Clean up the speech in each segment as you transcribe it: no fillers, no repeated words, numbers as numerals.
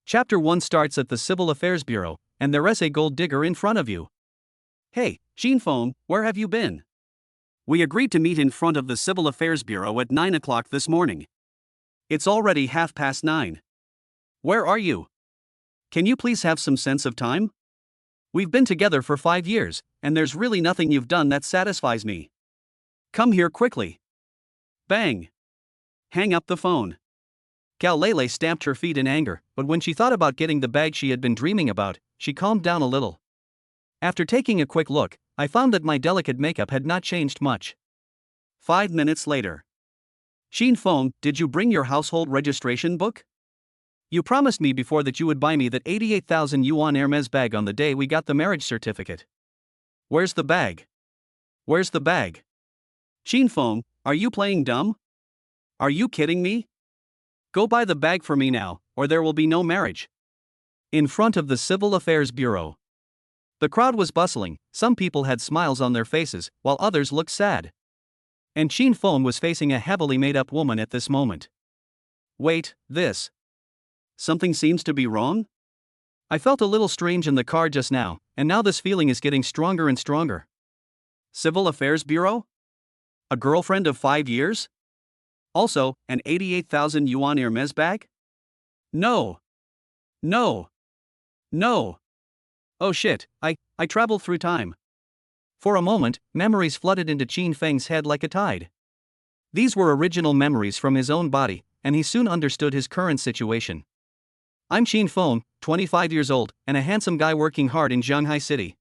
Chapter 1 starts at the Civil Affairs Bureau, and there's a gold digger in front of you. Hey, Feng, where have you been? We agreed to meet in front of the Civil Affairs Bureau at 9 o'clock this morning. It's already 9:30. Where are you? Can you please have some sense of time? We've been together for 5 years, and there's really nothing you've done that satisfies me. Come here quickly. Bang. Hang up the phone. Gal Lele stamped her feet in anger, but when she thought about getting the bag she had been dreaming about, she calmed down a little. After taking a quick look, I found that my delicate makeup had not changed much. 5 minutes later. Feng, did you bring your household registration book? You promised me before that you would buy me that 88,000 yuan Hermes bag on the day we got the marriage certificate. Where's the bag? Where's the bag? Feng, are you playing dumb? Are you kidding me? Go buy the bag for me now, or there will be no marriage. In front of the Civil Affairs Bureau. The crowd was bustling, some people had smiles on their faces, while others looked sad. And Feng was facing a heavily made-up woman at this moment. Wait, this. Something seems to be wrong? I felt a little strange in the car just now, and now this feeling is getting stronger and stronger. Civil Affairs Bureau? A girlfriend of 5 years? Also, an 88,000 yuan Hermes bag? No. No. No. Oh shit, I traveled through time. For a moment, memories flooded into Feng's head like a tide. These were original memories from his own body, and he soon understood his current situation. I'm Feng, 25 years old, and a handsome guy working hard in Shanghai City.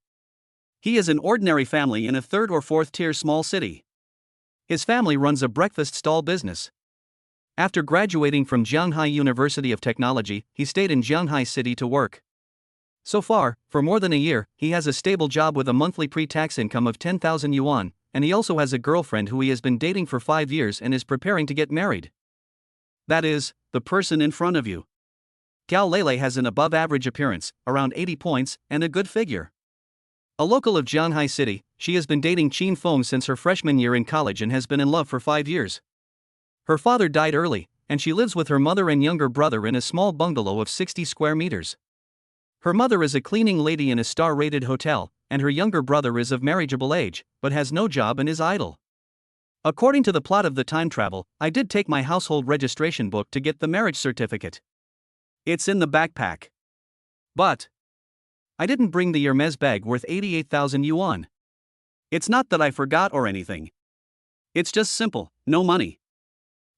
He is an ordinary family in a 3rd or 4th tier small city. His family runs a breakfast stall business. After graduating from Shanghai University of Technology, he stayed in Shanghai City to work. So far, for more than a year, he has a stable job with a monthly pre-tax income of 10,000 yuan, and he also has a girlfriend who he has been dating for 5 years and is preparing to get married. That is, the person in front of you. Gal Lele has an above-average appearance, around 80 points, and a good figure. A local of Shanghai City, she has been dating Feng since her freshman year in college and has been in love for 5 years. Her father died early, and she lives with her mother and younger brother in a small bungalow of 60 square meters. Her mother is a cleaning lady in a star-rated hotel, and her younger brother is of marriageable age, but has no job and is idle. According to the plot of the time travel, I did take my household registration book to get the marriage certificate. It's in the backpack. But I didn't bring the Hermes bag worth 88,000 yuan. It's not that I forgot or anything. It's just simple, no money.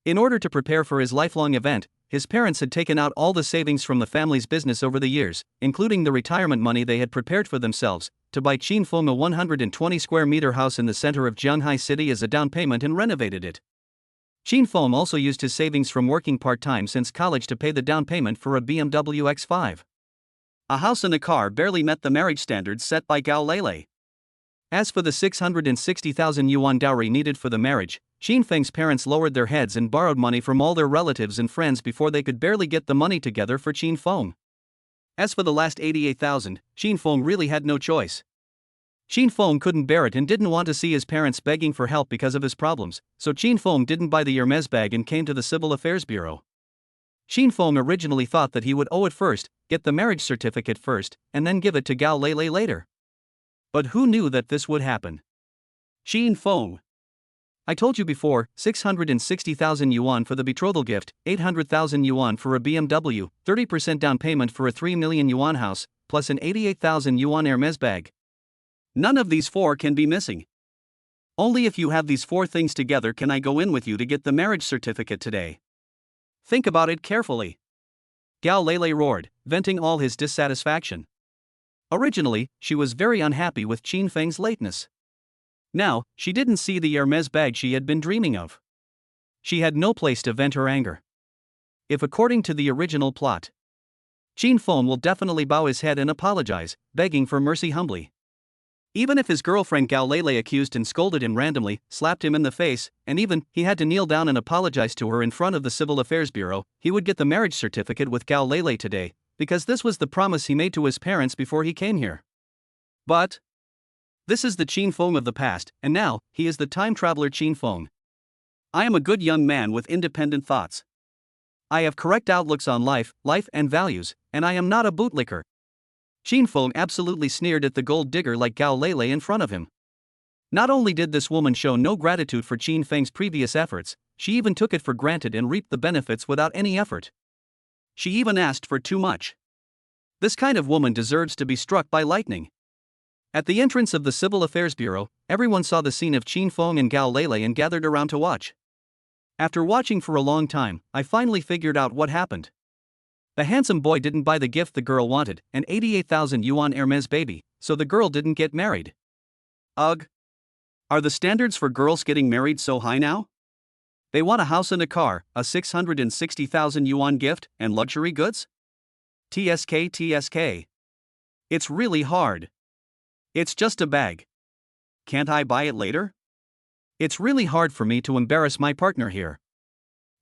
In order to prepare for his lifelong event, his parents had taken out all the savings from the family's business over the years, including the retirement money they had prepared for themselves, to buy Feng a 120 square meter house in the center of Shanghai City as a down payment and renovated it. Feng also used his savings from working part-time since college to pay the down payment for a BMW X5. A house and a car barely met the marriage standards set by Gal Lele. As for the 660,000 yuan dowry needed for the marriage, Feng's parents lowered their heads and borrowed money from all their relatives and friends before they could barely get the money together for Feng. As for the last 88,000, Feng really had no choice. Feng couldn't bear it and didn't want to see his parents begging for help because of his problems, so Feng didn't buy the Hermes bag and came to the Civil Affairs Bureau. Feng originally thought that he would owe it first, get the marriage certificate first, and then give it to Gal Lele later. But who knew that this would happen? Feng. I told you before, 660,000 yuan for the betrothal gift, 800,000 yuan for a BMW, 30% down payment for a 3 million yuan house, plus an 88,000 yuan Hermes bag. None of these 4 can be missing. Only if you have these 4 things together can I go in with you to get the marriage certificate today. Think about it carefully. Gal Lele roared, venting all his dissatisfaction. Originally, she was very unhappy with Feng's lateness. Now, she didn't see the Hermes bag she had been dreaming of. She had no place to vent her anger. If according to the original plot, Feng will definitely bow his head and apologize, begging for mercy humbly. Even if his girlfriend Gal Lele accused and scolded him randomly, slapped him in the face, and even he had to kneel down and apologize to her in front of the Civil Affairs Bureau, he would get the marriage certificate with Gal Lele today, because this was the promise he made to his parents before he came here. But this is the Feng of the past, and now he is the time traveler Feng. I am a good young man with independent thoughts. I have correct outlooks on life and values, and I am not a bootlicker. Xin Feng absolutely sneered at the gold digger like Gao Lele in front of him. Not only did this woman show no gratitude for Qin Feng's previous efforts, she even took it for granted and reaped the benefits without any effort. She even asked for too much. This kind of woman deserves to be struck by lightning. At the entrance of the Civil Affairs Bureau, everyone saw the scene of Qin Feng and Gao Lele and gathered around to watch. After watching for a long time, I finally figured out what happened. The handsome boy didn't buy the gift the girl wanted, an 88,000 yuan Hermes baby, so the girl didn't get married. Ugh. Are the standards for girls getting married so high now? They want a house and a car, a 660,000 yuan gift, and luxury goods? TSK. It's really hard. It's just a bag. Can't I buy it later? It's really hard for me to embarrass my partner here.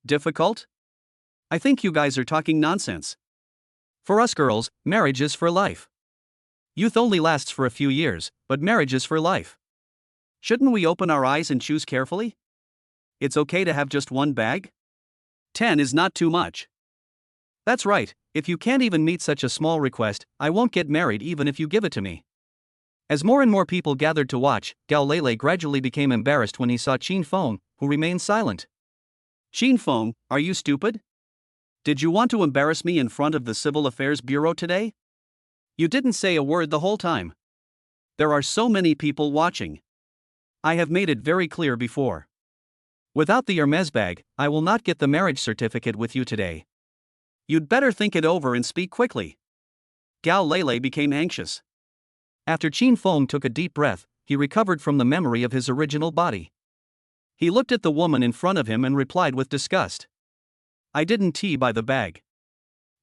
Difficult? I think you guys are talking nonsense. For us girls, marriage is for life. Youth only lasts for a few years, but marriage is for life. Shouldn't we open our eyes and choose carefully? It's okay to have just one bag? 10 is not too much. That's right, if you can't even meet such a small request, I won't get married even if you give it to me. As more and more people gathered to watch, Gao Lele gradually became embarrassed when he saw Qin Feng, who remained silent. Qin Feng, are you stupid? Did you want to embarrass me in front of the Civil Affairs Bureau today? You didn't say a word the whole time. There are so many people watching. I have made it very clear before. Without the Hermes bag, I will not get the marriage certificate with you today. You'd better think it over and speak quickly. Gao Lele became anxious. After Qin Feng took a deep breath, he recovered from the memory of his original body. He looked at the woman in front of him and replied with disgust. I didn't buy the bag.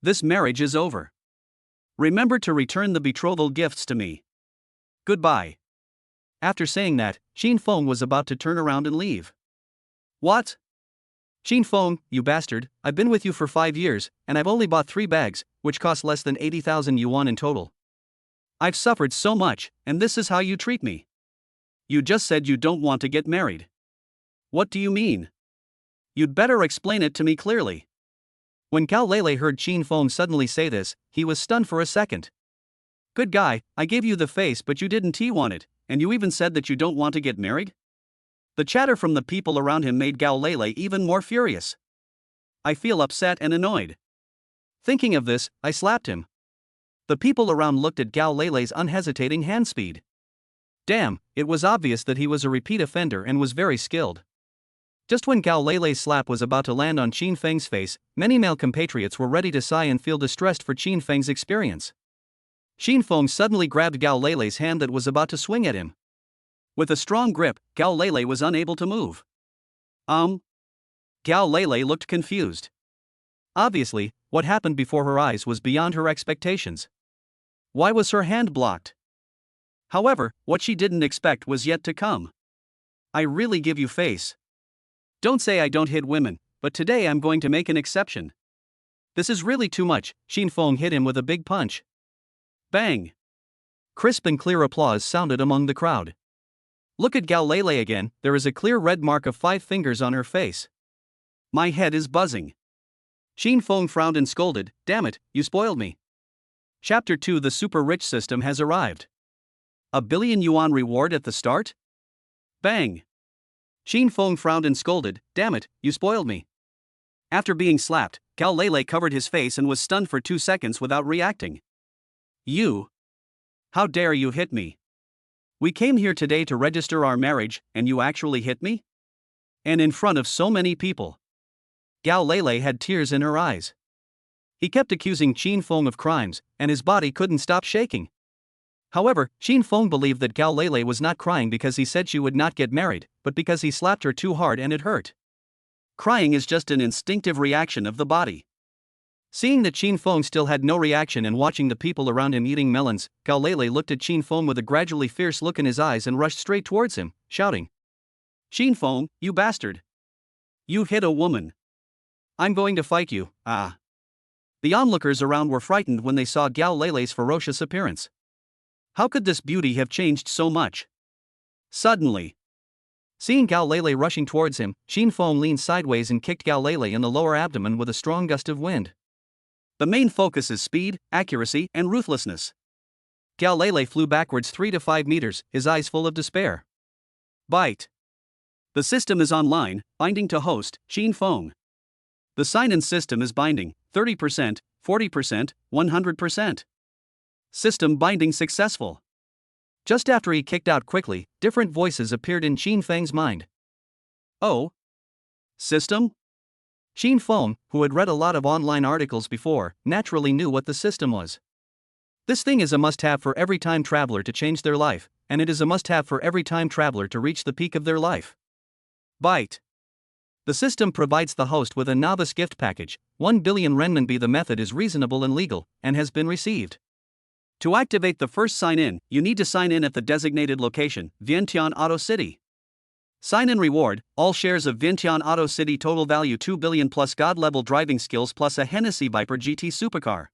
This marriage is over. Remember to return the betrothal gifts to me. Goodbye. After saying that, Qin Feng was about to turn around and leave. What? Qin Feng, you bastard, I've been with you for 5 years, and I've only bought 3 bags, which cost less than 80,000 yuan in total. I've suffered so much, and this is how you treat me. You just said you don't want to get married. What do you mean? You'd better explain it to me clearly. When Gao Lele heard Qin Feng suddenly say this, he was stunned for a second. Good guy, I gave you the face but you didn't want it, and you even said that you don't want to get married? The chatter from the people around him made Gao Lele even more furious. I feel upset and annoyed. Thinking of this, I slapped him. The people around looked at Gao Lele's unhesitating hand speed. Damn, it was obvious that he was a repeat offender and was very skilled. Just when Gao Lele's slap was about to land on Qin Feng's face, many male compatriots were ready to sigh and feel distressed for Qin Feng's experience. Qin Feng suddenly grabbed Gao Lele's hand that was about to swing at him. With a strong grip, Gao Lele was unable to move. Gao Lele looked confused. Obviously, what happened before her eyes was beyond her expectations. Why was her hand blocked? However, what she didn't expect was yet to come. I really give you face. Don't say I don't hit women, but today I'm going to make an exception. This is really too much. Qin Feng hit him with a big punch. Bang! Crisp and clear applause sounded among the crowd. Look at Gao Lele again, there is a clear red mark of 5 fingers on her face. My head is buzzing. Qin Feng frowned and scolded, damn it, you spoiled me. Chapter 2 The super rich system has arrived. A billion yuan reward at the start? Bang! Qin Feng frowned and scolded, damn it, you spoiled me. After being slapped, Gao Lele covered his face and was stunned for 2 seconds without reacting. You? How dare you hit me? We came here today to register our marriage, and you actually hit me? And in front of so many people. Gao Lele had tears in her eyes. He kept accusing Qin Feng of crimes, and his body couldn't stop shaking. However, Qin Feng believed that Gao Lele was not crying because he said she would not get married, but because he slapped her too hard and it hurt. Crying is just an instinctive reaction of the body. Seeing that Qin Feng still had no reaction and watching the people around him eating melons, Gao Lele looked at Qin Feng with a gradually fierce look in his eyes and rushed straight towards him, shouting. Qin Feng, you bastard! You hit a woman! I'm going to fight you, ah! The onlookers around were frightened when they saw Gao Lele's ferocious appearance. How could this beauty have changed so much? Suddenly, Seeing Gao Lele rushing towards him, Xin Feng leaned sideways and kicked Gao Lele in the lower abdomen with a strong gust of wind. The main focus is speed, accuracy, and ruthlessness. Gao Lele flew backwards 3 to 5 meters, his eyes full of despair. Bite. The system is online, binding to host, Xin Feng. The sign-in system is binding, 30%, 40%, 100%. System binding successful. Just after he kicked out quickly, different voices appeared in Xin Feng's mind. Oh? System? Xin Feng, who had read a lot of online articles before, naturally knew what the system was. This thing is a must-have for every time traveler to change their life, and it is a must-have for every time traveler to reach the peak of their life. Bite. The system provides the host with a novice gift package, 1 billion renminbi. The method is reasonable and legal, and has been received. To activate the first sign-in, you need to sign in at the designated location, Vientiane Auto City. Sign-in reward, all shares of Vientiane Auto City, total value 2 billion plus God-level driving skills plus a Hennessy Viper GT supercar.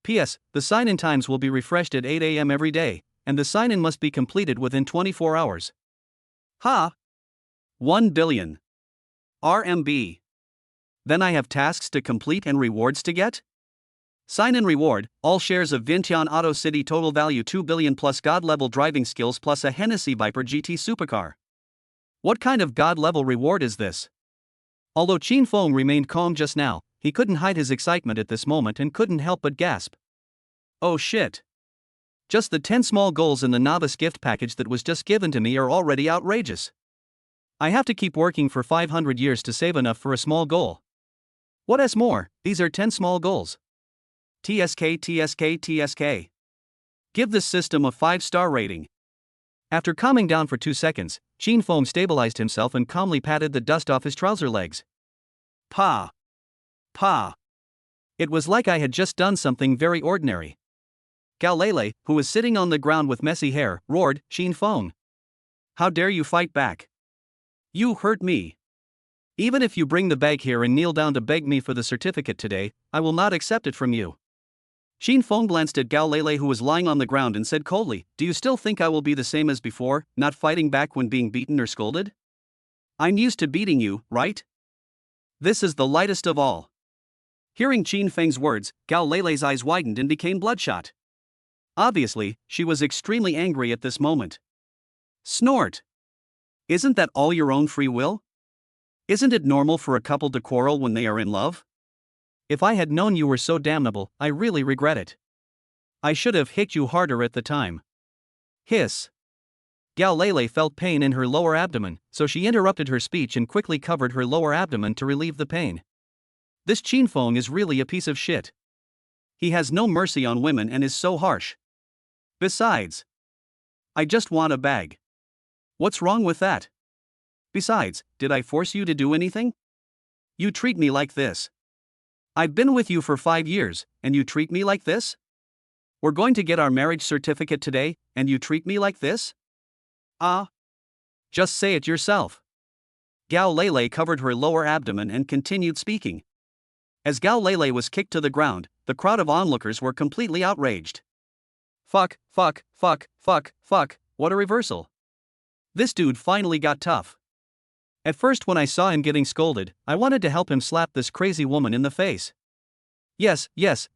P.S. The sign-in times will be refreshed at 8 a.m. every day, and the sign-in must be completed within 24 hours. Ha! 1 billion. RMB. Then I have tasks to complete and rewards to get? Sign-in reward, all shares of Vientiane Auto City, total value 2 billion plus God-level driving skills plus a Hennessy Viper GT supercar. What kind of God-level reward is this? Although Xin Feng remained calm just now, he couldn't hide his excitement at this moment and couldn't help but gasp. Oh shit. Just the 10 small goals in the novice gift package that was just given to me are already outrageous. I have to keep working for 500 years to save enough for a small goal. What is more, these are 10 small goals. TSK. Give this system a 5-star rating. After calming down for 2 seconds, Xin Feng stabilized himself and calmly patted the dust off his trouser legs. Pa. It was like I had just done something very ordinary. Gao Lele, who was sitting on the ground with messy hair, roared, Xin Feng. How dare you fight back? You hurt me. Even if you bring the bag here and kneel down to beg me for the certificate today, I will not accept it from you. Xin Feng glanced at Gao Lele, who was lying on the ground, and said coldly, Do you still think I will be the same as before, not fighting back when being beaten or scolded? I'm used to beating you, right? This is the lightest of all. Hearing Xin Feng's words, Gao Lele's eyes widened and became bloodshot. Obviously, she was extremely angry at this moment. Snort. Isn't that all your own free will? Isn't it normal for a couple to quarrel when they are in love? If I had known you were so damnable, I really regret it. I should have hit you harder at the time. Hiss. Gao Lele felt pain in her lower abdomen, so she interrupted her speech and quickly covered her lower abdomen to relieve the pain. This Xin Feng is really a piece of shit. He has no mercy on women and is so harsh. Besides, I just want a bag. What's wrong with that? Besides, did I force you to do anything? You treat me like this. I've been with you for 5 years, and you treat me like this? We're going to get our marriage certificate today, and you treat me like this? Just say it yourself. Gao Lele covered her lower abdomen and continued speaking. As Gao Lele was kicked to the ground, the crowd of onlookers were completely outraged. Fuck, what a reversal. This dude finally got tough. At first, when I saw him getting scolded, I wanted to help him slap this crazy woman in the face. Yes,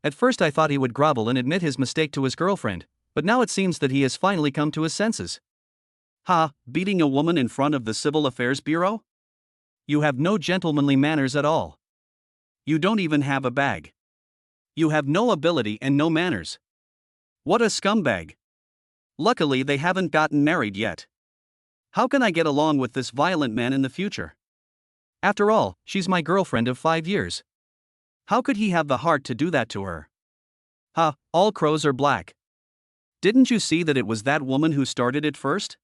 at first I thought he would grovel and admit his mistake to his girlfriend, but now it seems that he has finally come to his senses. Beating a woman in front of the Civil Affairs Bureau? You have no gentlemanly manners at all. You don't even have a bag. You have no ability and no manners. What a scumbag. Luckily, they haven't gotten married yet. How can I get along with this violent man in the future? After all, she's my girlfriend of 5 years. How could he have the heart to do that to her? All crows are black. Didn't you see that it was that woman who started it first?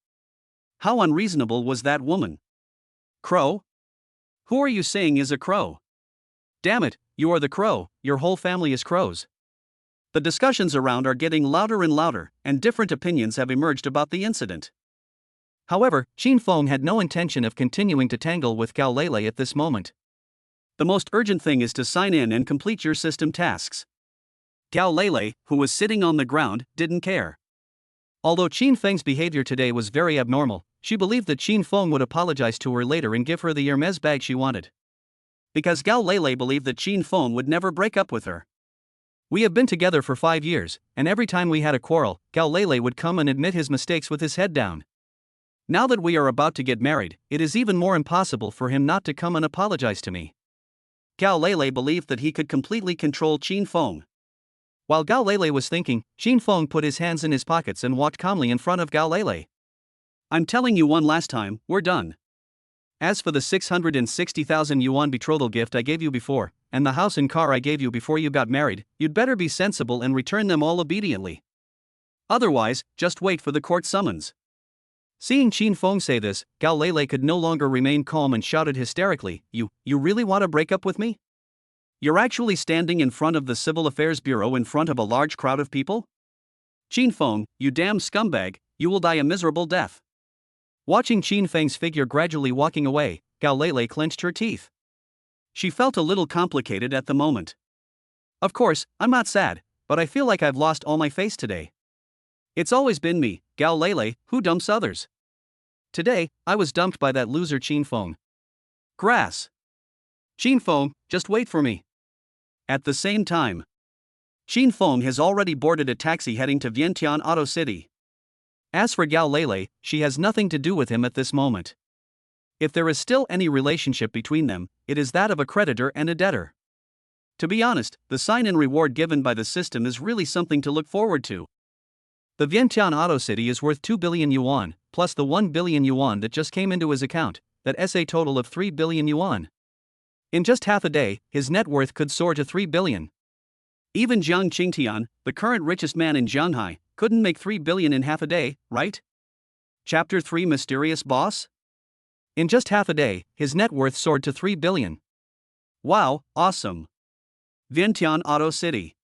How unreasonable was that woman? Crow? Who are you saying is a crow? Damn it, you are the crow, your whole family is crows. The discussions around are getting louder and louder, and different opinions have emerged about the incident. However, Xin Feng had no intention of continuing to tangle with Gao Lele at this moment. The most urgent thing is to sign in and complete your system tasks. Gao Lele, who was sitting on the ground, didn't care. Although Xin Feng's behavior today was very abnormal, she believed that Qin Feng would apologize to her later and give her the Hermes bag she wanted. Because Gao Lele believed that Qin Feng would never break up with her. We have been together for 5 years, and every time we had a quarrel, Gao Lele would come and admit his mistakes with his head down. Now that we are about to get married, it is even more impossible for him not to come and apologize to me. Gao Lele believed that he could completely control Qin Feng. While Gao Lele was thinking, Qin Feng put his hands in his pockets and walked calmly in front of Gao Lele. I'm telling you one last time, we're done. As for the 660,000 yuan betrothal gift I gave you before, and the house and car I gave you before you got married, you'd better be sensible and return them all obediently. Otherwise, just wait for the court summons. Seeing Qin Feng say this, Gao Lele could no longer remain calm and shouted hysterically, You really want to break up with me? You're actually standing in front of the Civil Affairs Bureau in front of a large crowd of people? Qin Feng, you damn scumbag, you will die a miserable death. Watching Qin Feng's figure gradually walking away, Gao Lele clenched her teeth. She felt a little complicated at the moment. Of course, I'm not sad, but I feel like I've lost all my face today. It's always been me, Gao Lele, who dumps others. Today, I was dumped by that loser Qin Feng. Grass. Qin Feng, just wait for me. At the same time, Qin Feng has already boarded a taxi heading to Vientiane Auto City. As for Gao Lele, she has nothing to do with him at this moment. If there is still any relationship between them, it is that of a creditor and a debtor. To be honest, the sign and reward given by the system is really something to look forward to. The Vientiane Auto City is worth 2 billion yuan, plus the 1 billion yuan that just came into his account, that's a total of 3 billion yuan. In just half a day, his net worth could soar to 3 billion. Even Jiang Qingtian, the current richest man in Shanghai, couldn't make 3 billion in half a day, right? Chapter 3 Mysterious Boss? In just half a day, his net worth soared to 3 billion. Wow, awesome. Vientiane Auto City.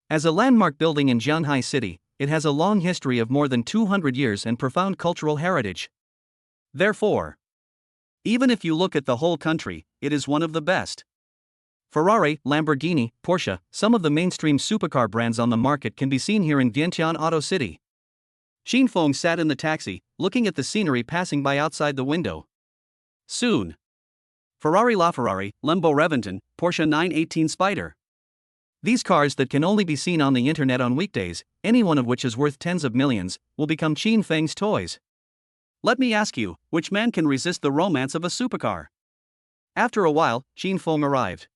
As a landmark building in Shanghai City, it has a long history of more than 200 years and profound cultural heritage. Therefore, even if you look at the whole country, it is one of the best. Ferrari, Lamborghini, Porsche, some of the mainstream supercar brands on the market can be seen here in Vientiane Auto City. Qin Feng sat in the taxi, looking at the scenery passing by outside the window. Soon. Ferrari LaFerrari, Lambo Reventon, Porsche 918 Spider. These cars that can only be seen on the internet on weekdays, any one of which is worth tens of millions, will become Qin Feng's toys. Let me ask you, which man can resist the romance of a supercar? After a while, Qin Feng arrived.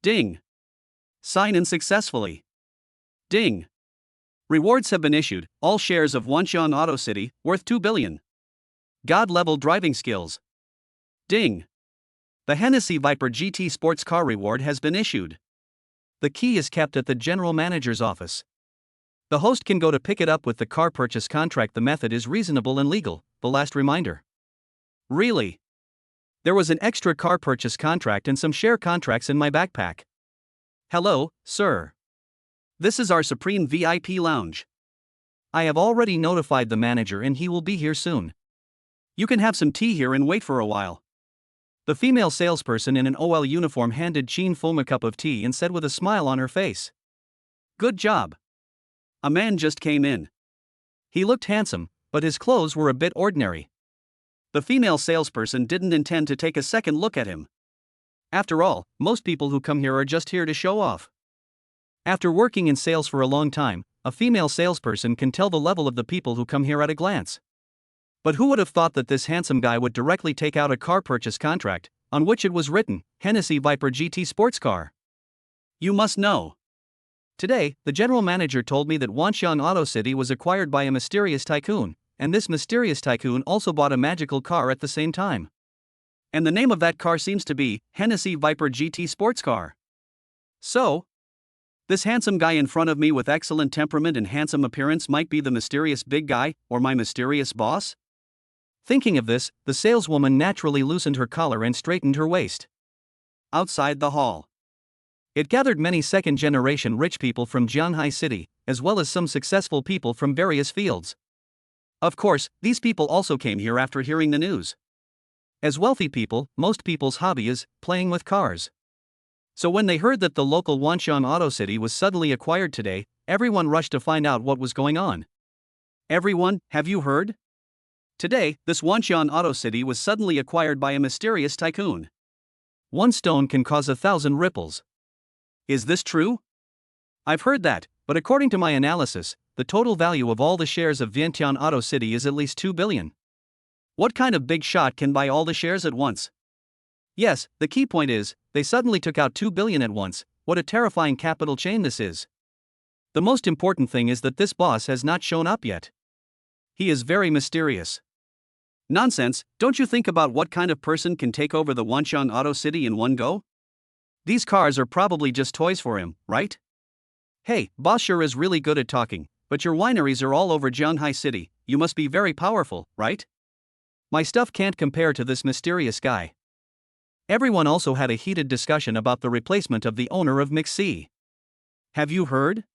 Ding. Sign in successfully. Ding. Rewards have been issued, all shares of Wanxiang Auto City, worth 2 billion. God-level driving skills. Ding. The Hennessy Viper GT sports car reward has been issued. The key is kept at the general manager's office. The host can go to pick it up with the car purchase contract. The method is reasonable and legal, the last reminder. Really? There was an extra car purchase contract and some share contracts in my backpack. Hello, sir. This is our Supreme VIP lounge. I have already notified the manager and he will be here soon. You can have some tea here and wait for a while. The female salesperson in an OL uniform handed Qin Feng a cup of tea and said with a smile on her face. Good job. A man just came in. He looked handsome, but his clothes were a bit ordinary. The female salesperson didn't intend to take a second look at him. After all, most people who come here are just here to show off. After working in sales for a long time, a female salesperson can tell the level of the people who come here at a glance. But who would have thought that this handsome guy would directly take out a car purchase contract, on which it was written, Hennessy Viper GT sports car? You must know. Today, the general manager told me that Wanxiang Auto City was acquired by a mysterious tycoon, and this mysterious tycoon also bought a magical car at the same time. And the name of that car seems to be Hennessy Viper GT sports car. So, this handsome guy in front of me with excellent temperament and handsome appearance might be the mysterious big guy, or my mysterious boss? Thinking of this, the saleswoman naturally loosened her collar and straightened her waist. Outside the hall, it gathered many second-generation rich people from Shanghai City, as well as some successful people from various fields. Of course, these people also came here after hearing the news. As wealthy people, most people's hobby is playing with cars. So when they heard that the local Wanxiang Auto City was suddenly acquired today, everyone rushed to find out what was going on. Everyone, have you heard? Today, this Wanxian Auto City was suddenly acquired by a mysterious tycoon. One stone can cause 1,000 ripples. Is this true? I've heard that, but according to my analysis, the total value of all the shares of Vientiane Auto City is at least 2 billion. What kind of big shot can buy all the shares at once? Yes, the key point is, they suddenly took out 2 billion at once. What a terrifying capital chain this is. The most important thing is that this boss has not shown up yet. He is very mysterious. Nonsense, don't you think about what kind of person can take over the Wanxian Auto City in one go? These cars are probably just toys for him, right? Hey, boss sure is really good at talking, but your wineries are all over Jianghai City, you must be very powerful, right? My stuff can't compare to this mysterious guy. Everyone also had a heated discussion about the replacement of the owner of McC. Have you heard?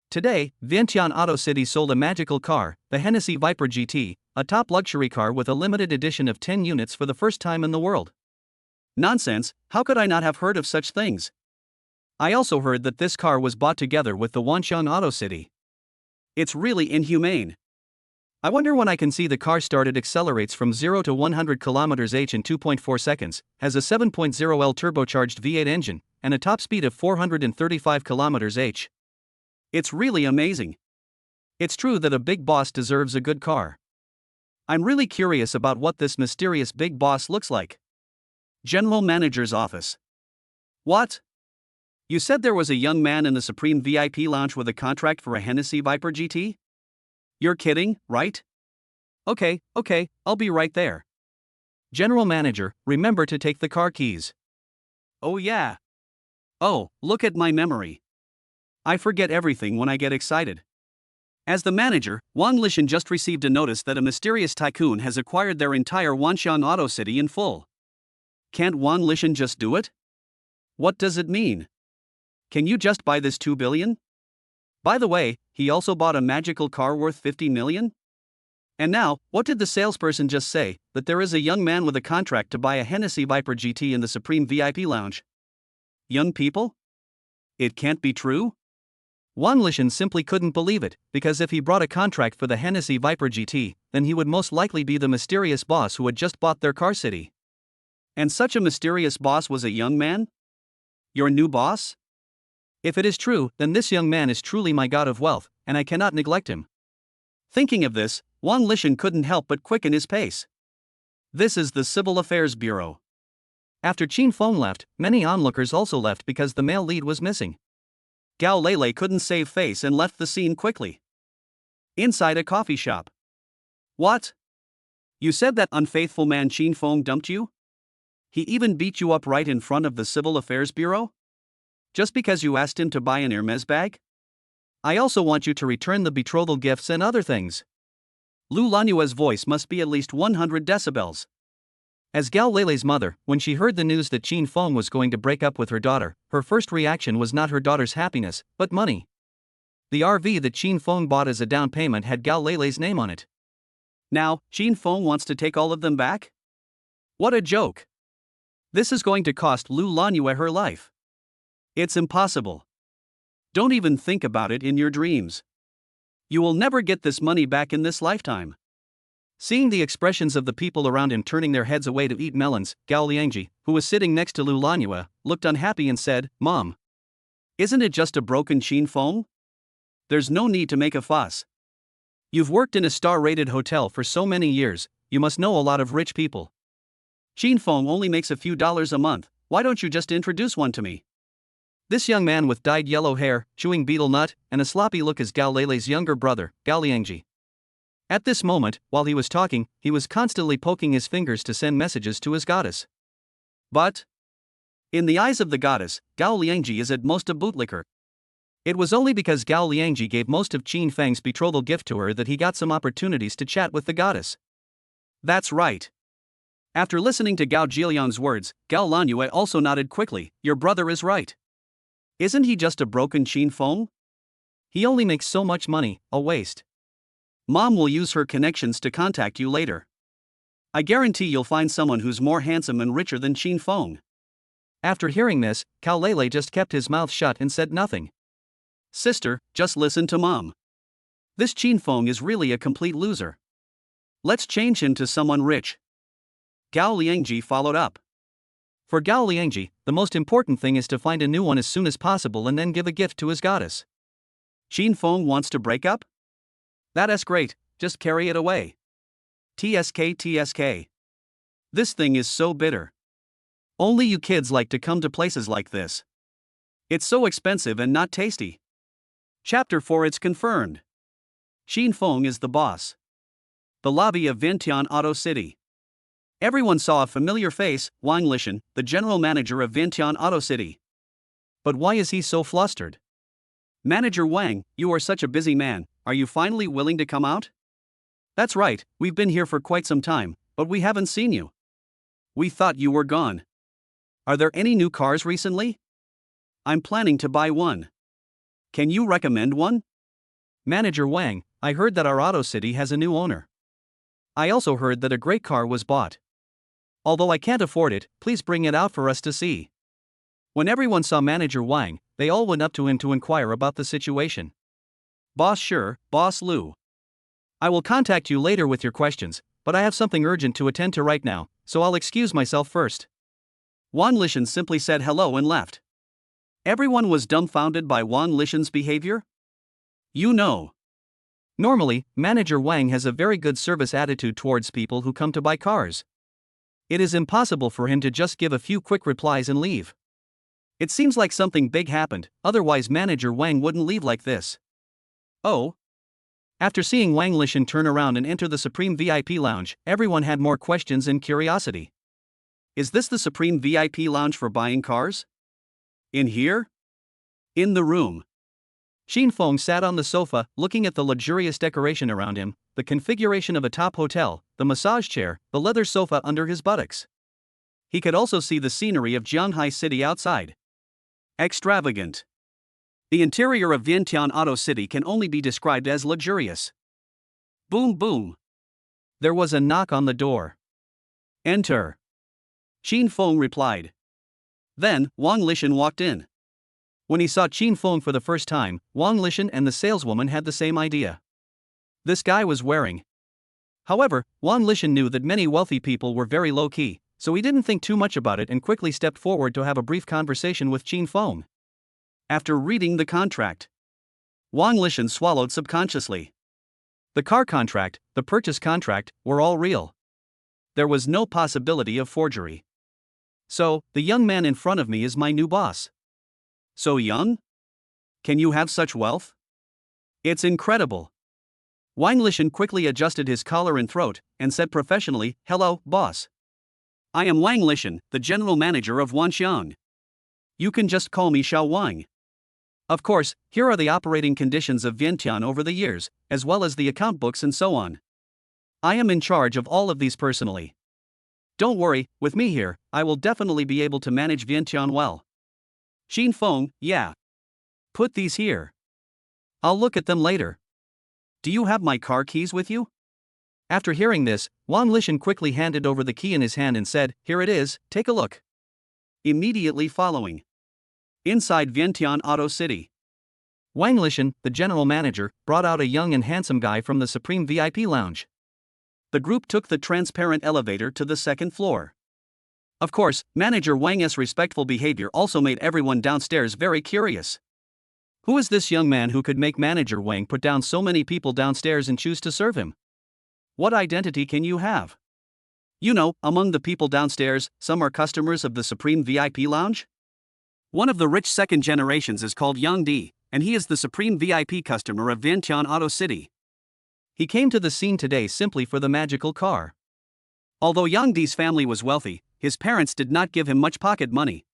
Today, Vientiane Auto City sold a magical car, the Hennessy Viper GT, a top luxury car with a limited edition of 10 units for the first time in the world. Nonsense, how could I not have heard of such things? I also heard that this car was bought together with the Wanxian Auto City. It's really inhumane. I wonder when I can see the car start. It accelerates from 0 to 100 km/h in 2.4 seconds, has a 7.0L turbocharged V8 engine, and a top speed of 435 km/h. It's really amazing. It's true that a big boss deserves a good car. I'm really curious about what this mysterious big boss looks like. General Manager's office. What? You said there was a young man in the Supreme VIP lounge with a contract for a Hennessy Viper GT? You're kidding, right? Okay, I'll be right there. General Manager, remember to take the car keys. Oh yeah. Oh, look at my memory. I forget everything when I get excited. As the manager, Wang Lishan just received a notice that a mysterious tycoon has acquired their entire Wanxian Auto City in full. Can't Wang Lishan just do it? What does it mean? Can you just buy this 2 billion? By the way, he also bought a magical car worth 50 million? And now, what did the salesperson just say, that there is a young man with a contract to buy a Hennessy Viper GT in the Supreme VIP lounge? Young people? It can't be true? Wang Lishan simply couldn't believe it, because if he brought a contract for the Hennessy Viper GT, then he would most likely be the mysterious boss who had just bought their car city. And such a mysterious boss was a young man? Your new boss? If it is true, then this young man is truly my god of wealth, and I cannot neglect him. Thinking of this, Wang Lishan couldn't help but quicken his pace. This is the Civil Affairs Bureau. After Qin Feng left, many onlookers also left because the male lead was missing. Gao Lele couldn't save face and left the scene quickly. Inside a coffee shop. What? You said that unfaithful man Qin Feng dumped you? He even beat you up right in front of the Civil Affairs Bureau? Just because you asked him to buy an Hermes bag? I also want you to return the betrothal gifts and other things. Lu Lanua's voice must be at least 100 decibels. As Gao Lele's mother, when she heard the news that Qin Feng was going to break up with her daughter, her first reaction was not her daughter's happiness, but money. The RV that Qin Feng bought as a down payment had Gao Lele's name on it. Now, Qin Feng wants to take all of them back? What a joke! This is going to cost Lu Lanua her life. It's impossible. Don't even think about it in your dreams. You will never get this money back in this lifetime. Seeing the expressions of the people around him turning their heads away to eat melons, Gao Liangji, who was sitting next to Lu Lanua, looked unhappy and said, "Mom, isn't it just a broken Qin Feng? There's no need to make a fuss. You've worked in a star-rated hotel for so many years, you must know a lot of rich people. Qin Feng only makes a few dollars a month, why don't you just introduce one to me?" This young man with dyed yellow hair, chewing betel nut, and a sloppy look is Gao Lele's younger brother, Gao Liangji. At this moment, while he was talking, he was constantly poking his fingers to send messages to his goddess. But, in the eyes of the goddess, Gao Liangji is at most a bootlicker. It was only because Gao Liangji gave most of Qin Feng's betrothal gift to her that he got some opportunities to chat with the goddess. That's right. After listening to Gao Jiliang's words, Gao Lanua also nodded quickly. Your brother is right. Isn't he just a broken Qin Feng? He only makes so much money, a waste. Mom will use her connections to contact you later. I guarantee you'll find someone who's more handsome and richer than Qin Feng. After hearing this, Gao Lele just kept his mouth shut and said nothing. Sister, just listen to Mom. This Qin Feng is really a complete loser. Let's change him to someone rich. Gao Liangji followed up. For Gao Liangji, the most important thing is to find a new one as soon as possible and then give a gift to his goddess. Xin Feng wants to break up? That's great, just carry it away. TSK. This thing is so bitter. Only you kids like to come to places like this. It's so expensive and not tasty. Chapter 4. It's confirmed. Xin Feng is the boss. The lobby of Vientiane Auto City. Everyone saw a familiar face, Wang Lishan, the general manager of Vientiane Auto City. But why is he so flustered? Manager Wang, you are such a busy man, are you finally willing to come out? That's right, we've been here for quite some time, but we haven't seen you. We thought you were gone. Are there any new cars recently? I'm planning to buy one. Can you recommend one? Manager Wang, I heard that our Auto City has a new owner. I also heard that a great car was bought. Although I can't afford it, please bring it out for us to see. When everyone saw Manager Wang, they all went up to him to inquire about the situation. Boss sure, Boss Lu. I will contact you later with your questions, but I have something urgent to attend to right now, so I'll excuse myself first. Wang Lishan simply said hello and left. Everyone was dumbfounded by Wang Lishan's behavior. Normally, Manager Wang has a very good service attitude towards people who come to buy cars. It is impossible for him to just give a few quick replies and leave. It seems like something big happened, otherwise Manager Wang wouldn't leave like this. Oh? After seeing Wang Lishan turn around and enter the Supreme VIP Lounge, everyone had more questions and curiosity. Is this the Supreme VIP Lounge for buying cars? In here? In the room. Xin Feng sat on the sofa, looking at the luxurious decoration around him, the configuration of a top hotel, the massage chair, the leather sofa under his buttocks. He could also see the scenery of Jianghai City outside. Extravagant. The interior of Vientiane Auto City can only be described as luxurious. Boom boom. There was a knock on the door. Enter. Xin Feng replied. Then, Wang Lishan walked in. When he saw Xin Feng for the first time, Wang Lishan and the saleswoman had the same idea. This guy was wearing. However, Wang Lishan knew that many wealthy people were very low-key, so he didn't think too much about it and quickly stepped forward to have a brief conversation with Xin Feng. After reading the contract, Wang Lishan swallowed subconsciously. The car contract, the purchase contract, were all real. There was no possibility of forgery. So, the young man in front of me is my new boss. So young? Can you have such wealth? It's incredible. Wang Lishan quickly adjusted his collar and throat, and said professionally, "Hello, boss. I am Wang Lishan, the general manager of Wanxiang. You can just call me Xiao Wang. Of course, here are the operating conditions of Vientiane over the years, as well as the account books and so on. I am in charge of all of these personally. Don't worry, with me here, I will definitely be able to manage Vientiane well." Xin Feng, yeah. Put these here. I'll look at them later. Do you have my car keys with you? After hearing this, Wang Lishan quickly handed over the key in his hand and said, "Here it is, take a look." Immediately following. Inside Vientiane Auto City. Wang Lishan, the general manager, brought out a young and handsome guy from the Supreme VIP Lounge. The group took the transparent elevator to the second floor. Of course, Manager Wang's respectful behavior also made everyone downstairs very curious. Who is this young man who could make Manager Wang put down so many people downstairs and choose to serve him? What identity can you have? You know, among the people downstairs, some are customers of the Supreme VIP Lounge. One of the rich second generations is called Yang Di, and he is the Supreme VIP customer of Vientiane Auto City. He came to the scene today simply for the magical car. Although Yang Di's family was wealthy, his parents did not give him much pocket money.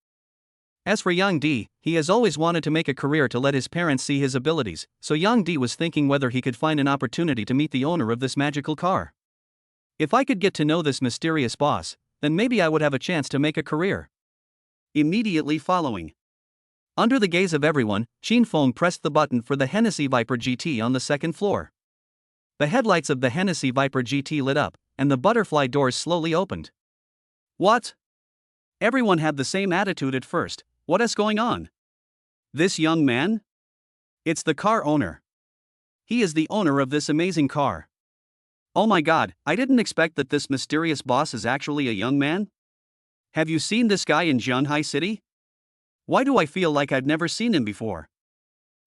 As for Yang Di, he has always wanted to make a career to let his parents see his abilities, so Yang Di was thinking whether he could find an opportunity to meet the owner of this magical car. If I could get to know this mysterious boss, then maybe I would have a chance to make a career. Immediately following. Under the gaze of everyone, Xin Feng pressed the button for the Hennessy Viper GT on the second floor. The headlights of the Hennessy Viper GT lit up, and the butterfly doors slowly opened. What? Everyone had the same attitude at first. What is going on? This young man? It's the car owner. He is the owner of this amazing car. Oh my god, I didn't expect that this mysterious boss is actually a young man. Have you seen this guy in Shanghai City? Why do I feel like I've never seen him before?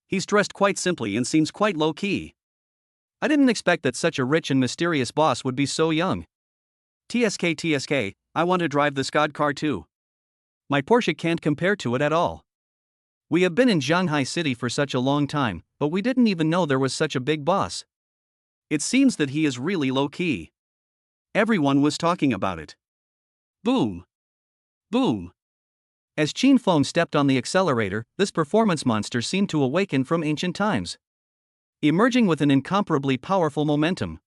He's dressed quite simply and seems quite low-key. I didn't expect that such a rich and mysterious boss would be so young. TSK, I want to drive this god car too. My Porsche can't compare to it at all. We have been in Shanghai City for such a long time, but we didn't even know there was such a big boss. It seems that he is really low-key. Everyone was talking about it. Boom. Boom. As Qin Feng stepped on the accelerator, this performance monster seemed to awaken from ancient times, emerging with an incomparably powerful momentum.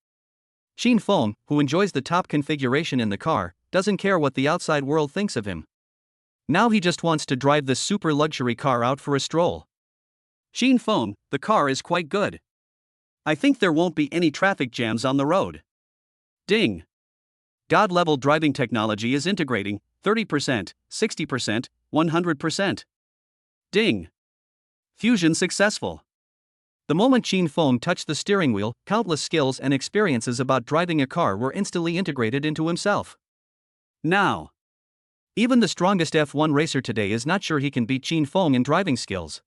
Qin Feng, who enjoys the top configuration in the car, doesn't care what the outside world thinks of him. Now he just wants to drive this super luxury car out for a stroll. Qin Feng, the car is quite good. I think there won't be any traffic jams on the road. Ding. God-level driving technology is integrating, 30%, 60%, 100%. Ding. Fusion successful. The moment Qin Feng touched the steering wheel, countless skills and experiences about driving a car were instantly integrated into himself. Now, even the strongest F1 racer today is not sure he can beat Qin Feng in driving skills.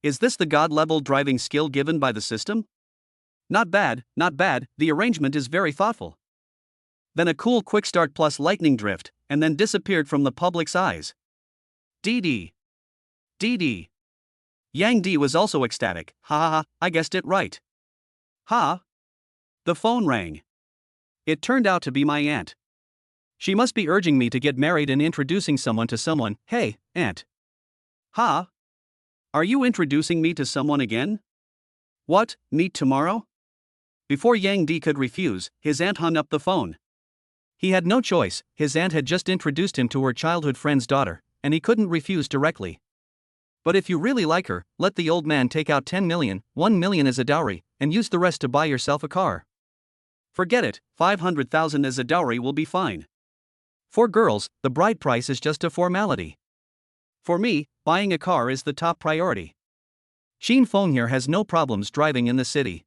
Is this the god-level driving skill given by the system? Not bad, the arrangement is very thoughtful. Then a cool quick start plus lightning drift, and then disappeared from the public's eyes. DD. Yang Di was also ecstatic. Ha, I guessed it right. Ha. The phone rang. It turned out to be my aunt. She must be urging me to get married and introducing someone to someone. Hey, aunt. Ha. Are you introducing me to someone again? What, meet tomorrow? Before Yang Di could refuse, his aunt hung up the phone. He had no choice, his aunt had just introduced him to her childhood friend's daughter, and he couldn't refuse directly. But if you really like her, let the old man take out 10 million, 1 million as a dowry, and use the rest to buy yourself a car. Forget it, 500,000 as a dowry will be fine. For girls, the bride price is just a formality. For me, buying a car is the top priority. Qin Feng here has no problems driving in the city.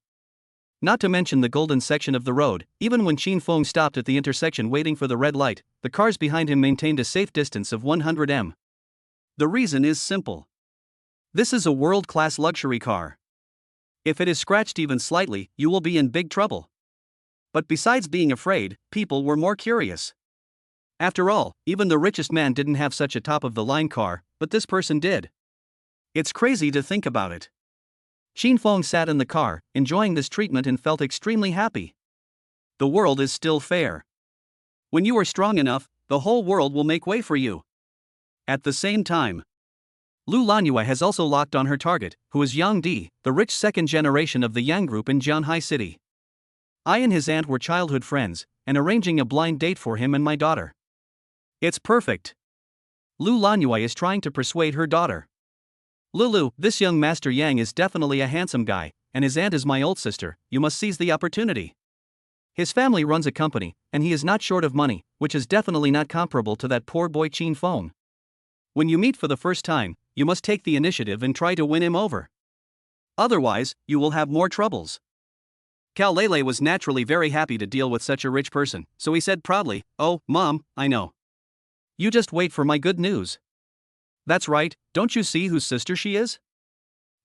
Not to mention the golden section of the road, even when Qin Feng stopped at the intersection waiting for the red light, the cars behind him maintained a safe distance of 100 m. The reason is simple. This is a world-class luxury car. If it is scratched even slightly, you will be in big trouble. But besides being afraid, people were more curious. After all, even the richest man didn't have such a top-of-the-line car, but this person did. It's crazy to think about it. Qin Feng sat in the car, enjoying this treatment and felt extremely happy. The world is still fair. When you are strong enough, the whole world will make way for you. At the same time, Lu Lanyue has also locked on her target, who is Yang Di, the rich second generation of the Yang Group in Shanghai City. I and his aunt were childhood friends, and arranging a blind date for him and my daughter. It's perfect. Lu Lanyue is trying to persuade her daughter. Lulu, this young Master Yang is definitely a handsome guy, and his aunt is my old sister, you must seize the opportunity. His family runs a company, and he is not short of money, which is definitely not comparable to that poor boy Qin Feng. When you meet for the first time, you must take the initiative and try to win him over. Otherwise, you will have more troubles. Cao Lele was naturally very happy to deal with such a rich person, so he said proudly, "Oh, Mom, I know. You just wait for my good news." That's right, don't you see whose sister she is?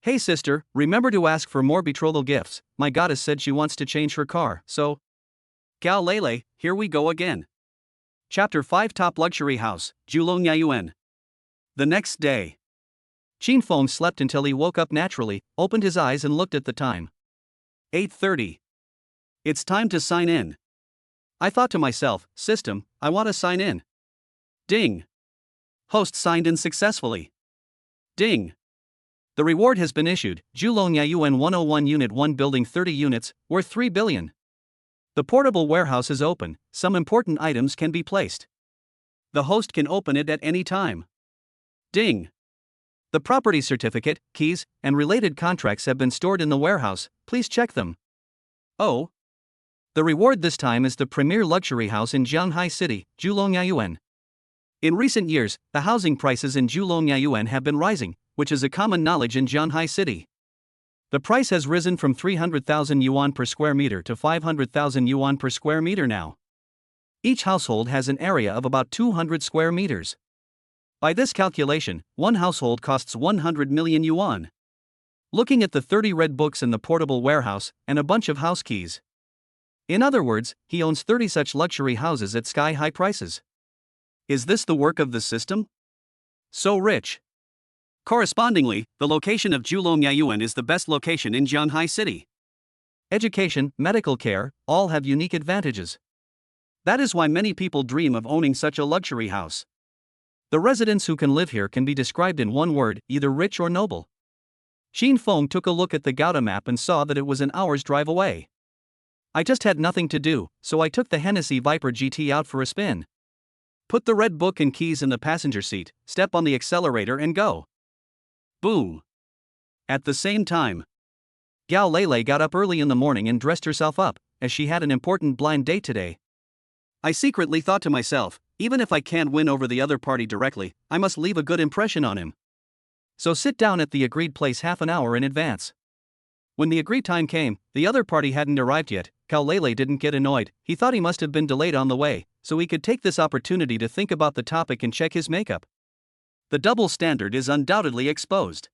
Hey sister, remember to ask for more betrothal gifts, my goddess said she wants to change her car, so... Cao Lele, here we go again. Chapter 5 Top Luxury House, Julong Yayuan. The next day. Qin Feng slept until he woke up naturally, opened his eyes and looked at the time. 8:30. It's time to sign in. I thought to myself, system, I want to sign in. Ding. Host signed in successfully. Ding. The reward has been issued, Julong Yayuan 101 Unit 1 Building 30 units, worth 3 billion. The portable warehouse is open, some important items can be placed. The host can open it at any time. Ding. The property certificate, keys, and related contracts have been stored in the warehouse, please check them. Oh. The reward this time is the premier luxury house in Shanghai City, Julong Yayuan. In recent years, the housing prices in Julong Yayuan have been rising, which is a common knowledge in Shanghai City. The price has risen from 300,000 yuan per square meter to 500,000 yuan per square meter now. Each household has an area of about 200 square meters. By this calculation, one household costs 100 million yuan. Looking at the 30 red books in the portable warehouse, and a bunch of house keys. In other words, he owns 30 such luxury houses at sky-high prices. Is this the work of the system? So rich. Correspondingly, the location of Julong is the best location in Jianhai City. Education, medical care, all have unique advantages. That is why many people dream of owning such a luxury house. The residents who can live here can be described in one word, either rich or noble. Xin Feng took a look at the Gouda map and saw that it was an hour's drive away. I just had nothing to do, so I took the Hennessy Viper GT out for a spin. Put the red book and keys in the passenger seat, step on the accelerator and go. Boom. At the same time, Gao Lele got up early in the morning and dressed herself up, as she had an important blind date today. I secretly thought to myself, even if I can't win over the other party directly, I must leave a good impression on him. So sit down at the agreed place half an hour in advance. When the agreed time came, the other party hadn't arrived yet. Gao Lele didn't get annoyed. He thought he must have been delayed on the way, so he could take this opportunity to think about the topic and check his makeup. The double standard is undoubtedly exposed.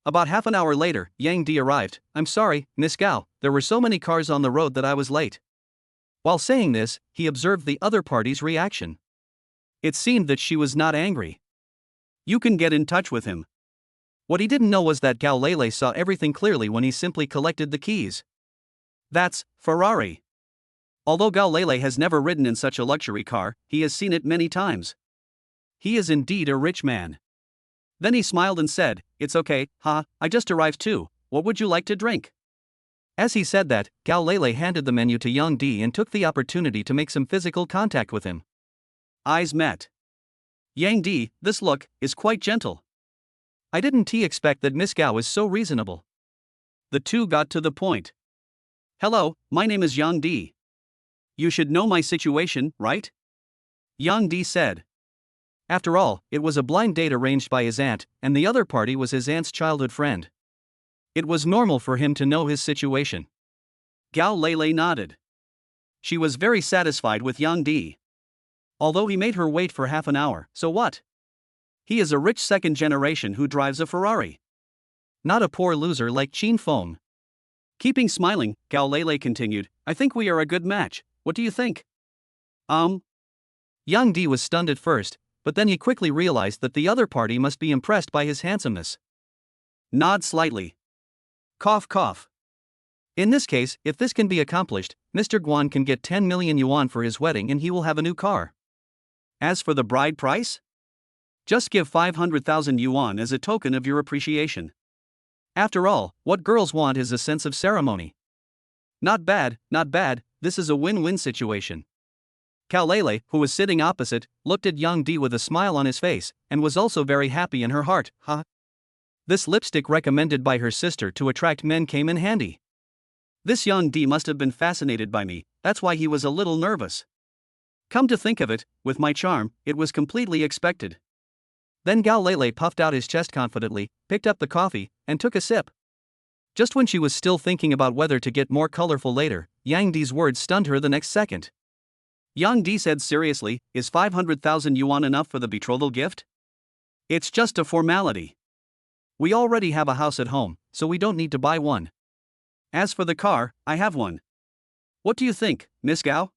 About half an hour later, Yang Di arrived. I'm sorry, Miss Gao, there were so many cars on the road that I was late. While saying this, he observed the other party's reaction. It seemed that she was not angry. You can get in touch with him. What he didn't know was that Gao Lele saw everything clearly when he simply collected the keys. That's Ferrari. Although Gao Lele has never ridden in such a luxury car, he has seen it many times. He is indeed a rich man. Then he smiled and said, "It's okay, I just arrived too, what would you like to drink?" As he said that, Gao Lele handed the menu to Yang Di and took the opportunity to make some physical contact with him. Eyes met. Yang Di, this look, is quite gentle. I didn't expect that Miss Gao is so reasonable. The two got to the point. Hello, my name is Yang Di. You should know my situation, right? Yang Di said. After all, it was a blind date arranged by his aunt, and the other party was his aunt's childhood friend. It was normal for him to know his situation. Gao Lele nodded. She was very satisfied with Yang Di. Although he made her wait for half an hour, so what? He is a rich second generation who drives a Ferrari. Not a poor loser like Xin Feng. Keeping smiling, Gao Lele continued, I think we are a good match, what do you think? Yang Di was stunned at first, but then he quickly realized that the other party must be impressed by his handsomeness. Nod slightly. Cough cough. In this case, if this can be accomplished, Mr. Guan can get 10 million yuan for his wedding and he will have a new car. As for the bride price? Just give 500,000 yuan as a token of your appreciation. After all, what girls want is a sense of ceremony. Not bad, this is a win-win situation. Gao Lele, who was sitting opposite, looked at Yang Di with a smile on his face, and was also very happy in her heart, This lipstick recommended by her sister to attract men came in handy. This Yang Di must have been fascinated by me, that's why he was a little nervous. Come to think of it, with my charm, it was completely expected. Then Gao Lele puffed out his chest confidently, picked up the coffee, and took a sip. Just when she was still thinking about whether to get more colorful later, Yang Di's words stunned her the next second. Yang Di said seriously, is 500,000 yuan enough for the betrothal gift? It's just a formality. We already have a house at home, so we don't need to buy one. As for the car, I have one. What do you think, Miss Gao?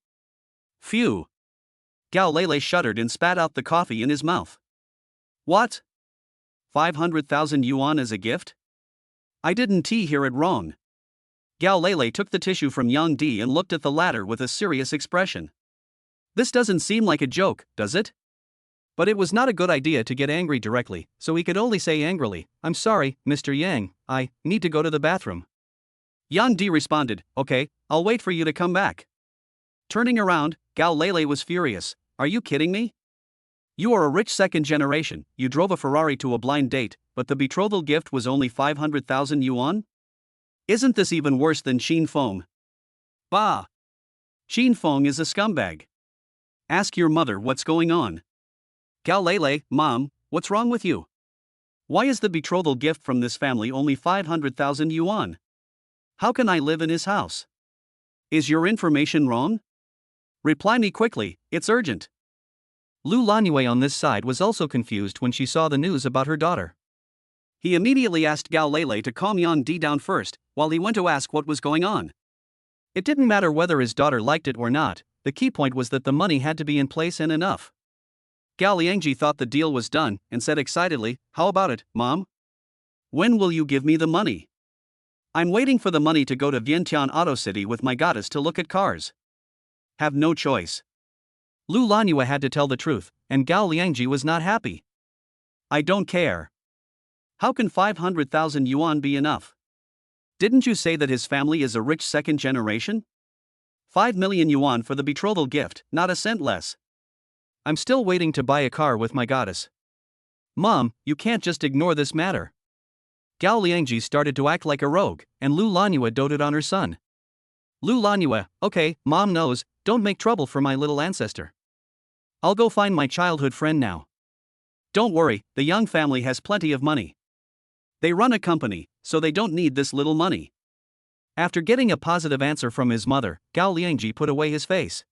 Phew. Gao Lele shuddered and spat out the coffee in his mouth. What? 500,000 yuan as a gift? I didn't hear it wrong. Gao Lele took the tissue from Yang Di and looked at the latter with a serious expression. This doesn't seem like a joke, does it? But it was not a good idea to get angry directly, so he could only say angrily, I'm sorry, Mr. Yang, I need to go to the bathroom. Yang Di responded, okay, I'll wait for you to come back. Turning around, Gao Lele was furious. Are you kidding me? You are a rich second generation, you drove a Ferrari to a blind date, but the betrothal gift was only 500,000 yuan? Isn't this even worse than Xin Feng? Bah! Xin Feng is a scumbag. Ask your mother what's going on. Gao Lele, Mom, what's wrong with you? Why is the betrothal gift from this family only 500,000 yuan? How can I live in his house? Is your information wrong? Reply me quickly, it's urgent. Lu Lanyue on this side was also confused when she saw the news about her daughter. He immediately asked Gao Lele to calm Yan Di down first, while he went to ask what was going on. It didn't matter whether his daughter liked it or not, the key point was that the money had to be in place and enough. Gao Liangji thought the deal was done and said excitedly, "How about it, Mom? When will you give me the money? I'm waiting for the money to go to Vientiane Auto City with my goddess to look at cars." Have no choice. Lu Lanyue had to tell the truth, and Gao Liangji was not happy. I don't care. How can 500,000 yuan be enough? Didn't you say that his family is a rich second generation? 5 million yuan for the betrothal gift, not a cent less. I'm still waiting to buy a car with my goddess. Mom, you can't just ignore this matter. Gao Liangji started to act like a rogue, and Lu Lanyue doted on her son. Lu Lanyue, okay, Mom knows, don't make trouble for my little ancestor. I'll go find my childhood friend now. Don't worry, the young family has plenty of money. They run a company, so they don't need this little money. After getting a positive answer from his mother, Gao Liangji put away his face.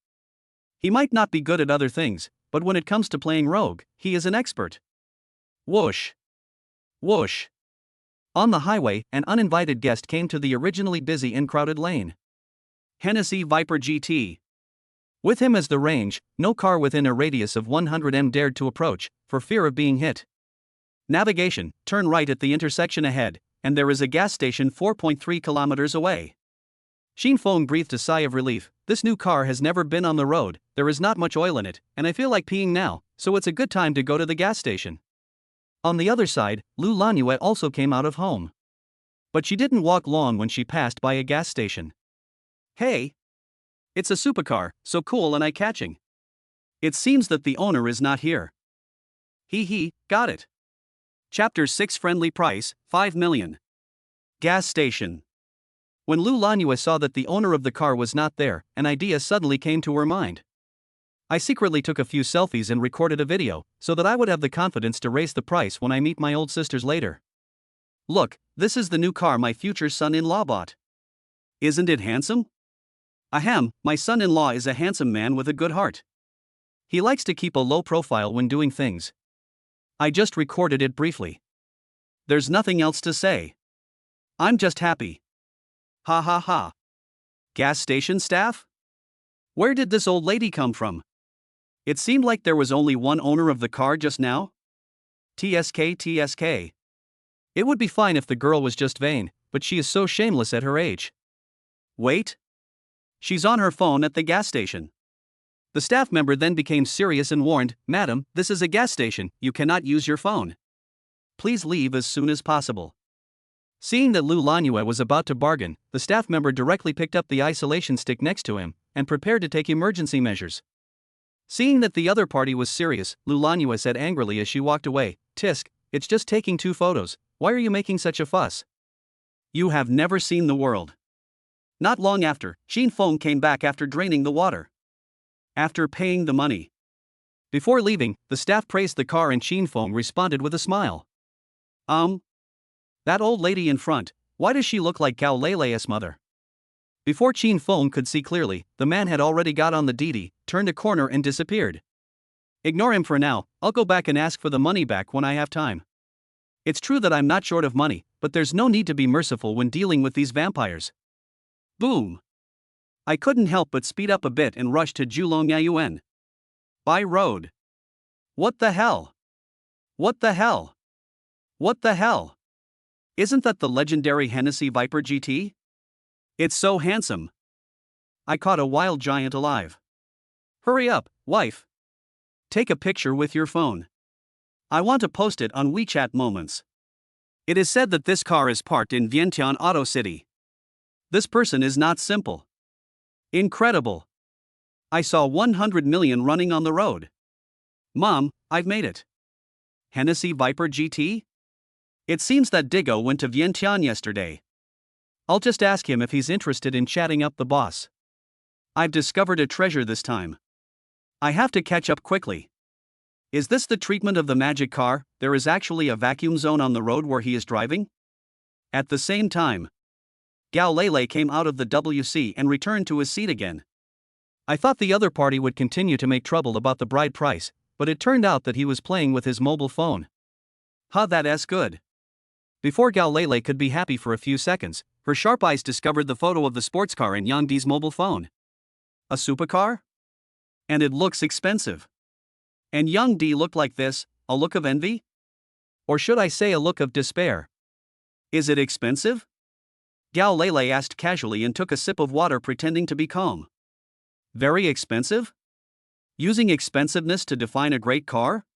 He might not be good at other things, but when it comes to playing rogue, he is an expert. Whoosh! Whoosh! On the highway, an uninvited guest came to the originally busy and crowded lane. Hennessy Viper GT. With him as the range, no car within a radius of 100 m dared to approach, for fear of being hit. Navigation, turn right at the intersection ahead, and there is a gas station 4.3 kilometers away. Xin Feng breathed a sigh of relief. This new car has never been on the road, there is not much oil in it, and I feel like peeing now, so it's a good time to go to the gas station. On the other side, Lu Lanyue also came out of home. But she didn't walk long when she passed by a gas station. Hey! It's a supercar, so cool and eye-catching. It seems that the owner is not here. Got it. Chapter 6 Friendly Price, 5 million. Gas station. When Lu Lanyue saw that the owner of the car was not there, an idea suddenly came to her mind. I secretly took a few selfies and recorded a video, so that I would have the confidence to raise the price when I meet my old sisters later. Look, this is the new car my future son-in-law bought. Isn't it handsome? Ahem, my son-in-law is a handsome man with a good heart. He likes to keep a low profile when doing things. I just recorded it briefly. There's nothing else to say. I'm just happy. Ha ha ha. Gas station staff? Where did this old lady come from? It seemed like there was only one owner of the car just now. TSK. It would be fine if the girl was just vain, but she is so shameless at her age. Wait. She's on her phone at the gas station. The staff member then became serious and warned, "Madam, this is a gas station, you cannot use your phone. Please leave as soon as possible." Seeing that Lu Lanyue was about to bargain, the staff member directly picked up the isolation stick next to him and prepared to take emergency measures. Seeing that the other party was serious, Lu Lanyue said angrily as she walked away, "Tisk, it's just taking 2 photos, why are you making such a fuss? You have never seen the world." Not long after, Xin Feng came back after draining the water. After paying the money. Before leaving, the staff praised the car and Xin Feng responded with a smile. That old lady in front, why does she look like Gao Lele's mother? Before Xin Feng could see clearly, the man had already got on the Didi, turned a corner and disappeared. Ignore him for now, I'll go back and ask for the money back when I have time. It's true that I'm not short of money, but there's no need to be merciful when dealing with these vampires. Boom! I couldn't help but speed up a bit and rush to Julong by road. What the hell? What the hell? What the hell? Isn't that the legendary Hennessy Viper GT? It's so handsome. I caught a wild giant alive. Hurry up, wife. Take a picture with your phone. I want to post it on WeChat Moments. It is said that this car is parked in Vientiane Auto City. This person is not simple. Incredible. I saw 100 million running on the road. Mom, I've made it. Hennessy Viper GT? It seems that Diggo went to Vientiane yesterday. I'll just ask him if he's interested in chatting up the boss. I've discovered a treasure this time. I have to catch up quickly. Is this the treatment of the magic car? There is actually a vacuum zone on the road where he is driving? At the same time, Gao Lele came out of the WC and returned to his seat again. I thought the other party would continue to make trouble about the bride price, but it turned out that he was playing with his mobile phone. That's good. Before Gao Lele could be happy for a few seconds, her sharp eyes discovered the photo of the sports car in Yang Di's mobile phone. A supercar? And it looks expensive. And Yang Di looked like this, a look of envy? Or should I say a look of despair? Is it expensive? Gao Lele asked casually and took a sip of water pretending to be calm. Very expensive? Using expensiveness to define a great car?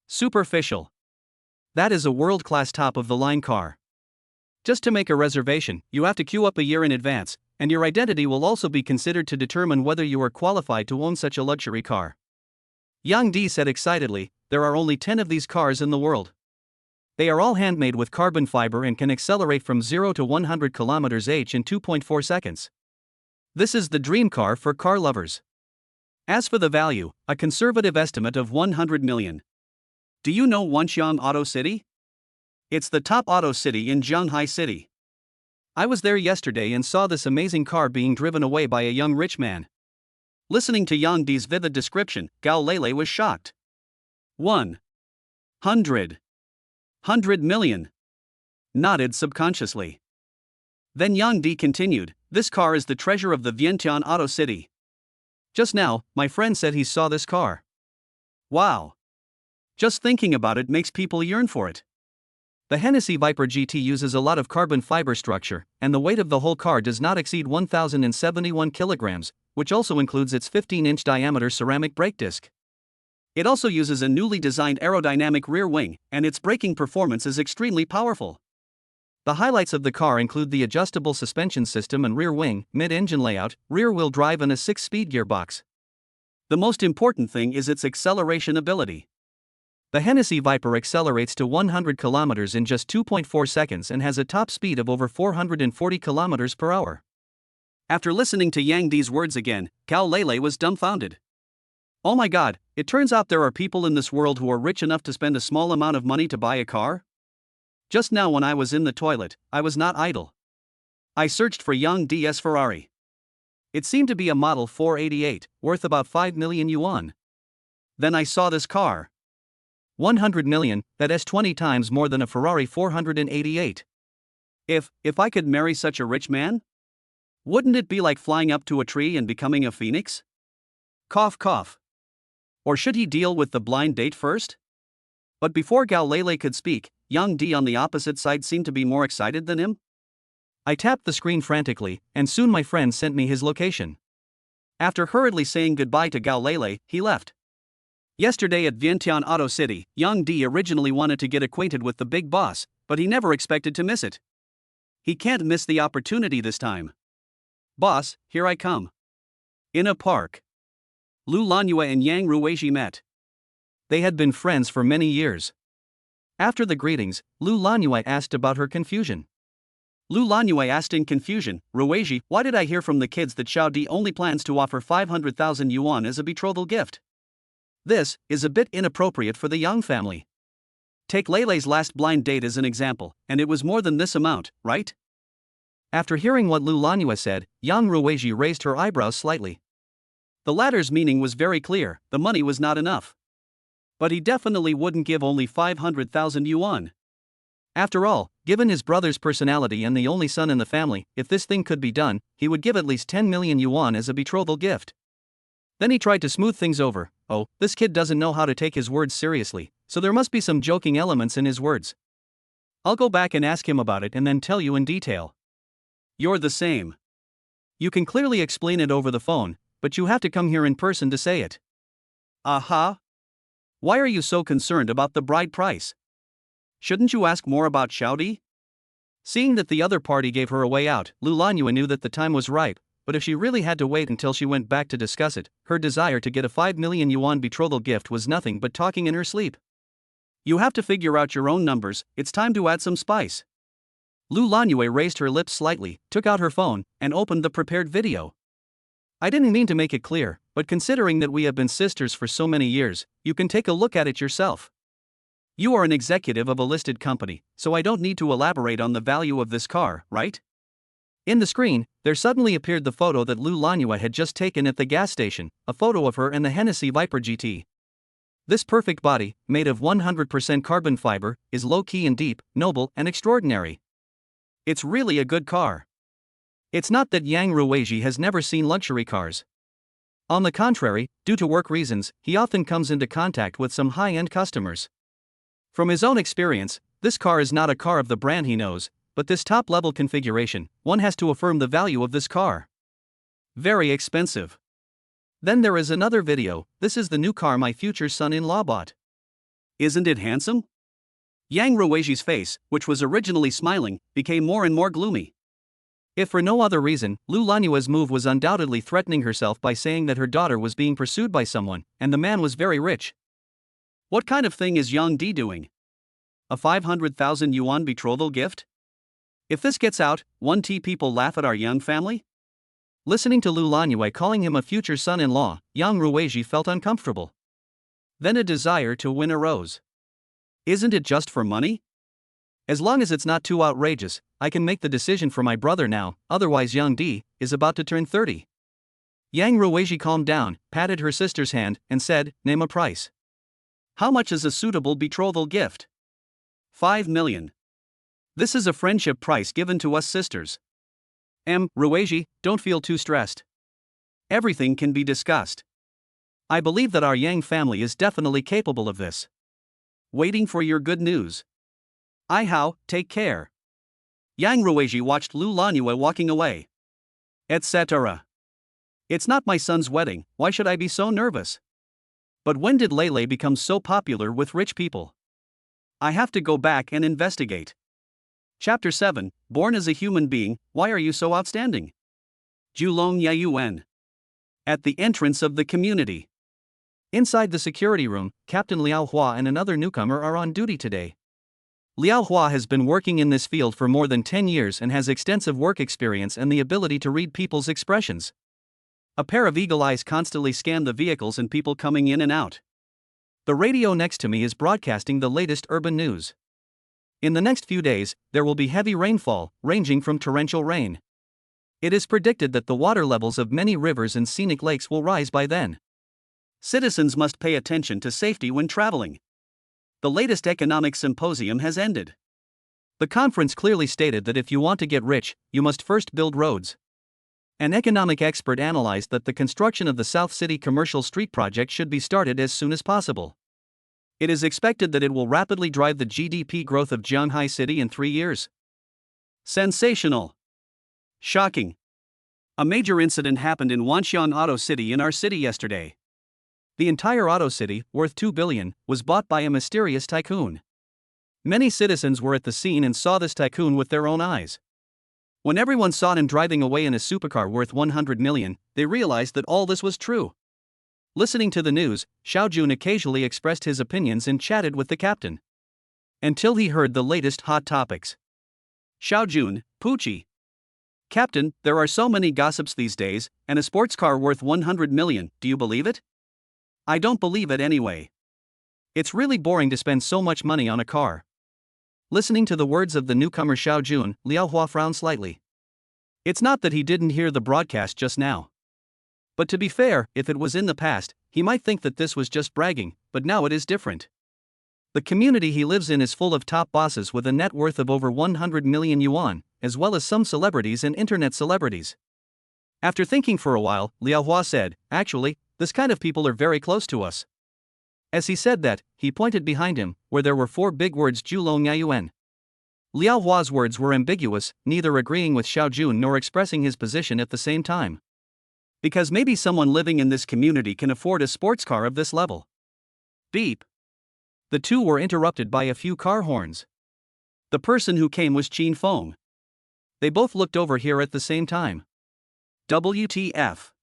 Superficial. That is a world-class top-of-the-line car. Just to make a reservation, you have to queue up a year in advance, and your identity will also be considered to determine whether you are qualified to own such a luxury car. Yang Di said excitedly, there are only 10 of these cars in the world. They are all handmade with carbon fiber and can accelerate from 0 to 100 km/h in 2.4 seconds. This is the dream car for car lovers. As for the value, a conservative estimate of 100 million. Do you know Wanxiang Auto City? It's the top auto city in Zhanghai City. I was there yesterday and saw this amazing car being driven away by a young rich man. Listening to Yang Di's vivid description, Gao Lele was shocked. 100 million. Nodded subconsciously. Then Yang Di continued, this car is the treasure of the Vientiane Auto City. Just now, my friend said he saw this car. Wow. Just thinking about it makes people yearn for it. The Hennessy Viper GT uses a lot of carbon fiber structure, and the weight of the whole car does not exceed 1,071 kilograms, which also includes its 15-inch diameter ceramic brake disc. It also uses a newly designed aerodynamic rear wing, and its braking performance is extremely powerful. The highlights of the car include the adjustable suspension system and rear wing, mid-engine layout, rear-wheel drive and a 6-speed gearbox. The most important thing is its acceleration ability. The Hennessy Viper accelerates to 100 km in just 2.4 seconds and has a top speed of over 440 km per hour. After listening to Yang Di's words again, Gao Lele was dumbfounded. Oh my god, it turns out there are people in this world who are rich enough to spend a small amount of money to buy a car? Just now when I was in the toilet, I was not idle. I searched for Yang Di's Ferrari. It seemed to be a Model 488, worth about 5 million yuan. Then I saw this car. 100 million, that is 20 times more than a Ferrari 488. If I could marry such a rich man? Wouldn't it be like flying up to a tree and becoming a phoenix? Cough cough. Or should he deal with the blind date first? But before Gao Lele could speak, Yang Di on the opposite side seemed to be more excited than him. I tapped the screen frantically, and soon my friend sent me his location. After hurriedly saying goodbye to Gao Lele, he left. Yesterday at Vientiane Auto City, Yang Di originally wanted to get acquainted with the big boss, but he never expected to miss it. He can't miss the opportunity this time. Boss, here I come. In a park. Lu Lanyue and Yang Ruizhi met. They had been friends for many years. After the greetings, Lu Lanyue asked about her confusion. Lu Lanyue asked in confusion, Ruizhi, why did I hear from the kids that Xiao Di only plans to offer 500,000 yuan as a betrothal gift? This is a bit inappropriate for the Yang family. Take Lele's last blind date as an example, and it was more than this amount, right? After hearing what Lu Lanyue said, Yang Ruizhi raised her eyebrows slightly. The latter's meaning was very clear, the money was not enough. But he definitely wouldn't give only 500,000 yuan. After all, given his brother's personality and the only son in the family, if this thing could be done, he would give at least 10 million yuan as a betrothal gift. Then he tried to smooth things over. Oh, this kid doesn't know how to take his words seriously, so there must be some joking elements in his words. I'll go back and ask him about it and then tell you in detail. You're the same. You can clearly explain it over the phone, but you have to come here in person to say it. Aha. Why are you so concerned about the bride price? Shouldn't you ask more about Xiao Di? Seeing that the other party gave her a way out, Lu Lanyue knew that the time was ripe, but if she really had to wait until she went back to discuss it, her desire to get a 5 million yuan betrothal gift was nothing but talking in her sleep. You have to figure out your own numbers, it's time to add some spice. Lu Lanyue raised her lips slightly, took out her phone, and opened the prepared video. I didn't mean to make it clear, but considering that we have been sisters for so many years, you can take a look at it yourself. You are an executive of a listed company, so I don't need to elaborate on the value of this car, right? In the screen, there suddenly appeared the photo that Lou Lanua had just taken at the gas station, a photo of her and the Hennessy Viper GT. This perfect body, made of 100% carbon fiber, is low-key and deep, noble and extraordinary. It's really a good car. It's not that Yang Ruweiji has never seen luxury cars. On the contrary, due to work reasons, he often comes into contact with some high-end customers. From his own experience, this car is not a car of the brand he knows, but this top-level configuration, one has to affirm the value of this car. Very expensive. Then there is another video. This is the new car my future son-in-law bought. Isn't it handsome? Yang Ruweiji's face, which was originally smiling, became more and more gloomy. If for no other reason, Lou Lanua's move was undoubtedly threatening herself by saying that her daughter was being pursued by someone, and the man was very rich. What kind of thing is Yang Di doing? A 500,000 yuan betrothal gift? If this gets out, 1T people laugh at our Yang family? Listening to Lou Lanua calling him a future son-in-law, Yang Ruweiji felt uncomfortable. Then a desire to win arose. Isn't it just for money? As long as it's not too outrageous, I can make the decision for my brother now, otherwise Yang Di is about to turn 30. Yang Ruweiji calmed down, patted her sister's hand, and said, "Name a price." How much is a suitable betrothal gift? 5 million. This is a friendship price given to us sisters. Ruweiji, don't feel too stressed. Everything can be discussed. I believe that our Yang family is definitely capable of this. Waiting for your good news. Take care. Yang Ruweiji watched Lou Lanua walking away. Etc. It's not my son's wedding, why should I be so nervous? But when did Lele become so popular with rich people? I have to go back and investigate. Chapter 7, Born as a Human Being, Why Are You So Outstanding? Julong Yayuan. At the entrance of the community. Inside the security room, Captain Liao Hua and another newcomer are on duty today. Liao Hua has been working in this field for more than 10 years and has extensive work experience and the ability to read people's expressions. A pair of eagle eyes constantly scan the vehicles and people coming in and out. The radio next to me is broadcasting the latest urban news. In the next few days, there will be heavy rainfall, ranging from torrential rain. It is predicted that the water levels of many rivers and scenic lakes will rise by then. Citizens must pay attention to safety when traveling. The latest economic symposium has ended. The conference clearly stated that if you want to get rich, you must first build roads. An economic expert analyzed that the construction of the South City Commercial Street project should be started as soon as possible. It is expected that it will rapidly drive the GDP growth of Jianghai City in 3 years. Sensational. Shocking. A major incident happened in Wanxian Auto City in our city yesterday. The entire Auto City, worth 2 billion, was bought by a mysterious tycoon. Many citizens were at the scene and saw this tycoon with their own eyes. When everyone saw him driving away in a supercar worth 100 million, they realized that all this was true. Listening to the news, Xiao Jun occasionally expressed his opinions and chatted with the captain. Until he heard the latest hot topics. Xiao Jun, Poochie. Captain, there are so many gossips these days, and a sports car worth 100 million, do you believe it? I don't believe it anyway. It's really boring to spend so much money on a car. Listening to the words of the newcomer Xiao Jun, Liao Hua frowned slightly. It's not that he didn't hear the broadcast just now. But to be fair, if it was in the past, he might think that this was just bragging, but now it is different. The community he lives in is full of top bosses with a net worth of over 100 million yuan, as well as some celebrities and internet celebrities. After thinking for a while, Liao Hua said, "Actually, this kind of people are very close to us." As he said that, he pointed behind him, where there were 4 big words Julong Yayuan. Liao Hua's words were ambiguous, neither agreeing with Xiao Jun nor expressing his position at the same time. Because maybe someone living in this community can afford a sports car of this level. Beep. The two were interrupted by a few car horns. The person who came was Qin Feng. They both looked over here at the same time. WTF.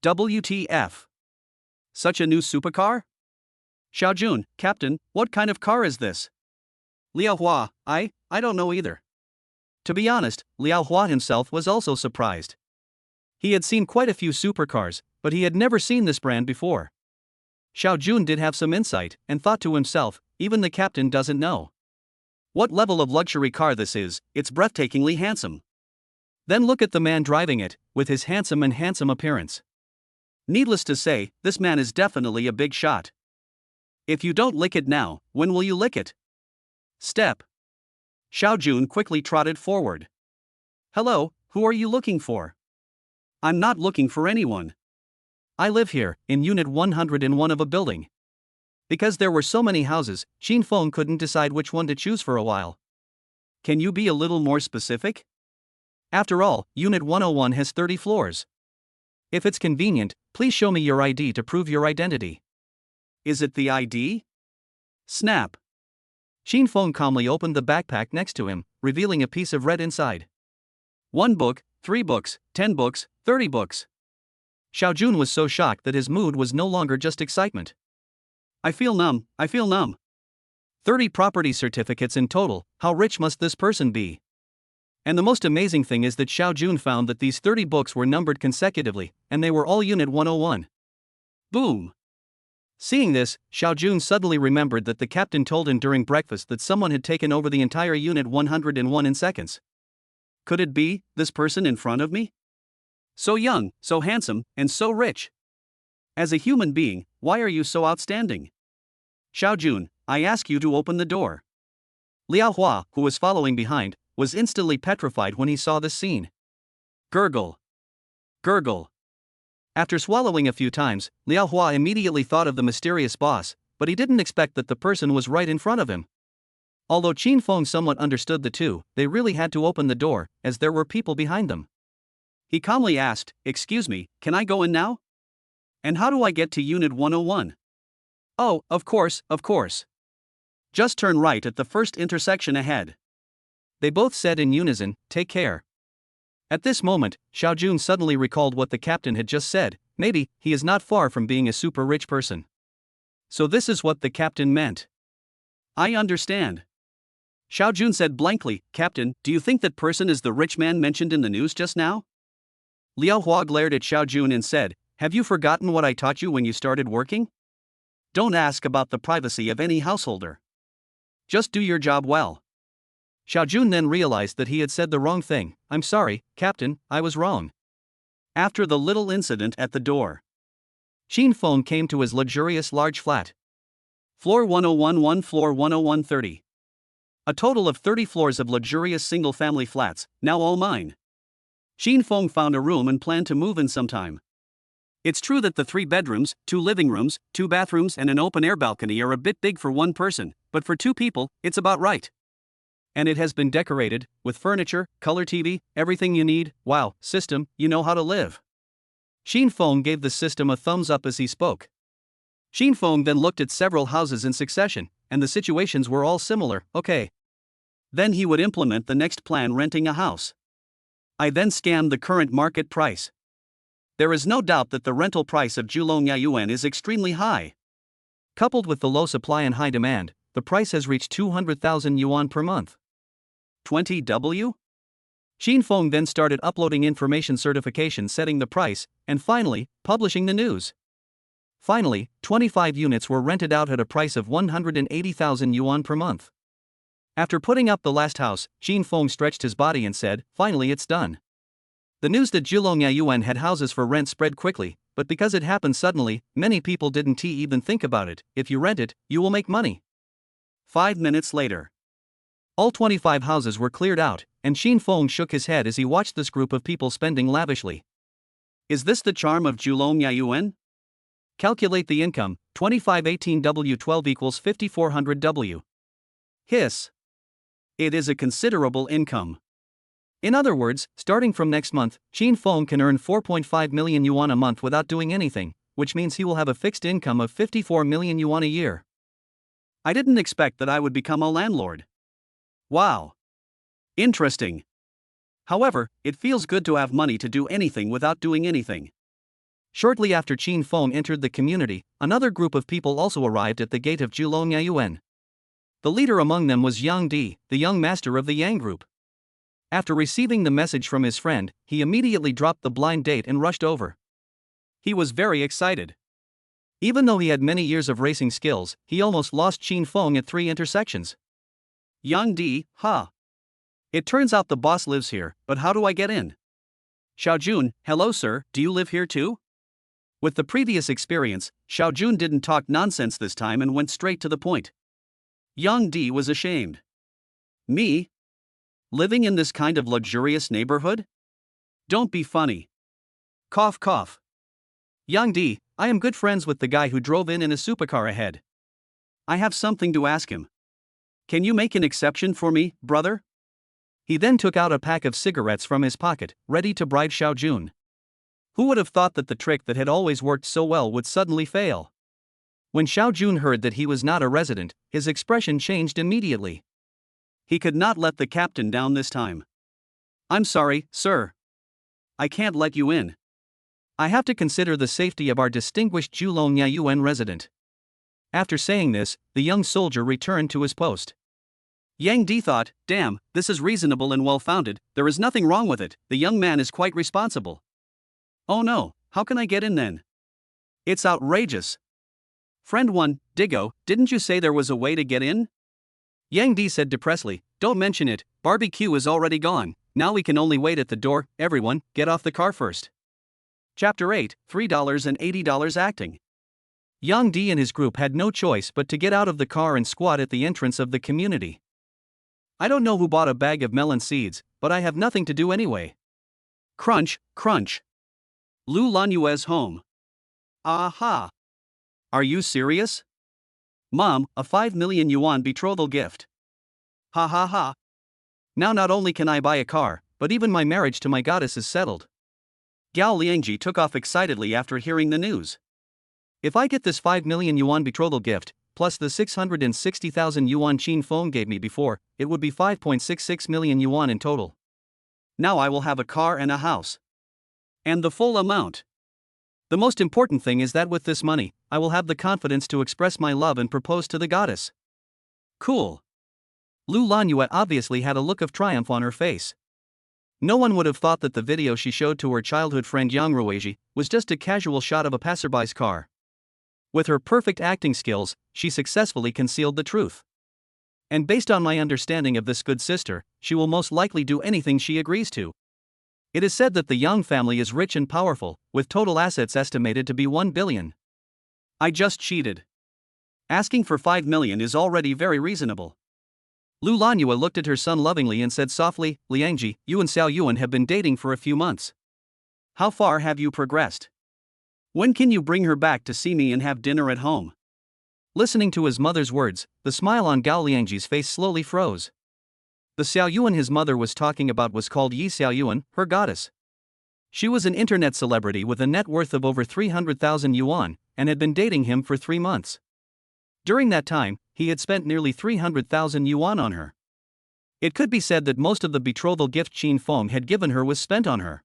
WTF. Such a new supercar? Xiao Jun, Captain, what kind of car is this? Liao Hua, I don't know either. To be honest, Liao Hua himself was also surprised. He had seen quite a few supercars, but he had never seen this brand before. Xiao Jun did have some insight, and thought to himself, even the captain doesn't know what level of luxury car this is, it's breathtakingly handsome. Then look at the man driving it, with his handsome appearance. Needless to say, this man is definitely a big shot. If you don't lick it now, when will you lick it? Step. Xiao Jun quickly trotted forward. Hello, who are you looking for? I'm not looking for anyone. I live here, in Unit 101 of a building. Because there were so many houses, Xin Feng couldn't decide which one to choose for a while. Can you be a little more specific? After all, Unit 101 has 30 floors. If it's convenient, please show me your ID to prove your identity. Is it the ID? Snap. Xin Feng calmly opened the backpack next to him, revealing a piece of red inside. 1 book, 3 books, 10 books, 30 books. Xiao Jun was so shocked that his mood was no longer just excitement. I feel numb. 30 property certificates in total, how rich must this person be? And the most amazing thing is that Xiao Jun found that these 30 books were numbered consecutively, and they were all Unit 101. Boom! Seeing this, Xiao Jun suddenly remembered that the captain told him during breakfast that someone had taken over the entire Unit 101 in seconds. Could it be, this person in front of me? So young, so handsome, and so rich. As a human being, why are you so outstanding? Xiao Jun, I ask you to open the door. Liao Hua, who was following behind, was instantly petrified when he saw this scene. Gurgle. Gurgle. After swallowing a few times, Liao Hua immediately thought of the mysterious boss, but he didn't expect that the person was right in front of him. Although Xin Feng somewhat understood the two, they really had to open the door, as there were people behind them. He calmly asked, "Excuse me, can I go in now? And how do I get to Unit 101? Oh, of course. Just turn right at the first intersection ahead." They both said in unison, "Take care." At this moment, Xiao Jun suddenly recalled what the captain had just said, maybe, he is not far from being a super rich person. So this is what the captain meant. I understand. Xiao Jun said blankly, "Captain, do you think that person is the rich man mentioned in the news just now?" Liao Hua glared at Xiao Jun and said, "Have you forgotten what I taught you when you started working? Don't ask about the privacy of any householder. Just do your job well." Xiao Jun then realized that he had said the wrong thing. "I'm sorry, Captain, I was wrong." After the little incident at the door, Xin Feng came to his luxurious large flat. Floor 101 floor 101 30. A total of 30 floors of luxurious single-family flats, now all mine. Xin Feng found a room and planned to move in sometime. It's true that the 3 bedrooms, 2 living rooms, 2 bathrooms and an open-air balcony are a bit big for one person, but for 2 people, it's about right. And it has been decorated, with furniture, color TV, everything you need. Wow, system, you know how to live. Xin Feng gave the system a thumbs up as he spoke. Xin Feng then looked at several houses in succession, and the situations were all similar. Okay. Then he would implement the next plan, renting a house. I then scanned the current market price. There is no doubt that the rental price of Julong Yayuan is extremely high. Coupled with the low supply and high demand, the price has reached 200,000 yuan per month. 20W? Xin Feng then started uploading information certification setting the price, and finally, publishing the news. Finally, 25 units were rented out at a price of 180,000 yuan per month. After putting up the last house, Xin Feng stretched his body and said, "Finally it's done." The news that Julong Yayuan had houses for rent spread quickly, but because it happened suddenly, many people didn't even think about it. If you rent it, you will make money. 5 minutes later, all 25 houses were cleared out, and Xin Feng shook his head as he watched this group of people spending lavishly. Is this the charm of Julong Yayuan? Calculate the income, 2518W12 equals 5400W. Hiss. It is a considerable income. In other words, starting from next month, Xin Feng can earn 4.5 million yuan a month without doing anything, which means he will have a fixed income of 54 million yuan a year. I didn't expect that I would become a landlord. Wow. Interesting. However, it feels good to have money to do anything without doing anything. Shortly after Xin Feng entered the community, another group of people also arrived at the gate of Julong Yayuan. The leader among them was Yang Di, the young master of the Yang group. After receiving the message from his friend, he immediately dropped the blind date and rushed over. He was very excited. Even though he had many years of racing skills, he almost lost Qin Feng at 3 intersections. Yang Di, It turns out the boss lives here, but how do I get in? Xiaojun, hello sir, do you live here too? With the previous experience, Xiaojun didn't talk nonsense this time and went straight to the point. Yang Di was ashamed. Me? Living in this kind of luxurious neighborhood? Don't be funny. Cough cough. Yang Di, I am good friends with the guy who drove in a supercar ahead. I have something to ask him. Can you make an exception for me, brother? He then took out a pack of cigarettes from his pocket, ready to bribe Xiaojun. Who would have thought that the trick that had always worked so well would suddenly fail? When Xiaojun heard that he was not a resident, his expression changed immediately. He could not let the captain down this time. I'm sorry, sir. I can't let you in. I have to consider the safety of our distinguished Julong Yayuan resident. After saying this, the young soldier returned to his post. Yang Di thought, damn, this is reasonable and well-founded, there is nothing wrong with it, the young man is quite responsible. Oh no, how can I get in then? It's outrageous. Friend 1, Diggo, didn't you say there was a way to get in? Yang Di said depressedly, don't mention it, barbecue is already gone, now we can only wait at the door, everyone, get off the car first. Chapter 8, $3.80 acting. Yang Di and his group had no choice but to get out of the car and squat at the entrance of the community. I don't know who bought a bag of melon seeds, but I have nothing to do anyway. Crunch, crunch. Lu Lanyue's home. Aha. Are you serious? Mom, a 5 million yuan betrothal gift. Ha ha ha. Now not only can I buy a car, but even my marriage to my goddess is settled. Gao Liangji took off excitedly after hearing the news. If I get this 5 million yuan betrothal gift, plus the 660,000 yuan Qin Feng gave me before, it would be 5.66 million yuan in total. Now I will have a car and a house. And the full amount. The most important thing is that with this money, I will have the confidence to express my love and propose to the goddess. Cool. Lu Lanyue obviously had a look of triumph on her face. No one would have thought that the video she showed to her childhood friend Yang Ruiji was just a casual shot of a passerby's car. With her perfect acting skills, she successfully concealed the truth. And based on my understanding of this good sister, she will most likely do anything she agrees to. It is said that the Yang family is rich and powerful, with total assets estimated to be 1 billion. I just cheated. Asking for 5 million is already very reasonable. Lu Lanyue looked at her son lovingly and said softly, Liangji, you and Xiao Yuan have been dating for a few months. How far have you progressed? When can you bring her back to see me and have dinner at home? Listening to his mother's words, the smile on Gao Liangji's face slowly froze. The Xiao Yuan his mother was talking about was called Yi Xiao Yuan, her goddess. She was an internet celebrity with a net worth of over 300,000 yuan, and had been dating him for 3 months. During that time, he had spent nearly 300,000 yuan on her. It could be said that most of the betrothal gift Qin Feng had given her was spent on her.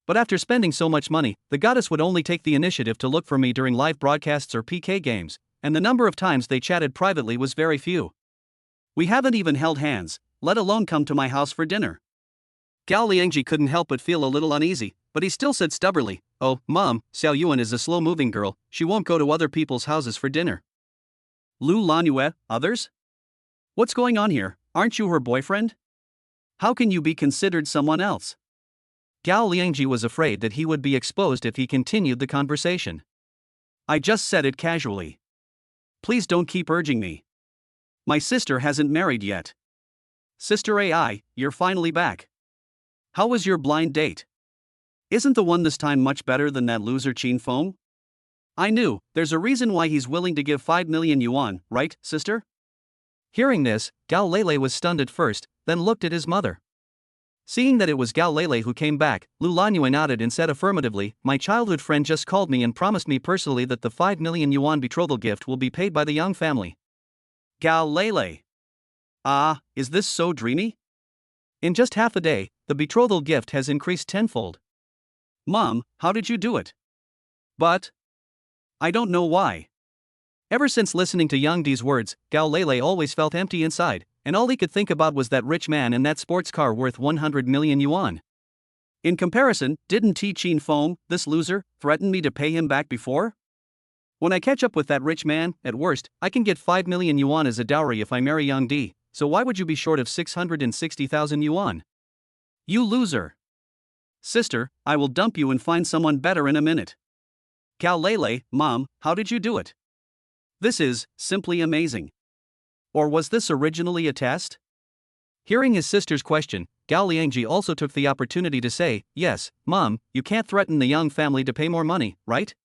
But after spending so much money, the goddess would only take the initiative to look for me during live broadcasts or PK games, and the number of times they chatted privately was very few. We haven't even held hands, let alone come to my house for dinner. Gao Liangji couldn't help but feel a little uneasy, but he still said stubbornly, oh, Mom, Xiao Yuan is a slow-moving girl, she won't go to other people's houses for dinner. Lu Lanyue, others? What's going on here, aren't you her boyfriend? How can you be considered someone else? Gao Liangji was afraid that he would be exposed if he continued the conversation. I just said it casually. Please don't keep urging me. My sister hasn't married yet. Sister AI, you're finally back. How was your blind date? Isn't the one this time much better than that loser Qin Feng? I knew, there's a reason why he's willing to give 5 million yuan, right, sister? Hearing this, Gao Lele was stunned at first, then looked at his mother. Seeing that it was Gao Lele who came back, Lu Lanyue nodded and said affirmatively, my childhood friend just called me and promised me personally that the 5 million yuan betrothal gift will be paid by the Yang family. Gao Lele. Ah, is this so dreamy? In just half a day, the betrothal gift has increased tenfold. Mom, how did you do it? But I don't know why. Ever since listening to Yang Di's words, Gao Lele always felt empty inside, and all he could think about was that rich man and that sports car worth 100 million yuan. In comparison, didn't Qin Feng, this loser, threaten me to pay him back before? When I catch up with that rich man, at worst, I can get 5 million yuan as a dowry if I marry Yang Di, so why would you be short of 660,000 yuan? You loser! Sister, I will dump you and find someone better in a minute. Gao Lele, Mom, how did you do it? This is simply amazing. Or was this originally a test? Hearing his sister's question, Gao Liangji also took the opportunity to say, yes, Mom, you can't threaten the Yang family to pay more money, right?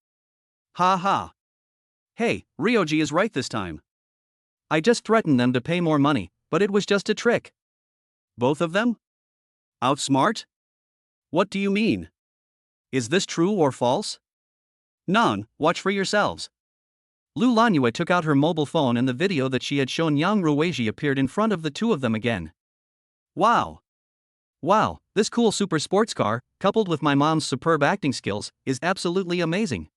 Ha ha. Hey, Ryoji is right this time. I just threatened them to pay more money, but it was just a trick. Both of them? Outsmart? What do you mean? Is this true or false? None, watch for yourselves. Lu Lanyue took out her mobile phone and the video that she had shown Yang Ruweiji appeared in front of the two of them again. Wow! Wow, this cool super sports car, coupled with my mom's superb acting skills, is absolutely amazing.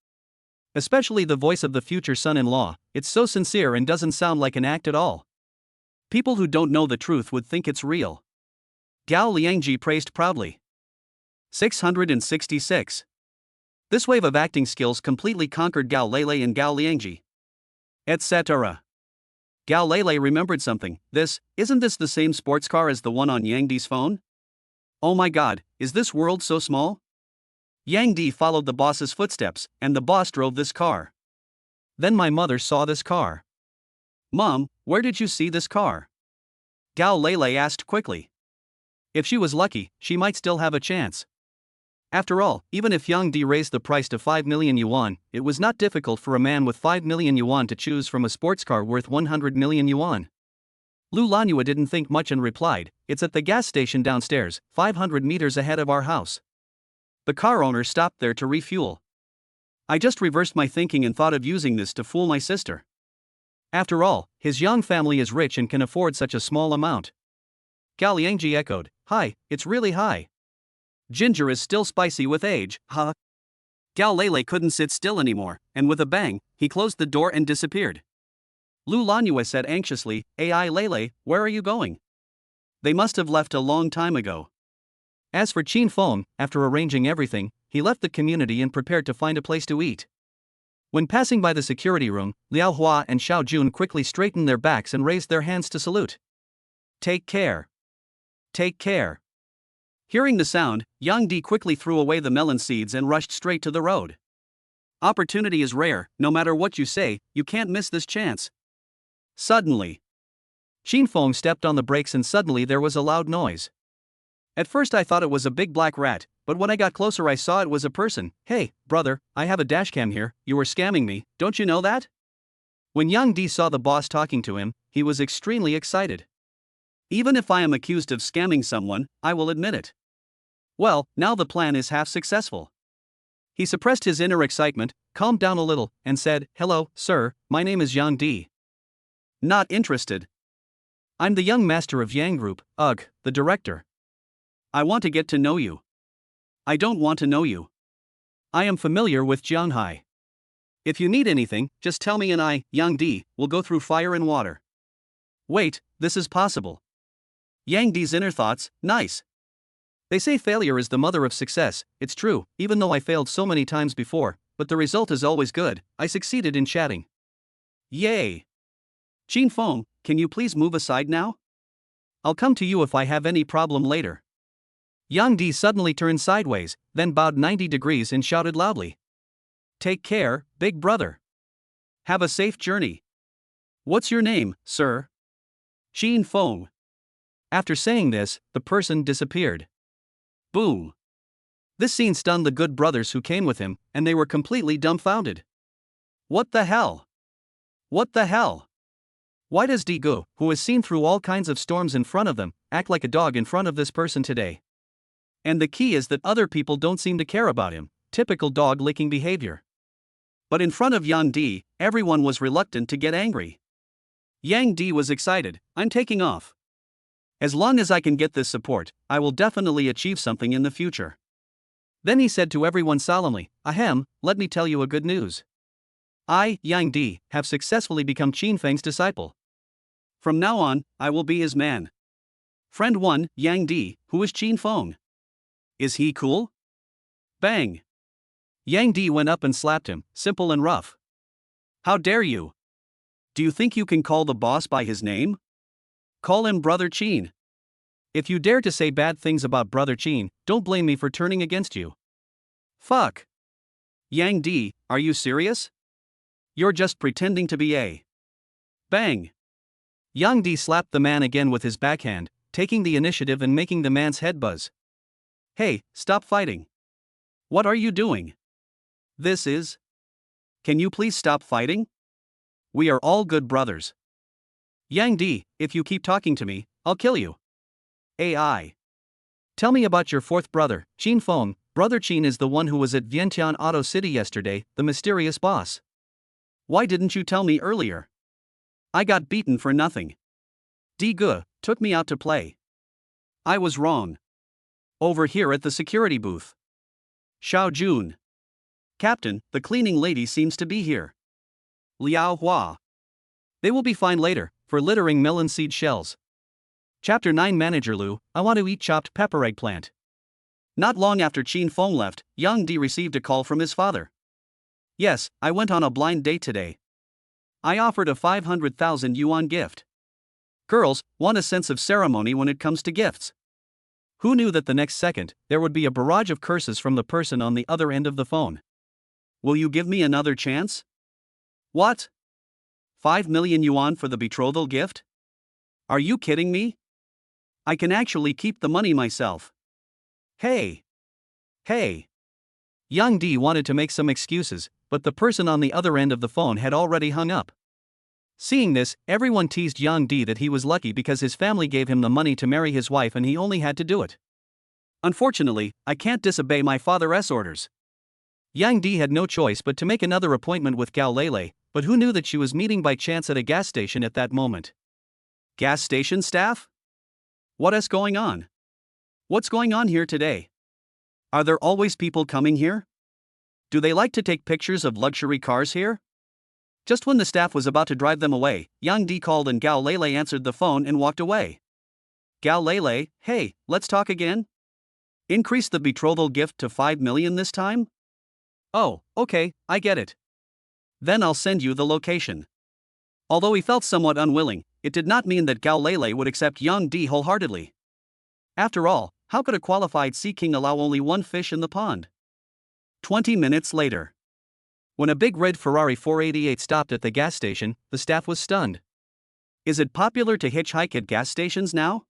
Especially the voice of the future son-in-law, it's so sincere and doesn't sound like an act at all. People who don't know the truth would think it's real. Gao Liangji praised proudly. 666. This wave of acting skills completely conquered Gao Lele and Gao Liangji. Etc. Gao Lele remembered something. Isn't this the same sports car as the one on Yang Di's phone? Oh my god, is this world so small? Yang Di followed the boss's footsteps, and the boss drove this car. Then my mother saw this car. Mom, where did you see this car? Gao Lele asked quickly. If she was lucky, she might still have a chance. After all, even if Yang Di raised the price to 5 million yuan, it was not difficult for a man with 5 million yuan to choose from a sports car worth 100 million yuan. Lu Lanyue didn't think much and replied, it's at the gas station downstairs, 500 meters ahead of our house. The car owner stopped there to refuel. I just reversed my thinking and thought of using this to fool my sister. After all, his Yang family is rich and can afford such a small amount. Gao Liangji echoed, hi, it's really high. Ginger is still spicy with age, huh? Gao Lele couldn't sit still anymore, and with a bang, he closed the door and disappeared. Lu Lanyue said anxiously, AI Lele, where are you going? They must have left a long time ago. As for Qin Feng, after arranging everything, he left the community and prepared to find a place to eat. When passing by the security room, Liao Hua and Xiao Jun quickly straightened their backs and raised their hands to salute. Take care. Take care. Hearing the sound, Yang Di quickly threw away the melon seeds and rushed straight to the road. Opportunity is rare, no matter what you say, you can't miss this chance. Suddenly, Qin Feng stepped on the brakes and suddenly there was a loud noise. At first I thought it was a big black rat, but when I got closer I saw it was a person. Hey, brother, I have a dashcam here, you were scamming me, don't you know that? When Yang Di saw the boss talking to him, he was extremely excited. Even if I am accused of scamming someone, I will admit it. Well, now the plan is half successful. He suppressed his inner excitement, calmed down a little, and said, hello, sir, my name is Yang Di. Not interested. I'm the young master of Yang Group, the director. I want to get to know you. I don't want to know you. I am familiar with Jianghai. If you need anything, just tell me and I, Yang Di, will go through fire and water. Wait, this is possible. Yang Di's inner thoughts, nice. They say failure is the mother of success, it's true, even though I failed so many times before, but the result is always good, I succeeded in chatting. Yay! Qin Feng, can you please move aside now? I'll come to you if I have any problem later. Yang Di suddenly turned sideways, then bowed 90 degrees and shouted loudly. Take care, big brother. Have a safe journey. What's your name, sir? Qin Feng. After saying this, the person disappeared. Boom. This scene stunned the good brothers who came with him, and they were completely dumbfounded. What the hell? What the hell? Why does Di Gu, who has seen through all kinds of storms in front of them, act like a dog in front of this person today? And the key is that other people don't seem to care about him, typical dog-licking behavior. But in front of Yang Di, everyone was reluctant to get angry. Yang Di was excited, I'm taking off. As long as I can get this support, I will definitely achieve something in the future. Then he said to everyone solemnly, ahem, let me tell you a good news. I, Yang Di, have successfully become Qin Feng's disciple. From now on, I will be his man. Friend 1, Yang Di, who is Qin Feng. Is he cool? Bang! Yang Di went up and slapped him, simple and rough. How dare you? Do you think you can call the boss by his name? Call him Brother Qin. If you dare to say bad things about Brother Qin, don't blame me for turning against you. Fuck. Yang Di, are you serious? You're just pretending to be a. Bang. Yang Di slapped the man again with his backhand, taking the initiative and making the man's head buzz. Hey, stop fighting. What are you doing? This is. Can you please stop fighting? We are all good brothers. Yang Di, if you keep talking to me, I'll kill you. AI. Tell me about your fourth brother, Qin Feng. Brother Qin is the one who was at Vientiane Auto City yesterday, the mysterious boss. Why didn't you tell me earlier? I got beaten for nothing. Di Ge took me out to play. I was wrong. Over here at the security booth. Xiao Jun. Captain, the cleaning lady seems to be here. Liao Hua. They will be fine later, for littering melon seed shells. Chapter 9 Manager Lu, I want to eat chopped pepper eggplant. Not long after Qin Feng left, Yang Di received a call from his father. Yes, I went on a blind date today. I offered a 500,000 yuan gift. Girls want a sense of ceremony when it comes to gifts. Who knew that the next second, there would be a barrage of curses from the person on the other end of the phone? Will you give me another chance? What? 5 million yuan for the betrothal gift? Are you kidding me? I can actually keep the money myself. Hey! Yang Di wanted to make some excuses, but the person on the other end of the phone had already hung up. Seeing this, everyone teased Yang Di that he was lucky because his family gave him the money to marry his wife and he only had to do it. Unfortunately, I can't disobey my father's orders. Yang Di had no choice but to make another appointment with Gao Lele, but who knew that she was meeting by chance at a gas station at that moment? Gas station staff? What's going on? What's going on here today? Are there always people coming here? Do they like to take pictures of luxury cars here? Just when the staff was about to drive them away, Yang Di called and Gao Lele answered the phone and walked away. Gao Lele, hey, let's talk again? Increase the betrothal gift to 5 million this time? Oh, okay, I get it. Then I'll send you the location. Although he felt somewhat unwilling, it did not mean that Gao Lele would accept Yang Di wholeheartedly. After all, how could a qualified sea king allow only one fish in the pond? 20 minutes later. When a big red Ferrari 488 stopped at the gas station, the staff was stunned. Is it popular to hitchhike at gas stations now?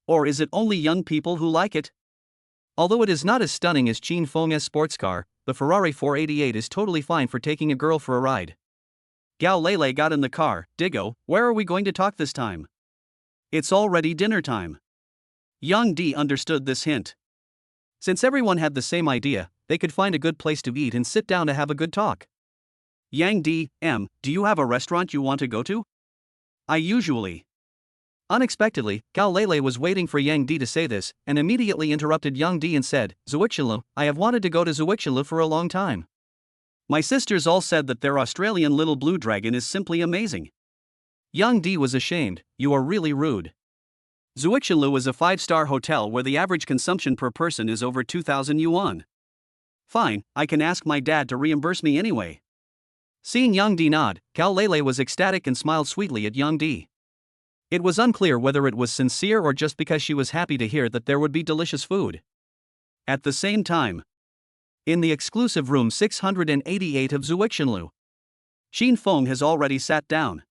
Or is it only young people who like it? Although it is not as stunning as Qin Feng's sports car, the Ferrari 488 is totally fine for taking a girl for a ride. Gao Lele got in the car. Digo, where are we going to talk this time? It's already dinner time. Yang Di understood this hint. Since everyone had the same idea, they could find a good place to eat and sit down to have a good talk. Yang Di, do you have a restaurant you want to go to? I usually. Unexpectedly, Gao Lele was waiting for Yang Di to say this, and immediately interrupted Yang Di and said, Zhuoxianlu, I have wanted to go to Zhuoxianlu for a long time. My sisters all said that their Australian little blue dragon is simply amazing. Yang Di was ashamed. You are really rude. Zhuoxianlu is a 5-star hotel where the average consumption per person is over 2,000 yuan. Fine, I can ask my dad to reimburse me anyway. Seeing Yang Di nod, Gao Lele was ecstatic and smiled sweetly at Yang Di. It was unclear whether it was sincere or just because she was happy to hear that there would be delicious food. At the same time, in the exclusive room 688 of Zhuoxianlu, Qin Feng has already sat down.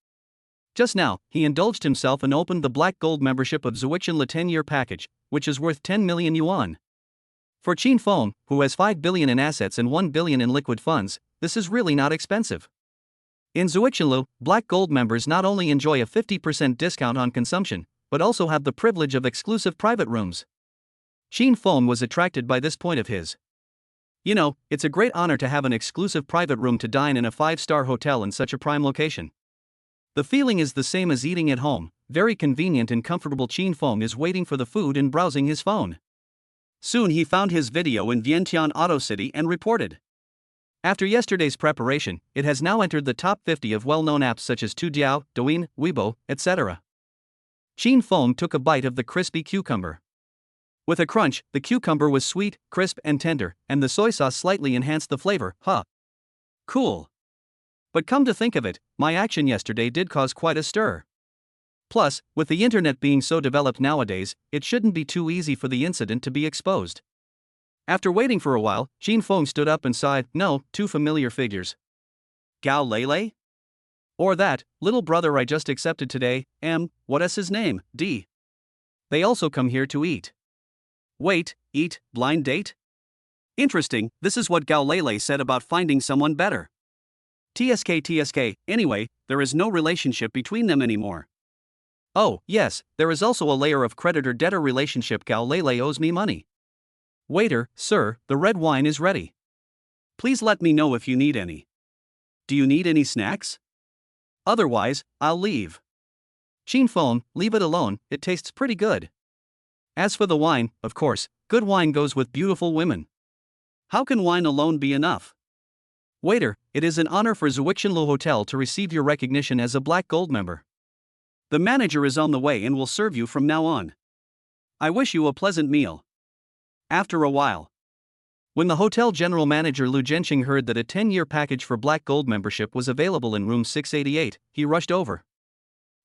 Just now, he indulged himself and opened the Black Gold membership of Zhuoxianlu 10-year package, which is worth 10 million yuan. For Qin Feng, who has 5 billion in assets and 1 billion in liquid funds, this is really not expensive. In Zhuoxianlu, Black Gold members not only enjoy a 50% discount on consumption, but also have the privilege of exclusive private rooms. Qin Feng was attracted by this point of his. You know, it's a great honor to have an exclusive private room to dine in a 5-star hotel in such a prime location. The feeling is the same as eating at home, very convenient and comfortable. Qin Feng is waiting for the food and browsing his phone. Soon he found his video in Vientiane Auto City and reported. After yesterday's preparation, it has now entered the top 50 of well-known apps such as Tudiao, Douyin, Weibo, etc. Qin Feng took a bite of the crispy cucumber. With a crunch, the cucumber was sweet, crisp and tender, and the soy sauce slightly enhanced the flavor. Cool. But come to think of it, my action yesterday did cause quite a stir. Plus, with the internet being so developed nowadays, it shouldn't be too easy for the incident to be exposed. After waiting for a while, Qin Feng stood up and sighed. No, two familiar figures. Gao Lele? Or that little brother I just accepted today, what's his name, D. They also come here to eat. Wait, eat, blind date? Interesting, this is what Gao Lele said about finding someone better. TSK, anyway, there is no relationship between them anymore. Oh, yes, there is also a layer of creditor-debtor relationship. Gao Lele owes me money. Waiter, sir, the red wine is ready. Please let me know if you need any. Do you need any snacks? Otherwise, I'll leave. Qin Feng, leave it alone, it tastes pretty good. As for the wine, of course, good wine goes with beautiful women. How can wine alone be enough? Waiter, it is an honor for Zuixinlu Hotel to receive your recognition as a Black Gold member. The manager is on the way and will serve you from now on. I wish you a pleasant meal. After a while, when the hotel general manager Lu Zhenxing heard that a 10-year package for Black Gold membership was available in room 688, he rushed over.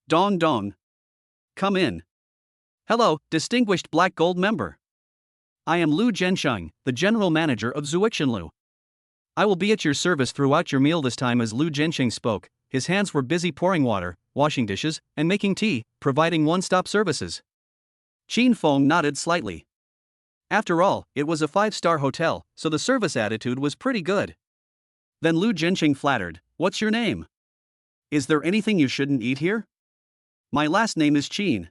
Dong dong. Come in. Hello, distinguished Black Gold member. I am Lu Zhenxing, the general manager of Zuixinlu. I will be at your service throughout your meal. This time as Lu Zhenxing spoke, his hands were busy pouring water, washing dishes, and making tea, providing one-stop services. Qin Feng nodded slightly. After all, it was a 5-star hotel, so the service attitude was pretty good. Then Lu Zhenxing flattered, what's your name? Is there anything you shouldn't eat here? My last name is Qin.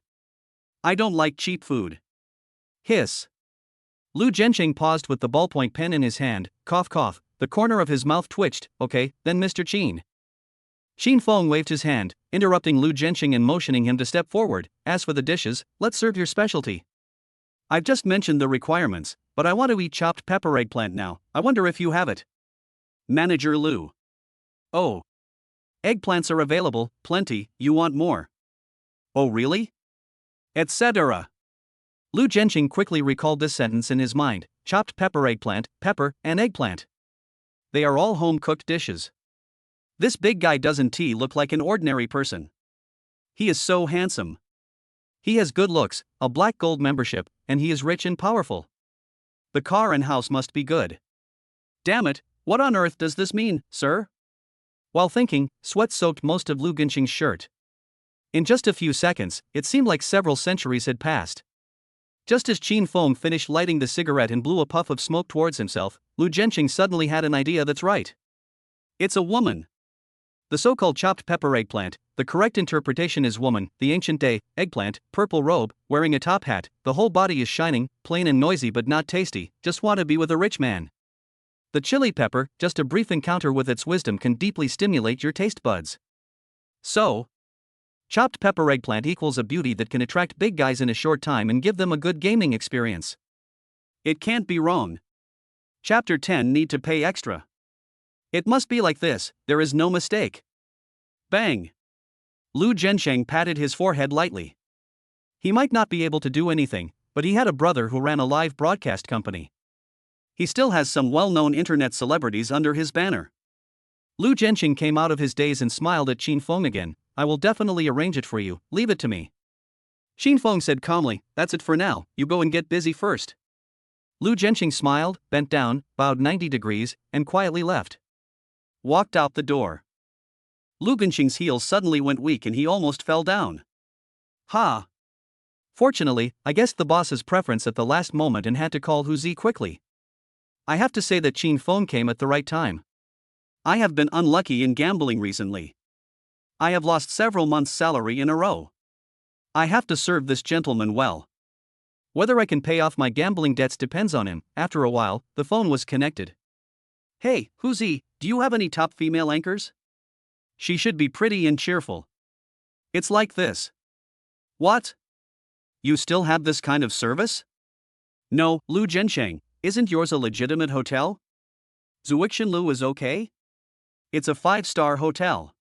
I don't like cheap food. Hiss. Lu Zhenxing paused with the ballpoint pen in his hand, cough cough, the corner of his mouth twitched. Okay, then Mr. Qin. Qin Feng waved his hand, interrupting Lu Zhenxing and motioning him to step forward. As for the dishes, let's serve your specialty. I've just mentioned the requirements, but I want to eat chopped pepper eggplant now. I wonder if you have it. Manager Lu. Oh. Eggplants are available, plenty, you want more? Oh really? Etc. Lu Zhenxing quickly recalled this sentence in his mind. Chopped pepper eggplant, pepper, and eggplant. They are all home-cooked dishes. This big guy doesn't he look like an ordinary person? He is so handsome. He has good looks, a Black Gold membership, and he is rich and powerful. The car and house must be good. Damn it, what on earth does this mean, sir? While thinking, sweat soaked most of Lu Zhenxing's shirt. In just a few seconds, it seemed like several centuries had passed. Just as Qin Feng finished lighting the cigarette and blew a puff of smoke towards himself, Lu Zhenxing suddenly had an idea. That's right. It's a woman. The so-called chopped pepper eggplant, the correct interpretation is woman, the ancient day, eggplant, purple robe, wearing a top hat, the whole body is shining, plain and noisy but not tasty, just want to be with a rich man. The chili pepper, just a brief encounter with its wisdom can deeply stimulate your taste buds. So, chopped pepper eggplant equals a beauty that can attract big guys in a short time and give them a good gaming experience. It can't be wrong. Chapter 10 need to pay extra. It must be like this, there is no mistake. Bang! Lu Zhenxing patted his forehead lightly. He might not be able to do anything, but he had a brother who ran a live broadcast company. He still has some well-known internet celebrities under his banner. Lu Zhenxing came out of his daze and smiled at Qin Feng again. I will definitely arrange it for you, leave it to me. Qin Feng said calmly, that's it for now, you go and get busy first. Lu Zhenxing smiled, bent down, bowed 90 degrees, and quietly left. Walked out the door. Lu Zhenxing's heels suddenly went weak and he almost fell down. Ha! Fortunately, I guessed the boss's preference at the last moment and had to call Hu Zi quickly. I have to say that Qin Feng came at the right time. I have been unlucky in gambling recently. I have lost several months' salary in a row. I have to serve this gentleman well. Whether I can pay off my gambling debts depends on him. After a while, the phone was connected. Hey, Hu Zi, do you have any top female anchors? She should be pretty and cheerful. It's like this. What? You still have this kind of service? No, Lu Zhenxing, isn't yours a legitimate hotel? Zuixinlu is okay? It's a 5-star hotel.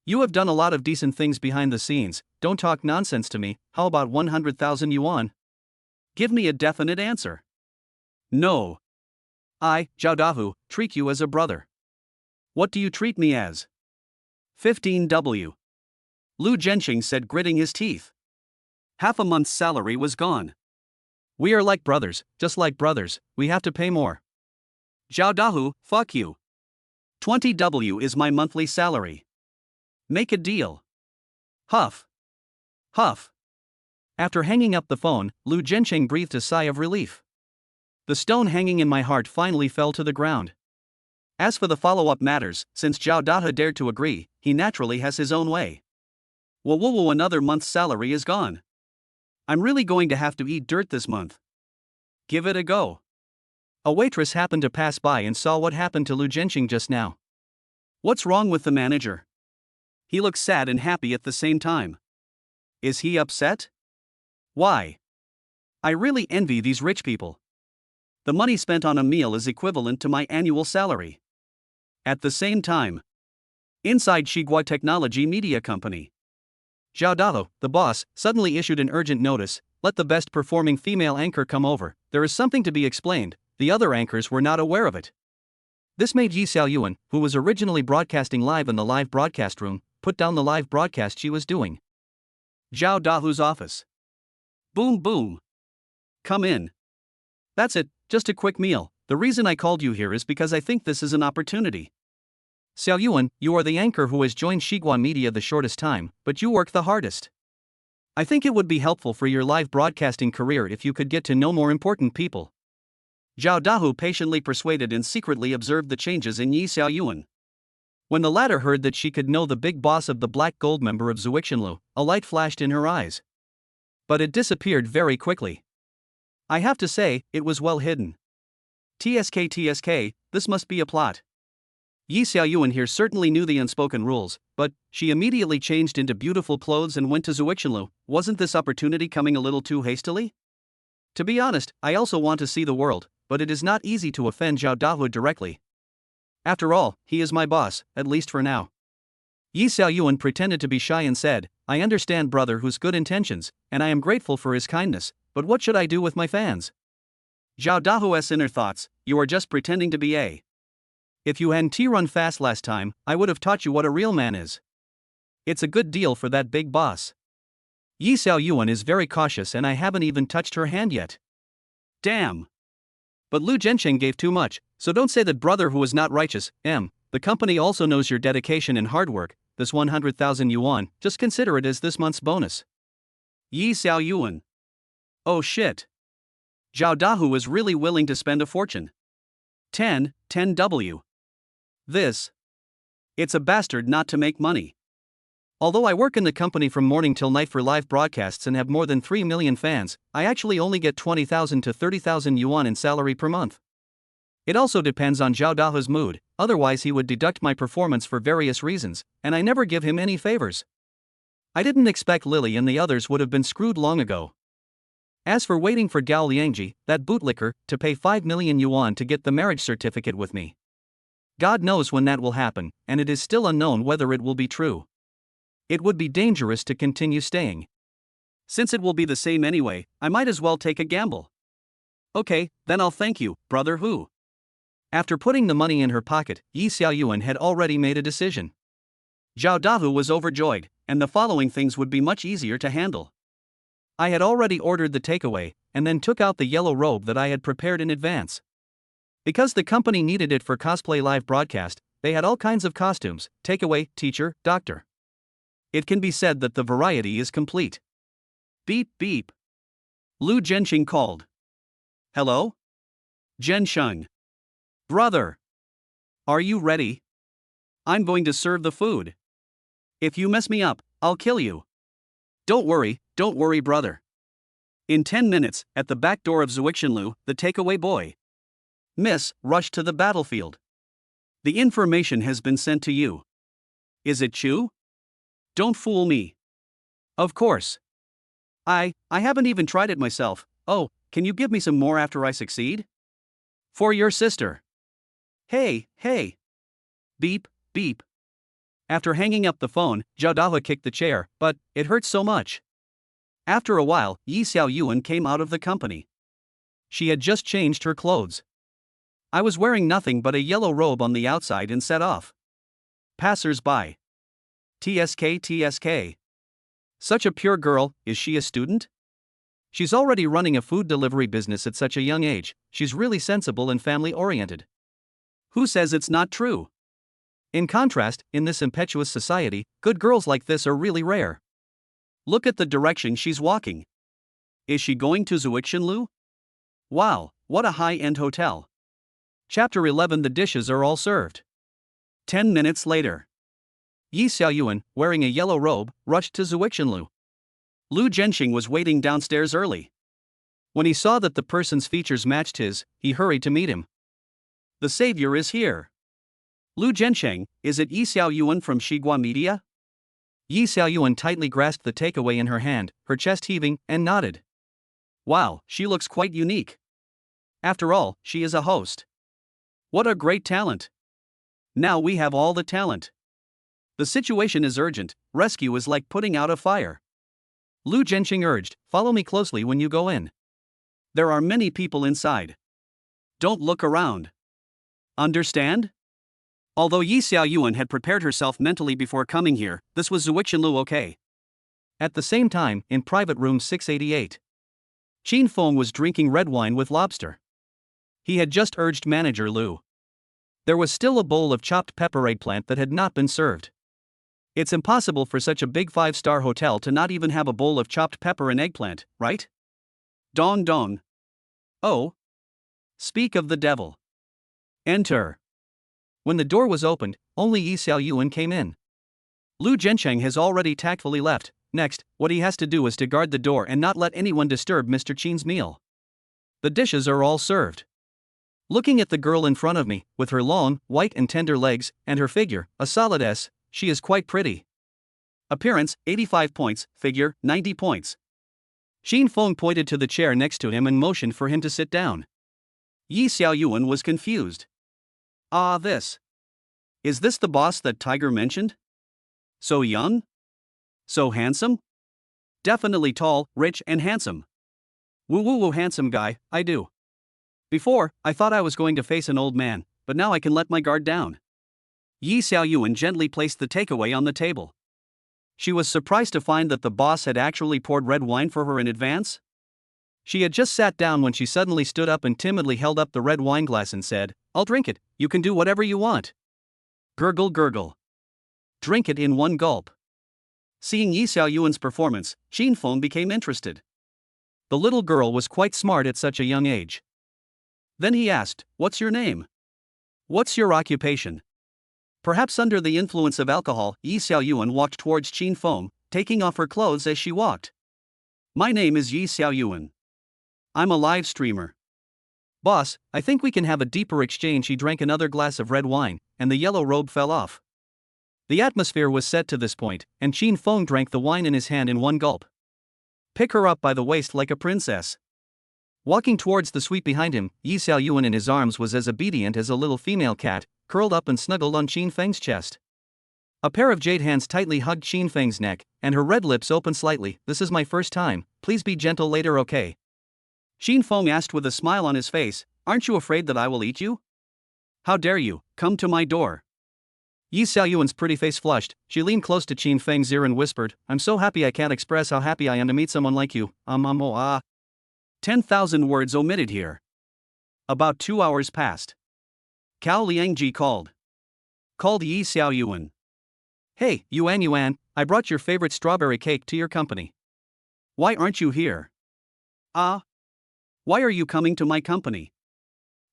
You have done a lot of decent things behind the scenes, don't talk nonsense to me. How about 100,000 yuan? Give me a definite answer. No. I, Zhao Dahu, treat you as a brother. What do you treat me as? 15W. Lu Zhenxing said, gritting his teeth. Half a month's salary was gone. We are like brothers, just like brothers, we have to pay more. Zhao Dahu, fuck you. 20W is my monthly salary. Make a deal. Huff. Huff. After hanging up the phone, Lu Zhenxing breathed a sigh of relief. The stone hanging in my heart finally fell to the ground. As for the follow-up matters, since Zhao Dahe dared to agree, he naturally has his own way. Whoa, another month's salary is gone. I'm really going to have to eat dirt this month. Give it a go. A waitress happened to pass by and saw what happened to Lu Zhenxing just now. What's wrong with the manager? He looks sad and happy at the same time. Is he upset? Why? I really envy these rich people. The money spent on a meal is equivalent to my annual salary. At the same time, inside Shiguai Technology Media Company, Zhao Dahe, the boss, suddenly issued an urgent notice: let the best performing female anchor come over, there is something to be explained. The other anchors were not aware of it. This made Yi Xiaoyuan, who was originally broadcasting live in the live broadcast room, put down the live broadcast she was doing. Zhao Dahu's office. Boom boom. Come in. That's it, just a quick meal. The reason I called you here is because I think this is an opportunity. Xiaoyuan, you are the anchor who has joined Shiguan Media the shortest time, but you work the hardest. I think it would be helpful for your live broadcasting career if you could get to know more important people. Zhao Dahu patiently persuaded and secretly observed the changes in Yi Xiaoyuan. When the latter heard that she could know the big boss of the Black Gold member of Zuixinlu, a light flashed in her eyes. But it disappeared very quickly. I have to say, it was well hidden. TSK, this must be a plot. Yi Xiaoyuan here certainly knew the unspoken rules, but she immediately changed into beautiful clothes and went to Zuixinlu. Wasn't this opportunity coming a little too hastily? To be honest, I also want to see the world, but it is not easy to offend Zhao Dahu directly. After all, he is my boss, at least for now. Yi Xiaoyuan pretended to be shy and said, I understand brother who's good intentions, and I am grateful for his kindness, but what should I do with my fans? Zhao Dahu's inner thoughts, you are just pretending to be a. If you hadn't run fast last time, I would have taught you what a real man is. It's a good deal for that big boss. Yi Xiaoyuan is very cautious and I haven't even touched her hand yet. Damn. But Lu Zhenxing gave too much, so don't say that brother who is not righteous. The company also knows your dedication and hard work. This 100,000 yuan, just consider it as this month's bonus. Yi Xiaoyuan. Oh shit. Zhao Dahu is really willing to spend a fortune. 10W. It's a bastard not to make money. Although I work in the company from morning till night for live broadcasts and have more than 3 million fans, I actually only get 20,000 to 30,000 yuan in salary per month. It also depends on Zhao Dahe's mood, otherwise he would deduct my performance for various reasons, and I never give him any favors. I didn't expect Lily and the others would have been screwed long ago. As for waiting for Gao Liangji, that bootlicker, to pay 5 million yuan to get the marriage certificate with me. God knows when that will happen, and it is still unknown whether it will be true. It would be dangerous to continue staying. Since it will be the same anyway, I might as well take a gamble. Okay, then I'll thank you, brother Hu. After putting the money in her pocket, Yi Xiaoyuan had already made a decision. Zhao Dahu was overjoyed, and the following things would be much easier to handle. I had already ordered the takeaway, and then took out the yellow robe that I had prepared in advance. Because the company needed it for cosplay live broadcast, they had all kinds of costumes: takeaway, teacher, doctor. It can be said that the variety is complete. Beep beep. Lu Zhenxing called. Hello? Zhensheng. Brother. Are you ready? I'm going to serve the food. If you mess me up, I'll kill you. Don't worry, brother. In 10 minutes, at the back door of Zuixinlu, the takeaway boy, Miss, rushed to the battlefield. The information has been sent to you. Is it true? Don't fool me. Of course. I haven't even tried it myself. Oh, can you give me some more after I succeed? For your sister. Hey, hey. Beep, beep. After hanging up the phone, Zhao Dahua kicked the chair, but it hurt so much. After a while, Yi Xiaoyuan came out of the company. She had just changed her clothes. I was wearing nothing but a yellow robe on the outside and set off. Passers-by. TSK TSK. Such a pure girl, is she a student? She's already running a food delivery business at such a young age, she's really sensible and family-oriented. Who says it's not true? In contrast, in this impetuous society, good girls like this are really rare. Look at the direction she's walking. Is she going to Zuixinlu? Wow, what a high-end hotel. Chapter 11. The dishes are all served. 10 minutes later. Yi Xiaoyuan, wearing a yellow robe, rushed to Zuixinlu. Lu Zhenxing was waiting downstairs early. When he saw that the person's features matched his, he hurried to meet him. The savior is here. Lu Zhenxing, is it Yi Xiaoyuan from Xigua Media? Yi Xiaoyuan tightly grasped the takeaway in her hand, her chest heaving, and nodded. Wow, she looks quite unique. After all, she is a host. What a great talent. Now we have all the talent. The situation is urgent, rescue is like putting out a fire. Lu Zhenxing urged, follow me closely when you go in. There are many people inside. Don't look around. Understand? Although Yi Xiaoyuan had prepared herself mentally before coming here, this was Zuixinlu okay. At the same time, in private room 688. Qin Feng was drinking red wine with lobster. He had just urged manager Lu. There was still a bowl of chopped pepper eggplant that had not been served. It's impossible for such a big 5-star hotel to not even have a bowl of chopped pepper and eggplant, right? Dong dong. Oh. Speak of the devil. Enter. When the door was opened, only Yi Xiaoyuan came in. Lu Zhenxing has already tactfully left. Next, what he has to do is to guard the door and not let anyone disturb Mr. Qin's meal. The dishes are all served. Looking at the girl in front of me, with her long, white and tender legs, and her figure, a solid S, she is quite pretty. Appearance, 85 points, figure, 90 points. Qin Feng pointed to the chair next to him and motioned for him to sit down. Yi Xiaoyuan was confused. Ah, this. Is this the boss that Tiger mentioned? So young? So handsome? Definitely tall, rich and handsome. Woo handsome guy, I do. Before, I thought I was going to face an old man, but now I can let my guard down. Yi Xiaoyuan gently placed the takeaway on the table. She was surprised to find that the boss had actually poured red wine for her in advance. She had just sat down when she suddenly stood up and timidly held up the red wine glass and said, I'll drink it, you can do whatever you want. Gurgle gurgle. Drink it in one gulp. Seeing Yi Xiaoyuan's performance, Qin Feng became interested. The little girl was quite smart at such a young age. Then he asked, what's your name? What's your occupation? Perhaps under the influence of alcohol, Yi Xiaoyuan walked towards Qin Feng, taking off her clothes as she walked. My name is Yi Xiaoyuan. I'm a live streamer. Boss, I think we can have a deeper exchange. He drank another glass of red wine, and the yellow robe fell off. The atmosphere was set to this point, and Qin Feng drank the wine in his hand in one gulp. Pick her up by the waist like a princess. Walking towards the suite behind him, Yi Xiaoyuan in his arms was as obedient as a little female cat, curled up and snuggled on Qin Feng's chest. A pair of jade hands tightly hugged Qin Feng's neck, and her red lips opened slightly. This is my first time, please be gentle later, okay? Qin Feng asked with a smile on his face, aren't you afraid that I will eat you? How dare you, come to my door. Yi Xiaoyuan's pretty face flushed. She leaned close to Qin Feng's ear and whispered, I'm so happy I can't express how happy I am to meet someone like you. 10,000 words omitted here. About 2 hours passed. Cao Liangji called. Called Yi Xiaoyuan. Hey, Yuan, I brought your favorite strawberry cake to your company. Why aren't you here? Why are you coming to my company?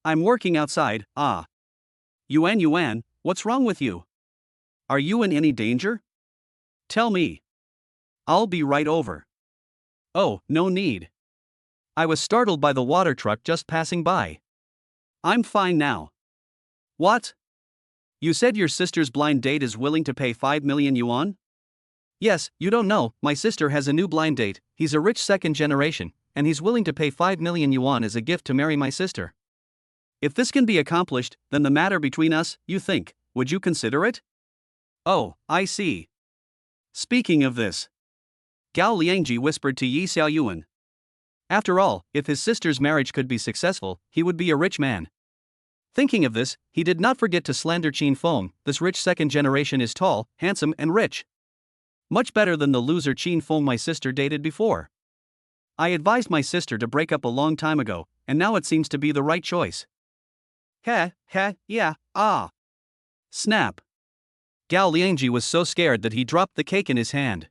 I'm working outside. Yuan, what's wrong with you? Are you in any danger? Tell me. I'll be right over. Oh, no need. I was startled by the water truck just passing by. I'm fine now. What? You said your sister's blind date is willing to pay 5 million yuan? Yes, you don't know, my sister has a new blind date. He's a rich second generation, and he's willing to pay 5 million yuan as a gift to marry my sister. If this can be accomplished, then the matter between us, you think, would you consider it? Oh, I see. Speaking of this, Gao Liangji whispered to Yi Xiaoyuan. After all, if his sister's marriage could be successful, he would be a rich man. Thinking of this, he did not forget to slander Qin Feng. This rich second generation is tall, handsome, and rich. Much better than the loser Qin Feng my sister dated before. I advised my sister to break up a long time ago, and now it seems to be the right choice. Yeah, ah. Snap. Gao Liangji was so scared that he dropped the cake in his hand.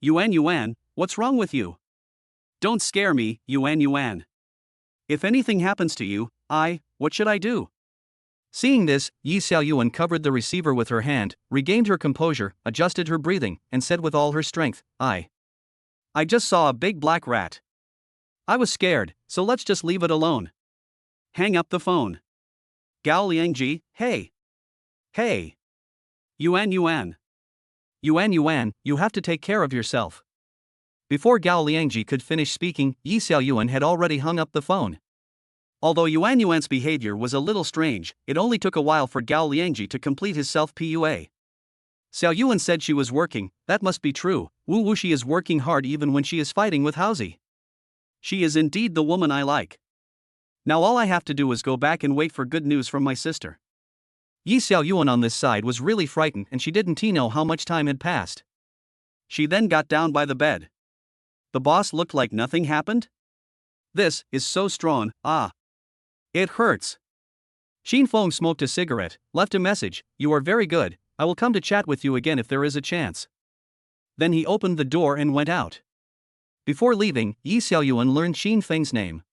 Yuan, what's wrong with you? Don't scare me, Yuan. If anything happens to you, what should I do? Seeing this, Yi Xiaoyuan covered the receiver with her hand, regained her composure, adjusted her breathing, and said with all her strength, I just saw a big black rat. I was scared, so let's just leave it alone. Hang up the phone. Gao Liangji, hey. Yuan, you have to take care of yourself. Before Gao Liangji could finish speaking, Yi Xiaoyuan had already hung up the phone. Although Yuan's behavior was a little strange, it only took a while for Gao Liangji to complete his self-PUA. Xiaoyuan said she was working. That must be true. Wu Wuxi is working hard even when she is fighting with Haozi. She is indeed the woman I like. Now all I have to do is go back and wait for good news from my sister. Yi Xiaoyuan on this side was really frightened and she didn't know how much time had passed. She then got down by the bed. The boss looked like nothing happened? This is so strong, It hurts. Qin Feng smoked a cigarette, left a message, you are very good, I will come to chat with you again if there is a chance. Then he opened the door and went out. Before leaving, Yi Xiaoyuan learned Qin Feng's name.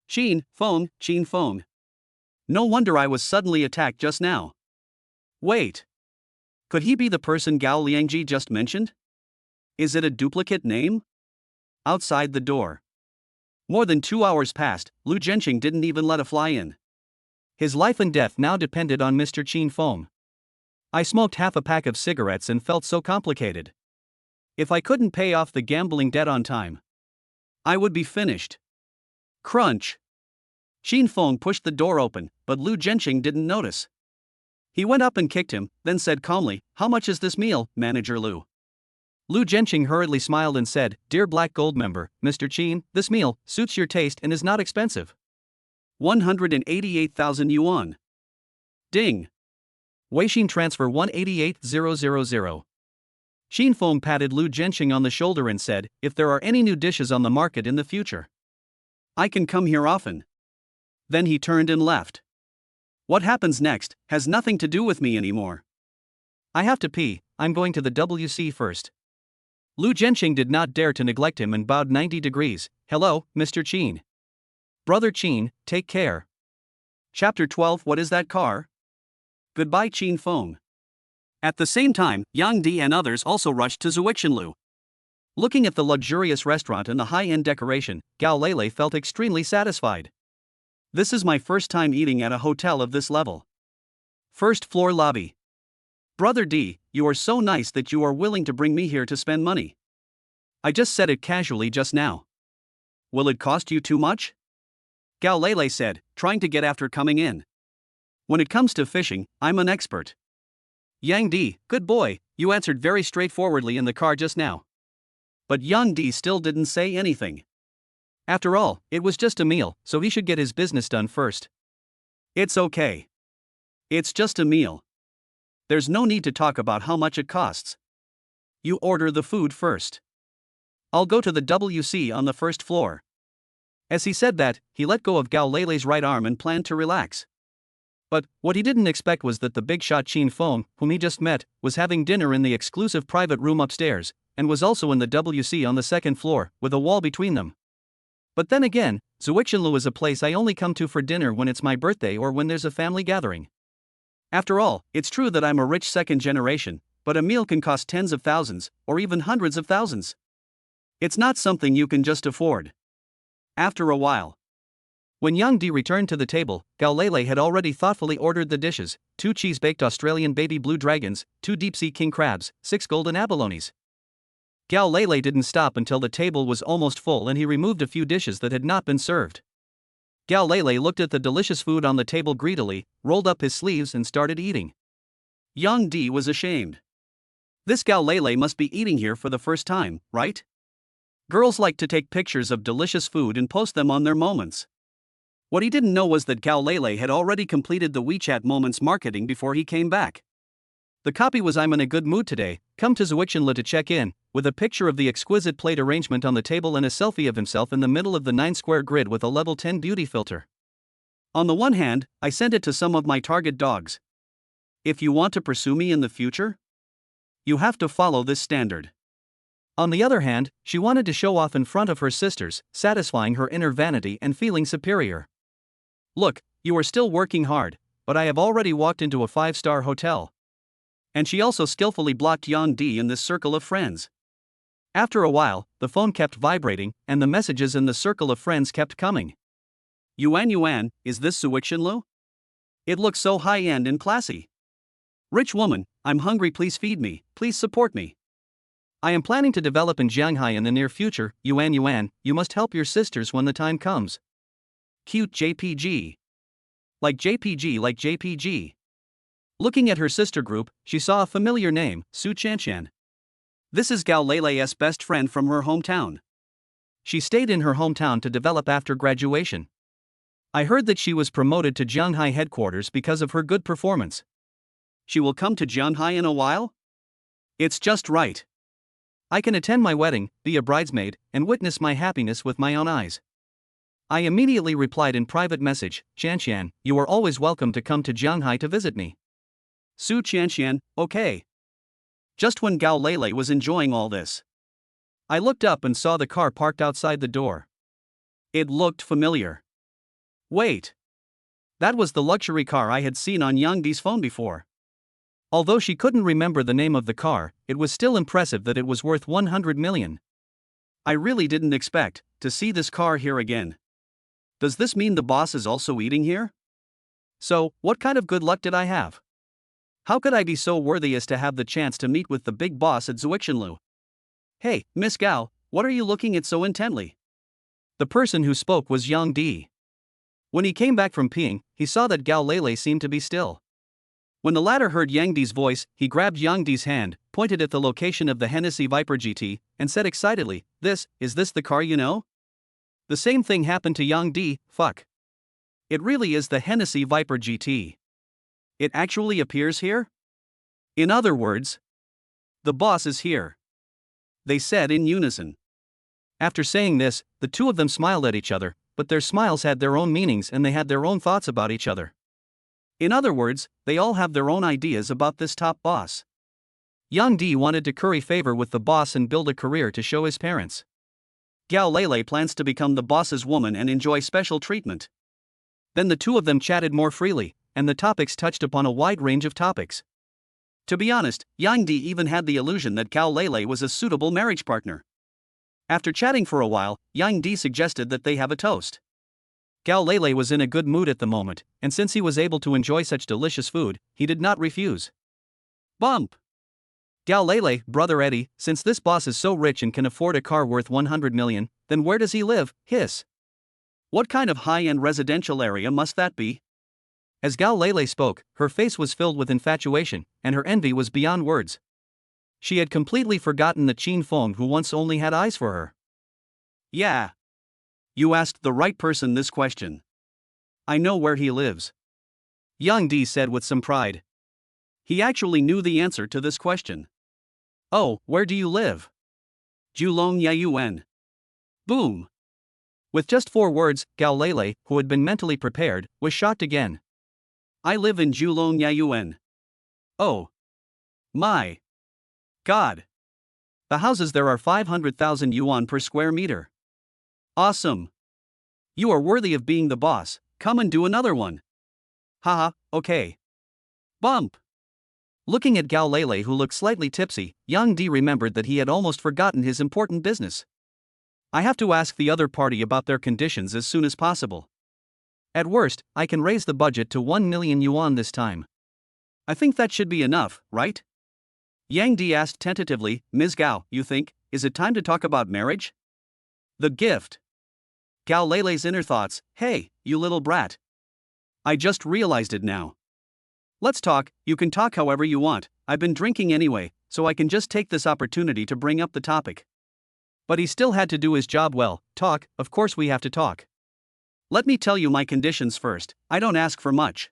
Qin Feng. No wonder I was suddenly attacked just now. Wait. Could he be the person Gao Liangji just mentioned? Is it a duplicate name? Outside the door. More than 2 hours passed, Lu Zhenqing didn't even let a fly in. His life and death now depended on Mr. Qin Feng. I smoked half a pack of cigarettes and felt so complicated. If I couldn't pay off the gambling debt on time, I would be finished. Crunch. Qin Feng pushed the door open, but Lu Zhenqing didn't notice. He went up and kicked him, then said calmly, how much is this meal, Manager Lu? Lu Zhenqing hurriedly smiled and said, Dear Black Gold member, Mr. Qin, this meal suits your taste and is not expensive. 188,000 yuan. Ding. Weixin transfer 188,000. Qin Feng patted Lu Zhenqing on the shoulder and said, if there are any new dishes on the market in the future, I can come here often. Then he turned and left. What happens next has nothing to do with me anymore. I have to pee, I'm going to the WC first. Lu Zhenqing did not dare to neglect him and bowed 90 degrees. Hello, Mr. Qin. Brother Qin, take care. Chapter 12 What is that car? Goodbye Qin Feng. At the same time, Yang Di and others also rushed to Zuixinlu. Looking at the luxurious restaurant and the high-end decoration, Gao Lele felt extremely satisfied. This is my first time eating at a hotel of this level. First floor lobby. Brother D, you are so nice that you are willing to bring me here to spend money. I just said it casually just now. Will it cost you too much? Gao Lele said, trying to get after coming in. When it comes to fishing, I'm an expert. Yang Di, good boy, you answered very straightforwardly in the car just now. But Yang Di still didn't say anything. After all, it was just a meal, so he should get his business done first. It's okay. It's just a meal. There's no need to talk about how much it costs. You order the food first. I'll go to the WC on the first floor. As he said that, he let go of Gao Lele's right arm and planned to relax. But what he didn't expect was that the big shot Qin Feng, whom he just met, was having dinner in the exclusive private room upstairs, and was also in the WC on the second floor, with a wall between them. But then again, Zuixinlu is a place I only come to for dinner when it's my birthday or when there's a family gathering. After all, it's true that I'm a rich second generation, but a meal can cost tens of thousands, or even hundreds of thousands. It's not something you can just afford. After a while, when Yang Di returned to the table, Gao Lele had already thoughtfully ordered the dishes: 2 cheese-baked Australian baby blue dragons, 2 deep-sea king crabs, 6 golden abalones. Gao Lele didn't stop until the table was almost full and he removed a few dishes that had not been served. Gao Lele looked at the delicious food on the table greedily, rolled up his sleeves and started eating. Yang Di was ashamed. This Gao Lele must be eating here for the first time, right? Girls like to take pictures of delicious food and post them on their moments. What he didn't know was that Gao Lele had already completed the WeChat Moments marketing before he came back. The copy was "I'm in a good mood today, come to Zwischenla to check in," with a picture of the exquisite plate arrangement on the table and a selfie of himself in the middle of the 9-square grid with a level 10 beauty filter. On the one hand, I sent it to some of my target dogs. If you want to pursue me in the future, you have to follow this standard. On the other hand, she wanted to show off in front of her sisters, satisfying her inner vanity and feeling superior. Look, you are still working hard, but I have already walked into a 5-star hotel. And she also skillfully blocked Yang Di in this circle of friends. After a while, the phone kept vibrating, and the messages in the circle of friends kept coming. Yuan, is this Suikshinlu? It looks so high-end and classy. Rich woman, I'm hungry, please feed me, please support me. I am planning to develop in Shanghai in the near future. Yuan, you must help your sisters when the time comes. Cute JPG. Like JPG. Looking at her sister group, she saw a familiar name, Su Chanshan. This is Gao Lele's best friend from her hometown. She stayed in her hometown to develop after graduation. I heard that she was promoted to Shanghai headquarters because of her good performance. She will come to Shanghai in a while? It's just right. I can attend my wedding, be a bridesmaid, and witness my happiness with my own eyes. I immediately replied in private message, Chanshan, you are always welcome to come to Shanghai to visit me. Su Chanshan, okay. Just when Gao Lele was enjoying all this, I looked up and saw the car parked outside the door. It looked familiar. Wait. That was the luxury car I had seen on Yang Di's phone before. Although she couldn't remember the name of the car, it was still impressive that it was worth 100 million. I really didn't expect to see this car here again. Does this mean the boss is also eating here? So, what kind of good luck did I have? How could I be so worthy as to have the chance to meet with the big boss at Zwischenlu? Hey, Miss Gao, what are you looking at so intently? The person who spoke was Yang Di. When he came back from peeing, he saw that Gao Lele seemed to be still. When the latter heard Yang Di's voice, he grabbed Yang Di's hand, pointed at the location of the Hennessy Viper GT, and said excitedly, is this the car you know? The same thing happened to Yang Di, fuck. It really is the Hennessy Viper GT. It actually appears here? In other words, the boss is here. They said in unison. After saying this, the two of them smiled at each other, but their smiles had their own meanings and they had their own thoughts about each other. In other words, they all have their own ideas about this top boss. Yang Di wanted to curry favor with the boss and build a career to show his parents. Gao Lele plans to become the boss's woman and enjoy special treatment. Then the two of them chatted more freely, and the topics touched upon a wide range of topics. To be honest, Yang Di even had the illusion that Gao Lele was a suitable marriage partner. After chatting for a while, Yang Di suggested that they have a toast. Gao Lele was in a good mood at the moment, and since he was able to enjoy such delicious food, he did not refuse. Bump! Gao Lele, brother Eddie, since this boss is so rich and can afford a car worth 100 million, then where does he live? Hiss. What kind of high-end residential area must that be? As Gao Lele spoke, her face was filled with infatuation, and her envy was beyond words. She had completely forgotten the Qin Feng who once only had eyes for her. Yeah. You asked the right person this question. I know where he lives. Yang Di said with some pride. He actually knew the answer to this question. Oh, where do you live? Julong Yayuan. Boom. With just 4 words, Gao Lele, who had been mentally prepared, was shocked again. I live in Julong Yayuan. Oh. My. God. The houses there are 500,000 yuan per square meter. Awesome. You are worthy of being the boss, come and do another one. Haha, okay. Bump. Looking at Gao Lele who looked slightly tipsy, Yang Di remembered that he had almost forgotten his important business. I have to ask the other party about their conditions as soon as possible. At worst, I can raise the budget to 1 million yuan this time. I think that should be enough, right? Yang Di asked tentatively, Ms. Gao, you think, is it time to talk about marriage? The gift. Gao Leilei's inner thoughts, hey, you little brat. I just realized it now. Let's talk, you can talk however you want, I've been drinking anyway, so I can just take this opportunity to bring up the topic. But he still had to do his job well. Talk, of course we have to talk. Let me tell you my conditions first, I don't ask for much.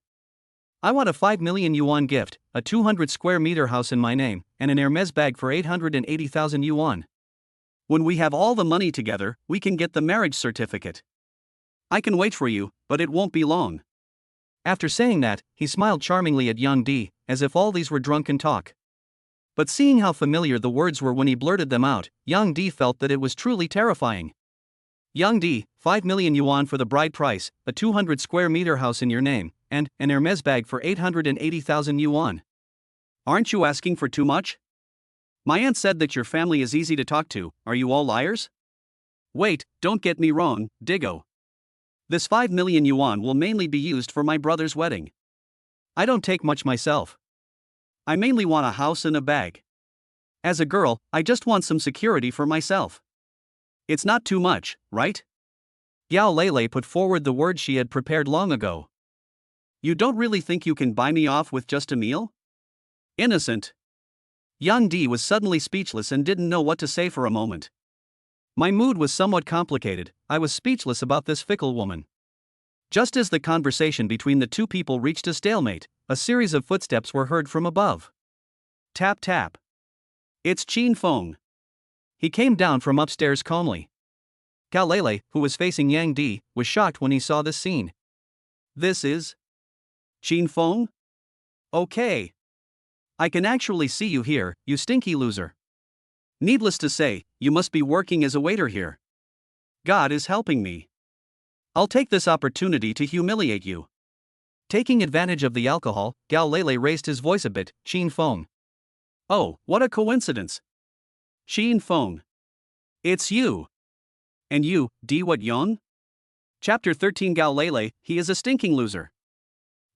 I want a 5 million yuan gift, a 200 square meter house in my name, and an Hermes bag for 880,000 yuan. When we have all the money together, we can get the marriage certificate. I can wait for you, but it won't be long. After saying that, he smiled charmingly at Yang Di, as if all these were drunken talk. But seeing how familiar the words were when he blurted them out, Yang Di felt that it was truly terrifying. Yang Di, 5 million yuan for the bride price, a 200 square meter house in your name, and an Hermes bag for 880,000 yuan. Aren't you asking for too much? My aunt said that your family is easy to talk to, are you all liars? Wait, don't get me wrong, Diggo. This 5 million yuan will mainly be used for my brother's wedding. I don't take much myself. I mainly want a house and a bag. As a girl, I just want some security for myself. It's not too much, right? Gao Leilei put forward the words she had prepared long ago. You don't really think you can buy me off with just a meal? Innocent. Yang Di was suddenly speechless and didn't know what to say for a moment. My mood was somewhat complicated, I was speechless about this fickle woman. Just as the conversation between the two people reached a stalemate, a series of footsteps were heard from above. Tap tap. It's Qin Feng. He came down from upstairs calmly. Gao Leilei, who was facing Yang Di, was shocked when he saw this scene. This is Qin Feng? Okay. I can actually see you here, you stinky loser. Needless to say, you must be working as a waiter here. God is helping me. I'll take this opportunity to humiliate you. Taking advantage of the alcohol, Gao Leilei raised his voice a bit, Qin Feng. Oh, what a coincidence. Qin Feng. It's you. And you, Di What Yong? Chapter 13 Gao Leilei, he is a stinking loser.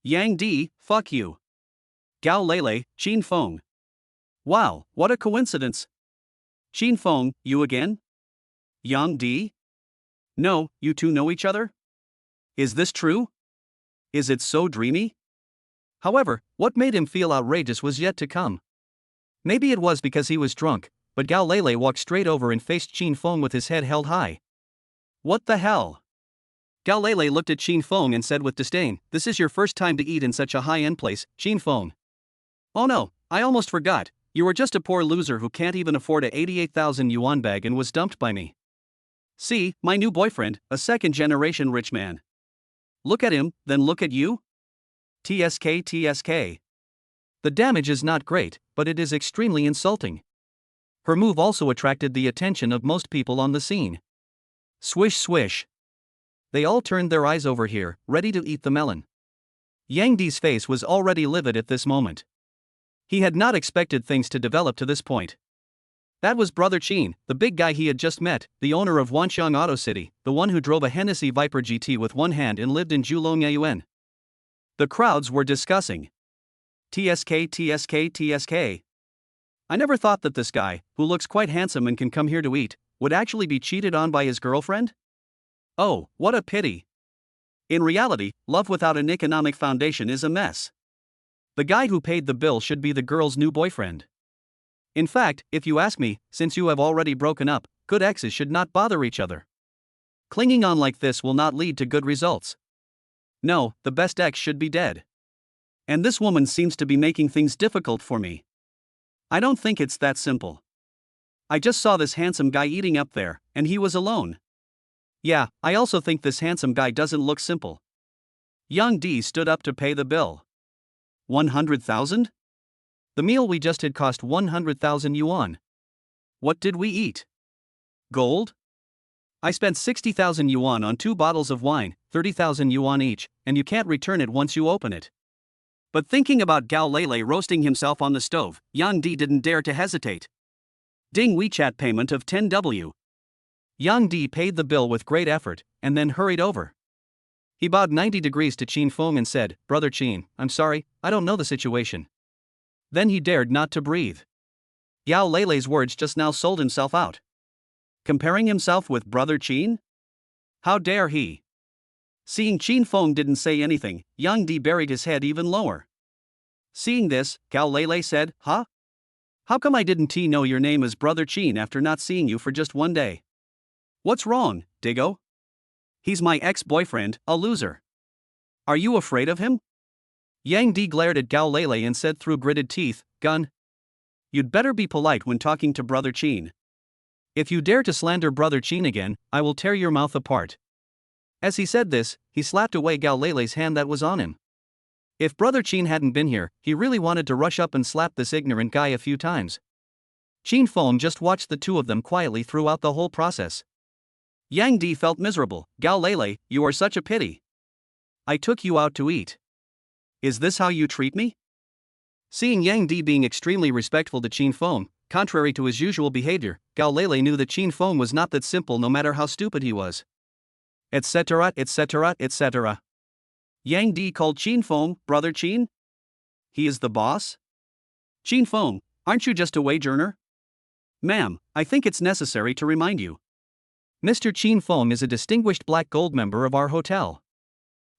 Yang Di, fuck you. Gao Leilei, Qin Feng. Wow, what a coincidence. Qin Feng, you again? Yang Di? No, you two know each other? Is this true? Is it so dreamy? However, what made him feel outrageous was yet to come. Maybe it was because he was drunk, but Gao Leilei walked straight over and faced Qin Feng with his head held high. What the hell? Gao Leilei looked at Qin Feng and said with disdain, this is your first time to eat in such a high-end place, Qin Feng. Oh no, I almost forgot, you were just a poor loser who can't even afford a 88,000 yuan bag and was dumped by me. See, my new boyfriend, a second-generation rich man. Look at him, then look at you. TSK TSK. The damage is not great, but it is extremely insulting. Her move also attracted the attention of most people on the scene. Swish swish. They all turned their eyes over here, ready to eat the melon. Yang Di's face was already livid at this moment. He had not expected things to develop to this point. That was Brother Qin, the big guy he had just met, the owner of Wanxiang Auto City, the one who drove a Hennessy Viper GT with one hand and lived in Julongyuan. The crowds were discussing. TSK TSK TSK. I never thought that this guy, who looks quite handsome and can come here to eat, would actually be cheated on by his girlfriend? Oh, what a pity. In reality, love without an economic foundation is a mess. The guy who paid the bill should be the girl's new boyfriend. In fact, if you ask me, since you have already broken up, good exes should not bother each other. Clinging on like this will not lead to good results. No, the best ex should be dead. And this woman seems to be making things difficult for me. I don't think it's that simple. I just saw this handsome guy eating up there, and he was alone. Yeah, I also think this handsome guy doesn't look simple. Yang Di stood up to pay the bill. 100,000? The meal we just had cost 100,000 yuan. What did we eat? Gold? I spent 60,000 yuan on 2 bottles of wine, 30,000 yuan each, and you can't return it once you open it. But thinking about Gao Leilei roasting himself on the stove, Yang Di didn't dare to hesitate. Ding WeChat payment of 10W. Yang Di paid the bill with great effort, and then hurried over. He bowed 90 degrees to Qin Feng and said, Brother Qin, I'm sorry, I don't know the situation. Then he dared not to breathe. Gao Leilei's words just now sold himself out. Comparing himself with Brother Qin? How dare he? Seeing Qin Feng didn't say anything, Yang Di buried his head even lower. Seeing this, Gao Lele said, Huh? How come I didn't know your name is Brother Qin after not seeing you for just one day? What's wrong, Diggo? He's my ex-boyfriend, a loser. Are you afraid of him? Yang Di glared at Gao Lele and said through gritted teeth, Gun. You'd better be polite when talking to Brother Qin. If you dare to slander Brother Qin again, I will tear your mouth apart. As he said this, he slapped away Gao Lele's hand that was on him. If Brother Qin hadn't been here, he really wanted to rush up and slap this ignorant guy a few times. Qin Feng just watched the two of them quietly throughout the whole process. Yang Di felt miserable. Gao Lele, you are such a pity. I took you out to eat. Is this how you treat me? Seeing Yang Di being extremely respectful to Qin Feng, contrary to his usual behavior, Gao Lele knew that Qin Feng was not that simple no matter how stupid he was. Etc. etc. etc. Yang Di called Qin Feng, Brother Qin? He is the boss? Qin Feng, aren't you just a wage earner? Ma'am, I think it's necessary to remind you. Mr. Qin Feng is a distinguished black gold member of our hotel.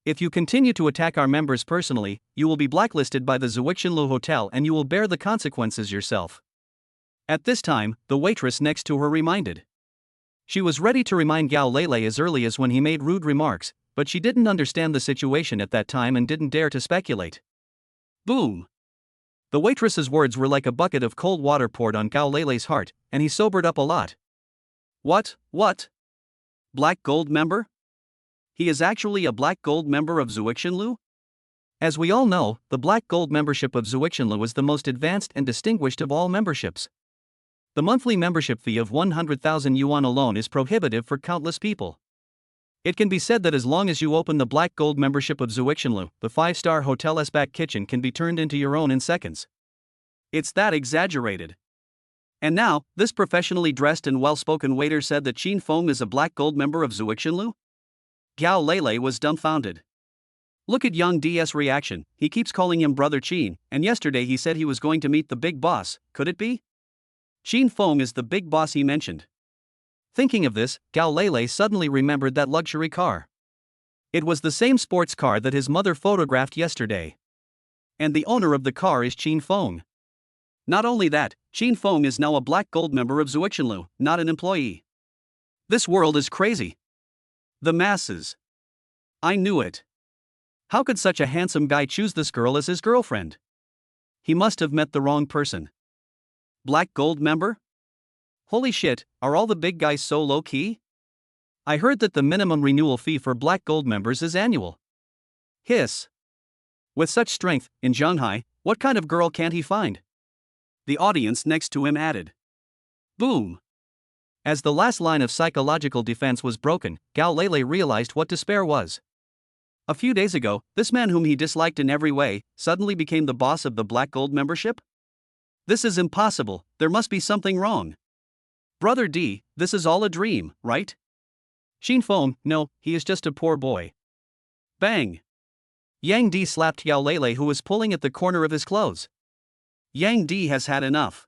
If you continue to attack our members personally, you will be blacklisted by the Zuixinlu Hotel and you will bear the consequences yourself. At this time, the waitress next to her reminded. She was ready to remind Gao Lele as early as when he made rude remarks, but she didn't understand the situation at that time and didn't dare to speculate. Boom! The waitress's words were like a bucket of cold water poured on Gao Lele's heart, and he sobered up a lot. What? Black Gold member? He is actually a Black Gold member of Zuixinlu? As we all know, the Black Gold membership of Zuixinlu is the most advanced and distinguished of all memberships. The monthly membership fee of 100,000 yuan alone is prohibitive for countless people. It can be said that as long as you open the Black Gold membership of Zuixinlu, the 5-star hotel's back kitchen can be turned into your own in seconds. It's that exaggerated. And now, this professionally dressed and well-spoken waiter said that Qin Feng is a Black Gold member of Zuixinlu? Gao Lele was dumbfounded. Look at Yang Di's reaction. He keeps calling him Brother Qin, and yesterday he said he was going to meet the big boss. Could it be? Qin Feng is the big boss he mentioned. Thinking of this, Gao Lele suddenly remembered that luxury car. It was the same sports car that his mother photographed yesterday. And the owner of the car is Qin Feng. Not only that, Qin Feng is now a Black Gold member of Zuixinlu, not an employee. This world is crazy. The masses. I knew it. How could such a handsome guy choose this girl as his girlfriend? He must have met the wrong person. Black Gold member? Holy shit, are all the big guys so low-key? I heard that the minimum renewal fee for Black Gold members is annual. Hiss. With such strength, in Shanghai, what kind of girl can't he find? The audience next to him added. Boom. As the last line of psychological defense was broken, Gao Lele realized what despair was. A few days ago, this man whom he disliked in every way, suddenly became the boss of the Black Gold membership? This is impossible, there must be something wrong. Brother D, this is all a dream, right? Qin Feng, no, he is just a poor boy. Bang! Yang Di slapped Gao Lele who was pulling at the corner of his clothes. Yang Di has had enough.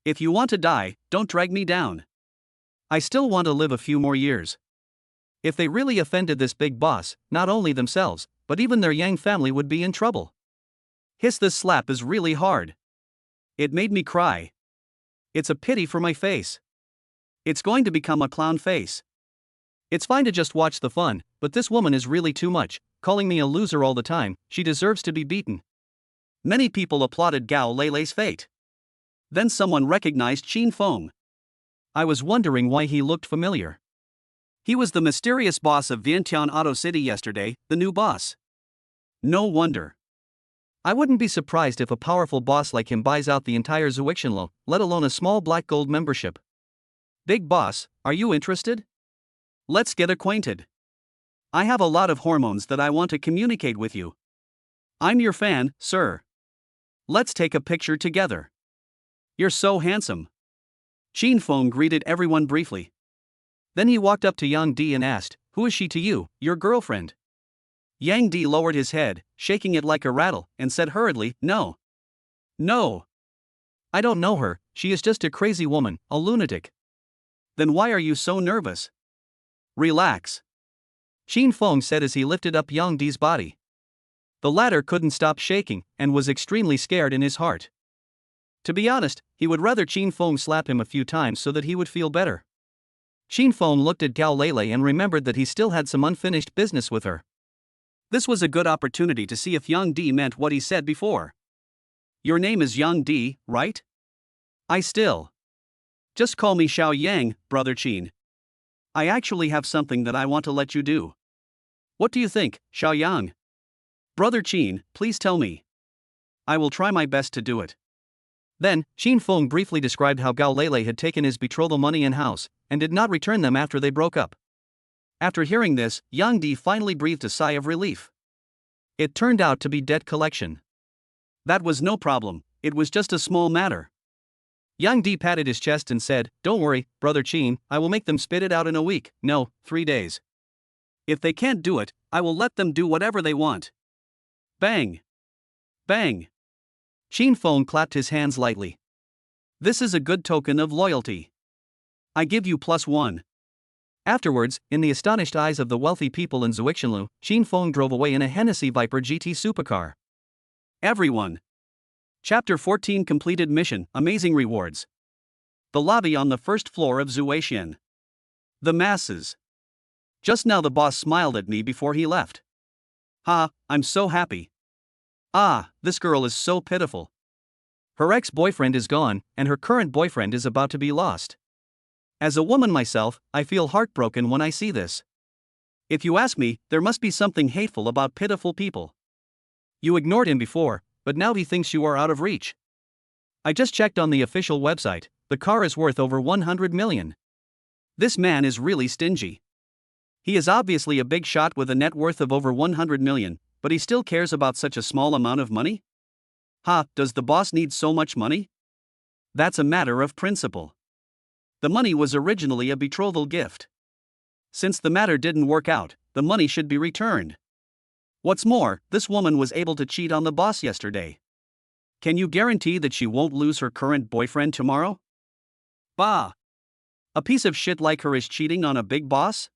If you want to die, don't drag me down. I still want to live a few more years. If they really offended this big boss, not only themselves, but even their Yang family would be in trouble. Hiss, this slap is really hard. It made me cry. It's a pity for my face. It's going to become a clown face. It's fine to just watch the fun, but this woman is really too much, calling me a loser all the time. She deserves to be beaten. Many people applauded Gao Lele's fate. Then someone recognized Qin Feng. I was wondering why he looked familiar. He was the mysterious boss of Vientiane Auto City yesterday, the new boss. No wonder. I wouldn't be surprised if a powerful boss like him buys out the entire Zuixinlu, let alone a small Black Gold membership. Big boss, are you interested? Let's get acquainted. I have a lot of hormones that I want to communicate with you. I'm your fan, sir. Let's take a picture together. You're so handsome. Qin Feng greeted everyone briefly. Then he walked up to Yang Di and asked, who is she to you, your girlfriend? Yang Di lowered his head, shaking it like a rattle, and said hurriedly, no. No. I don't know her, she is just a crazy woman, a lunatic. Then why are you so nervous? Relax. Xin Feng said as he lifted up Yang Di's body. The latter couldn't stop shaking and was extremely scared in his heart. To be honest, he would rather Xin Feng slap him a few times so that he would feel better. Xin Feng looked at Gao Lele and remembered that he still had some unfinished business with her. This was a good opportunity to see if Yang Di meant what he said before. Your name is Yang Di, right? I still. Just call me Xiao Yang, brother Qin. I actually have something that I want to let you do. What do you think, Xiao Yang? Brother Qin, please tell me. I will try my best to do it. Then, Xin Feng briefly described how Gao Lele had taken his betrothal money and house, and did not return them after they broke up. After hearing this, Yang Di finally breathed a sigh of relief. It turned out to be debt collection. That was no problem, it was just a small matter. Yang Di patted his chest and said, Don't worry, brother Qin, I will make them spit it out in a week, no, 3 days. If they can't do it, I will let them do whatever they want. Bang! Bang! Xin Feng clapped his hands lightly. This is a good token of loyalty. I give you +1. Afterwards, in the astonished eyes of the wealthy people in Zuixanlu, Xin Feng drove away in a Hennessy Viper GT supercar. Everyone! Chapter 14 Completed Mission, Amazing Rewards. The lobby on the first floor of Zuaxian. The masses. Just now the boss smiled at me before he left. Ha, I'm so happy. Ah, this girl is so pitiful. Her ex-boyfriend is gone, and her current boyfriend is about to be lost. As a woman myself, I feel heartbroken when I see this. If you ask me, there must be something hateful about pitiful people. You ignored him before, but now he thinks you are out of reach. I just checked on the official website, the car is worth over 100 million. This man is really stingy. He is obviously a big shot with a net worth of over 100 million, but he still cares about such a small amount of money? Ha, does the boss need so much money? That's a matter of principle. The money was originally a betrothal gift. Since the matter didn't work out, the money should be returned. What's more, this woman was able to cheat on the boss yesterday. Can you guarantee that she won't lose her current boyfriend tomorrow? Bah! A piece of shit like her is cheating on a big boss?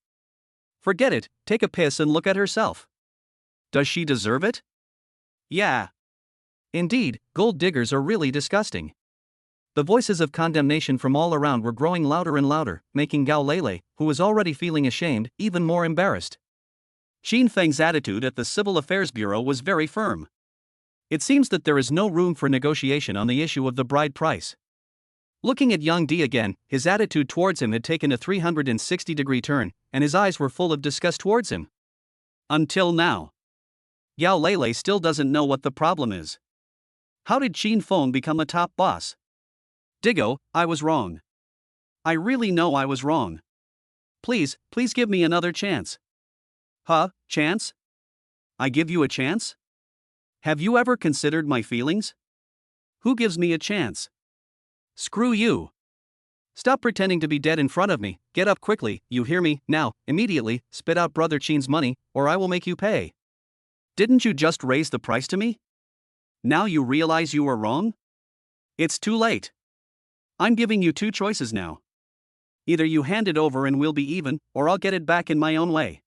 Forget it, take a piss and look at herself. Does she deserve it? Yeah. Indeed, gold diggers are really disgusting. The voices of condemnation from all around were growing louder and louder, making Gao Lele, who was already feeling ashamed, even more embarrassed. Xin Feng's attitude at the Civil Affairs Bureau was very firm. It seems that there is no room for negotiation on the issue of the bride price. Looking at Yang Di again, his attitude towards him had taken a 360-degree turn, and his eyes were full of disgust towards him. Until now. Gao Lele still doesn't know what the problem is. How did Xin Feng become a top boss? Diggo, I was wrong. I really know I was wrong. Please give me another chance. Huh, chance? I give you a chance? Have you ever considered my feelings? Who gives me a chance? Screw you. Stop pretending to be dead in front of me, get up quickly, you hear me, now, immediately, spit out brother Qin's money, or I will make you pay. Didn't you just raise the price to me? Now you realize you were wrong? It's too late. I'm giving you 2 choices now. Either you hand it over and we'll be even, or I'll get it back in my own way.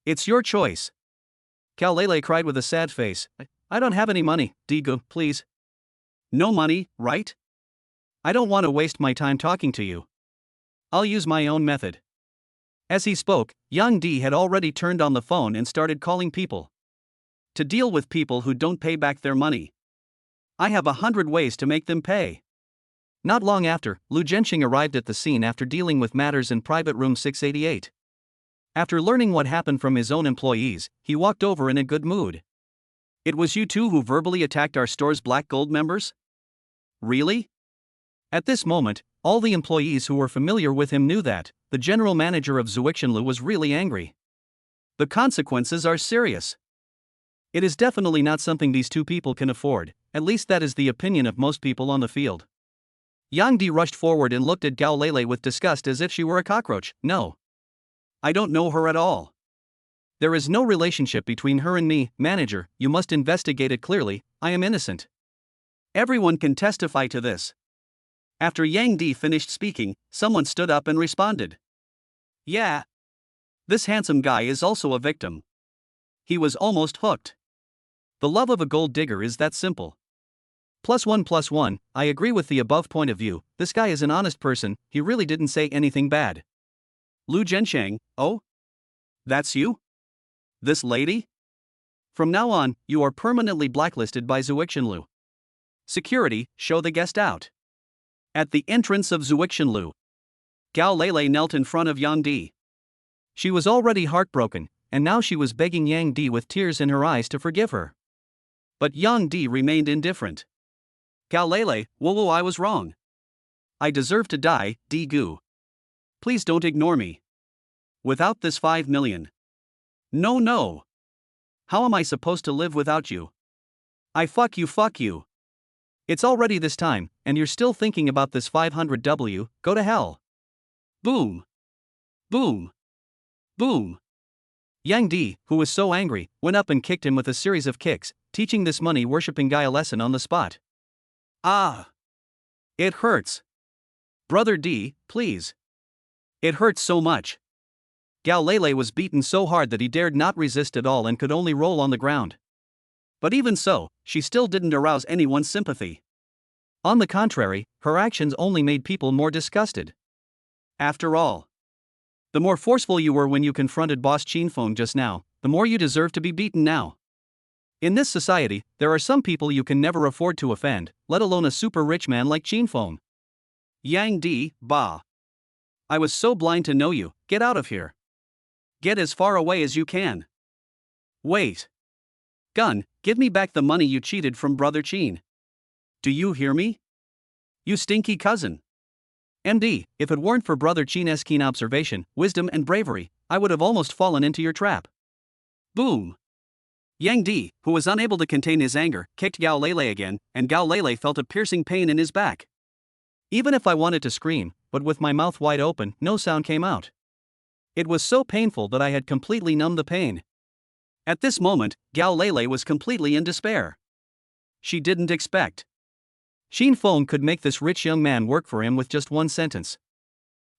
It's your choice. Gao Lele cried with a sad face. I don't have any money, Digu, please. No money, right? I don't want to waste my time talking to you. I'll use my own method. As he spoke, Yang Di had already turned on the phone and started calling people. To deal with people who don't pay back their money. I have 100 ways to make them pay. Not long after, Lu Zhenxing arrived at the scene after dealing with matters in private room 688. After learning what happened from his own employees, he walked over in a good mood. It was you two who verbally attacked our store's Black Gold members? Really? At this moment, all the employees who were familiar with him knew that the general manager of Zuixanlu was really angry. The consequences are serious. It is definitely not something these 2 people can afford, at least that is the opinion of most people on the field. Yang Di rushed forward and looked at Gao Lele with disgust as if she were a cockroach. No. I don't know her at all. There is no relationship between her and me, manager, you must investigate it clearly, I am innocent. Everyone can testify to this. After Yang Di finished speaking, someone stood up and responded. Yeah. This handsome guy is also a victim. He was almost hooked. The love of a gold digger is that simple. +1 +1, I agree with the above point of view. This guy is an honest person, he really didn't say anything bad. Lu Zhensheng, oh? That's you? This lady? From now on, you are permanently blacklisted by Zuixinlu. Security, show the guest out. At the entrance of Zuixinlu, Gao Lele knelt in front of Yang Di. She was already heartbroken, and now she was begging Yang Di with tears in her eyes to forgive her. But Yang Di remained indifferent. Gao Lele, whoa, I was wrong. I deserve to die, Di Gu. Please don't ignore me. Without this 5 million. No. How am I supposed to live without you? I fuck you. It's already this time, and you're still thinking about this 500W, go to hell. Boom. Boom. Boom. Yang Di, who was so angry, went up and kicked him with a series of kicks, teaching this money-worshipping guy a lesson on the spot. Ah. It hurts. Brother D, please. It hurts so much. Gao Lele was beaten so hard that he dared not resist at all and could only roll on the ground. But even so, she still didn't arouse anyone's sympathy. On the contrary, her actions only made people more disgusted. After all, the more forceful you were when you confronted Boss Qinfeng just now, the more you deserve to be beaten now. In this society, there are some people you can never afford to offend, let alone a super rich man like Qinfeng. Yang Di, bah. I was so blind to know you, get out of here. Get as far away as you can. Wait. Gun, give me back the money you cheated from Brother Qin. Do you hear me? You stinky cousin. MD, if it weren't for Brother Qin's keen observation, wisdom and bravery, I would have almost fallen into your trap. Boom. Yang Di, who was unable to contain his anger, kicked Gao Lele again, and Gao Lele felt a piercing pain in his back. Even if I wanted to scream, but with my mouth wide open, no sound came out. It was so painful that I had completely numbed the pain. At this moment, Gao Lele was completely in despair. She didn't expect Qinfeng could make this rich young man work for him with just one sentence.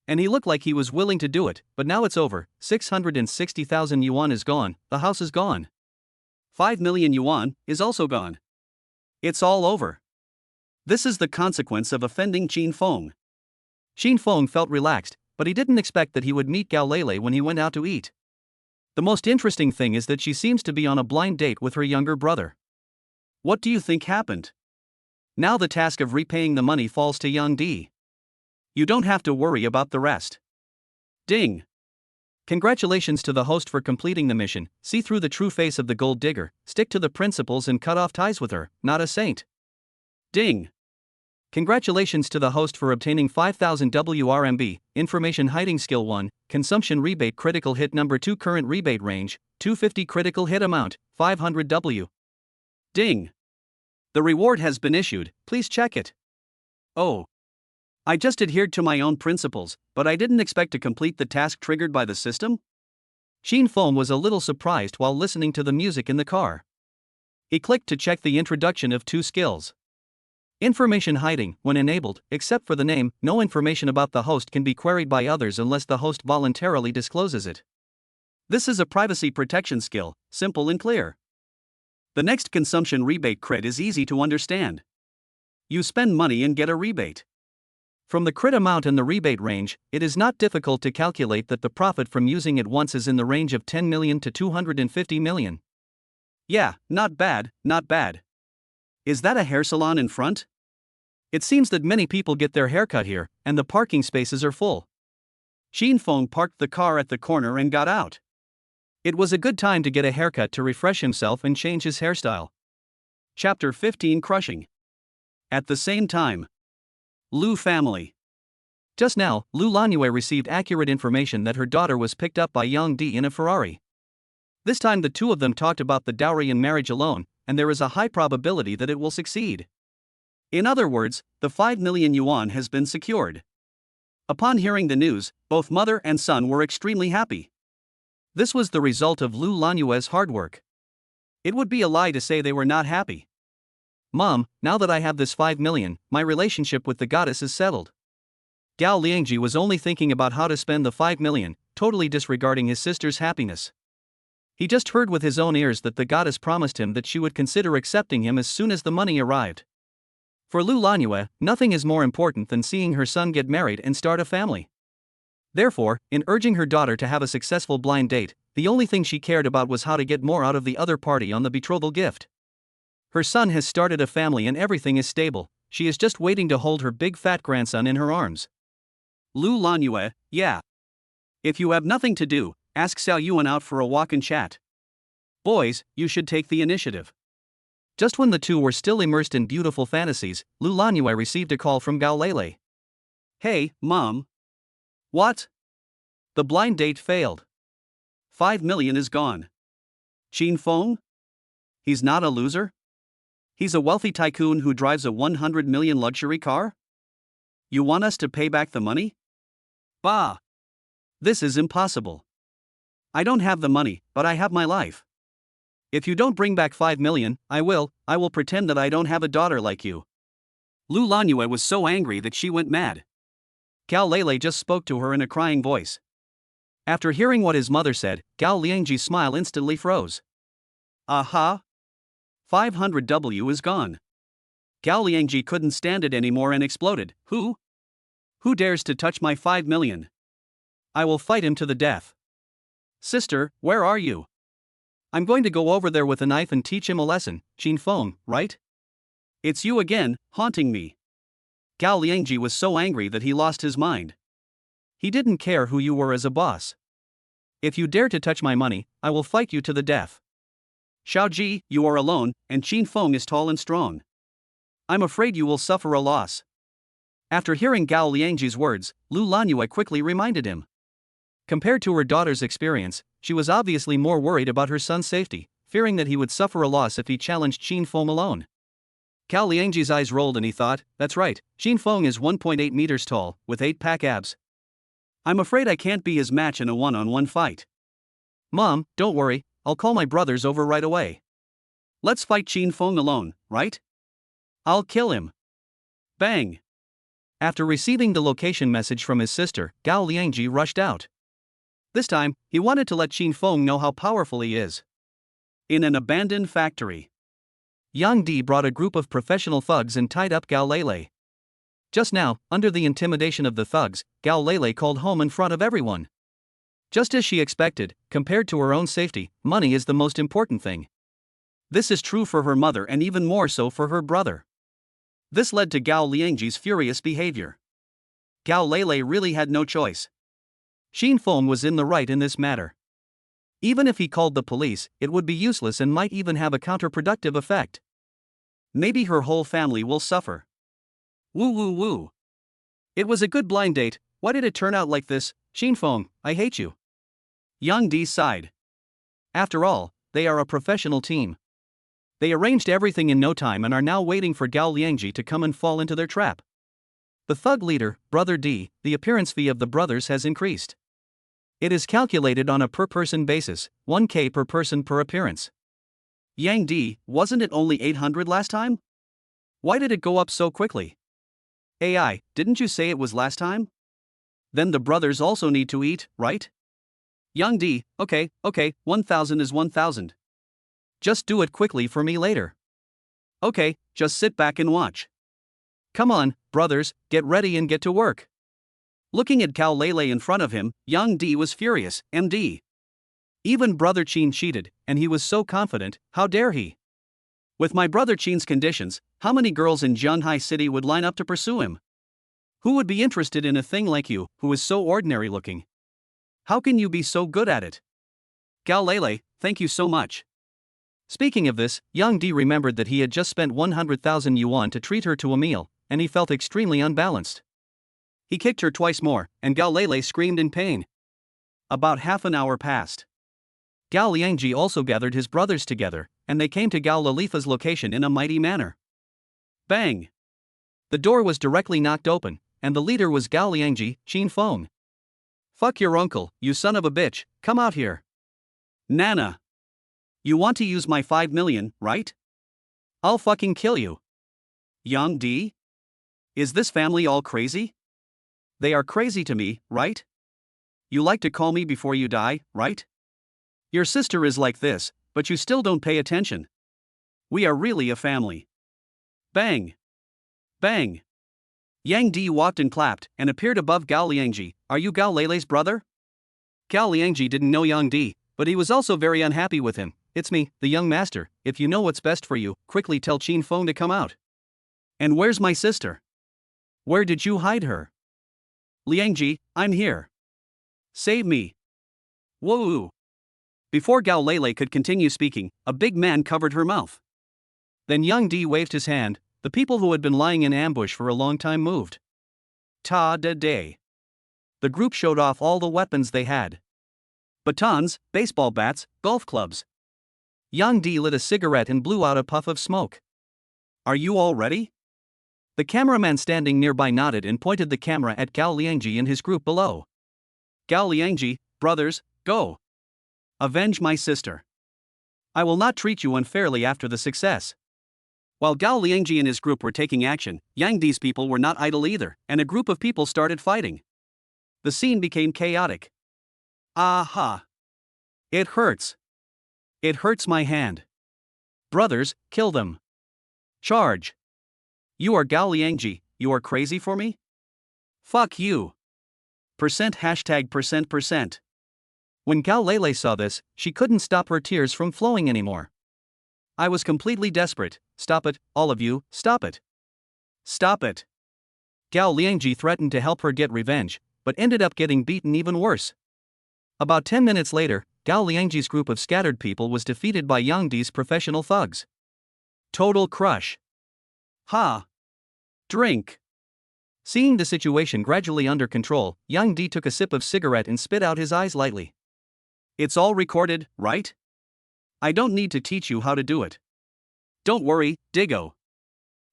And he looked like he was willing to do it, but now it's over, 660,000 yuan is gone, the house is gone. 5 million yuan is also gone. It's all over. This is the consequence of offending Qinfeng. Qinfeng felt relaxed, but he didn't expect that he would meet Gao Lele when he went out to eat. The most interesting thing is that she seems to be on a blind date with her younger brother. What do you think happened? Now the task of repaying the money falls to Yang Di. You don't have to worry about the rest. Ding. Congratulations to the host for completing the mission. See through the true face of the gold digger, stick to the principles and cut off ties with her, not a saint. Ding. Congratulations to the host for obtaining 5000 WRMB, Information Hiding Skill 1, Consumption Rebate Critical Hit Number 2 Current Rebate Range, 250 Critical Hit Amount, 500 W. Ding. The reward has been issued, please check it. Oh. I just adhered to my own principles, but I didn't expect to complete the task triggered by the system? Qinfeng was a little surprised while listening to the music in the car. He clicked to check the introduction of 2 skills. Information hiding, when enabled, except for the name, no information about the host can be queried by others unless the host voluntarily discloses it. This is a privacy protection skill, simple and clear. The next consumption rebate crit is easy to understand. You spend money and get a rebate. From the crit amount and the rebate range, it is not difficult to calculate that the profit from using it once is in the range of 10 million to 250 million. Yeah, not bad, not bad. Is that a hair salon in front? It seems that many people get their haircut here, and the parking spaces are full. Qinfeng parked the car at the corner and got out. It was a good time to get a haircut to refresh himself and change his hairstyle. Chapter 15 Crushing. At the same time, Lu family. Just now, Lu Lanyue received accurate information that her daughter was picked up by Yang Di in a Ferrari. This time the two of them talked about the dowry and marriage alone, and there is a high probability that it will succeed. In other words, the 5 million yuan has been secured. Upon hearing the news, both mother and son were extremely happy. This was the result of Lu Lanyue's hard work. It would be a lie to say they were not happy. Mom, now that I have this 5 million, my relationship with the goddess is settled. Gao Liangji was only thinking about how to spend the 5 million, totally disregarding his sister's happiness. He just heard with his own ears that the goddess promised him that she would consider accepting him as soon as the money arrived. For Lu Lanue, nothing is more important than seeing her son get married and start a family. Therefore, in urging her daughter to have a successful blind date, the only thing she cared about was how to get more out of the other party on the betrothal gift. Her son has started a family and everything is stable, she is just waiting to hold her big fat grandson in her arms. Lu Lanue, yeah. If you have nothing to do, ask Xiao Yuan out for a walk and chat. Boys, you should take the initiative. Just when the two were still immersed in beautiful fantasies, Lu Lanue received a call from Gao Lele. Hey, Mom. What? The blind date failed. 5 million is gone. Qin Feng? He's not a loser? He's a wealthy tycoon who drives a 100 million luxury car? You want us to pay back the money? Bah! This is impossible. I don't have the money, but I have my life. If you don't bring back 5 million, I will pretend that I don't have a daughter like you. Lu Lanue was so angry that she went mad. Gao Lele just spoke to her in a crying voice. After hearing what his mother said, Gao Liangji's smile instantly froze. Aha! 500W is gone. Gao Liangji couldn't stand it anymore and exploded. Who? Who dares to touch my 5 million? I will fight him to the death. Sister, where are you? I'm going to go over there with a knife and teach him a lesson, Qin Feng, right? It's you again, haunting me. Gao Liangji was so angry that he lost his mind. He didn't care who you were as a boss. If you dare to touch my money, I will fight you to the death. Xiaoji, you are alone, and Qin Feng is tall and strong. I'm afraid you will suffer a loss. After hearing Gao Liangji's words, Lu Lanue quickly reminded him. Compared to her daughter's experience, she was obviously more worried about her son's safety, fearing that he would suffer a loss if he challenged Qin Feng alone. Gao Liangji's eyes rolled and he thought, that's right, Qin Feng is 1.8 meters tall, with 8-pack abs. I'm afraid I can't be his match in a one-on-one fight. Mom, don't worry, I'll call my brothers over right away. Let's fight Qin Feng alone, right? I'll kill him. Bang! After receiving the location message from his sister, Gao Liangji rushed out. This time, he wanted to let Qin Feng know how powerful he is. In an abandoned factory, Yang Di brought a group of professional thugs and tied up Gao Lele. Just now, under the intimidation of the thugs, Gao Lele called home in front of everyone. Just as she expected, compared to her own safety, money is the most important thing. This is true for her mother and even more so for her brother. This led to Gao Liangji's furious behavior. Gao Lele really had no choice. Qin Feng was in the right in this matter. Even if he called the police, it would be useless and might even have a counterproductive effect. Maybe her whole family will suffer. Woo woo woo. It was a good blind date, why did it turn out like this? Qin Feng, I hate you. Yang Di sighed. After all, they are a professional team. They arranged everything in no time and are now waiting for Gao Liangji to come and fall into their trap. The thug leader, Brother D, the appearance fee of the brothers has increased. It is calculated on a per-person basis, 1K per person per appearance. Yang Di, wasn't it only 800 last time? Why did it go up so quickly? AI, didn't you say it was last time? Then the brothers also need to eat, right? Yang Di, okay, 1,000 is 1,000. Just do it quickly for me later. Okay, just sit back and watch. Come on, brothers, get ready and get to work. Looking at Gao Lele in front of him, Yang Di was furious, MD. Even Brother Qin cheated, and he was so confident, how dare he? With my Brother Qin's conditions, how many girls in Zhanghai City would line up to pursue him? Who would be interested in a thing like you, who is so ordinary looking? How can you be so good at it? Gao Lele, thank you so much. Speaking of this, Yang Di remembered that he had just spent 100,000 yuan to treat her to a meal, and he felt extremely unbalanced. He kicked her twice more, and Gao Lele screamed in pain. About half an hour passed. Gao Liangji also gathered his brothers together, and they came to Gao Lalifa's location in a mighty manner. Bang! The door was directly knocked open, and the leader was Gao Liangji, Qin Feng. Fuck your uncle, you son of a bitch, come out here. Nana. You want to use my 5 million, right? I'll fucking kill you. Yang Di? Is this family all crazy? They are crazy to me, right? you like to call me before you die, right? Your sister is like this, but you still don't pay attention. We are really a family. Bang! Bang! Yang Di walked and clapped and appeared above Gao Liangji. Are you Gao Leilei's brother? Gao Liangji didn't know Yang Di, but he was also very unhappy with him. It's me, the young master. If you know what's best for you, quickly tell Qin Feng to come out. And where's my sister? Where did you hide her? Liangji, I'm here. Save me. Whoa! Before Gao Leilei could continue speaking, a big man covered her mouth. Then Yang Di waved his hand. The people who had been lying in ambush for a long time moved. Ta-da-day. The group showed off all the weapons they had. Batons, baseball bats, golf clubs. Yang Di lit a cigarette and blew out a puff of smoke. Are you all ready? The cameraman standing nearby nodded and pointed the camera at Gao Liangji and his group below. Gao Liangji, brothers, go. Avenge my sister. I will not treat you unfairly after the success. While Gao Liangji and his group were taking action, Yang Di's people were not idle either, and a group of people started fighting. The scene became chaotic. Aha! It hurts. It hurts my hand. Brothers, kill them. Charge. You are Gao Liangji, you are crazy for me? Fuck you. %#%%. When Gao Leilei saw this, she couldn't stop her tears from flowing anymore. I was completely desperate. Stop it, all of you, stop it. Stop it. Gao Liangji threatened to help her get revenge, but ended up getting beaten even worse. About 10 minutes later, Gao Liangji's group of scattered people was defeated by Yang Di's professional thugs. Total crush. Ha! Drink. Seeing the situation gradually under control, Yang Di took a sip of cigarette and spit out his eyes lightly. It's all recorded, right? I don't need to teach you how to do it. Don't worry, Diggo.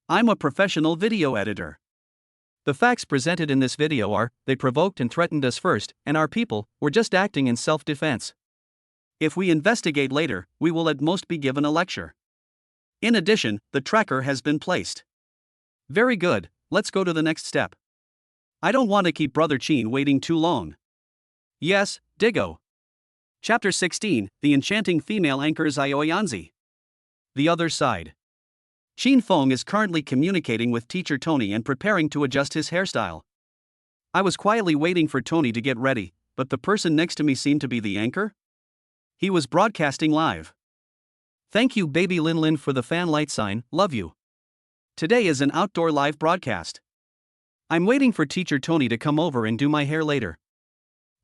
I'm a professional video editor. The facts presented in this video are, they provoked and threatened us first, and our people were just acting in self-defense. If we investigate later, we will at most be given a lecture. In addition, the tracker has been placed. Very good, let's go to the next step. I don't want to keep Brother Qin waiting too long. Yes, Diggo. Chapter 16, The Enchanting Female Anchor Xiaoyanzi. The other side. Qin Feng is currently communicating with teacher Tony and preparing to adjust his hairstyle. I was quietly waiting for Tony to get ready, but the person next to me seemed to be the anchor? He was broadcasting live. Thank you baby Lin Lin for the fan light sign, love you. Today is an outdoor live broadcast. I'm waiting for teacher Tony to come over and do my hair later.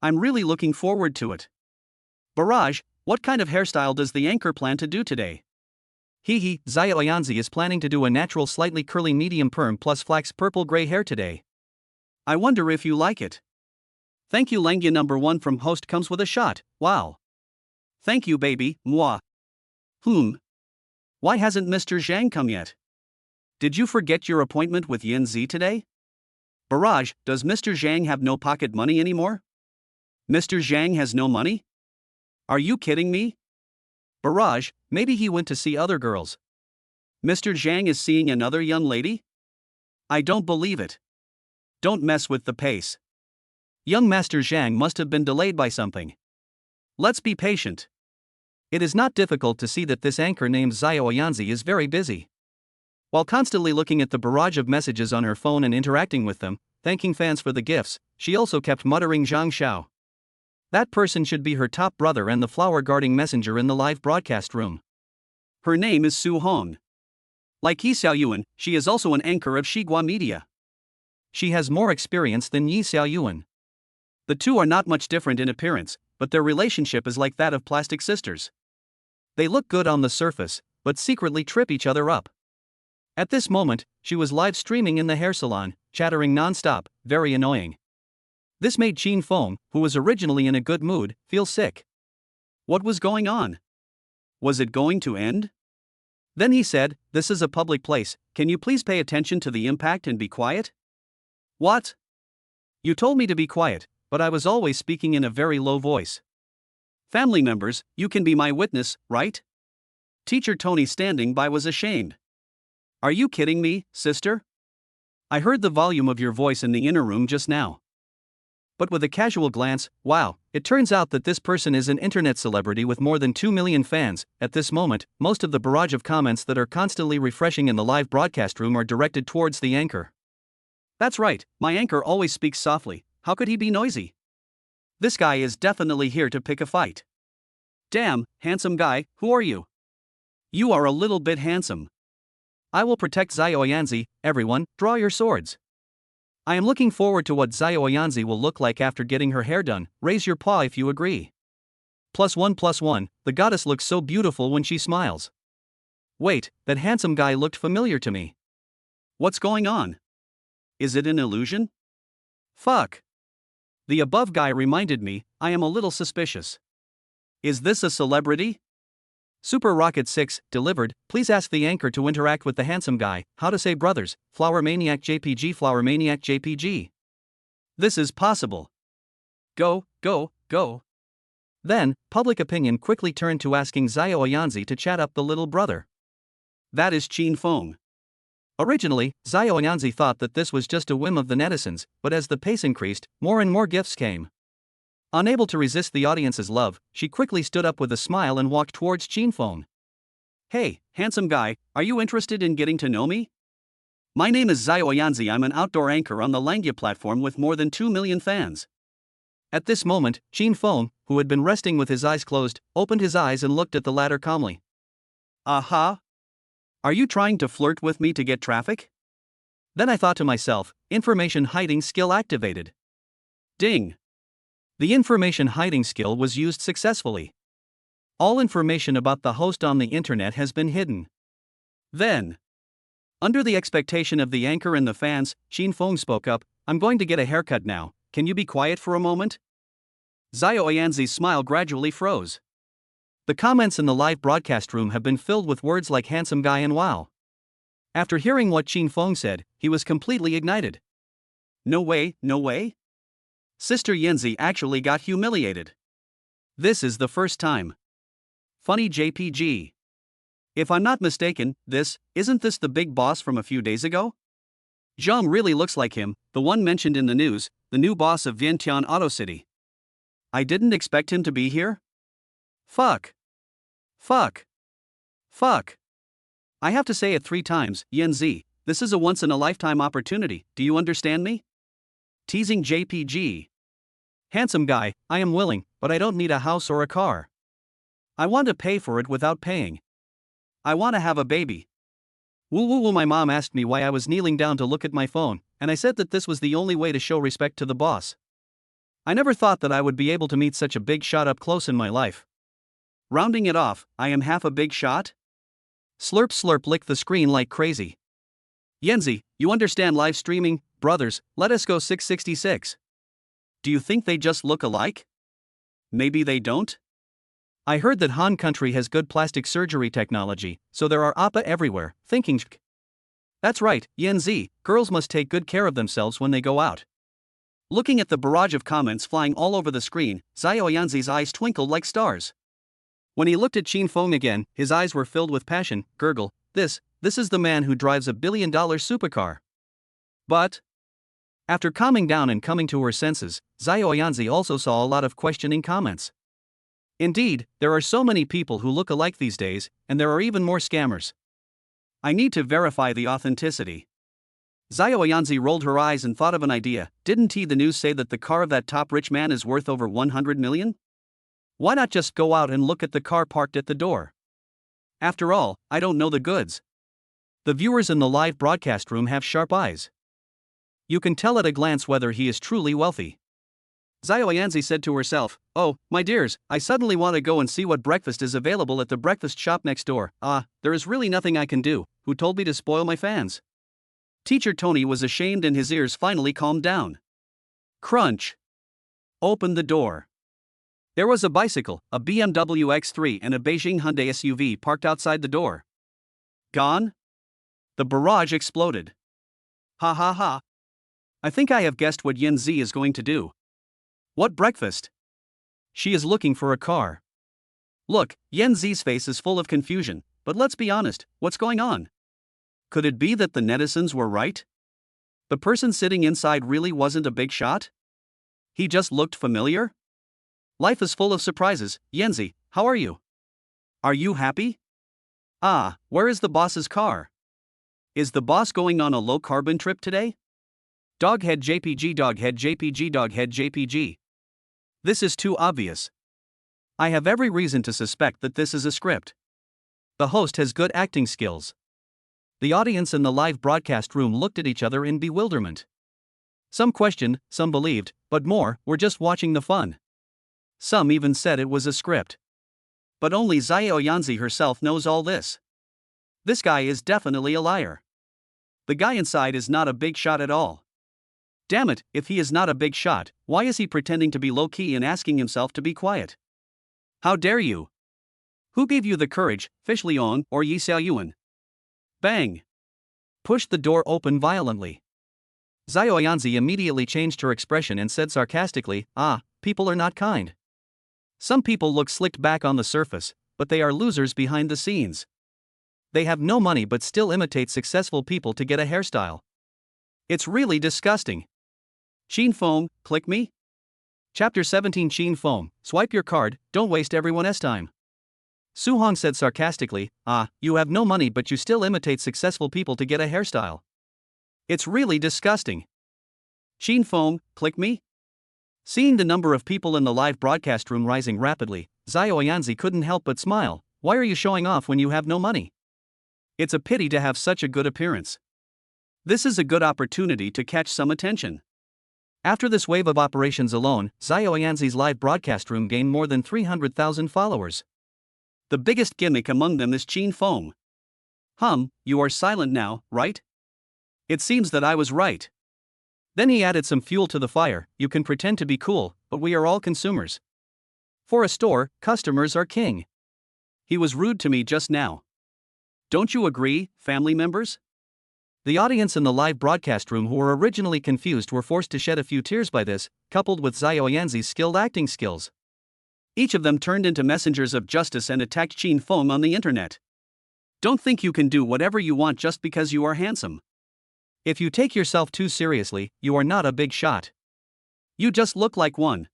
I'm really looking forward to it. Barrage, what kind of hairstyle does the anchor plan to do today? Xiaoyanzi is planning to do a natural slightly curly medium perm plus flax purple gray hair today. I wonder if you like it. Thank you Langya number 1 from host comes with a shot, wow. Thank you baby, moi. Why hasn't Mr. Zhang come yet? Did you forget your appointment with Yin Zi today? Barrage, does Mr. Zhang have no pocket money anymore? Mr. Zhang has no money? Are you kidding me? Barrage, maybe he went to see other girls. Mr. Zhang is seeing another young lady? I don't believe it. Don't mess with the pace. Young Master Zhang must have been delayed by something. Let's be patient. It is not difficult to see that this anchor named Xiaoyanzi is very busy. While constantly looking at the barrage of messages on her phone and interacting with them, thanking fans for the gifts, she also kept muttering Zhang Xiao. That person should be her top brother and the flower-guarding messenger in the live broadcast room. Her name is Su Hong. Like Yi Xiaoyuan, she is also an anchor of Xigua Media. She has more experience than Yi Xiaoyuan. The two are not much different in appearance, but their relationship is like that of plastic sisters. They look good on the surface, but secretly trip each other up. At this moment, she was live streaming in the hair salon, chattering non-stop, very annoying. This made Qin Feng, who was originally in a good mood, feel sick. What was going on? Was it going to end? Then he said, "This is a public place, can you please pay attention to the impact and be quiet?" What? You told me to be quiet, but I was always speaking in a very low voice. Family members, you can be my witness, right? Teacher Tony standing by was ashamed. Are you kidding me, sister? I heard the volume of your voice in the inner room just now. But with a casual glance, wow, it turns out that this person is an internet celebrity with more than 2 million fans. At this moment, most of the barrage of comments that are constantly refreshing in the live broadcast room are directed towards the anchor. That's right, my anchor always speaks softly, how could he be noisy? This guy is definitely here to pick a fight. Damn, handsome guy, who are you? You are a little bit handsome. I will protect Zioyanzi, everyone, draw your swords. I am looking forward to what Zioyanzi will look like after getting her hair done, raise your paw if you agree. +1+1, the goddess looks so beautiful when she smiles. Wait, that handsome guy looked familiar to me. What's going on? Is it an illusion? Fuck. The above guy reminded me, I am a little suspicious. Is this a celebrity? Super Rocket 6, delivered, please ask the anchor to interact with the handsome guy, how to say brothers, Flower Maniac JPG Flower Maniac JPG. This is possible. Go, go, go. Then, public opinion quickly turned to asking Zioyanzi to chat up the little brother. That is Chin Fong. Originally, Zioyanzi thought that this was just a whim of the netizens, but as the pace increased, more and more gifts came. Unable to resist the audience's love, she quickly stood up with a smile and walked towards Chin Fong. Hey, handsome guy, are you interested in getting to know me? My name is Zioyanzi. I'm an outdoor anchor on the Langya platform with more than 2 million fans. At this moment, Chin Fong, who had been resting with his eyes closed, opened his eyes and looked at the latter calmly. Aha! Are you trying to flirt with me to get traffic? Then I thought to myself, information hiding skill activated. Ding! The information hiding skill was used successfully. All information about the host on the internet has been hidden. Then, under the expectation of the anchor and the fans, Chin Fong spoke up, I'm going to get a haircut now, can you be quiet for a moment? Zioyanzi's smile gradually froze. The comments in the live broadcast room have been filled with words like handsome guy and wow. After hearing what Chin Fong said, he was completely ignited. No way, no way? Sister Yenzi actually got humiliated. This is the first time. Funny JPG. If I'm not mistaken, isn't this the big boss from a few days ago? Zhang really looks like him, the one mentioned in the news, the new boss of Vientiane Auto City. I didn't expect him to be here? Fuck. Fuck. Fuck. I have to say it 3 times, Yenzi, this is a once-in-a-lifetime opportunity, do you understand me? Teasing JPG. Handsome guy, I am willing, but I don't need a house or a car. I want to pay for it without paying. I want to have a baby. Woo woo woo. My mom asked me why I was kneeling down to look at my phone, and I said that this was the only way to show respect to the boss. I never thought that I would be able to meet such a big shot up close in my life. Rounding it off, I am half a big shot? Slurp slurp lick the screen like crazy. Yenzi, you understand live streaming, brothers, let us go 666. Do you think they just look alike? Maybe they don't? I heard that Han country has good plastic surgery technology, so there are appa everywhere, thinking That's right, Yenzi, girls must take good care of themselves when they go out. Looking at the barrage of comments flying all over the screen, Zioyanzi's eyes twinkled like stars. When he looked at Chin Fong again, his eyes were filled with passion, gurgle, this is the man who drives $1 billion supercar. But, after calming down and coming to her senses, Zioyanzi also saw a lot of questioning comments. Indeed, there are so many people who look alike these days, and there are even more scammers. I need to verify the authenticity. Zioyanzi rolled her eyes and thought of an idea. Didn't the news say that the car of that top rich man is worth over 100 million? Why not just go out and look at the car parked at the door? After all, I don't know the goods. The viewers in the live broadcast room have sharp eyes. You can tell at a glance whether he is truly wealthy. Zioyanzi said to herself, oh, my dears, I suddenly want to go and see what breakfast is available at the breakfast shop next door. There is really nothing I can do. Who told me to spoil my fans? Teacher Tony was ashamed and his ears finally calmed down. Crunch. Open the door. There was a bicycle, a BMW X3 and a Beijing Hyundai SUV parked outside the door. Gone? The barrage exploded. Ha ha ha. I think I have guessed what Yenzi is going to do. What breakfast? She is looking for a car. Look, Yenzi's face is full of confusion, but let's be honest, what's going on? Could it be that the netizens were right? The person sitting inside really wasn't a big shot? He just looked familiar? Life is full of surprises. Yenzi, how are you? Are you happy? Ah, where is the boss's car? Is the boss going on a low-carbon trip today? Doghead JPG Doghead JPG Doghead JPG. This is too obvious. I have every reason to suspect that this is a script. The host has good acting skills. The audience in the live broadcast room looked at each other in bewilderment. Some questioned, some believed, but more were just watching the fun. Some even said it was a script. But only Xiao Yanzi herself knows all this. This guy is definitely a liar. The guy inside is not a big shot at all. Damn it, if he is not a big shot, why is he pretending to be low-key and asking himself to be quiet? How dare you? Who gave you the courage, Fish Leong or Yi Xiaoyuan? Bang! Pushed the door open violently. Xiao Yanzi immediately changed her expression and said sarcastically, people are not kind. Some people look slicked back on the surface, but they are losers behind the scenes. They have no money but still imitate successful people to get a hairstyle. It's really disgusting. Sheen Foam, click me? Chapter 17 Sheen Foam, swipe your card, don't waste everyone's time. Su Hong said sarcastically, you have no money but you still imitate successful people to get a hairstyle. It's really disgusting. Sheen Foam, click me? Seeing the number of people in the live broadcast room rising rapidly, Xiao Yanzi couldn't help but smile. Why are you showing off when you have no money? It's a pity to have such a good appearance. This is a good opportunity to catch some attention. After this wave of operations alone, Xiao Yanzi's live broadcast room gained more than 300,000 followers. The biggest gimmick among them is Sheen Foam. You are silent now, right? It seems that I was right. Then he added some fuel to the fire. You can pretend to be cool, but we are all consumers. For a store, customers are king. He was rude to me just now. Don't you agree, family members? The audience in the live broadcast room who were originally confused were forced to shed a few tears by this, coupled with Xiao Yanzi's skilled acting skills. Each of them turned into messengers of justice and attacked Sheen Foam on the internet. Don't think you can do whatever you want just because you are handsome. If you take yourself too seriously, you are not a big shot. You just look like one.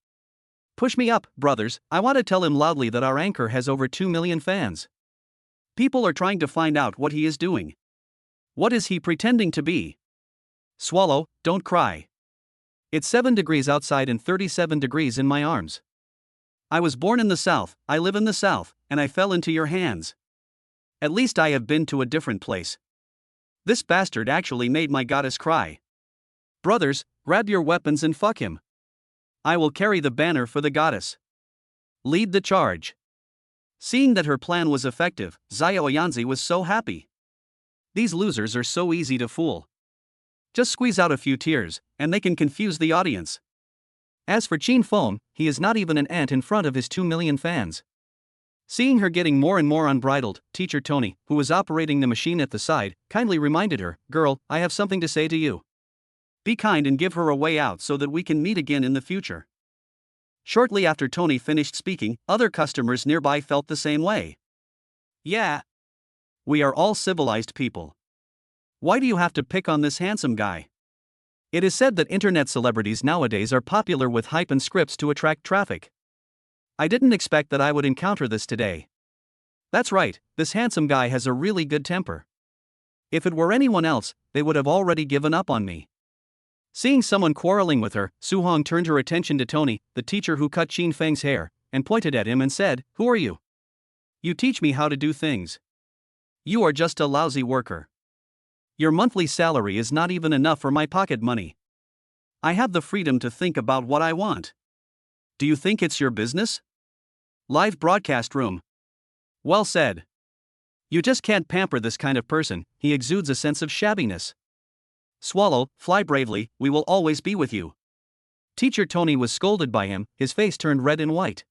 Push me up, brothers, I want to tell him loudly that our anchor has over 2 million fans. People are trying to find out what he is doing. What is he pretending to be? Swallow, don't cry. It's 7 degrees outside and 37 degrees in my arms. I was born in the south, I live in the south, and I fell into your hands. At least I have been to a different place. This bastard actually made my goddess cry. Brothers, grab your weapons and fuck him. I will carry the banner for the goddess. Lead the charge. Seeing that her plan was effective, Xiao Yanzi was so happy. These losers are so easy to fool. Just squeeze out a few tears, and they can confuse the audience. As for Sheen Foam, he is not even an ant in front of his 2 million fans. Seeing her getting more and more unbridled, teacher Tony, who was operating the machine at the side, kindly reminded her, "Girl, I have something to say to you. Be kind and give her a way out so that we can meet again in the future." Shortly after Tony finished speaking, other customers nearby felt the same way. Yeah. We are all civilized people. Why do you have to pick on this handsome guy? It is said that internet celebrities nowadays are popular with hype and scripts to attract traffic. I didn't expect that I would encounter this today. That's right, this handsome guy has a really good temper. If it were anyone else, they would have already given up on me. Seeing someone quarreling with her, Su Hong turned her attention to Tony, the teacher who cut Qin Feng's hair, and pointed at him and said, "Who are you? You teach me how to do things. You are just a lousy worker. Your monthly salary is not even enough for my pocket money. I have the freedom to think about what I want. Do you think it's your business?" Live broadcast room. Well said. You just can't pamper this kind of person, he exudes a sense of shabbiness. Swallow, fly bravely, we will always be with you. Teacher Tony was scolded by him, his face turned red and white.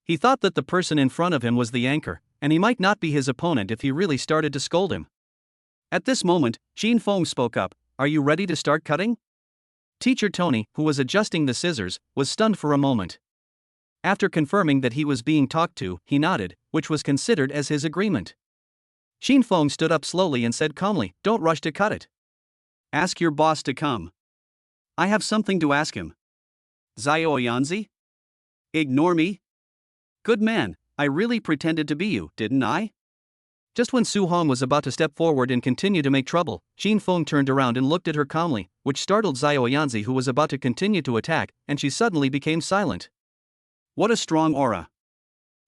He thought that the person in front of him was the anchor, and he might not be his opponent if he really started to scold him. At this moment, Sheen Foam spoke up, "Are you ready to start cutting?" Teacher Tony, who was adjusting the scissors, was stunned for a moment. After confirming that he was being talked to, he nodded, which was considered as his agreement. Sheen Foam stood up slowly and said calmly, "Don't rush to cut it. Ask your boss to come. I have something to ask him." Zioyanzi? Ignore me? Good man, I really pretended to be you, didn't I? Just when Su Hong was about to step forward and continue to make trouble, Jin Feng turned around and looked at her calmly, which startled Zioyanzi, who was about to continue to attack, and she suddenly became silent. What a strong aura.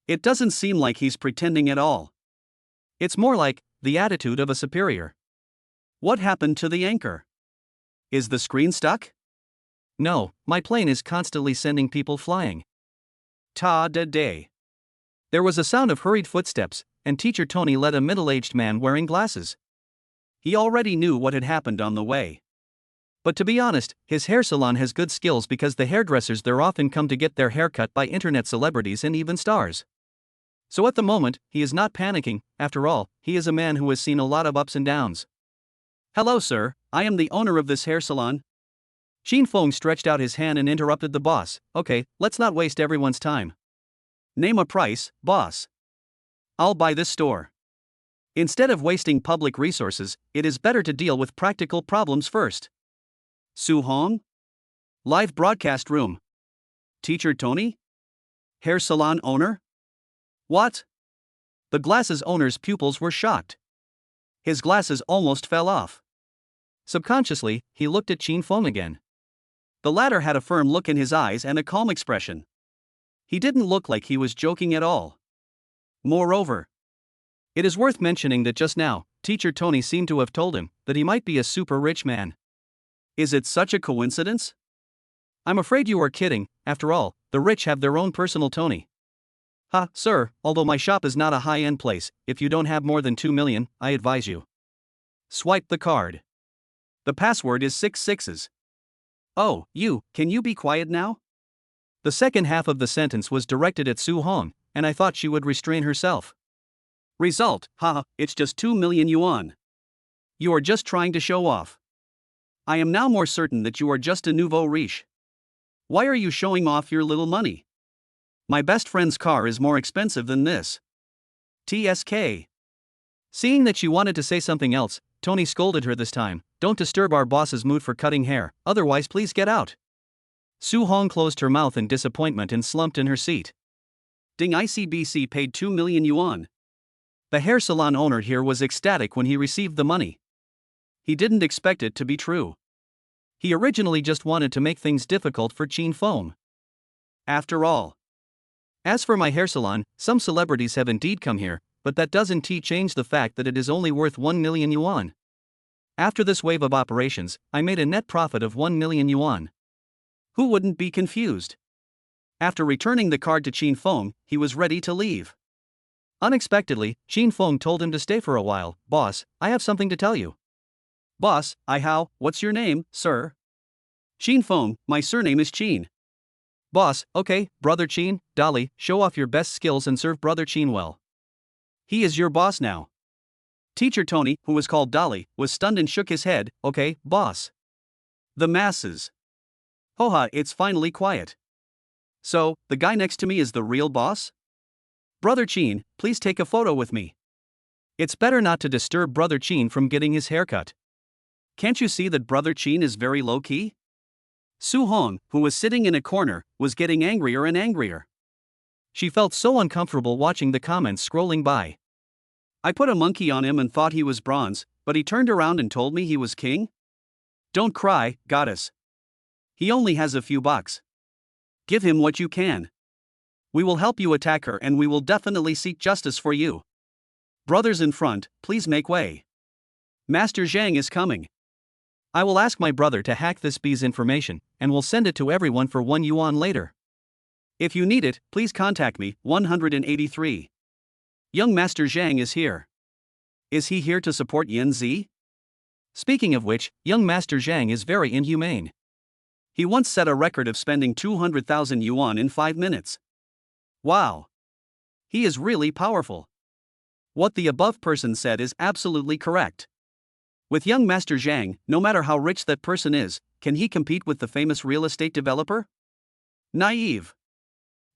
It doesn't seem like he's pretending at all. It's more like the attitude of a superior. What happened to the anchor? Is the screen stuck? No, my plane is constantly sending people flying. Ta-da-day. There was a sound of hurried footsteps, and Teacher Tony led a middle-aged man wearing glasses. He already knew what had happened on the way. But to be honest, his hair salon has good skills because the hairdressers there often come to get their hair cut by internet celebrities and even stars. So at the moment, he is not panicking. After all, he is a man who has seen a lot of ups and downs. Hello sir, I am the owner of this hair salon. Jin Feng stretched out his hand and interrupted the boss. Okay, let's not waste everyone's time. Name a price, boss. I'll buy this store. Instead of wasting public resources, it is better to deal with practical problems first. Su Hong? Live broadcast room. Teacher Tony? Hair salon owner? What? The glasses owner's pupils were shocked. His glasses almost fell off. Subconsciously, he looked at Jin Feng again. The latter had a firm look in his eyes and a calm expression. He didn't look like he was joking at all. Moreover, it is worth mentioning that just now, Teacher Tony seemed to have told him that he might be a super rich man. Is it such a coincidence? I'm afraid you are kidding. After all, the rich have their own personal Tony. Ha, sir, although my shop is not a high-end place, if you don't have more than 2 million, I advise you. Swipe the card. The password is 6 sixes. Oh, can you be quiet now? The second half of the sentence was directed at Su Hong, and I thought she would restrain herself. Result, haha, it's just 2 million yuan. You are just trying to show off. I am now more certain that you are just a nouveau riche. Why are you showing off your little money? My best friend's car is more expensive than this. TSK. Seeing that she wanted to say something else, Tony scolded her this time. Don't disturb our boss's mood for cutting hair, otherwise please get out. Su Hong closed her mouth in disappointment and slumped in her seat. Ding, ICBC paid 2 million yuan. The hair salon owner here was ecstatic when he received the money. He didn't expect it to be true. He originally just wanted to make things difficult for Jin Feng. After all. As for my hair salon, some celebrities have indeed come here, but that doesn't change the fact that it is only worth 1 million yuan. After this wave of operations, I made a net profit of 1 million yuan. Who wouldn't be confused? After returning the card to Jin Feng, he was ready to leave. Unexpectedly, Jin Feng told him to stay for a while. Boss, I have something to tell you. Boss, what's your name, sir? Jin Feng, my surname is Qin. Boss, okay, Brother Qin, Dolly, show off your best skills and serve Brother Qin well. He is your boss now. Teacher Tony, who was called Dolly, was stunned and shook his head. Okay, boss. The masses. Hoha, it's finally quiet. So, the guy next to me is the real boss? Brother Qin, please take a photo with me. It's better not to disturb Brother Qin from getting his haircut. Can't you see that Brother Qin is very low-key? Su Hong, who was sitting in a corner, was getting angrier and angrier. She felt so uncomfortable watching the comments scrolling by. I put a monkey on him and thought he was bronze, but he turned around and told me he was king? Don't cry, goddess. He only has a few bucks. Give him what you can. We will help you attack her and we will definitely seek justice for you. Brothers in front, please make way. Master Zhang is coming. I will ask my brother to hack this bee's information, and will send it to everyone for 1 yuan later. If you need it, please contact me. 183. Young Master Zhang is here. Is he here to support Yen Zi? Speaking of which, young Master Zhang is very inhumane. He once set a record of spending 200,000 yuan in 5 minutes. Wow. He is really powerful. What the above person said is absolutely correct. With young Master Zhang, no matter how rich that person is, can he compete with the famous real estate developer? Naive.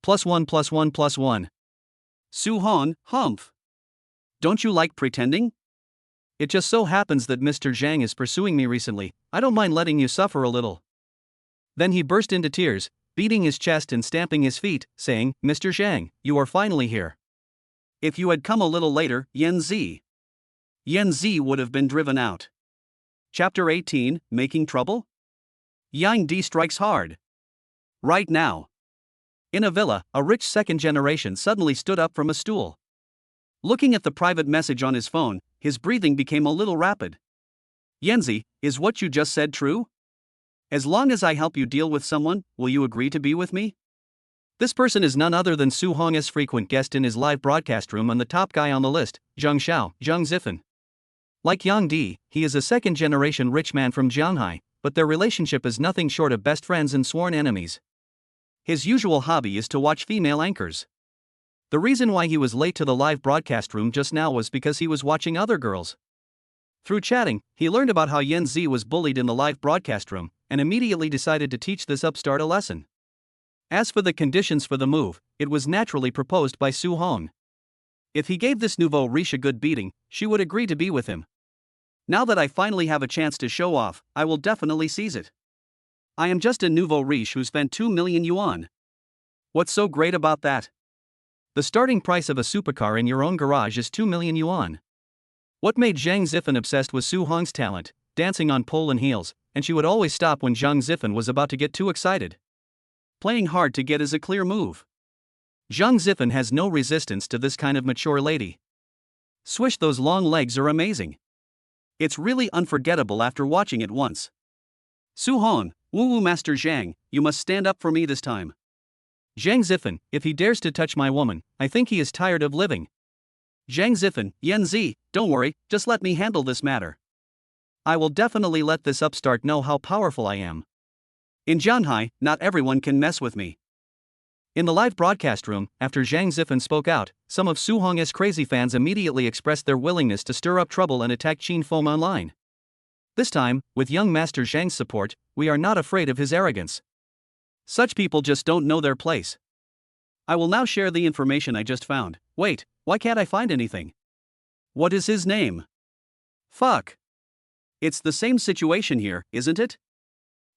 +1 +1 +1. Su Hong, humph. Don't you like pretending? It just so happens that Mr. Zhang is pursuing me recently. I don't mind letting you suffer a little. Then he burst into tears. beating his chest and stamping his feet, saying, "Mr. Zhang, you are finally here. If you had come a little later, Yan Zi would have been driven out." Chapter 18, Making Trouble? Yang Di strikes hard. Right now. In a villa, a rich second generation suddenly stood up from a stool. Looking at the private message on his phone, his breathing became a little rapid. "Yanzi, is what you just said true? As long as I help you deal with someone, will you agree to be with me?" This person is none other than Su Hong's frequent guest in his live broadcast room and the top guy on the list, Zhang Xiao, Zhang Zifan. Like Yang Di, he is a second-generation rich man from Jianhai, but their relationship is nothing short of best friends and sworn enemies. His usual hobby is to watch female anchors. The reason why he was late to the live broadcast room just now was because he was watching other girls. Through chatting, he learned about how Yan Zi was bullied in the live broadcast room, and immediately decided to teach this upstart a lesson. As for the conditions for the move, it was naturally proposed by Su Hong. If he gave this nouveau riche a good beating, she would agree to be with him. "Now that I finally have a chance to show off, I will definitely seize it. I am just a nouveau riche who spent 2 million yuan. What's so great about that? The starting price of a supercar in your own garage is 2 million yuan. What made Zhang Zifan obsessed was Su Hong's talent, dancing on pole and heels, and she would always stop when Zhang Zifan was about to get too excited. Playing hard to get is a clear move. Zhang Zifan has no resistance to this kind of mature lady. Swish, those long legs are amazing. It's really unforgettable after watching it once. Su Hong, woo-woo Master Zhang, you must stand up for me this time. Zhang Zifan, if he dares to touch my woman, I think he is tired of living. Zhang Zifan, Yan Zi, don't worry, just let me handle this matter. I will definitely let this upstart know how powerful I am. In Jianhai, not everyone can mess with me." In the live broadcast room, after Zhang Zifan spoke out, some of Su Hong's crazy fans immediately expressed their willingness to stir up trouble and attack Qin Feng online. This time, with young Master Zhang's support, we are not afraid of his arrogance. Such people just don't know their place. I will now share the information I just found. Wait, why can't I find anything? What is his name? Fuck. It's the same situation here, isn't it?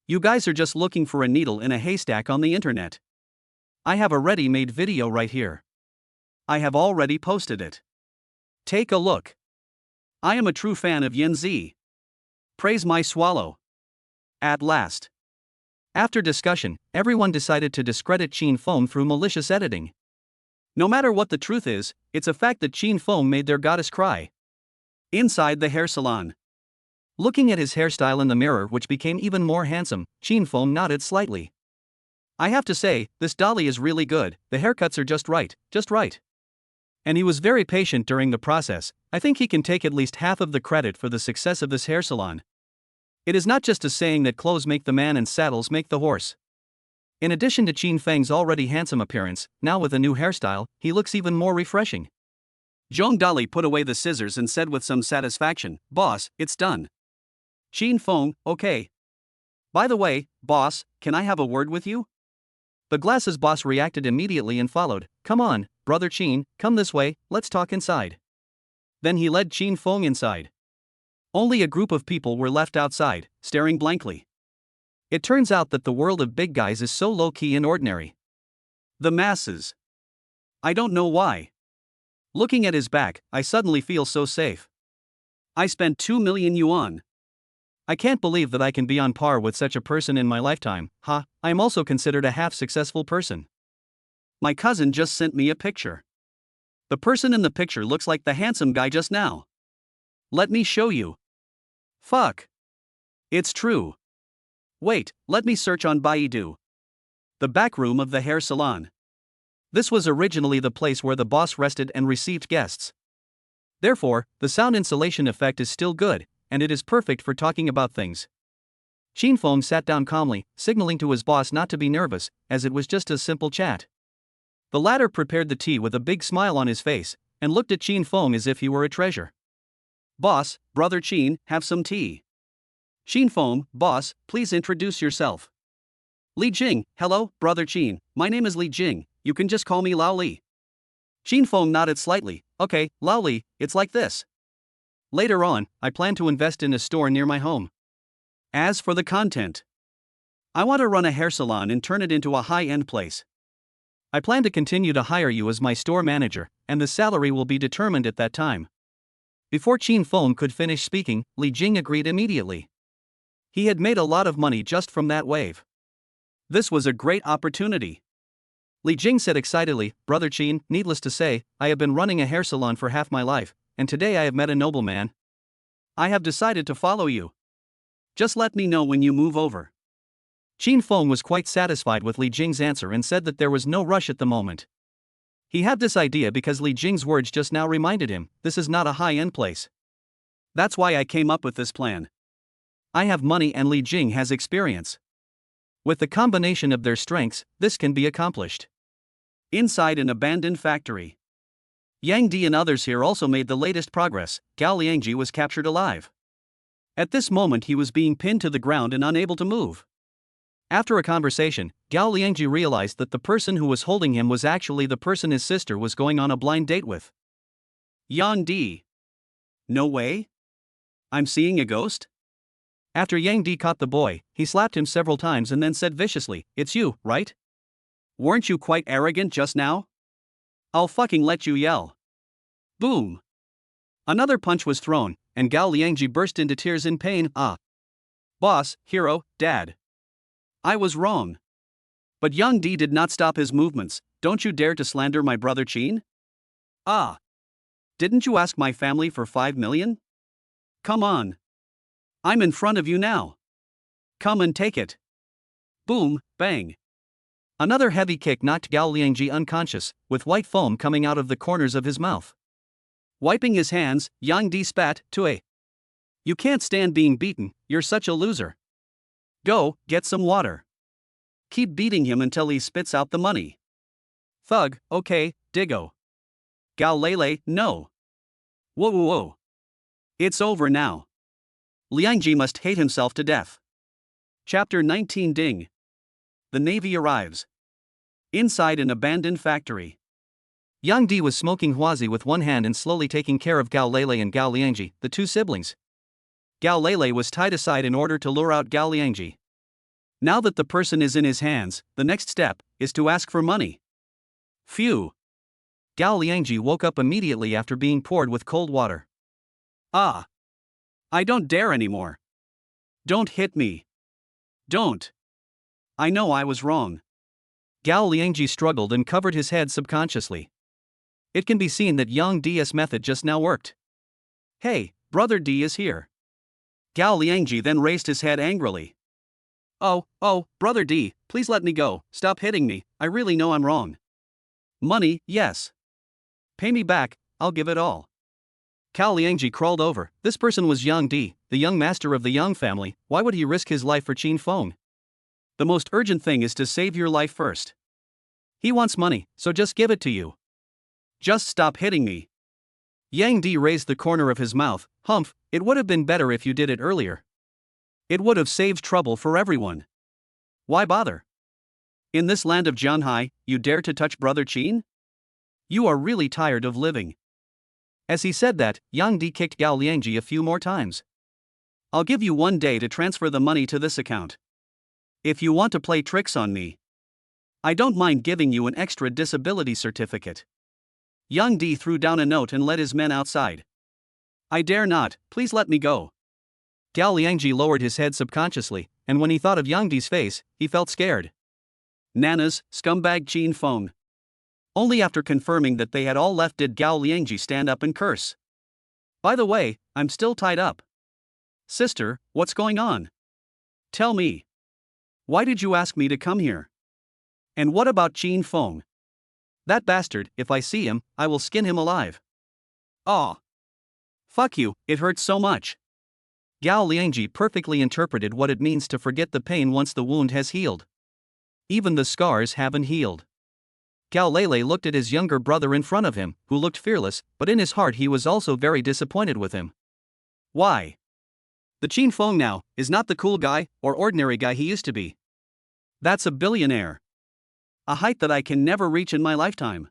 You guys are just looking for a needle in a haystack on the internet. I have a ready-made video right here. I have already posted it. Take a look. I am a true fan of Yan Zi. Praise my swallow. At last. After discussion, everyone decided to discredit Qin Feng through malicious editing. No matter what the truth is, it's a fact that Qin Feng made their goddess cry. Inside the hair salon. Looking at his hairstyle in the mirror, which became even more handsome, Qin Feng nodded slightly. "I have to say, this dolly is really good, the haircuts are just right. And he was very patient during the process. I think he can take at least half of the credit for the success of this hair salon. It is not just a saying that clothes make the man and saddles make the horse. In addition to Qin Feng's already handsome appearance, now with a new hairstyle, he looks even more refreshing." Zhong Dali put away the scissors and said with some satisfaction, "Boss, it's done." Qin Feng, okay. By the way, boss, can I have a word with you? The glasses boss reacted immediately and followed. "Come on, brother Qin, come this way, let's talk inside." Then he led Qin Feng inside. Only a group of people were left outside, staring blankly. It turns out that the world of big guys is so low-key and ordinary. The masses. I don't know why. Looking at his back, I suddenly feel so safe. I spent 2 million yuan. I can't believe that I can be on par with such a person in my lifetime. I am also considered a half-successful person. My cousin just sent me a picture. The person in the picture looks like the handsome guy just now. Let me show you. Fuck. It's true. Wait, let me search on Baidu. The back room of the hair salon. This was originally the place where the boss rested and received guests. Therefore, the sound insulation effect is still good, and it is perfect for talking about things. Qin Feng sat down calmly, signaling to his boss not to be nervous, as it was just a simple chat. The latter prepared the tea with a big smile on his face, and looked at Qin Feng as if he were a treasure. "Boss, brother Qin, have some tea." Qin Feng, "Boss, please introduce yourself." "Li Jing, hello, brother Qin, my name is Li Jing, you can just call me Lao Li." Qin Feng nodded slightly. "Okay, Lao Li, it's like this. Later on, I plan to invest in a store near my home. As for the content, I want to run a hair salon and turn it into a high-end place. I plan to continue to hire you as my store manager, and the salary will be determined at that time. Before Qin Feng could finish speaking, Li Jing agreed immediately. He had made a lot of money just from that wave. This was a great opportunity. Li Jing said excitedly, "Brother Qin, needless to say, I have been running a hair salon for half my life, and today I have met a nobleman. I have decided to follow you. Just let me know when you move over." Qin Feng was quite satisfied with Li Jing's answer and said that there was no rush at the moment. He had this idea because Li Jing's words just now reminded him, this is not a high-end place. That's why I came up with this plan. I have money and Li Jing has experience. With the combination of their strengths, this can be accomplished. Inside an abandoned factory. Yang Di and others here also made the latest progress. Gao Liangji was captured alive. At this moment he was being pinned to the ground and unable to move. After a conversation, Gao Liangji realized that the person who was holding him was actually the person his sister was going on a blind date with. Yang Di. No way? I'm seeing a ghost? After Yang Di caught the boy, he slapped him several times and then said viciously, "It's you, right? Weren't you quite arrogant just now? I'll fucking let you yell." Boom. Another punch was thrown, and Gao Liangji burst into tears in pain. Boss, hero, dad. I was wrong. But Yang Di did not stop his movements. Don't you dare to slander my brother Qin? Didn't you ask my family for 5 million? Come on. I'm in front of you now. Come and take it. Boom, bang. Another heavy kick knocked Gao Liangji unconscious, with white foam coming out of the corners of his mouth. Wiping his hands, Yang Di spat, "Tue. You can't stand being beaten, you're such a loser. Go, get some water. Keep beating him until he spits out the money." Thug, okay, Diggo. Gao Lele, no. Whoa. It's over now. Liangji must hate himself to death. Chapter 19 Ding. The Navy arrives. Inside an abandoned factory. Yang Di was smoking huazi with one hand and slowly taking care of Gao Lele and Gao Liangji, the two siblings. Gao Lele was tied aside in order to lure out Gao Liangji. Now that the person is in his hands, the next step is to ask for money. Phew. Gao Liangji woke up immediately after being poured with cold water. I don't dare anymore. Don't hit me. Don't. I know I was wrong. Gao Liangji struggled and covered his head subconsciously. It can be seen that Yang Di's method just now worked. Hey, brother D is here. Gao Liangji then raised his head angrily. Oh, brother D, please let me go, stop hitting me, I really know I'm wrong. Money, yes. Pay me back, I'll give it all. Gao Liangji crawled over. This person was Yang Di, the young master of the Yang family. Why would he risk his life for Qin Feng? The most urgent thing is to save your life first. He wants money, so just give it to you. Just stop hitting me. Yang Di raised the corner of his mouth. Humph, it would have been better if you did it earlier. It would have saved trouble for everyone. Why bother? In this land of Jianhai, you dare to touch brother Qin? You are really tired of living. As he said that, Yang Di kicked Gao Liangji a few more times. I'll give you 1 day to transfer the money to this account. If you want to play tricks on me, I don't mind giving you an extra disability certificate. Yang Di threw down a note and led his men outside. I dare not, please let me go. Gao Liangji lowered his head subconsciously, and when he thought of Yang Di's face, he felt scared. Nanas, scumbag Qin Feng. Only after confirming that they had all left did Gao Liangji stand up and curse. By the way, I'm still tied up. Sister, what's going on? Tell me. Why did you ask me to come here? And what about Qin Feng? That bastard, if I see him, I will skin him alive. Aw. Fuck you, it hurts so much. Gao Liangji perfectly interpreted what it means to forget the pain once the wound has healed. Even the scars haven't healed. Gao Lele looked at his younger brother in front of him, who looked fearless, but in his heart he was also very disappointed with him. Why? The Qin Feng now is not the cool guy or ordinary guy he used to be. That's a billionaire. A height that I can never reach in my lifetime.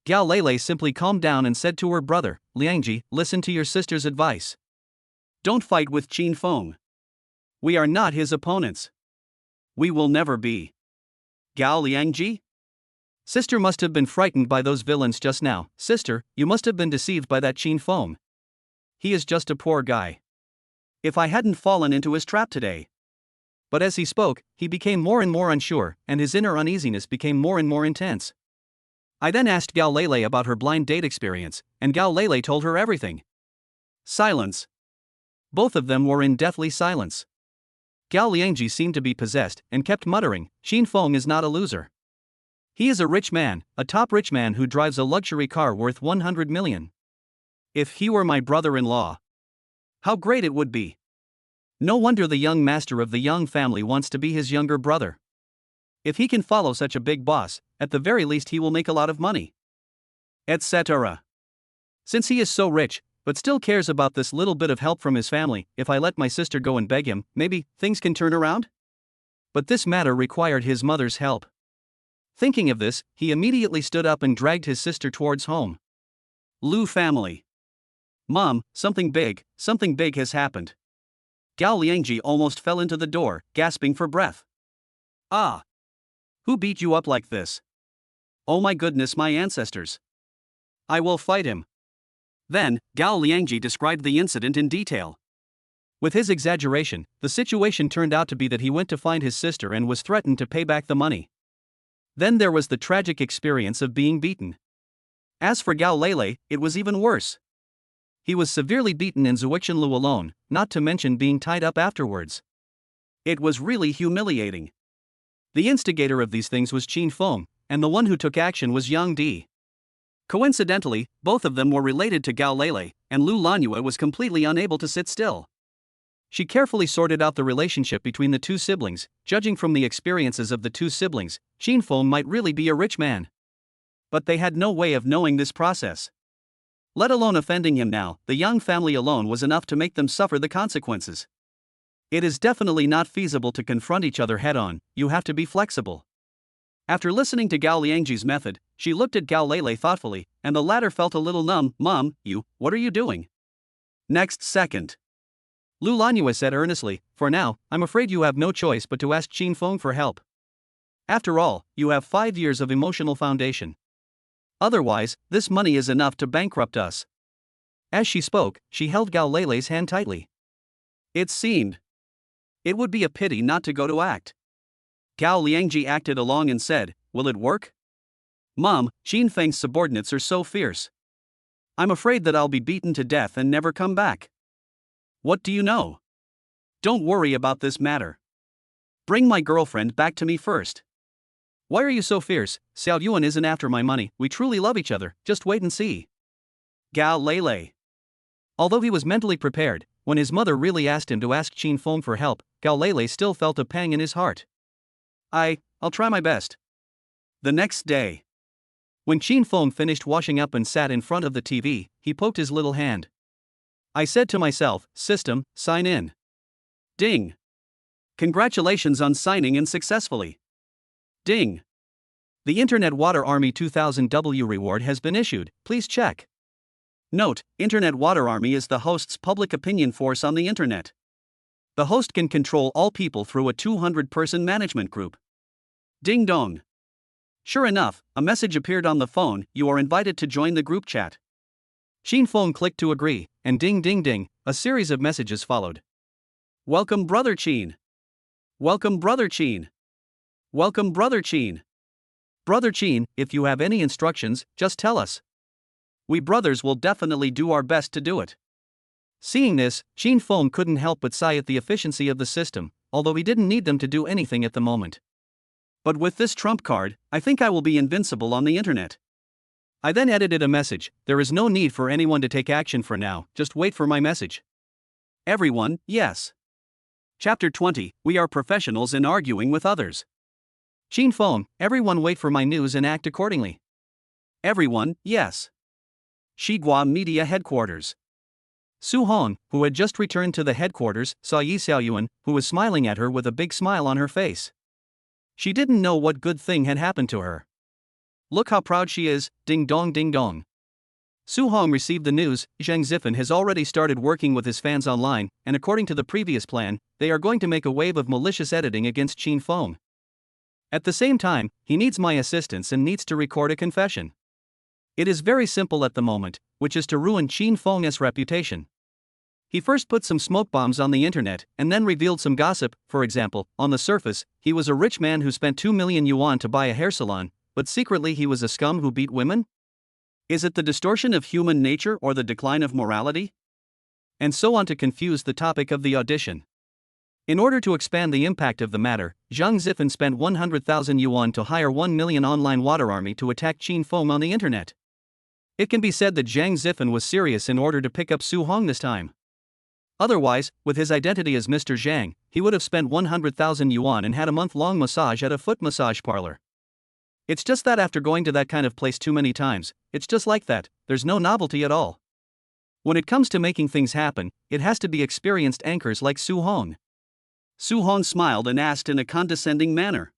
Gao Lele simply calmed down and said to her brother, Liangji, listen to your sister's advice. Don't fight with Qin Feng. We are not his opponents. We will never be. Gao Liangji? Sister must have been frightened by those villains just now. Sister, you must have been deceived by that Qin Feng. He is just a poor guy. If I hadn't fallen into his trap today. But as he spoke, he became more and more unsure, and his inner uneasiness became more and more intense. I then asked Gao Lele about her blind date experience, and Gao Lele told her everything. Silence. Both of them were in deathly silence. Gao Liangji seemed to be possessed, and kept muttering, Qin Feng is not a loser. He is a rich man, a top rich man who drives a luxury car worth 100 million. If he were my brother-in-law, how great it would be. No wonder the young master of the Young family wants to be his younger brother. If he can follow such a big boss, at the very least he will make a lot of money. Etc. Since he is so rich, but still cares about this little bit of help from his family, if I let my sister go and beg him, maybe things can turn around? But this matter required his mother's help. Thinking of this, he immediately stood up and dragged his sister towards home. Lu family. Mom, something big has happened. Gao Liangji almost fell into the door, gasping for breath. Ah! Who beat you up like this? Oh my goodness, my ancestors. I will fight him. Then, Gao Liangji described the incident in detail. With his exaggeration, the situation turned out to be that he went to find his sister and was threatened to pay back the money. Then there was the tragic experience of being beaten. As for Gao Lele, it was even worse. He was severely beaten in Zuoxinlu alone, not to mention being tied up afterwards. It was really humiliating. The instigator of these things was Qin Feng, and the one who took action was Yang Di. Coincidentally, both of them were related to Gao Lele, and Lu Lanyue was completely unable to sit still. She carefully sorted out the relationship between the two siblings. Judging from the experiences of the two siblings, Qin Feng might really be a rich man. But they had no way of knowing this process. Let alone offending him now, the Young family alone was enough to make them suffer the consequences. It is definitely not feasible to confront each other head-on, you have to be flexible. After listening to Gao Liangji's method, she looked at Gao Lele thoughtfully, and the latter felt a little numb. Mom, what are you doing? Next second. Lu Lanyue said earnestly, for now, I'm afraid you have no choice but to ask Qin Feng for help. After all, you have 5 years of emotional foundation. Otherwise, this money is enough to bankrupt us. As she spoke, she held Gao Lele's hand tightly. It seemed. It would be a pity not to go to act. Gao Liangji acted along and said, will it work? Mom, Qin Feng's subordinates are so fierce. I'm afraid that I'll be beaten to death and never come back. What do you know? Don't worry about this matter. Bring my girlfriend back to me first. Why are you so fierce? Xiao Yuan isn't after my money, we truly love each other, just wait and see. Gao Lele. Although he was mentally prepared, when his mother really asked him to ask Qin Feng for help, Gao Lele still felt a pang in his heart. I'll try my best. The next day. When Qin Feng finished washing up and sat in front of the TV, he poked his little hand. I said to myself, system, sign in. Ding. Congratulations on signing in successfully. Ding. The Internet Water Army 2000W reward has been issued, please check. Note, Internet Water Army is the host's public opinion force on the internet. The host can control all people through a 200-person management group. Ding dong. Sure enough, a message appeared on the phone, you are invited to join the group chat. Qin Feng clicked to agree, and ding ding ding, a series of messages followed. Welcome brother Qin. Welcome brother Qin. Welcome brother Qin. Brother Qin, if you have any instructions, just tell us. We brothers will definitely do our best to do it. Seeing this, Qin Feng couldn't help but sigh at the efficiency of the system, although he didn't need them to do anything at the moment. But with this trump card, I think I will be invincible on the internet. I then edited a message, there is no need for anyone to take action for now, just wait for my message. Everyone, yes. Chapter 20, we are professionals in arguing with others. Qin Feng, everyone wait for my news and act accordingly. Everyone, yes. Shigua Media Headquarters. Su Hong, who had just returned to the headquarters, saw Yi Xiaoyuan, who was smiling at her with a big smile on her face. She didn't know what good thing had happened to her. Look how proud she is, ding dong ding dong. Su Hong received the news. Zhang Zifen has already started working with his fans online, and according to the previous plan, they are going to make a wave of malicious editing against Qin Feng. At the same time, he needs my assistance and needs to record a confession. It is very simple at the moment, which is to ruin Qin Feng's reputation. He first put some smoke bombs on the internet and then revealed some gossip. For example, on the surface, he was a rich man who spent 2 million yuan to buy a hair salon, but secretly he was a scum who beat women? Is it the distortion of human nature or the decline of morality? And so on to confuse the topic of the audition. In order to expand the impact of the matter, Zhang Zifen spent 100,000 yuan to hire 1 million online water army to attack Qin Feng on the internet. It can be said that Zhang Zifen was serious in order to pick up Su Hong this time. Otherwise, with his identity as Mr. Zhang, he would have spent 100,000 yuan and had a month-long massage at a foot massage parlor. It's just that after going to that kind of place too many times, it's just like that, there's no novelty at all. When it comes to making things happen, it has to be experienced anchors like Su Hong. Su Hong smiled and asked in a condescending manner.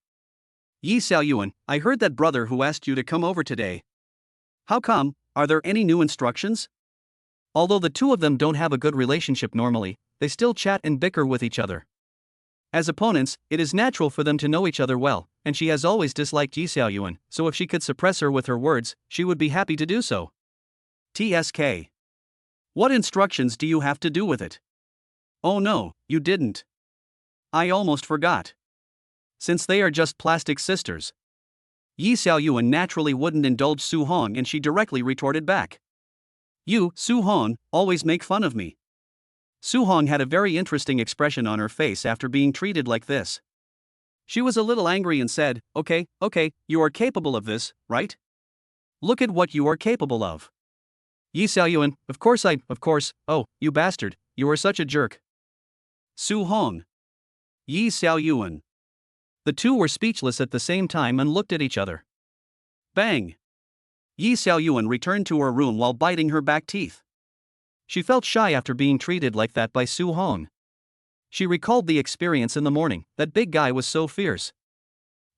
Yi Xiaoyuan, I heard that brother who asked you to come over today. How come? Are there any new instructions? Although the two of them don't have a good relationship normally, they still chat and bicker with each other. As opponents, it is natural for them to know each other well, and she has always disliked Yi Xiaoyuan, so if she could suppress her with her words, she would be happy to do so. TSK. What instructions do you have to do with it? Oh no, you didn't. I almost forgot. Since they are just plastic sisters. Yi Xiaoyuan naturally wouldn't indulge Su Hong and she directly retorted back. You, Su Hong, always make fun of me. Su Hong had a very interesting expression on her face after being treated like this. She was a little angry and said, okay, you are capable of this, right? Look at what you are capable of. Yi Xiaoyuan, of course, oh, you bastard, you are such a jerk. Su Hong. Yi Xiaoyuan. The two were speechless at the same time and looked at each other. Bang! Yi Xiaoyuan returned to her room while biting her back teeth. She felt shy after being treated like that by Su Hong. She recalled the experience in the morning. That big guy was so fierce.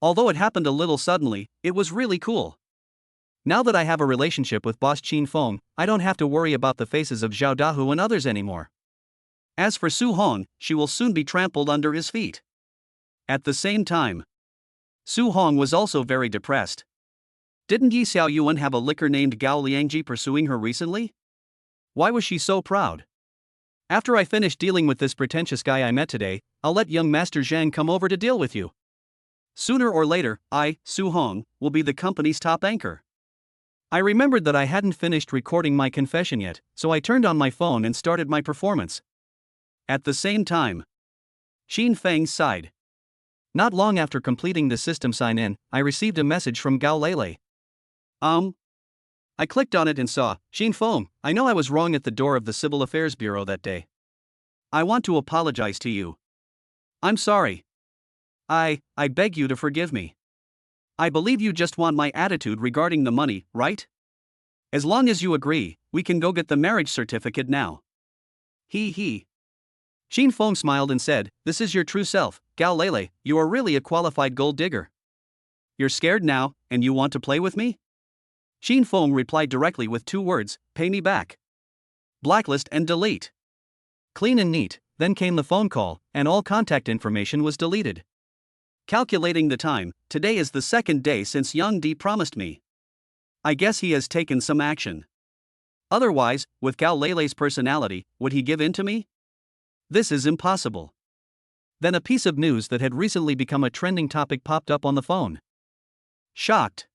Although it happened a little suddenly, it was really cool. Now that I have a relationship with boss Qin Feng, I don't have to worry about the faces of Zhao Dahu and others anymore. As for Su Hong, she will soon be trampled under his feet. At the same time, Su Hong was also very depressed. Didn't Yi Xiaoyuan have a licker named Gao Liangji pursuing her recently? Why was she so proud? After I finish dealing with this pretentious guy I met today, I'll let young Master Zhang come over to deal with you. Sooner or later, I, Su Hong, will be the company's top anchor. I remembered that I hadn't finished recording my confession yet, so I turned on my phone and started my performance. At the same time, Qin Feng sighed. Not long after completing the system sign-in, I received a message from Gao Lele. I clicked on it and saw, Qin Feng, I know I was wrong at the door of the Civil Affairs Bureau that day. I want to apologize to you. I'm sorry. I beg you to forgive me. I believe you just want my attitude regarding the money, right? As long as you agree, we can go get the marriage certificate now. He. Qin Feng smiled and said, this is your true self, Gao Lele, you are really a qualified gold digger. You're scared now, and you want to play with me? Qin Feng replied directly with 2 words, pay me back. Blacklist and delete. Clean and neat, then came the phone call, and all contact information was deleted. Calculating the time, today is the 2nd day since Yang Di promised me. I guess he has taken some action. Otherwise, with Gao Lele's personality, would he give in to me? This is impossible. Then a piece of news that had recently become a trending topic popped up on the phone. Shocked.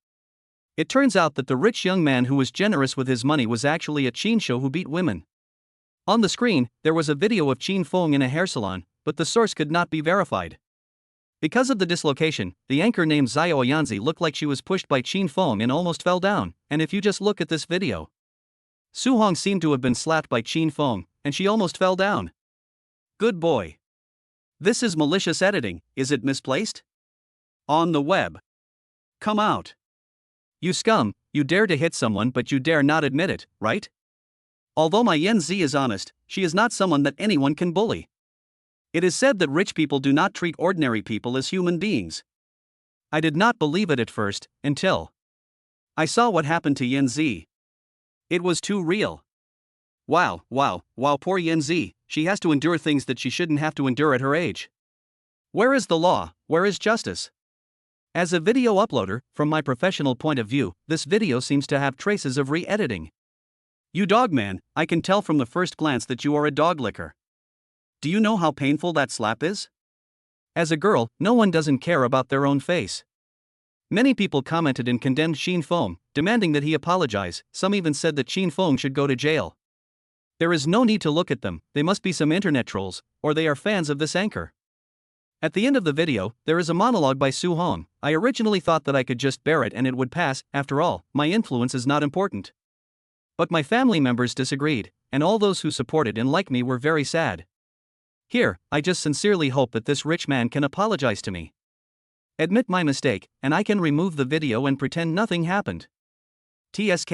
It turns out that the rich young man who was generous with his money was actually a Qin show who beat women. On the screen, there was a video of Qin Feng in a hair salon, but the source could not be verified. Because of the dislocation, the anchor named Xiao Yanzi looked like she was pushed by Qin Feng and almost fell down, and if you just look at this video, Su Hong seemed to have been slapped by Qin Feng, and she almost fell down. Good boy. This is malicious editing, is it misplaced? On the web. Come out. You scum, you dare to hit someone but you dare not admit it, right? Although my Yan Zi is honest, she is not someone that anyone can bully. It is said that rich people do not treat ordinary people as human beings. I did not believe it at first, until I saw what happened to Yan Zi. It was too real. Wow, poor Yenzi, she has to endure things that she shouldn't have to endure at her age. Where is the law? Where is justice? As a video uploader, from my professional point of view, this video seems to have traces of re-editing. You dog man, I can tell from the first glance that you are a dog licker. Do you know how painful that slap is? As a girl, no one doesn't care about their own face. Many people commented and condemned Shin Fong, demanding that he apologize. Some even said that Shin Fong should go to jail. There is no need to look at them, they must be some internet trolls, or they are fans of this anchor. At the end of the video, there is a monologue by Su Hong. I originally thought that I could just bear it and it would pass. After all, my influence is not important. But my family members disagreed, and all those who supported and liked me were very sad. Here, I just sincerely hope that this rich man can apologize to me. Admit my mistake, and I can remove the video and pretend nothing happened. TSK.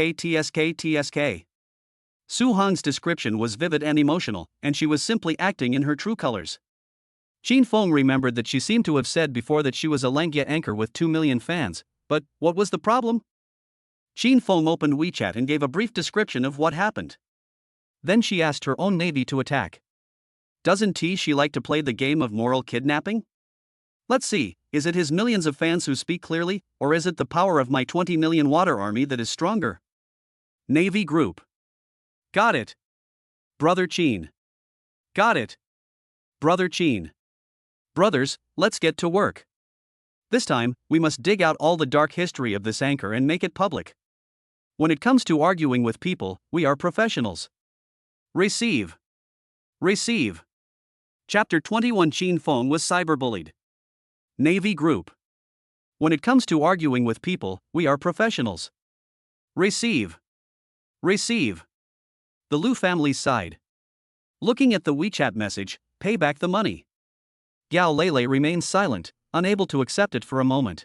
Su Hong's description was vivid and emotional, and she was simply acting in her true colors. Shin Fong remembered that she seemed to have said before that she was a Langya anchor with 2 million fans, but what was the problem? Shin Fong opened WeChat and gave a brief description of what happened. Then she asked her own navy to attack. Doesn't she like to play the game of moral kidnapping? Let's see, is it his millions of fans who speak clearly, or is it the power of my 20 million water army that is stronger? Navy Group. Got it. Brother Chin. Got it. Brother Chin. Brothers, let's get to work. This time, we must dig out all the dark history of this anchor and make it public. When it comes to arguing with people, we are professionals. Receive. Chapter 21. Shin Fong was cyberbullied. Navy Group. When it comes to arguing with people, we are professionals. Receive. The Lu family's side. Looking at the WeChat message, pay back the money. Gao Lele remained silent, unable to accept it for a moment.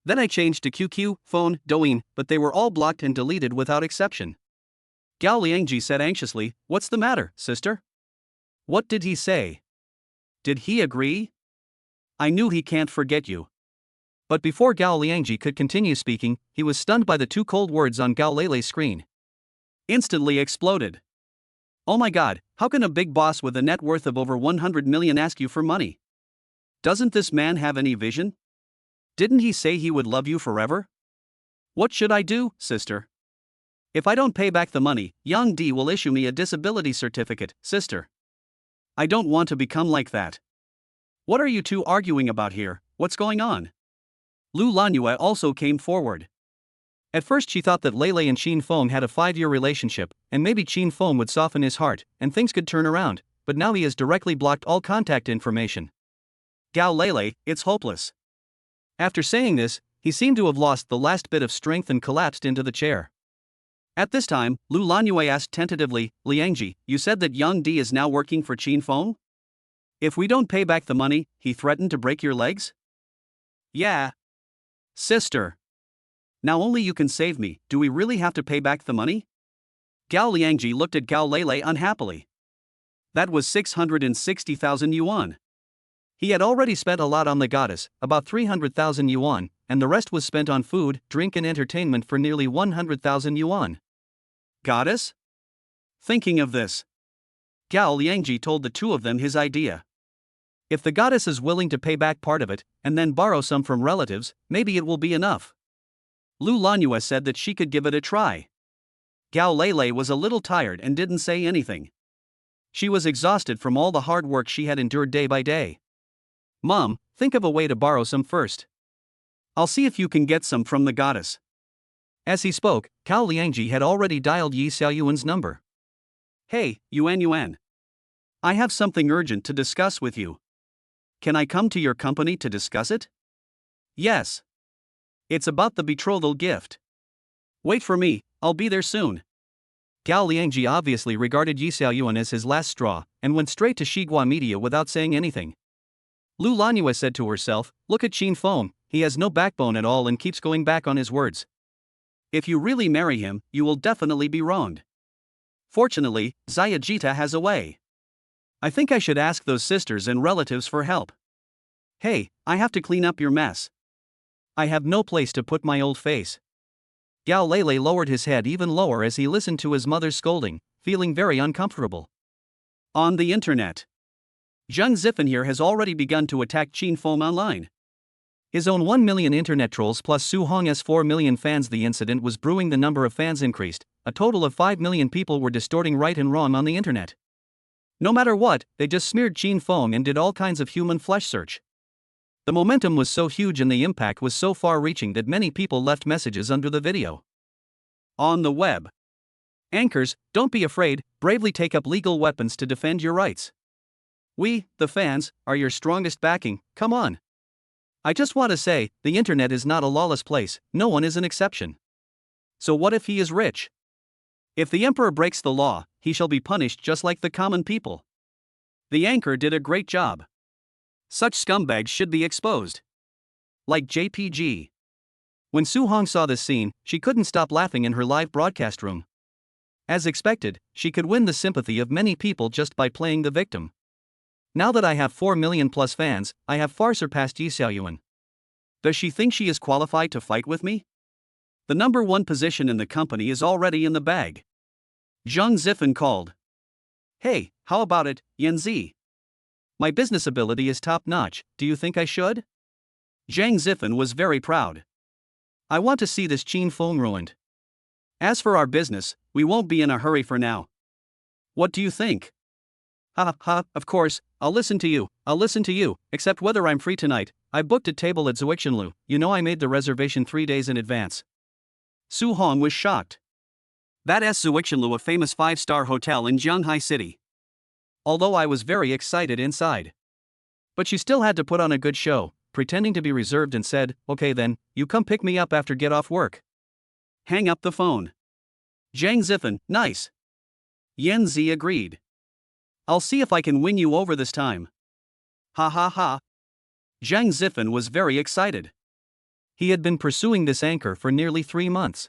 Then I changed to QQ, phone, Douyin, but they were all blocked and deleted without exception. Gao Liangji said anxiously, "What's the matter, sister? What did he say? Did he agree? I knew he can't forget you." But before Gao Liangji could continue speaking, he was stunned by the two cold words on Gao Lele's screen. Instantly exploded. Oh my god, how can a big boss with a net worth of over 100 million ask you for money? Doesn't this man have any vision? Didn't he say he would love you forever? What should I do, sister? If I don't pay back the money, Yang Di will issue me a disability certificate, sister. I don't want to become like that. What are you two arguing about here? What's going on? Lu Lanyue also came forward. At first she thought that Lele and Shin Fong had a 5-year relationship, and maybe Shin Fong would soften his heart, and things could turn around, but now he has directly blocked all contact information. Gao Lele, it's hopeless. After saying this, he seemed to have lost the last bit of strength and collapsed into the chair. At this time, Lu Lanyue asked tentatively, "Liangji, you said that Yang Di is now working for Shin Fong? If we don't pay back the money, he threatened to break your legs?" "Yeah. Sister. Now only you can save me, do we really have to pay back the money?" Gao Liangji looked at Gao Lele unhappily. That was 660,000 yuan. He had already spent a lot on the goddess, about 300,000 yuan, and the rest was spent on food, drink and entertainment for nearly 100,000 yuan. Goddess? Thinking of this, Gao Liangji told the two of them his idea. If the goddess is willing to pay back part of it, and then borrow some from relatives, maybe it will be enough. Lu Lanyue said that she could give it a try. Gao Lele was a little tired and didn't say anything. She was exhausted from all the hard work she had endured day by day. "Mom, think of a way to borrow some first. I'll see if you can get some from the goddess." As he spoke, Gao Liangji had already dialed Yi Xiaoyuan's number. "Hey, Yuan. I have something urgent to discuss with you. Can I come to your company to discuss it?" "Yes. It's about the betrothal gift. Wait for me, I'll be there soon." Gao Liangji obviously regarded Yi Xiaoyuan as his last straw, and went straight to Xigua Media without saying anything. Lu Lanyue said to herself, "Look at Shin Fong, he has no backbone at all and keeps going back on his words. If you really marry him, you will definitely be wronged. Fortunately, Zayajita has a way. I think I should ask those sisters and relatives for help. Hey, I have to clean up your mess. I have no place to put my old face. Gao Lele lowered his head even lower as he listened to his mother's scolding, feeling very uncomfortable. On the internet. Zheng Zifen here has already begun to attack Qin Feng online. His own 1 million internet trolls plus Su Hong's 4 million fans. The incident was brewing. The number of fans increased. A total of 5 million people were distorting right and wrong on the internet. No matter what, they just smeared Qin Feng and did all kinds of human flesh search. The momentum was so huge and the impact was so far-reaching that many people left messages under the video. On the web. Anchors, don't be afraid, bravely take up legal weapons to defend your rights. We, the fans, are your strongest backing, come on. I just want to say, the internet is not a lawless place, no one is an exception. So what if he is rich? If the emperor breaks the law, he shall be punished just like the common people. The anchor did a great job. Such scumbags should be exposed. Like JPG. When Su Hong saw this scene, she couldn't stop laughing in her live broadcast room. As expected, she could win the sympathy of many people just by playing the victim. Now that I have 4 million plus fans, I have far surpassed Yi Xiaoyuan. Does she think she is qualified to fight with me? The number one position in the company is already in the bag. Zheng Zifen called. Hey, how about it, Yanzi? My business ability is top-notch, do you think I should? Zheng Zifen was very proud. I want to see this Qin Feng ruined. As for our business, we won't be in a hurry for now. What do you think? Of course, I'll listen to you, except whether I'm free tonight. I booked a table at Zuixinlu, you know I made the reservation 3 days in advance. Su Hong was shocked. That's Zuixinlu, a famous 5-star hotel in Jianghai City. Although I was very excited inside. But she still had to put on a good show, pretending to be reserved and said, okay then, you come pick me up after get off work. Hang up the phone. Zheng Zifen, nice. Yanzi agreed. I'll see if I can win you over this time. Ha ha ha. Zheng Zifen was very excited. He had been pursuing this anchor for nearly 3 months.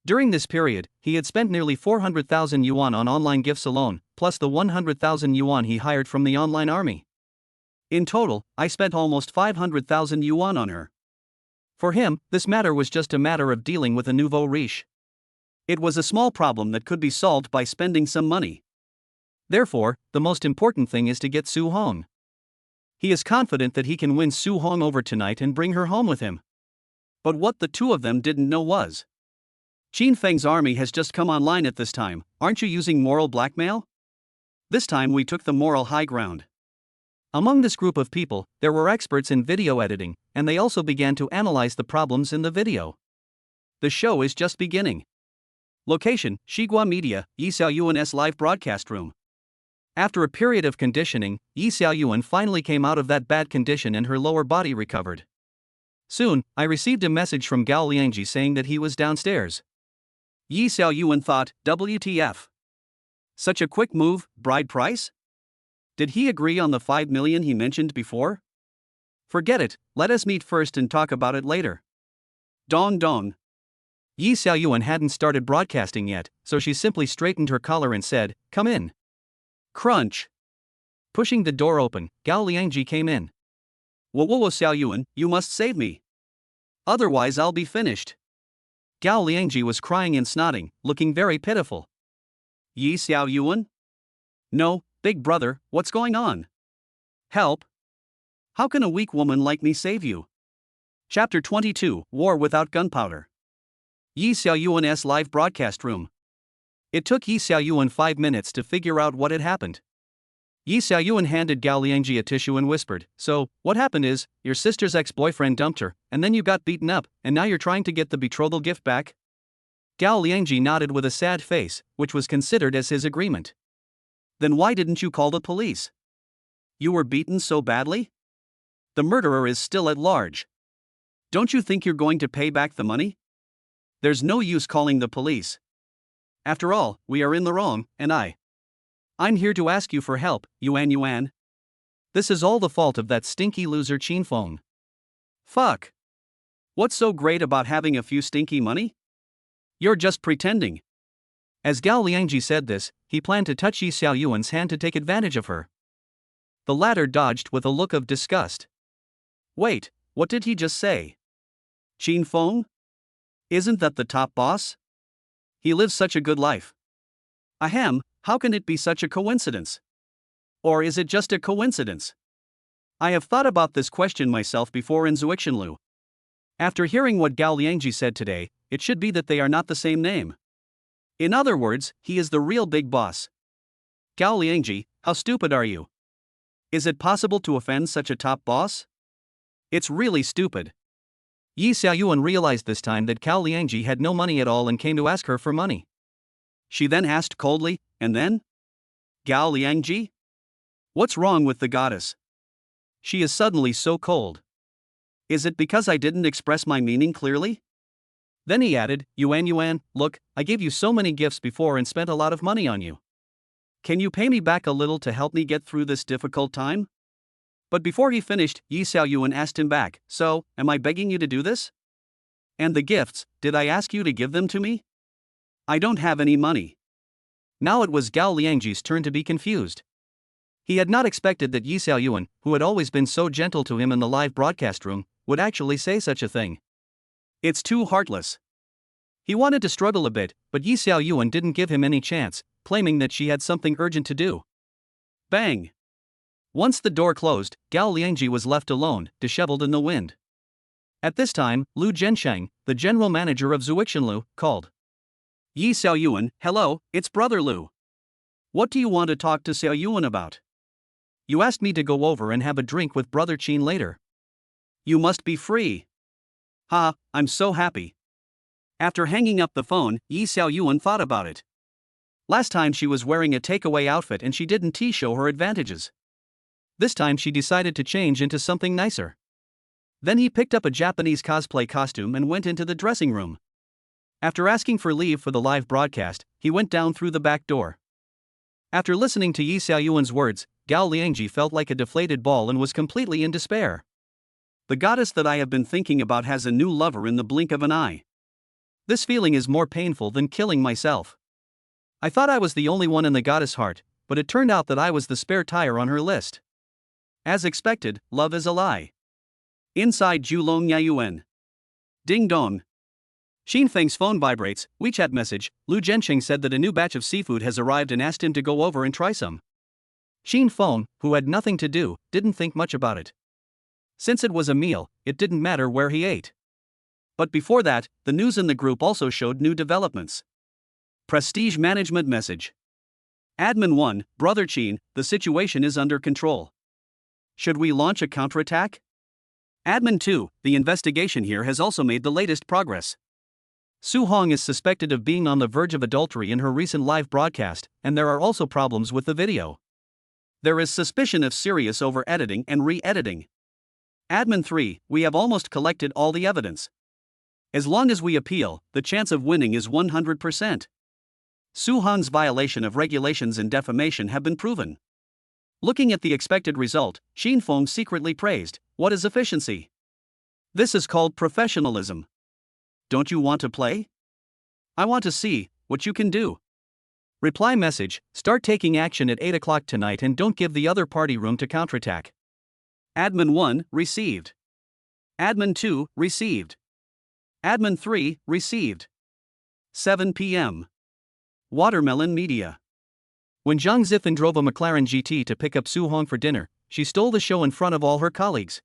During this period, he had spent nearly 400,000 yuan on online gifts alone, plus the 100,000 yuan he hired from the online army. In total, I spent almost 500,000 yuan on her. For him, this matter was just a matter of dealing with a nouveau riche. It was a small problem that could be solved by spending some money. Therefore, the most important thing is to get Su Hong. He is confident that he can win Su Hong over tonight and bring her home with him. But what the two of them didn't know was, Qin Feng's army has just come online at this time, aren't you using moral blackmail? This time we took the moral high ground. Among this group of people, there were experts in video editing, and they also began to analyze the problems in the video. The show is just beginning. Location, Xigua Media, Yi Xiaoyuan's live broadcast room. After a period of conditioning, Yi Xiaoyuan finally came out of that bad condition and her lower body recovered. Soon, I received a message from Gao Liangji saying that he was downstairs. Yi Xiaoyuan thought, WTF. Such a quick move, bride price? Did he agree on the 5 million he mentioned before? Forget it, let us meet first and talk about it later. Dong dong. Yi Xiaoyuan hadn't started broadcasting yet, so she simply straightened her collar and said, come in. Crunch. Pushing the door open, Gao Liangji came in. Whoa Xiaoyuan, you must save me. Otherwise I'll be finished. Gao Liangji was crying and snotting, looking very pitiful. Yi Xiaoyuan? No, big brother, what's going on? Help. How can a weak woman like me save you? Chapter 22, War Without Gunpowder. Yi Xiaoyuan's live broadcast room. It took Yi Xiaoyuan 5 minutes to figure out what had happened. Yi Xiaoyuan handed Gao Liangji a tissue and whispered, so, what happened is, your sister's ex-boyfriend dumped her, and then you got beaten up, and now you're trying to get the betrothal gift back? Gao Liangji nodded with a sad face, which was considered as his agreement. Then why didn't you call the police? You were beaten so badly? The murderer is still at large. Don't you think you're going to pay back the money? There's no use calling the police. After all, we are in the wrong, and I'm here to ask you for help, Yuan. This is all the fault of that stinky loser Qin Feng. Fuck. What's so great about having a few stinky money? You're just pretending. As Gao Liangji said this, he planned to touch Yi Xiaoyuan's hand to take advantage of her. The latter dodged with a look of disgust. Wait, what did he just say? Qin Feng? Isn't that the top boss? He lives such a good life. Ahem, how can it be such a coincidence? Or is it just a coincidence? I have thought about this question myself before in Zuixinlu. After hearing what Gao Liangji said today, it should be that they are not the same name. In other words, he is the real big boss. Gao Liangji, how stupid are you? Is it possible to offend such a top boss? It's really stupid. Yi Xiaoyuan realized this time that Gao Liangji had no money at all and came to ask her for money. She then asked coldly, and then? Gao Liangji? What's wrong with the goddess? She is suddenly so cold. Is it because I didn't express my meaning clearly? Then he added, Yuan, look, I gave you so many gifts before and spent a lot of money on you. Can you pay me back a little to help me get through this difficult time? But before he finished, Yi Xiaoyuan asked him back, so, am I begging you to do this? And the gifts, did I ask you to give them to me? I don't have any money. Now it was Gao Liangji's turn to be confused. He had not expected that Yi Xiaoyuan, who had always been so gentle to him in the live broadcast room, would actually say such a thing. It's too heartless. He wanted to struggle a bit, but Yi Xiaoyuan didn't give him any chance, claiming that she had something urgent to do. Bang! Once the door closed, Gao Liangji was left alone, disheveled in the wind. At this time, Lu Zhensheng, the general manager of Zuixinlu, called. Yi Xiaoyuan, hello, it's Brother Lu. What do you want to talk to Xiaoyuan about? You asked me to go over and have a drink with Brother Qin later. You must be free. Ha, I'm so happy. After hanging up the phone, Yi Xiaoyuan thought about it. Last time she was wearing a takeaway outfit and she didn't show her advantages. This time she decided to change into something nicer. Then he picked up a Japanese cosplay costume and went into the dressing room. After asking for leave for the live broadcast, he went down through the back door. After listening to Yi Xiaoyuan's words, Gao Liangji felt like a deflated ball and was completely in despair. The goddess that I have been thinking about has a new lover in the blink of an eye. This feeling is more painful than killing myself. I thought I was the only one in the goddess' heart, but it turned out that I was the spare tire on her list. As expected, love is a lie. Inside Julong Yayuan. Ding dong. Xin Feng's phone vibrates. WeChat message. Lu Zhensheng said that a new batch of seafood has arrived and asked him to go over and try some. Xin Feng, who had nothing to do, didn't think much about it. Since it was a meal, it didn't matter where he ate. But before that, the news in the group also showed new developments. Prestige management message. Admin 1, Brother Qin, the situation is under control. Should we launch a counterattack? Admin 2, the investigation here has also made the latest progress. Su Hong is suspected of being on the verge of adultery in her recent live broadcast, and there are also problems with the video. There is suspicion of serious over-editing and re-editing. Admin 3, we have almost collected all the evidence. As long as we appeal, the chance of winning is 100%. Su Hong's violation of regulations and defamation have been proven. Looking at the expected result, Xin Feng secretly praised, what is efficiency? This is called professionalism. Don't you want to play? I want to see what you can do. Reply message, start taking action at 8 o'clock tonight and don't give the other party room to counterattack. Admin 1, received. Admin 2, received. Admin 3, received. 7 p.m. Watermelon Media. When Zhang Zifan drove a McLaren GT to pick up Su Hong for dinner, she stole the show in front of all her colleagues.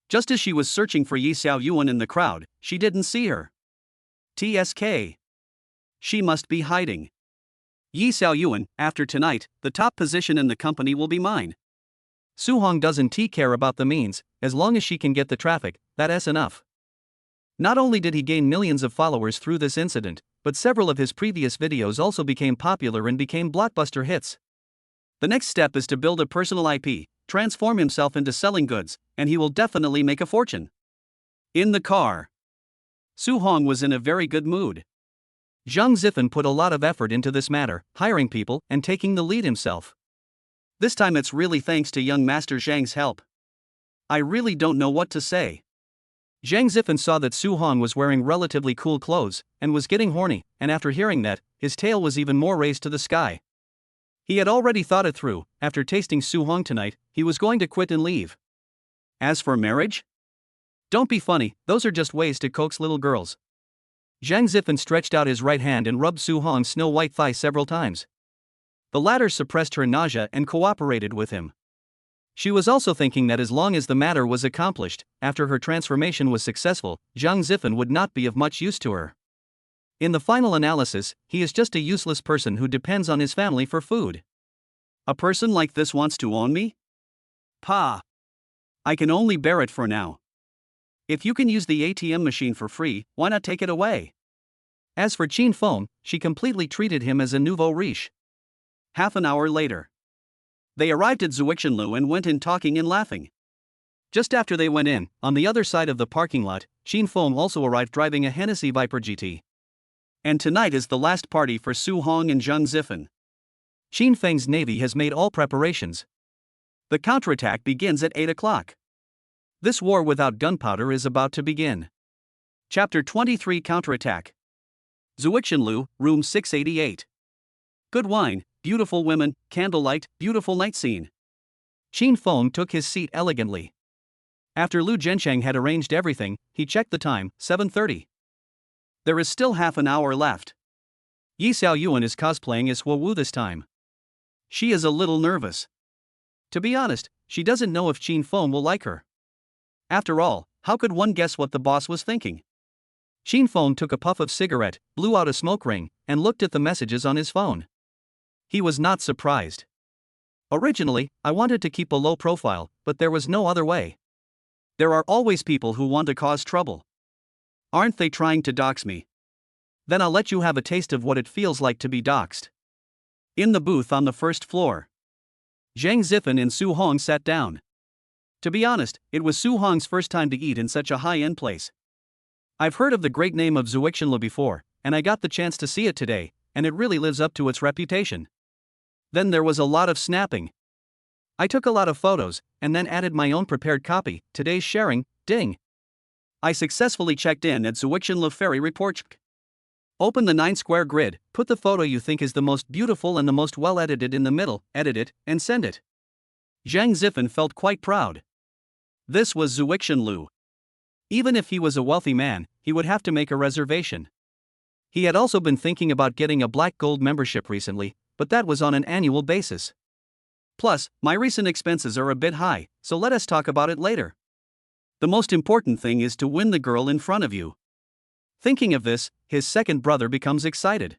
Just as she was searching for Yi Xiaoyuan in the crowd, she didn't see her. TSK. She must be hiding. Yi Xiaoyuan, after tonight, the top position in the company will be mine. Su Hong doesn't care about the means, as long as she can get the traffic, that's enough. Not only did he gain millions of followers through this incident, but several of his previous videos also became popular and became blockbuster hits. The next step is to build a personal IP, transform himself into selling goods, and he will definitely make a fortune. In the car. Su Hong was in a very good mood. Zhang Zifan put a lot of effort into this matter, hiring people and taking the lead himself. This time it's really thanks to young Master Zhang's help. I really don't know what to say. Zhang Zifan saw that Su Hong was wearing relatively cool clothes and was getting horny, and after hearing that, his tail was even more raised to the sky. He had already thought it through. After tasting Su Hong tonight, he was going to quit and leave. As for marriage? Don't be funny, those are just ways to coax little girls. Zhang Zifen stretched out his right hand and rubbed Su Hong's snow-white thigh several times. The latter suppressed her nausea and cooperated with him. She was also thinking that as long as the matter was accomplished, after her transformation was successful, Zhang Zifen would not be of much use to her. In the final analysis, he is just a useless person who depends on his family for food. A person like this wants to own me? Pa! I can only bear it for now. If you can use the ATM machine for free, why not take it away? As for Qin Feng, she completely treated him as a nouveau riche. Half an hour later, they arrived at Zuixinlu and went in talking and laughing. Just after they went in, on the other side of the parking lot, Qin Feng also arrived driving a Hennessy Viper GT. And tonight is the last party for Su Hong and Zhang Zifen. Qin Feng's navy has made all preparations. The counterattack begins at 8 o'clock. This war without gunpowder is about to begin. Chapter 23 Counterattack. Zuixinlu, room 688. Good wine, beautiful women, candlelight, beautiful night scene. Qin Feng took his seat elegantly. After Lu Zhensheng had arranged everything, he checked the time, 7:30. There is still half an hour left. Yi Xiaoyuan is cosplaying as Wu Wu this time. She is a little nervous. To be honest, she doesn't know if Qin Feng will like her. After all, how could one guess what the boss was thinking? Qin Feng took a puff of cigarette, blew out a smoke ring, and looked at the messages on his phone. He was not surprised. Originally, I wanted to keep a low profile, but there was no other way. There are always people who want to cause trouble. Aren't they trying to dox me? Then I'll let you have a taste of what it feels like to be doxed. In the booth on the first floor, Zhang Zifen and Su Hong sat down. To be honest, it was Su Hong's first time to eat in such a high-end place. I've heard of the great name of Zuixinlu before, and I got the chance to see it today, and it really lives up to its reputation. Then there was a lot of snapping. I took a lot of photos, and then added my own prepared copy, today's sharing, ding. I successfully checked in at Zuixinlu Ferry Report. Open the 9-square grid, put the photo you think is the most beautiful and the most well-edited in the middle, edit it, and send it. Zhang Zifen felt quite proud. This was Zuixinlu. Even if he was a wealthy man, he would have to make a reservation. He had also been thinking about getting a black gold membership recently, but that was on an annual basis. Plus, my recent expenses are a bit high, so let us talk about it later. The most important thing is to win the girl in front of you. Thinking of this, his second brother becomes excited.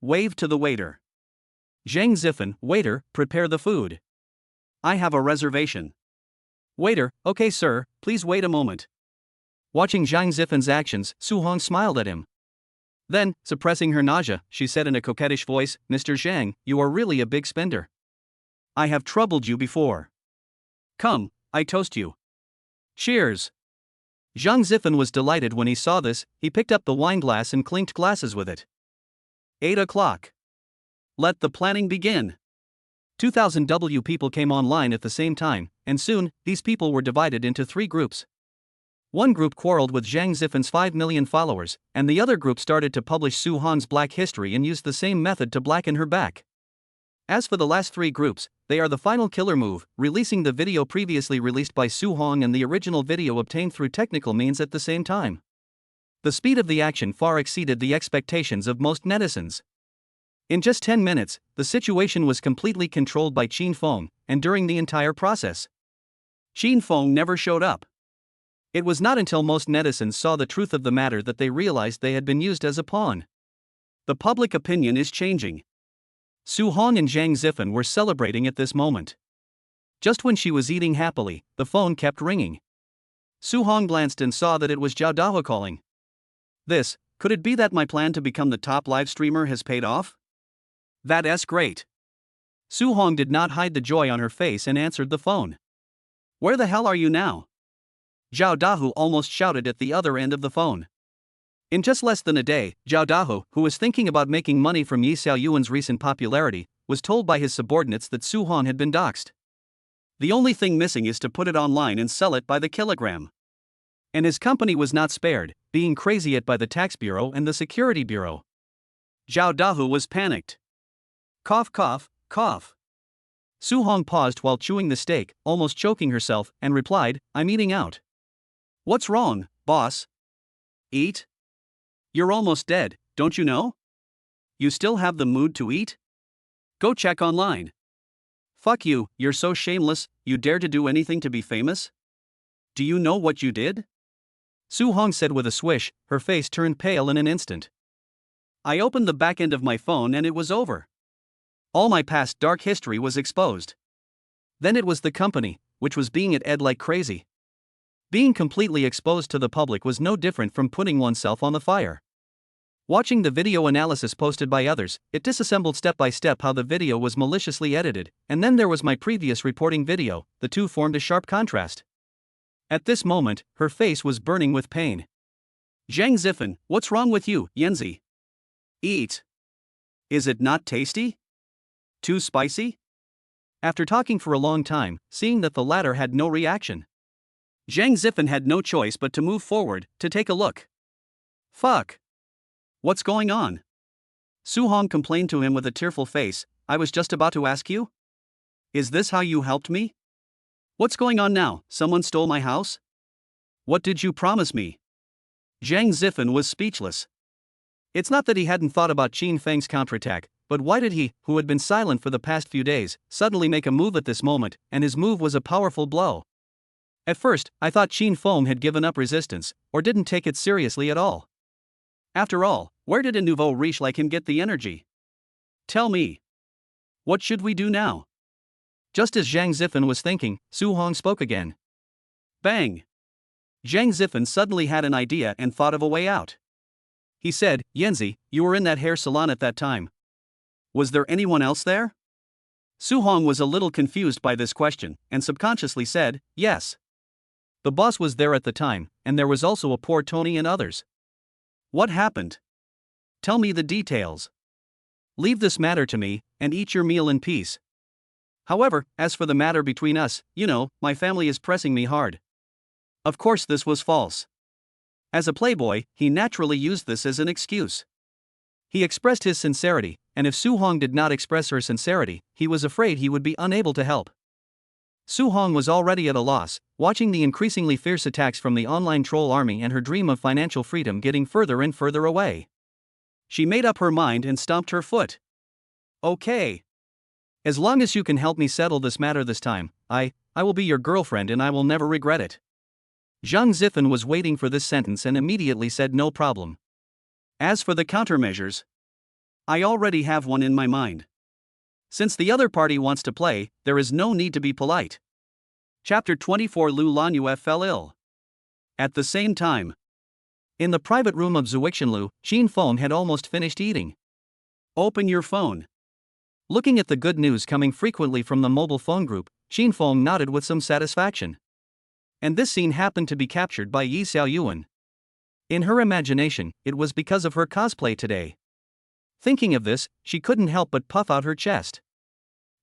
Wave to the waiter. Zhang Zifen, waiter, prepare the food. I have a reservation. Waiter, okay sir, please wait a moment. Watching Zhang Zifen's actions, Su Hong smiled at him. Then, suppressing her nausea, she said in a coquettish voice, Mr. Zhang, you are really a big spender. I have troubled you before. Come, I toast you. Cheers. Zhang Zifen was delighted when he saw this. He picked up the wine glass and clinked glasses with it. 8 o'clock. Let the planning begin. 2,000 people came online at the same time, and soon, these people were divided into 3 groups. One group quarreled with Zhang Zifen's 5 million followers, and the other group started to publish Su Hong's black history and used the same method to blacken her back. As for the last 3 groups, they are the final killer move, releasing the video previously released by Su Hong and the original video obtained through technical means at the same time. The speed of the action far exceeded the expectations of most netizens. In just 10 minutes, the situation was completely controlled by Qin Feng, and during the entire process, Qin Feng never showed up. It was not until most netizens saw the truth of the matter that they realized they had been used as a pawn. The public opinion is changing. Su Hong and Zhang Zifen were celebrating at this moment. Just when she was eating happily, the phone kept ringing. Su Hong glanced and saw that it was Zhao Dahua calling. Could it be that my plan to become the top live streamer has paid off? That's great. Su Hong did not hide the joy on her face and answered the phone. Where the hell are you now? Zhao Dahu almost shouted at the other end of the phone. In just less than a day, Zhao Dahu, who was thinking about making money from Yi Xiaoyuan's recent popularity, was told by his subordinates that Su Hong had been doxed. The only thing missing is to put it online and sell it by the kilogram. And his company was not spared, being crazy at by the tax bureau and the security bureau. Zhao Dahu was panicked. Cough cough, cough. Su Hong paused while chewing the steak, almost choking herself, and replied, I'm eating out. What's wrong, boss? Eat? You're almost dead, don't you know? You still have the mood to eat? Go check online. Fuck you, you're so shameless, you dare to do anything to be famous? Do you know what you did? Su Hong said with a swish, her face turned pale in an instant. I opened the back end of my phone and it was over. All my past dark history was exposed. Then it was the company, which was being at Ed like crazy. Being completely exposed to the public was no different from putting oneself on the fire. Watching the video analysis posted by others, it disassembled step by step how the video was maliciously edited, and then there was my previous reporting video, the two formed a sharp contrast. At this moment, her face was burning with pain. Zhang Zifen, what's wrong with you, Yanzi? Eat. Is it not tasty? Too spicy? After talking for a long time, seeing that the latter had no reaction, Zhang Zifen had no choice but to move forward, to take a look. Fuck. What's going on? Su Hong complained to him with a tearful face, I was just about to ask you? Is this how you helped me? What's going on now, someone stole my house? What did you promise me? Zhang Zifen was speechless. It's not that he hadn't thought about Qin Feng's counterattack, but why did he, who had been silent for the past few days, suddenly make a move at this moment, and his move was a powerful blow. At first, I thought Qin Feng had given up resistance, or didn't take it seriously at all. After all, where did a nouveau riche like him get the energy? Tell me. What should we do now? Just as Zhang Zifen was thinking, Su Hong spoke again. Bang! Zhang Zifen suddenly had an idea and thought of a way out. He said, Yanzi, you were in that hair salon at that time. Was there anyone else there? Su Hong was a little confused by this question, and subconsciously said, yes. The boss was there at the time, and there was also a poor Tony and others. What happened? Tell me the details. Leave this matter to me, and eat your meal in peace. However, as for the matter between us, you know, my family is pressing me hard. Of course this was false. As a playboy, he naturally used this as an excuse. He expressed his sincerity, and if Su Hong did not express her sincerity, he was afraid he would be unable to help. Su Hong was already at a loss, watching the increasingly fierce attacks from the online troll army and her dream of financial freedom getting further and further away. She made up her mind and stomped her foot. Okay. As long as you can help me settle this matter this time, I will be your girlfriend and I will never regret it. Zhang Zifen was waiting for this sentence and immediately said no problem. As for the countermeasures, I already have one in my mind. Since the other party wants to play, there is no need to be polite. Chapter 24 Lu Lanyue fell ill. At the same time, in the private room of Zuixinlu, Qin Feng had almost finished eating. Open your phone. Looking at the good news coming frequently from the mobile phone group, Qin Feng nodded with some satisfaction. And this scene happened to be captured by Yi Xiaoyuan. In her imagination, it was because of her cosplay today. Thinking of this, she couldn't help but puff out her chest.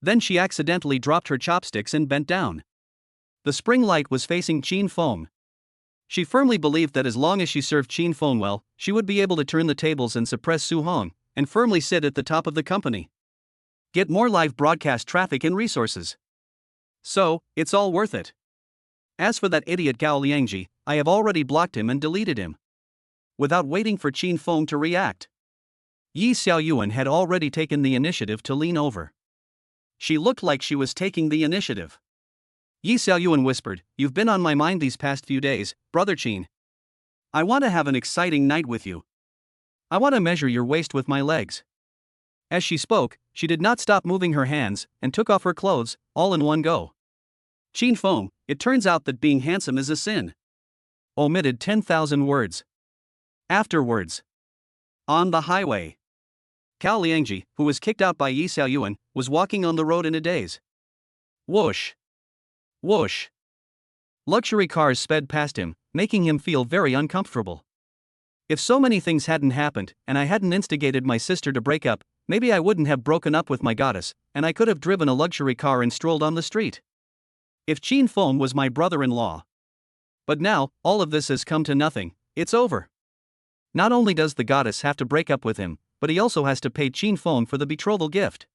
Then she accidentally dropped her chopsticks and bent down. The spring light was facing Qin Feng. She firmly believed that as long as she served Qin Feng well, she would be able to turn the tables and suppress Su Hong, and firmly sit at the top of the company. Get more live broadcast traffic and resources. So, it's all worth it. As for that idiot Gao Liangji, I have already blocked him and deleted him. Without waiting for Qin Feng to react, Yi Xiaoyuan had already taken the initiative to lean over. She looked like she was taking the initiative. Yi Xiaoyuan whispered, You've been on my mind these past few days, brother Qin. I want to have an exciting night with you. I want to measure your waist with my legs. As she spoke, she did not stop moving her hands, and took off her clothes, all in one go. Qin Feng, it turns out that being handsome is a sin. Omitted 10,000 words. Afterwards. On the highway. Cao Liangji, who was kicked out by Yi Xiaoyuan, was walking on the road in a daze. Whoosh. Whoosh. Luxury cars sped past him, making him feel very uncomfortable. If so many things hadn't happened, and I hadn't instigated my sister to break up, maybe I wouldn't have broken up with my goddess, and I could have driven a luxury car and strolled on the street. If Qin Feng was my brother-in-law. But now, all of this has come to nothing, it's over. Not only does the goddess have to break up with him, but he also has to pay Qin Feng for the betrothal gift.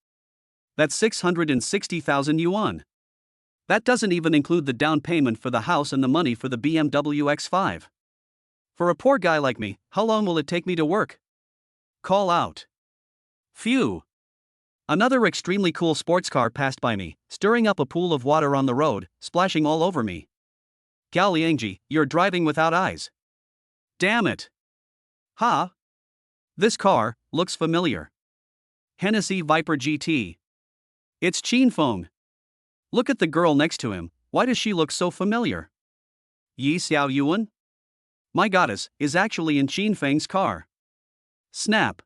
That's 660,000 yuan. That doesn't even include the down payment for the house and the money for the BMW X5. For a poor guy like me, how long will it take me to work? Call out. Phew. Another extremely cool sports car passed by me, stirring up a pool of water on the road, splashing all over me. Gao Liangji, you're driving without eyes. Damn it. Ha! This car looks familiar. Hennessy Viper GT. It's Qin Feng. Look at the girl next to him, why does she look so familiar? Yi Xiao Yuan? My goddess is actually in Qin Feng's car. Snap.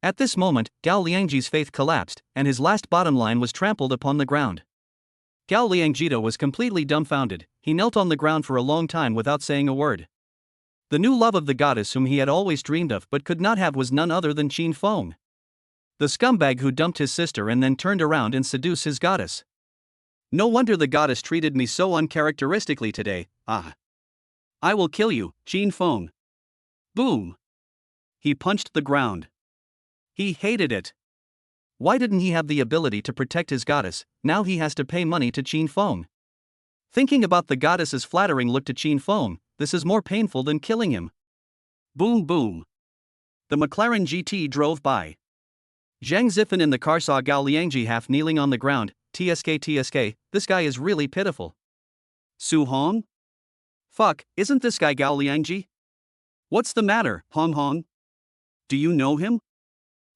At this moment, Gao Liangji's faith collapsed, and his last bottom line was trampled upon the ground. Gao Liangjito was completely dumbfounded. He knelt on the ground for a long time without saying a word. The new love of the goddess whom he had always dreamed of but could not have was none other than Qin Feng. The scumbag who dumped his sister and then turned around and seduced his goddess. No wonder the goddess treated me so uncharacteristically today. Ah. I will kill you, Qin Feng. Boom. He punched the ground. He hated it. Why didn't he have the ability to protect his goddess? Now he has to pay money to Qin Feng. Thinking about the goddess's flattering look to Qin Feng, this is more painful than killing him. Boom boom. The McLaren GT drove by. Zhang Zifen in the car saw Gao Liangji half kneeling on the ground. TSK, this guy is really pitiful. Su Hong? Fuck, isn't this guy Gao Liangji? What's the matter, Hong Hong? Do you know him?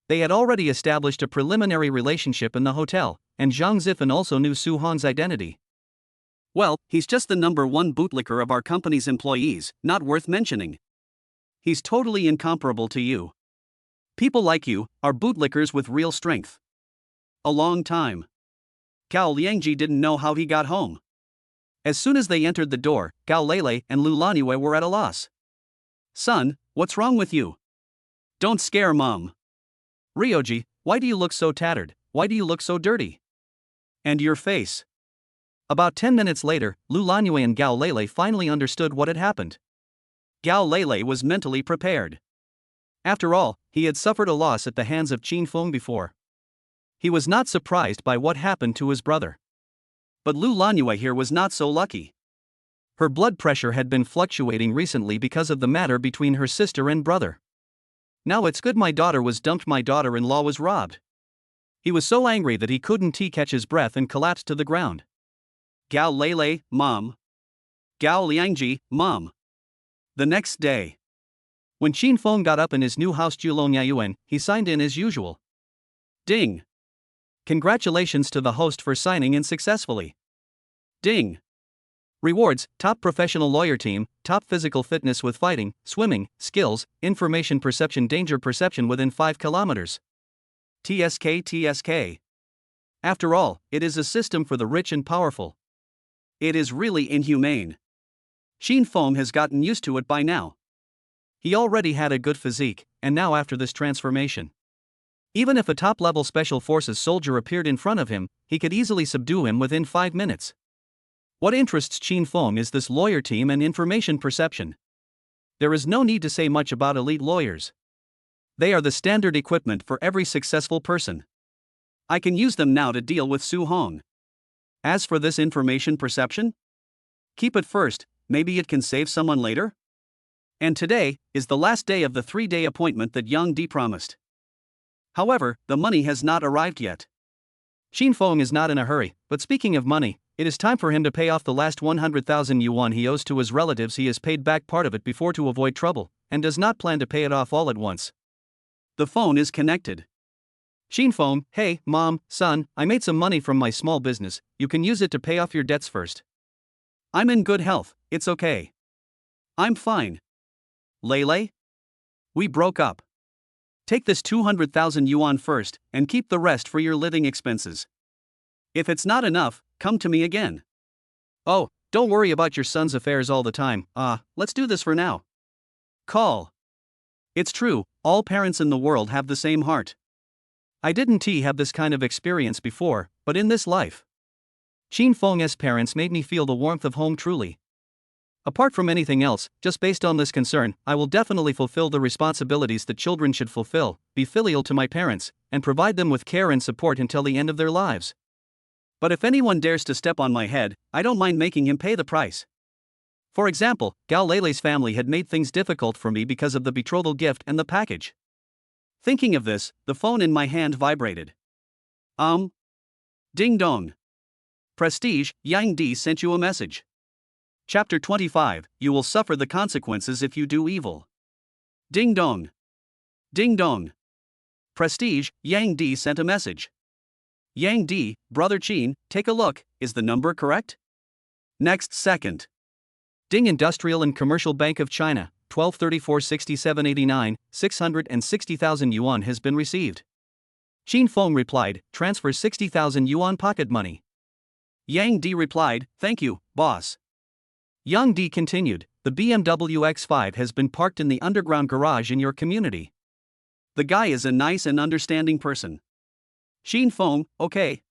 They had already established a preliminary relationship in the hotel, and Zhang Zifen also knew Su Hong's identity. Well, he's just the #1 bootlicker of our company's employees, not worth mentioning. He's totally incomparable to you. People like you are bootlickers with real strength. A long time. Gao Liangji didn't know how he got home. As soon as they entered the door, Gao Lele and Lu Lanyue were at a loss. Son, what's wrong with you? Don't scare Mom. Ryoji, why do you look so tattered? Why do you look so dirty? And your face. About 10 minutes later, Lu Lanyue and Gao Lele finally understood what had happened. Gao Lele was mentally prepared. After all, he had suffered a loss at the hands of Qin Feng before. He was not surprised by what happened to his brother. But Lu Lanyue here was not so lucky. Her blood pressure had been fluctuating recently because of the matter between her sister and brother. Now it's good my daughter was dumped, my daughter-in-law was robbed. He was so angry that he couldn't catch his breath and collapsed to the ground. Gao Lele, Mom. Gao Liangji, Mom. The next day. When Qin Feng got up in his new house Julong Yayuan, he signed in as usual. Ding. Congratulations to the host for signing in successfully. Ding. Rewards, top professional lawyer team, top physical fitness with fighting, swimming, skills, information perception, danger perception within 5 kilometers. TSK. After all, it is a system for the rich and powerful. It is really inhumane. Qin Feng has gotten used to it by now. He already had a good physique, and now after this transformation. Even if a top-level special forces soldier appeared in front of him, he could easily subdue him within 5 minutes. What interests Qin Feng is this lawyer team and information perception. There is no need to say much about elite lawyers. They are the standard equipment for every successful person. I can use them now to deal with Su Hong. As for this information perception? Keep it first, maybe it can save someone later? And today is the last day of the 3-day appointment that Yang Di promised. However, the money has not arrived yet. Qin Feng is not in a hurry, but speaking of money, it is time for him to pay off the last 100,000 yuan he owes to his relatives. He has paid back part of it before to avoid trouble, and does not plan to pay it off all at once. The phone is connected. Qin Feng, hey, Mom, son, I made some money from my small business, you can use it to pay off your debts first. I'm in good health, it's okay. I'm fine. Lele? We broke up. Take this 200,000 yuan first, and keep the rest for your living expenses. If it's not enough, come to me again. Oh, don't worry about your son's affairs all the time, let's do this for now. Call. It's true, all parents in the world have the same heart. I didn't have this kind of experience before, but in this life. Qin Feng's parents made me feel the warmth of home truly. Apart from anything else, just based on this concern, I will definitely fulfill the responsibilities that children should fulfill, be filial to my parents, and provide them with care and support until the end of their lives. But if anyone dares to step on my head, I don't mind making him pay the price. For example, Gao Leilei's family had made things difficult for me because of the betrothal gift and the package. Thinking of this, the phone in my hand vibrated. Ding dong. Prestige, Yang Di sent you a message. Chapter 25, You will suffer the consequences if you do evil. Ding dong. Ding dong. Prestige, Yang Di sent a message. Yang Di, Brother Qin, take a look, is the number correct? Next second. Ding Industrial and Commercial Bank of China, 1234-6789, 660,000 yuan has been received. Qin Feng replied, transfer 60,000 yuan pocket money. Yang Di replied, thank you, boss. Yang Di continued, the BMW X5 has been parked in the underground garage in your community. The guy is a nice and understanding person. Qin Feng, okay.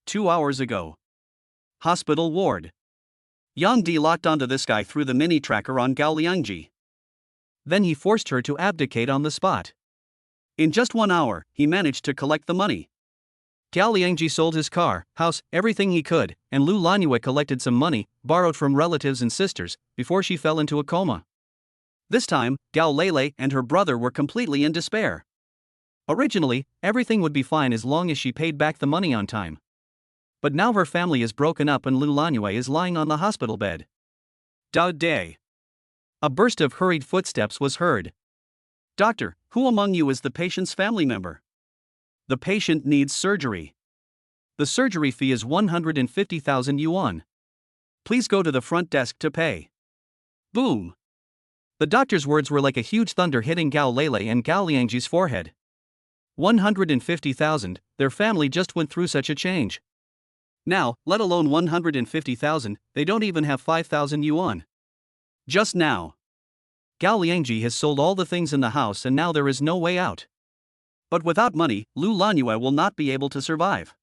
2 hours ago. Hospital ward. Yang Di locked onto this guy through the mini tracker on Gao Liangji. Then he forced her to abdicate on the spot. In just 1 hour, he managed to collect the money. Gao Liangji sold his car, house, everything he could, and Lu Lanyue collected some money, borrowed from relatives and sisters, before she fell into a coma. This time, Gao Leilei and her brother were completely in despair. Originally, everything would be fine as long as she paid back the money on time. But now her family is broken up and Lu Lanyue is lying on the hospital bed. Da day. A burst of hurried footsteps was heard. Doctor, who among you is the patient's family member? The patient needs surgery. The surgery fee is 150,000 yuan. Please go to the front desk to pay. Boom. The doctor's words were like a huge thunder hitting Gao Leilei and Gao Liangji's forehead. 150,000, their family just went through such a change. Now, let alone 150,000, they don't even have 5,000 yuan. Just now. Gao Liangji has sold all the things in the house and now there is no way out. But without money, Lu Lanyue will not be able to survive.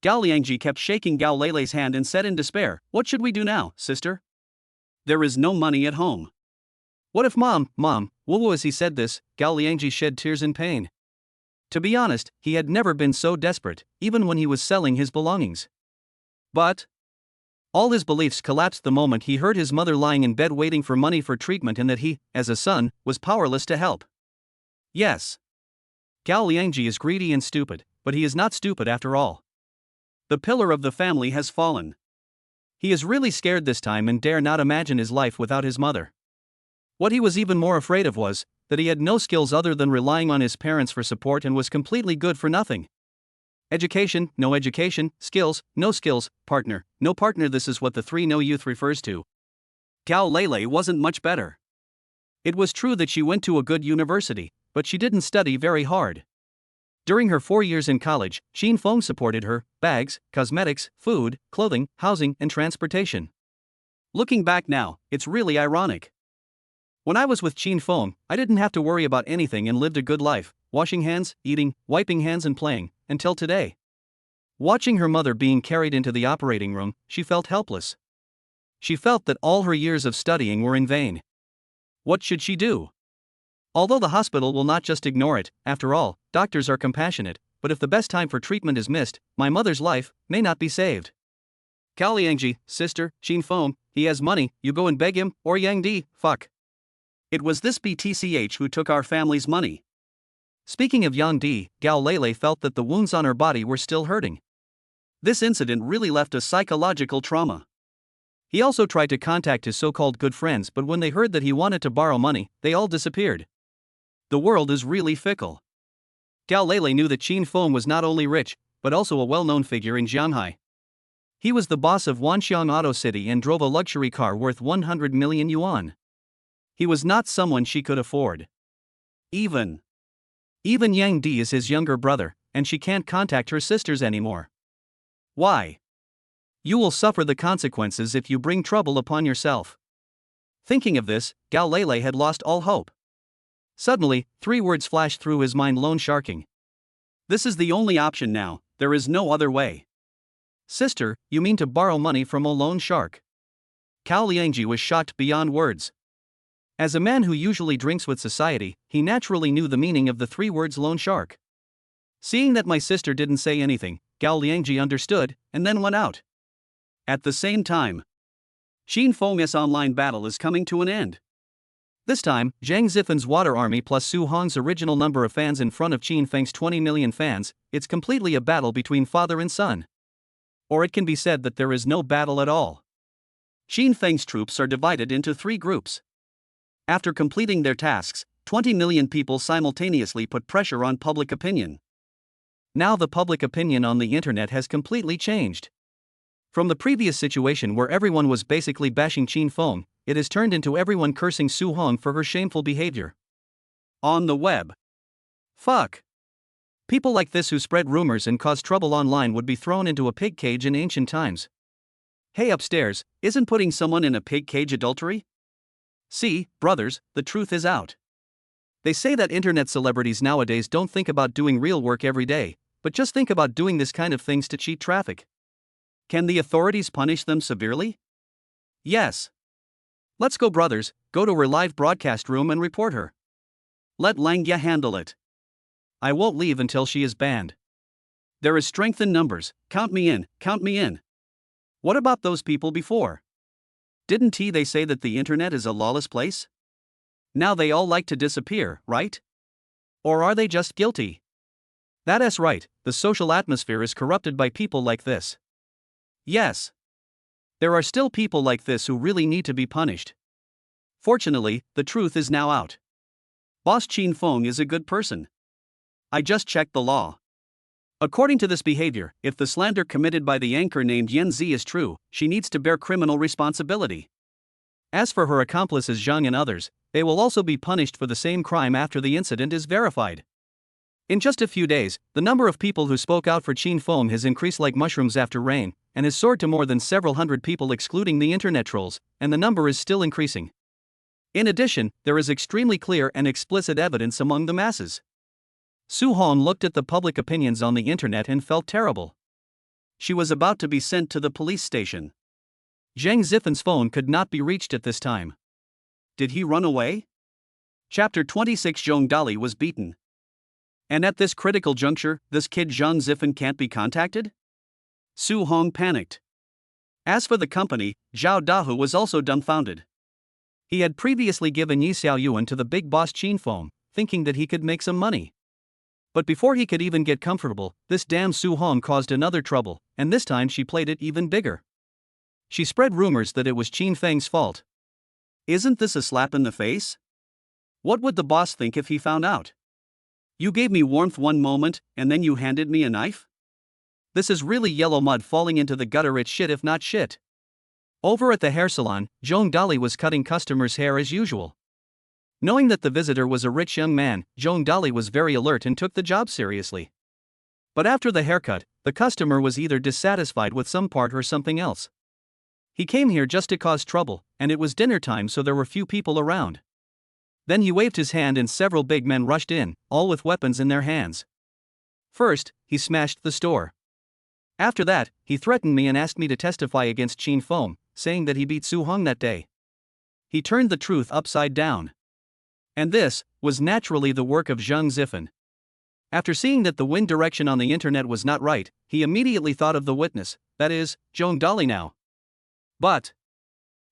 Gao Liangji kept shaking Gao Leilei's hand and said in despair, what should we do now, sister? There is no money at home. What if mom, woo as he said this, Gao Liangji shed tears in pain. To be honest, he had never been so desperate, even when he was selling his belongings. But all his beliefs collapsed the moment he heard his mother lying in bed waiting for money for treatment and that he, as a son, was powerless to help. Yes. Gao Liangji is greedy and stupid, but he is not stupid after all. The pillar of the family has fallen. He is really scared this time and dare not imagine his life without his mother. What he was even more afraid of was that he had no skills other than relying on his parents for support and was completely good for nothing. Education, no education, skills, no skills, partner, no partner. This is what the 3-no youth refers to. Gao Leilei wasn't much better. It was true that she went to a good university, but she didn't study very hard. During her 4 years in college, Qin Feng supported her, bags, cosmetics, food, clothing, housing, and transportation. Looking back now, it's really ironic. When I was with Qin Feng, I didn't have to worry about anything and lived a good life, washing hands, eating, wiping hands and playing, until today. Watching her mother being carried into the operating room, she felt helpless. She felt that all her years of studying were in vain. What should she do? Although the hospital will not just ignore it, after all, doctors are compassionate, but if the best time for treatment is missed, my mother's life may not be saved. Gao Liangji, sister, Qin Feng, he has money, you go and beg him, or Yang Di, fuck. It was this BTCH who took our family's money. Speaking of Yang Di, Gao Leilei felt that the wounds on her body were still hurting. This incident really left a psychological trauma. He also tried to contact his so-called good friends, but when they heard that he wanted to borrow money, they all disappeared. The world is really fickle. Gao Leilei knew that Qin Feng was not only rich, but also a well-known figure in Shanghai. He was the boss of Wanxiang Auto City and drove a luxury car worth 100 million yuan. He was not someone she could afford. Even Yang Di is his younger brother, and she can't contact her sisters anymore. Why? You will suffer the consequences if you bring trouble upon yourself. Thinking of this, Gao Leilei had lost all hope. Suddenly, 3 words flashed through his mind: loan sharking. This is the only option now, there is no other way. Sister, you mean to borrow money from a loan shark? Gao Liangji was shocked beyond words. As a man who usually drinks with society, he naturally knew the meaning of the 3 words loan shark. Seeing that my sister didn't say anything, Gao Liangji understood, and then went out. At the same time, Xin Feng's online battle is coming to an end. This time, Zhang Zifen's water army plus Su Hong's original number of fans in front of Qin Feng's 20 million fans, it's completely a battle between father and son. Or it can be said that there is no battle at all. Qin Feng's troops are divided into 3 groups. After completing their tasks, 20 million people simultaneously put pressure on public opinion. Now the public opinion on the internet has completely changed. From the previous situation where everyone was basically bashing Qin Feng, it has turned into everyone cursing Su Hong for her shameful behavior. On the web. Fuck. People like this who spread rumors and cause trouble online would be thrown into a pig cage in ancient times. Hey upstairs, isn't putting someone in a pig cage adultery? See, brothers, the truth is out. They say that internet celebrities nowadays don't think about doing real work every day, but just think about doing this kind of things to cheat traffic. Can the authorities punish them severely? Yes. Let's go, brothers, go to her live broadcast room and report her. Let Langya handle it. I won't leave until she is banned. There is strength in numbers, count me in, count me in. What about those people before? Didn't they say that the internet is a lawless place? Now they all like to disappear, right? Or are they just guilty? That's right, the social atmosphere is corrupted by people like this. Yes. There are still people like this who really need to be punished. Fortunately, the truth is now out. Boss Qin Feng is a good person. I just checked the law. According to this behavior, if the slander committed by the anchor named Yan Zi is true, she needs to bear criminal responsibility. As for her accomplices Zhang and others, they will also be punished for the same crime after the incident is verified. In just a few days, the number of people who spoke out for Qin Feng has increased like mushrooms after rain, and has soared to more than several hundred people excluding the internet trolls, and the number is still increasing. In addition, there is extremely clear and explicit evidence among the masses. Su Hong looked at the public opinions on the internet and felt terrible. She was about to be sent to the police station. Zhang Zifen's phone could not be reached at this time. Did he run away? Chapter 26. Zhong Dali was beaten. And at this critical juncture, this kid Zhang Zifen can't be contacted? Su Hong panicked. As for the company, Zhao Dahu was also dumbfounded. He had previously given Yi Xiaoyuan to the big boss Qin Feng, thinking that he could make some money. But before he could even get comfortable, this damn Su Hong caused another trouble, and this time she played it even bigger. She spread rumors that it was Qin Feng's fault. Isn't this a slap in the face? What would the boss think if he found out? You gave me warmth one moment, and then you handed me a knife? This is really yellow mud falling into the gutter. It's shit if not shit. Over at the hair salon, Zhong Dali was cutting customers' hair as usual. Knowing that the visitor was a rich young man, Zhong Dali was very alert and took the job seriously. But after the haircut, the customer was either dissatisfied with some part or something else. He came here just to cause trouble, and it was dinner time, so there were few people around. Then he waved his hand and several big men rushed in, all with weapons in their hands. First, he smashed the store. After that, he threatened me and asked me to testify against Qin Feng, saying that he beat Su Hong that day. He turned the truth upside down. And this was naturally the work of Zhang Zifen. After seeing that the wind direction on the internet was not right, he immediately thought of the witness, that is, Zhong Dali now. But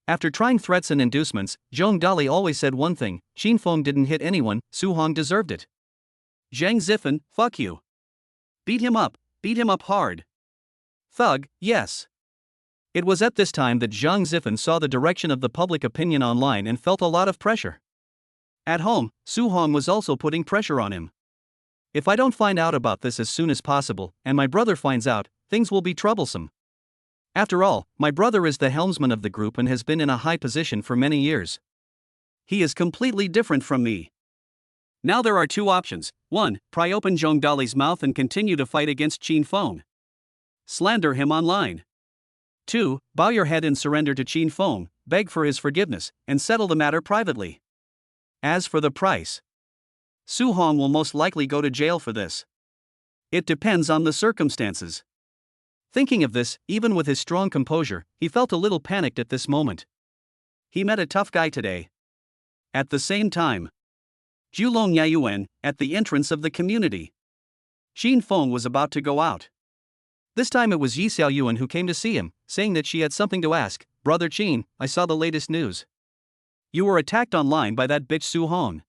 after trying threats and inducements, Zhong Dali always said one thing: Qin Feng didn't hit anyone, Su Hong deserved it. Zhang Zifen, fuck you. Beat him up hard. Thug, yes. It was at this time that Zhang Zifen saw the direction of the public opinion online and felt a lot of pressure. At home, Su Hong was also putting pressure on him. If I don't find out about this as soon as possible, and my brother finds out, things will be troublesome. After all, my brother is the helmsman of the group and has been in a high position for many years. He is completely different from me. Now there are 2 options. 1. Pry open Zhong Dali's mouth and continue to fight against Qin Feng. Slander him online. 2. Bow your head and surrender to Qin Feng, beg for his forgiveness, and settle the matter privately. As for the price, Su Hong will most likely go to jail for this. It depends on the circumstances. Thinking of this, even with his strong composure, he felt a little panicked at this moment. He met a tough guy today. At the same time, Julong Yayuan, at the entrance of the community. Qin Feng was about to go out. This time it was Yi Xiaoyuan who came to see him, saying that she had something to ask. Brother Qin, I saw the latest news. You were attacked online by that bitch Su Hong.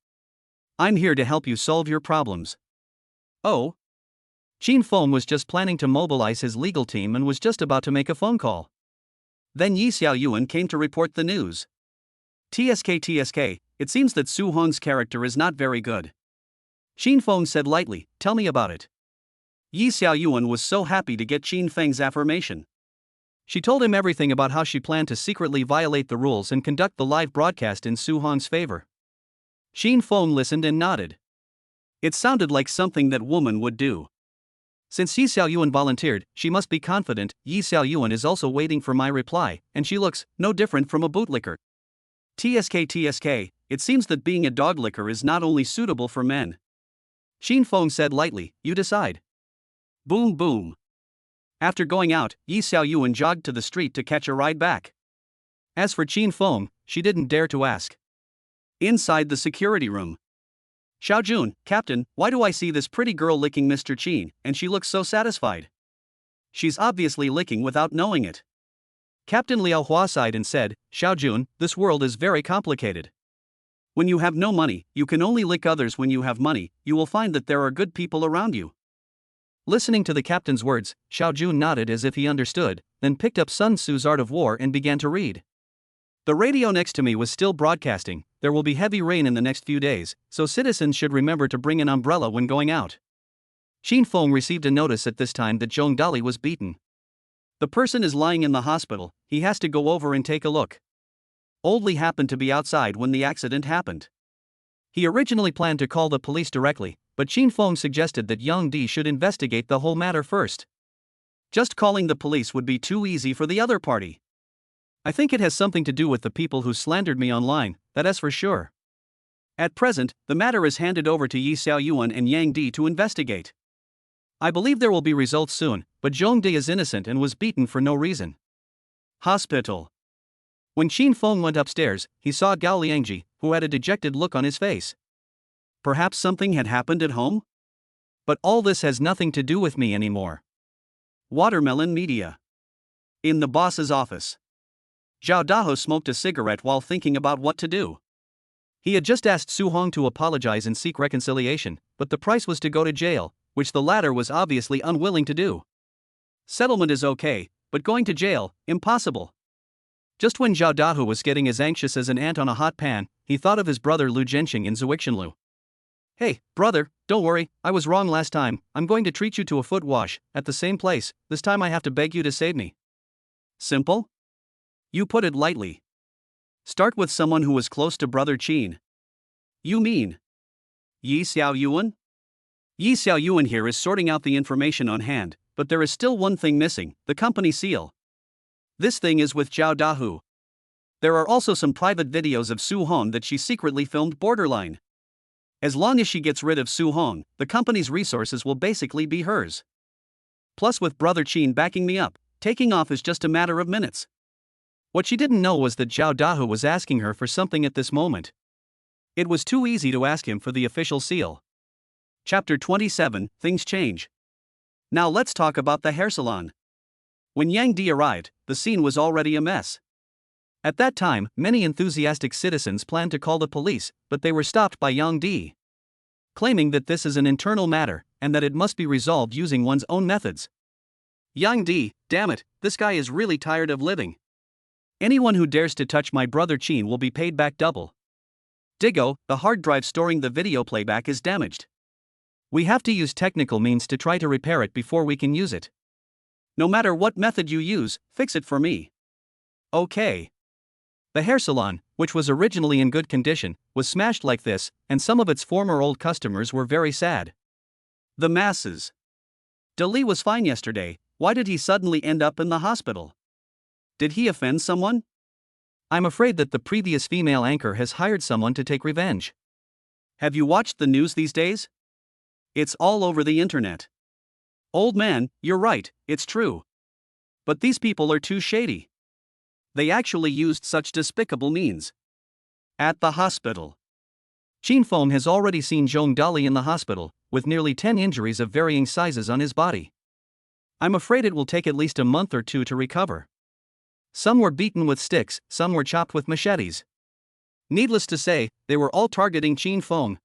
I'm here to help you solve your problems. Oh? Qin Feng was just planning to mobilize his legal team and was just about to make a phone call. Then Yi Xiaoyuan came to report the news. TSK, it seems that Su Hong's character is not very good. Qin Feng said lightly, tell me about it. Yi Xiaoyuan was so happy to get Qin Feng's affirmation. She told him everything about how she planned to secretly violate the rules and conduct the live broadcast in Su Hong's favor. Qin Feng listened and nodded. It sounded like something that woman would do. Since Yi Xiaoyuan volunteered, she must be confident. Yi Xiaoyuan is also waiting for my reply, and she looks no different from a bootlicker. TSK, it seems that being a dog licker is not only suitable for men. Qin Feng said lightly, you decide. Boom boom. After going out, Yi Xiaoyuan jogged to the street to catch a ride back. As for Qin Feng, she didn't dare to ask. Inside the security room. Xiaojun, Captain, why do I see this pretty girl licking Mr. Qin, and she looks so satisfied? She's obviously licking without knowing it. Captain Liao Hua sighed and said, Xiaojun, this world is very complicated. When you have no money, you can only lick others. When you have money, you will find that there are good people around you. Listening to the captain's words, Xiaojun nodded as if he understood, then picked up Sun Tzu's Art of War and began to read. The radio next to me was still broadcasting. There will be heavy rain in the next few days, so citizens should remember to bring an umbrella when going out. Qin Feng received a notice at this time that Zhong Dali was beaten. The person is lying in the hospital, he has to go over and take a look. Old Li happened to be outside when the accident happened. He originally planned to call the police directly, but Qin Feng suggested that Yang Di should investigate the whole matter first. Just calling the police would be too easy for the other party. I think it has something to do with the people who slandered me online, that is for sure. At present, the matter is handed over to Yi Xiaoyuan and Yang Di to investigate. I believe there will be results soon, but Zhong Di is innocent and was beaten for no reason. Hospital. When Qin Feng went upstairs, he saw Gao Liangji, who had a dejected look on his face. Perhaps something had happened at home? But all this has nothing to do with me anymore. Watermelon Media. In the boss's office. Zhao Daho smoked a cigarette while thinking about what to do. He had just asked Su Hong to apologize and seek reconciliation, but the price was to go to jail, which the latter was obviously unwilling to do. Settlement is okay, but going to jail, impossible. Just when Zhao Dahu was getting as anxious as an ant on a hot pan, he thought of his brother Lu Zhenxing in Zuixinlu. Hey, brother, don't worry, I was wrong last time. I'm going to treat you to a foot wash, at the same place. This time I have to beg you to save me. Simple? You put it lightly. Start with someone who was close to brother Qin. You mean Yi Xiaoyuan? Yi Xiaoyuan here is sorting out the information on hand, but there is still one thing missing, the company seal. This thing is with Zhao Dahu. There are also some private videos of Su Hong that she secretly filmed borderline. As long as she gets rid of Su Hong, the company's resources will basically be hers. Plus with brother Qin backing me up, taking off is just a matter of minutes. What she didn't know was that Zhao Dahu was asking her for something at this moment. It was too easy to ask him for the official seal. Chapter 27, Things Change. Now let's talk about the hair salon. When Yang Di arrived, the scene was already a mess. At that time, many enthusiastic citizens planned to call the police, but they were stopped by Yang Di, claiming that this is an internal matter, and that it must be resolved using one's own methods. Yang Di, damn it, this guy is really tired of living. Anyone who dares to touch my brother Qin will be paid back double. Digo, the hard drive storing the video playback is damaged. We have to use technical means to try to repair it before we can use it. No matter what method you use, fix it for me. Okay. The hair salon, which was originally in good condition, was smashed like this, and some of its former old customers were very sad. The masses. Dali was fine yesterday, why did he suddenly end up in the hospital? Did he offend someone? I'm afraid that the previous female anchor has hired someone to take revenge. Have you watched the news these days? It's all over the internet. Old man, you're right, it's true. But these people are too shady. They actually used such despicable means. At the hospital. Qin Feng has already seen Zhong Dali in the hospital, with nearly 10 injuries of varying sizes on his body. I'm afraid it will take at least a month or two to recover. Some were beaten with sticks, some were chopped with machetes. Needless to say, they were all targeting Qin Feng.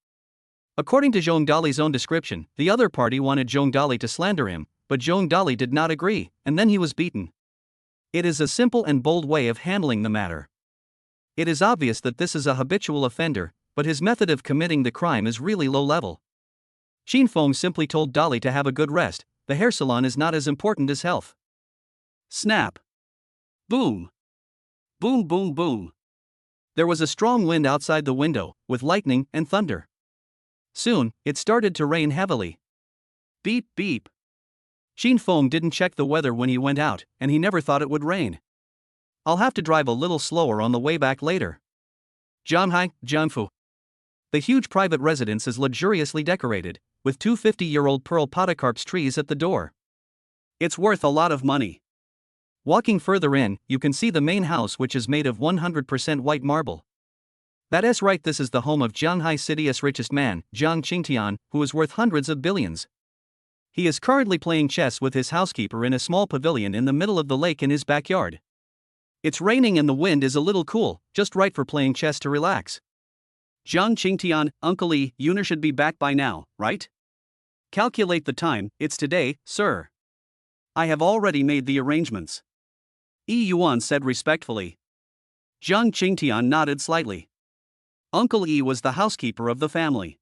According to Zhong Dali's own description, the other party wanted Zhong Dali to slander him, but Zhong Dali did not agree, and then he was beaten. It is a simple and bold way of handling the matter. It is obvious that this is a habitual offender, but his method of committing the crime is really low level. Qin Feng simply told Dali to have a good rest. The hair salon is not as important as health. Snap. Boom. Boom boom boom. There was a strong wind outside the window, with lightning and thunder. Soon, it started to rain heavily. Beep beep. Qin Feng didn't check the weather when he went out, and he never thought it would rain. I'll have to drive a little slower on the way back later. Jianhai, Jianfu. The huge private residence is luxuriously decorated, with two 50-year-old pearl podocarp's trees at the door. It's worth a lot of money. Walking further in, you can see the main house, which is made of 100% white marble. That's right, this is the home of Jianhai City's richest man, Jiang Qingtian, who is worth hundreds of billions. He is currently playing chess with his housekeeper in a small pavilion in the middle of the lake in his backyard. It's raining and the wind is a little cool, just right for playing chess to relax. Jiang Qingtian, Uncle Yi, Yuner should be back by now, right? Calculate the time, it's today, sir. I have already made the arrangements. Yi Yuan said respectfully. Jiang Qingtian nodded slightly. Uncle Yi was the housekeeper of the family.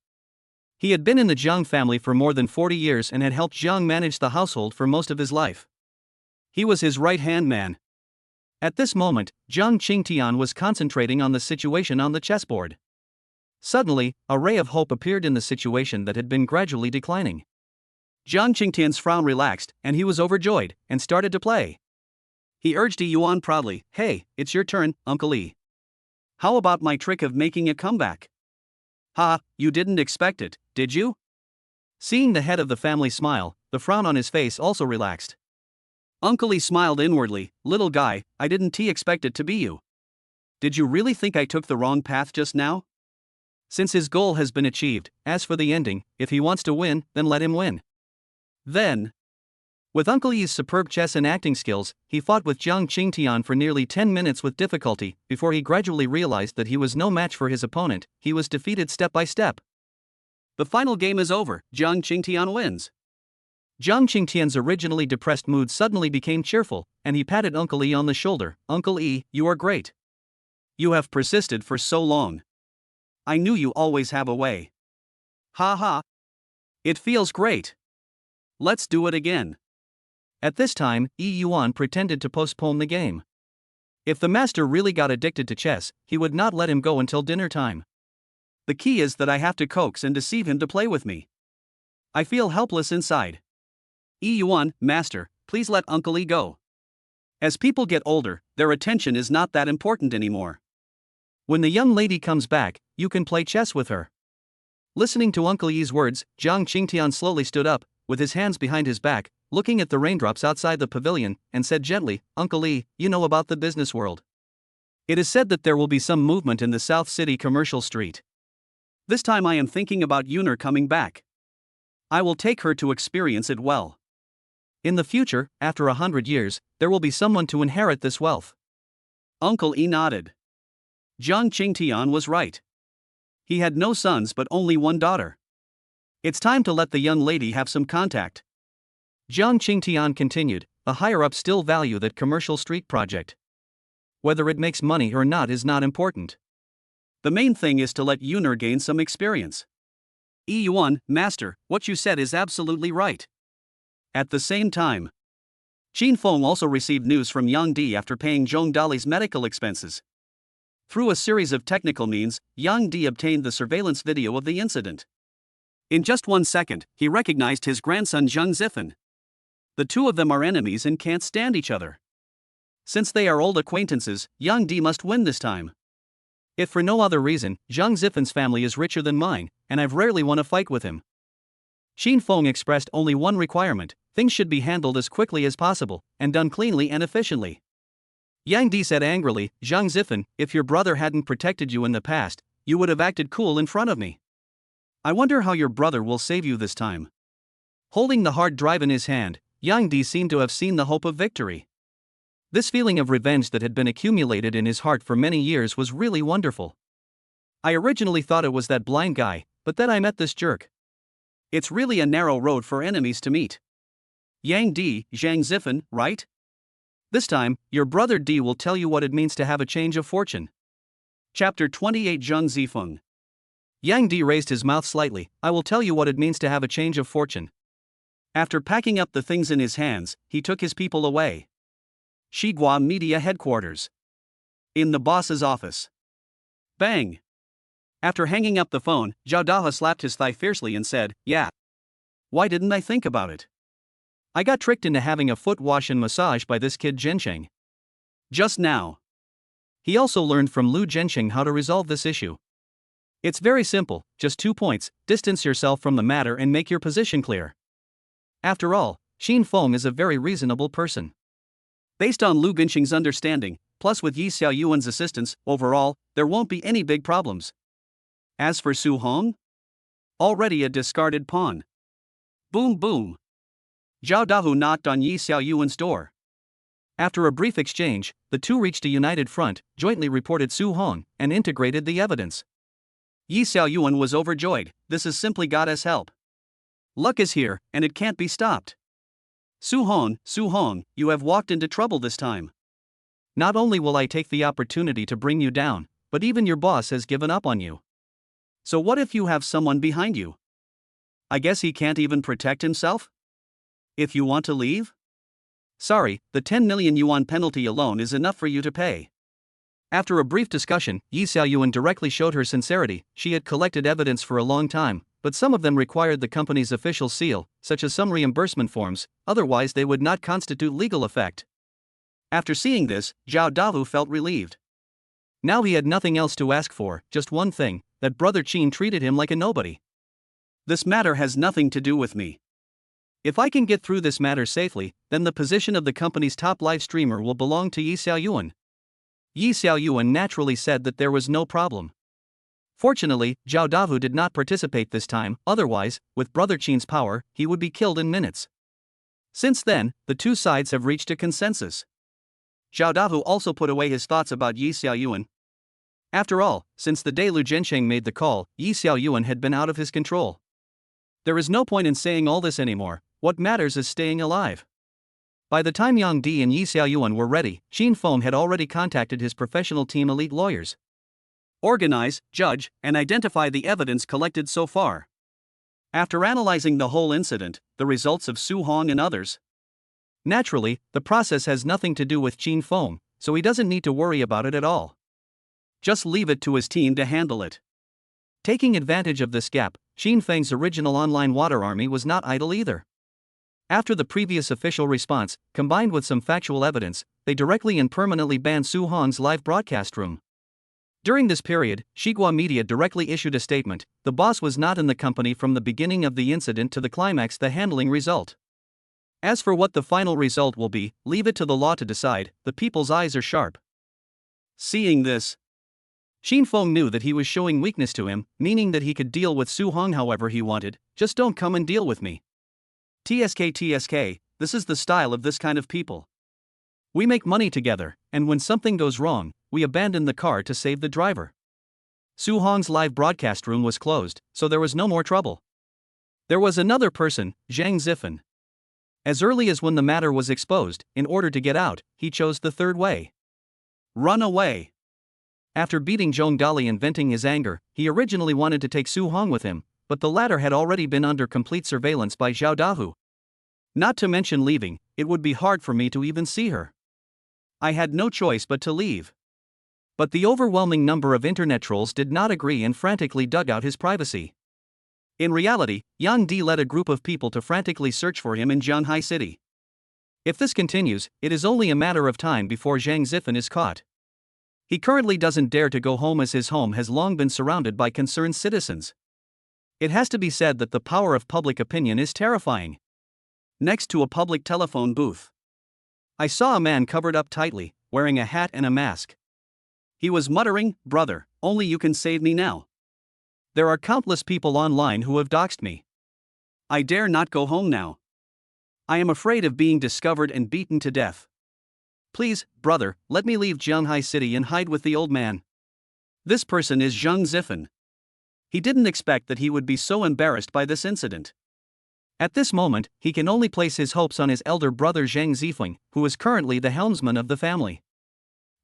He had been in the Jiang family for more than 40 years and had helped Jiang manage the household for most of his life. He was his right-hand man. At this moment, Jiang Qingtian was concentrating on the situation on the chessboard. Suddenly, a ray of hope appeared in the situation that had been gradually declining. Jiang Qingtian's frown relaxed, and he was overjoyed, and started to play. He urged Yi Yuan proudly, "Hey, it's your turn, Uncle Yi. How about my trick of making a comeback?" "Ha, you didn't expect it, did you?" Seeing the head of the family smile, the frown on his face also relaxed. Uncle Yi smiled inwardly. "Little guy, I didn't expect it to be you. Did you really think I took the wrong path just now?" Since his goal has been achieved, as for the ending, if he wants to win, then let him win. Then, with Uncle Yi's superb chess and acting skills, he fought with Jiang Qingtian for nearly 10 minutes with difficulty, before he gradually realized that he was no match for his opponent. He was defeated step by step. The final game is over, Jiang Qingtian wins. Jiang Qingtian's originally depressed mood suddenly became cheerful, and he patted Uncle Yi on the shoulder. "Uncle Yi, you are great. You have persisted for so long. I knew you always have a way. Ha ha. It feels great. Let's do it again." At this time, Yi Yuan pretended to postpone the game. If the master really got addicted to chess, he would not let him go until dinner time. The key is that I have to coax and deceive him to play with me. I feel helpless inside. Yi Yuan, master, please let Uncle Yi go. As people get older, their attention is not that important anymore. When the young lady comes back, you can play chess with her. Listening to Uncle Yi's words, Jiang Qingtian slowly stood up, with his hands behind his back, looking at the raindrops outside the pavilion, and said gently, "Uncle Yi, you know about the business world. It is said that there will be some movement in the South City commercial street. This time I am thinking about Yuner coming back. I will take her to experience it well. In the future, after 100 years, there will be someone to inherit this wealth." Uncle Yi nodded. Jiang Qingtian was right. He had no sons but only one daughter. It's time to let the young lady have some contact. Jiang Qingtian continued, "The higher-ups still value that commercial street project. Whether it makes money or not is not important. The main thing is to let Yuner gain some experience." Yi Yuan, master, what you said is absolutely right. At the same time, Qin Feng also received news from Yang Di after paying Zhong Dali's medical expenses. Through a series of technical means, Yang Di obtained the surveillance video of the incident. In just 1 second, he recognized his grandson Zheng Zifen. The two of them are enemies and can't stand each other. Since they are old acquaintances, Yang Di must win this time. If for no other reason, Zheng Zifen's family is richer than mine, and I've rarely won a fight with him. Qin Feng expressed only one requirement: things should be handled as quickly as possible, and done cleanly and efficiently. Yang Di said angrily, "Zheng Zifen, if your brother hadn't protected you in the past, you would have acted cool in front of me. I wonder how your brother will save you this time." Holding the hard drive in his hand, Yang Di seemed to have seen the hope of victory. This feeling of revenge that had been accumulated in his heart for many years was really wonderful. I originally thought it was that blind guy, but then I met this jerk. It's really a narrow road for enemies to meet. Yang Di, Zhang Zifen, right? This time, your brother Di will tell you what it means to have a change of fortune. Chapter 28 Zhang Zifeng. Yang Di raised his mouth slightly. I will tell you what it means to have a change of fortune. After packing up the things in his hands, he took his people away. Shigua Media Headquarters. In the boss's office. Bang! After hanging up the phone, Zhao Daha slapped his thigh fiercely and said, "Yeah. Why didn't I think about it? I got tricked into having a foot wash and massage by this kid Zhensheng. Just now." He also learned from Lu Zhensheng how to resolve this issue. It's very simple, just 2 points: distance yourself from the matter and make your position clear. After all, Xin Feng is a very reasonable person. Based on Lu Zhensheng's understanding, plus with Yi Xiaoyuan's assistance, overall, there won't be any big problems. As for Su Hong? Already a discarded pawn. Boom boom. Zhao Dahu knocked on Yi Xiaoyuan's door. After a brief exchange, the two reached a united front, jointly reported Su Hong, and integrated the evidence. Yi Xiaoyuan was overjoyed. This is simply God's help. Luck is here, and it can't be stopped. Su Hong, you have walked into trouble this time. Not only will I take the opportunity to bring you down, but even your boss has given up on you. So what if you have someone behind you? I guess he can't even protect himself? If you want to leave? Sorry, the 10 million yuan penalty alone is enough for you to pay. After a brief discussion, Yi Xiaoyuan directly showed her sincerity. She had collected evidence for a long time, but some of them required the company's official seal, such as some reimbursement forms, otherwise they would not constitute legal effect. After seeing this, Zhao Dahu felt relieved. Now he had nothing else to ask for, just one thing: that Brother Qin treated him like a nobody. This matter has nothing to do with me. If I can get through this matter safely, then the position of the company's top live streamer will belong to Yi Xiaoyuan. Yi Xiaoyuan naturally said that there was no problem. Fortunately, Zhao Dahu did not participate this time, otherwise, with Brother Qin's power, he would be killed in minutes. Since then, the two sides have reached a consensus. Zhao Dahu also put away his thoughts about Yi Xiaoyuan. After all, since the day Lu Zhensheng made the call, Yi Xiaoyuan had been out of his control. There is no point in saying all this anymore. What matters is staying alive. By the time Yang Di and Yi Xiaoyuan were ready, Xin Feng had already contacted his professional team elite lawyers. Organize, judge, and identify the evidence collected so far. After analyzing the whole incident, the results of Su Hong and others. Naturally, the process has nothing to do with Xin Feng, so he doesn't need to worry about it at all. Just leave it to his team to handle it. Taking advantage of this gap, Xin Feng's original online water army was not idle either. After the previous official response, combined with some factual evidence, they directly and permanently banned Su Hong's live broadcast room. During this period, Shigua Media directly issued a statement: the boss was not in the company from the beginning of the incident to the climax, the handling result. As for what the final result will be, leave it to the law to decide. The people's eyes are sharp. Seeing this, Xin Feng knew that he was showing weakness to him, meaning that he could deal with Su Hong however he wanted. Just don't come and deal with me. TSK, this is the style of this kind of people. We make money together, and when something goes wrong, we abandon the car to save the driver. Su Hong's live broadcast room was closed, so there was no more trouble. There was another person, Zhang Zifen. As early as when the matter was exposed, in order to get out, he chose the third way. Run away. After beating Zhong Dali and venting his anger, he originally wanted to take Su Hong with him, but the latter had already been under complete surveillance by Zhao Dahu. Not to mention leaving, it would be hard for me to even see her. I had no choice but to leave. But the overwhelming number of internet trolls did not agree and frantically dug out his privacy. In reality, Yang Di led a group of people to frantically search for him in Jianghai City. If this continues, it is only a matter of time before Zhang Zifen is caught. He currently doesn't dare to go home as his home has long been surrounded by concerned citizens. It has to be said that the power of public opinion is terrifying. Next to a public telephone booth, I saw a man covered up tightly, wearing a hat and a mask. He was muttering, "Brother, only you can save me now. There are countless people online who have doxed me. I dare not go home now. I am afraid of being discovered and beaten to death. Please, brother, let me leave Jianghai City and hide with the old man. This person is Zhang Zifen. He didn't expect that he would be so embarrassed by this incident. At this moment, he can only place his hopes on his elder brother Zhang Zifeng, who is currently the helmsman of the family.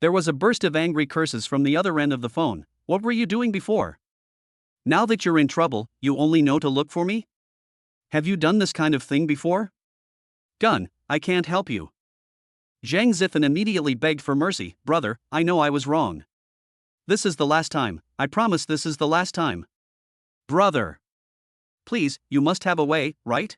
There was a burst of angry curses from the other end of the phone. What were you doing before? Now that you're in trouble, you only know to look for me? Have you done this kind of thing before? Gun, I can't help you. Zhang Zifen immediately begged for mercy. Brother, I know I was wrong. This is the last time, I promise this is the last time. Brother. Please, you must have a way, right?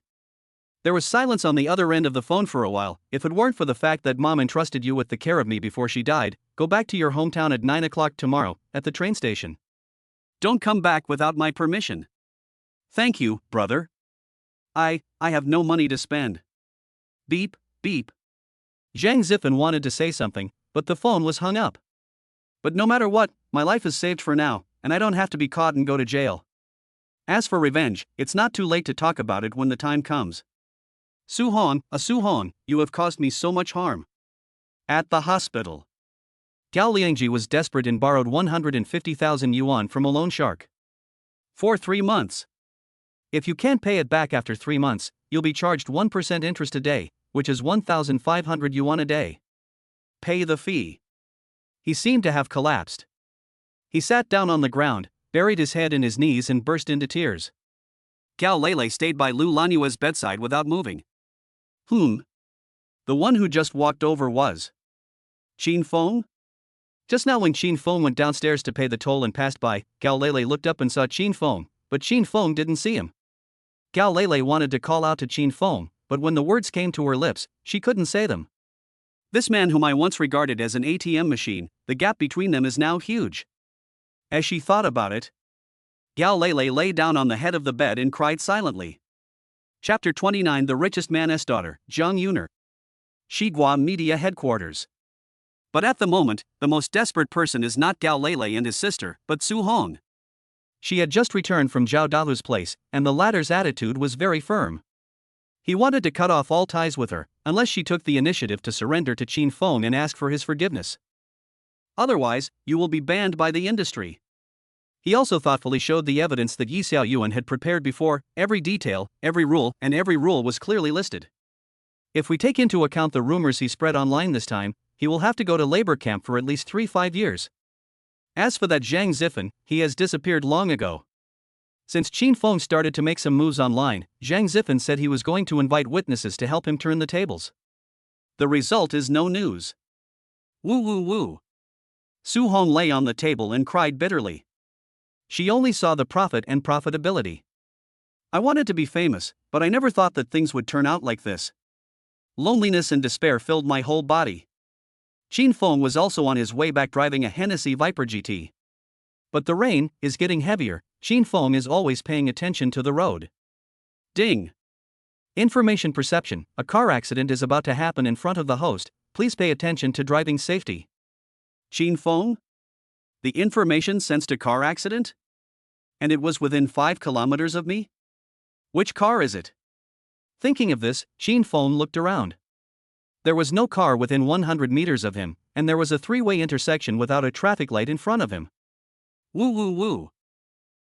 There was silence on the other end of the phone for a while. If it weren't for the fact that Mom entrusted you with the care of me before she died, go back to your hometown at 9 o'clock tomorrow, at the train station. Don't come back without my permission. Thank you, brother. I have no money to spend. Beep, beep. Zhang Zifen wanted to say something, but the phone was hung up. But no matter what, my life is saved for now, and I don't have to be caught and go to jail. As for revenge, it's not too late to talk about it when the time comes. Su Hong, you have caused me so much harm. At the hospital. Gao Liangji was desperate and borrowed 150,000 yuan from a loan shark. For 3 months. If you can't pay it back after 3 months, you'll be charged 1% interest a day, which is 1,500 yuan a day. Pay the fee. He seemed to have collapsed. He sat down on the ground, buried his head in his knees and burst into tears. Gao Lele stayed by Lu Lanyue's bedside without moving. The one who just walked over was Qin Feng? Just now when Qin Feng went downstairs to pay the toll and passed by, Gao Lele looked up and saw Qin Feng, but Qin Feng didn't see him. Gao Lele wanted to call out to Qin Feng, but when the words came to her lips, she couldn't say them. This man whom I once regarded as an ATM machine, the gap between them is now huge. As she thought about it, Gao Lele lay down on the head of the bed and cried silently. Chapter 29 The Richest Man's Daughter, Zhang Yuner. Shigua Media Headquarters. But at the moment, the most desperate person is not Gao Lele and his sister, but Su Hong. She had just returned from Zhao Dalu's place, and the latter's attitude was very firm. He wanted to cut off all ties with her, unless she took the initiative to surrender to Qin Feng and ask for his forgiveness. Otherwise, you will be banned by the industry. He also thoughtfully showed the evidence that Yi Xiaoyuan had prepared before, every detail, every rule was clearly listed. If we take into account the rumors he spread online this time, he will have to go to labor camp for at least 3-5 years. As for that Zhang Zifen, he has disappeared long ago. Since Qin Feng started to make some moves online, Zhang Zifen said he was going to invite witnesses to help him turn the tables. The result is no news. Woo. Su Hong lay on the table and cried bitterly. She only saw the profit and profitability. I wanted to be famous, but I never thought that things would turn out like this. Loneliness and despair filled my whole body. Qin Feng was also on his way back driving a Hennessy Viper GT. But the rain is getting heavier. Qin Feng is always paying attention to the road. Ding! Information perception. A car accident is about to happen in front of the host. Please pay attention to driving safety. Qin Feng? The information sensed a car accident? And it was within 5 kilometers of me? Which car is it? Thinking of this, Qin Feng looked around. There was no car within 100 meters of him, and there was a 3-way intersection without a traffic light in front of him. Woo.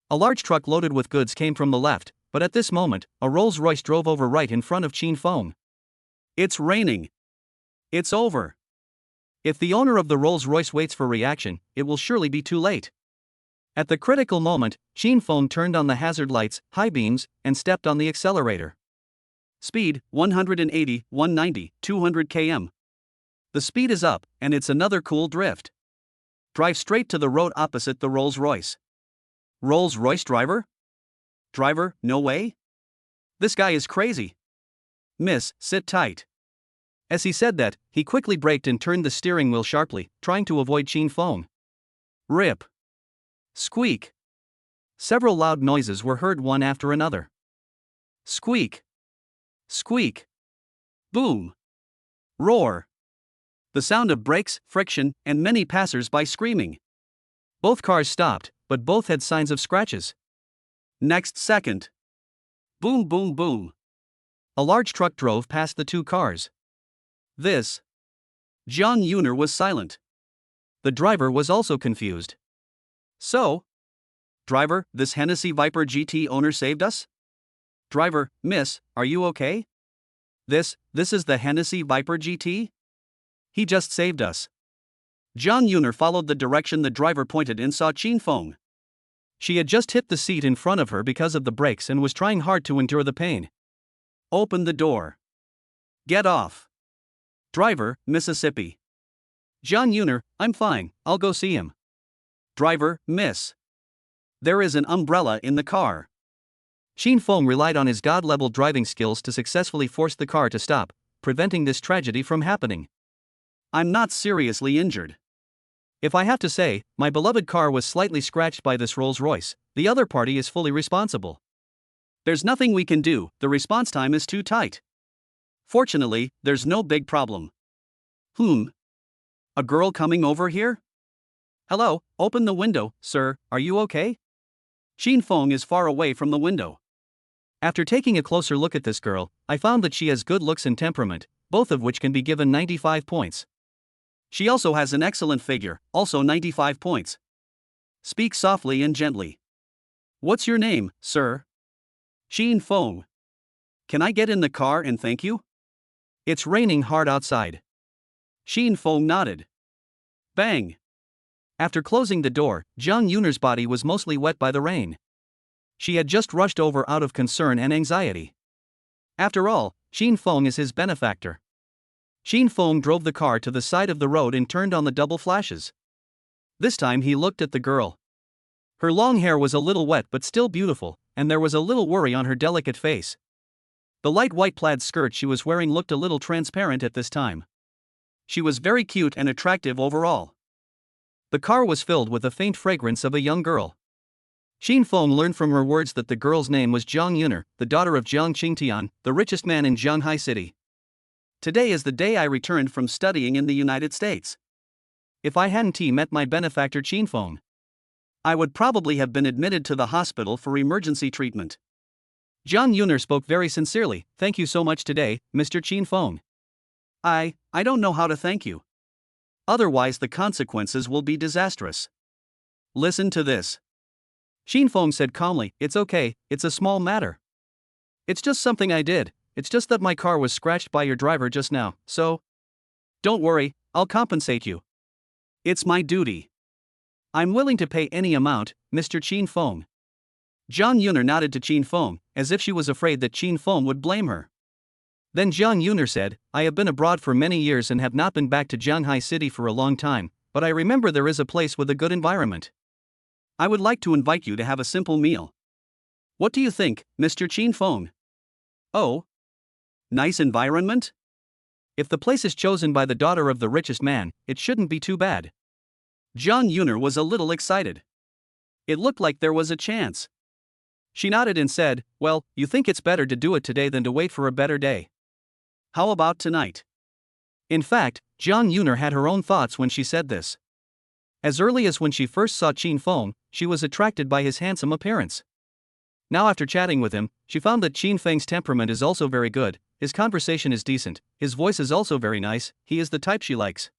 A large truck loaded with goods came from the left, but at this moment, a Rolls-Royce drove over right in front of Qin Feng. It's raining. It's over. If the owner of the Rolls-Royce waits for reaction, it will surely be too late. At the critical moment, Qin Feng turned on the hazard lights, high beams, and stepped on the accelerator. Speed, 180, 190, 200 km. The speed is up, and it's another cool drift. Drive straight to the road opposite the Rolls-Royce. Rolls-Royce driver? Driver, no way? This guy is crazy. Miss, sit tight. As he said that, he quickly braked and turned the steering wheel sharply, trying to avoid Qin Feng. Rip. Squeak. Several loud noises were heard one after another. Squeak. Squeak. Boom. Roar. The sound of brakes, friction, and many passers-by screaming. Both cars stopped, but both had signs of scratches. Next second. Boom. A large truck drove past the two cars. This. John Yuner was silent. The driver was also confused. So? Driver, this Hennessy Viper GT owner saved us? Driver, miss, are you okay? This is the Hennessy Viper GT? He just saved us. John Yuner followed the direction the driver pointed and saw Chin Feng. She had just hit the seat in front of her because of the brakes and was trying hard to endure the pain. Open the door. Get off. Driver, Mississippi. John Yuner, I'm fine, I'll go see him. Driver, miss. There is an umbrella in the car. Chin Feng relied on his god-level driving skills to successfully force the car to stop, preventing this tragedy from happening. I'm not seriously injured. If I have to say, my beloved car was slightly scratched by this Rolls-Royce, the other party is fully responsible. There's nothing we can do, the response time is too tight. Fortunately, there's no big problem. A girl coming over here? Hello, open the window, sir, are you okay? Chin Feng is far away from the window. After taking a closer look at this girl, I found that she has good looks and temperament, both of which can be given 95 points. She also has an excellent figure, also 95 points. Speak softly and gently. What's your name, sir? Chin Feng. Can I get in the car and thank you? It's raining hard outside. Chin Feng nodded. Bang! After closing the door, John Yuner's body was mostly wet by the rain. She had just rushed over out of concern and anxiety. After all, Chin Feng is his benefactor. Chin Feng drove the car to the side of the road and turned on the double flashes. This time he looked at the girl. Her long hair was a little wet but still beautiful, and there was a little worry on her delicate face. The light white plaid skirt she was wearing looked a little transparent at this time. She was very cute and attractive overall. The car was filled with a faint fragrance of a young girl. Chin Feng learned from her words that the girl's name was Jiang Yuner, the daughter of Jiang Qingtian, the richest man in Shanghai City. Today is the day I returned from studying in the United States. If I hadn't met my benefactor Chin Feng, I would probably have been admitted to the hospital for emergency treatment. Jiang Yuner spoke very sincerely. Thank you so much today, Mr. Chin Feng. I don't know how to thank you. Otherwise the consequences will be disastrous. Listen to this. Chin Feng said calmly, it's okay, it's a small matter. It's just something I did, it's just that my car was scratched by your driver just now, so... Don't worry, I'll compensate you. It's my duty. I'm willing to pay any amount, Mr. Chin Feng. Jiang Yuner nodded to Chin Feng, as if she was afraid that Chin Feng would blame her. Then Jiang Yuner said, I have been abroad for many years and have not been back to Shanghai City for a long time, but I remember there is a place with a good environment. I would like to invite you to have a simple meal. What do you think, Mr. Chin Feng? Oh? Nice environment? If the place is chosen by the daughter of the richest man, it shouldn't be too bad. Jiang Yuner was a little excited. It looked like there was a chance. She nodded and said, well, you think it's better to do it today than to wait for a better day. How about tonight? In fact, Jiang Yuner had her own thoughts when she said this. As early as when she first saw Chin Feng, she was attracted by his handsome appearance. Now after chatting with him, she found that Chin Feng's temperament is also very good, his conversation is decent, his voice is also very nice, he is the type she likes.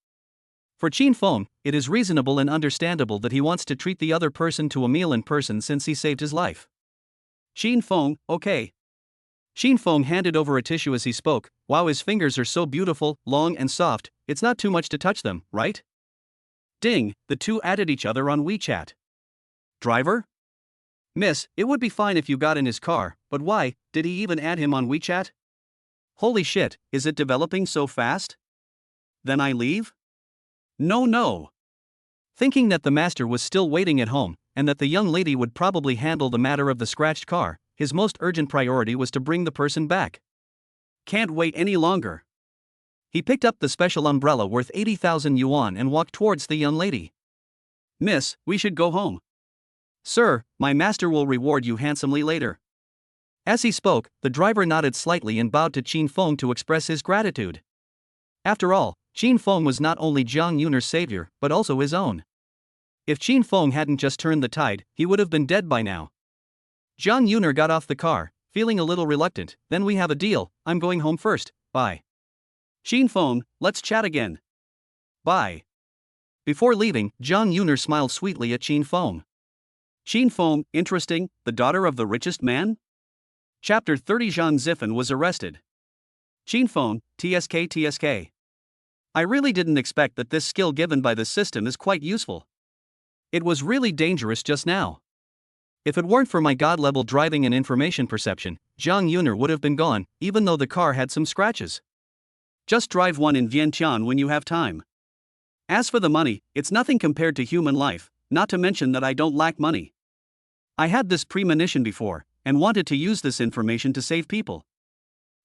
For Chin Feng, it is reasonable and understandable that he wants to treat the other person to a meal in person since he saved his life. Chin Feng, okay. Chin Feng handed over a tissue as he spoke. Wow, his fingers are so beautiful, long and soft, it's not too much to touch them, right? Ding, the two added each other on WeChat. Driver? Miss, it would be fine if you got in his car, but why, did he even add him on WeChat? Holy shit, is it developing so fast? Then I leave? No. Thinking that the master was still waiting at home, and that the young lady would probably handle the matter of the scratched car, his most urgent priority was to bring the person back. Can't wait any longer. He picked up the special umbrella worth 80,000 yuan and walked towards the young lady. Miss, we should go home. Sir, my master will reward you handsomely later. As he spoke, the driver nodded slightly and bowed to Chin Feng to express his gratitude. After all, Chin Feng was not only Jiang Yuner's savior, but also his own. If Chin Feng hadn't just turned the tide, he would have been dead by now. Jiang Yuner got off the car, feeling a little reluctant. Then we have a deal, I'm going home first, bye. Xin Feng, let's chat again. Bye. Before leaving, Zhang Yuner smiled sweetly at Xin Feng. Xin Feng, interesting, the daughter of the richest man? Chapter 30. Zhang Zifen was arrested. Xin Feng, TSK. I really didn't expect that this skill given by the system is quite useful. It was really dangerous just now. If it weren't for my god-level driving and information perception, Zhang Yuner would have been gone, even though the car had some scratches. Just drive one in Vientiane when you have time. As for the money, it's nothing compared to human life, not to mention that I don't lack money. I had this premonition before, and wanted to use this information to save people.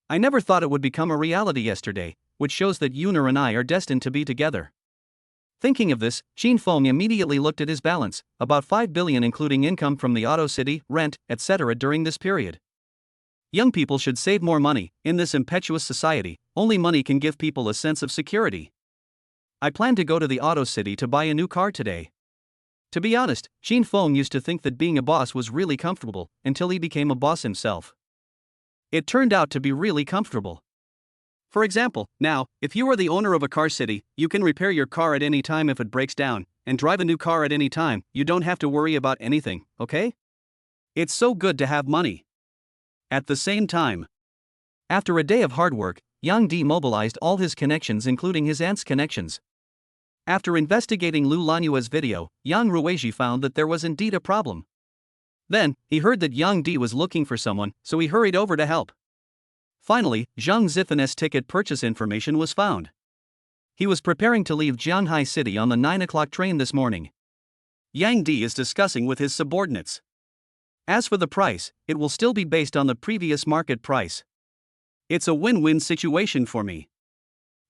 I never thought it would become a reality yesterday, which shows that Yuner and I are destined to be together. Thinking of this, Xin Feng immediately looked at his balance, about 5 billion including income from the Auto City, rent, etc. during this period. Young people should save more money. In this impetuous society, only money can give people a sense of security. I plan to go to the Auto City to buy a new car today. To be honest, Xin Feng used to think that being a boss was really comfortable, until he became a boss himself. It turned out to be really comfortable. For example, now, if you are the owner of a car city, you can repair your car at any time if it breaks down, and drive a new car at any time. You don't have to worry about anything, okay? It's so good to have money. At the same time, after a day of hard work, Yang Di mobilized all his connections including his aunt's connections. After investigating Lu Lanyue's video, Yang Ruizhi found that there was indeed a problem. Then, he heard that Yang Di was looking for someone, so he hurried over to help. Finally, Zhang Zifen's ticket purchase information was found. He was preparing to leave Jianghai City on the 9 o'clock train this morning. Yang Di is discussing with his subordinates. As for the price, it will still be based on the previous market price. It's a win-win situation for me.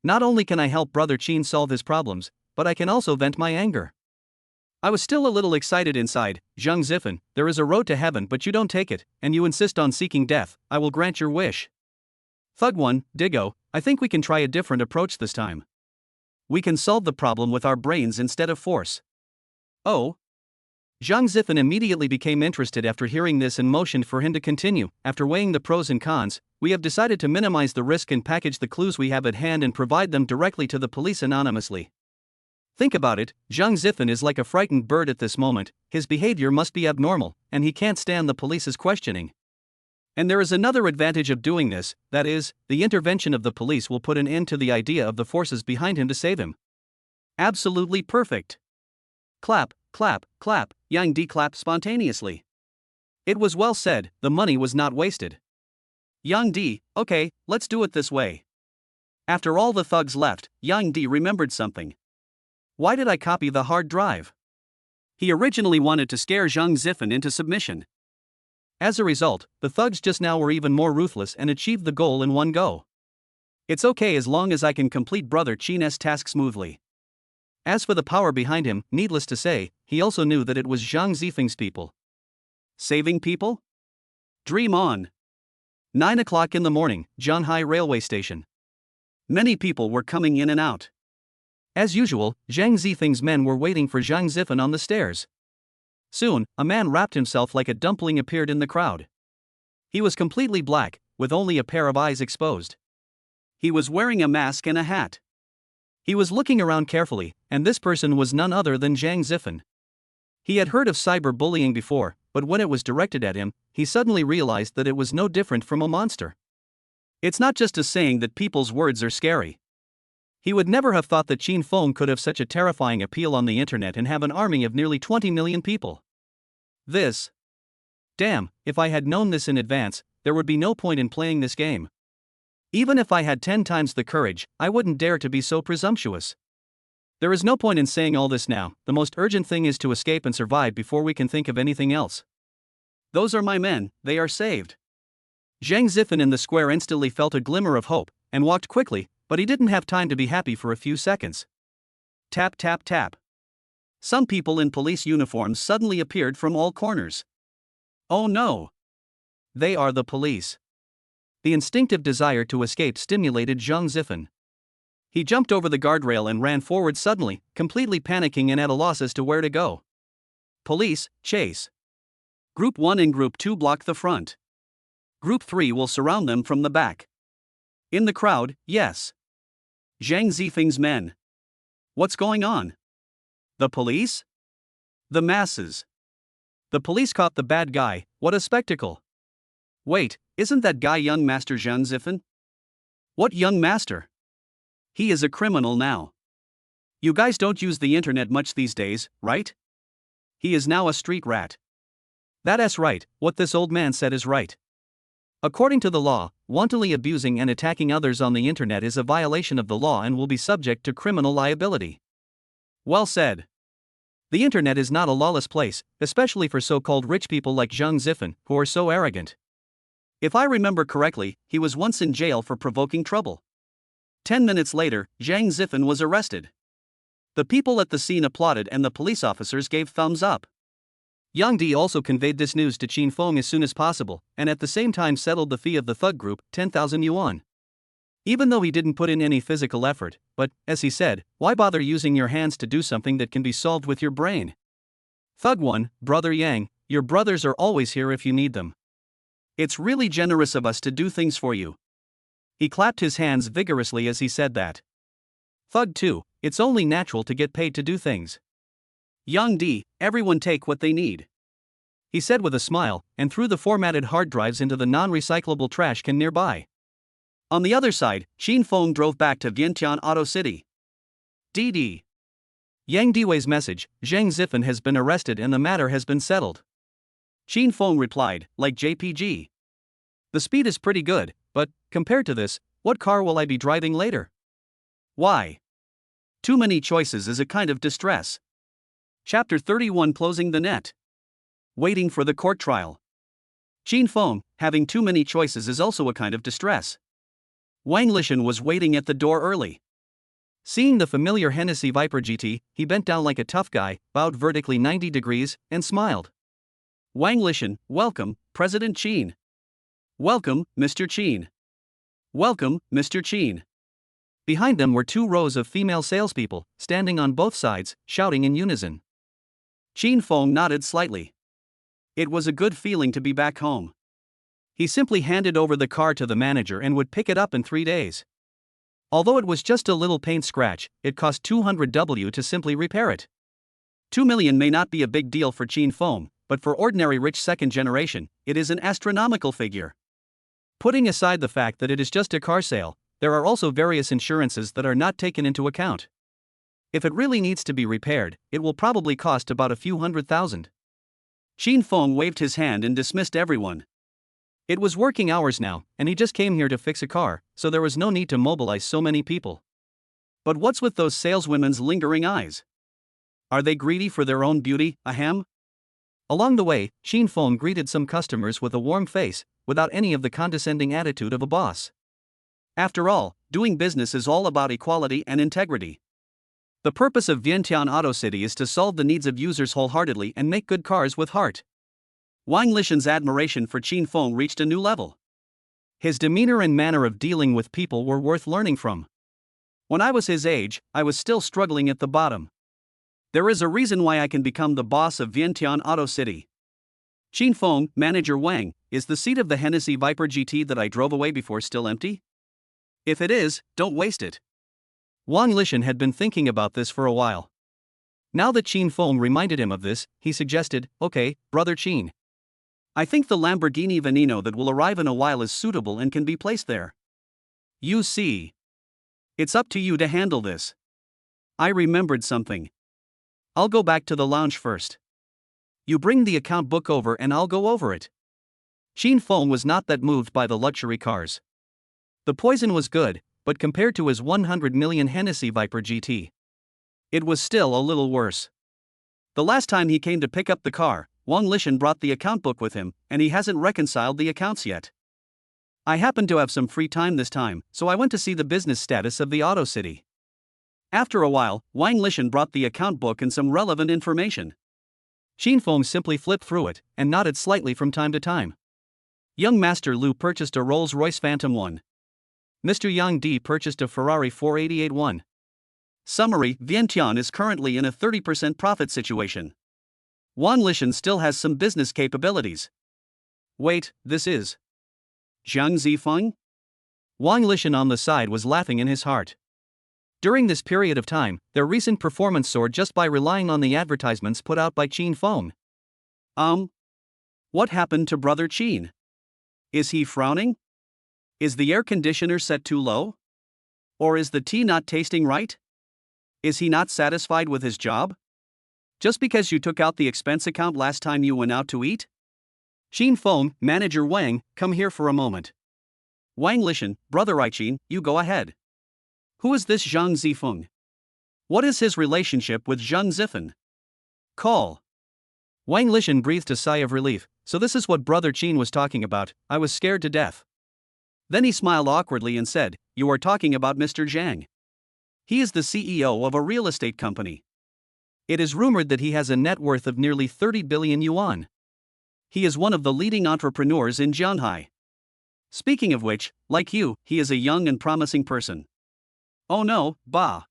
Not only can I help Brother Qin solve his problems, but I can also vent my anger. I was still a little excited inside. Zhang Zifen, there is a road to heaven but you don't take it, and you insist on seeking death. I will grant your wish. Thug 1, Diggo, I think we can try a different approach this time. We can solve the problem with our brains instead of force. Oh? Zhang Zifen immediately became interested after hearing this and motioned for him to continue. After weighing the pros and cons, we have decided to minimize the risk and package the clues we have at hand and provide them directly to the police anonymously. Think about it, Zhang Zifen is like a frightened bird at this moment. His behavior must be abnormal, and he can't stand the police's questioning. And there is another advantage of doing this, that is, the intervention of the police will put an end to the idea of the forces behind him to save him. Absolutely perfect. Clap, clap, clap, Yang Di clapped spontaneously. It was well said, the money was not wasted. Yang Di, okay, let's do it this way. After all the thugs left, Yang Di remembered something. Why did I copy the hard drive? He originally wanted to scare Zhang Zifen into submission. As a result, the thugs just now were even more ruthless and achieved the goal in one go. It's okay as long as I can complete Brother Qin's task smoothly. As for the power behind him, needless to say, he also knew that it was Zhang Zifeng's people. Saving people? Dream on. 9 o'clock in the morning, Zhanghai Railway Station. Many people were coming in and out. As usual, Zhang Zifeng's men were waiting for Zhang Zifen on the stairs. Soon, a man wrapped himself like a dumpling appeared in the crowd. He was completely black, with only a pair of eyes exposed. He was wearing a mask and a hat. He was looking around carefully, and this person was none other than Zhang Zifen. He had heard of cyberbullying before, but when it was directed at him, he suddenly realized that it was no different from a monster. It's not just a saying that people's words are scary. He would never have thought that Xin Feng could have such a terrifying appeal on the internet and have an army of nearly 20 million people. This. Damn, if I had known this in advance, there would be no point in playing this game. Even if I had 10 times the courage, I wouldn't dare to be so presumptuous. There is no point in saying all this now, the most urgent thing is to escape and survive before we can think of anything else. Those are my men, they are saved. Zhang Zifen in the square instantly felt a glimmer of hope, and walked quickly, but he didn't have time to be happy for a few seconds. Tap tap tap. Some people in police uniforms suddenly appeared from all corners. Oh no! They are the police. The instinctive desire to escape stimulated Zhang Zifen. He jumped over the guardrail and ran forward suddenly, completely panicking and at a loss as to where to go. Police, chase. Group 1 and Group 2 block the front. Group 3 will surround them from the back. In the crowd, yes. Zhang Zifeng's men. What's going on? The police? The masses. The police caught the bad guy, what a spectacle. Wait, isn't that guy young Master Zhang Zifen? What young master? He is a criminal now. You guys don't use the internet much these days, right? He is now a street rat. That's right, what this old man said is right. According to the law, wantonly abusing and attacking others on the internet is a violation of the law and will be subject to criminal liability. Well said. The internet is not a lawless place, especially for so-called rich people like Zhang Zifen, who are so arrogant. If I remember correctly, he was once in jail for provoking trouble. 10 minutes later, Zhang Zifen was arrested. The people at the scene applauded and the police officers gave thumbs up. Yang Di also conveyed this news to Qin Feng as soon as possible, and at the same time settled the fee of the thug group, 10,000 yuan. Even though he didn't put in any physical effort, but, as he said, why bother using your hands to do something that can be solved with your brain? Thug 1, Brother Yang, your brothers are always here if you need them. It's really generous of us to do things for you. He clapped his hands vigorously as he said that. Thug 2, it's only natural to get paid to do things. Yang Di, everyone take what they need. He said with a smile, and threw the formatted hard drives into the non-recyclable trash can nearby. On the other side, Qin Feng drove back to Vientiane Auto City. DD. Yang Diwei's message, Zhang Zifen has been arrested and the matter has been settled. Qin Feng replied, like JPG. The speed is pretty good, but, compared to this, what car will I be driving later? Why? Too many choices is a kind of distress. Chapter 31 Closing the Net. Waiting for the court trial. Qin Feng, having too many choices is also a kind of distress. Wang Lishan was waiting at the door early. Seeing the familiar Hennessy Viper GT, he bent down like a tough guy, bowed vertically 90 degrees, and smiled. Wang Lishan, welcome, President Qin. Welcome, Mr. Qin. Welcome, Mr. Qin. Behind them were 2 rows of female salespeople, standing on both sides, shouting in unison. Qin Feng nodded slightly. It was a good feeling to be back home. He simply handed over the car to the manager and would pick it up in 3 days. Although it was just a little paint scratch, it cost 200 W to simply repair it. 2 million may not be a big deal for Qin Feng, but for ordinary rich second generation, it is an astronomical figure. Putting aside the fact that it is just a car sale, there are also various insurances that are not taken into account. If it really needs to be repaired, it will probably cost about a few $100,000. Qin Feng waved his hand and dismissed everyone. It was working hours now, and he just came here to fix a car, so there was no need to mobilize so many people. But what's with those saleswomen's lingering eyes? Are they greedy for their own beauty, ahem? Along the way, Qin Feng greeted some customers with a warm face, without any of the condescending attitude of a boss. After all, doing business is all about equality and integrity. The purpose of Vientiane Auto City is to solve the needs of users wholeheartedly and make good cars with heart. Wang Lishan's admiration for Qin Feng reached a new level. His demeanor and manner of dealing with people were worth learning from. When I was his age, I was still struggling at the bottom. There is a reason why I can become the boss of Vientiane Auto City. Qin Feng, Manager Wang, is the seat of the Hennessy Viper GT that I drove away before still empty? If it is, don't waste it. Wang Lishan had been thinking about this for a while. Now that Qin Feng reminded him of this, he suggested, okay, Brother Qin. I think the Lamborghini Veneno that will arrive in a while is suitable and can be placed there. You see. It's up to you to handle this. I remembered something. I'll go back to the lounge first. You bring the account book over and I'll go over it. Qin Feng was not that moved by the luxury cars. The Poison was good, but compared to his 100 million Hennessy Viper GT, it was still a little worse. The last time he came to pick up the car, Wang Lishan brought the account book with him, and he hasn't reconciled the accounts yet. I happened to have some free time this time, so I went to see the business status of the Auto City. After a while, Wang Lishan brought the account book and some relevant information. Qin Feng simply flipped through it, and nodded slightly from time to time. Young Master Liu purchased a Rolls-Royce Phantom 1. Mr. Yang Di purchased a Ferrari 488-1. Summary: Vientiane is currently in a 30% profit situation. Wang Lishan still has some business capabilities. Wait, this is Zhang Zifeng? Wang Lishan on the side was laughing in his heart. During this period of time, their recent performance soared just by relying on the advertisements put out by Qin Feng. What happened to Brother Qin? Is he frowning? Is the air conditioner set too low? Or is the tea not tasting right? Is he not satisfied with his job? Just because you took out the expense account last time you went out to eat? Qin Feng, Manager Wang, come here for a moment. Wang Lishan, Brother Qin, you go ahead. Who is this Zhang Zifeng? What is his relationship with Zhang Zifen? Call. Wang Lishan breathed a sigh of relief. So this is what Brother Qin was talking about. I was scared to death. Then he smiled awkwardly and said, You are talking about Mr. Zhang. He is the CEO of a real estate company. It is rumored that he has a net worth of nearly 30 billion yuan. He is one of the leading entrepreneurs in Jianhai. Speaking of which, like you, he is a young and promising person. Oh no, bah.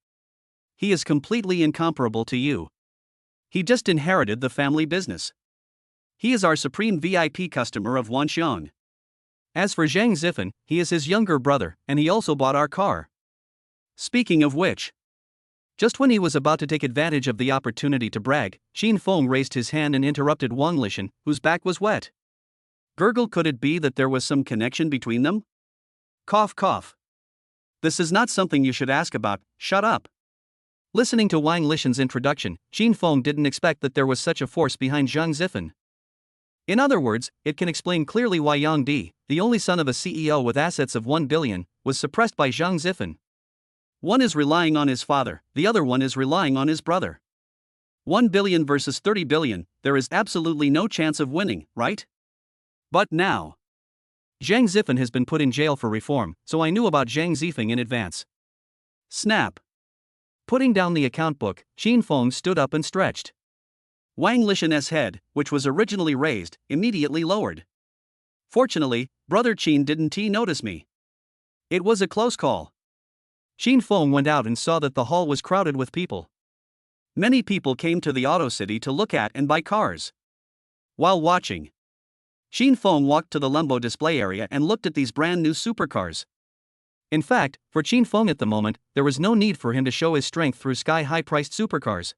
He is completely incomparable to you. He just inherited the family business. He is our supreme VIP customer of Wanxiang. As for Zhang Zifen, he is his younger brother, and he also bought our car. Speaking of which, just when he was about to take advantage of the opportunity to brag, Qin Feng raised his hand and interrupted Wang Lishan, whose back was wet. Gurgle, could it be that there was some connection between them? Cough cough. This is not something you should ask about, shut up. Listening to Wang Lishan's introduction, Qin Feng didn't expect that there was such a force behind Zhang Zifen. In other words, it can explain clearly why Yang Di, the only son of a CEO with assets of 1 billion, was suppressed by Zhang Zifen. One is relying on his father, the other one is relying on his brother. 1 billion versus 30 billion, there is absolutely no chance of winning, right? But now, Zhang Zifen has been put in jail for reform, so I knew about Zhang Zifeng in advance. Snap. Putting down the account book, Qin Feng stood up and stretched. Wang Lishan's head, which was originally raised, immediately lowered. Fortunately, Brother Qin didn't notice me. It was a close call. Qin Feng went out and saw that the hall was crowded with people. Many people came to the Auto City to look at and buy cars. While watching, Qin Feng walked to the Lembo display area and looked at these brand new supercars. In fact, for Qin Feng at the moment, there was no need for him to show his strength through sky-high-priced supercars.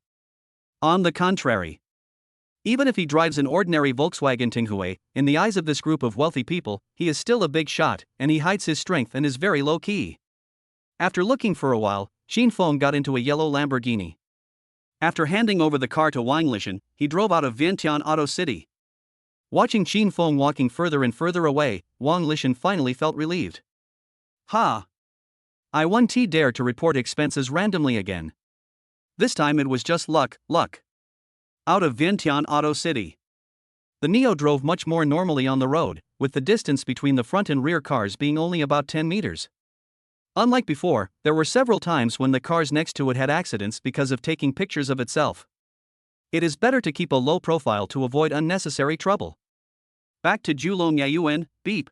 On the contrary, even if he drives an ordinary Volkswagen Tinghui, in the eyes of this group of wealthy people, he is still a big shot, and he hides his strength and is very low-key. After looking for a while, Qin Feng got into a yellow Lamborghini. After handing over the car to Wang Lishan, he drove out of Vientiane Auto City. Watching Qin Feng walking further and further away, Wang Lishan finally felt relieved. Ha! I won't dare to report expenses randomly again. This time it was just luck. Out of Vientiane Auto City. The Neo drove much more normally on the road, with the distance between the front and rear cars being only about 10 meters. Unlike before, there were several times when the cars next to it had accidents because of taking pictures of itself. It is better to keep a low profile to avoid unnecessary trouble. Back to Julong Yayuan, beep.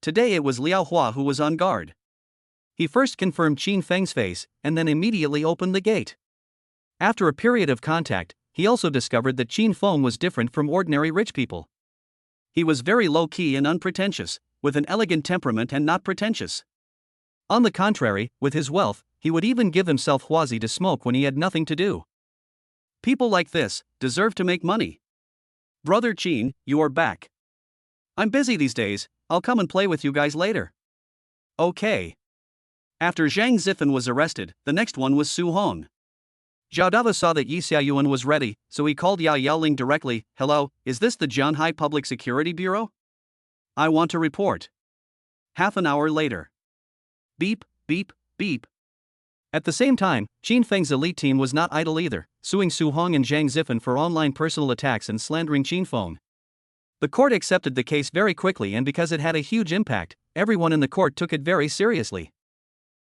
Today it was Liao Hua who was on guard. He first confirmed Qin Feng's face, and then immediately opened the gate. After a period of contact, he also discovered that Qin Feng was different from ordinary rich people. He was very low-key and unpretentious, with an elegant temperament and not pretentious. On the contrary, with his wealth, he would even give himself huazi to smoke when he had nothing to do. People like this deserve to make money. Brother Qin, you are back. I'm busy these days, I'll come and play with you guys later. Okay. After Zhang Zifen was arrested, the next one was Su Hong. Zhao Dava saw that Yi Xiaoyuan was ready, so he called Yao Yaoling directly. Hello, is this the Jianhai Public Security Bureau? I want to report. Half an hour later. Beep, beep, beep. At the same time, Qin Feng's elite team was not idle either, suing Su Hong and Zhang Zifen for online personal attacks and slandering Qin Feng. The court accepted the case very quickly, and because it had a huge impact, everyone in the court took it very seriously.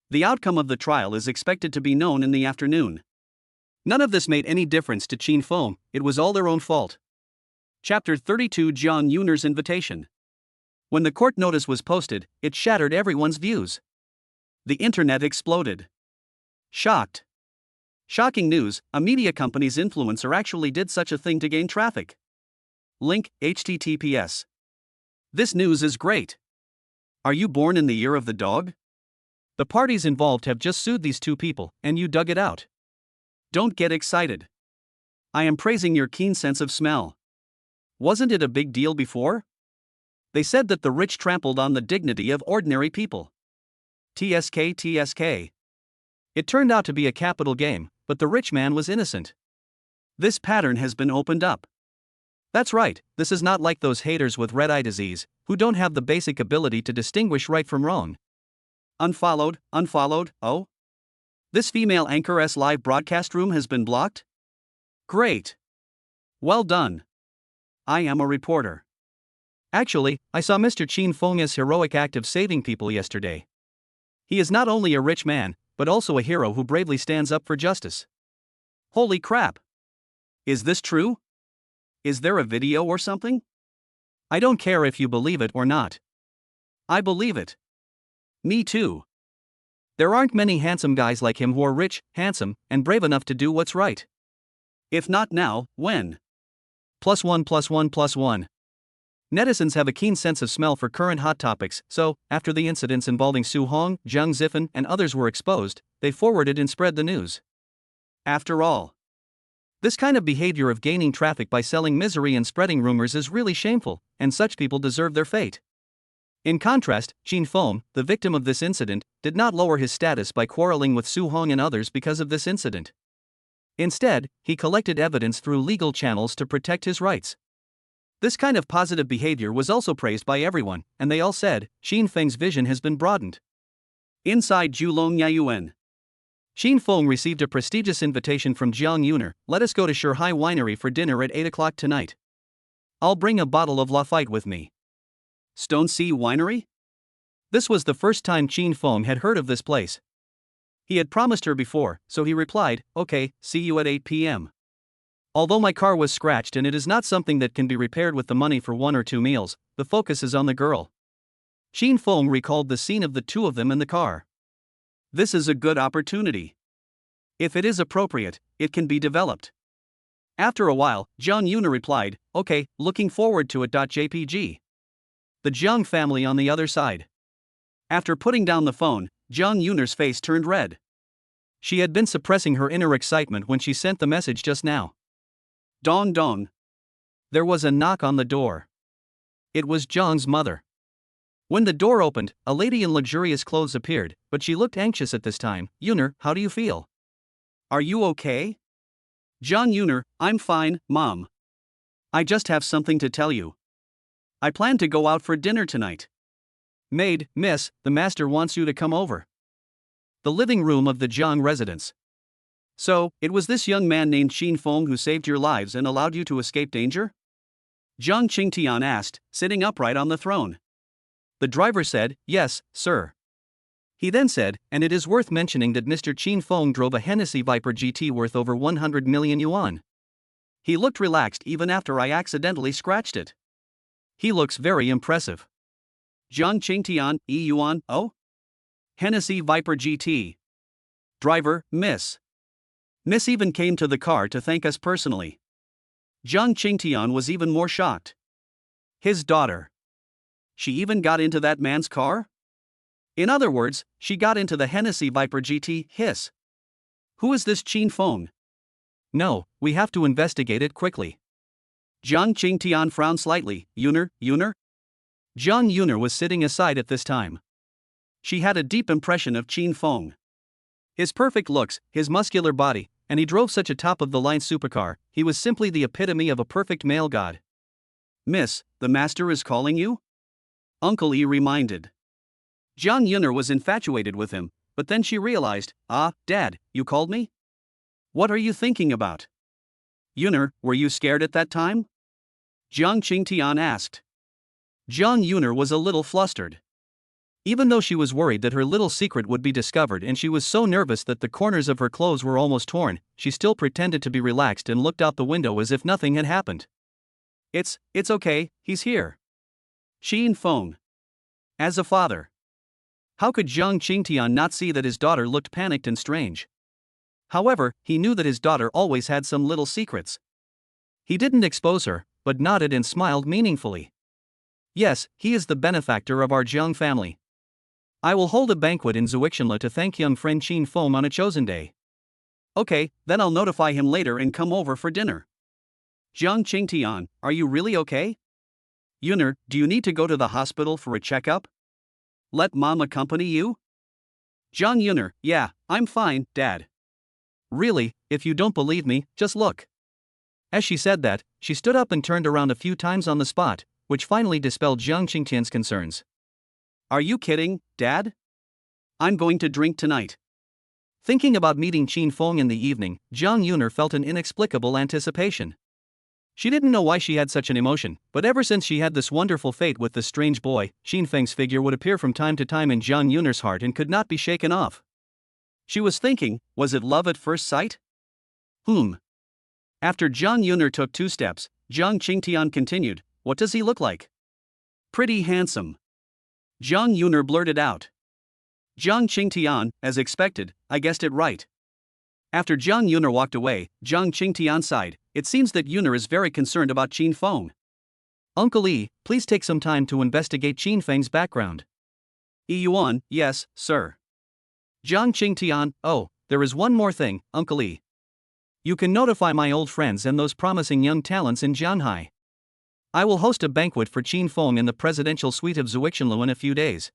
The outcome of the trial is expected to be known in the afternoon. None of this made any difference to Qin Feng, it was all their own fault. Chapter 32 Jiang Yuner's Invitation. When the court notice was posted, it shattered everyone's views. The internet exploded. Shocked. Shocking news, a media company's influencer actually did such a thing to gain traffic. Link, https. This news is great. Are you born in the year of the dog? The parties involved have just sued these two people, and you dug it out. Don't get excited. I am praising your keen sense of smell. Wasn't it a big deal before? They said that the rich trampled on the dignity of ordinary people. TSK TSK. It turned out to be a capital game, but the rich man was innocent. This pattern has been opened up. That's right, this is not like those haters with red eye disease, who don't have the basic ability to distinguish right from wrong. Unfollowed, oh? This female anchor's live broadcast room has been blocked? Great. Well done. I am a reporter. Actually, I saw Mr. Chin Feng's heroic act of saving people yesterday. He is not only a rich man, but also a hero who bravely stands up for justice. Holy crap! Is this true? Is there a video or something? I don't care if you believe it or not. I believe it. Me too. There aren't many handsome guys like him who are rich, handsome, and brave enough to do what's right. If not now, when? +1+1+1. Netizens have a keen sense of smell for current hot topics, so, after the incidents involving Su Hong, Zhang Zifen, and others were exposed, they forwarded and spread the news. After all, this kind of behavior of gaining traffic by selling misery and spreading rumors is really shameful, and such people deserve their fate. In contrast, Chin Feng, the victim of this incident, did not lower his status by quarreling with Su Hong and others because of this incident. Instead, he collected evidence through legal channels to protect his rights. This kind of positive behavior was also praised by everyone, and they all said, Chin Feng's vision has been broadened. Inside Julong Yayuan. Chin Feng received a prestigious invitation from Jiang Yuner. Let us go to Shanghai Winery for dinner at 8 o'clock tonight. I'll bring a bottle of Lafite with me. Stone Sea Winery? This was the first time Chin Feng had heard of this place. He had promised her before, so he replied, okay, see you at 8 p.m. Although my car was scratched and it is not something that can be repaired with the money for 1 or 2 meals, the focus is on the girl. Chin Feng recalled the scene of the two of them in the car. This is a good opportunity. If it is appropriate, it can be developed. After a while, Jiang Yuner replied, okay, looking forward to it. JPG. The Jiang family on the other side. After putting down the phone, Jiang Yuner's face turned red. She had been suppressing her inner excitement when she sent the message just now. Dong dong. There was a knock on the door. It was Jiang's mother. When the door opened, a lady in luxurious clothes appeared, but she looked anxious at this time. Yuner, how do you feel? Are you okay? Jiang Yuner, I'm fine, Mom. I just have something to tell you. I plan to go out for dinner tonight. Maid, miss, the master wants you to come over. The living room of the Jiang residence. So, it was this young man named Chin Feng who saved your lives and allowed you to escape danger? Jiang Qingtian asked, sitting upright on the throne. The driver said, yes, sir. He then said, and it is worth mentioning that Mr. Chin Feng drove a Hennessy Viper GT worth over 100 million yuan. He looked relaxed even after I accidentally scratched it. He looks very impressive. Jiang Qingtian, yuan, oh? Hennessy Viper GT. Driver, miss. Miss even came to the car to thank us personally. Jiang Qingtian was even more shocked. His daughter. She even got into that man's car? In other words, she got into the Hennessy Viper GT, hiss. Who is this Chin Feng? No, we have to investigate it quickly. Jiang Qingtian frowned slightly. Yuner? Jiang Yuner was sitting aside at this time. She had a deep impression of Chin Feng. His perfect looks, his muscular body, and he drove such a top-of-the-line supercar, he was simply the epitome of a perfect male god. Miss, the master is calling you? Uncle E reminded. Jiang Yuner was infatuated with him, but then she realized, Dad, you called me? What are you thinking about? Yuner, were you scared at that time? Jiang Qingtian asked. Jiang Yuner was a little flustered. Even though she was worried that her little secret would be discovered and she was so nervous that the corners of her clothes were almost torn, she still pretended to be relaxed and looked out the window as if nothing had happened. It's okay, he's here. Chin Feng. As a father. How could Jiang Qingtian not see that his daughter looked panicked and strange? However, he knew that his daughter always had some little secrets. He didn't expose her, but nodded and smiled meaningfully. Yes, he is the benefactor of our Jiang family. I will hold a banquet in Zuixanla to thank young friend Qin Feng on a chosen day. Okay, then I'll notify him later and come over for dinner. Jiang Qingtian, are you really okay? Yuner, do you need to go to the hospital for a checkup? Let Mom accompany you? Jiang Yuner, yeah, I'm fine, Dad. Really, if you don't believe me, just look. As she said that, she stood up and turned around a few times on the spot, which finally dispelled Jiang Qingtian's concerns. Are you kidding, Dad? I'm going to drink tonight. Thinking about meeting Qin Feng in the evening, Jiang Yuner felt an inexplicable anticipation. She didn't know why she had such an emotion, but ever since she had this wonderful fate with this strange boy, Qin Feng's figure would appear from time to time in Jiang Yuner's heart and could not be shaken off. She was thinking, was it love at first sight? After Jiang Yuner took 2 steps, Jiang Qingtian continued, what does he look like? Pretty handsome. Jiang Yuner blurted out. Jiang Qingtian, as expected, I guessed it right. After Jiang Yuner walked away, Jiang Qingtian sighed, it seems that Yuner is very concerned about Qin Feng. Uncle Yi, please take some time to investigate Qin Feng's background. Yi Yuan, yes, sir. Jiang Qingtian, oh, there is one more thing, Uncle Yi. You can notify my old friends and those promising young talents in Jianhai. I will host a banquet for Qin Feng in the presidential suite of Zuixanlu in a few days.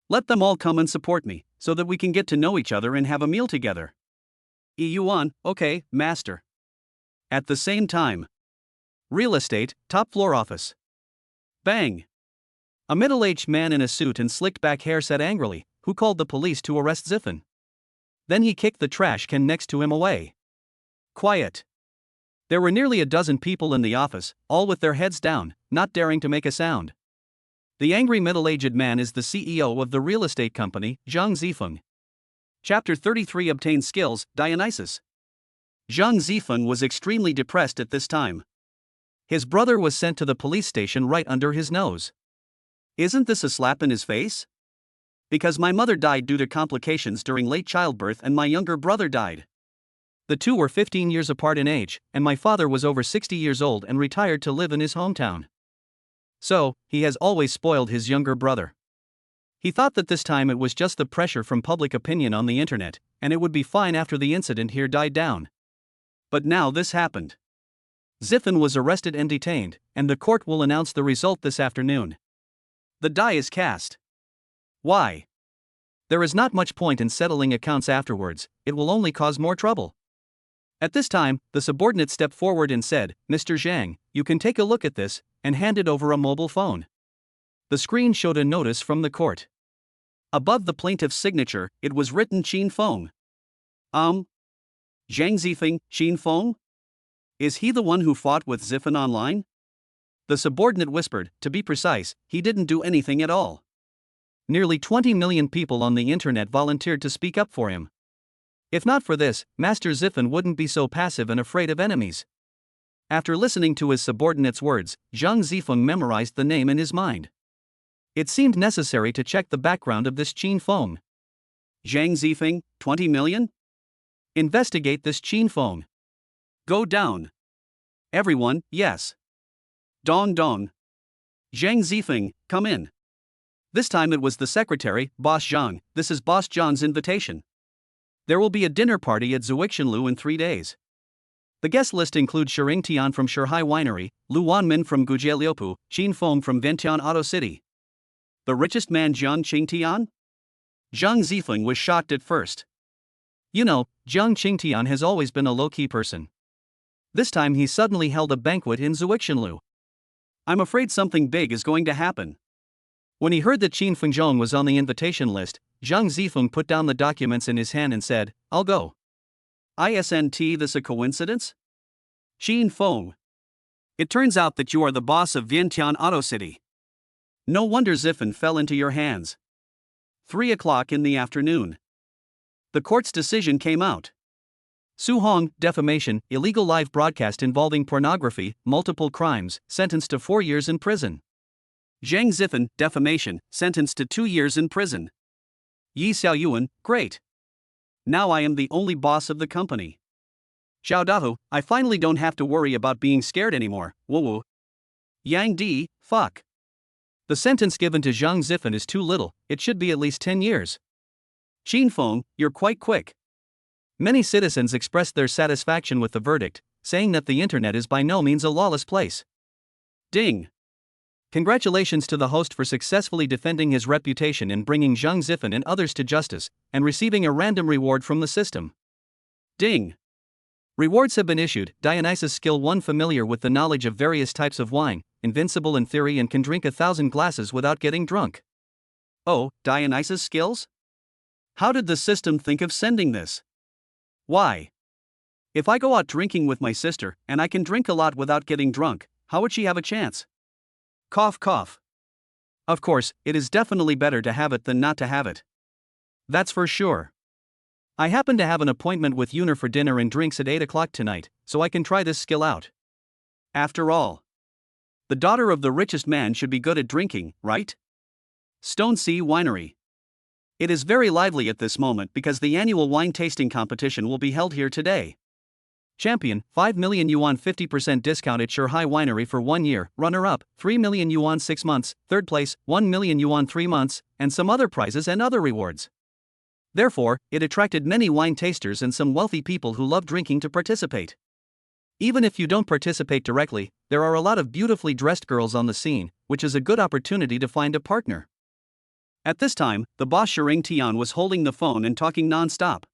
Let them all come and support me, so that we can get to know each other and have a meal together. Yi Yuan, okay, master. At the same time. Real estate, top floor office. Bang! A middle-aged man in a suit and slicked back hair said angrily, who called the police to arrest Ziffen. Then he kicked the trash can next to him away. Quiet. There were nearly a dozen people in the office, all with their heads down, not daring to make a sound. The angry middle-aged man is the CEO of the real estate company, Zhang Zifeng. Chapter 33 Obtain Skills, Dionysus. Zhang Zifeng was extremely depressed at this time. His brother was sent to the police station right under his nose. Isn't this a slap in his face? Because my mother died due to complications during late childbirth and my younger brother died. The two were 15 years apart in age, and my father was over 60 years old and retired to live in his hometown. So, he has always spoiled his younger brother. He thought that this time it was just the pressure from public opinion on the internet, and it would be fine after the incident here died down. But now this happened. Ziffen was arrested and detained, and the court will announce the result this afternoon. The die is cast. Why? There is not much point in settling accounts afterwards, it will only cause more trouble. At this time, the subordinate stepped forward and said, Mr. Zhang, you can take a look at this, and handed over a mobile phone. The screen showed a notice from the court. Above the plaintiff's signature, it was written Qin Feng. Zhang Zifeng, Qin Feng? Is he the one who fought with Ziffen online? The subordinate whispered, to be precise, he didn't do anything at all. Nearly 20 million people on the internet volunteered to speak up for him. If not for this, Master Ziffen wouldn't be so passive and afraid of enemies. After listening to his subordinate's words, Zhang Zifeng memorized the name in his mind. It seemed necessary to check the background of this Qin Feng. Zhang Zifeng, 20 million? Investigate this Qin Feng. Go down. Everyone, yes. Dong dong. Zhang Zifeng, come in. This time it was the secretary, Boss Zhang. This is Boss Zhang's invitation. There will be a dinner party at Zuixanlu in 3 days. The guest list includes Shering Tian from Sherhai Winery, Lu Wanmin from Gujieliupu, Qin Feng from Vientiane Auto City. The richest man Jiang Qingtian? Zhang Zifeng was shocked at first. You know, Jiang Qingtian has always been a low-key person. This time he suddenly held a banquet in Zuixanlu. I'm afraid something big is going to happen. When he heard that Qin Fengzhong was on the invitation list, Zhang Zifeng put down the documents in his hand and said, I'll go. Isn't this a coincidence? Qin Feng. It turns out that you are the boss of Vientiane Auto City. No wonder Ziffen fell into your hands. 3 o'clock in the afternoon. The court's decision came out. Su Hong, defamation, illegal live broadcast involving pornography, multiple crimes, sentenced to 4 years in prison. Zhang Ziffen, defamation, sentenced to 2 years in prison. Yi Xiaoyuan, great. Now I am the only boss of the company. Xiao Dahu, I finally don't have to worry about being scared anymore, woo woo. Yang Di, fuck. The sentence given to Zhang Zifen is too little, it should be at least 10 years. Qin Feng, you're quite quick. Many citizens expressed their satisfaction with the verdict, saying that the internet is by no means a lawless place. Ding! Congratulations to the host for successfully defending his reputation in bringing Zhang Zifen and others to justice, and receiving a random reward from the system. Ding! Rewards have been issued. Dionysus skill 1, familiar with the knowledge of various types of wine, invincible in theory and can drink 1,000 glasses without getting drunk. Oh, Dionysus skills? How did the system think of sending this? Why? If I go out drinking with my sister, and I can drink a lot without getting drunk, how would she have a chance? Cough cough. Of course, it is definitely better to have it than not to have it. That's for sure. I happen to have an appointment with Yuner for dinner and drinks at 8 o'clock tonight, so I can try this skill out. After all, the daughter of the richest man should be good at drinking, right? Stone Sea Winery. It is very lively at this moment because the annual wine tasting competition will be held here today. Champion, 5 million yuan 50% discount at Shanghai Winery for 1 year, runner-up, 3 million yuan 6 months, third place, 1 million yuan 3 months, and some other prizes and other rewards. Therefore, it attracted many wine tasters and some wealthy people who love drinking to participate. Even if you don't participate directly, there are a lot of beautifully dressed girls on the scene, which is a good opportunity to find a partner. At this time, the boss Shering Tian was holding the phone and talking non-stop.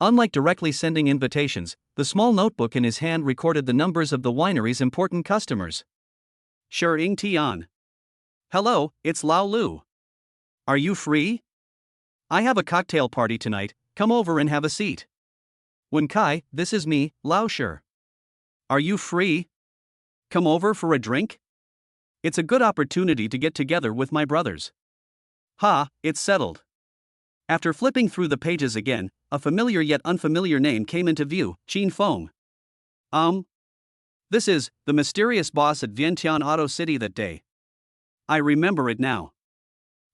Unlike directly sending invitations, the small notebook in his hand recorded the numbers of the winery's important customers. Shering Tian. Hello, it's Lao Lu. Are you free? I have a cocktail party tonight, come over and have a seat. Wen Kai, this is me, Lao Shi. Are you free? Come over for a drink? It's a good opportunity to get together with my brothers. Ha, it's settled. After flipping through the pages again, a familiar yet unfamiliar name came into view, Qin Feng. This is the mysterious boss at Vientiane Auto City that day. I remember it now.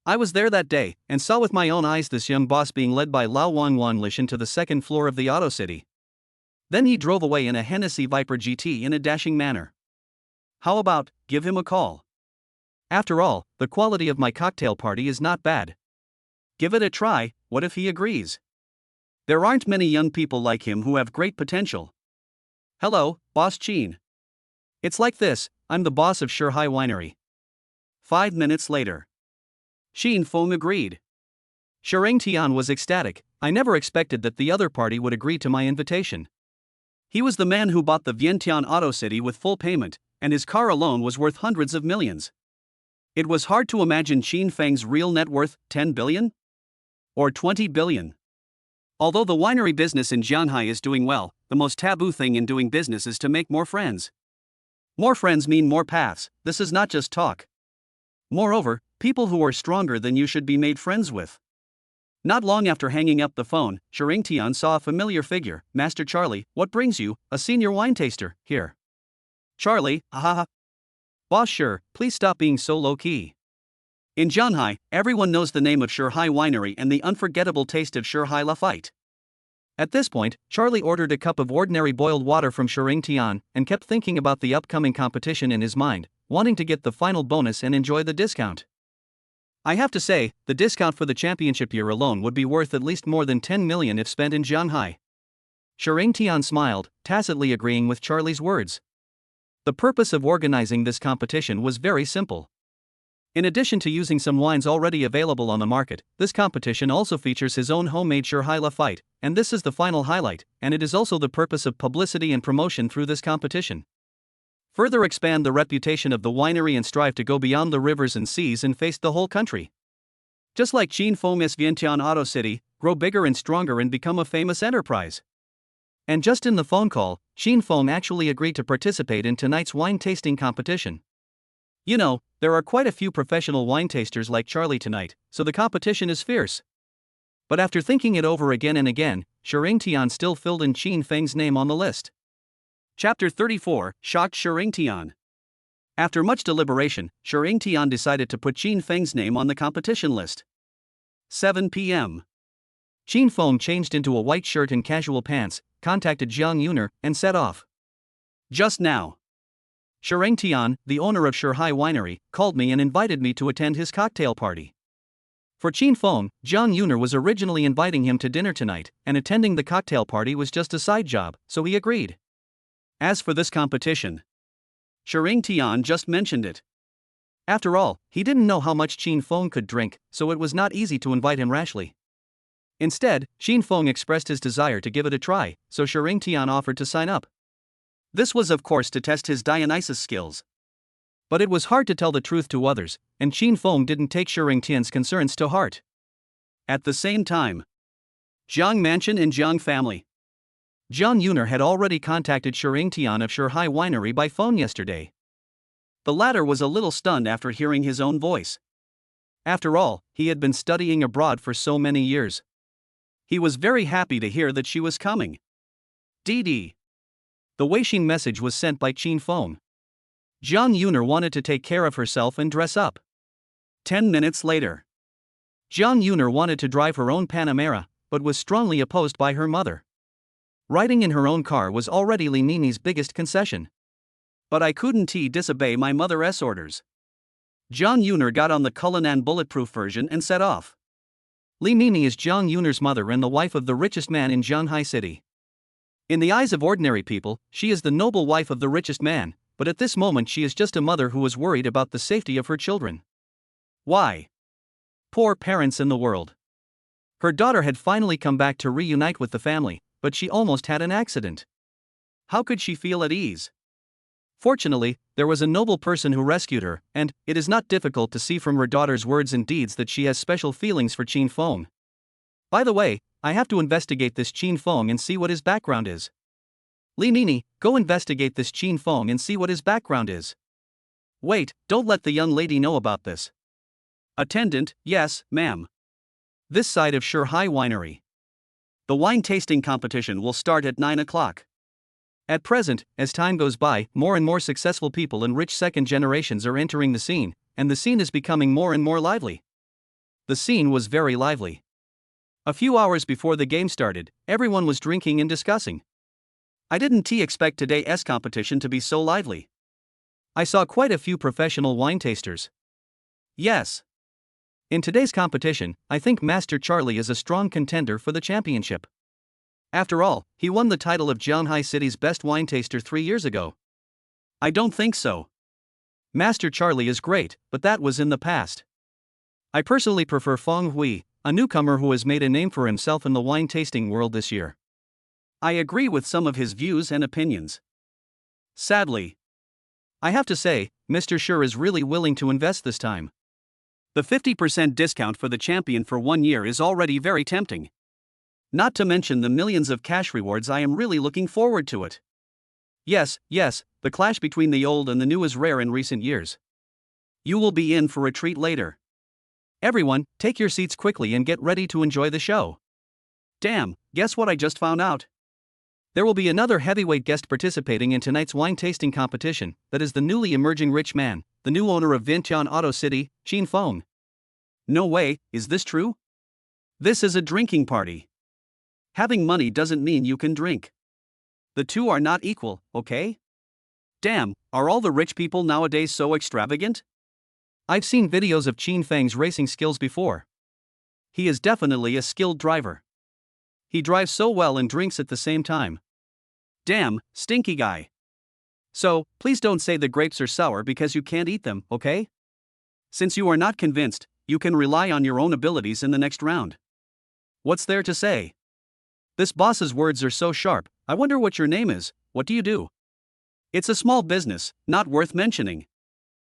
I was there that day, and saw with my own eyes this young boss being led by Lao Wanlishan to the second floor of the Auto City. Then he drove away in a Hennessy Viper GT in a dashing manner. How about, give him a call? After all, the quality of my cocktail party is not bad. Give it a try, what if he agrees? There aren't many young people like him who have great potential. Hello, Boss Qin. It's like this, I'm the boss of Shanghai Winery. 5 minutes later. Qin Feng agreed. Shering Tian was ecstatic. I never expected that the other party would agree to my invitation. He was the man who bought the Vientiane Auto City with full payment, and his car alone was worth hundreds of millions. It was hard to imagine Qin Feng's real net worth, 10 billion? Or 20 billion. Although the winery business in Shanghai is doing well, the most taboo thing in doing business is to make more friends. More friends mean more paths, this is not just talk. Moreover, people who are stronger than you should be made friends with. Not long after hanging up the phone, Shering Tian saw a familiar figure, Master Charlie, what brings you, a senior wine taster, here? Charlie, ahaha. Boss Shi, please stop being so low-key. In Shanghai, everyone knows the name of Shanghai Winery and the unforgettable taste of Shanghai Lafite. At this point, Charlie ordered a cup of ordinary boiled water from Shering Tian, and kept thinking about the upcoming competition in his mind, wanting to get the final bonus and enjoy the discount. I have to say, the discount for the championship year alone would be worth at least more than 10 million if spent in Shanghai. Shering Tian smiled, tacitly agreeing with Charlie's words. The purpose of organizing this competition was very simple. In addition to using some wines already available on the market, this competition also features his own homemade Shanghai Lafite, and this is the final highlight, and it is also the purpose of publicity and promotion through this competition. Further expand the reputation of the winery and strive to go beyond the rivers and seas and face the whole country. Just like Qin Feng's Vientiane Auto City, grow bigger and stronger and become a famous enterprise. And just in the phone call, Qin Feng actually agreed to participate in tonight's wine tasting competition. You know, there are quite a few professional wine tasters like Charlie tonight, so the competition is fierce. But after thinking it over again and again, Shering Tian still filled in Qin Feng's name on the list. Chapter 34, Shocked Shering Tian. After much deliberation, Shering Tian decided to put Qin Feng's name on the competition list. 7 p.m. Qin Feng changed into a white shirt and casual pants, contacted Jiang Yuner, and set off. Just now. Shireng Tian, the owner of Shanghai Winery, called me and invited me to attend his cocktail party. For Qin Feng, Jiang Yuner was originally inviting him to dinner tonight, and attending the cocktail party was just a side job, so he agreed. As for this competition, Shireng Tian just mentioned it. After all, he didn't know how much Qin Feng could drink, so it was not easy to invite him rashly. Instead, Qin Feng expressed his desire to give it a try, so Shireng Tian offered to sign up. This was of course to test his Dionysus skills. But it was hard to tell the truth to others, and Qin Feng didn't take Shireng Tian's concerns to heart. At the same time, Jiang Mansion and Jiang family. Jiang Yuner had already contacted Shireng Tian of Shanghai Winery by phone yesterday. The latter was a little stunned after hearing his own voice. After all, he had been studying abroad for so many years. He was very happy to hear that she was coming. DD. The Weixin message was sent by Qin Feng. Jiang Yuner wanted to take care of herself and dress up. 10 minutes later, Jiang Yuner wanted to drive her own Panamera, but was strongly opposed by her mother. Riding in her own car was already Li Nini's biggest concession. But I couldn't disobey my mother's orders. Jiang Yuner got on the Cullinan bulletproof version and set off. Li Nini is Jiang Yuner's mother and the wife of the richest man in Shanghai City. In the eyes of ordinary people, she is the noble wife of the richest man, but at this moment she is just a mother who was worried about the safety of her children. Why? Poor parents in the world. Her daughter had finally come back to reunite with the family, but she almost had an accident. How could she feel at ease? Fortunately, there was a noble person who rescued her, and it is not difficult to see from her daughter's words and deeds that she has special feelings for Qin Feng. By the way, I have to investigate this Qin Feng and see what his background is. Li Nini, go investigate this Qin Feng and see what his background is. Wait, don't let the young lady know about this. Attendant, yes, ma'am. This side of Shanghai Winery. The wine tasting competition will start at 9 o'clock. At present, as time goes by, more and more successful people and rich second generations are entering the scene, and the scene is becoming more and more lively. The scene was very lively. A few hours before the game started, everyone was drinking and discussing. I didn't expect today's competition to be so lively. I saw quite a few professional wine tasters. Yes. In today's competition, I think Master Charlie is a strong contender for the championship. After all, he won the title of Shanghai City's best wine taster 3 years ago. I don't think so. Master Charlie is great, but that was in the past. I personally prefer Feng Hui, a newcomer who has made a name for himself in the wine tasting world this year. I agree with some of his views and opinions. Sadly, I have to say, Mr. Shi is really willing to invest this time. The 50% discount for the champion for 1 year is already very tempting. Not to mention the millions of cash rewards. I am really looking forward to it. Yes, the clash between the old and the new is rare in recent years. You will be in for a treat later. Everyone, take your seats quickly and get ready to enjoy the show. Damn, guess what I just found out? There will be another heavyweight guest participating in tonight's wine tasting competition, that is the newly emerging rich man, the new owner of Vientiane Auto City, Qin Feng. No way, is this true? This is a drinking party. Having money doesn't mean you can drink. The two are not equal, okay? Damn, are all the rich people nowadays so extravagant? I've seen videos of Qin Feng's racing skills before. He is definitely a skilled driver. He drives so well and drinks at the same time. Damn, stinky guy. So, please don't say the grapes are sour because you can't eat them, okay? Since you are not convinced, you can rely on your own abilities in the next round. What's there to say? This boss's words are so sharp. I wonder what your name is. What do you do? It's a small business, not worth mentioning.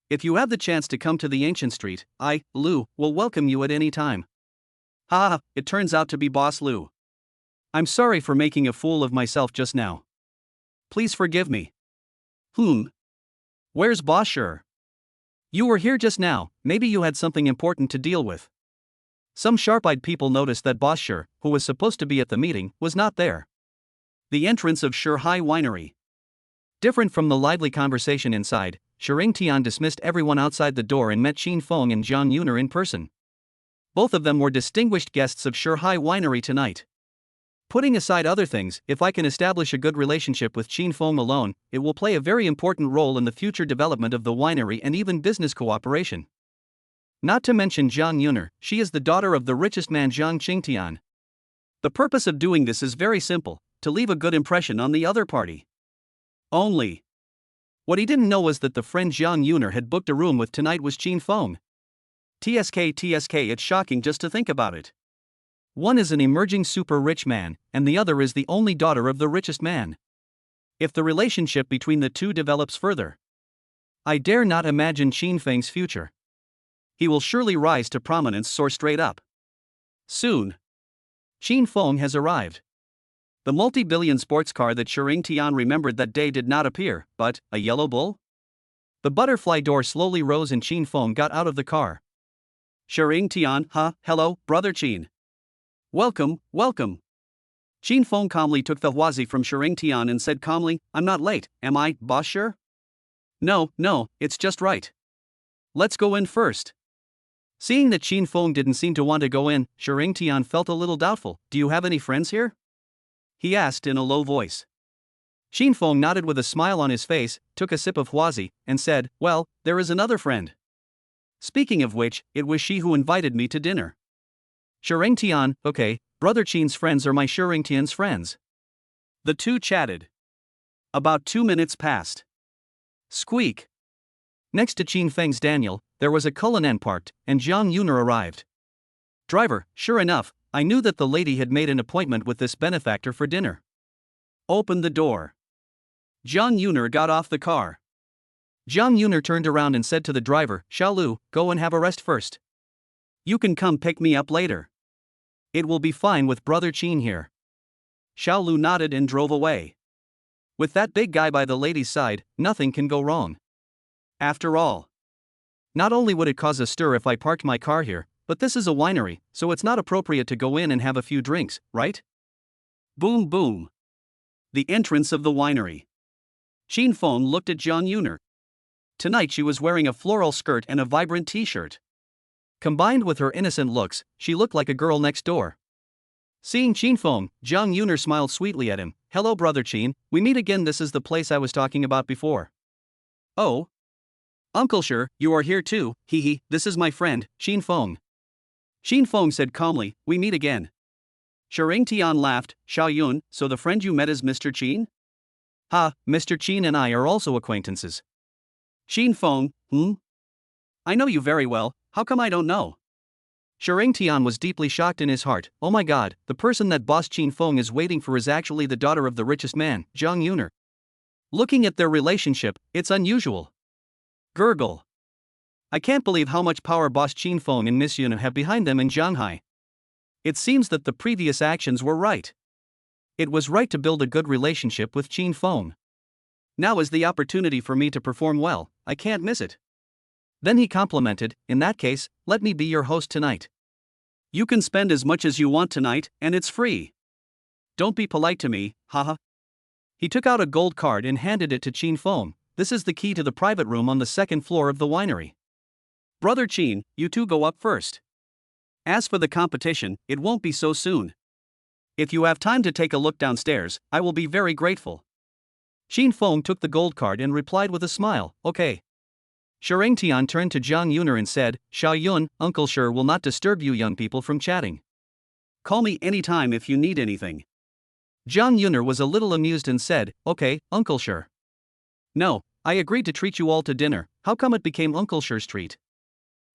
If you have the chance to come to the ancient street, I, Lu, will welcome you at any time. Ha, it turns out to be Boss Lu. I'm sorry for making a fool of myself just now. Please forgive me. Where's Boss Shi? You were here just now, maybe you had something important to deal with. Some sharp-eyed people noticed that Boss Shi, who was supposed to be at the meeting, was not there. The entrance of Shanghai Winery. Different from the lively conversation inside, Shireng Tian dismissed everyone outside the door and met Qin Feng and Jiang Yuner in person. Both of them were distinguished guests of Shanghai Winery tonight. Putting aside other things, if I can establish a good relationship with Qin Feng alone, it will play a very important role in the future development of the winery and even business cooperation. Not to mention Zhang Yuner, she is the daughter of the richest man Zhang Qingtian. The purpose of doing this is very simple, to leave a good impression on the other party. Only. What he didn't know was that the friend Zhang Yuner had booked a room with tonight was Qin Feng. TSK, it's shocking just to think about it. One is an emerging super rich man, and the other is the only daughter of the richest man. If the relationship between the two develops further, I dare not imagine Qin Feng's future. He will surely rise to prominence, soar straight up. Soon. Qin Feng has arrived. The multi-billion sports car that Shering Tian remembered that day did not appear, but a yellow bull? The butterfly door slowly rose and Qin Feng got out of the car. Shering Tian, hello, brother Qin. Welcome, welcome. Qin Feng calmly took the huazi from Shering Tian and said calmly, I'm not late, am I, boss sure? No, it's just right. Let's go in first. Seeing that Qin Feng didn't seem to want to go in, Shering Tian felt a little doubtful. Do you have any friends here? He asked in a low voice. Qin Feng nodded with a smile on his face, took a sip of huazi, and said, well, there is another friend. Speaking of which, it was she who invited me to dinner. Shering Tian, okay, brother Qin's friends are my Shering Tian's friends. The two chatted. About 2 minutes passed. Squeak. Next to Qin Feng's Daniel, there was a Cullinan parked, and Zhang Yuner arrived. Driver, sure enough, I knew that the lady had made an appointment with this benefactor for dinner. Open the door. Zhang Yuner got off the car. Zhang Yuner turned around and said to the driver, Xiaolu, go and have a rest first. You can come pick me up later. It will be fine with brother Qin here. Xiaolu nodded and drove away. With that big guy by the lady's side, nothing can go wrong. After all, not only would it cause a stir if I parked my car here, but this is a winery, so it's not appropriate to go in and have a few drinks, right? Boom boom. The entrance of the winery. Qin Feng looked at Zhang Yuner. Tonight she was wearing a floral skirt and a vibrant t-shirt. Combined with her innocent looks, she looked like a girl next door. Seeing Qin Feng, Zhang Yuner smiled sweetly at him. Hello brother Qin, we meet again, this is the place I was talking about before. Oh? Uncle sure, you are here too, this is my friend, Qin Feng. Qin Feng said calmly, we meet again. Shering Tian laughed, Xiaoyun, so the friend you met is Mr. Qin? Mr. Qin and I are also acquaintances. Qin Feng, I know you very well, how come I don't know? Shering Tian was deeply shocked in his heart. Oh my god, the person that boss Qin Feng is waiting for is actually the daughter of the richest man, Zhang Yuner. Looking at their relationship, it's unusual. Gurgle. I can't believe how much power boss Qin Feng and Miss Yuner have behind them in Shanghai. It seems that the previous actions were right. It was right to build a good relationship with Qin Feng. Now is the opportunity for me to perform well, I can't miss it. Then he complimented, in that case, let me be your host tonight. You can spend as much as you want tonight, and it's free. Don't be polite to me, haha. He took out a gold card and handed it to Qin Feng. This is the key to the private room on the second floor of the winery. Brother Qin, you two go up first. As for the competition, it won't be so soon. If you have time to take a look downstairs, I will be very grateful. Qin Feng took the gold card and replied with a smile, okay. Shering Tian turned to Zhang Yuner and said, Xiaoyun, Uncle Sure will not disturb you young people from chatting. Call me anytime if you need anything. Zhang Yuner was a little amused and said, okay, Uncle Sure. No, I agreed to treat you all to dinner, how come it became Uncle Sure's treat?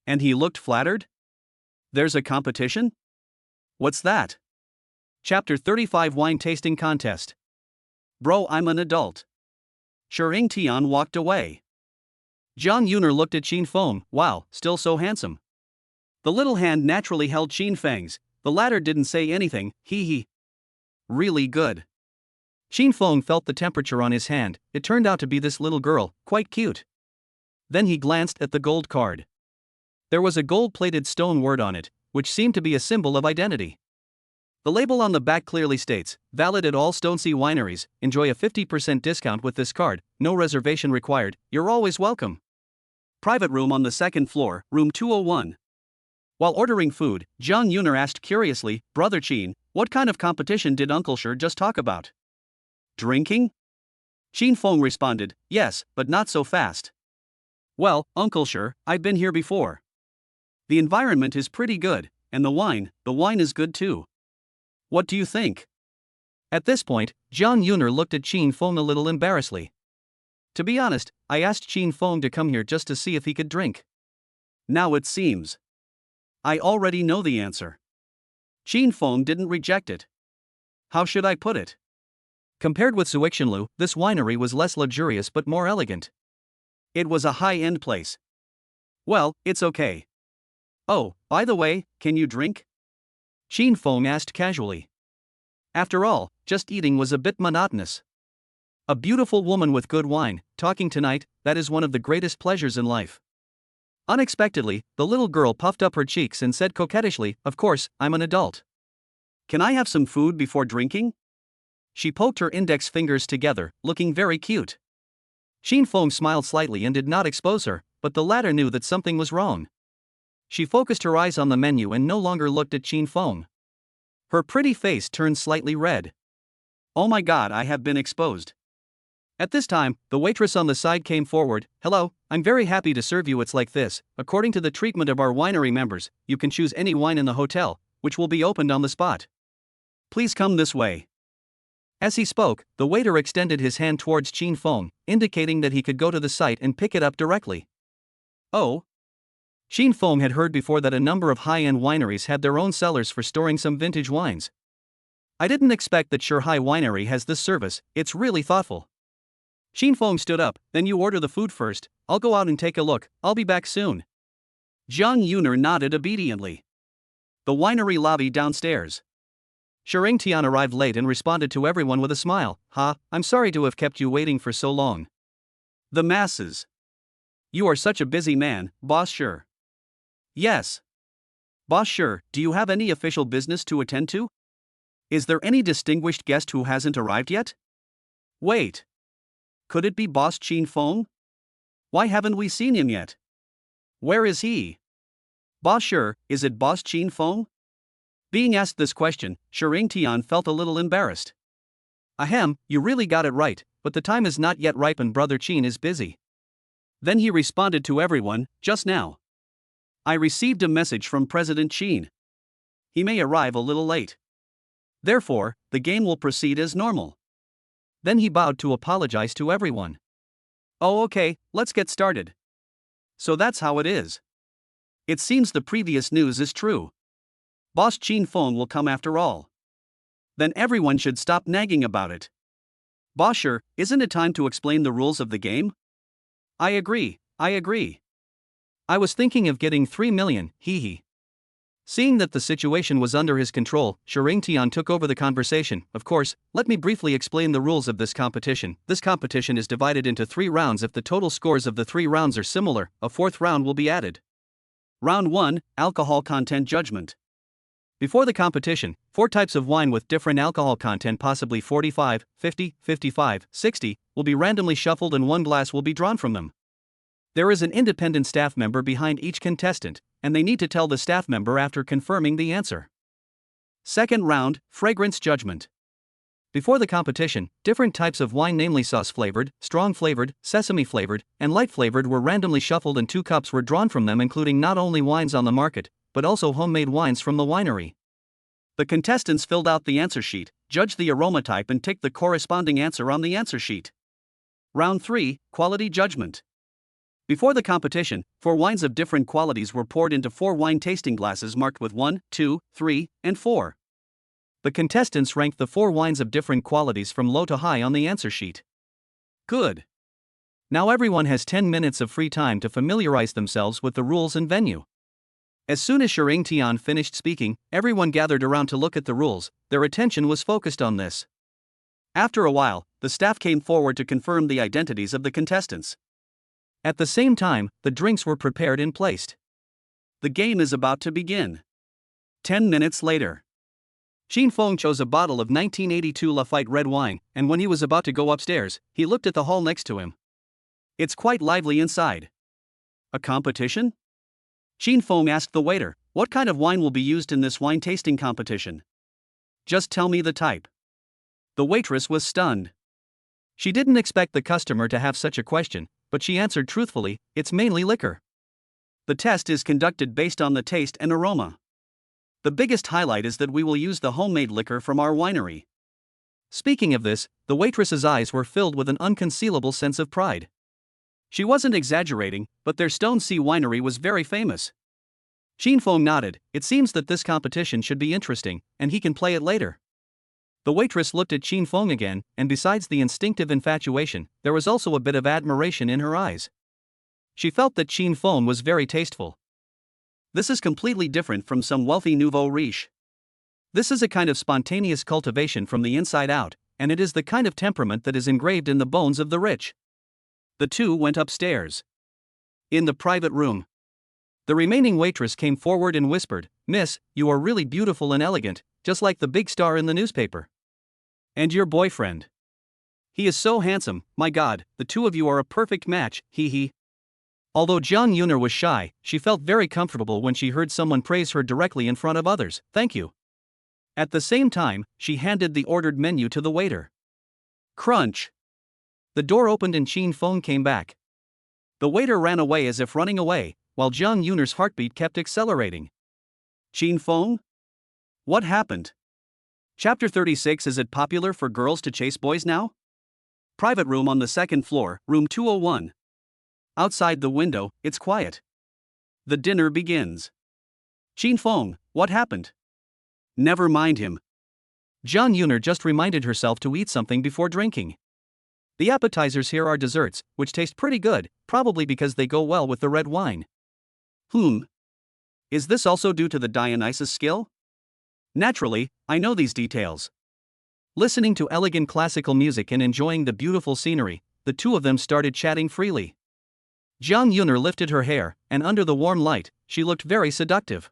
And he looked flattered? There's a competition? What's that? Chapter 35 Wine Tasting Contest. Bro, I'm an adult. Shering Tian walked away. Zhang Yuner looked at Qin Feng, wow, still so handsome. The little hand naturally held Qin Feng's, the latter didn't say anything, Really good. Qin Feng felt the temperature on his hand, it turned out to be this little girl, quite cute. Then he glanced at the gold card. There was a gold-plated stone word on it, which seemed to be a symbol of identity. The label on the back clearly states, valid at all Stonesea wineries, enjoy a 50% discount with this card, no reservation required, you're always welcome. Private room on the second floor, room 201. While ordering food, Zhang Yuner asked curiously, Brother Qin, What kind of competition did Uncle Sher just talk about? Drinking? Xin Feng responded, yes, but not so fast. Well, Uncle Sher, I've been here before. The environment is pretty good, and the wine is good too. What do you think? At this point, Jiang Yuner looked at Xin Feng a little embarrassedly. To be honest, I asked Xin Feng to come here just to see if he could drink. Now it seems I already know the answer. Xin Feng didn't reject it. How should I put it? Compared with Suixinlu, this winery was less luxurious but more elegant. It was a high-end place. Well, it's okay. Oh, by the way, can you drink? Xin Feng asked casually. After all, just eating was a bit monotonous. A beautiful woman with good wine, talking tonight, that is one of the greatest pleasures in life. Unexpectedly, the little girl puffed up her cheeks and said coquettishly, of course, I'm an adult. Can I have some food before drinking? She poked her index fingers together, looking very cute. Xin Feng smiled slightly and did not expose her, but the latter knew that something was wrong. She focused her eyes on the menu and no longer looked at Xin Feng. Her pretty face turned slightly red. Oh my god, I have been exposed. At this time, the waitress on the side came forward. Hello, I'm very happy to serve you. It's like this. According to the treatment of our winery members, you can choose any wine in the hotel, which will be opened on the spot. Please come this way. As he spoke, the waiter extended his hand towards Xin Feng, indicating that he could go to the site and pick it up directly. Oh? Xin Feng had heard before that a number of high-end wineries had their own cellars for storing some vintage wines. I didn't expect that Shanghai Winery has this service, it's really thoughtful. Xin Feng stood up, then you order the food first, I'll go out and take a look, I'll be back soon. Jiang Yuner nodded obediently. The winery lobby downstairs. Shering Tian arrived late and responded to everyone with a smile. I'm sorry to have kept you waiting for so long. The masses. You are such a busy man, Boss Sher. Yes. Boss Sher, do you have any official business to attend to? Is there any distinguished guest who hasn't arrived yet? Wait. Could it be Boss Xin Feng? Why haven't we seen him yet? Where is he? Boss Sher, is it Boss Xin Feng? Being asked this question, Shering Tian felt a little embarrassed. Ahem, you really got it right, but the time is not yet ripe and Brother Qin is busy. Then he responded to everyone, just now. I received a message from President Qin. He may arrive a little late. Therefore, the game will proceed as normal. Then he bowed to apologize to everyone. Oh okay, let's get started. So that's how it is. It seems the previous news is true. Boss Xin Feng will come after all. Then everyone should stop nagging about it. Boss Sher, isn't it time to explain the rules of the game? I agree. I was thinking of getting 3 million, hee. Seeing that the situation was under his control, Shering Tian took over the conversation. Of course, let me briefly explain the rules of this competition. This competition is divided into 3 rounds. If the total scores of the 3 rounds are similar, a 4th round will be added. Round 1, Alcohol Content Judgment. Before the competition, 4 types of wine with different alcohol content, possibly 45, 50, 55, 60, will be randomly shuffled and 1 glass will be drawn from them. There is an independent staff member behind each contestant, and they need to tell the staff member after confirming the answer. Second round, Fragrance Judgment. Before the competition, different types of wine, namely sauce-flavored, strong-flavored, sesame-flavored, and light-flavored, were randomly shuffled and 2 cups were drawn from them, including not only wines on the market, but also homemade wines from the winery. The contestants filled out the answer sheet, judged the aroma type and ticked the corresponding answer on the answer sheet. Round 3, Quality Judgment. Before the competition, 4 wines of different qualities were poured into 4 wine tasting glasses marked with 1, 2, 3, and 4. The contestants ranked the 4 wines of different qualities from low to high on the answer sheet. Good. Now everyone has 10 minutes of free time to familiarize themselves with the rules and venue. As soon as Shering Tian finished speaking, everyone gathered around to look at the rules. Their attention was focused on this. After a while, the staff came forward to confirm the identities of the contestants. At the same time, the drinks were prepared and placed. The game is about to begin. 10 minutes later. Xin Feng chose a bottle of 1982 Lafite red wine, and when he was about to go upstairs, he looked at the hall next to him. It's quite lively inside. A competition? Xin Feng asked the waiter, what kind of wine will be used in this wine tasting competition? Just tell me the type. The waitress was stunned. She didn't expect the customer to have such a question, but she answered truthfully, it's mainly liquor. The test is conducted based on the taste and aroma. The biggest highlight is that we will use the homemade liquor from our winery. Speaking of this, the waitress's eyes were filled with an unconcealable sense of pride. She wasn't exaggerating, but their Stone Sea winery was very famous. Xinfeng nodded. It seems that this competition should be interesting, and he can play it later. The waitress looked at Xinfeng again, and besides the instinctive infatuation, there was also a bit of admiration in her eyes. She felt that Xinfeng was very tasteful. This is completely different from some wealthy nouveau riche. This is a kind of spontaneous cultivation from the inside out, and it is the kind of temperament that is engraved in the bones of the rich. The two went upstairs. In the private room, the remaining waitress came forward and whispered, "Miss, you are really beautiful and elegant, just like the big star in the newspaper. And your boyfriend. He is so handsome, my God, the two of you are a perfect match, hee hee." Although Jiang Yuner was shy, she felt very comfortable when she heard someone praise her directly in front of others. "Thank you." At the same time, she handed the ordered menu to the waiter. Crunch! The door opened and Xinfeng came back. The waiter ran away as if running away, while Jiang Yuner's heartbeat kept accelerating. Xinfeng? What happened? Chapter 36. Is it popular for girls to chase boys now? Private room on the second floor, room 201. Outside the window, it's quiet. The dinner begins. Xinfeng, what happened? Never mind him. Jiang Yuner just reminded herself to eat something before drinking. The appetizers here are desserts, which taste pretty good, probably because they go well with the red wine. Is this also due to the Dionysus skill? Naturally, I know these details. Listening to elegant classical music and enjoying the beautiful scenery, the two of them started chatting freely. Jiang Yuner lifted her hair, and under the warm light, she looked very seductive.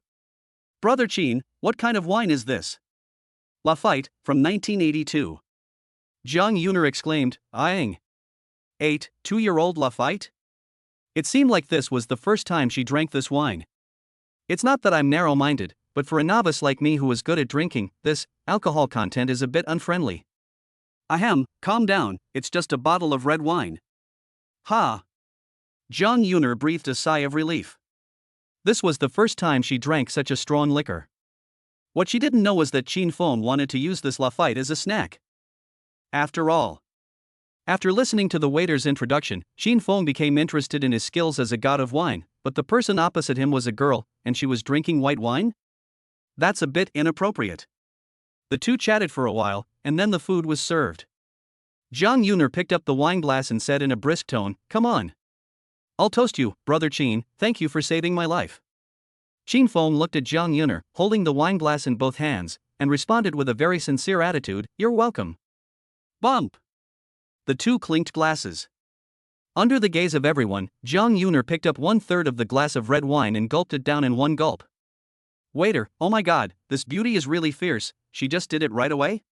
Brother Qin, what kind of wine is this? Lafite, from 1982. Jiang Yuner exclaimed, eyeing. 2-year-old Lafite? It seemed like this was the first time she drank this wine. It's not that I'm narrow-minded, but for a novice like me who is good at drinking, this alcohol content is a bit unfriendly. Ahem, calm down, it's just a bottle of red wine. Ha! Jiang Yuner breathed a sigh of relief. This was the first time she drank such a strong liquor. What she didn't know was that Xinfeng wanted to use this Lafite as a snack. After all. After listening to the waiter's introduction, Xinfeng became interested in his skills as a god of wine, but the person opposite him was a girl, and she was drinking white wine? That's a bit inappropriate. The two chatted for a while, and then the food was served. Jiang Yuner picked up the wine glass and said in a brisk tone, "Come on. I'll toast you, Brother Qin, thank you for saving my life." Xinfeng looked at Jiang Yuner, holding the wine glass in both hands, and responded with a very sincere attitude, "You're welcome." Bump! The two clinked glasses. Under the gaze of everyone, Jiang Yuner picked up 1/3 of the glass of red wine and gulped it down in one gulp. Waiter, oh my God, this beauty is really fierce, she just did it right away?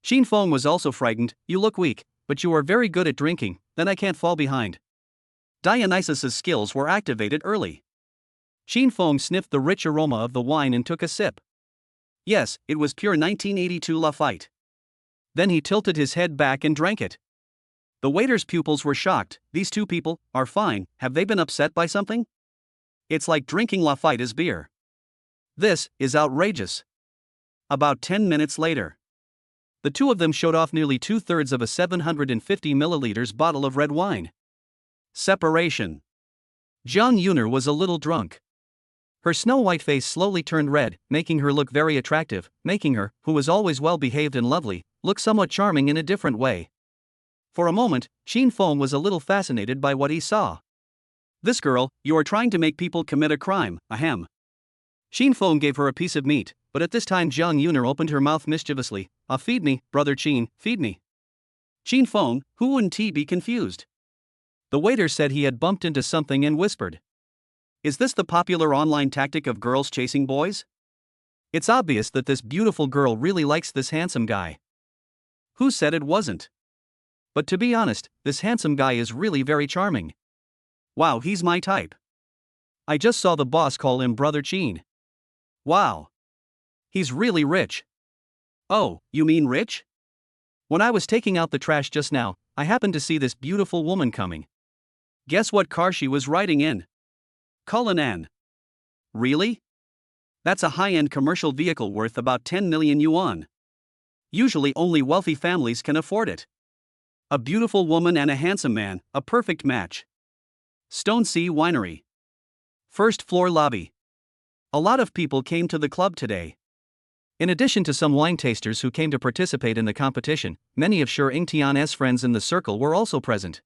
Xinfeng was also frightened, "You look weak, but you are very good at drinking, then I can't fall behind." Dionysus's skills were activated early. Xinfeng sniffed the rich aroma of the wine and took a sip. Yes, it was pure 1982 Lafite. Then he tilted his head back and drank it. The waiter's pupils were shocked. These two people are fine, have they been upset by something? It's like drinking Lafite as beer. This is outrageous. About 10 minutes later, the two of them showed off nearly 2/3 of a 750 milliliters bottle of red wine. Separation. Jiang Yuner was a little drunk. Her snow-white face slowly turned red, making her look very attractive, making her, who was always well-behaved and lovely, look somewhat charming in a different way. For a moment, Xinfeng was a little fascinated by what he saw. "This girl, you are trying to make people commit a crime, ahem." Xinfeng gave her a piece of meat, but at this time Jiang Yuner opened her mouth mischievously. Feed me, Brother Qin, feed me." Xinfeng, who wouldn't he be confused? The waiter said he had bumped into something and whispered. Is this the popular online tactic of girls chasing boys? It's obvious that this beautiful girl really likes this handsome guy. Who said it wasn't? But to be honest, this handsome guy is really very charming. Wow, he's my type. I just saw the boss call him Brother Qin. Wow. He's really rich. Oh, you mean rich? When I was taking out the trash just now, I happened to see this beautiful woman coming. Guess what car she was riding in? Cullinan. Really? That's a high-end commercial vehicle worth about 10 million yuan. Usually only wealthy families can afford it. A beautiful woman and a handsome man, a perfect match. Stone Sea Winery. First floor lobby. A lot of people came to the club today. In addition to some wine tasters who came to participate in the competition, many of Shur Ingtian's friends in the circle were also present.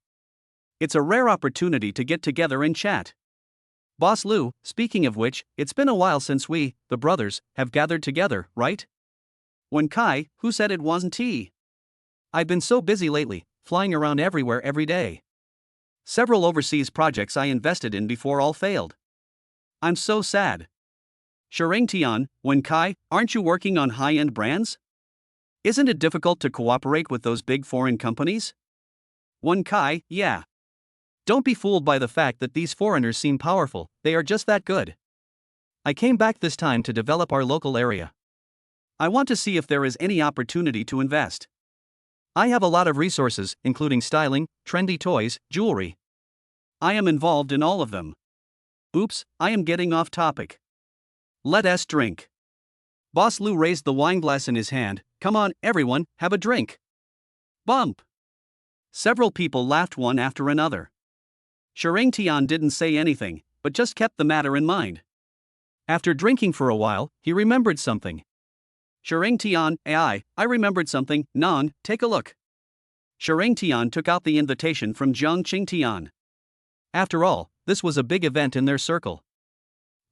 It's a rare opportunity to get together and chat. Boss Lu, speaking of which, it's been a while since we, the brothers, have gathered together, right? When Kai, who said it wasn't tea? I've been so busy lately, flying around everywhere every day. Several overseas projects I invested in before all failed. I'm so sad. Shering Tian, Wen Kai, aren't you working on high-end brands? Isn't it difficult to cooperate with those big foreign companies? Wen Kai, yeah. Don't be fooled by the fact that these foreigners seem powerful, they are just that good. I came back this time to develop our local area. I want to see if there is any opportunity to invest. I have a lot of resources, including styling, trendy toys, jewelry. I am involved in all of them. Oops, I am getting off topic. Let us drink. Boss Lu raised the wine glass in his hand. Come on, everyone, have a drink. Bump. Several people laughed one after another. Shering Tian didn't say anything, but just kept the matter in mind. After drinking for a while, he remembered something. Shering Tian, I remembered something. Nan, take a look. Shering Tian took out the invitation from Jiang Qingtian. After all, this was a big event in their circle.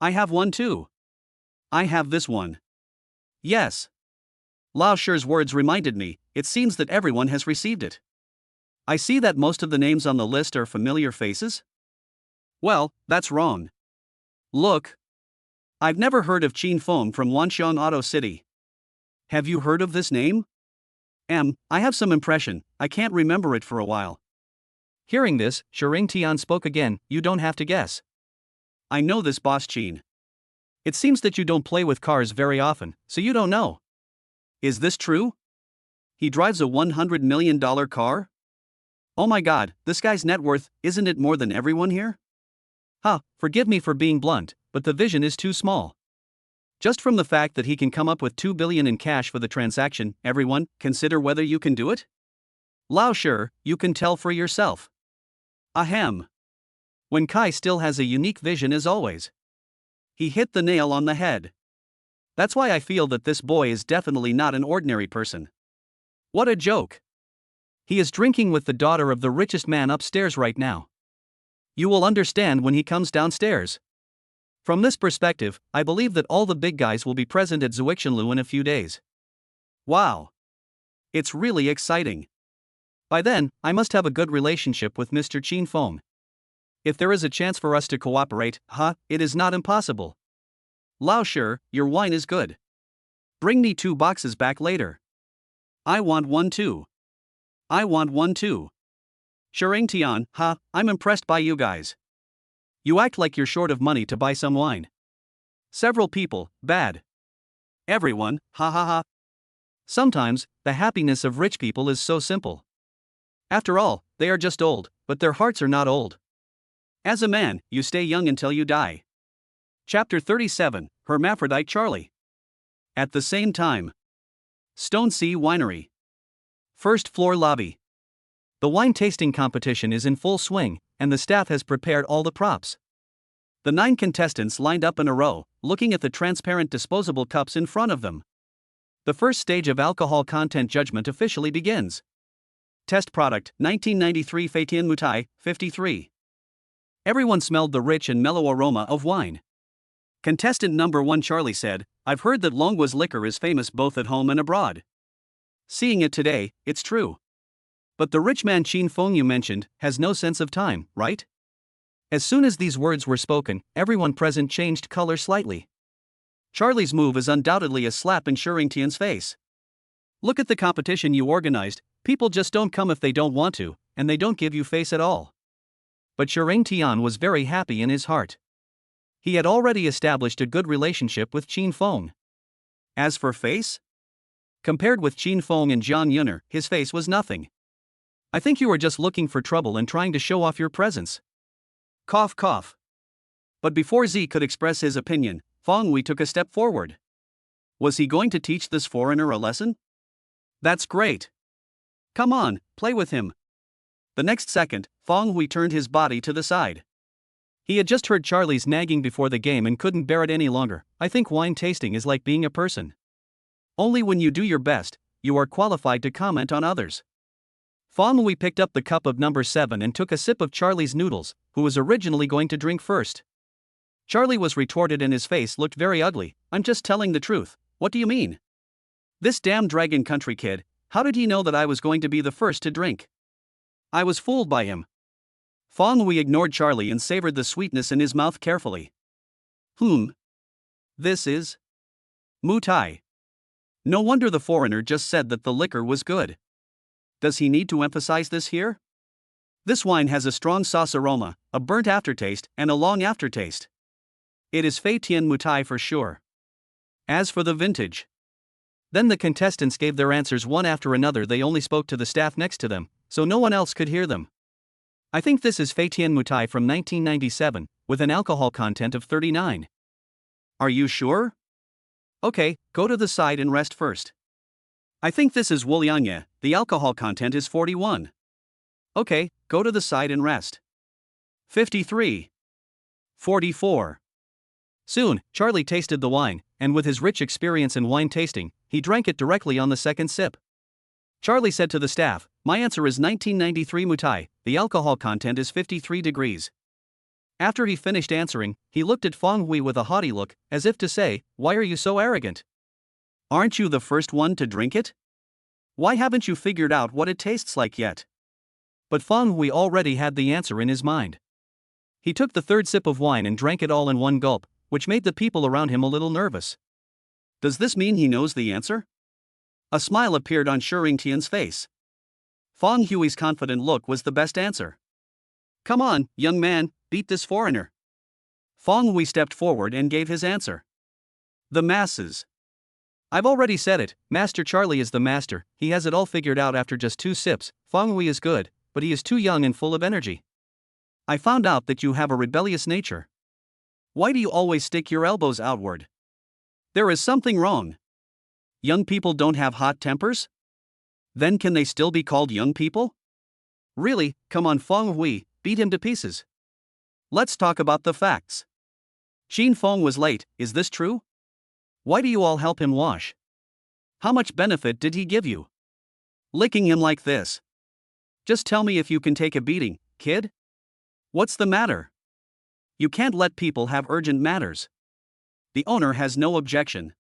I have one too. I have this one. Yes. Lao Shi's words reminded me, it seems that everyone has received it. I see that most of the names on the list are familiar faces. Well, that's wrong. Look. I've never heard of Qin Feng from Wanxiang Auto City. Have you heard of this name? I have some impression, I can't remember it for a while. Hearing this, Shering Tian spoke again, you don't have to guess. I know this boss Qin. It seems that you don't play with cars very often, so you don't know. Is this true? He drives a $100 million car? Oh my god, this guy's net worth, isn't it more than everyone here? Forgive me for being blunt, but the vision is too small. Just from the fact that he can come up with 2 billion in cash for the transaction, everyone, consider whether you can do it? Lao Shi, you can tell for yourself. Ahem. Wen Kai still has a unique vision as always. He hit the nail on the head. That's why I feel that this boy is definitely not an ordinary person. What a joke. He is drinking with the daughter of the richest man upstairs right now. You will understand when he comes downstairs. From this perspective, I believe that all the big guys will be present at Zuixanlu in a few days. Wow. It's really exciting. By then, I must have a good relationship with Mr. Qin Feng. If there is a chance for us to cooperate, it is not impossible. Lao Shi, your wine is good. Bring me 2 boxes back later. I want one too. I want one too. Shering Tian, I'm impressed by you guys. You act like you're short of money to buy some wine. Several people, bad. Everyone, Sometimes, the happiness of rich people is so simple. After all, they are just old, but their hearts are not old. As a man, you stay young until you die. Chapter 37, Hermaphrodite Charlie. At the same time. Stone Sea Winery. First floor lobby. The wine tasting competition is in full swing, and the staff has prepared all the props. The 9 contestants lined up in a row, looking at the transparent disposable cups in front of them. The first stage of alcohol content judgment officially begins. Test product, 1993 Feitian Mutai, 53. Everyone smelled the rich and mellow aroma of wine. Contestant number 1 Charlie said, I've heard that Longwa's liquor is famous both at home and abroad. Seeing it today, it's true. But the rich man Qin Feng you mentioned has no sense of time, right? As soon as these words were spoken, everyone present changed color slightly. Charlie's move is undoubtedly a slap in Shering Tian's face. Look at the competition you organized, people just don't come if they don't want to, and they don't give you face at all. But Shering Tian was very happy in his heart. He had already established a good relationship with Qin Feng. As for face? Compared with Qin Feng and Jiang Yuner, his face was nothing. I think you were just looking for trouble and trying to show off your presence. Cough cough. But before Z could express his opinion, Feng Wei took a step forward. Was he going to teach this foreigner a lesson? That's great. Come on, play with him. The next second, Feng Wei turned his body to the side. He had just heard Charlie's nagging before the game and couldn't bear it any longer. I think wine tasting is like being a person. Only when you do your best, you are qualified to comment on others. Feng Wei picked up the cup of number 7 and took a sip of Charlie's noodles, who was originally going to drink first. Charlie was retorted and his face looked very ugly. I'm just telling the truth. What do you mean? This damn Dragon Country kid, how did he know that I was going to be the first to drink? I was fooled by him. Feng Wei ignored Charlie and savored the sweetness in his mouth carefully. This is Mutai. No wonder the foreigner just said that the liquor was good. Does he need to emphasize this here? This wine has a strong sauce aroma, a burnt aftertaste, and a long aftertaste. It is Fei Tian Mutai for sure. As for the vintage. Then the contestants gave their answers one after another. They only spoke to the staff next to them, so no one else could hear them. I think this is Fei Tian Mutai from 1997, with an alcohol content of 39. Are you sure? Okay, go to the side and rest first. I think this is Wuliangye, the alcohol content is 41. Okay, go to the side and rest. 53. 44. Soon, Charlie tasted the wine, and with his rich experience in wine tasting, he drank it directly on the second sip. Charlie said to the staff, my answer is 1993 Mutai, the alcohol content is 53 degrees. After he finished answering, he looked at Feng Wei with a haughty look, as if to say, why are you so arrogant? Aren't you the first one to drink it? Why haven't you figured out what it tastes like yet? But Feng Wei already had the answer in his mind. He took the third sip of wine and drank it all in one gulp, which made the people around him a little nervous. Does this mean he knows the answer? A smile appeared on Shi Ringtian's face. Feng Hui's confident look was the best answer. Come on, young man, beat this foreigner. Feng Wei stepped forward and gave his answer. The masses. I've already said it, Master Charlie is the master, he has it all figured out after just 2 sips. Feng Wei is good, but he is too young and full of energy. I found out that you have a rebellious nature. Why do you always stick your elbows outward? There is something wrong. Young people don't have hot tempers? Then can they still be called young people? Really, come on Feng Wei, beat him to pieces. Let's talk about the facts. Qin Feng was late, is this true? Why do you all help him wash? How much benefit did he give you? Licking him like this. Just tell me if you can take a beating, kid. What's the matter? You can't let people have urgent matters. The owner has no objection.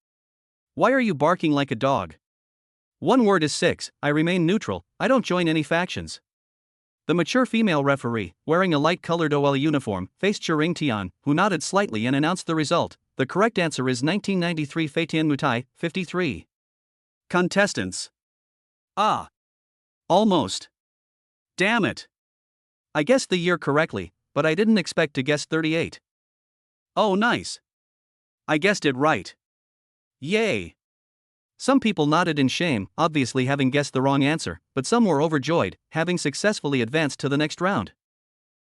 Why are you barking like a dog? One word is 6, I remain neutral, I don't join any factions. The mature female referee, wearing a light-colored OL uniform, faced Shi Ringtian, who nodded slightly and announced the result. The correct answer is 1993 Fei Tian Mutai, 53. Contestants. Ah. Almost. Damn it. I guessed the year correctly, but I didn't expect to guess 38. Oh nice. I guessed it right. Yay. Some people nodded in shame, obviously having guessed the wrong answer, but some were overjoyed, having successfully advanced to the next round.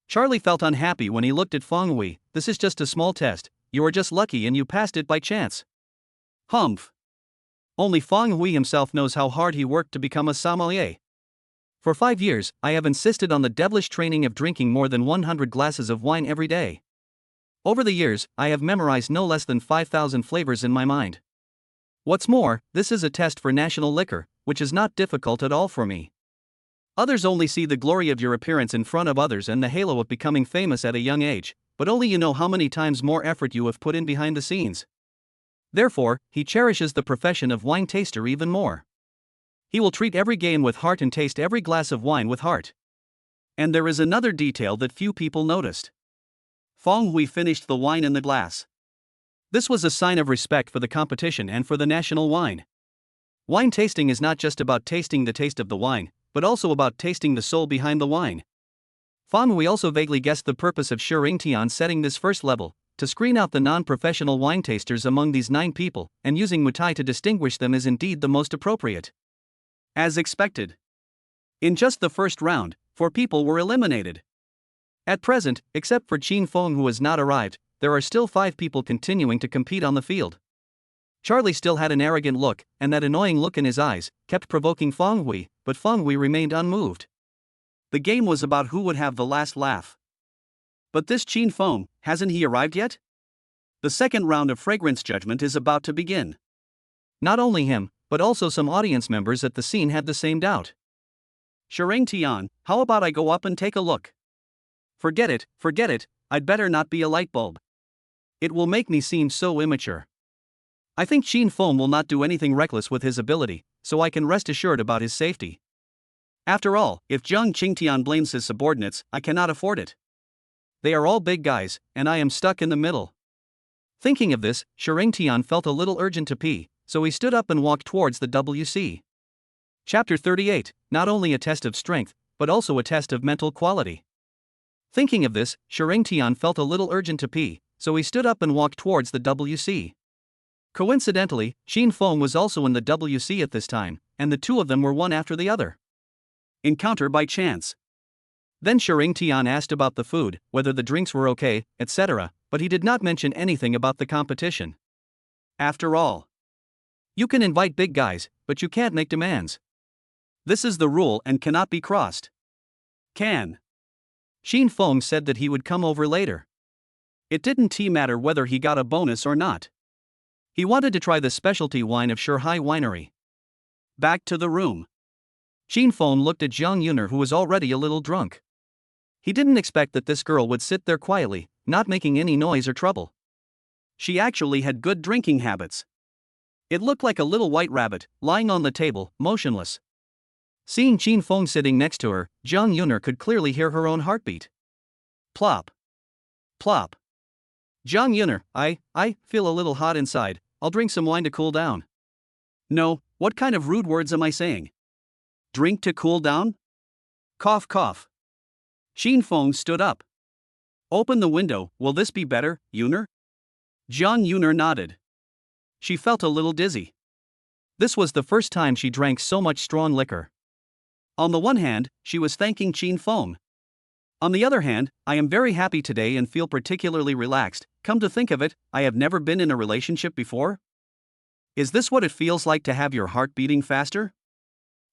Charlie felt unhappy when he looked at Feng Wei. This is just a small test, you are just lucky and you passed it by chance. Humph. Only Feng Wei himself knows how hard he worked to become a sommelier. For 5 years, I have insisted on the devilish training of drinking more than 100 glasses of wine every day. Over the years, I have memorized no less than 5,000 flavors in my mind. What's more, this is a test for national liquor, which is not difficult at all for me. Others only see the glory of your appearance in front of others and the halo of becoming famous at a young age, but only you know how many times more effort you have put in behind the scenes. Therefore, he cherishes the profession of wine taster even more. He will treat every game with heart and taste every glass of wine with heart. And there is another detail that few people noticed. Feng Wei finished the wine in the glass. This was a sign of respect for the competition and for the national wine. Wine tasting is not just about tasting the taste of the wine, but also about tasting the soul behind the wine. Feng Wei also vaguely guessed the purpose of Shi Ringtian setting this first level, to screen out the non-professional wine tasters among these 9 people, and using Mutai to distinguish them is indeed the most appropriate. As expected. In just the first round, 4 people were eliminated. At present, except for Qin Feng who has not arrived, there are still 5 people continuing to compete on the field. Charlie still had an arrogant look, and that annoying look in his eyes kept provoking Feng Hui, but Feng Hui remained unmoved. The game was about who would have the last laugh. But this Qin Feng, hasn't he arrived yet? The second round of fragrance judgment is about to begin. Not only him, but also some audience members at the scene had the same doubt. Shireng Tian, how about I go up and take a look? Forget it, I'd better not be a light bulb. It will make me seem so immature. I think Qin Feng will not do anything reckless with his ability, so I can rest assured about his safety. After all, if Zhang Qingtian blames his subordinates, I cannot afford it. They are all big guys, and I am stuck in the middle. Thinking of this, Shireng Tian felt a little urgent to pee, so he stood up and walked towards the WC. Chapter 38, not only a test of strength, but also a test of mental quality. Thinking of this, Shireng Tian felt a little urgent to pee, so he stood up and walked towards the WC. Coincidentally, Qin Feng was also in the WC at this time, and the 2 of them were one after the other. Encounter by chance. Then Shireng Tian asked about the food, whether the drinks were okay, etc., but he did not mention anything about the competition. After all, you can invite big guys, but you can't make demands. This is the rule and cannot be crossed. Can. Qin Feng said that he would come over later. It didn't matter whether he got a bonus or not. He wanted to try the specialty wine of Shuhai Winery. Back to the room. Qin Feng looked at Zhang Yuner who was already a little drunk. He didn't expect that this girl would sit there quietly, not making any noise or trouble. She actually had good drinking habits. It looked like a little white rabbit, lying on the table, motionless. Seeing Qin Feng sitting next to her, Zhang Yuner could clearly hear her own heartbeat. Plop. Plop. Zhang Yuner, I feel a little hot inside, I'll drink some wine to cool down. No, what kind of rude words am I saying? Drink to cool down? Cough cough. Qin Feng stood up. Open the window, will this be better, Yuner? Zhang Yuner nodded. She felt a little dizzy. This was the first time she drank so much strong liquor. On the one hand, she was thanking Qin Feng. On the other hand, I am very happy today and feel particularly relaxed. Come to think of it, I have never been in a relationship before. Is this what it feels like to have your heart beating faster?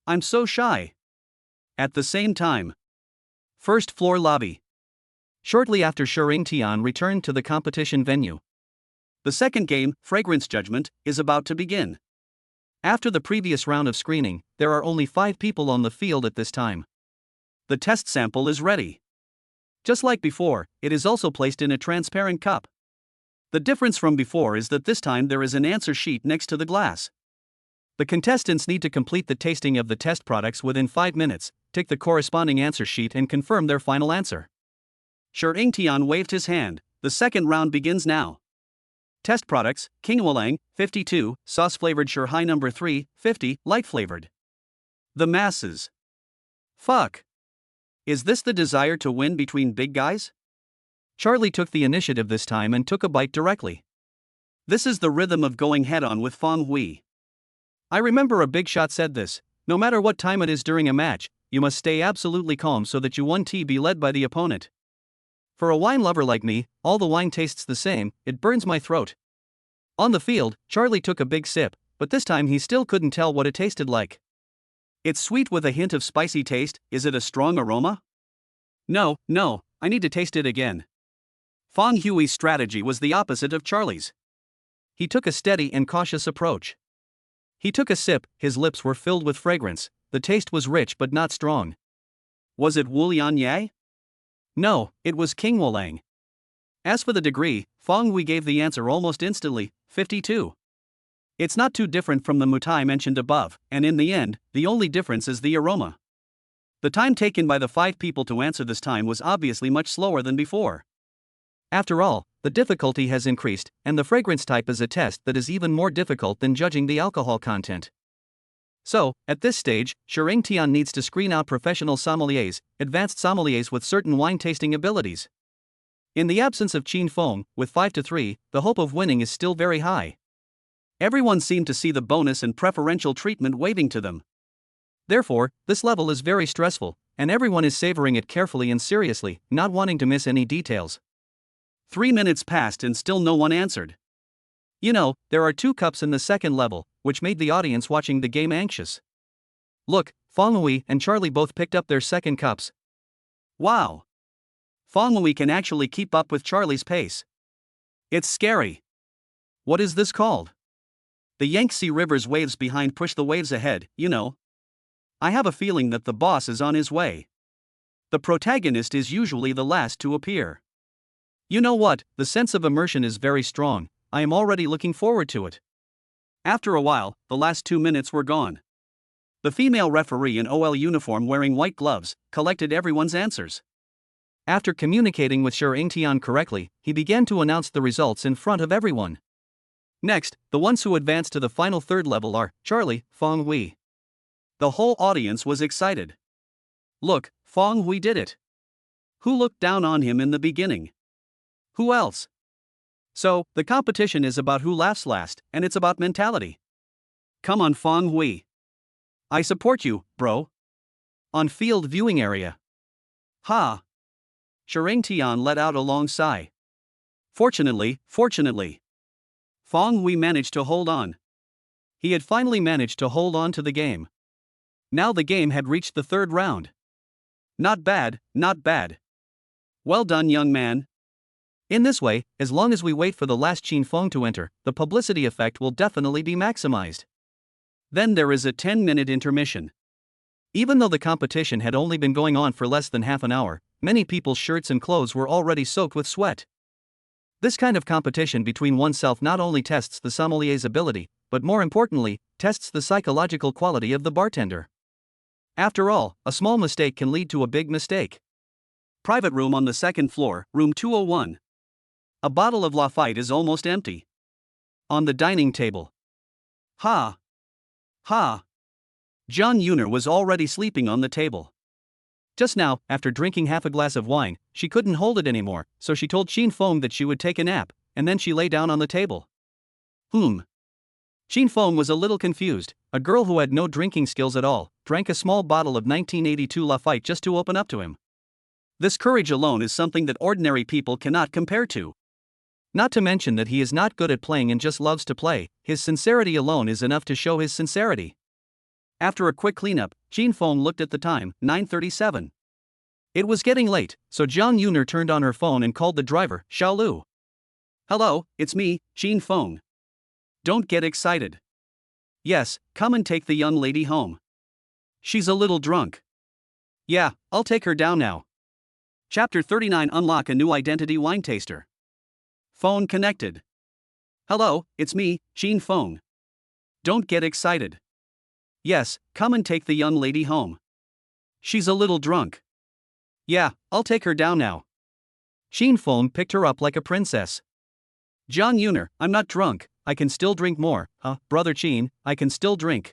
I'm so shy. At the same time. First floor lobby. Shortly after Shireng Tian returned to the competition venue. The second game, Fragrance Judgment, is about to begin. After the previous round of screening, there are only 5 people on the field at this time. The test sample is ready. Just like before, it is also placed in a transparent cup. The difference from before is that this time there is an answer sheet next to the glass. The contestants need to complete the tasting of the test products within 5 minutes, take the corresponding answer sheet and confirm their final answer. Shireng Tian waved his hand. The second round begins now. Test products, King Wulang, 52, sauce-flavored Shuhai number 3, 50, light-flavored. The masses. Fuck. Is this the desire to win between big guys? Charlie took the initiative this time and took a bite directly. This is the rhythm of going head-on with Feng Hui. I remember a big shot said this, no matter what time it is during a match, you must stay absolutely calm so that you won't be led by the opponent. For a wine lover like me, all the wine tastes the same, it burns my throat. On the field, Charlie took a big sip, but this time he still couldn't tell what it tasted like. It's sweet with a hint of spicy taste, is it a strong aroma? No, I need to taste it again. Feng Hui's strategy was the opposite of Charlie's. He took a steady and cautious approach. He took a sip, his lips were filled with fragrance, the taste was rich but not strong. Was it Wulian Ye? No, it was King Wulang. As for the degree, Feng Hui gave the answer almost instantly, 52. It's not too different from the Mutai mentioned above, and in the end, the only difference is the aroma. The time taken by the 5 people to answer this time was obviously much slower than before. After all, the difficulty has increased, and the fragrance type is a test that is even more difficult than judging the alcohol content. So, at this stage, Shireng Tian needs to screen out professional sommeliers, advanced sommeliers with certain wine tasting abilities. In the absence of Qin Feng, with 5-3, the hope of winning is still very high. Everyone seemed to see the bonus and preferential treatment waving to them. Therefore, this level is very stressful, and everyone is savoring it carefully and seriously, not wanting to miss any details. 3 minutes passed and still no one answered. You know, there are 2 cups in the second level, which made the audience watching the game anxious. Look, Feng Hui and Charlie both picked up their second cups. Wow! Feng Hui can actually keep up with Charlie's pace. It's scary. What is this called? The Yangtze River's waves behind push the waves ahead, you know. I have a feeling that the boss is on his way. The protagonist is usually the last to appear. You know what, the sense of immersion is very strong. I am already looking forward to it. After a while, the last 2 minutes were gone. The female referee in OL uniform wearing white gloves collected everyone's answers. After communicating with Shering Tian correctly, he began to announce the results in front of everyone. Next, the ones who advanced to the final third level are Charlie, Feng Hui. The whole audience was excited. Look, Feng Hui did it. Who looked down on him in the beginning? Who else? So, the competition is about who laughs last, and it's about mentality. Come on, Feng Hui. I support you, bro. On field viewing area. Ha! Shering Tian let out a long sigh. Fortunately. Feng Hui managed to hold on. He had finally managed to hold on to the game. Now the game had reached the third round. Not bad. Well done, young man. In this way, as long as we wait for the last Qin Feng to enter, the publicity effect will definitely be maximized. Then there is a 10-minute intermission. Even though the competition had only been going on for less than half an hour, many people's shirts and clothes were already soaked with sweat. This kind of competition between oneself not only tests the sommelier's ability, but more importantly, tests the psychological quality of the bartender. After all, a small mistake can lead to a big mistake. Private room on the second floor, room 201. A bottle of Lafite is almost empty. On the dining table. Ha! John Yuner was already sleeping on the table. Just now, after drinking half a glass of wine, she couldn't hold it anymore, so she told Qin Feng that she would take a nap, and then she lay down on the table. Qin Feng was a little confused. A girl who had no drinking skills at all drank a small bottle of 1982 Lafite just to open up to him. This courage alone is something that ordinary people cannot compare to. Not to mention that he is not good at playing and just loves to play. His sincerity alone is enough to show his sincerity. After a quick cleanup, Qin Feng looked at the time, 9:37. It was getting late, so Jiang Yuner turned on her phone and called the driver, Xiaolu. Hello, it's me, Qin Feng. Don't get excited. Yes, come and take the young lady home. She's a little drunk. Yeah, I'll take her down now. Chapter 39 Unlock a new identity wine taster. Phone connected. Hello, it's me, Qin Feng. Don't get excited. Yes, come and take the young lady home. She's a little drunk. Yeah, I'll take her down now. Qin Feng picked her up like a princess. Jiang Yuner, I'm not drunk, I can still drink more. Brother Qin, I can still drink.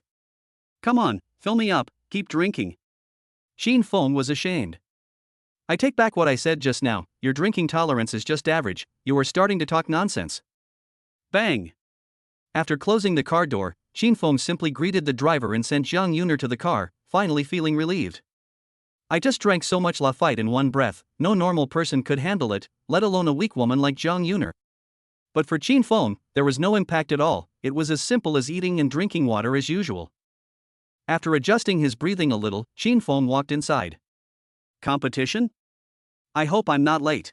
Come on, fill me up, keep drinking. Qin Feng was ashamed. I take back what I said just now, your drinking tolerance is just average, you are starting to talk nonsense. Bang! After closing the car door, Qin Feng simply greeted the driver and sent Jiang Yuner to the car, finally feeling relieved. I just drank so much Lafite in one breath, no normal person could handle it, let alone a weak woman like Jiang Yuner. But for Qin Feng, there was no impact at all, it was as simple as eating and drinking water as usual. After adjusting his breathing a little, Qin Feng walked inside. Competition? I hope I'm not late.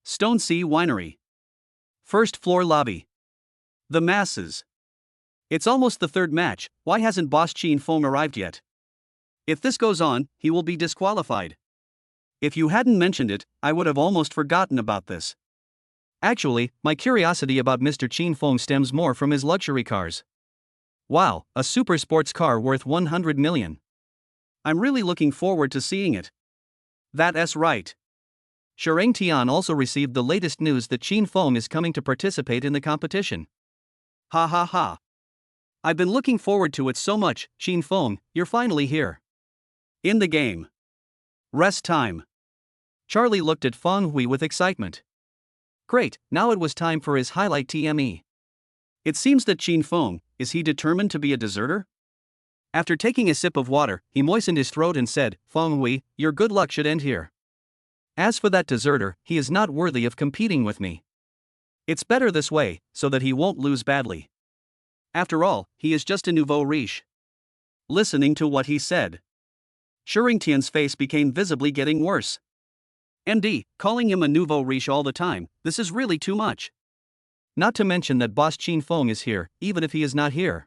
Stone Sea Winery. First floor lobby. The masses. It's almost the third match, why hasn't boss Qin Feng arrived yet? If this goes on, he will be disqualified. If you hadn't mentioned it, I would have almost forgotten about this. Actually, my curiosity about Mr. Qin Feng stems more from his luxury cars. Wow, a super sports car worth 100 million. I'm really looking forward to seeing it. That's right. Shering Tian also received the latest news that Qin Feng is coming to participate in the competition. Ha ha ha. I've been looking forward to it so much, Qin Feng, you're finally here. In the game. Rest time. Charlie looked at Feng Hui with excitement. Great, now it was time for his highlight TME. It seems that Qin Feng, is he determined to be a deserter? After taking a sip of water, he moistened his throat and said, Feng Hui, your good luck should end here. As for that deserter, he is not worthy of competing with me. It's better this way, so that he won't lose badly. After all, he is just a nouveau riche. Listening to what he said, Tian's face became visibly getting worse. MD, calling him a nouveau riche all the time, this is really too much. Not to mention that Boss Qin Feng is here, even if he is not here.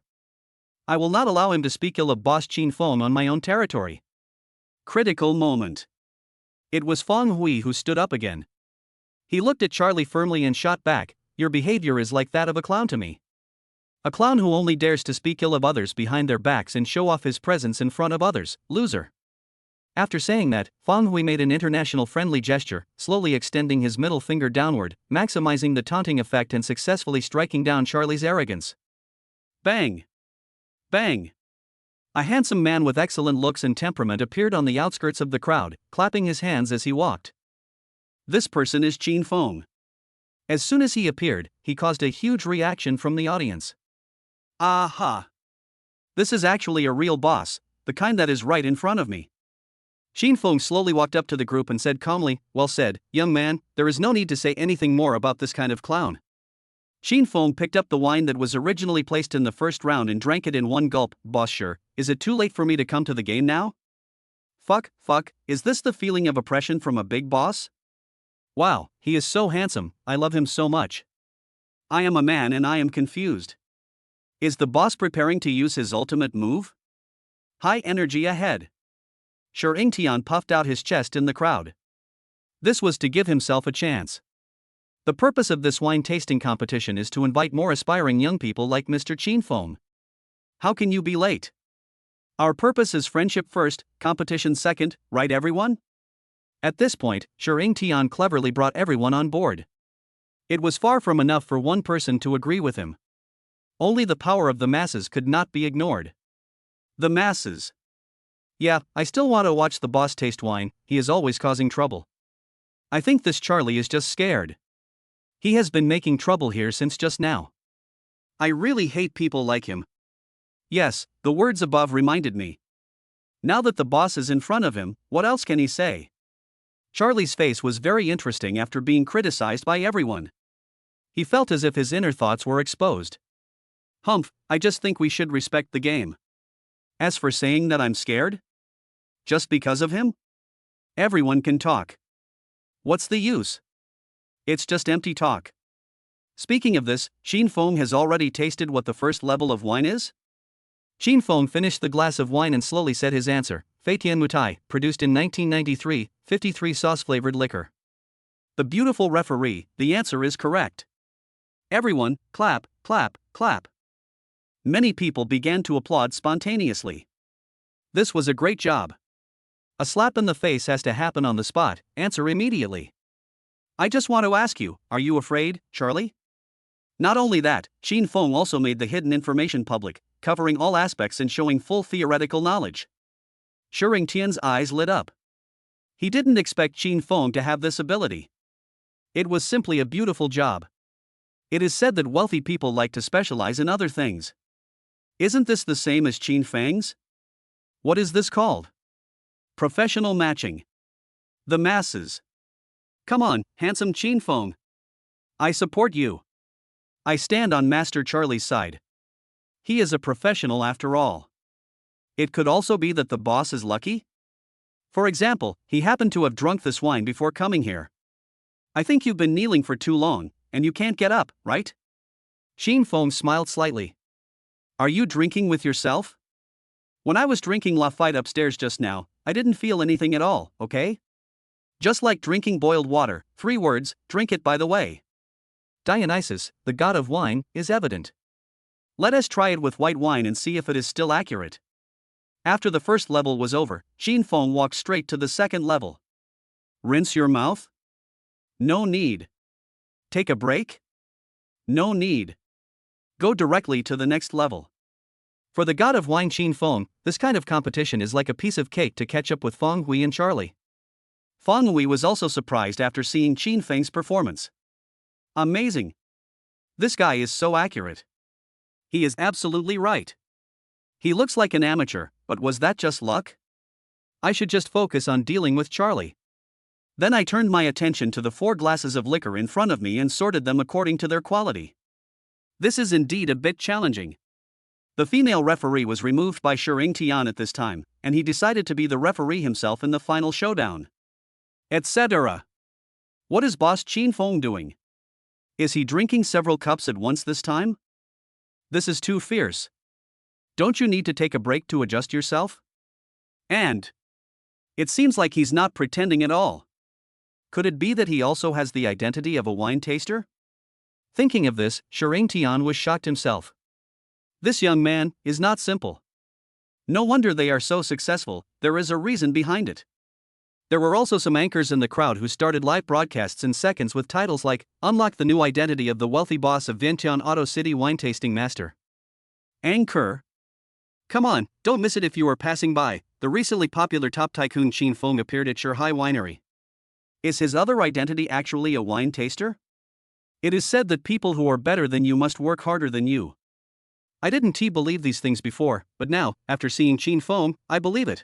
I will not allow him to speak ill of Boss Qin Feng on my own territory. Critical moment. It was Feng Hui who stood up again. He looked at Charlie firmly and shot back, your behavior is like that of a clown to me. A clown who only dares to speak ill of others behind their backs and show off his presence in front of others, loser. After saying that, Feng Hui made an international friendly gesture, slowly extending his middle finger downward, maximizing the taunting effect and successfully striking down Charlie's arrogance. Bang! Bang! A handsome man with excellent looks and temperament appeared on the outskirts of the crowd, clapping his hands as he walked. This person is Qin Feng. As soon as he appeared, he caused a huge reaction from the audience. Aha! This is actually a real boss, the kind that is right in front of me. Qin Feng slowly walked up to the group and said calmly, well said, young man, there is no need to say anything more about this kind of clown. Qin Feng picked up the wine that was originally placed in the first round and drank it in one gulp. Boss, sure, is it too late for me to come to the game now? Fuck, is this the feeling of oppression from a big boss? Wow, he is so handsome, I love him so much. I am a man and I am confused. Is the boss preparing to use his ultimate move? High energy ahead. Tian puffed out his chest in the crowd. This was to give himself a chance. The purpose of this wine tasting competition is to invite more aspiring young people like Mr. Qin Feng. How can you be late? Our purpose is friendship first, competition second, right everyone? At this point, Tian cleverly brought everyone on board. It was far from enough for one person to agree with him. Only the power of the masses could not be ignored. The masses. Yeah, I still want to watch the boss taste wine, he is always causing trouble. I think this Charlie is just scared. He has been making trouble here since just now. I really hate people like him. Yes, the words above reminded me. Now that the boss is in front of him, what else can he say? Charlie's face was very interesting after being criticized by everyone. He felt as if his inner thoughts were exposed. Humph, I just think we should respect the game. As for saying that I'm scared? Just because of him? Everyone can talk. What's the use? It's just empty talk. Speaking of this, Qin Feng has already tasted what the first level of wine is? Qin Feng finished the glass of wine and slowly said his answer, Feitian Mutai, produced in 1993, 53 sauce-flavored liquor. The beautiful referee, the answer is correct. Everyone, clap, clap, clap. Many people began to applaud spontaneously. This was a great job. A slap in the face has to happen on the spot, answer immediately. I just want to ask you, are you afraid, Charlie? Not only that, Qin Feng also made the hidden information public, covering all aspects and showing full theoretical knowledge. Tian's eyes lit up. He didn't expect Qin Feng to have this ability. It was simply a beautiful job. It is said that wealthy people like to specialize in other things. Isn't this the same as Qin Feng's? What is this called? Professional matching. The masses. Come on, handsome Qin Feng. I support you. I stand on Master Charlie's side. He is a professional after all. It could also be that the boss is lucky? For example, he happened to have drunk this wine before coming here. I think you've been kneeling for too long, and you can't get up, right? Qin Feng smiled slightly. Are you drinking with yourself? When I was drinking Lafite upstairs just now, I didn't feel anything at all, okay? Just like drinking boiled water, 3 words, drink it by the way. Dionysus, the god of wine, is evident. Let us try it with white wine and see if it is still accurate. After the first level was over, Qin Feng walked straight to the second level. Rinse your mouth? No need. Take a break? No need. Go directly to the next level. For the god of wine Qin Feng, this kind of competition is like a piece of cake to catch up with Feng Hui and Charlie. Feng Wei was also surprised after seeing Qin Feng's performance. Amazing. This guy is so accurate. He is absolutely right. He looks like an amateur, but was that just luck? I should just focus on dealing with Charlie. Then I turned my attention to the 4 glasses of liquor in front of me and sorted them according to their quality. This is indeed a bit challenging. The female referee was removed by Shering Tian at this time, and he decided to be the referee himself in the final showdown. Etc. What is Boss Qin Feng doing? Is he drinking several cups at once this time? This is too fierce. Don't you need to take a break to adjust yourself? And it seems like he's not pretending at all. Could it be that he also has the identity of a wine taster? Thinking of this, Shering Tian was shocked himself. This young man is not simple. No wonder they are so successful, there is a reason behind it. There were also some anchors in the crowd who started live broadcasts in seconds with titles like, Unlock the New Identity of the Wealthy Boss of Vientiane Auto City Wine Tasting Master. Anchor. Come on, don't miss it if you are passing by. The recently popular top tycoon Qin Feng appeared at Shanghai Winery. Is his other identity actually a wine taster? It is said that people who are better than you must work harder than you. I didn't believe these things before, but now, after seeing Qin Feng, I believe it.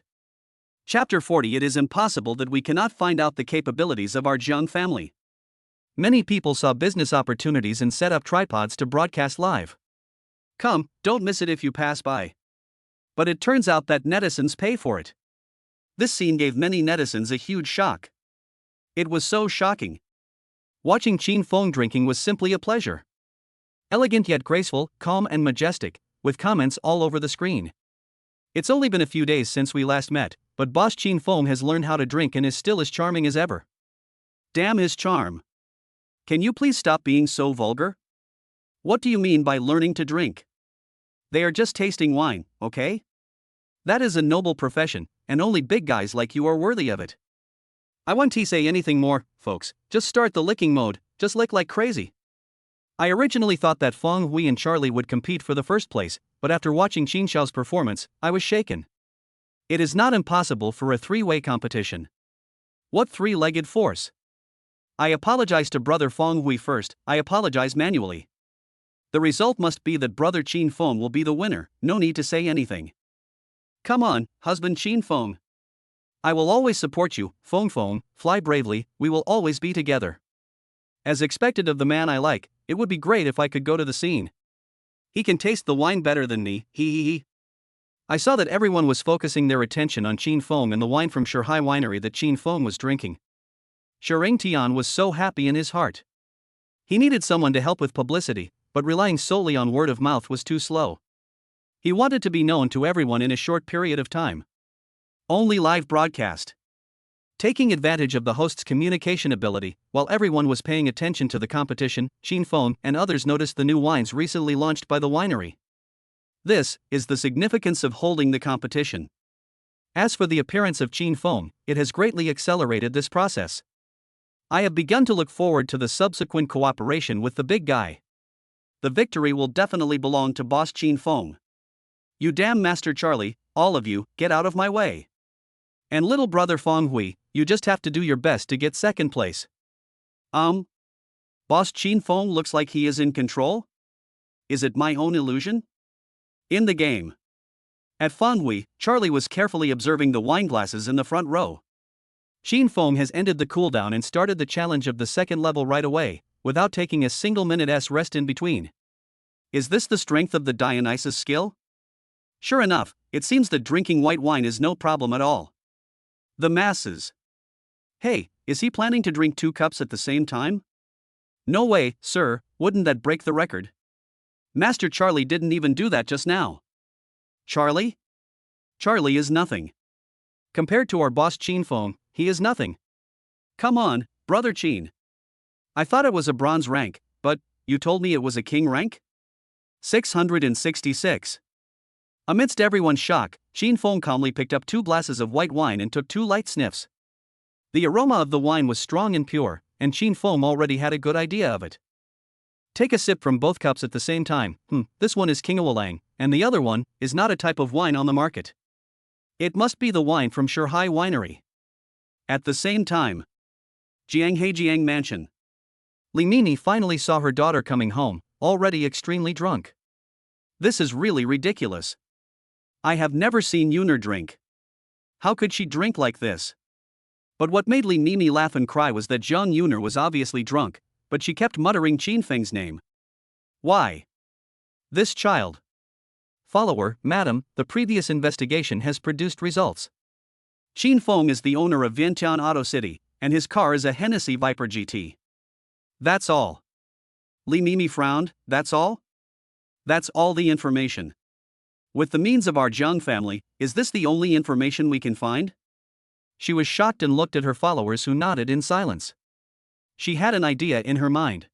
Chapter 40. It is impossible that we cannot find out the capabilities of our Jiang family. Many people saw business opportunities and set up tripods to broadcast live. Come, don't miss it if you pass by. But it turns out that netizens pay for it. This scene gave many netizens a huge shock. It was so shocking. Watching Qin Feng drinking was simply a pleasure. Elegant yet graceful, calm and majestic, with comments all over the screen. It's only been a few days since we last met, but Boss Qin Feng has learned how to drink and is still as charming as ever. Damn his charm. Can you please stop being so vulgar? What do you mean by learning to drink? They are just tasting wine, okay? That is a noble profession, and only big guys like you are worthy of it. I won't say anything more, folks, just start the licking mode, just lick like crazy. I originally thought that Feng Hui and Charlie would compete for the first place, but after watching Qin Xiao's performance, I was shaken. It is not impossible for a 3-way competition. What 3-legged force? I apologize to brother Feng Hui first, I apologize manually. The result must be that brother Qin Feng will be the winner, no need to say anything. Come on, husband Qin Feng. I will always support you, Feng Feng, fly bravely, we will always be together. As expected of the man I like, it would be great if I could go to the scene. He can taste the wine better than me, he. I saw that everyone was focusing their attention on Qin Feng and the wine from Shanghai Winery that Qin Feng was drinking. Shering Tian was so happy in his heart. He needed someone to help with publicity, but relying solely on word of mouth was too slow. He wanted to be known to everyone in a short period of time. Only live broadcast. Taking advantage of the host's communication ability, while everyone was paying attention to the competition, Qin Feng and others noticed the new wines recently launched by the winery. This is the significance of holding the competition. As for the appearance of Qin Feng, it has greatly accelerated this process. I have begun to look forward to the subsequent cooperation with the big guy. The victory will definitely belong to Boss Qin Feng. You damn Master Charlie, all of you, get out of my way. And little brother Feng Hui, you just have to do your best to get second place. Boss Qin Feng looks like he is in control? Is it my own illusion? In the game. At Feng Hui, Charlie was carefully observing the wine glasses in the front row. Qin Feng has ended the cooldown and started the challenge of the second level right away, without taking a single minute's rest in between. Is this the strength of the Dionysus skill? Sure enough, it seems that drinking white wine is no problem at all. The masses. Hey, is he planning to drink 2 cups at the same time? No way, sir, wouldn't that break the record? Master Charlie didn't even do that just now. Charlie? Charlie is nothing. Compared to our boss Qin Feng, he is nothing. Come on, brother Qin. I thought it was a bronze rank, but you told me it was a king rank? 666. Amidst everyone's shock, Qin Feng calmly picked up 2 glasses of white wine and took 2 light sniffs. The aroma of the wine was strong and pure, and Qin Feng already had a good idea of it. Take a sip from both cups at the same time. This one is Kingawalang, and the other one is not a type of wine on the market. It must be the wine from Shanghai Winery. At the same time, Jianghejiang Mansion. Li Mimi finally saw her daughter coming home, already extremely drunk. This is really ridiculous. I have never seen Yuner drink. How could she drink like this? But what made Li Mimi laugh and cry was that Zhang Yuner was obviously drunk, but she kept muttering Qin Feng's name. Why? This child. Follower, madam, the previous investigation has produced results. Qin Feng is the owner of Vientiane Auto City, and his car is a Hennessy Viper GT. That's all. Li Mimi frowned. That's all? That's all the information. With the means of our Zhang family, is this the only information we can find? She was shocked and looked at her followers, who nodded in silence. She had an idea in her mind.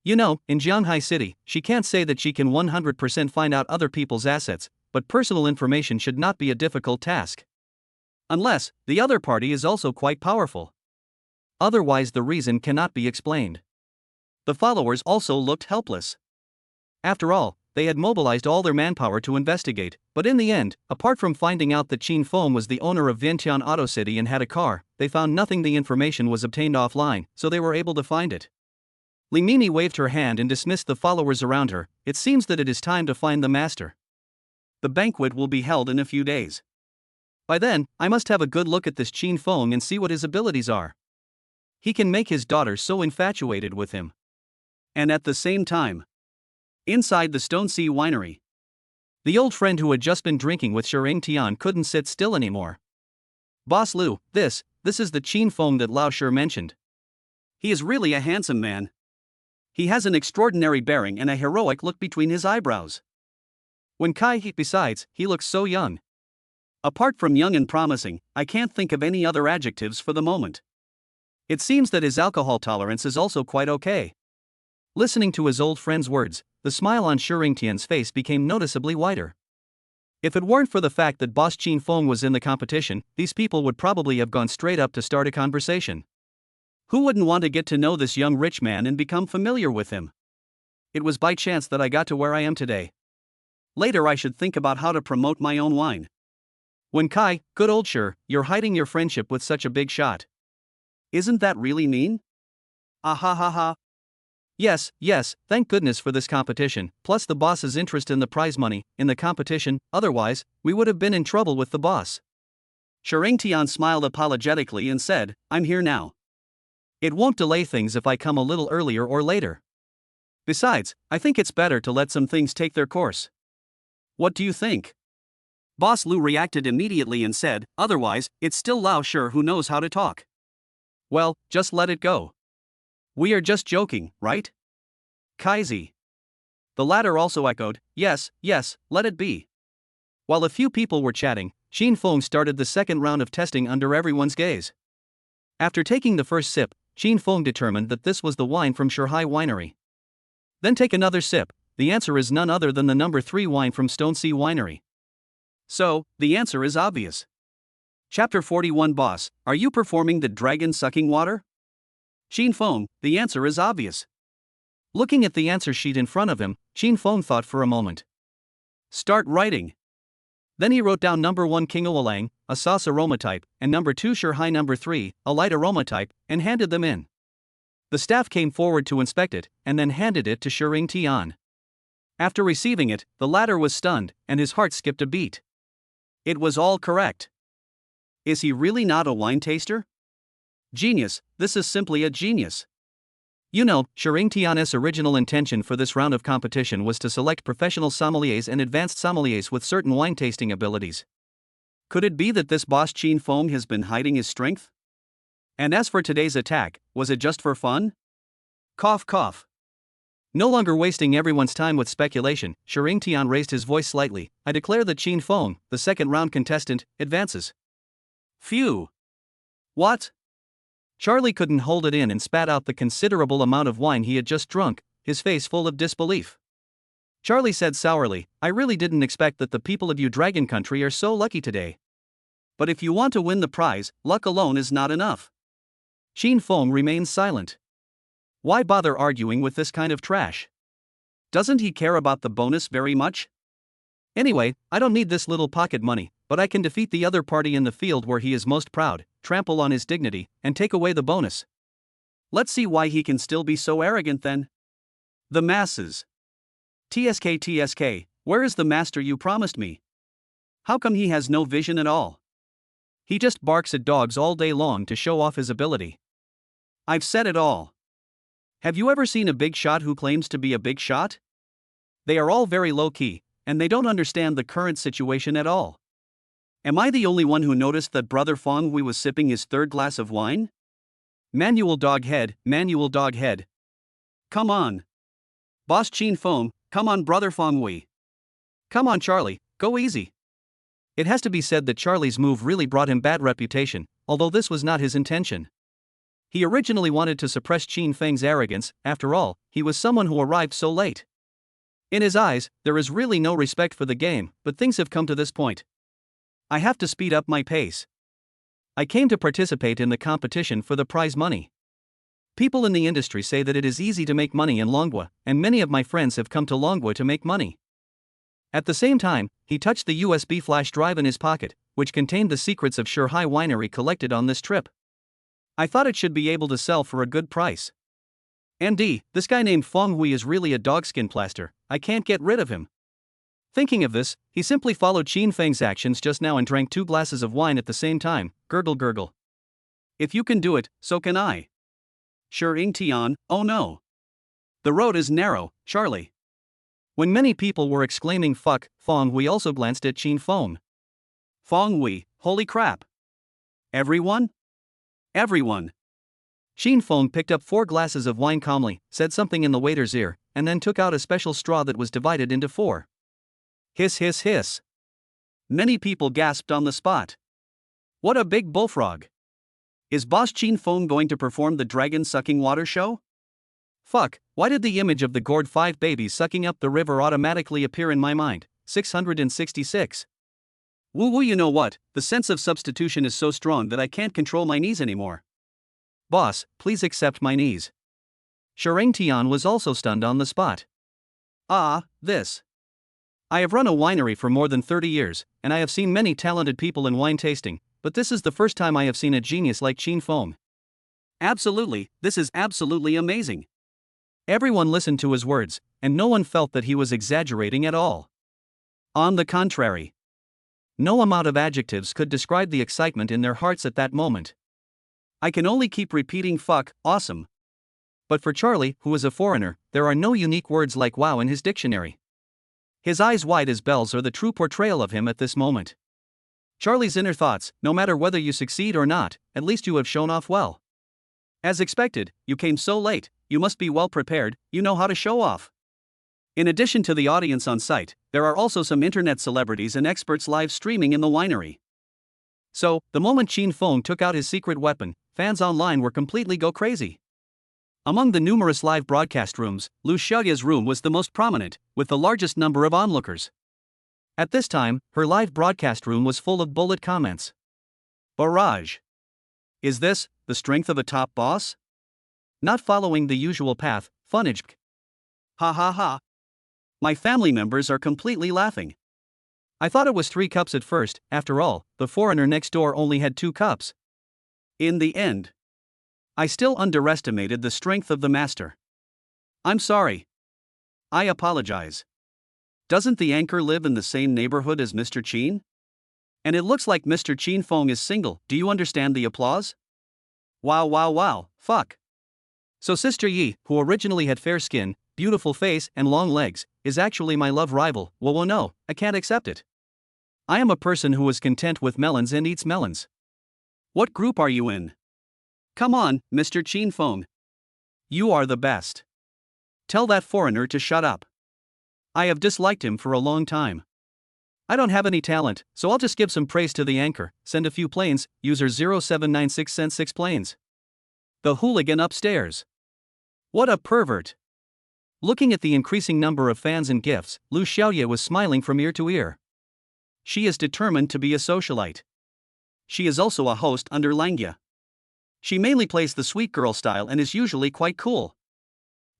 You know, in Jianghai City, she can't say that she can 100% find out other people's assets, but personal information should not be a difficult task. Unless, the other party is also quite powerful. Otherwise the reason cannot be explained. The followers also looked helpless. After all, they had mobilized all their manpower to investigate, but in the end, apart from finding out that Qin Feng was the owner of Vientiane Auto City and had a car, they found nothing. The information was obtained offline, so they were able to find it. Li Mimi waved her hand and dismissed the followers around her. It seems that it is time to find the master. The banquet will be held in a few days. By then, I must have a good look at this Qin Feng and see what his abilities are. He can make his daughter so infatuated with him. And at the same time, inside the Stone Sea Winery, the old friend who had just been drinking with Shering Tian couldn't sit still anymore. Boss Liu, this is the Qin Feng that Lao Shi mentioned. He is really a handsome man. He has an extraordinary bearing and a heroic look between his eyebrows. Besides, he looks so young. Apart from young and promising, I can't think of any other adjectives for the moment. It seems that his alcohol tolerance is also quite okay. Listening to his old friend's words, the smile on Shering Tian's face became noticeably wider. If it weren't for the fact that Boss Qin Feng was in the competition, these people would probably have gone straight up to start a conversation. Who wouldn't want to get to know this young rich man and become familiar with him? It was by chance that I got to where I am today. Later I should think about how to promote my own wine. Good old Shi, you're hiding your friendship with such a big shot. Isn't that really mean? Ah ha ha ha. Yes, thank goodness for this competition, plus the boss's interest in the prize money, in the competition, otherwise, we would have been in trouble with the boss. Shering Tian smiled apologetically and said, I'm here now. It won't delay things if I come a little earlier or later. Besides, I think it's better to let some things take their course. What do you think? Boss Liu reacted immediately and said, otherwise, it's still Lao Shi who knows how to talk. Well, just let it go. We are just joking, right? Kaizi. The latter also echoed, yes, let it be. While a few people were chatting, Qin Feng started the second round of testing under everyone's gaze. After taking the first sip, Qin Feng determined that this was the wine from Shanghai Winery. Then take another sip. The answer is none other than the number 3 wine from Stone Sea Winery. So, the answer is obvious. Chapter 41. Boss, are you performing the dragon sucking water? Qin Feng, the answer is obvious. Looking at the answer sheet in front of him, Qin Feng thought for a moment. Start writing. Then he wrote down number 1 King Olang, a sauce aroma type, and number 2 Shanghai, number 3, a light aroma type, and handed them in. The staff came forward to inspect it, and then handed it to Shering Tian. After receiving it, the latter was stunned, and his heart skipped a beat. It was all correct. Is he really not a wine taster? Genius, this is simply a genius. You know, Shering Tian's original intention for this round of competition was to select professional sommeliers and advanced sommeliers with certain wine tasting abilities. Could it be that this boss Qin Feng has been hiding his strength? And as for today's attack, was it just for fun? Cough cough. No longer wasting everyone's time with speculation, Shering Tian raised his voice slightly. I declare that Qin Feng, the second round contestant, advances. Phew. What? Charlie couldn't hold it in and spat out the considerable amount of wine he had just drunk, his face full of disbelief. Charlie said sourly, I really didn't expect that the people of you Dragon Country are so lucky today. But if you want to win the prize, luck alone is not enough. Qin Feng remains silent. Why bother arguing with this kind of trash? Doesn't he care about the bonus very much? Anyway, I don't need this little pocket money. but I can defeat the other party in the field where he is most proud, trample on his dignity, and take away the bonus. Let's see why he can still be so arrogant then. The masses. TSK, where is the master you promised me? How come he has no vision at all? He just barks at dogs all day long to show off his ability. I've said it all. Have you ever seen a big shot who claims to be a big shot? They are all very low-key, and they don't understand the current situation at all. Am I the only one who noticed that Brother Fong Wei was sipping his third glass of wine? Manual dog head. Come on. Boss Chin Fong, come on Brother Fong Wei. Come on Charlie, go easy. It has to be said that Charlie's move really brought him bad reputation, although this was not his intention. He originally wanted to suppress Qin Feng's arrogance. After all, he was someone who arrived so late. In his eyes, there is really no respect for the game, but things have come to this point. I have to speed up my pace. I came to participate in the competition for the prize money. People in the industry say that it is easy to make money in Longhua, and many of my friends have come to Longhua to make money. At the same time, he touched the USB flash drive in his pocket, which contained the secrets of Shuhai Winery collected on this trip. I thought it should be able to sell for a good price. ND, this guy named Fong Wei is really a dogskin plaster, I can't get rid of him. Thinking of this, he simply followed Qin Feng's actions just now and drank 2 glasses of wine at the same time, gurgle. If you can do it, so can I. Sure Ing Tian, oh no. The road is narrow, Charlie. When many people were exclaiming fuck, Fong Wei also glanced at Qin Feng. Fong Wei, holy crap. Everyone? Everyone. Qin Feng picked up 4 glasses of wine calmly, said something in the waiter's ear, and then took out a special straw that was divided into 4. Hiss. Many people gasped on the spot. What a big bullfrog. Is Boss Qin Feng going to perform the dragon-sucking water show? Fuck, why did the image of the gourd 5 babies sucking up the river automatically appear in my mind? 666. Woo, you know what, the sense of substitution is so strong that I can't control my knees anymore. Boss, please accept my knees. Shireng Tian was also stunned on the spot. This. I have run a winery for more than 30 years, and I have seen many talented people in wine tasting, but this is the first time I have seen a genius like Qin Feng. Absolutely, this is absolutely amazing. Everyone listened to his words, and no one felt that he was exaggerating at all. On the contrary, no amount of adjectives could describe the excitement in their hearts at that moment. I can only keep repeating fuck, awesome. But for Charlie, who is a foreigner, there are no unique words like wow in his dictionary. His eyes wide as bells are the true portrayal of him at this moment. Charlie's inner thoughts, no matter whether you succeed or not, at least you have shown off well. As expected, you came so late, you must be well prepared, you know how to show off. In addition to the audience on site, there are also some internet celebrities and experts live streaming in the winery. So, the moment Qin Feng took out his secret weapon, fans online were completely go crazy. Among the numerous live broadcast rooms, Lu Xiaoya's room was the most prominent, with the largest number of onlookers. At this time, her live broadcast room was full of bullet comments. Barrage. Is this the strength of a top boss? Not following the usual path, funnage. Ha. My family members are completely laughing. I thought it was 3 cups at first, after all, the foreigner next door only had 2 cups. In the end, I still underestimated the strength of the master. I'm sorry. I apologize. Doesn't the anchor live in the same neighborhood as Mr. Qin? And it looks like Mr. Qin Feng is single, do you understand the applause? Wow, fuck. So Sister Yi, who originally had fair skin, beautiful face and long legs, is actually my love rival. Well no, I can't accept it. I am a person who is content with melons and eats melons. What group are you in? Come on, Mr. Qin Feng. You are the best. Tell that foreigner to shut up. I have disliked him for a long time. I don't have any talent, so I'll just give some praise to the anchor, send a few planes, user 0796 send 6 planes. The hooligan upstairs. What a pervert. Looking at the increasing number of fans and gifts, Lu Xiaoya was smiling from ear to ear. She is determined to be a socialite. She is also a host under Langya. She mainly plays the sweet girl style and is usually quite cool.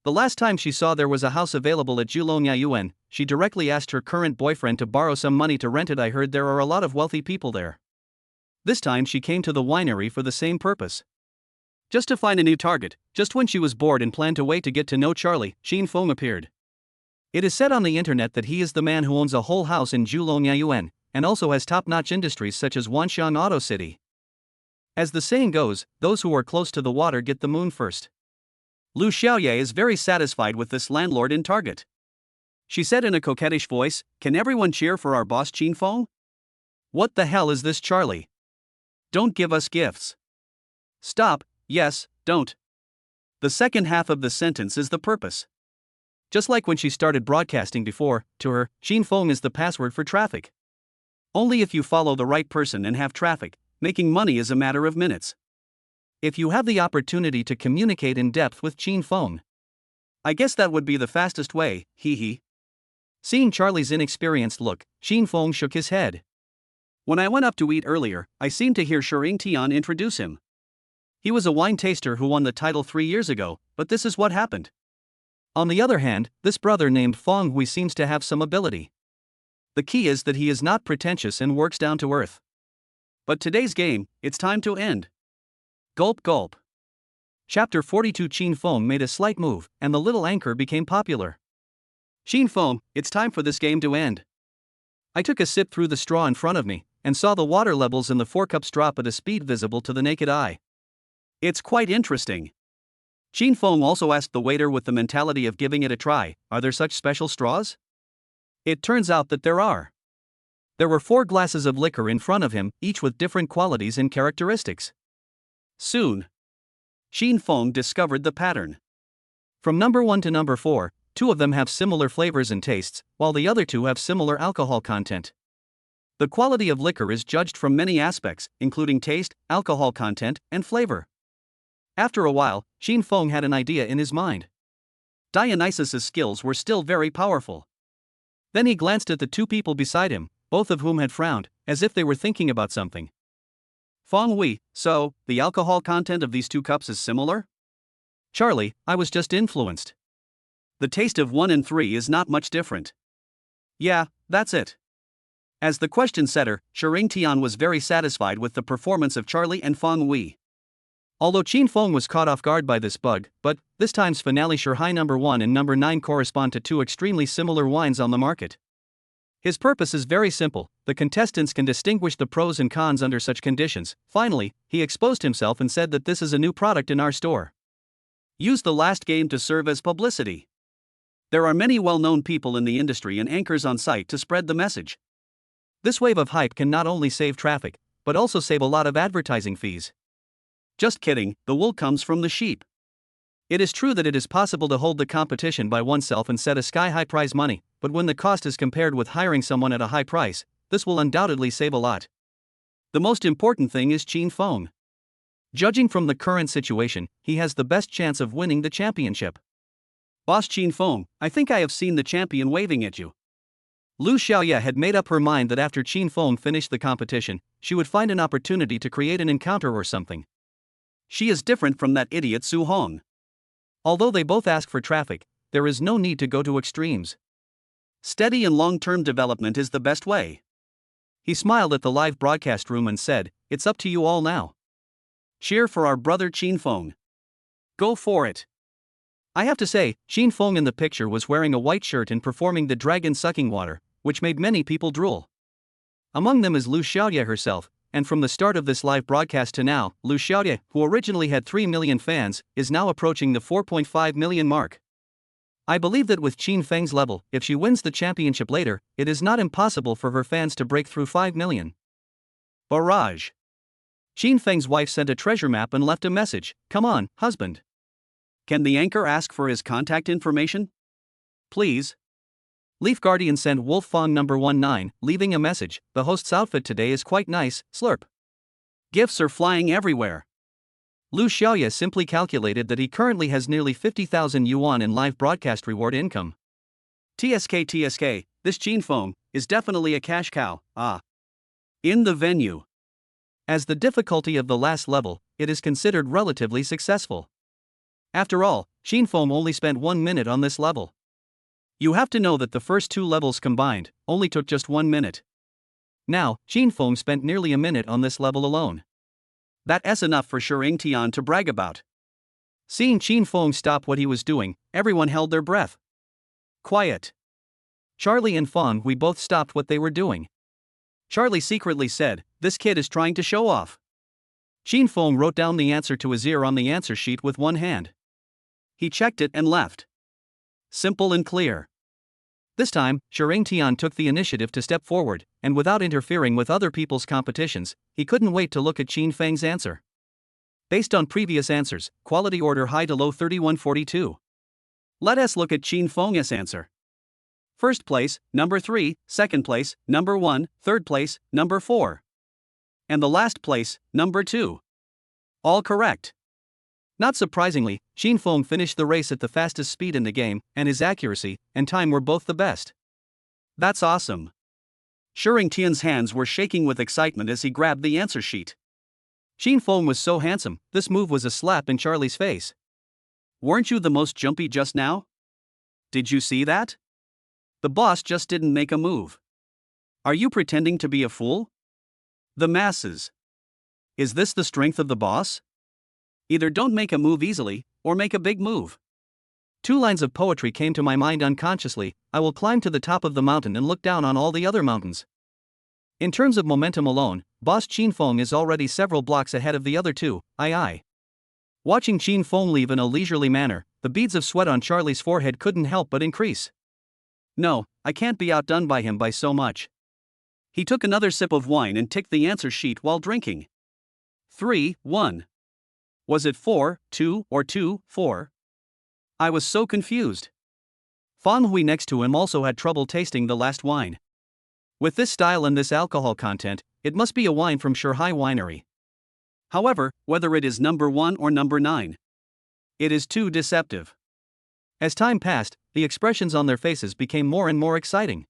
The last time she saw there was a house available at Julongyayuan, she directly asked her current boyfriend to borrow some money to rent it. I heard there are a lot of wealthy people there. This time she came to the winery for the same purpose. Just to find a new target. Just when she was bored and planned to wait to get to know Charlie, Shin Feng appeared. It is said on the internet that he is the man who owns a whole house in Julongyayuan, and also has top-notch industries such as Wanxiang Auto City. As the saying goes, those who are close to the water get the moon first. Lu Xiaoye is very satisfied with this landlord in Target. She said in a coquettish voice, "Can everyone cheer for our boss Qin Feng? What the hell is this, Charlie? Don't give us gifts." Stop, yes, don't. The second half of the sentence is the purpose. Just like when she started broadcasting before, to her, Qin Feng is the password for traffic. Only if you follow the right person and have traffic, making money is a matter of minutes. If you have the opportunity to communicate in depth with Qin Feng, I guess that would be the fastest way, hee hee. Seeing Charlie's inexperienced look, Qin Feng shook his head. When I went up to eat earlier, I seemed to hear Shering Tian introduce him. He was a wine taster who won the title 3 years ago, but this is what happened. On the other hand, this brother named Feng Hui seems to have some ability. The key is that he is not pretentious and works down to earth. But today's game, it's time to end. Gulp gulp. Chapter 42. Qin Feng made a slight move, and the little anchor became popular. Qin Feng, it's time for this game to end. I took a sip through the straw in front of me, and saw the water levels in the 4 cups drop at a speed visible to the naked eye. It's quite interesting. Qin Feng also asked the waiter with the mentality of giving it a try, "Are there such special straws?" It turns out that there are. There were 4 glasses of liquor in front of him, each with different qualities and characteristics. Soon, Qin Feng discovered the pattern. From number 1 to number 4, 2 of them have similar flavors and tastes, while the other 2 have similar alcohol content. The quality of liquor is judged from many aspects, including taste, alcohol content, and flavor. After a while, Qin Feng had an idea in his mind. Dionysus's skills were still very powerful. Then he glanced at the 2 people beside him, both of whom had frowned, as if they were thinking about something. Feng Hui, so, the alcohol content of these 2 cups is similar? Charlie, I was just influenced. The taste of 1 and 3 is not much different. Yeah, that's it. As the question setter, Shering Tian was very satisfied with the performance of Charlie and Feng Hui. Although Qin Feng was caught off guard by this bug, but this time's finale Shanghai number 1 and number 9 correspond to 2 extremely similar wines on the market. His purpose is very simple: the contestants can distinguish the pros and cons under such conditions. Finally, he exposed himself and said that this is a new product in our store. Use the last game to serve as publicity. There are many well-known people in the industry and anchors on site to spread the message. This wave of hype can not only save traffic, but also save a lot of advertising fees. Just kidding, the wool comes from the sheep. It is true that it is possible to hold the competition by oneself and set a sky-high prize money, but when the cost is compared with hiring someone at a high price, this will undoubtedly save a lot. The most important thing is Qin Feng. Judging from the current situation, he has the best chance of winning the championship. Boss Qin Feng, I think I have seen the champion waving at you. Lu Xiaoye had made up her mind that after Qin Feng finished the competition, she would find an opportunity to create an encounter or something. She is different from that idiot Su Hong. Although they both ask for traffic, there is no need to go to extremes. Steady and long-term development is the best way. He smiled at the live broadcast room and said, "It's up to you all now. Cheer for our brother Qin Feng. Go for it." I have to say, Qin Feng in the picture was wearing a white shirt and performing the dragon sucking water, which made many people drool. Among them is Lu Xiaoye herself, and from the start of this live broadcast to now, Lu Xiaoye, who originally had 3 million fans, is now approaching the 4.5 million mark. I believe that with Qin Feng's level, if she wins the championship later, it is not impossible for her fans to break through 5 million. Barrage. Qin Feng's wife sent a treasure map and left a message, "Come on, husband. Can the anchor ask for his contact information? Please." Leaf Guardian sent Wolf Fong number 19, leaving a message, "The host's outfit today is quite nice, slurp." Gifts are flying everywhere. Lu Xiaoye simply calculated that he currently has nearly 50,000 yuan in live broadcast reward income. TSK, this Qin Feng is definitely a cash cow, In the venue. As the difficulty of the last level, it is considered relatively successful. After all, Qin only spent 1 minute on this level. You have to know that the first 2 levels combined only took just 1 minute. Now, Qin spent nearly a minute on this level alone. That's enough for Tian to brag about. Seeing Qin stop what he was doing, everyone held their breath. Quiet. Charlie and Fawn, we both stopped what they were doing. Charlie secretly said, "This kid is trying to show off." Qin wrote down the answer to his ear on the answer sheet with one hand. He checked it and left. Simple and clear. This time, Tian took the initiative to step forward, and without interfering with other people's competitions, he couldn't wait to look at Qin Feng's answer. Based on previous answers, quality order high to low 3142. Let us look at Qin Feng's answer. First place, number 3, second place, number 1, third place, number 4. And the last place, number 2. All correct. Not surprisingly, Qin finished the race at the fastest speed in the game, and his accuracy and time were both the best. That's awesome. Tian's hands were shaking with excitement as he grabbed the answer sheet. Qin was so handsome, this move was a slap in Charlie's face. Weren't you the most jumpy just now? Did you see that? The boss just didn't make a move. Are you pretending to be a fool? The masses. Is this the strength of the boss? Either don't make a move easily, or make a big move. 2 lines of poetry came to my mind unconsciously. I will climb to the top of the mountain and look down on all the other mountains. In terms of momentum alone, boss Qin is already several blocks ahead of the other 2, Aye. Watching Qin leave in a leisurely manner, the beads of sweat on Charlie's forehead couldn't help but increase. No, I can't be outdone by him by so much. He took another sip of wine and ticked the answer sheet while drinking. 3, 1. Was it 4, 2, or 2, 4? I was so confused. Fan Hui next to him also had trouble tasting the last wine. With this style and this alcohol content, it must be a wine from Shanghai Winery. However, whether it is number 1 or number 9, it is too deceptive. As time passed, the expressions on their faces became more and more exciting.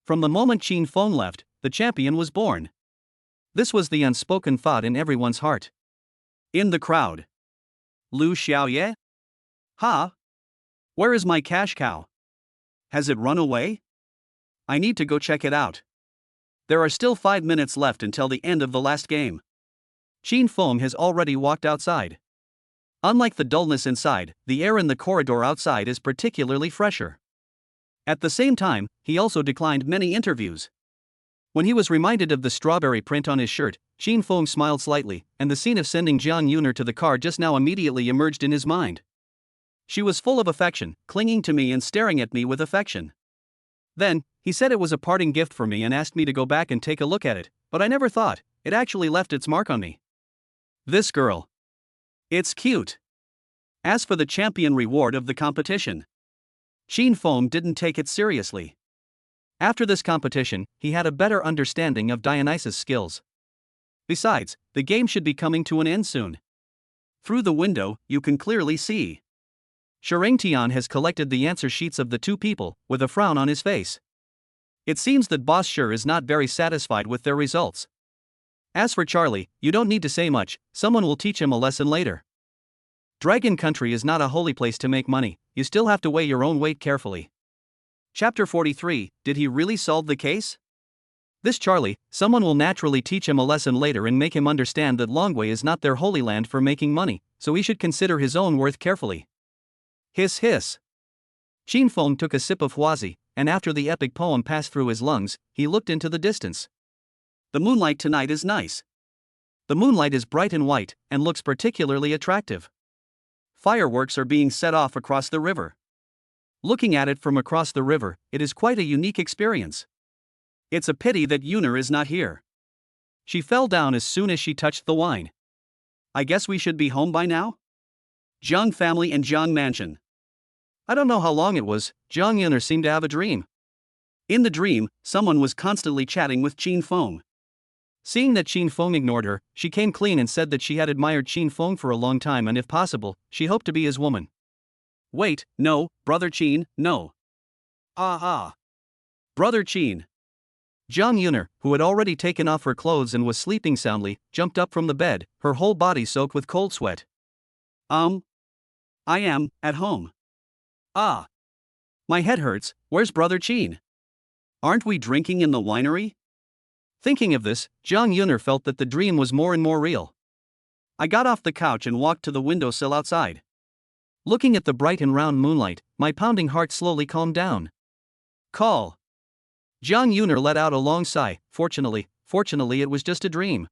From the moment Qin left, the champion was born. This was the unspoken thought in everyone's heart. In the crowd. Lu Xiaoye? Ha? Where is my cash cow? Has it run away? I need to go check it out. There are still 5 minutes left until the end of the last game. Qin has already walked outside. Unlike the dullness inside, the air in the corridor outside is particularly fresher. At the same time, he also declined many interviews. When he was reminded of the strawberry print on his shirt, Qin smiled slightly, and the scene of sending Jiang Yuner to the car just now immediately emerged in his mind. She was full of affection, clinging to me and staring at me with affection. Then, he said it was a parting gift for me and asked me to go back and take a look at it, but I never thought it actually left its mark on me. This girl. It's cute. As for the champion reward of the competition, Qin didn't take it seriously. After this competition, he had a better understanding of Dionysus' skills. Besides, the game should be coming to an end soon. Through the window, you can clearly see Tian has collected the answer sheets of the 2 people, with a frown on his face. It seems that Boss Sure is not very satisfied with their results. As for Charlie, you don't need to say much, someone will teach him a lesson later. Dragon Country is not a holy place to make money, you still have to weigh your own weight carefully. Chapter 43, did he really solve the case? This Charlie, someone will naturally teach him a lesson later and make him understand that Longwei is not their holy land for making money, so he should consider his own worth carefully. Hiss hiss. Qin took a sip of huazi, and after the epic poem passed through his lungs, he looked into the distance. The moonlight tonight is nice. The moonlight is bright and white, and looks particularly attractive. Fireworks are being set off across the river. Looking at it from across the river, it is quite a unique experience. It's a pity that Yuner is not here. She fell down as soon as she touched the wine. I guess we should be home by now? Zhang family and Zhang mansion. I don't know how long it was, Zhang Yuner seemed to have a dream. In the dream, someone was constantly chatting with Qin. Seeing that Qin ignored her, she came clean and said that she had admired Qin for a long time and if possible, she hoped to be his woman. Wait, no, brother Qin, no. Brother Qin. Zhang Yuner, who had already taken off her clothes and was sleeping soundly, jumped up from the bed, her whole body soaked with cold sweat. I am, at home. Ah. My head hurts, where's Brother Chin? Aren't we drinking in the winery? Thinking of this, Jiang Yuner felt that the dream was more and more real. I got off the couch and walked to the windowsill outside. Looking at the bright and round moonlight, my pounding heart slowly calmed down. Call. Jiang Yuner let out a long sigh. Fortunately it was just a dream.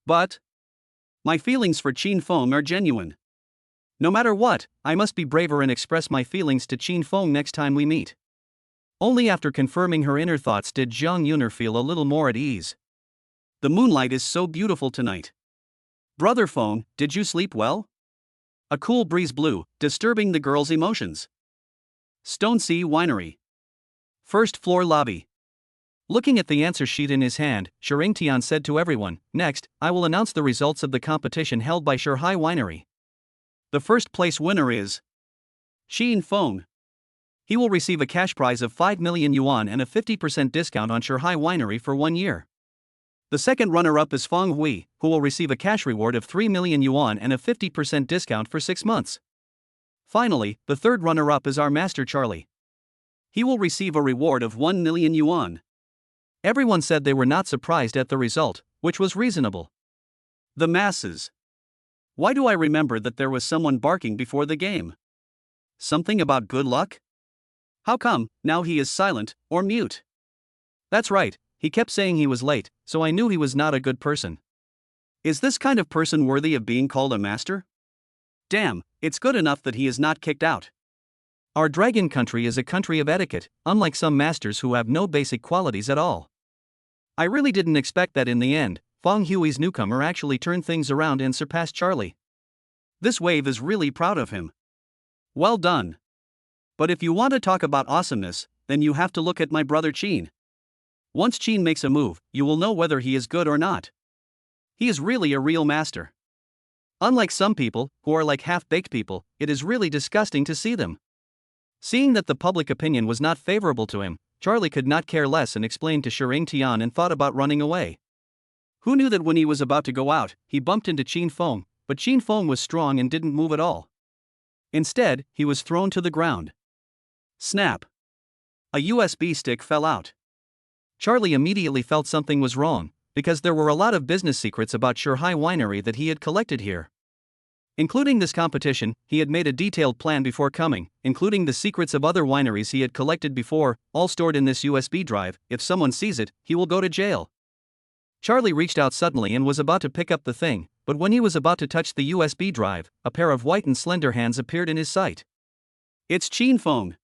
But my feelings for Qin Feng are genuine. No matter what, I must be braver and express my feelings to Qin Feng next time we meet. Only after confirming her inner thoughts did Jiang Yuner feel a little more at ease. The moonlight is so beautiful tonight. Brother Feng, did you sleep well? A cool breeze blew, disturbing the girl's emotions. Stone Sea Winery. First floor lobby. Looking at the answer sheet in his hand, Shering Tian said to everyone, "Next, I will announce the results of the competition held by Shanghai Winery. The first place winner is Qin Feng. He will receive a cash prize of 5 million yuan and a 50% discount on Shanghai Winery for 1 year. The second runner-up is Feng Hui, who will receive a cash reward of 3 million yuan and a 50% discount for 6 months. Finally, the third runner-up is our master Charlie. He will receive a reward of 1 million yuan. Everyone said they were not surprised at the result, which was reasonable. The masses. Why do I remember that there was someone barking before the game? Something about good luck? How come, now he is silent, or mute? That's right, he kept saying he was late, so I knew he was not a good person. Is this kind of person worthy of being called a master? Damn, it's good enough that he is not kicked out. Our dragon country is a country of etiquette, unlike some masters who have no basic qualities at all. I really didn't expect that in the end, Feng Hui's newcomer actually turned things around and surpassed Charlie. This wave is really proud of him. Well done. But if you want to talk about awesomeness, then you have to look at my brother Qin. Once Qin makes a move, you will know whether he is good or not. He is really a real master. Unlike some people, who are like half-baked people, it is really disgusting to see them. Seeing that the public opinion was not favorable to him, Charlie could not care less and explained to Shering Tian and thought about running away. Who knew that when he was about to go out, he bumped into Qin Feng, but Qin Feng was strong and didn't move at all. Instead, he was thrown to the ground. Snap. A USB stick fell out. Charlie immediately felt something was wrong, because there were a lot of business secrets about Shanghai Winery that he had collected here. Including this competition, he had made a detailed plan before coming, including the secrets of other wineries he had collected before, all stored in this USB drive. If someone sees it, he will go to jail. Charlie reached out suddenly and was about to pick up the thing, but when he was about to touch the USB drive, a pair of white and slender hands appeared in his sight. It's Qin Feng.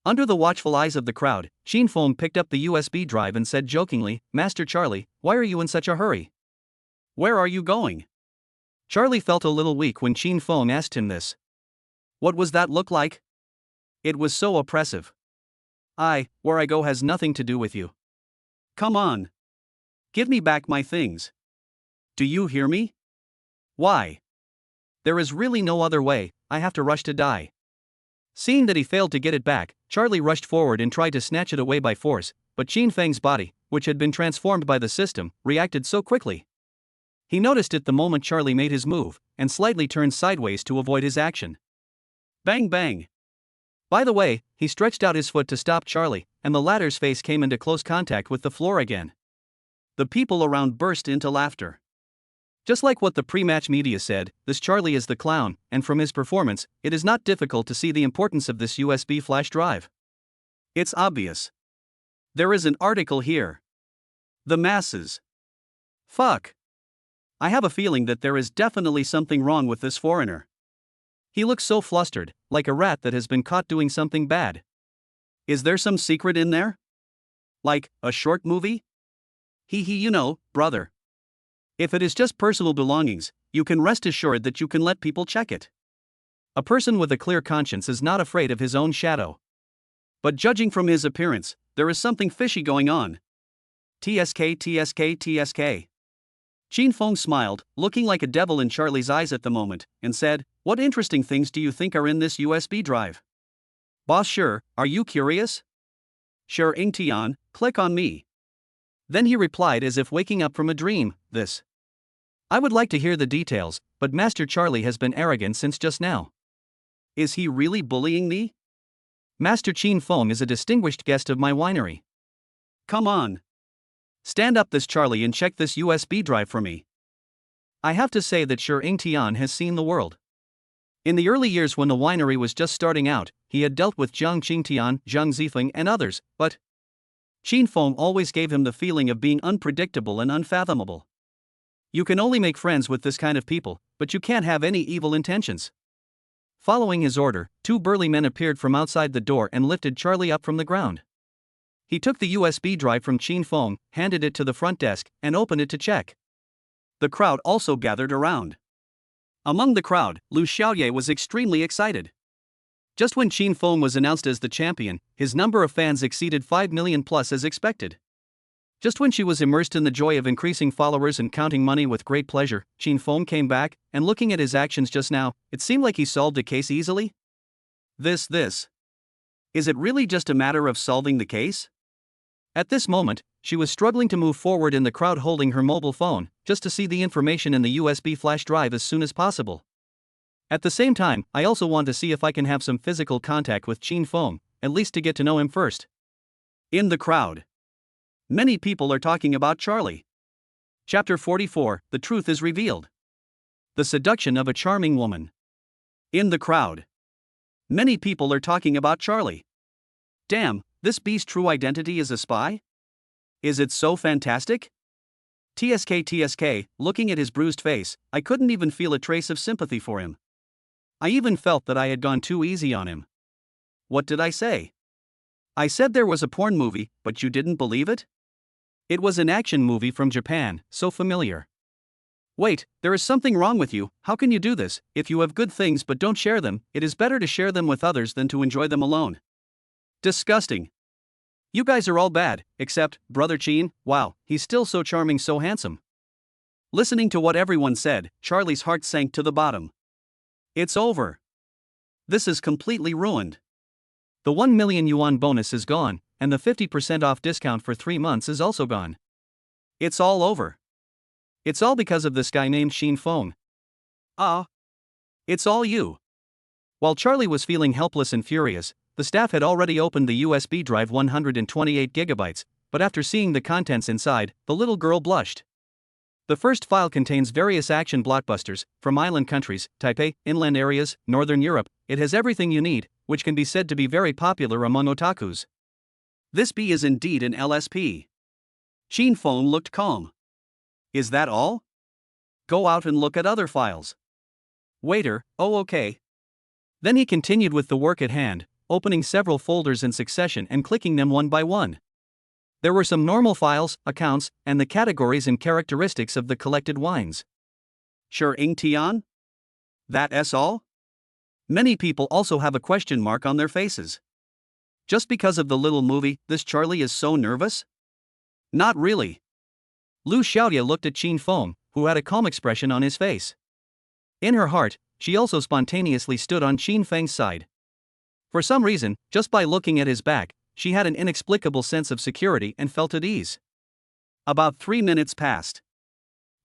Under the watchful eyes of the crowd, Qin Feng picked up the USB drive and said jokingly, "Master Charlie, why are you in such a hurry? Where are you going?" Charlie felt a little weak when Qin Feng asked him this. What was that look like? It was so oppressive. Where I go has nothing to do with you. Come on. Give me back my things. Do you hear me? Why? There is really no other way, I have to rush to die. Seeing that he failed to get it back, Charlie rushed forward and tried to snatch it away by force, but Qin Feng's body, which had been transformed by the system, reacted so quickly. He noticed it the moment Charlie made his move, and slightly turned sideways to avoid his action. Bang bang! By the way, he stretched out his foot to stop Charlie, and the latter's face came into close contact with the floor again. The people around burst into laughter. Just like what the pre-match media said, this Charlie is the clown, and from his performance, it is not difficult to see the importance of this USB flash drive. It's obvious. There is an article here. The masses. Fuck. I have a feeling that there is definitely something wrong with this foreigner. He looks so flustered, like a rat that has been caught doing something bad. Is there some secret in there? Like, a short movie? You know, brother. If it is just personal belongings, you can rest assured that you can let people check it. A person with a clear conscience is not afraid of his own shadow. But judging from his appearance, there is something fishy going on. TSK. Qin Feng smiled, looking like a devil in Charlie's eyes at the moment, and said, "What interesting things do you think are in this USB drive?" Boss sure, are you curious? Sure Tian, click on me. Then he replied as if waking up from a dream, this. I would like to hear the details, but Master Charlie has been arrogant since just now. Is he really bullying me? Master Chin Fong is a distinguished guest of my winery. Come on. Stand up this Charlie and check this USB drive for me. I have to say that Sure Ing Tian has seen the world. In the early years when the winery was just starting out, he had dealt with Jiang Qingtian, Zhang Zifeng and others, but Chin Fong always gave him the feeling of being unpredictable and unfathomable. You can only make friends with this kind of people, but you can't have any evil intentions. Following his order, two burly men appeared from outside the door and lifted Charlie up from the ground. He took the USB drive from Chin Fong, handed it to the front desk, and opened it to check. The crowd also gathered around. Among the crowd, Lu Xiaoye was extremely excited. Just when Chin Fong was announced as the champion, his number of fans exceeded 5 million plus as expected. Just when she was immersed in the joy of increasing followers and counting money with great pleasure, Chin Fong came back, and looking at his actions just now, it seemed like he solved a case easily. This. Is it really just a matter of solving the case? At this moment, she was struggling to move forward in the crowd holding her mobile phone, just to see the information in the USB flash drive as soon as possible. At the same time, I also want to see if I can have some physical contact with Chin Fong, at least to get to know him first. In the crowd. Many people are talking about Charlie. Chapter 44, The Truth is Revealed. The Seduction of a Charming Woman. In the crowd. Many people are talking about Charlie. Damn, this beast's true identity is a spy? Is it so fantastic? TSK, looking at his bruised face, I couldn't even feel a trace of sympathy for him. I even felt that I had gone too easy on him. What did I say? I said there was a porn movie, but you didn't believe it? It was an action movie from Japan, so familiar. Wait, there is something wrong with you. How can you do this? If you have good things but don't share them, it is better to share them with others than to enjoy them alone. Disgusting. You guys are all bad, except Brother Chin. Wow, he's still so charming, so handsome. Listening to what everyone said, Charlie's heart sank to the bottom. It's over. This is completely ruined. The 1 million yuan bonus is gone, and the 50% off discount for 3 months is also gone. It's all over. It's all because of this guy named Chin Fong. It's all you. While Charlie was feeling helpless and furious, the staff had already opened the USB drive 128 gigabytes, but after seeing the contents inside, the little girl blushed. The first file contains various action blockbusters, from island countries, Taipei, inland areas, Northern Europe. It has everything you need, which can be said to be very popular among otakus. This B is indeed an LSP. Chin Fong looked calm. Is that all? Go out and look at other files. Waiter, oh okay. Then he continued with the work at hand, opening several folders in succession and clicking them one by one. There were some normal files, accounts, and the categories and characteristics of the collected wines. Sure Ing Tian? That's all? Many people also have a question mark on their faces. Just because of the little movie, this Charlie is so nervous? Not really. Lu Xiaoye looked at Chin Fong, who had a calm expression on his face. In her heart, she also spontaneously stood on Chin Feng's side. For some reason, just by looking at his back, she had an inexplicable sense of security and felt at ease. About 3 minutes passed.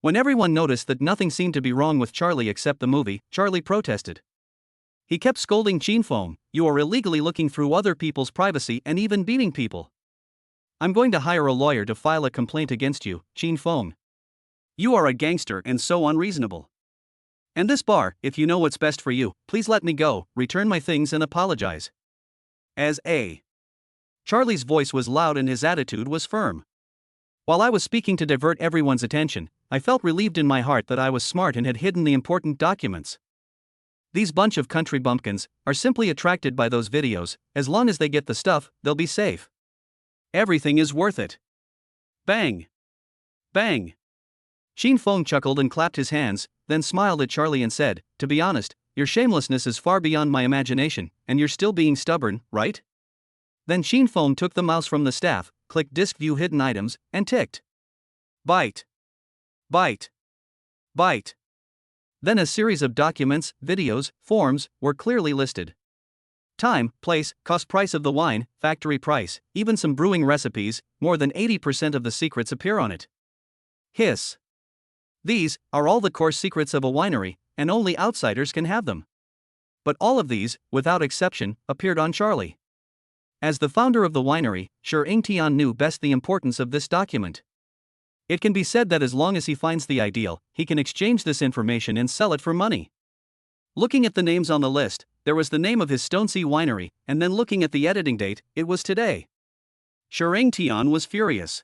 When everyone noticed that nothing seemed to be wrong with Charlie except the movie, Charlie protested. He kept scolding Chin Fong, "You are illegally looking through other people's privacy and even beating people. I'm going to hire a lawyer to file a complaint against you, Chin Fong. You are a gangster and so unreasonable. And this bar, if you know what's best for you, please let me go, return my things and apologize." As a. Charlie's voice was loud and his attitude was firm. While I was speaking to divert everyone's attention, I felt relieved in my heart that I was smart and had hidden the important documents. These bunch of country bumpkins are simply attracted by those videos. As long as they get the stuff, they'll be safe. Everything is worth it. Bang! Bang! Chin Fong chuckled and clapped his hands, then smiled at Charlie and said, "To be honest, your shamelessness is far beyond my imagination, and you're still being stubborn, right?" Then Chin Fong took the mouse from the staff, clicked Disk View Hidden Items, and ticked. Byte. Byte. Byte. Then a series of documents, videos, forms, were clearly listed. Time, place, cost price of the wine, factory price, even some brewing recipes. More than 80% of the secrets appear on it. Hiss. These are all the core secrets of a winery, and only outsiders can have them. But all of these, without exception, appeared on Charlie. As the founder of the winery, Shering Tian knew best the importance of this document. It can be said that as long as he finds the ideal, he can exchange this information and sell it for money. Looking at the names on the list, there was the name of his Stonesea winery, and then looking at the editing date, it was today. Shering Tian was furious.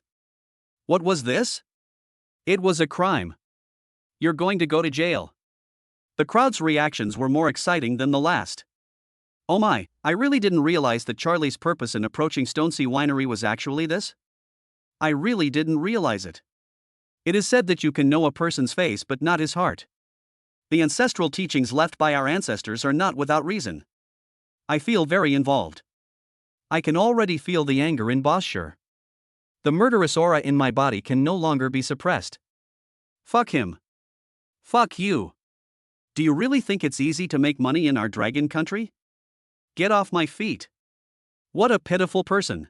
What was this? It was a crime. You're going to go to jail. The crowd's reactions were more exciting than the last. Oh my, I really didn't realize that Charlie's purpose in approaching Stonesea Winery was actually this? I really didn't realize it. It is said that you can know a person's face but not his heart. The ancestral teachings left by our ancestors are not without reason. I feel very involved. I can already feel the anger in Boss Sure. The murderous aura in my body can no longer be suppressed. Fuck him. Fuck you. Do you really think it's easy to make money in our dragon country? Get off my feet. What a pitiful person.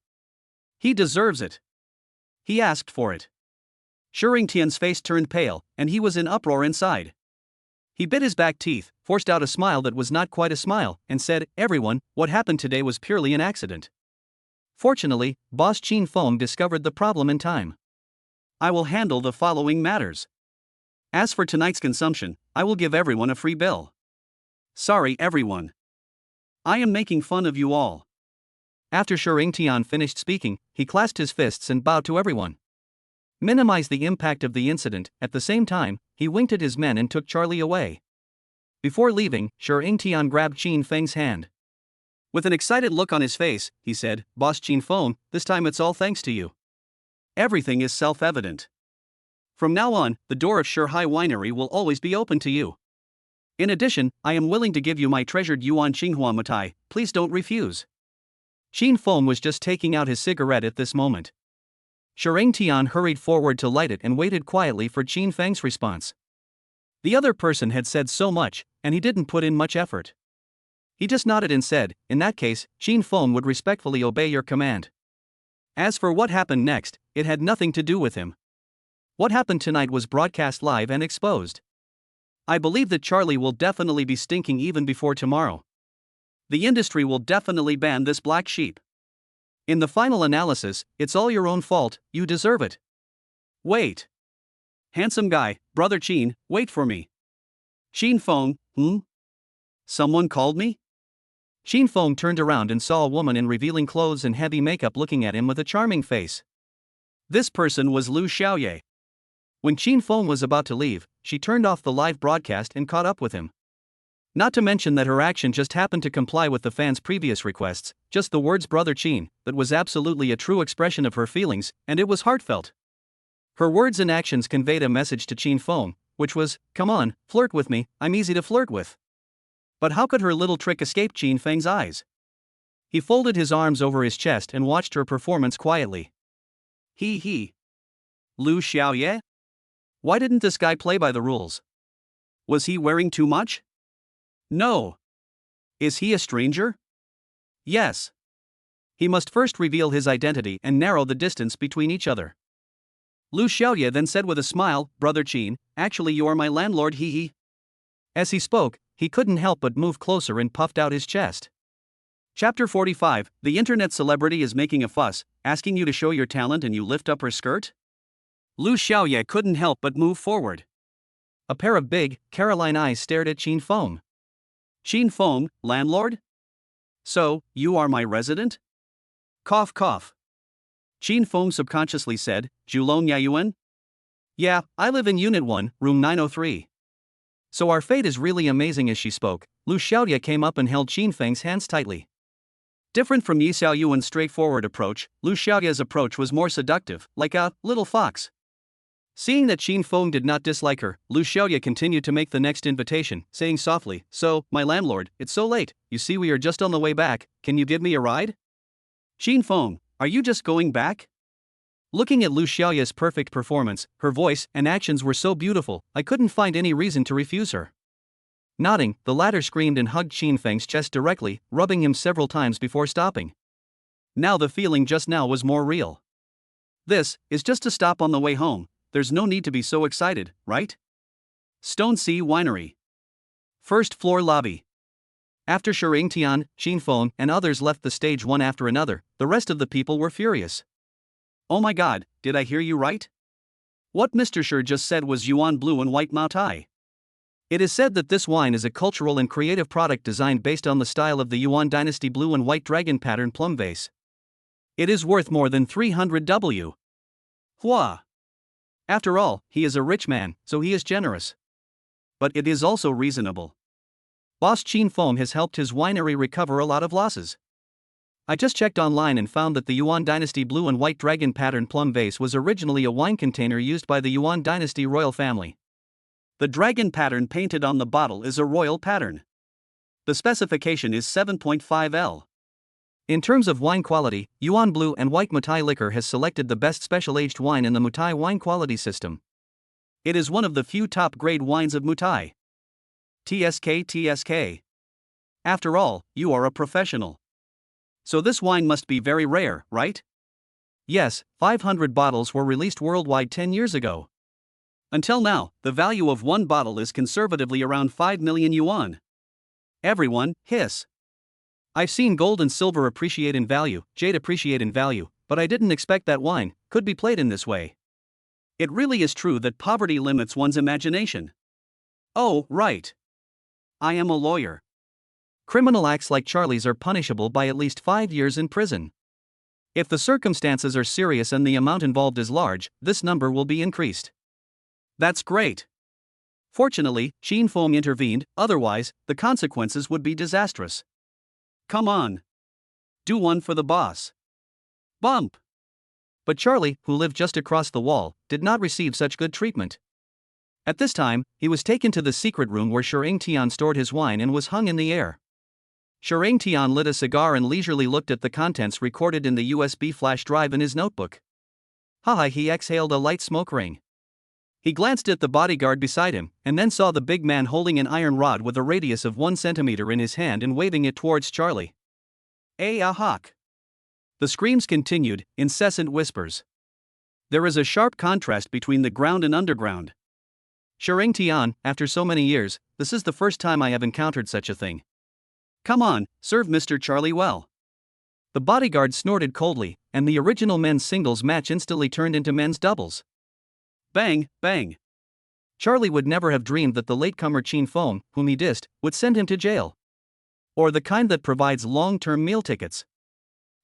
He deserves it. He asked for it. Shering Tian's face turned pale, and he was in uproar inside. He bit his back teeth, forced out a smile that was not quite a smile, and said, "Everyone, what happened today was purely an accident." Fortunately, Boss Qin Feng discovered the problem in time. I will handle the following matters. As for tonight's consumption, I will give everyone a free bill. Sorry everyone. I am making fun of you all. After Shering Tian finished speaking, he clasped his fists and bowed to everyone. Minimize the impact of the incident. At the same time, he winked at his men and took Charlie away. Before leaving, Shering Tian grabbed Qin Feng's hand. With an excited look on his face, he said, "Boss Qin Feng, this time it's all thanks to you. Everything is self-evident. From now on, the door of Shihai Winery will always be open to you. In addition, I am willing to give you my treasured Yuan Qinghua Matai, please don't refuse." Qin Feng was just taking out his cigarette at this moment. Shering Tian hurried forward to light it and waited quietly for Qin Feng's response. The other person had said so much, and he didn't put in much effort. He just nodded and said, "In that case, Qin Feng would respectfully obey your command." As for what happened next, it had nothing to do with him. What happened tonight was broadcast live and exposed. I believe that Charlie will definitely be stinking even before tomorrow. The industry will definitely ban this black sheep. In the final analysis, it's all your own fault, you deserve it. Wait. Handsome guy, Brother Qin, wait for me. Qin Feng, Someone called me? Qin Feng turned around and saw a woman in revealing clothes and heavy makeup looking at him with a charming face. This person was Lu Xiaoye. When Qin Feng was about to leave, she turned off the live broadcast and caught up with him. Not to mention that her action just happened to comply with the fans' previous requests, just the words "Brother Qin," that was absolutely a true expression of her feelings, and it was heartfelt. Her words and actions conveyed a message to Qin Feng, which was, "Come on, flirt with me, I'm easy to flirt with." But how could her little trick escape Qin Feng's eyes? He folded his arms over his chest and watched her performance quietly. He. Lu Xiaoye? Why didn't this guy play by the rules? Was he wearing too much? No. Is he a stranger? Yes. He must first reveal his identity and narrow the distance between each other. Lu Xiaoye then said with a smile, "Brother Qin, actually you are my landlord, he. As he spoke, he couldn't help but move closer and puffed out his chest. Chapter 45, the internet celebrity is making a fuss, asking you to show your talent and you lift up her skirt? Lu Xiaoye couldn't help but move forward. A pair of big, Caroline eyes stared at Qin Feng. Qin Feng, landlord? So, you are my resident? Cough cough. Qin Feng subconsciously said, "Julong Yayuan?" Yeah, I live in Unit 1, room 903. So our fate is really amazing. As she spoke, Lu Xiaoye came up and held Qin Feng's hands tightly. Different from Yi Xiaoyuan's straightforward approach, Lu Xiaoye's approach was more seductive, like a little fox. Seeing that Qin Feng did not dislike her, Lu Xiaoye continued to make the next invitation, saying softly, "So, my landlord, it's so late, you see we are just on the way back, can you give me a ride?" Qin Feng, are you just going back? Looking at Lu Xiaoye's perfect performance, her voice and actions were so beautiful, I couldn't find any reason to refuse her. Nodding, the latter screamed and hugged Qin Feng's chest directly, rubbing him several times before stopping. Now the feeling just now was more real. This is just a stop on the way home. There's no need to be so excited, right? Stonesea Winery. First floor lobby. After Shering Tian, Xin Feng, and others left the stage one after another, the rest of the people were furious. Oh my god, did I hear you right? What Mr. Shi just said was Yuan Blue and White Mao Tai. It is said that this wine is a cultural and creative product designed based on the style of the Yuan dynasty blue and white dragon pattern plum vase. It is worth more than 300 W. Hua. After all, he is a rich man, so he is generous. But it is also reasonable. Boss Xin Feng has helped his winery recover a lot of losses. I just checked online and found that the Yuan dynasty blue and white dragon pattern plum vase was originally a wine container used by the Yuan dynasty royal family. The dragon pattern painted on the bottle is a royal pattern. The specification is 7.5 L. In terms of wine quality, Yuan Blue and White Mutai Liquor has selected the best special-aged wine in the Mutai wine quality system. It is one of the few top-grade wines of Mutai. TSK. After all, you are a professional. So this wine must be very rare, right? Yes, 500 bottles were released worldwide 10 years ago. Until now, the value of one bottle is conservatively around 5 million yuan. Everyone, hiss. I've seen gold and silver appreciate in value, jade appreciate in value, but I didn't expect that wine could be played in this way. It really is true that poverty limits one's imagination. Oh, right. I am a lawyer. Criminal acts like Charlie's are punishable by at least 5 years in prison. If the circumstances are serious and the amount involved is large, this number will be increased. That's great. Fortunately, Xin Feng intervened, otherwise, the consequences would be disastrous. Come on. Do one for the boss. Bump. But Charlie, who lived just across the wall, did not receive such good treatment. At this time, he was taken to the secret room where Shering Tian stored his wine and was hung in the air. Shering Tian lit a cigar and leisurely looked at the contents recorded in the USB flash drive in his notebook. Haha, he exhaled a light smoke ring. He glanced at the bodyguard beside him, and then saw the big man holding an iron rod with a radius of 1 centimeter in his hand and waving it towards Charlie. Ahawk. The screams continued, incessant whispers. There is a sharp contrast between the ground and underground. Shering Tian, after so many years, this is the first time I have encountered such a thing. Come on, serve Mr. Charlie well. The bodyguard snorted coldly, and the original men's singles match instantly turned into men's doubles. Bang, bang. Charlie would never have dreamed that the latecomer Xin Feng, whom he dissed, would send him to jail. Or the kind that provides long-term meal tickets.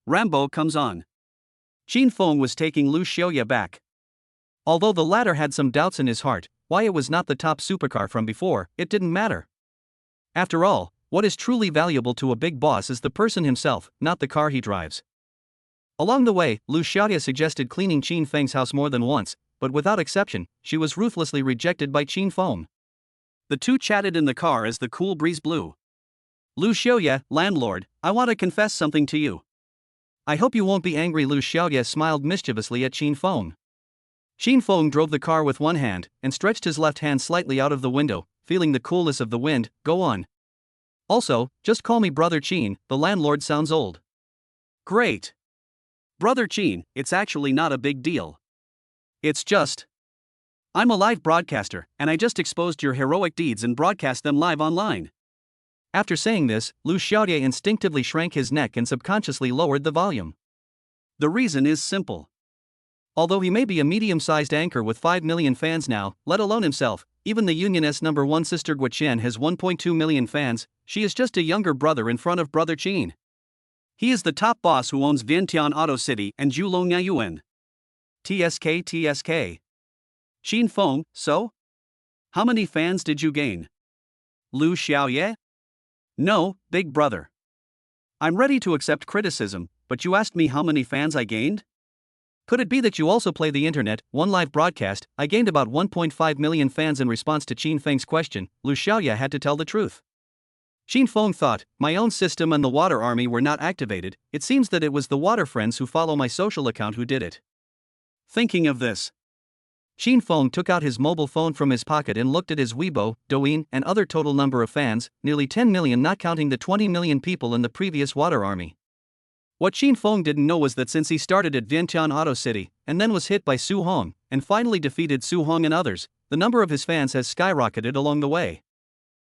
Rambo comes on. Xin Feng was taking Lu Xiaoya back. Although the latter had some doubts in his heart, why it was not the top supercar from before, it didn't matter. After all, what is truly valuable to a big boss is the person himself, not the car he drives. Along the way, Lu Xiaoya suggested cleaning Xin Feng's house more than once, but without exception, she was ruthlessly rejected by Xin Feng. The two chatted in the car as the cool breeze blew. Lu Xiaoya, landlord, I want to confess something to you. I hope you won't be angry. Lu Xiaoya smiled mischievously at Xin Feng. Xin Feng drove the car with one hand, and stretched his left hand slightly out of the window, feeling the coolness of the wind. Go on. Also, just call me Brother Qin, the landlord sounds old. Great. Brother Qin, it's actually not a big deal. It's just. I'm a live broadcaster, and I just exposed your heroic deeds and broadcast them live online. After saying this, Lu Xiaoya instinctively shrank his neck and subconsciously lowered the volume. The reason is simple. Although he may be a medium-sized anchor with 5 million fans now, let alone himself, even the Union's #1 sister Guoqian has 1.2 million fans, she is just a younger brother in front of Brother Qin. He is the top boss who owns Vientiane Auto City and Julong Yayuan. TSK. Xin Feng, so? How many fans did you gain? Lu Xiaoye? No, big brother. I'm ready to accept criticism, but you asked me how many fans I gained? Could it be that you also play the internet? One live broadcast, I gained about 1.5 million fans in response to Xin Feng's question. Lu Xiaoya had to tell the truth. Xin Feng thought, my own system and the water army were not activated, it seems that it was the water friends who follow my social account who did it. Thinking of this, Xin Feng took out his mobile phone from his pocket and looked at his Weibo, Douyin, and other total number of fans, nearly 10 million not counting the 20 million people in the previous water army. What Xin Feng didn't know was that since he started at Vientiane Auto City, and then was hit by Su Hong, and finally defeated Su Hong and others, the number of his fans has skyrocketed along the way.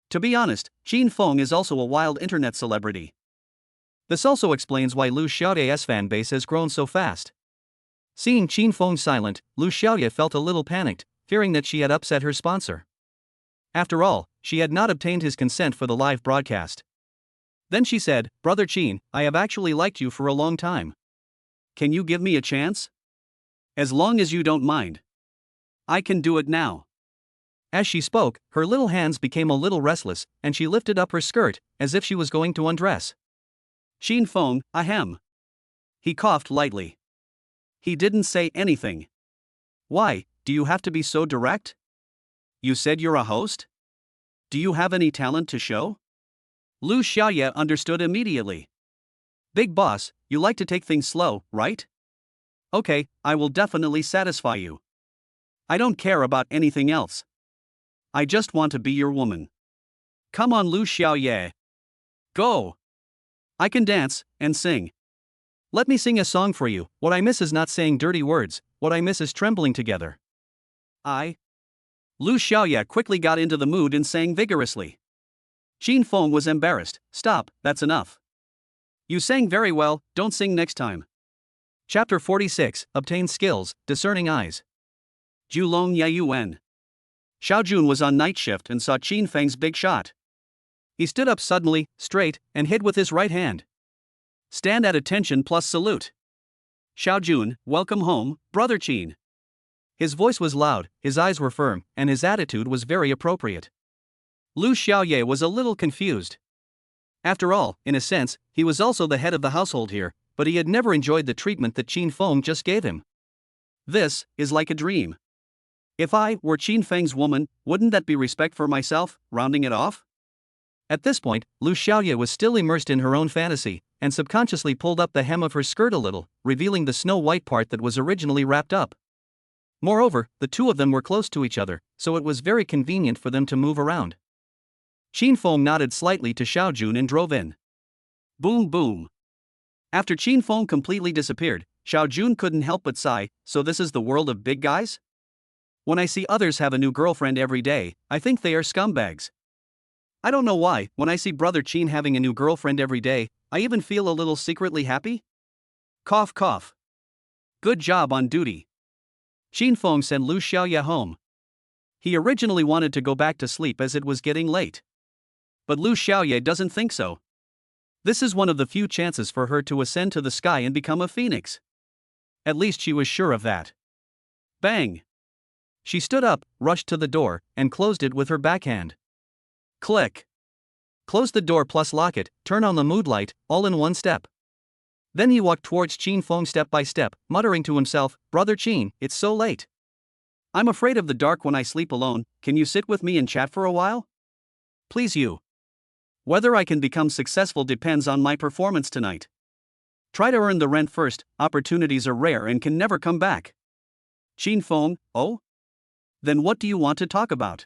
To be honest, Jin Feng is also a wild internet celebrity. This also explains why Lu Xiaoye's fanbase has grown so fast. Seeing Jin Feng silent, Lu Xiaoye felt a little panicked, fearing that she had upset her sponsor. After all, she had not obtained his consent for the live broadcast. Then she said, "Brother Qin, I have actually liked you for a long time. Can you give me a chance? As long as you don't mind. I can do it now." As she spoke, her little hands became a little restless, and she lifted up her skirt, as if she was going to undress. "Jin Feng, ahem." He coughed lightly. He didn't say anything. "Why, do you have to be so direct? You said you're a host? Do you have any talent to show?" Lu Xiaoye understood immediately. "Big boss, you like to take things slow, right? Okay, I will definitely satisfy you. I don't care about anything else. I just want to be your woman. Come on, Lu Xiaoye. Go! I can dance and sing. Let me sing a song for you. What I miss is not saying dirty words, what I miss is trembling together." Lu Xiaoye quickly got into the mood and sang vigorously. Jin Feng was embarrassed. "Stop, that's enough. You sang very well, don't sing next time." Chapter 46, Obtain Skills, Discerning Eyes. Julong Yayuan. Xiaojun was on night shift and saw Qin Feng's big shot. He stood up suddenly, straight, and hid with his right hand. "Stand at attention plus salute. Xiaojun, welcome home, brother Qin." His voice was loud, his eyes were firm, and his attitude was very appropriate. Lu Xiaoye was a little confused. After all, in a sense, he was also the head of the household here, but he had never enjoyed the treatment that Qin Feng just gave him. This is like a dream. If I were Qin Feng's woman, wouldn't that be respect for myself, rounding it off? At this point, Lu Xiaoye was still immersed in her own fantasy, and subconsciously pulled up the hem of her skirt a little, revealing the snow-white part that was originally wrapped up. Moreover, the two of them were close to each other, so it was very convenient for them to move around. Qin Feng nodded slightly to Xiaojun and drove in. Boom boom. After Qin Feng completely disappeared, Xiaojun couldn't help but sigh, so this is the world of big guys? When I see others have a new girlfriend every day, I think they are scumbags. I don't know why, when I see brother Qin having a new girlfriend every day, I even feel a little secretly happy. Cough cough. Good job on duty. Qin Feng sent Lu Xiaoye home. He originally wanted to go back to sleep as it was getting late. But Lu Xiaoye doesn't think so. This is one of the few chances for her to ascend to the sky and become a phoenix. At least she was sure of that. Bang! She stood up, rushed to the door, and closed it with her backhand. Click! Close the door plus lock it, turn on the mood light, all in one step. Then he walked towards Qin Feng step by step, muttering to himself, "Brother Qin, it's so late. I'm afraid of the dark when I sleep alone, can you sit with me and chat for a while? Please you. Whether I can become successful depends on my performance tonight. Try to earn the rent first, opportunities are rare and can never come back." Qin Feng, oh? Then what do you want to talk about?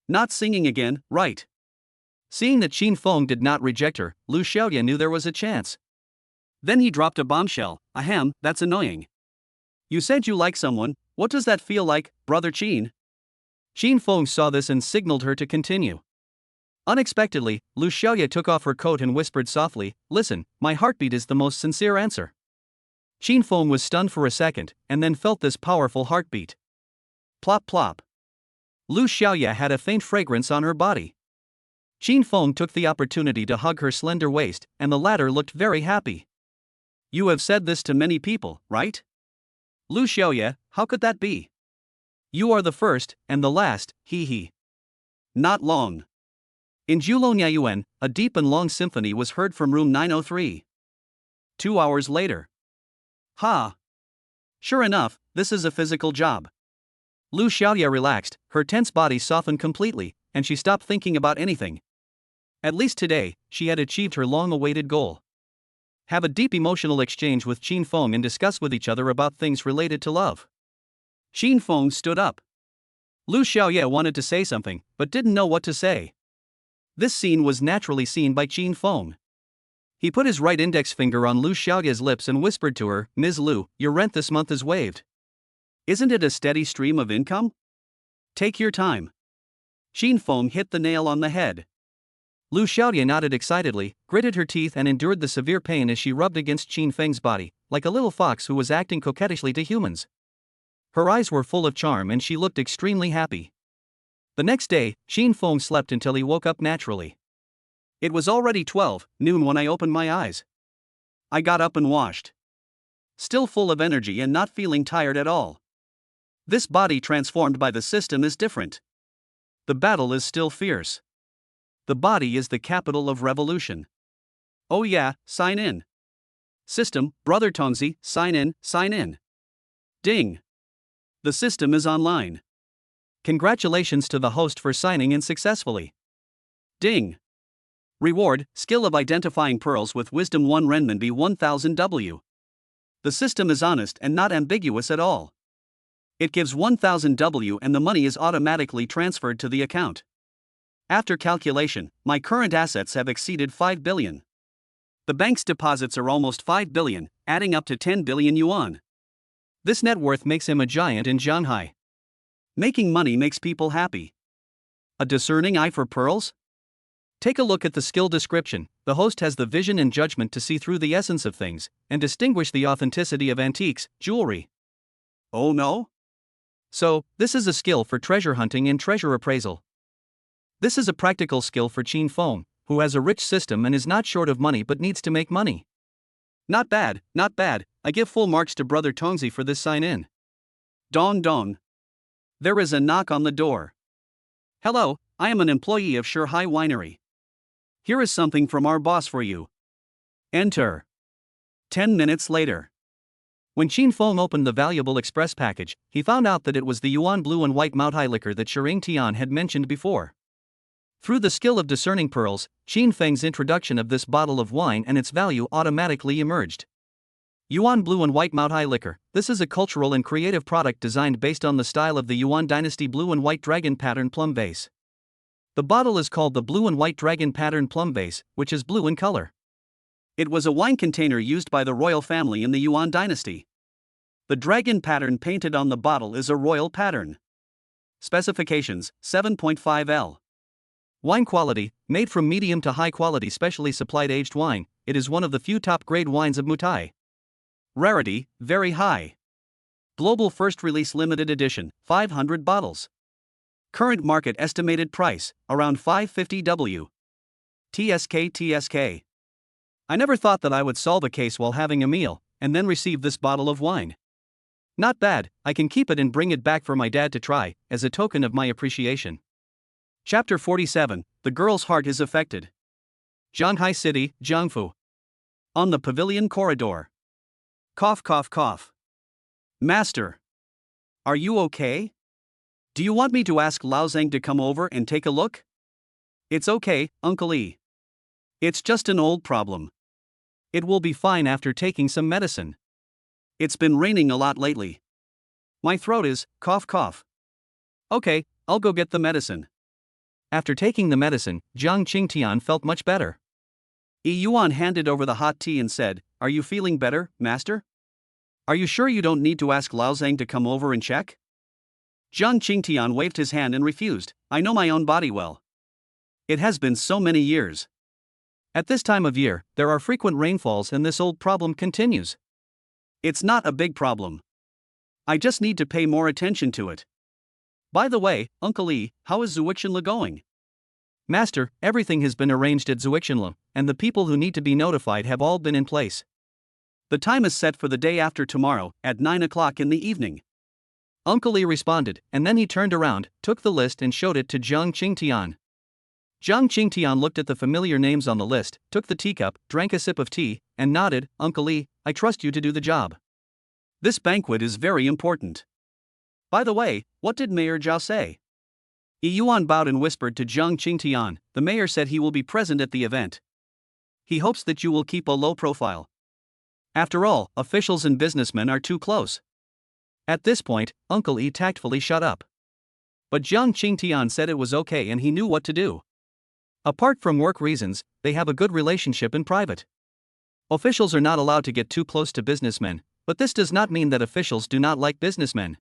Not singing again, right? Seeing that Qin Feng did not reject her, Lu Xiaoye knew there was a chance. Then he dropped a bombshell. "Ahem, that's annoying. You said you like someone, what does that feel like, brother Qin?" Qin Feng saw this and signaled her to continue. Unexpectedly, Lu Xiaoye took off her coat and whispered softly, "Listen, my heartbeat is the most sincere answer." Qin Feng was stunned for a second, and then felt this powerful heartbeat. Plop plop. Lu Xiaoye had a faint fragrance on her body. Qin Feng took the opportunity to hug her slender waist, and the latter looked very happy. "You have said this to many people, right?" "Lu Xiaoye, how could that be? You are the first, and the last, hee hee." Not long. In Julong, a deep and long symphony was heard from room 903. 2 hours later. Ha! Sure enough, this is a physical job. Lu Xiaoye relaxed, her tense body softened completely, and she stopped thinking about anything. At least today, she had achieved her long-awaited goal. Have a deep emotional exchange with Qin Feng and discuss with each other about things related to love. Qin Feng stood up. Lu Xiaoye wanted to say something, but didn't know what to say. This scene was naturally seen by Qin Feng. He put his right index finger on Lu Xiaoye's lips and whispered to her, "Ms. Lu, your rent this month is waived. Isn't it a steady stream of income? Take your time." Sheen Feng hit the nail on the head. Lu Xiaodia nodded excitedly, gritted her teeth and endured the severe pain as she rubbed against Qin Feng's body, like a little fox who was acting coquettishly to humans. Her eyes were full of charm and she looked extremely happy. The next day, Qin Feng slept until he woke up naturally. It was already 12 noon when I opened my eyes. I got up and washed. Still full of energy and not feeling tired at all. This body transformed by the system is different. The battle is still fierce. The body is the capital of revolution. Oh yeah, sign in. System, Brother Tongzi, sign in, sign in. Ding. The system is online. Congratulations to the host for signing in successfully. Ding. Reward, skill of identifying pearls with wisdom 1 renminbi 1000 W. The system is honest and not ambiguous at all. It gives 1000 W and the money is automatically transferred to the account. After calculation, my current assets have exceeded 5 billion. The bank's deposits are almost 5 billion, adding up to 10 billion yuan. This net worth makes him a giant in Shanghai. Making money makes people happy. A discerning eye for pearls? Take a look at the skill description. The host has the vision and judgment to see through the essence of things and distinguish the authenticity of antiques, jewelry. Oh no? So, this is a skill for treasure hunting and treasure appraisal. This is a practical skill for Qin Feng, who has a rich system and is not short of money but needs to make money. Not bad, not bad. I give full marks to Brother Tongzi for this sign in. Dong dong. There is a knock on the door. Hello, I am an employee of Shanghai Winery. Here is something from our boss for you. Enter. 10 minutes later. When Qin Feng opened the valuable express package, he found out that it was the Yuan blue and white Maotai liquor that Shering Tian had mentioned before. Through the skill of discerning pearls, Qin Feng's introduction of this bottle of wine and its value automatically emerged. Yuan blue and white Maotai liquor. This is a cultural and creative product designed based on the style of the Yuan dynasty blue and white dragon pattern plum vase. The bottle is called the blue and white dragon pattern plum vase, which is blue in color. It was a wine container used by the royal family in the Yuan dynasty. The dragon pattern painted on the bottle is a royal pattern. Specifications: 7.5 L. Wine quality, made from medium to high quality specially supplied aged wine, it is one of the few top grade wines of Mutai. Rarity, very high. Global first release limited edition, 500 bottles. Current market estimated price, around 550 W. TSK. I never thought that I would solve a case while having a meal, and then receive this bottle of wine. Not bad, I can keep it and bring it back for my dad to try, as a token of my appreciation. Chapter 47, The Girl's Heart is Affected. Shanghai City, Jiangfu. On the pavilion corridor. Cough cough cough. Master. Are you okay? Do you want me to ask Lao Zhang to come over and take a look? It's okay, Uncle E. It's just an old problem. It will be fine after taking some medicine. It's been raining a lot lately. My throat is, cough cough. Okay, I'll go get the medicine. After taking the medicine, Jiang Qingtian felt much better. Yi Yuan handed over the hot tea and said, "Are you feeling better, master? Are you sure you don't need to ask Lao Zhang to come over and check?" Jiang Qingtian waved his hand and refused. "I know my own body well. It has been so many years. At this time of year, there are frequent rainfalls and this old problem continues. It's not a big problem. I just need to pay more attention to it. By the way, Uncle E, how is Zuixinla going?" "Master, everything has been arranged at Zuixinla, and the people who need to be notified have all been in place. The time is set for the day after tomorrow, at 9 o'clock in the evening." Uncle E responded, and then he turned around, took the list and showed it to Jiang Qingtian. Jiang Qingtian looked at the familiar names on the list, took the teacup, drank a sip of tea, and nodded. "Uncle E, I trust you to do the job. This banquet is very important. By the way, what did Mayor Zhao say?" Yi Yuan bowed and whispered to Jiang Qingtian. "The mayor said he will be present at the event. He hopes that you will keep a low profile. After all, officials and businessmen are too close." At this point, Uncle E tactfully shut up. But Jiang Qingtian said it was okay and he knew what to do. Apart from work reasons, they have a good relationship in private. Officials are not allowed to get too close to businessmen, but this does not mean that officials do not like businessmen.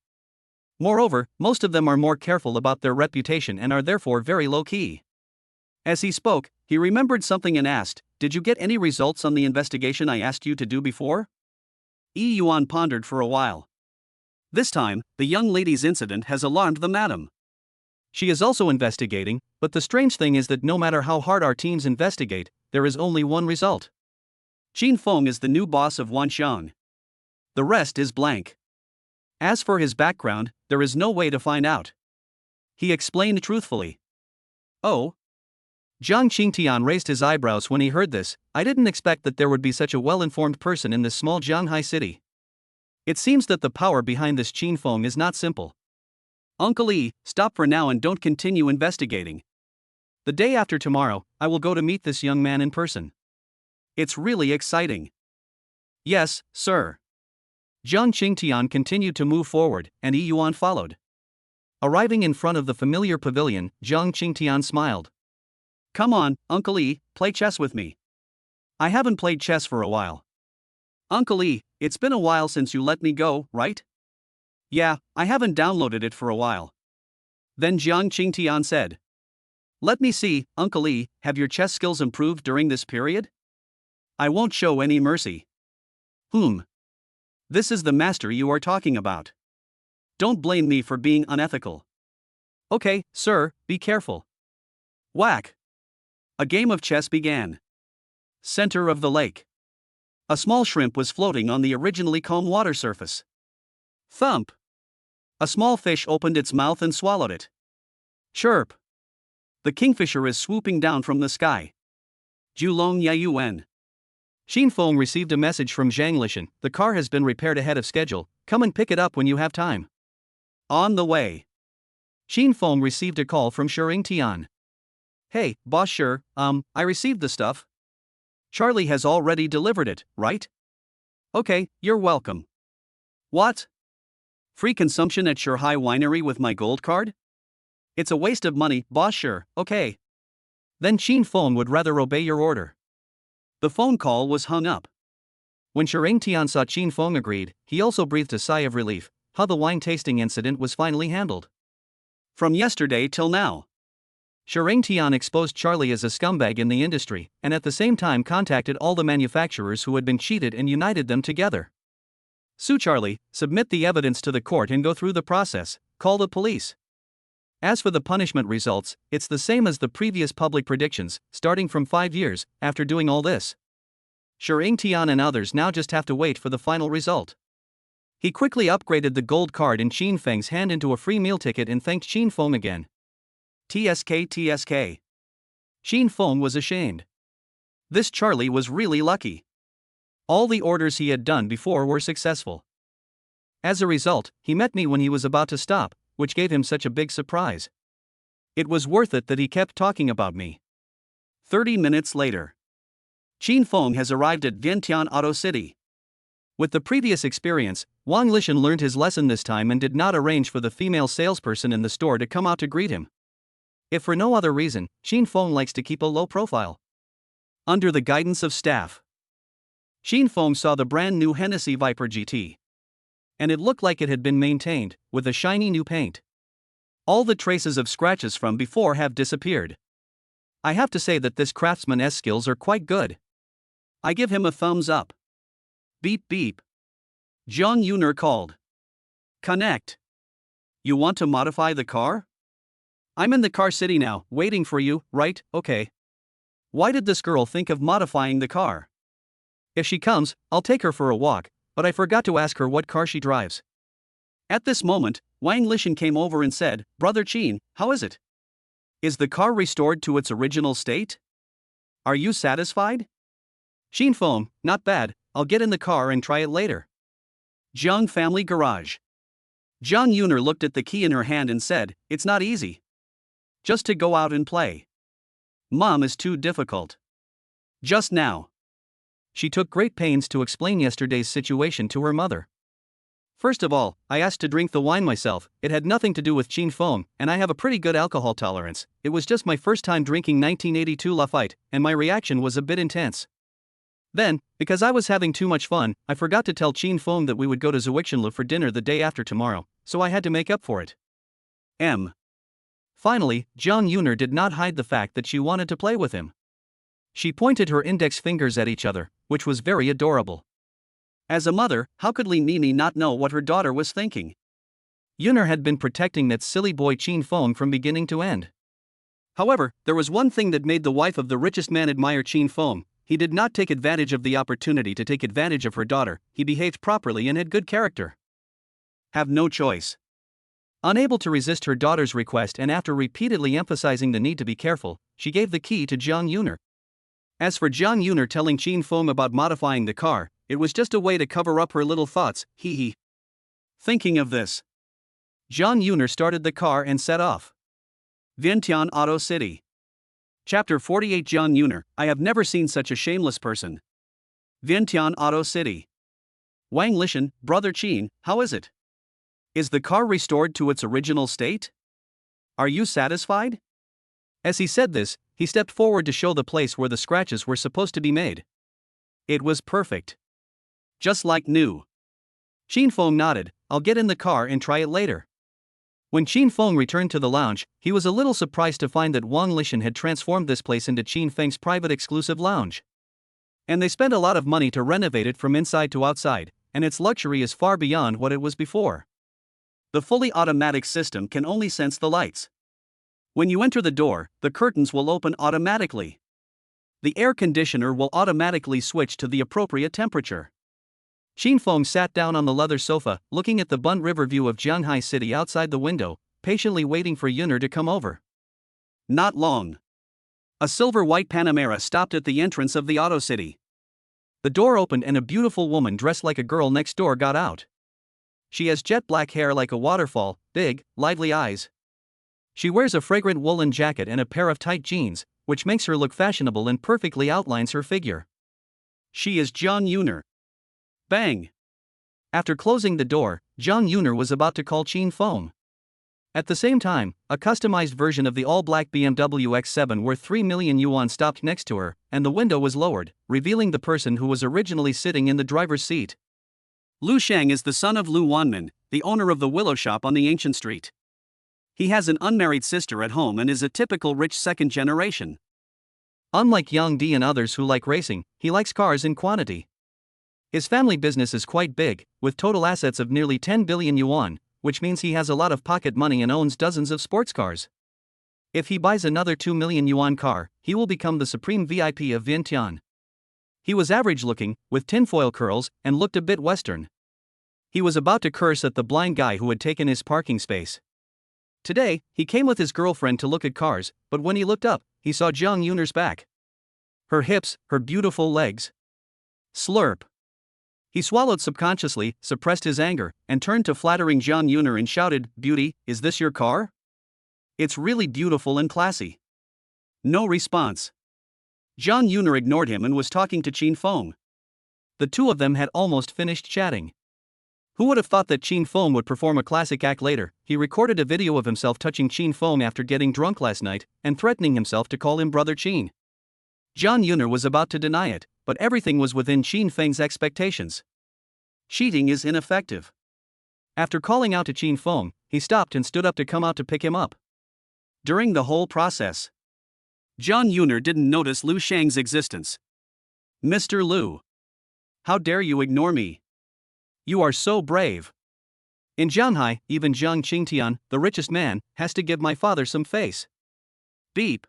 Moreover, most of them are more careful about their reputation and are therefore very low-key. As he spoke, he remembered something and asked, "Did you get any results on the investigation I asked you to do before?" Yi Yuan pondered for a while. This time, the young lady's incident has alarmed the madam. She is also investigating, but the strange thing is that no matter how hard our teams investigate, there is only one result. Qin Feng is the new boss of Wanxiang. The rest is blank. As for his background, there is no way to find out. He explained truthfully. Oh? Zhang Qingtian raised his eyebrows when he heard this. I didn't expect that there would be such a well-informed person in this small Jianghai city. It seems that the power behind this Qin Feng is not simple. Uncle Yi, stop for now and don't continue investigating. The day after tomorrow, I will go to meet this young man in person. It's really exciting. Yes, sir. Zhang Qingtian continued to move forward, and Yi Yuan followed. Arriving in front of the familiar pavilion, Zhang Qingtian smiled. Come on, Uncle Yi, play chess with me. I haven't played chess for a while. Uncle Yi, it's been a while since you let me go, right? Yeah, I haven't downloaded it for a while. Then Zhang Qingtian said. Let me see, Uncle Yi, have your chess skills improved during this period? I won't show any mercy. This is the master you are talking about. Don't blame me for being unethical. Okay, sir, be careful. Whack. A game of chess began. Center of the lake. A small shrimp was floating on the originally calm water surface. Thump. A small fish opened its mouth and swallowed it. Chirp. The kingfisher is swooping down from the sky. Julong Yayuan. Qin Feng received a message from Zhang Lishan. The car has been repaired ahead of schedule. Come and pick it up when you have time. On the way. Qin Feng received a call from Shering Tian. Hey, boss sure, I received the stuff. Charlie has already delivered it, right? Okay, you're welcome. What? Free consumption at Shanghai Winery with my gold card? It's a waste of money, boss sure, okay. Then Qin Feng would rather obey your order. The phone call was hung up. When Shering Tian saw Qin Feng agreed, he also breathed a sigh of relief. How the wine tasting incident was finally handled. From yesterday till now. Shering Tian exposed Charlie as a scumbag in the industry, and at the same time contacted all the manufacturers who had been cheated and united them together. Sue Charlie, submit the evidence to the court and go through the process, call the police. As for the punishment results, it's the same as the previous public predictions, starting from 5 years, after doing all this. Shering Tian and others now just have to wait for the final result. He quickly upgraded the gold card in Qin Feng's hand into a free meal ticket and thanked Qin Feng again. TSK. Qin Feng was ashamed. This Charlie was really lucky. All the orders he had done before were successful. As a result, he met me when he was about to stop, which gave him such a big surprise. It was worth it that he kept talking about me. 30 minutes later. Qin Feng has arrived at Vientiane Auto City. With the previous experience, Wang Lishan learned his lesson this time and did not arrange for the female salesperson in the store to come out to greet him. If for no other reason, Qin Feng likes to keep a low profile. Under the guidance of staff, Qin Feng saw the brand new Hennessy Viper GT. And it looked like it had been maintained, with a shiny new paint. All the traces of scratches from before have disappeared. I have to say that this craftsman's skills are quite good. I give him a thumbs up. Beep beep. Zhang Yuner called. Connect. You want to modify the car? I'm in the car city now, waiting for you, right? Okay. Why did this girl think of modifying the car? If she comes, I'll take her for a walk, but I forgot to ask her what car she drives. At this moment, Wang Lishan came over and said, Brother Qin, how is it? Is the car restored to its original state? Are you satisfied? Qin Feng, not bad, I'll get in the car and try it later. Zhang Family Garage. Zhang Yuner looked at the key in her hand and said, it's not easy. Just to go out and play. Mom is too difficult. Just now. She took great pains to explain yesterday's situation to her mother. First of all, I asked to drink the wine myself. It had nothing to do with Qin Feng, and I have a pretty good alcohol tolerance. It was just my first time drinking 1982 Lafite, and my reaction was a bit intense. Then, because I was having too much fun, I forgot to tell Qin Feng that we would go to Zhuixinlu for dinner the day after tomorrow. so I had to make up for it. Finally, Jiang Yuner did not hide the fact that she wanted to play with him. She pointed her index fingers at each other, which was very adorable. As a mother, how could Li Nini not know what her daughter was thinking? Yuner had been protecting that silly boy Qin Feng from beginning to end. However, there was one thing that made the wife of the richest man admire Qin Feng. He did not take advantage of the opportunity to take advantage of her daughter. He behaved properly and had good character. Have no choice. Unable to resist her daughter's request and after repeatedly emphasizing the need to be careful, she gave the key to Jiang Yuner. As for Jiang Yuner telling Qin Feng about modifying the car, it was just a way to cover up her little thoughts, hee hee. Thinking of this, Jiang Yuner started the car and set off. Vientiane Auto City. Chapter 48. Jiang Yuner, I have never seen such a shameless person. Vientiane Auto City. Wang Lishan, brother Qin, how is it? Is the car restored to its original state? Are you satisfied? As he said this, he stepped forward to show the place where the scratches were supposed to be made. It was perfect. Just like new. Qin Feng nodded. I'll get in the car and try it later. When Qin Feng returned to the lounge, he was a little surprised to find that Wang Lishan had transformed this place into Qin Feng's private exclusive lounge. And they spent a lot of money to renovate it from inside to outside, and its luxury is far beyond what it was before. The fully automatic system can only sense the lights. When you enter the door, the curtains will open automatically. The air conditioner will automatically switch to the appropriate temperature. Qin Feng sat down on the leather sofa, looking at the Bund River view of Jianghai City outside the window, patiently waiting for Yuner to come over. Not long. A silver-white Panamera stopped at the entrance of the Auto City. The door opened and a beautiful woman dressed like a girl next door got out. She has jet black hair like a waterfall, big, lively eyes. She wears a fragrant woolen jacket and a pair of tight jeans, which makes her look fashionable and perfectly outlines her figure. She is Jiang Yuner. Bang! After closing the door, Jiang Yuner was about to call Qin Feng. At the same time, a customized version of the all-black BMW X7 worth 3 million yuan stopped next to her, and the window was lowered, revealing the person who was originally sitting in the driver's seat. Lu Shang is the son of Lu Wanmin, the owner of the Willow Shop on the ancient street. He has an unmarried sister at home and is a typical rich second generation. Unlike Yang Di and others who like racing, he likes cars in quantity. His family business is quite big, with total assets of nearly 10 billion yuan, which means he has a lot of pocket money and owns dozens of sports cars. If he buys another 2 million yuan car, he will become the supreme VIP of Vientiane. He was average looking, with tinfoil curls, and looked a bit Western. He was about to curse at the blind guy who had taken his parking space. Today, he came with his girlfriend to look at cars, but when he looked up, he saw Jiang Yuner's back. Her hips, her beautiful legs. Slurp. He swallowed subconsciously, suppressed his anger, and turned to flattering Jiang Yuner and shouted, "Beauty, is this your car? It's really beautiful and classy." No response. Jiang Yuner ignored him and was talking to Qin Feng. The two of them had almost finished chatting. Who would have thought that Qin Feng would perform a classic act later? He recorded a video of himself touching Qin Feng after getting drunk last night, and threatening himself to call him Brother Qin. Jiang Yuner was about to deny it, but everything was within Qin Feng's expectations. Cheating is ineffective. After calling out to Qin Feng, he stopped and stood up to come out to pick him up. During the whole process, Jiang Yuner didn't notice Lu Shang's existence. "Mr. Lu. How dare you ignore me? You are so brave. In Jianghai, even Jiang Qingtian, the richest man, has to give my father some face." Beep.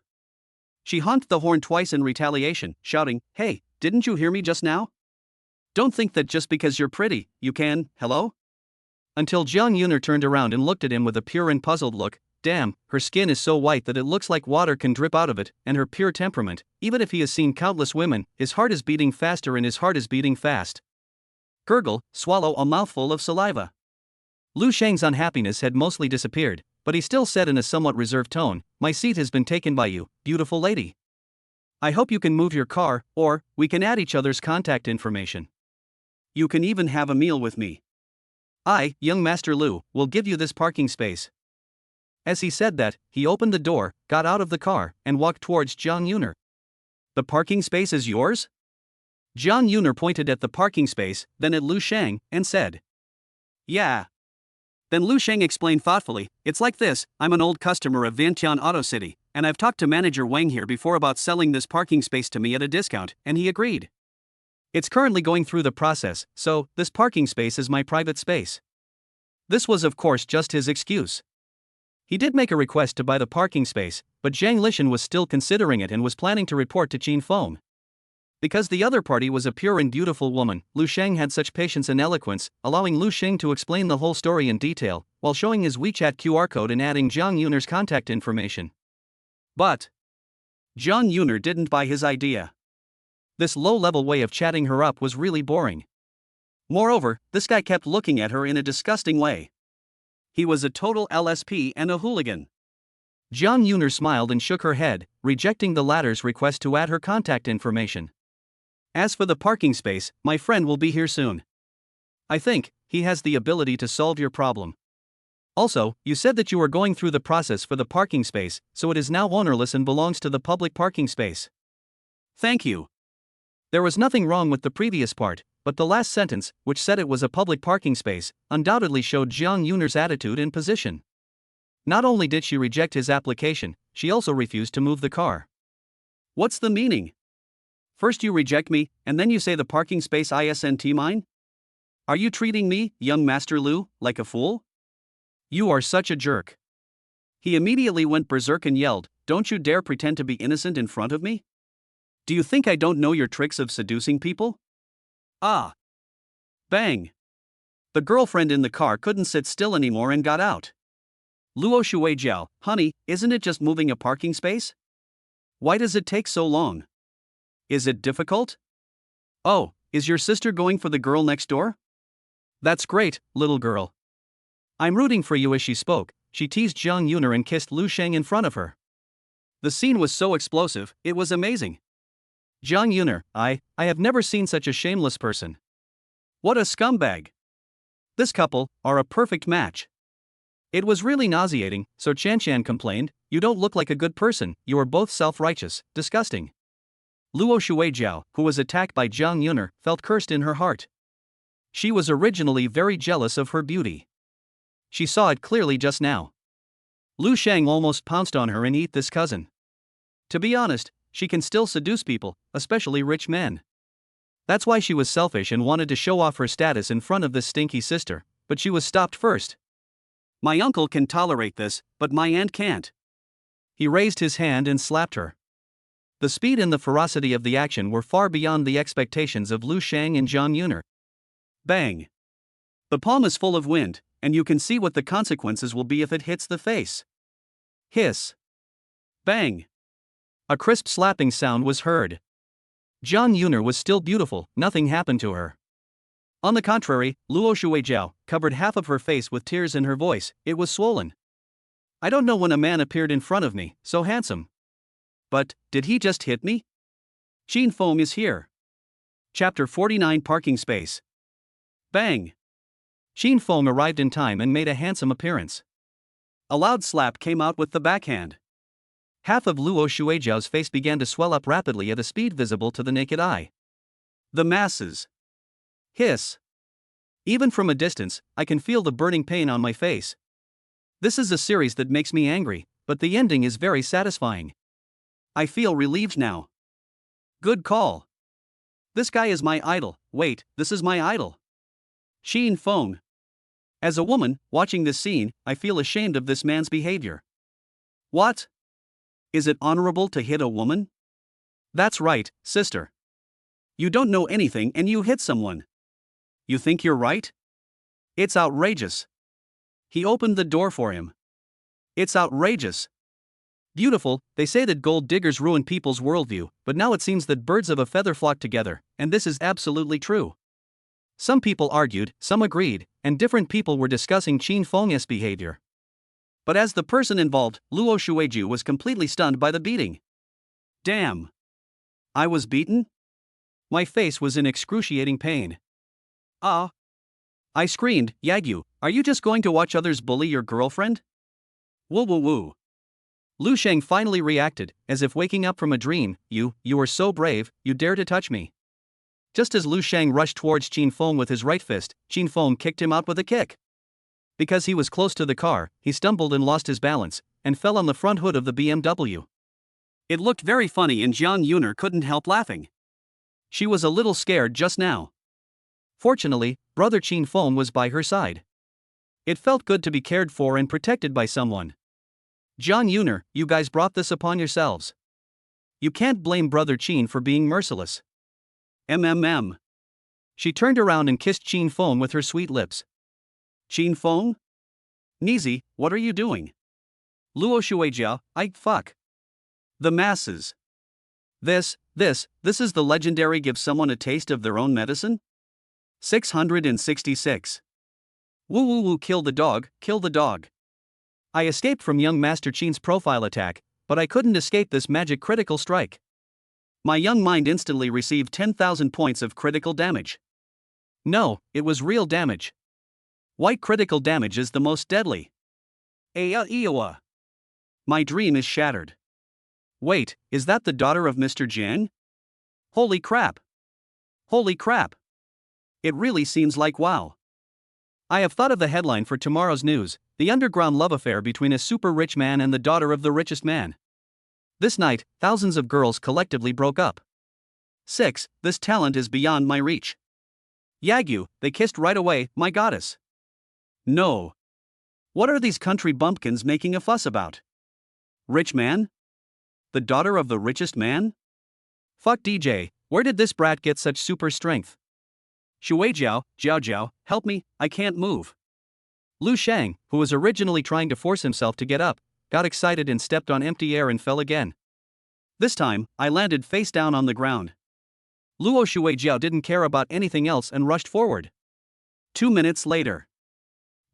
She honked the horn twice in retaliation, shouting, "Hey, didn't you hear me just now? Don't think that just because you're pretty, you can, hello?" Until Jiang Yuner turned around and looked at him with a pure and puzzled look. Damn, her skin is so white that it looks like water can drip out of it, and her pure temperament, even if he has seen countless women, his heart is beating faster and his heart is beating fast. Gurgle, swallow a mouthful of saliva. Lu Shang's unhappiness had mostly disappeared, but he still said in a somewhat reserved tone, "My seat has been taken by you, beautiful lady. I hope you can move your car, or we can add each other's contact information. You can even have a meal with me. I, young Master Lu, will give you this parking space." As he said that, he opened the door, got out of the car, and walked towards Jiang Yuner. "The parking space is yours?" Jiang Yuner pointed at the parking space, then at Lu Shang, and said, "Yeah. Then Lu Sheng explained thoughtfully, "It's like this, I'm an old customer of Vientiane Auto City, and I've talked to manager Wang here before about selling this parking space to me at a discount, and he agreed. It's currently going through the process, so this parking space is my private space." This was of course just his excuse. He did make a request to buy the parking space, but Zhang Lishan was still considering it and was planning to report to Qin Feng. Because the other party was a pure and beautiful woman, Lu Sheng had such patience and eloquence, allowing Lu Sheng to explain the whole story in detail, while showing his WeChat QR code and adding Zhang Yuner's contact information. But Zhang Yuner didn't buy his idea. This low-level way of chatting her up was really boring. Moreover, this guy kept looking at her in a disgusting way. He was a total LSP and a hooligan. Zhang Yuner smiled and shook her head, rejecting the latter's request to add her contact information. "As for the parking space, my friend will be here soon. I think he has the ability to solve your problem. Also, you said that you were going through the process for the parking space, so it is now ownerless and belongs to the public parking space." "Thank you." There was nothing wrong with the previous part, but the last sentence, which said it was a public parking space, undoubtedly showed Zhang Yuner's attitude and position. Not only did she reject his application, she also refused to move the car. What's the meaning? First you reject me, and then you say the parking space isn't mine? Are you treating me, young Master Lu, like a fool? You are such a jerk. He immediately went berserk and yelled, "Don't you dare pretend to be innocent in front of me? Do you think I don't know your tricks of seducing people?" Ah! Bang! The girlfriend in the car couldn't sit still anymore and got out. "Luo Shuijiao, honey, isn't it just moving a parking space? Why does it take so long? Is it difficult? Oh, is your sister going for the girl next door? That's great, little girl. I'm rooting for you." As she spoke, she teased Zhang Yuner and kissed Lu Sheng in front of her. The scene was so explosive, it was amazing. Zhang Yuner, I have never seen such a shameless person. What a scumbag. This couple are a perfect match. It was really nauseating, so Chanchan complained, "You don't look like a good person, you are both self-righteous, disgusting." Luo Shuijiao, who was attacked by Zhang Yuner, felt cursed in her heart. She was originally very jealous of her beauty. She saw it clearly just now. Lu Sheng almost pounced on her and ate this cousin. To be honest, she can still seduce people, especially rich men. That's why she was selfish and wanted to show off her status in front of this stinky sister, but she was stopped first. "My uncle can tolerate this, but my aunt can't." He raised his hand and slapped her. The speed and the ferocity of the action were far beyond the expectations of Lu Sheng and Zhang Yuner. Bang! The palm is full of wind, and you can see what the consequences will be if it hits the face. Hiss! Bang! A crisp slapping sound was heard. Zhang Yuner was still beautiful, nothing happened to her. On the contrary, Luo Shuijiao covered half of her face with tears and her voice, it was swollen. "I don't know when a man appeared in front of me, so handsome. But, did he just hit me? Qin Feng is here." Chapter 49 Parking Space. Bang! Qin Feng arrived in time and made a handsome appearance. A loud slap came out with the backhand. Half of Luo Shuijiao's face began to swell up rapidly at a speed visible to the naked eye. The masses. Hiss! Even from a distance, I can feel the burning pain on my face. This is a series that makes me angry, but the ending is very satisfying. I feel relieved now. Good call. This guy is my idol. Wait, this is my idol. Qin Feng. As a woman, watching this scene, I feel ashamed of this man's behavior. What? Is it honorable to hit a woman? That's right, sister. You don't know anything and you hit someone. You think you're right? It's outrageous. He opened the door for him. It's outrageous. Beautiful, they say that gold diggers ruin people's worldview, but now it seems that birds of a feather flock together, and this is absolutely true. Some people argued, some agreed, and different people were discussing Qin Feng's behavior. But as the person involved, Luo Shuijiao was completely stunned by the beating. Damn! I was beaten? My face was in excruciating pain. Ah! I screamed, "Yagyu, are you just going to watch others bully your girlfriend?" Woo woo woo. Lu Sheng finally reacted, as if waking up from a dream. You are so brave, you dare to touch me." Just as Lu Sheng rushed towards Qin Feng with his right fist, Qin Feng kicked him out with a kick. Because he was close to the car, he stumbled and lost his balance, and fell on the front hood of the BMW. It looked very funny and Jiang Yuner couldn't help laughing. She was a little scared just now. Fortunately, Brother Qin Feng was by her side. It felt good to be cared for and protected by someone. Jiang Yuner, you guys brought this upon yourselves. You can't blame Brother Qin for being merciless. MMM. She turned around and kissed Qin Feng with her sweet lips. Qin Feng? Nizi, what are you doing? Luo Shuijia, fuck. The masses. This is the legendary give someone a taste of their own medicine? 666. Woo woo woo, kill the dog, kill the dog. I escaped from young Master Qin's profile attack, but I couldn't escape this magic critical strike. My young mind instantly received 10,000 points of critical damage. No, it was real damage. White critical damage is the most deadly. Eowa. My dream is shattered. Wait, is that the daughter of Mr. Jiang? Holy crap. Holy crap. It really seems like wow. I have thought of the headline for tomorrow's news, the underground love affair between a super rich man and the daughter of the richest man. This night, thousands of girls collectively broke up. 6. This talent is beyond my reach. Yagyu, they kissed right away, my goddess. No. What are these country bumpkins making a fuss about? Rich man? The daughter of the richest man? Fuck DJ, where did this brat get such super strength? Shuijiao, Jiao, help me, I can't move. Lu Shang, who was originally trying to force himself to get up, got excited and stepped on empty air and fell again. This time, I landed face down on the ground. Luo Shuijiao didn't care about anything else and rushed forward. 2 minutes later.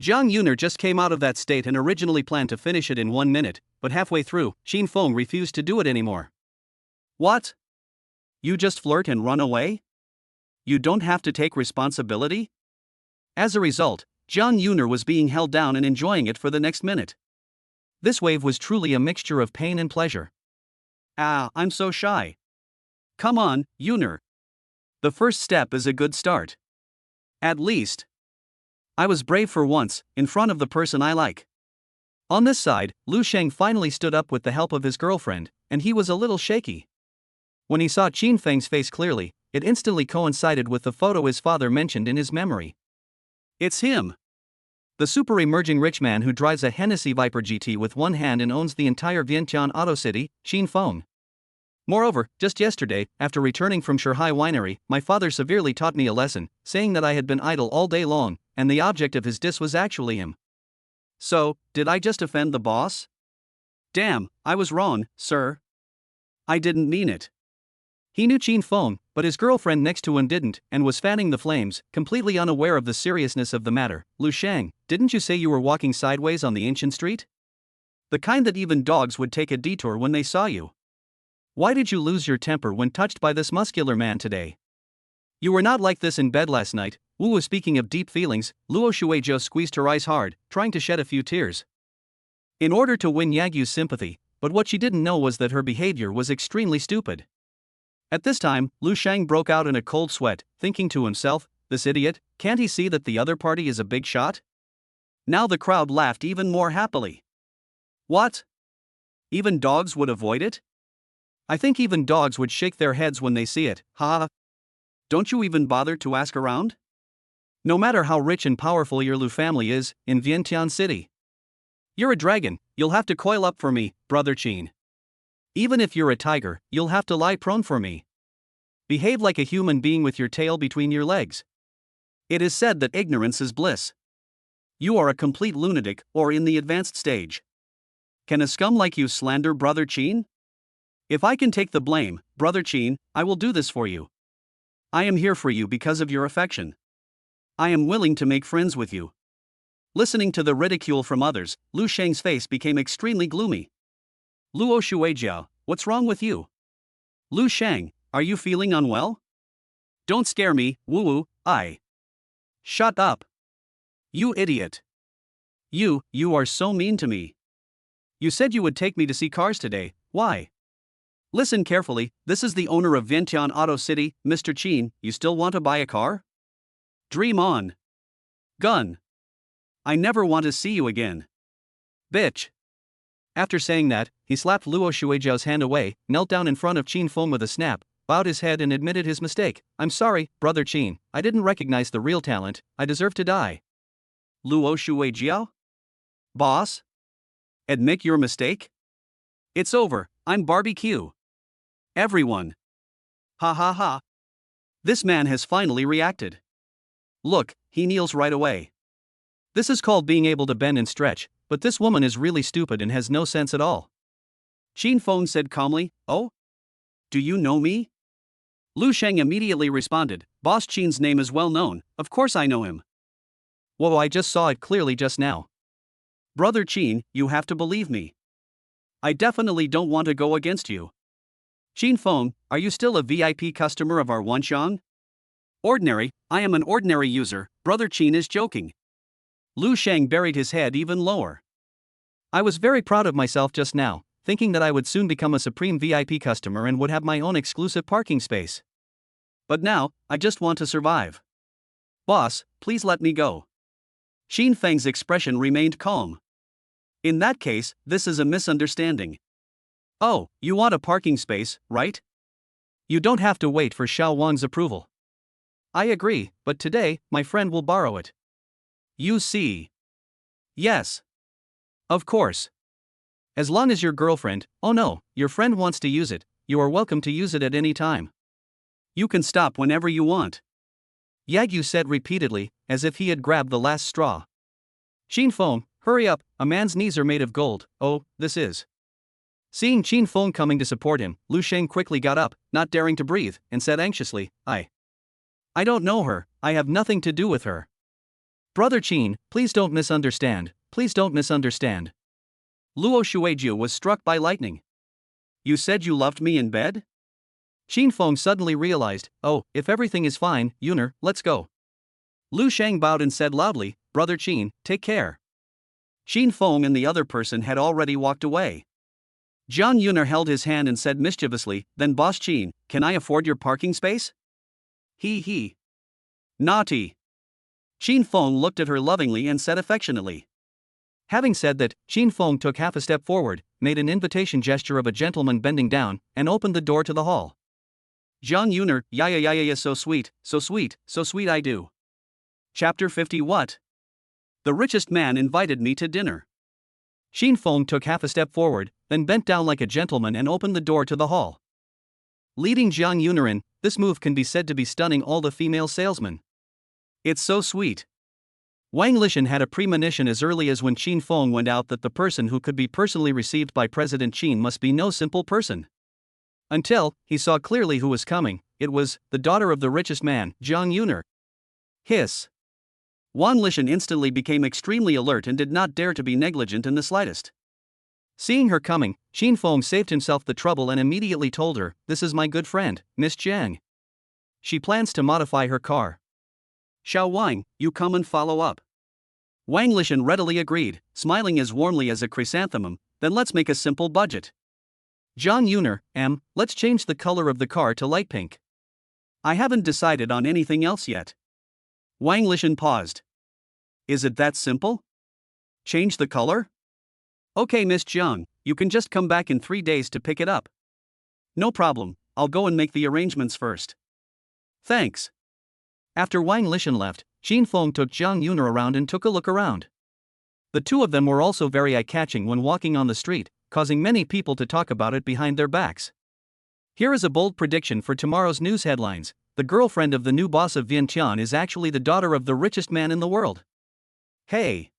Jiang Yuner just came out of that state and originally planned to finish it in 1 minute, but halfway through, Qin Feng refused to do it anymore. What? You just flirt and run away? You don't have to take responsibility? As a result, Jiang Yuner was being held down and enjoying it for the next minute. This wave was truly a mixture of pain and pleasure. I'm so shy. Come on, Yuner. The first step is a good start. At least. I was brave for once, in front of the person I like. On this side, Lu Sheng finally stood up with the help of his girlfriend, and he was a little shaky. When he saw Qin Feng's face clearly, it instantly coincided with the photo his father mentioned in his memory. It's him. The super emerging rich man who drives a Hennessy Viper GT with one hand and owns the entire Vientiane Auto City, Qin Feng. Moreover, just yesterday, after returning from Shanghai Winery, my father severely taught me a lesson, saying that I had been idle all day long, and the object of his diss was actually him. So, did I just offend the boss? Damn, I was wrong, sir. I didn't mean it. He knew Qin Feng, but his girlfriend next to him didn't, and was fanning the flames, completely unaware of the seriousness of the matter. Lu Shang, didn't you say you were walking sideways on the ancient street? The kind that even dogs would take a detour when they saw you. Why did you lose your temper when touched by this muscular man today? You were not like this in bed last night. Wu was speaking of deep feelings. Luo Shuizhou squeezed her eyes hard, trying to shed a few tears. In order to win Yagyu's sympathy, but what she didn't know was that her behavior was extremely stupid. At this time, Lu Shang broke out in a cold sweat, thinking to himself, this idiot, can't he see that the other party is a big shot? Now the crowd laughed even more happily. What? Even dogs would avoid it? I think even dogs would shake their heads when they see it, haha. Don't you even bother to ask around? No matter how rich and powerful your Lu family is, in Vientiane City. You're a dragon, you'll have to coil up for me, brother Qin. Even if you're a tiger, you'll have to lie prone for me. Behave like a human being with your tail between your legs. It is said that ignorance is bliss. You are a complete lunatic, or in the advanced stage. Can a scum like you slander brother Qin? If I can take the blame, brother Qin, I will do this for you. I am here for you because of your affection. I am willing to make friends with you. Listening to the ridicule from others, Lu Sheng's face became extremely gloomy. Luo Shuijiao, what's wrong with you? Lu Sheng, are you feeling unwell? Don't scare me, Wu. Shut up. You idiot. You are so mean to me. You said you would take me to see cars today, why? Listen carefully, this is the owner of Vientiane Auto City, Mr. Qin, you still want to buy a car? Dream on. Gun. I never want to see you again. Bitch. After saying that, he slapped Luo Shuijiao's hand away, knelt down in front of Qin Feng with a snap, bowed his head and admitted his mistake. I'm sorry, brother Qin, I didn't recognize the real talent, I deserve to die. Luo Shuijiao? Boss? Admit your mistake? It's over, I'm barbecue. Everyone. Ha ha ha. This man has finally reacted. Look, he kneels right away. This is called being able to bend and stretch, but this woman is really stupid and has no sense at all. Qin Feng said calmly, Oh? Do you know me? Lu Sheng immediately responded, Boss Qin's name is well known, of course I know him. Whoa, I just saw it clearly just now. Brother Qin, you have to believe me. I definitely don't want to go against you. Qin Feng, are you still a VIP customer of our Wanxiang? Ordinary, I am an ordinary user, brother Qin is joking. Lu Sheng buried his head even lower. I was very proud of myself just now, thinking that I would soon become a supreme VIP customer and would have my own exclusive parking space. But now, I just want to survive. Boss, please let me go. Qin Feng's expression remained calm. In that case, this is a misunderstanding. Oh, you want a parking space, right? You don't have to wait for Xiao Wang's approval. I agree, but today, my friend will borrow it. You see. Yes. Of course. As long as your girlfriend, oh no, your friend wants to use it, you are welcome to use it at any time. You can stop whenever you want. Yagyu said repeatedly, as if he had grabbed the last straw. Qin Feng, hurry up, a man's knees are made of gold, oh, this is. Seeing Qin Feng coming to support him, Lu Sheng quickly got up, not daring to breathe, and said anxiously, I don't know her, I have nothing to do with her. Brother Qin, please don't misunderstand, please don't misunderstand. Luo Shuijiao was struck by lightning. You said you loved me in bed? Qin Feng suddenly realized, oh, if everything is fine, Yuner, let's go. Lu Sheng bowed and said loudly, Brother Qin, take care. Qin Feng and the other person had already walked away. Jiang Yuner held his hand and said mischievously, then Boss Qin, can I afford your parking space? He. Naughty. Qin Feng looked at her lovingly and said affectionately. Having said that, Qin Feng took half a step forward, made an invitation gesture of a gentleman bending down, and opened the door to the hall. Jiang Yuner, yeah, so sweet, I do. Chapter 50 What? The richest man invited me to dinner. Qin Feng took half a step forward, then bent down like a gentleman and opened the door to the hall. Leading Jiang Yuner in, this move can be said to be stunning all the female salesmen. It's so sweet. Wang Lishan had a premonition as early as when Qin Feng went out that the person who could be personally received by President Qin must be no simple person. Until, he saw clearly who was coming, it was, the daughter of the richest man, Jiang Yuner. Hiss. Wang Lishan instantly became extremely alert and did not dare to be negligent in the slightest. Seeing her coming, Qin Feng saved himself the trouble and immediately told her, this is my good friend, Miss Jiang. She plans to modify her car. Xiao Wang, you come and follow up. Wang Lishan readily agreed, smiling as warmly as a chrysanthemum, then let's make a simple budget. Jiang Yuner, let's change the color of the car to light pink. I haven't decided on anything else yet. Wang Lishan paused. Is it that simple? Change the color? Okay, Miss Jiang, you can just come back in 3 days to pick it up. No problem, I'll go and make the arrangements first. Thanks. After Wang Lishan left, Qin Feng took Jiang Yuner around and took a look around. The two of them were also very eye-catching when walking on the street, causing many people to talk about it behind their backs. Here is a bold prediction for tomorrow's news headlines. The girlfriend of the new boss of Vientiane is actually the daughter of the richest man in the world. Hey!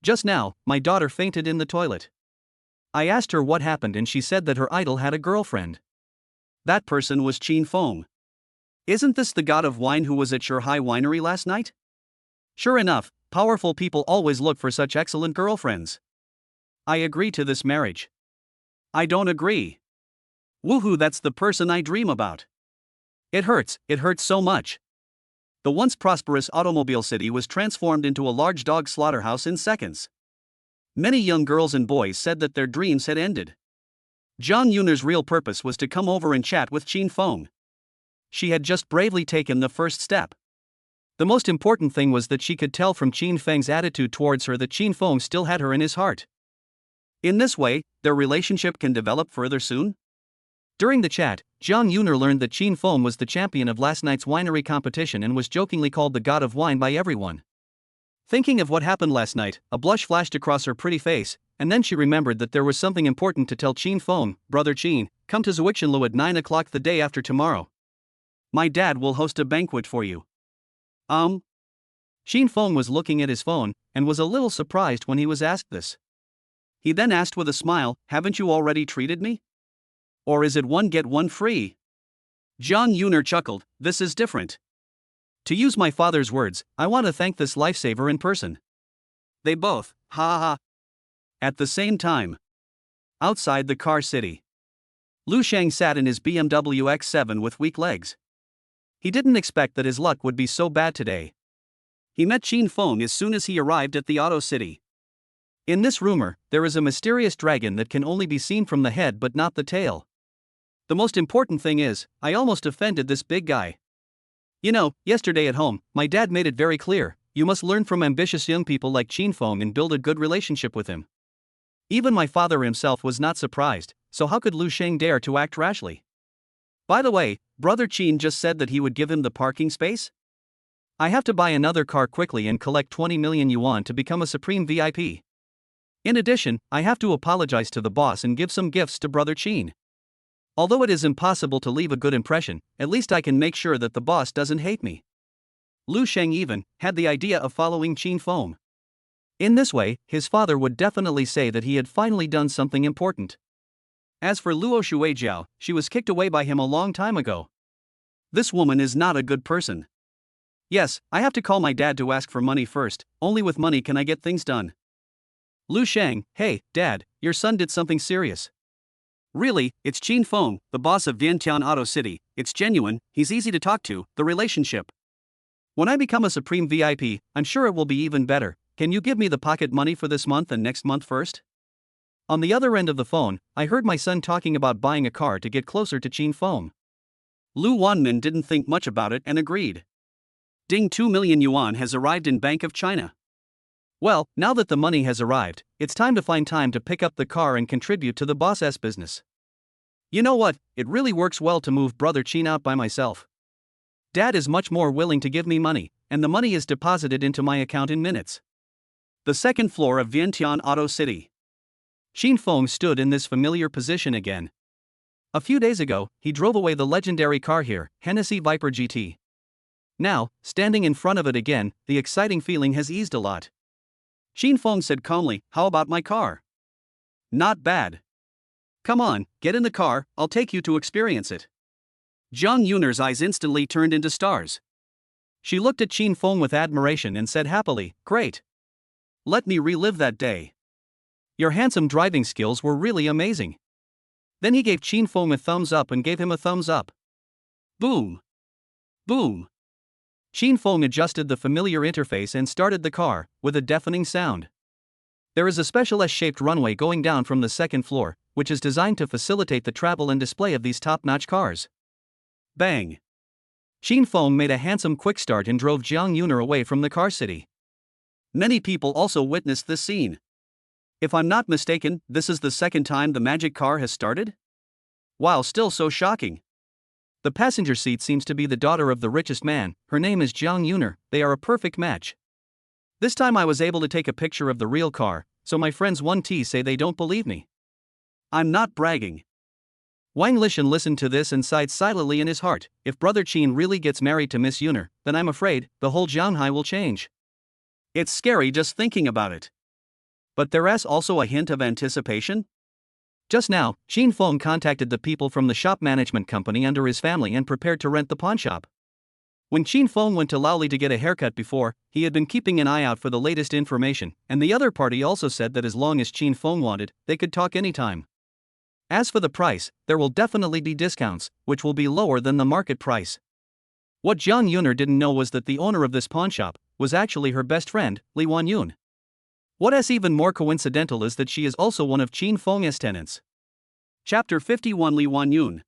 Just now, my daughter fainted in the toilet. I asked her what happened and she said that her idol had a girlfriend. That person was Qin Feng. Isn't this the god of wine who was at Shanghai Winery last night? Sure enough, powerful people always look for such excellent girlfriends. I agree to this marriage. I don't agree. Woohoo, that's the person I dream about. It hurts so much. The once prosperous automobile city was transformed into a large dog slaughterhouse in seconds. Many young girls and boys said that their dreams had ended. Jiang Yuner's real purpose was to come over and chat with Qin Feng. She had just bravely taken the first step. The most important thing was that she could tell from Qin Feng's attitude towards her that Qin Feng still had her in his heart. In this way, their relationship can develop further soon? During the chat, Jiang Yuner learned that Qin Feng was the champion of last night's winery competition and was jokingly called the god of wine by everyone. Thinking of what happened last night, a blush flashed across her pretty face, and then she remembered that there was something important to tell Qin Feng. Brother Qin, come to Zuixinlu at 9 o'clock the day after tomorrow. My dad will host a banquet for you. Qin Feng was looking at his phone, and was a little surprised when he was asked this. He then asked with a smile, haven't you already treated me? Or is it one get one free? Jiang Yuner chuckled, this is different. To use my father's words, I want to thank this lifesaver in person. They both, ha ha. At the same time. Outside the car city. Lu Sheng sat in his BMW X7 with weak legs. He didn't expect that his luck would be so bad today. He met Qin Feng as soon as he arrived at the auto city. In this rumor, there is a mysterious dragon that can only be seen from the head but not the tail. The most important thing is, I almost offended this big guy. You know, yesterday at home, my dad made it very clear, you must learn from ambitious young people like Qin Feng and build a good relationship with him. Even my father himself was not surprised, so how could Lu Sheng dare to act rashly? By the way, Brother Qin just said that he would give him the parking space? I have to buy another car quickly and collect 20 million yuan to become a supreme VIP. In addition, I have to apologize to the boss and give some gifts to Brother Qin. Although it is impossible to leave a good impression, at least I can make sure that the boss doesn't hate me. Lu Sheng even had the idea of following Qin Feng. In this way, his father would definitely say that he had finally done something important. As for Luo Shuijiao, she was kicked away by him a long time ago. This woman is not a good person. Yes, I have to call my dad to ask for money first, only with money can I get things done. Lu Sheng, hey, Dad, your son did something serious. Really, it's Qin Feng, the boss of Vientiane Auto City, it's genuine, he's easy to talk to, the relationship. When I become a supreme VIP, I'm sure it will be even better, can you give me the pocket money for this month and next month first? On the other end of the phone, I heard my son talking about buying a car to get closer to Qin Feng. Lu Wanmin didn't think much about it and agreed. Ding, 2 million yuan has arrived in Bank of China. Well, now that the money has arrived, it's time to find time to pick up the car and contribute to the boss's business. You know what, it really works well to move Brother Qin out by myself. Dad is much more willing to give me money, and the money is deposited into my account in minutes. The second floor of Vientiane Auto City. Qin Feng stood in this familiar position again. A few days ago, he drove away the legendary car here, Hennessy Viper GT. Now, standing in front of it again, the exciting feeling has eased a lot. Qin Feng said calmly, how about my car? Not bad. Come on, get in the car, I'll take you to experience it. Jiang Yuner's eyes instantly turned into stars. She looked at Qin Feng with admiration and said happily, great. Let me relive that day. Your handsome driving skills were really amazing. Then he gave Qin Feng a thumbs up and gave him a thumbs up. Boom. Boom. Qin Feng adjusted the familiar interface and started the car, with a deafening sound. There is a special S-shaped runway going down from the second floor, which is designed to facilitate the travel and display of these top-notch cars. Bang! Qin Feng made a handsome quick start and drove Jiang Yuner away from the car city. Many people also witnessed this scene. If I'm not mistaken, this is the second time the magic car has started? Wow, still so shocking. The passenger seat seems to be the daughter of the richest man, her name is Jiang Yuner, they are a perfect match. This time I was able to take a picture of the real car, so my friends 1T say they don't believe me. I'm not bragging. Wang Lishan listened to this and sighed silently in his heart, if Brother Qin really gets married to Miss Yuner, then I'm afraid, the whole Jianghai will change. It's scary just thinking about it. But there's also a hint of anticipation? Just now, Qin Feng contacted the people from the shop management company under his family and prepared to rent the pawn shop. When Qin Feng went to Laoli to get a haircut before, he had been keeping an eye out for the latest information, and the other party also said that as long as Qin Feng wanted, they could talk anytime. As for the price, there will definitely be discounts, which will be lower than the market price. What Jiang Yuner didn't know was that the owner of this pawn shop was actually her best friend, Li Wanyun. What's even more coincidental is that she is also one of Qin Feng's tenants. Chapter 51 Li Wanyun.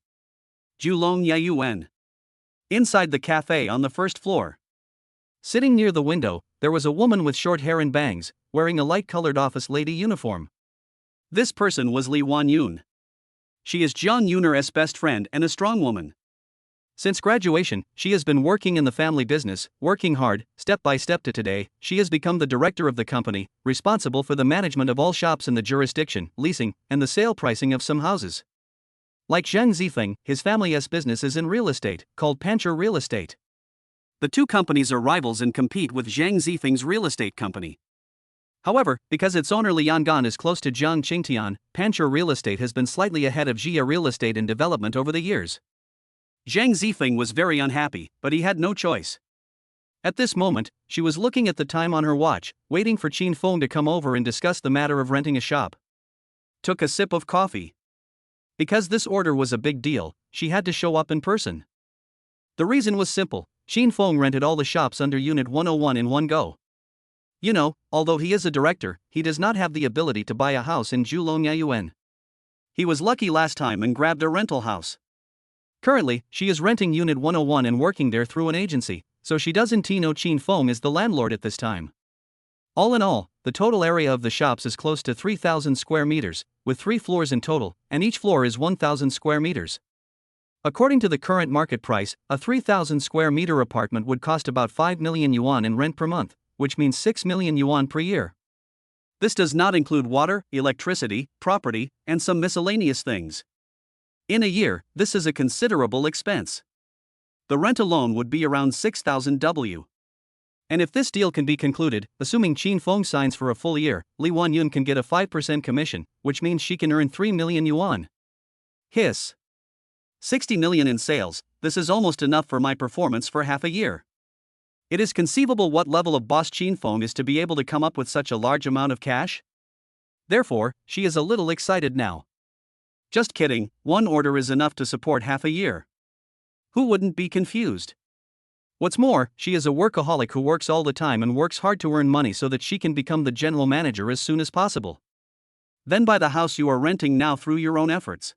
Julong Yayuan. Inside the cafe on the first floor. Sitting near the window, there was a woman with short hair and bangs, wearing a light-colored office lady uniform. This person was Lee Wan-yoon. She is Jung Yooner's best friend and a strong woman. Since graduation, she has been working in the family business, working hard, step by step to today, she has become the director of the company, responsible for the management of all shops in the jurisdiction, leasing, and the sale pricing of some houses. Like Zhang Zifeng, his family's business is in real estate, called Pancher Real Estate. The two companies are rivals and compete with Zhang Zifeng's real estate company. However, because its owner Li Yangan is close to Jiang Qingtian, Pancher Real Estate has been slightly ahead of Jia Real Estate in development over the years. Zhang Zifeng was very unhappy, but he had no choice. At this moment, she was looking at the time on her watch, waiting for Qin Feng to come over and discuss the matter of renting a shop. Took a sip of coffee. Because this order was a big deal, she had to show up in person. The reason was simple: Qin Feng rented all the shops under Unit 101 in one go. You know, although he is a director, he does not have the ability to buy a house in Julong-Yayuan. He was lucky last time and grabbed a rental house. Currently, she is renting Unit 101 and working there through an agency, so she doesn't know Qin Feng is the landlord at this time. All in all, the total area of the shops is close to 3,000 square meters, with 3 floors in total, and each floor is 1,000 square meters. According to the current market price, a 3,000 square meter apartment would cost about 5 million yuan in rent per month, which means 6 million yuan per year. This does not include water, electricity, property, and some miscellaneous things. In a year, this is a considerable expense. The rent alone would be around 6,000 W. And if this deal can be concluded, assuming Qin Feng signs for a full year, Li Wan-yoon can get a 5% commission, which means she can earn 3 million yuan. Hiss. 60 million in sales, this is almost enough for my performance for half a year. It is conceivable what level of boss Qin Feng is to be able to come up with such a large amount of cash. Therefore, she is a little excited now. Just kidding, one order is enough to support half a year. Who wouldn't be confused? What's more, she is a workaholic who works all the time and works hard to earn money so that she can become the general manager as soon as possible. Then buy the house you are renting now through your own efforts.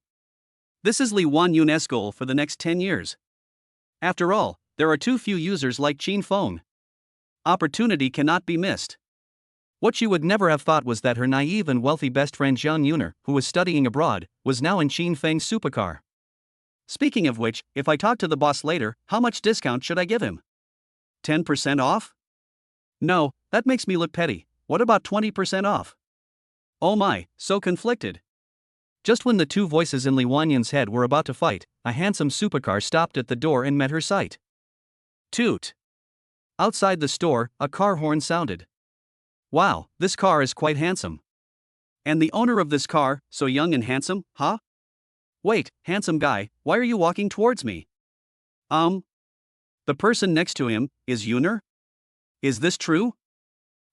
This is Li Wan-yoon's goal for the next 10 years. After all, there are too few users like Qin Feng. Opportunity cannot be missed. What she would never have thought was that her naive and wealthy best friend Zhang Yooner, who was studying abroad, was now in Qin Feng's supercar. Speaking of which, if I talk to the boss later, how much discount should I give him? 10% off? No, that makes me look petty. What about 20% off? Oh my, so conflicted. Just when the two voices in Li Wan-yoon's head were about to fight, a handsome supercar stopped at the door and met her sight. Toot. Outside the store, a car horn sounded. Wow, this car is quite handsome. And the owner of this car, so young and handsome, huh? Wait, handsome guy, why are you walking towards me? The person next to him is Yooner? Is this true?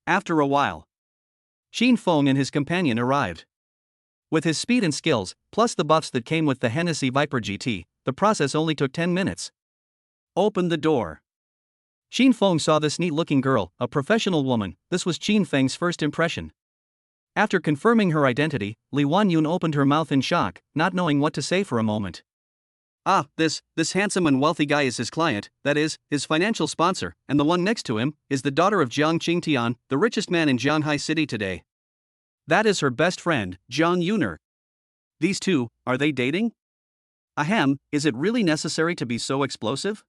After a while, Qin Feng and his companion arrived. With his speed and skills, plus the buffs that came with the Hennessy Viper GT, the process only took 10 minutes. Open the door. Qin Feng saw this neat-looking girl, a professional woman. This was Qin Feng's first impression. After confirming her identity, Li Wan-yoon opened her mouth in shock, not knowing what to say for a moment. This handsome and wealthy guy is his client, that is, his financial sponsor, and the one next to him is the daughter of Jiang Qingtian, the richest man in Shanghai City today. That is her best friend, Zhang Yooner. These two, are they dating? Ahem, is it really necessary to be so explosive?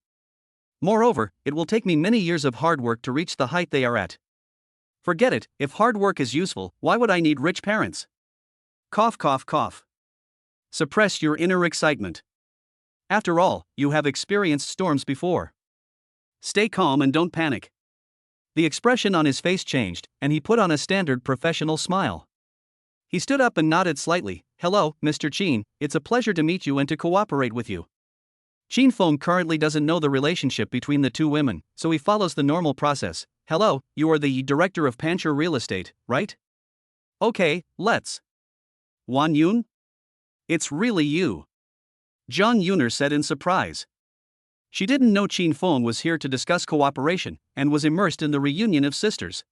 Moreover, it will take me many years of hard work to reach the height they are at. Forget it, if hard work is useful, why would I need rich parents? Cough, cough, cough. Suppress your inner excitement. After all, you have experienced storms before. Stay calm and don't panic. The expression on his face changed, and he put on a standard professional smile. He stood up and nodded slightly. Hello, Mr. Qin, it's a pleasure to meet you and to cooperate with you. Qin Feng currently doesn't know the relationship between the two women, so he follows the normal process. Hello, you are the director of Pancher Real Estate, right? Okay, let's. Wan-yoon? It's really you. Zhang Yooner said in surprise. She didn't know Qin Feng was here to discuss cooperation, and was immersed in the reunion of sisters.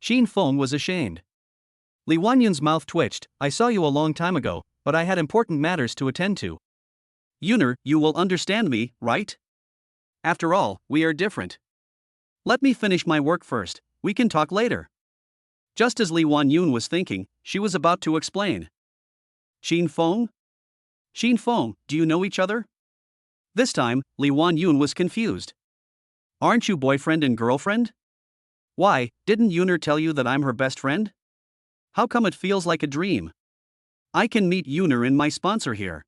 Qin Feng was ashamed. Li Wan-yoon's mouth twitched. I saw you a long time ago, but I had important matters to attend to. Yooner, you will understand me, right? After all, we are different. Let me finish my work first, we can talk later. Just as Li Wanyun was thinking, she was about to explain. Xin Feng? Xin Feng, do you know each other? This time, Li Wanyun was confused. Aren't you boyfriend and girlfriend? Why, didn't Yuner tell you that I'm her best friend? How come it feels like a dream? I can meet Yuner in my sponsor here.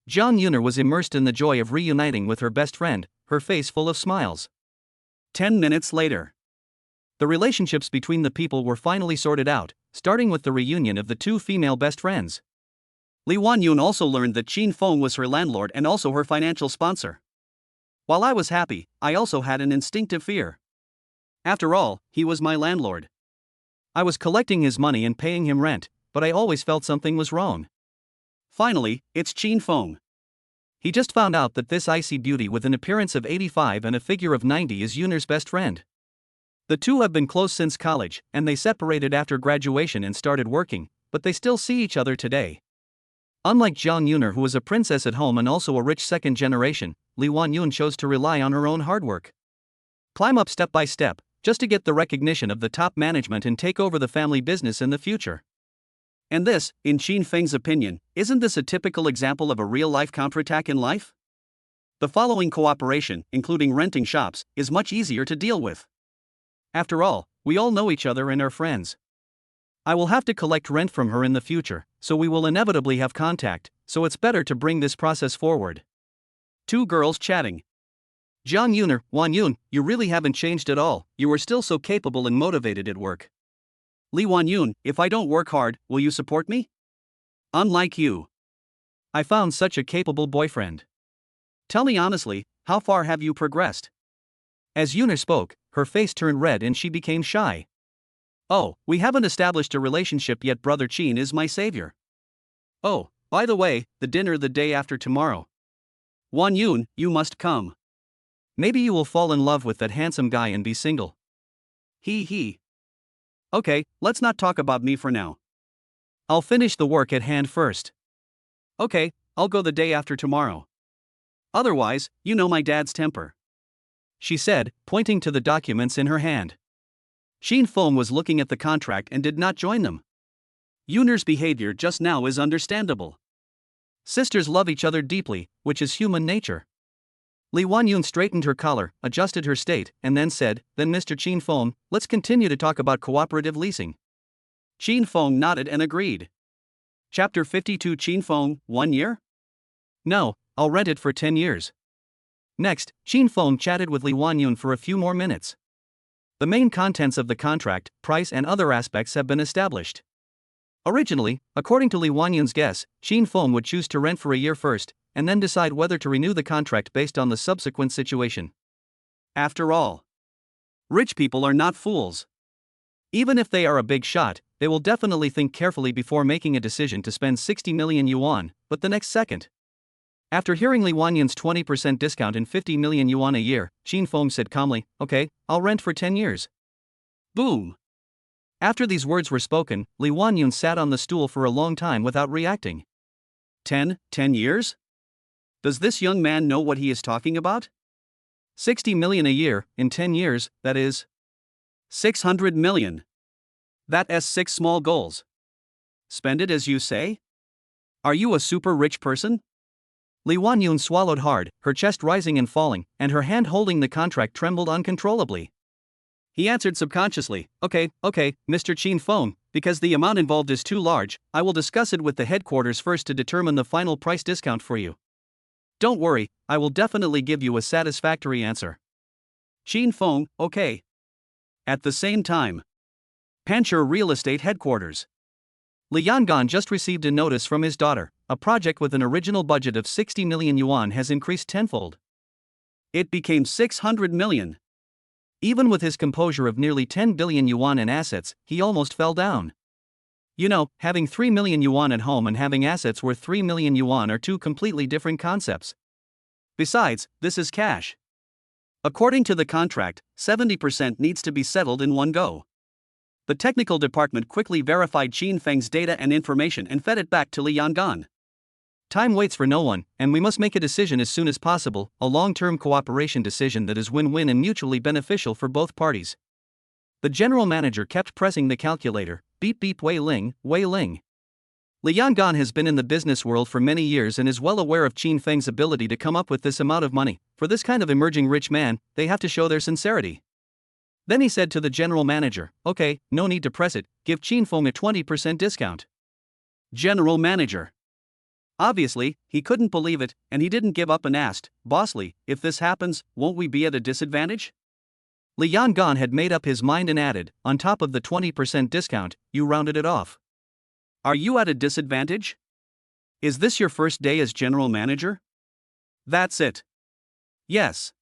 Jiang Yuner was immersed in the joy of reuniting with her best friend, her face full of smiles. 10 minutes later. The relationships between the people were finally sorted out, starting with the reunion of the two female best friends. Li Wanyun also learned that Xin Feng was her landlord and also her financial sponsor. While I was happy, I also had an instinctive fear. After all, he was my landlord. I was collecting his money and paying him rent, but I always felt something was wrong. Finally, it's Xin Feng. He just found out that this icy beauty with an appearance of 85 and a figure of 90 is Yuner's best friend. The two have been close since college, and they separated after graduation and started working, but they still see each other today. Unlike Jiang Yuner, who was a princess at home and also a rich second generation, Li Wanyun chose to rely on her own hard work. Climb up step by step, just to get the recognition of the top management and take over the family business in the future. And this, in Xin Feng's opinion, isn't this a typical example of a real-life counterattack in life? The following cooperation, including renting shops, is much easier to deal with. After all, we all know each other and are friends. I will have to collect rent from her in the future, so we will inevitably have contact, so it's better to bring this process forward. Two girls chatting. Jiang Yuner, Wanyun, you really haven't changed at all, you are still so capable and motivated at work. Li Wanyun, if I don't work hard, will you support me? Unlike you. I found such a capable boyfriend. Tell me honestly, how far have you progressed? As Yuner spoke, her face turned red and she became shy. Oh, we haven't established a relationship yet. Brother Qin is my savior. Oh, by the way, the dinner the day after tomorrow. Wanyun, you must come. Maybe you will fall in love with that handsome guy and be single. He. Okay, let's not talk about me for now. I'll finish the work at hand first. Okay, I'll go the day after tomorrow. Otherwise, you know my dad's temper. She said, pointing to the documents in her hand. Xin Feng was looking at the contract and did not join them. Yuner's behavior just now is understandable. Sisters love each other deeply, which is human nature. Li Wanyun straightened her collar, adjusted her state, and then said, "Then Mr. Xin Feng, let's continue to talk about cooperative leasing." Xin Feng nodded and agreed. Chapter 52. Xin Feng, 1 year? No, I'll rent it for 10 years. Next, Xin Feng chatted with Li Wanyun for a few more minutes. The main contents of the contract, price and other aspects have been established. Originally, according to Li Wanyun's guess, Xin Feng would choose to rent for a year first, and then decide whether to renew the contract based on the subsequent situation. After all, rich people are not fools. Even if they are a big shot, they will definitely think carefully before making a decision to spend 60 million yuan, but the next second. After hearing Li Wanyun's 20% discount and 50 million yuan a year, Xin Feng said calmly, "Okay, I'll rent for 10 years. Boom. After these words were spoken, Li Wanyun sat on the stool for a long time without reacting. 10 years? Does this young man know what he is talking about? 60 million a year, in 10 years, that is 600 million. That's 6 small goals. Spend it as you say? Are you a super rich person? Li Wanyun swallowed hard, her chest rising and falling, and her hand holding the contract trembled uncontrollably. He answered subconsciously, Okay, Mr. Xin Feng, because the amount involved is too large, I will discuss it with the headquarters first to determine the final price discount for you. Don't worry, I will definitely give you a satisfactory answer. Xin Feng, okay. At the same time, Pancher Real Estate Headquarters. Li Yangan just received a notice from his daughter. A project with an original budget of 60 million yuan has increased tenfold. It became 600 million. Even with his composure of nearly 10 billion yuan in assets, he almost fell down. You know, having 3 million yuan at home and having assets worth 3 million yuan are two completely different concepts. Besides, this is cash. According to the contract, 70% needs to be settled in one go. The technical department quickly verified Xin Feng's data and information and fed it back to Li Yangan. Time waits for no one, and we must make a decision as soon as possible, a long-term cooperation decision that is win-win and mutually beneficial for both parties. The general manager kept pressing the calculator, beep beep Wei Ling, Wei Ling. Li Yangan has been in the business world for many years and is well aware of Qin Feng's ability to come up with this amount of money. For this kind of emerging rich man, they have to show their sincerity. Then he said to the general manager, okay, no need to press it, give Qin Feng a 20% discount. General manager. Obviously, he couldn't believe it, and he didn't give up and asked, Bossly, if this happens, won't we be at a disadvantage? Li Yangan had made up his mind and added, on top of the 20% discount, you rounded it off. Are you at a disadvantage? Is this your first day as general manager? That's it. Yes.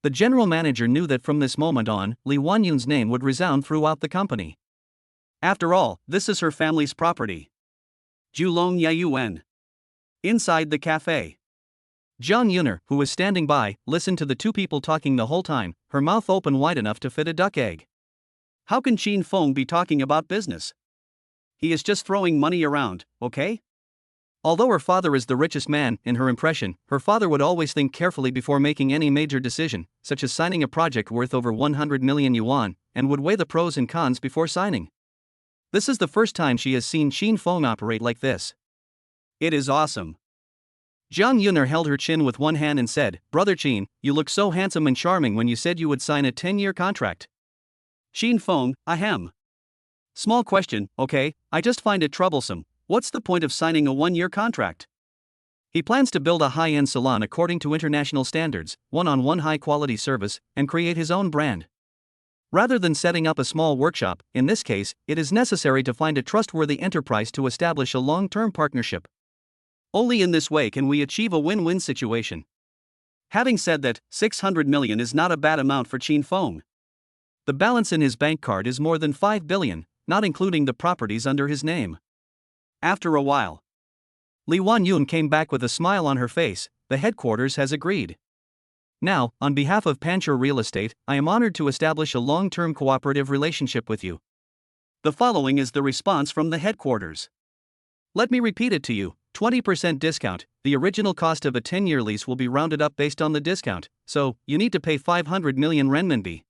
The general manager knew that from this moment on, Li Wanyun's name would resound throughout the company. After all, this is her family's property. Julong Yayuan. Inside the cafe. Zhang Yuner, who was standing by, listened to the two people talking the whole time, her mouth open wide enough to fit a duck egg. How can Qin Feng be talking about business? He is just throwing money around, okay? Although her father is the richest man, in her impression, her father would always think carefully before making any major decision, such as signing a project worth over 100 million yuan, and would weigh the pros and cons before signing. This is the first time she has seen Qin Feng operate like this. It is awesome. Zhang Yuner held her chin with one hand and said, Brother Qin, you look so handsome and charming when you said you would sign a 10-year contract. Qin Feng, ahem. Small question, okay, I just find it troublesome. What's the point of signing a 1-year contract? He plans to build a high-end salon according to international standards, one-on-one high-quality service, and create his own brand. Rather than setting up a small workshop, in this case, it is necessary to find a trustworthy enterprise to establish a long-term partnership. Only in this way can we achieve a win-win situation. Having said that, 600 million is not a bad amount for Qin Feng. The balance in his bank card is more than 5 billion. Not including the properties under his name. After a while, Li Wanyun came back with a smile on her face. The headquarters has agreed. Now, on behalf of Panchur Real Estate, I am honored to establish a long-term cooperative relationship with you. The following is the response from the headquarters. Let me repeat it to you, 20% discount, the original cost of a 10-year lease will be rounded up based on the discount, so, you need to pay 500 million renminbi.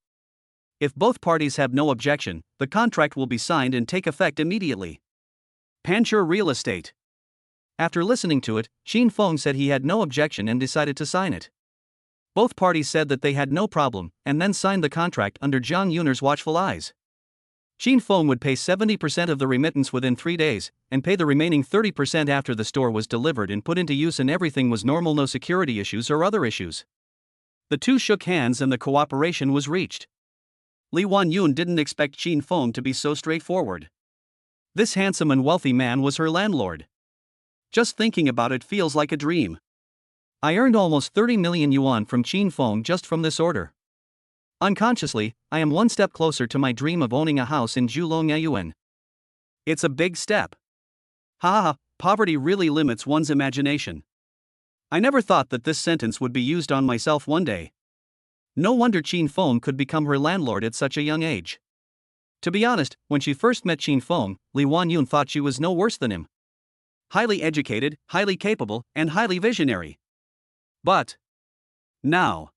If both parties have no objection, the contract will be signed and take effect immediately. Panchur Real Estate. After listening to it, Qin Feng said he had no objection and decided to sign it. Both parties said that they had no problem, and then signed the contract under Zhang Yuner's watchful eyes. Qin Feng would pay 70% of the remittance within 3 days, and pay the remaining 30% after the store was delivered and put into use and everything was normal, no security issues or other issues. The two shook hands and the cooperation was reached. Li Wanyun didn't expect Qin Feng to be so straightforward. This handsome and wealthy man was her landlord. Just thinking about it feels like a dream. I earned almost 30 million yuan from Qin Feng just from this order. Unconsciously, I am one step closer to my dream of owning a house in Julong. It's a big step. Ha, poverty really limits one's imagination. I never thought that this sentence would be used on myself one day. No wonder Qin Feng could become her landlord at such a young age. To be honest, when she first met Qin Feng, Li Wanyun thought she was no worse than him. Highly educated, highly capable, and highly visionary. But now,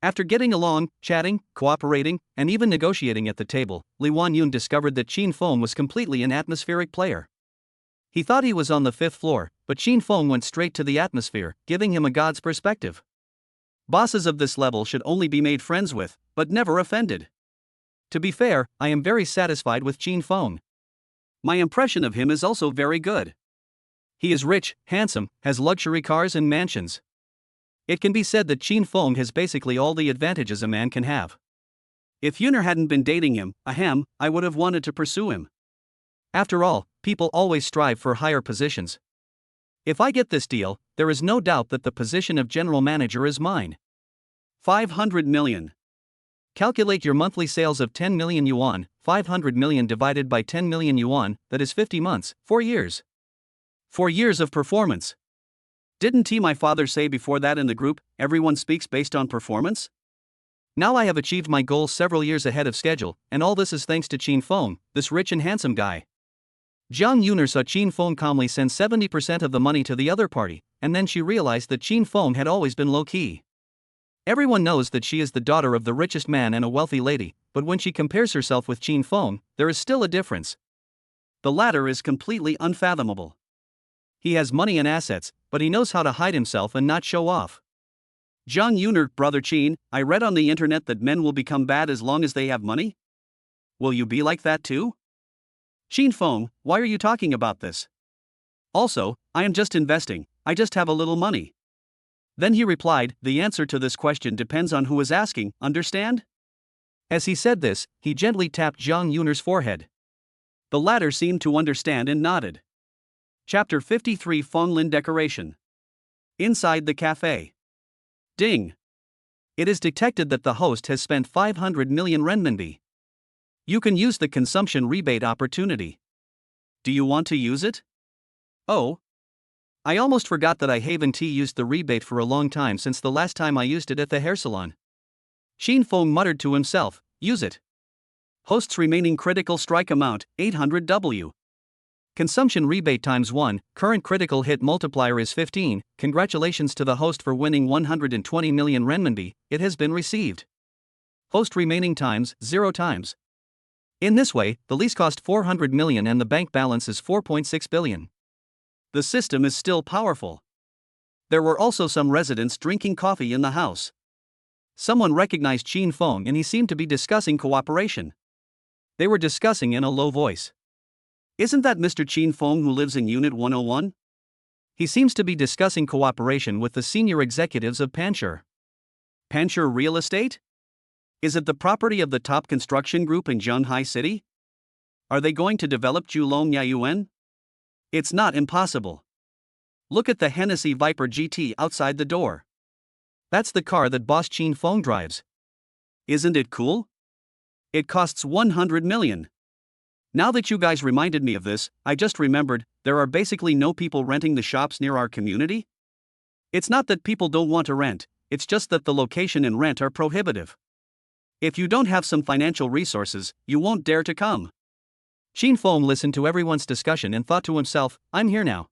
after getting along, chatting, cooperating, and even negotiating at the table, Li Wanyun discovered that Qin Feng was completely an atmospheric player. He thought he was on the 5th floor, but Qin Feng went straight to the atmosphere, giving him a god's perspective. Bosses of this level should only be made friends with, but never offended. To be fair, I am very satisfied with Qin Feng. My impression of him is also very good. He is rich, handsome, has luxury cars and mansions. It can be said that Qin Feng has basically all the advantages a man can have. If Yuner hadn't been dating him, I would have wanted to pursue him. After all, people always strive for higher positions. If I get this deal, there is no doubt that the position of general manager is mine. 500 million. Calculate your monthly sales of 10 million yuan, 500 million divided by 10 million yuan, that is 50 months, 4 years. 4 years of performance. Didn't my father say before that in the group, everyone speaks based on performance? Now I have achieved my goal several years ahead of schedule, and all this is thanks to Qin Feng, this rich and handsome guy. Jiang Yuner saw Qin Feng calmly send 70% of the money to the other party, and then she realized that Qin Feng had always been low-key. Everyone knows that she is the daughter of the richest man and a wealthy lady, but when she compares herself with Qin Feng, there is still a difference. The latter is completely unfathomable. He has money and assets, but he knows how to hide himself and not show off. Jiang Yuner, brother Qin, I read on the internet that men will become bad as long as they have money. Will you be like that too? Qin Feng, why are you talking about this? Also, I am just investing, I just have a little money. Then he replied, the answer to this question depends on who is asking, understand? As he said this, he gently tapped Jiang Yuner's forehead. The latter seemed to understand and nodded. Chapter 53 Fonglin Decoration. Inside the cafe. Ding. It is detected that the host has spent 500 million renminbi. You can use the consumption rebate opportunity. Do you want to use it? Oh. I almost forgot that I haven't used the rebate for a long time since the last time I used it at the hair salon. Qin Feng muttered to himself, use it. Host's remaining critical strike amount, 800W. Consumption rebate times 1, current critical hit multiplier is 15, congratulations to the host for winning 120 million renminbi, it has been received. Host remaining times, 0 times. In this way, the lease cost 400 million and the bank balance is 4.6 billion. The system is still powerful. There were also some residents drinking coffee in the house. Someone recognized Qin Feng and he seemed to be discussing cooperation. They were discussing in a low voice. Isn't that Mr. Qin Feng who lives in Unit 101? He seems to be discussing cooperation with the senior executives of Panshur. Panshur Real Estate? Is it the property of the top construction group in Zhanghai City? Are they going to develop Julong Yayuan? It's not impossible. Look at the Hennessy Viper GT outside the door. That's the car that boss Qin Feng drives. Isn't it cool? It costs 100 million. Now that you guys reminded me of this, I just remembered, there are basically no people renting the shops near our community? It's not that people don't want to rent, it's just that the location and rent are prohibitive. If you don't have some financial resources, you won't dare to come. Qin Feng listened to everyone's discussion and thought to himself, I'm here now.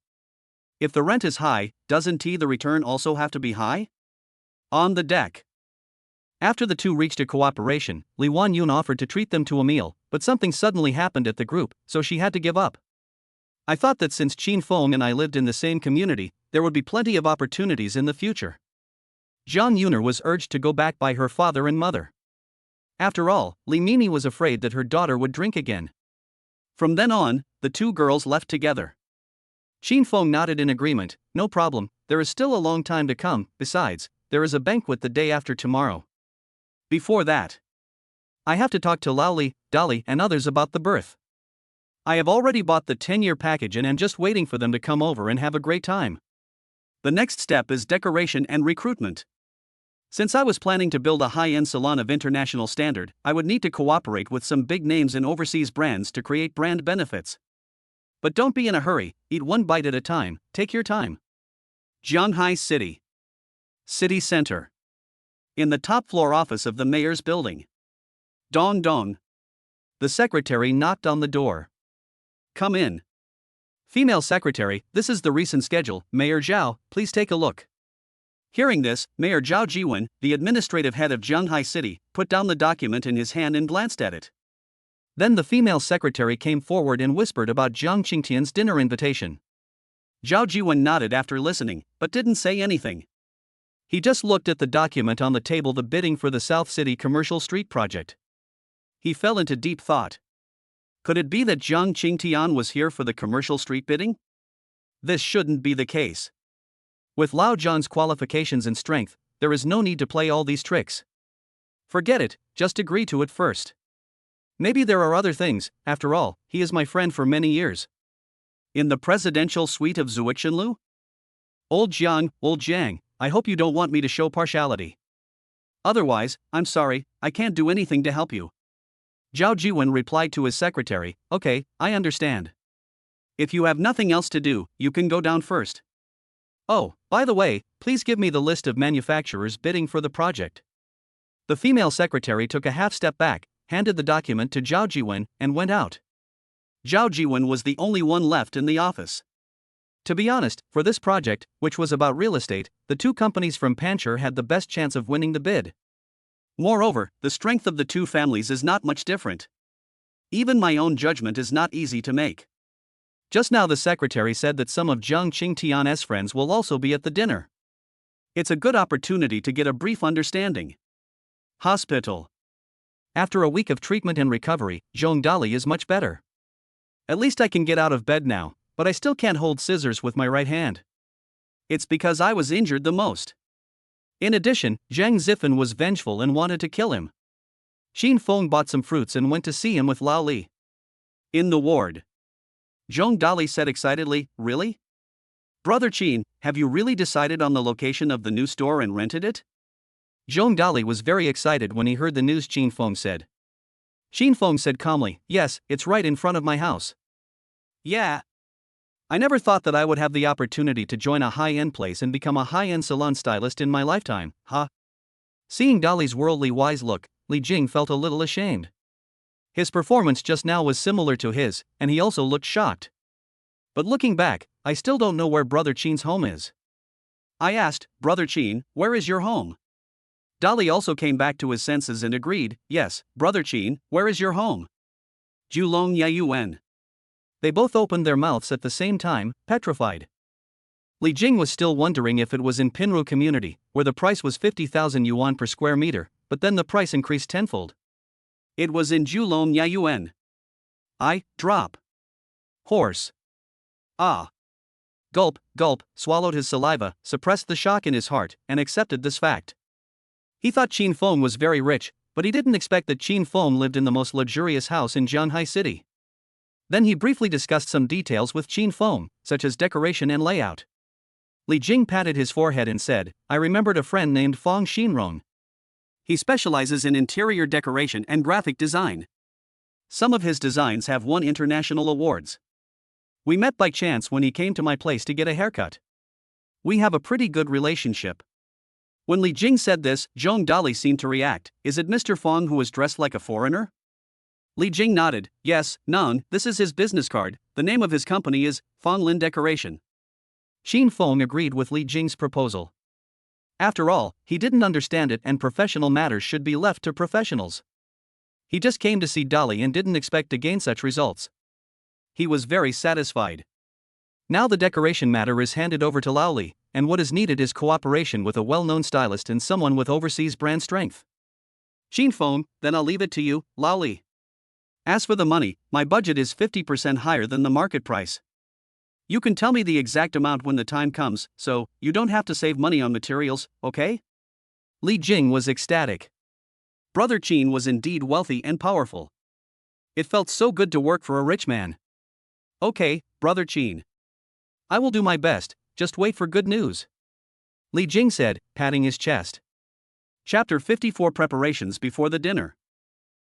If the rent is high, doesn't the return also have to be high? On the deck. After the two reached a cooperation, Li Wanyun offered to treat them to a meal, but something suddenly happened at the group, so she had to give up. I thought that since Qin Feng and I lived in the same community, there would be plenty of opportunities in the future. Jiang Yuner was urged to go back by her father and mother. After all, Li Mini was afraid that her daughter would drink again. From then on, the two girls left together. Qin Feng nodded in agreement, no problem, there is still a long time to come, besides, there is a banquet the day after tomorrow. Before that, I have to talk to Laoli, Dolly and others about the birth. I have already bought the 10-year package and am just waiting for them to come over and have a great time. The next step is decoration and recruitment. Since I was planning to build a high-end salon of international standard, I would need to cooperate with some big names in overseas brands to create brand benefits. But don't be in a hurry, eat one bite at a time, take your time. Zhanghai City. City Center. In the top floor office of the mayor's building. Dong dong. The secretary knocked on the door. Come in. Female secretary, this is the recent schedule, Mayor Zhao, please take a look. Hearing this, Mayor Zhao Jiwen, the administrative head of Zhanghai City, put down the document in his hand and glanced at it. Then the female secretary came forward and whispered about Jiang Qingtian's dinner invitation. Zhao Jiwen nodded after listening, but didn't say anything. He just looked at the document on the table, the bidding for the South City Commercial Street project. He fell into deep thought. Could it be that Jiang Qingtian was here for the commercial street bidding? This shouldn't be the case. With Lao Zhang's qualifications and strength, there is no need to play all these tricks. Forget it, just agree to it first. Maybe there are other things, after all, he is my friend for many years. In the presidential suite of Zuixinlu? Old Jiang, I hope you don't want me to show partiality. Otherwise, I'm sorry, I can't do anything to help you. Zhao Jiwen replied to his secretary, okay, I understand. If you have nothing else to do, you can go down first. Oh, by the way, please give me the list of manufacturers bidding for the project. The female secretary took a half step back, handed the document to Zhao Jiwen, and went out. Zhao Jiwen was the only one left in the office. To be honest, for this project, which was about real estate, the two companies from Pancher had the best chance of winning the bid. Moreover, the strength of the two families is not much different. Even my own judgment is not easy to make. Just now the secretary said that some of Zhang Qingtian's friends will also be at the dinner. It's a good opportunity to get a brief understanding. Hospital. After a week of treatment and recovery, Zhong Dali is much better. At least I can get out of bed now, but I still can't hold scissors with my right hand. It's because I was injured the most. In addition, Zhang Zifen was vengeful and wanted to kill him. Xin Feng bought some fruits and went to see him with Lao Li. In the ward. Zhong Dali said excitedly, "Really? Brother Qin, have you really decided on the location of the new store and rented it?" Zhong Dali was very excited when he heard the news Xin Feng said. Xin Feng said calmly, "Yes, it's right in front of my house." "Yeah. I never thought that I would have the opportunity to join a high-end place and become a high-end salon stylist in my lifetime, huh?" Seeing Dali's worldly wise look, Li Jing felt a little ashamed. His performance just now was similar to his, and he also looked shocked. But looking back, I still don't know where Brother Qin's home is. I asked, "Brother Qin, where is your home?" Dali also came back to his senses and agreed, "Yes, Brother Qin, where is your home?" Julong Yayuan. They both opened their mouths at the same time, petrified. Li Jing was still wondering if it was in Pinru community, where the price was 50,000 yuan per square meter, but then the price increased tenfold. It was in Julong Yayuan. Drop. Horse. Ah. Gulp, gulp, swallowed his saliva, suppressed the shock in his heart, and accepted this fact. He thought Qin Feng was very rich, but he didn't expect that Qin Feng lived in the most luxurious house in Jianhai City. Then he briefly discussed some details with Qin Feng, such as decoration and layout. Li Jing patted his forehead and said, "I remembered a friend named Fang Xinrong. He specializes in interior decoration and graphic design. Some of his designs have won international awards. We met by chance when he came to my place to get a haircut. We have a pretty good relationship." When Li Jing said this, Zhong Dali seemed to react. "Is it Mr. Fang who was dressed like a foreigner?" Li Jing nodded. "Yes, Nung, this is his business card. The name of his company is Fang Lin Decoration." Xin Feng agreed with Li Jing's proposal. After all, he didn't understand it and professional matters should be left to professionals. He just came to see Dali and didn't expect to gain such results. He was very satisfied. Now the decoration matter is handed over to Lao Li, and what is needed is cooperation with a well-known stylist and someone with overseas brand strength. Xin Feng, then I'll leave it to you, Lao Li. As for the money, my budget is 50% higher than the market price. You can tell me the exact amount when the time comes, so you don't have to save money on materials, okay? Li Jing was ecstatic. Brother Qin was indeed wealthy and powerful. It felt so good to work for a rich man. Okay, Brother Qin. I will do my best, just wait for good news. Li Jing said, patting his chest. Chapter 54 Preparations before the dinner.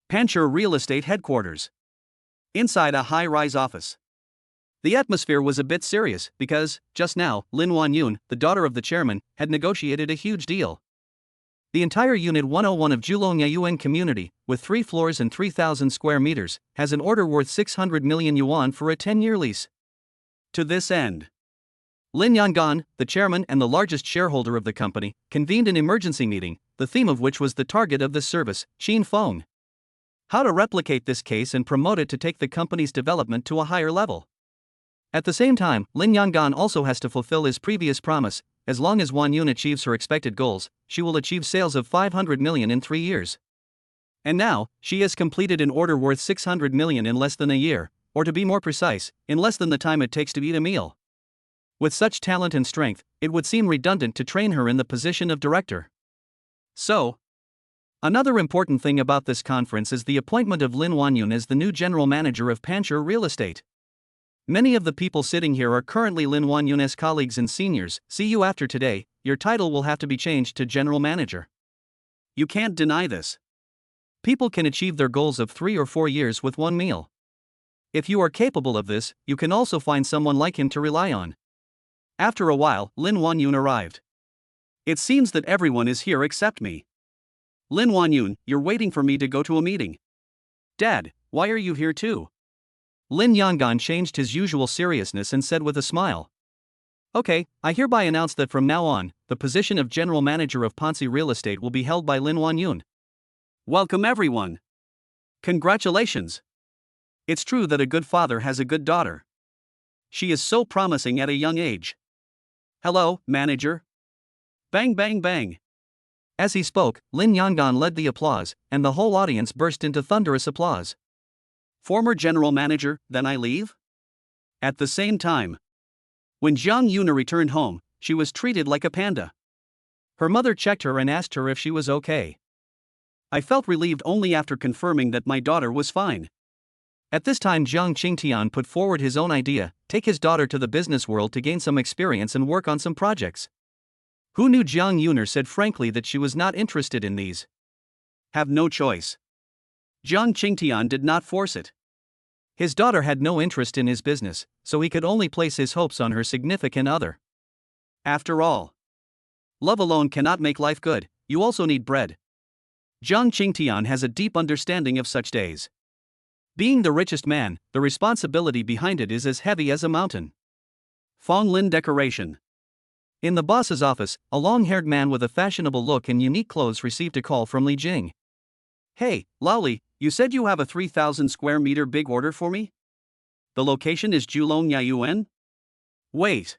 Pancher Real Estate Headquarters. Inside a high-rise office. The atmosphere was a bit serious because, just now, Lin Wanyun, the daughter of the chairman, had negotiated a huge deal. The entire Unit 101 of Julong Yayuan community, with 3 floors and 3,000 square meters, has an order worth 600 million yuan for a 10-year lease. To this end, Lin Yangan, the chairman and the largest shareholder of the company, convened an emergency meeting, the theme of which was the target of this service, Qin Feng. How to replicate this case and promote it to take the company's development to a higher level. At the same time, Lin Yangan also has to fulfill his previous promise. As long as Wanyun achieves her expected goals, she will achieve sales of 500 million in 3 years. And now, she has completed an order worth 600 million in less than a year, or to be more precise, in less than the time it takes to eat a meal. With such talent and strength, it would seem redundant to train her in the position of director. So, another important thing about this conference is the appointment of Lin Wanyun as the new general manager of Pancher Real Estate. Many of the people sitting here are currently Lin Wanyun's colleagues and seniors. See you after today, your title will have to be changed to general manager. You can't deny this. People can achieve their goals of 3 or 4 years with one meal. If you are capable of this, you can also find someone like him to rely on. After a while, Lin Wanyun arrived. It seems that everyone is here except me. Lin Wanyun, you're waiting for me to go to a meeting. Dad, why are you here too? Lin Yongan changed his usual seriousness and said with a smile. Okay, I hereby announce that from now on, the position of General Manager of Ponzi Real Estate will be held by Lin Wanyun. Welcome everyone. Congratulations. It's true that a good father has a good daughter. She is so promising at a young age. Hello, manager. Bang bang bang. As he spoke, Lin Yongan led the applause, and the whole audience burst into thunderous applause. Former general manager, then I leave? At the same time, when Jiang Yuna returned home, she was treated like a panda. Her mother checked her and asked her if she was okay. I felt relieved only after confirming that my daughter was fine. At this time, Jiang Qingtian put forward his own idea: take his daughter to the business world to gain some experience and work on some projects. Who knew? Jiang Yuner said frankly that she was not interested in these. Have no choice. Jiang Qingtian did not force it. His daughter had no interest in his business, so he could only place his hopes on her significant other. After all, love alone cannot make life good, you also need bread. Jiang Qingtian has a deep understanding of such days. Being the richest man, the responsibility behind it is as heavy as a mountain. Fong Lin decoration. In the boss's office, a long-haired man with a fashionable look and unique clothes received a call from Li Jing. Hey, Laoli, you said you have a 3,000 square meter big order for me? The location is Julong Yayuan? Wait.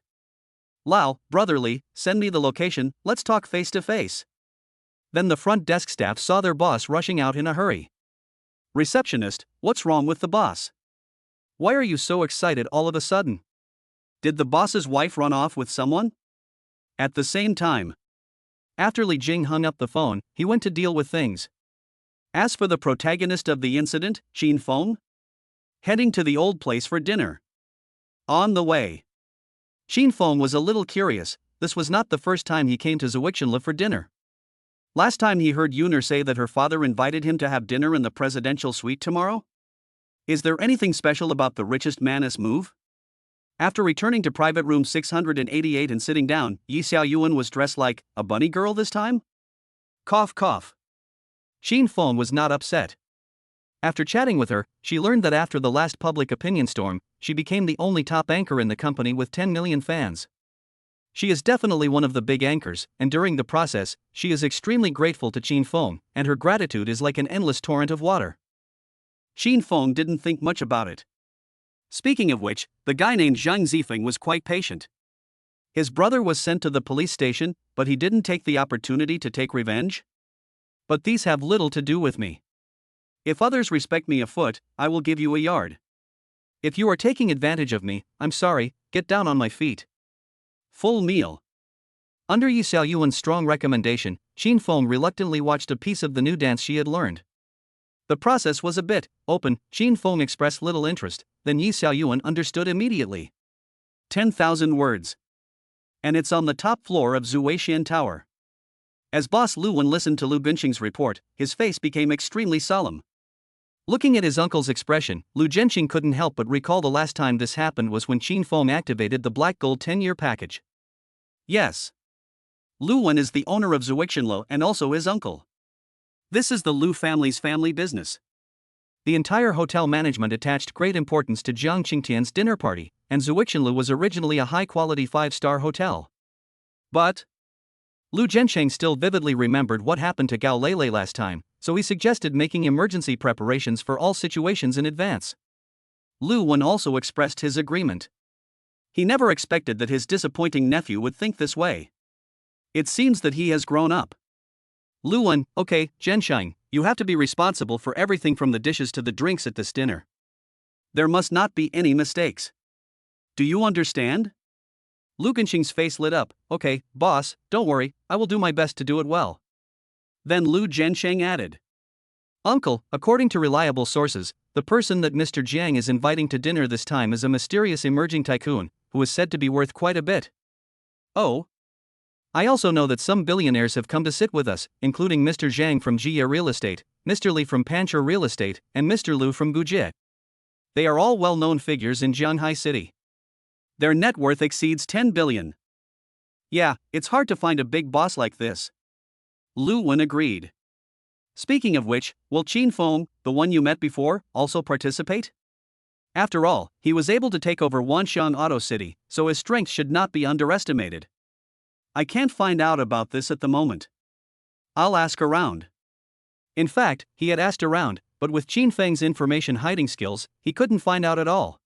Lao, brotherly, send me the location, let's talk face to face. Then the front desk staff saw their boss rushing out in a hurry. Receptionist, what's wrong with the boss? Why are you so excited all of a sudden? Did the boss's wife run off with someone? At the same time, after Li Jing hung up the phone, he went to deal with things. As for the protagonist of the incident, Qin Feng, heading to the old place for dinner. On the way, Qin Feng was a little curious. This was not the first time he came to Zuixinla for dinner. Last time he heard Yuner say that her father invited him to have dinner in the presidential suite tomorrow. Is there anything special about the richest man's move? After returning to private room 688 and sitting down, Yi Xiaoyuan was dressed like a bunny girl this time? Cough cough. Qin Feng was not upset. After chatting with her, she learned that after the last public opinion storm, she became the only top anchor in the company with 10 million fans. She is definitely one of the big anchors, and during the process, she is extremely grateful to Qin Feng, and her gratitude is like an endless torrent of water. Qin Feng didn't think much about it. Speaking of which, the guy named Zhang Zifeng was quite patient. His brother was sent to the police station, but he didn't take the opportunity to take revenge. But these have little to do with me. If others respect me a foot, I will give you a yard. If you are taking advantage of me, I'm sorry, get down on my feet. Full meal. Under Yi Xiaoyuan's strong recommendation, Qin Feng reluctantly watched a piece of the new dance she had learned. The process was a bit open. Qin Feng expressed little interest, then Yi Xiaoyuan understood immediately. 10,000 words. And it's on the top floor of Zuixian Tower. As boss Lu Wen listened to Lu Binqing's report, his face became extremely solemn. Looking at his uncle's expression, Lu Zhenqing couldn't help but recall the last time this happened was when Qin Feng activated the Black Gold 10-year package. Yes. Lu Wen is the owner of Zuixinlo and also his uncle. This is the Lu family's family business. The entire hotel management attached great importance to Jiang Qingtian's dinner party, and Zuixinlu was originally a high-quality 5-star hotel. But Lu Zhensheng still vividly remembered what happened to Gao Lele last time, so he suggested making emergency preparations for all situations in advance. Lu Wen also expressed his agreement. He never expected that his disappointing nephew would think this way. It seems that he has grown up. Lu Wen, okay, Zhensheng, you have to be responsible for everything from the dishes to the drinks at this dinner. There must not be any mistakes. Do you understand? Lu Genqing's face lit up. Okay, boss, don't worry, I will do my best to do it well. Then Lu Zhensheng added. Uncle, according to reliable sources, the person that Mr. Jiang is inviting to dinner this time is a mysterious emerging tycoon, who is said to be worth quite a bit. Oh? I also know that some billionaires have come to sit with us, including Mr. Zhang from Jie Real Estate, Mr. Li from Panchur Real Estate, and Mr. Lu from Gujie. They are all well-known figures in Jianghai City. Their net worth exceeds 10 billion. Yeah, it's hard to find a big boss like this. Lu Wen agreed. Speaking of which, will Qin Feng, the one you met before, also participate? After all, he was able to take over Wanxiang Auto City, so his strength should not be underestimated. I can't find out about this at the moment. I'll ask around. In fact, he had asked around, but with Qin Feng's information hiding skills, he couldn't find out at all.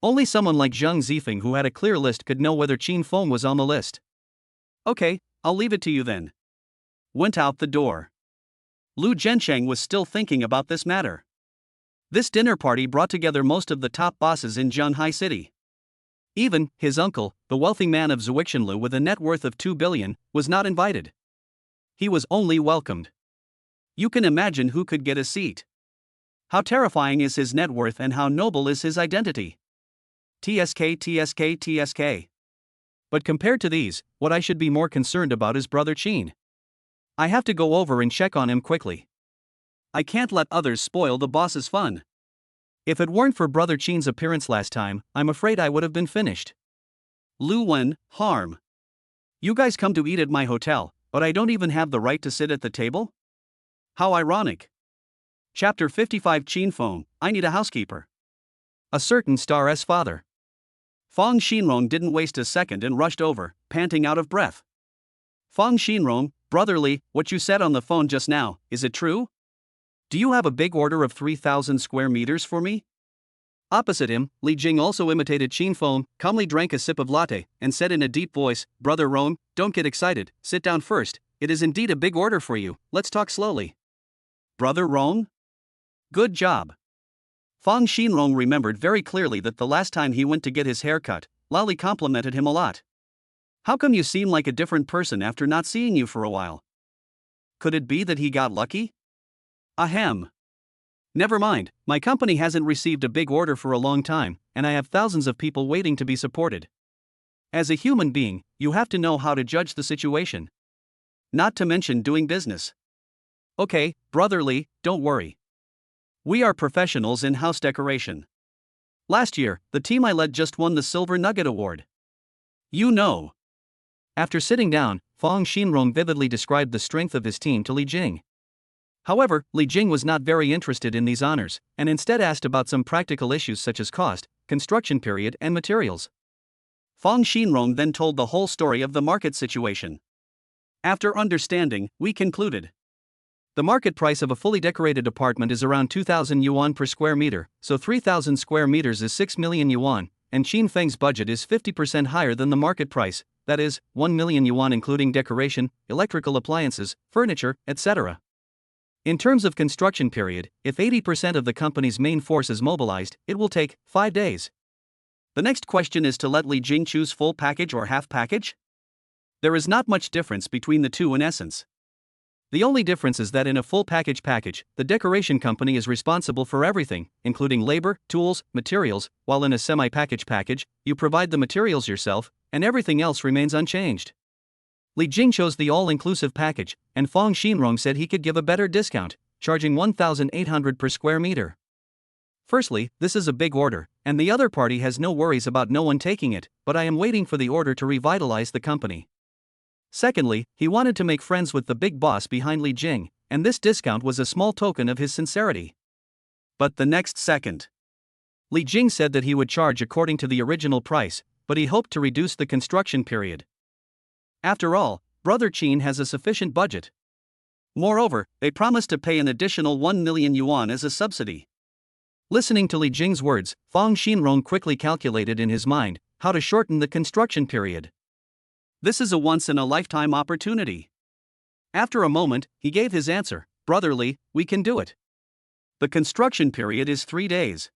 Only someone like Zhang Zifeng who had a clear list could know whether Qin Feng was on the list. Okay, I'll leave it to you then. Went out the door. Lu Zhensheng was still thinking about this matter. This dinner party brought together most of the top bosses in Zhanghai City. Even his uncle, the wealthy man of Zuixinlu with a net worth of 2 billion, was not invited. He was only welcomed. You can imagine who could get a seat. How terrifying is his net worth and how noble is his identity. TSK. But compared to these, what I should be more concerned about is Brother Qin. I have to go over and check on him quickly. I can't let others spoil the boss's fun. If it weren't for Brother Qin's appearance last time, I'm afraid I would have been finished. Lu Wen, harm. You guys come to eat at my hotel, but I don't even have the right to sit at the table? How ironic. Chapter 55 Qin Feng, I need a housekeeper. A certain star's father. Fang Xinrong didn't waste a second and rushed over, panting out of breath. Fang Xinrong, brotherly, what you said on the phone just now, is it true? Do you have a big order of 3,000 square meters for me? Opposite him, Li Jing also imitated Qin Feng, calmly drank a sip of latte, and said in a deep voice, Brother Rong, don't get excited, sit down first, it is indeed a big order for you, let's talk slowly. Brother Rong? Good job. Fang Xinrong remembered very clearly that the last time he went to get his hair cut, Lali complimented him a lot. How come you seem like a different person after not seeing you for a while? Could it be that he got lucky? Ahem. Never mind, my company hasn't received a big order for a long time, and I have thousands of people waiting to be supported. As a human being, you have to know how to judge the situation. Not to mention doing business. Okay, brotherly, don't worry. We are professionals in house decoration. Last year, the team I led just won the Silver Nugget Award. You know. After sitting down, Fang Xinrong vividly described the strength of his team to Li Jing. However, Li Jing was not very interested in these honors, and instead asked about some practical issues such as cost, construction period, and materials. Fang Xinrong then told the whole story of the market situation. After understanding, we concluded. The market price of a fully decorated apartment is around 2,000 yuan per square meter, so 3,000 square meters is 6 million yuan, and Qin Feng's budget is 50% higher than the market price, that is, 1 million yuan including decoration, electrical appliances, furniture, etc. In terms of construction period, if 80% of the company's main force is mobilized, it will take 5 days. The next question is to let Li Jing choose full package or half package? There is not much difference between the two in essence. The only difference is that in a full package, the decoration company is responsible for everything, including labor, tools, materials, while in a semi-package, you provide the materials yourself, and everything else remains unchanged. Li Jing chose the all-inclusive package, and Fang Xinrong said he could give a better discount, charging 1,800 per square meter. Firstly, this is a big order, and the other party has no worries about no one taking it, but I am waiting for the order to revitalize the company. Secondly, he wanted to make friends with the big boss behind Li Jing, and this discount was a small token of his sincerity. But the next second, Li Jing said that he would charge according to the original price, but he hoped to reduce the construction period. After all, Brother Qin has a sufficient budget. Moreover, they promised to pay an additional 1 million yuan as a subsidy. Listening to Li Jing's words, Fang Xinrong quickly calculated in his mind how to shorten the construction period. This is a once-in-a-lifetime opportunity. After a moment, he gave his answer, brotherly, we can do it. The construction period is 3 days.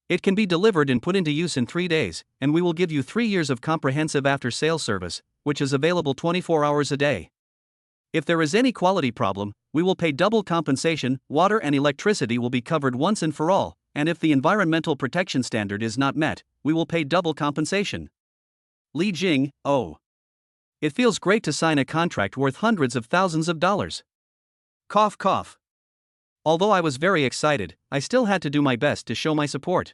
It can be delivered and put into use in 3 days, and we will give you 3 years of comprehensive after-sales service, which is available 24 hours a day. If there is any quality problem, we will pay double compensation, water and electricity will be covered once and for all, and if the environmental protection standard is not met, we will pay double compensation. Li Jing, oh. It feels great to sign a contract worth hundreds of thousands of dollars. Cough cough. Although I was very excited, I still had to do my best to show my support.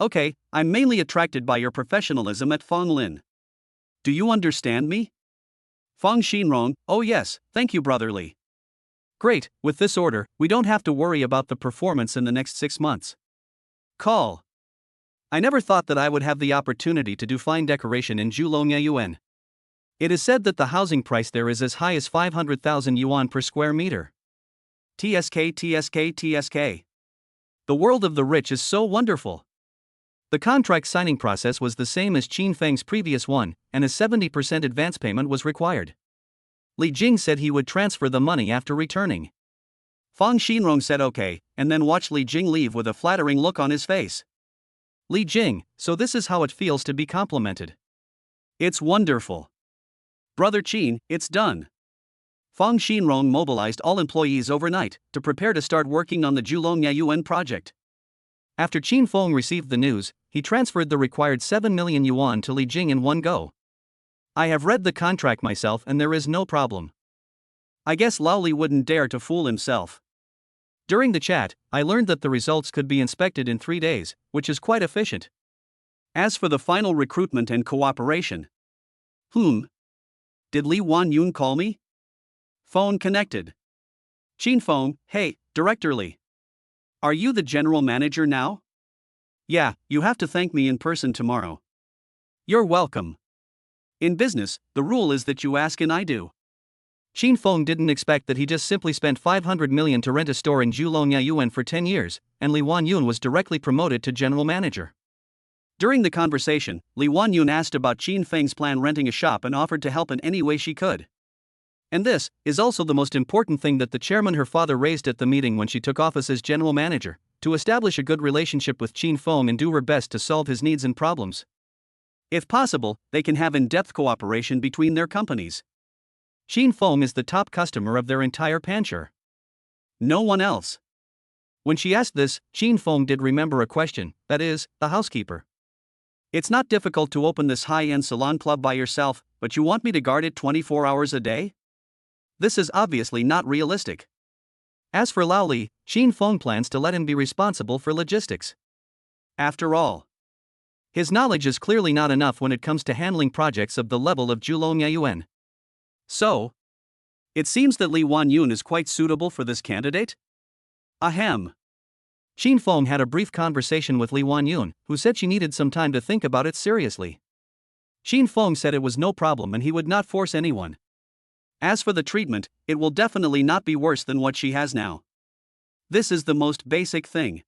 Okay, I'm mainly attracted by your professionalism at Fonglin. Do you understand me? Fang Xinrong, oh yes, thank you brotherly. Great, with this order, we don't have to worry about the performance in the next 6 months. Call. I never thought that I would have the opportunity to do fine decoration in Julong. It is said that the housing price there is as high as 500,000 yuan per square meter. TSK. The world of the rich is so wonderful. The contract signing process was the same as Qin Feng's previous one, and a 70% advance payment was required. Li Jing said he would transfer the money after returning. Fang Xinrong said okay, and then watched Li Jing leave with a flattering look on his face. Li Jing, so this is how it feels to be complimented. It's wonderful. Brother Qin, it's done. Fang Xinrong mobilized all employees overnight to prepare to start working on the Julong project. After Qin Feng received the news, he transferred the required 7 million yuan to Li Jing in one go. I have read the contract myself and there is no problem. I guess Lao Li wouldn't dare to fool himself. During the chat, I learned that the results could be inspected in 3 days, which is quite efficient. As for the final recruitment and cooperation. Did Li Wanyun call me? Phone connected. Qin Feng, hey, Director Li. Are you the general manager now? Yeah, you have to thank me in person tomorrow. You're welcome. In business, the rule is that you ask and I do. Qin Feng didn't expect that he just simply spent 500 million to rent a store in Julong for 10 years, and Li Wanyun was directly promoted to general manager. During the conversation, Li Wanyun asked about Qin Feng's plan renting a shop and offered to help in any way she could. And this is also the most important thing that the chairman her father raised at the meeting when she took office as general manager, to establish a good relationship with Qin Feng and do her best to solve his needs and problems. If possible, they can have in-depth cooperation between their companies. Qin Feng is the top customer of their entire pancher. No one else. When she asked this, Qin Feng did remember a question, that is, the housekeeper. It's not difficult to open this high-end salon club by yourself, but you want me to guard it 24 hours a day? This is obviously not realistic. As for Lao Li, Qin Feng plans to let him be responsible for logistics. After all, his knowledge is clearly not enough when it comes to handling projects of the level of Julong. So, it seems that Li Wanyun is quite suitable for this candidate? Ahem. Qin Feng had a brief conversation with Li Wanyun, who said she needed some time to think about it seriously. Qin Feng said it was no problem and he would not force anyone. As for the treatment, it will definitely not be worse than what she has now. This is the most basic thing.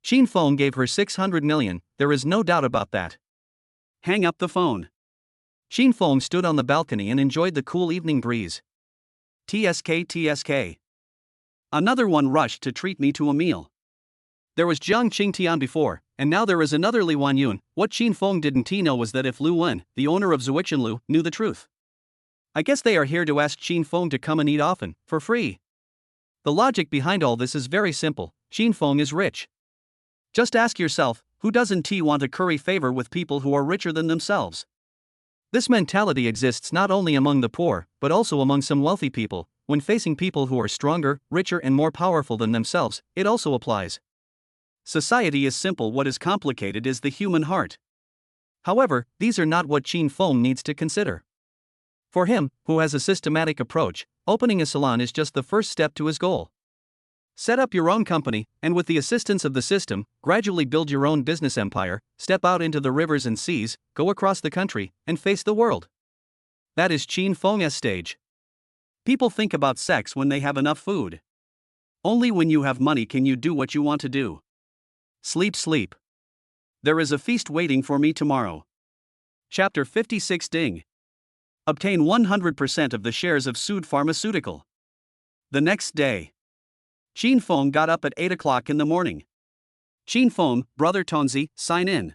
Qin Feng gave her 600 million, there is no doubt about that. Hang up the phone. Qin Feng stood on the balcony and enjoyed the cool evening breeze. TSK. Another one rushed to treat me to a meal. There was Jiang Qingtian before, and now there is another Li Wanyun. What Qin Feng didn't know was that if Lu Wen, the owner of Zuichenlu, knew the truth. I guess they are here to ask Qin Feng to come and eat often, for free. The logic behind all this is very simple, Qin Feng is rich. Just ask yourself, who doesn't want to curry favor with people who are richer than themselves? This mentality exists not only among the poor, but also among some wealthy people. When facing people who are stronger, richer and more powerful than themselves, it also applies. Society is simple, what is complicated is the human heart. However, these are not what Qin Feng needs to consider. For him, who has a systematic approach, opening a salon is just the first step to his goal. Set up your own company, and with the assistance of the system, gradually build your own business empire, step out into the rivers and seas, go across the country, and face the world. That is Qin Feng's stage. People think about sex when they have enough food. Only when you have money can you do what you want to do. Sleep. There is a feast waiting for me tomorrow. Chapter 56 Ding. Obtain 100% of the shares of Sud Pharmaceutical. The next day. Qin Feng got up at 8 o'clock in the morning. Qin Feng, brother Tonzi, sign in.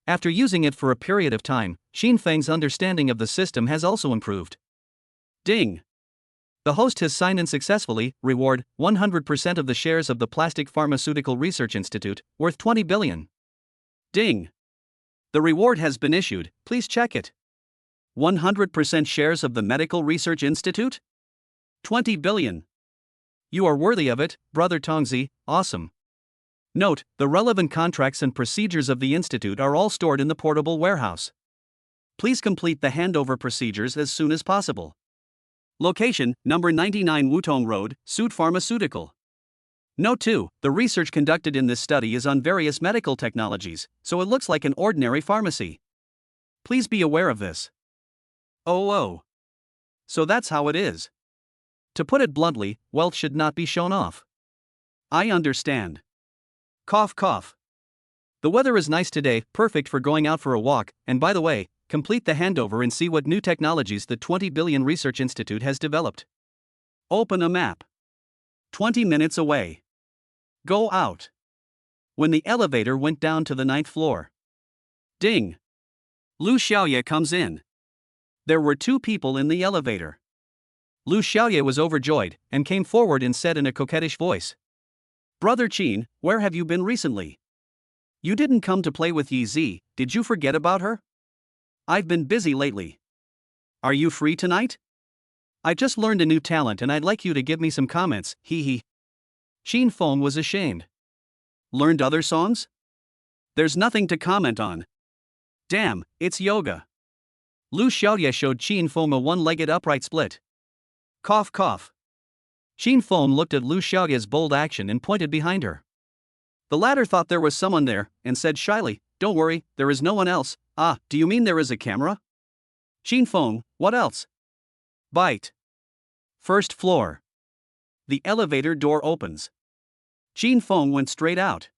After using it for a period of time, Qin Feng's understanding of the system has also improved. Ding. The host has signed in successfully. Reward, 100% of the shares of the Plastic Pharmaceutical Research Institute, worth 20 billion. Ding. The reward has been issued, please check it. 100% shares of the Medical Research Institute? 20 billion. You are worthy of it, brother Tongzi, awesome. Note, the relevant contracts and procedures of the institute are all stored in the portable warehouse. Please complete the handover procedures as soon as possible. Location, number 99 Wutong Road, Sud Pharmaceutical. Note 2, the research conducted in this study is on various medical technologies, so it looks like an ordinary pharmacy. Please be aware of this. Oh. So that's how it is. To put it bluntly, wealth should not be shown off. I understand. Cough cough. The weather is nice today, perfect for going out for a walk, and by the way, complete the handover and see what new technologies the 20 Billion Research Institute has developed. Open a map. 20 minutes away. Go out. When the elevator went down to the 9th floor. Ding. Lu Xiaoye comes in. There were 2 people in the elevator. Lu Xiaoye was overjoyed, and came forward and said in a coquettish voice. Brother Qin, where have you been recently? You didn't come to play with Yi Zi, did you forget about her? I've been busy lately. Are you free tonight? I just learned a new talent and I'd like you to give me some comments, hee hee. Qin Feng was ashamed. Learned other songs? There's nothing to comment on. Damn, it's yoga. Lu Xiaoye showed Qin Feng a one-legged upright split. Cough cough. Qin Feng looked at Lu Xiaoye's bold action and pointed behind her. The latter thought there was someone there, and said shyly, Don't worry, there is no one else. Ah, do you mean there is a camera? Qin Feng, what else? Bite. First floor. The elevator door opens. Qin Feng went straight out.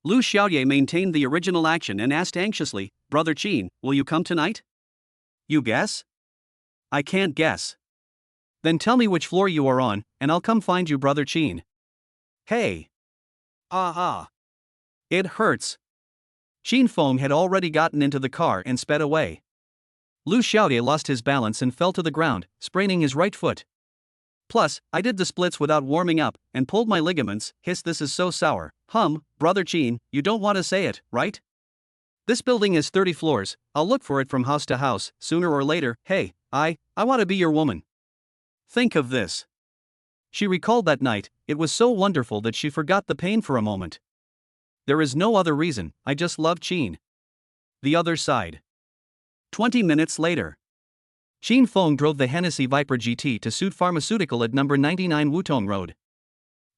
Lu Xiaoye maintained the original action and asked anxiously, Brother Qin, will you come tonight? You guess? I can't guess. Then tell me which floor you are on, and I'll come find you, Brother Qin. Hey. Ah. It hurts. Qin Feng had already gotten into the car and sped away. Lu Xiaoye lost his balance and fell to the ground, spraining his right foot. Plus, I did the splits without warming up, and pulled my ligaments. Hiss, this is so sour. Brother Qin, you don't want to say it, right? This building is 30 floors, I'll look for it from house to house, sooner or later. Hey, I want to be your woman. Think of this. She recalled that night, it was so wonderful that she forgot the pain for a moment. There is no other reason, I just love Qin. The other side. 20 minutes later. Qin Feng drove the Hennessy Viper GT to Suit Pharmaceutical at number 99 Wutong Road.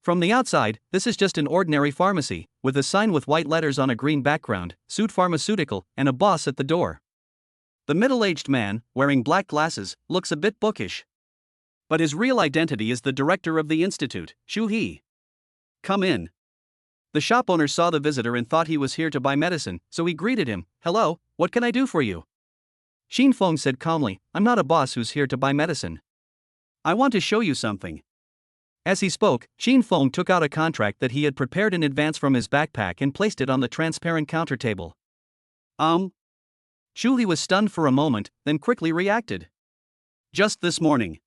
From the outside, this is just an ordinary pharmacy, with a sign with white letters on a green background, Suit Pharmaceutical, and a boss at the door. The middle-aged man, wearing black glasses, looks a bit bookish. But his real identity is the director of the institute, Xu He. Come in. The shop owner saw the visitor and thought he was here to buy medicine, so he greeted him. Hello, what can I do for you? Qin Feng said calmly, I'm not a boss who's here to buy medicine. I want to show you something. As he spoke, Qin Feng took out a contract that he had prepared in advance from his backpack and placed it on the transparent counter table. Xu He was stunned for a moment, then quickly reacted. Just this morning.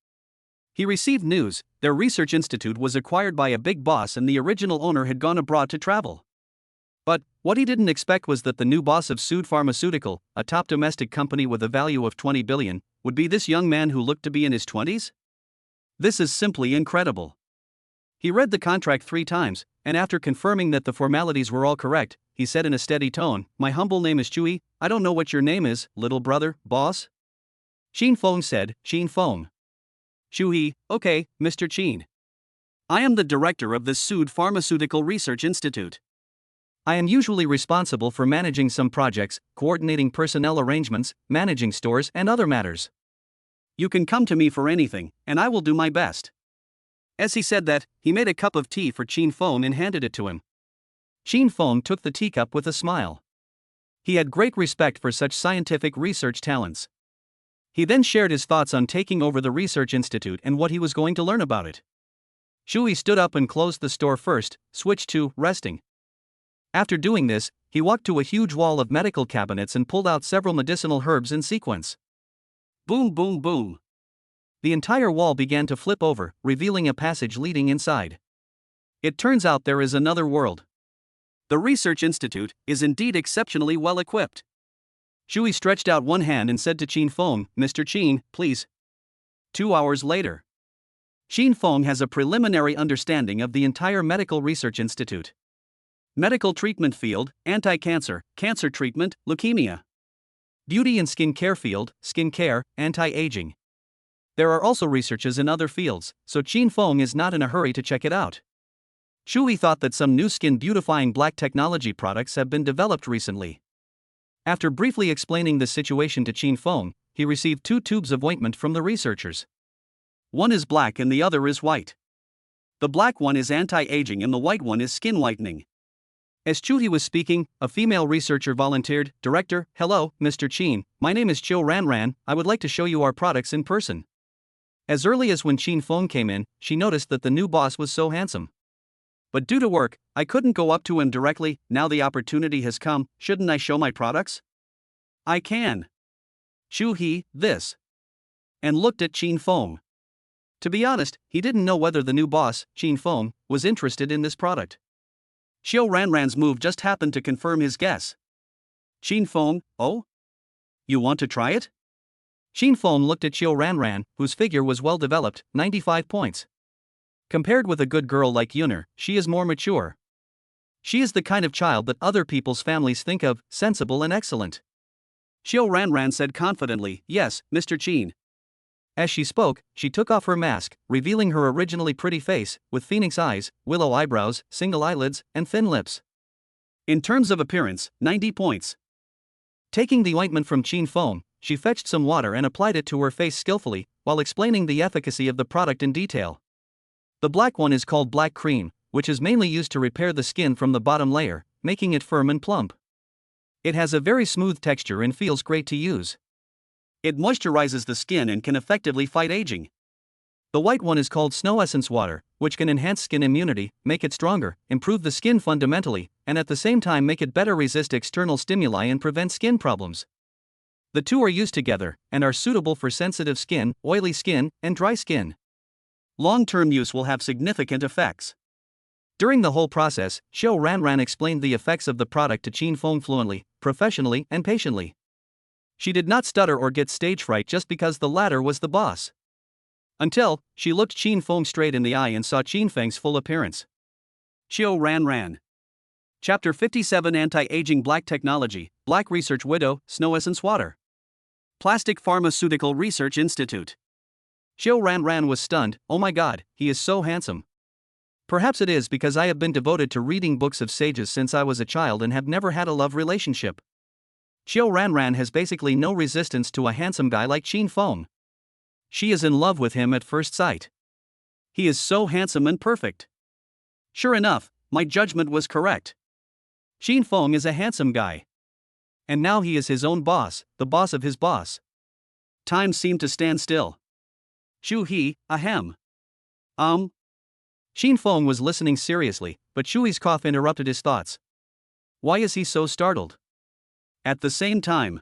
He received news, their research institute was acquired by a big boss and the original owner had gone abroad to travel. But, what he didn't expect was that the new boss of Suit Pharmaceutical, a top domestic company with a value of 20 billion, would be this young man who looked to be in his 20s? This is simply incredible. He read the contract 3 times, and after confirming that the formalities were all correct, he said in a steady tone, My humble name is Chui, I don't know what your name is, little brother, boss? Qin Feng said, Qin Feng. Xu He, okay, Mr. Qin. I am the director of the Suit Pharmaceutical Research Institute. I am usually responsible for managing some projects, coordinating personnel arrangements, managing stores, and other matters. You can come to me for anything, and I will do my best. As he said that, he made a cup of tea for Qin Feng and handed it to him. Qin Feng took the teacup with a smile. He had great respect for such scientific research talents. He then shared his thoughts on taking over the research institute and what he was going to learn about it. Shui stood up and closed the store first, switched to resting. After doing this, he walked to a huge wall of medical cabinets and pulled out several medicinal herbs in sequence. Boom boom boom. The entire wall began to flip over, revealing a passage leading inside. It turns out there is another world. The research institute is indeed exceptionally well equipped. Shui stretched out one hand and said to Qin Feng, Mr. Qin, please. 2 hours later. Qin Feng has a preliminary understanding of the entire medical research institute. Medical treatment field, anti-cancer, cancer treatment, leukemia. Beauty and skin care field, skin care, anti-aging. There are also researches in other fields, so Qin Feng is not in a hurry to check it out. Shui thought that some new skin beautifying black technology products have been developed recently. After briefly explaining the situation to Qin Feng, he received 2 tubes of ointment from the researchers. One is black and the other is white. The black one is anti-aging and the white one is skin whitening. As Chuti was speaking, a female researcher volunteered, "Director, hello, Mr. Qin, my name is Chiu Ranran, I would like to show you our products in person." As early as when Qin Feng came in, she noticed that the new boss was so handsome. "But due to work, I couldn't go up to him directly. Now the opportunity has come, shouldn't I show my products?" "I can." Shu he, this. And looked at Qin Feng. To be honest, he didn't know whether the new boss, Qin Feng, was interested in this product. Xiao Ranran's move just happened to confirm his guess. "Qin Feng, oh? You want to try it?" Qin Feng looked at Xiao Ranran, whose figure was well developed, 95 points. Compared with a good girl like Yuner, she is more mature. She is the kind of child that other people's families think of, sensible and excellent. Xiao Ranran said confidently, "Yes, Mr. Qin." As she spoke, she took off her mask, revealing her originally pretty face, with phoenix eyes, willow eyebrows, single eyelids, and thin lips. In terms of appearance, 90 points. Taking the ointment from Qin Feng, she fetched some water and applied it to her face skillfully, while explaining the efficacy of the product in detail. The black one is called black cream, which is mainly used to repair the skin from the bottom layer, making it firm and plump. It has a very smooth texture and feels great to use. It moisturizes the skin and can effectively fight aging. The white one is called snow essence water, which can enhance skin immunity, make it stronger, improve the skin fundamentally, and at the same time make it better resist external stimuli and prevent skin problems. The two are used together, and are suitable for sensitive skin, oily skin, and dry skin. Long-term use will have significant effects. During the whole process, Xiao Ranran explained the effects of the product to Qin Feng fluently, professionally, and patiently. She did not stutter or get stage fright just because the latter was the boss. Until, she looked Qin Feng straight in the eye and saw Qin Feng's full appearance. Xiao Ranran. Chapter 57 Anti-Aging Black Technology, Black Research Widow, Snow Essence Water. Plastic Pharmaceutical Research Institute. Xiao Ranran was stunned. "Oh my god, he is so handsome. Perhaps it is because I have been devoted to reading books of sages since I was a child and have never had a love relationship. Xiao Ranran has basically no resistance to a handsome guy like Qin Feng. She is in love with him at first sight. He is so handsome and perfect. Sure enough, my judgment was correct. Qin Feng is a handsome guy. And now he is his own boss, the boss of his boss." Time seemed to stand still. "Shu he, ahem. Qin Feng was listening seriously, but Shui's cough interrupted his thoughts. Why is he so startled? At the same time,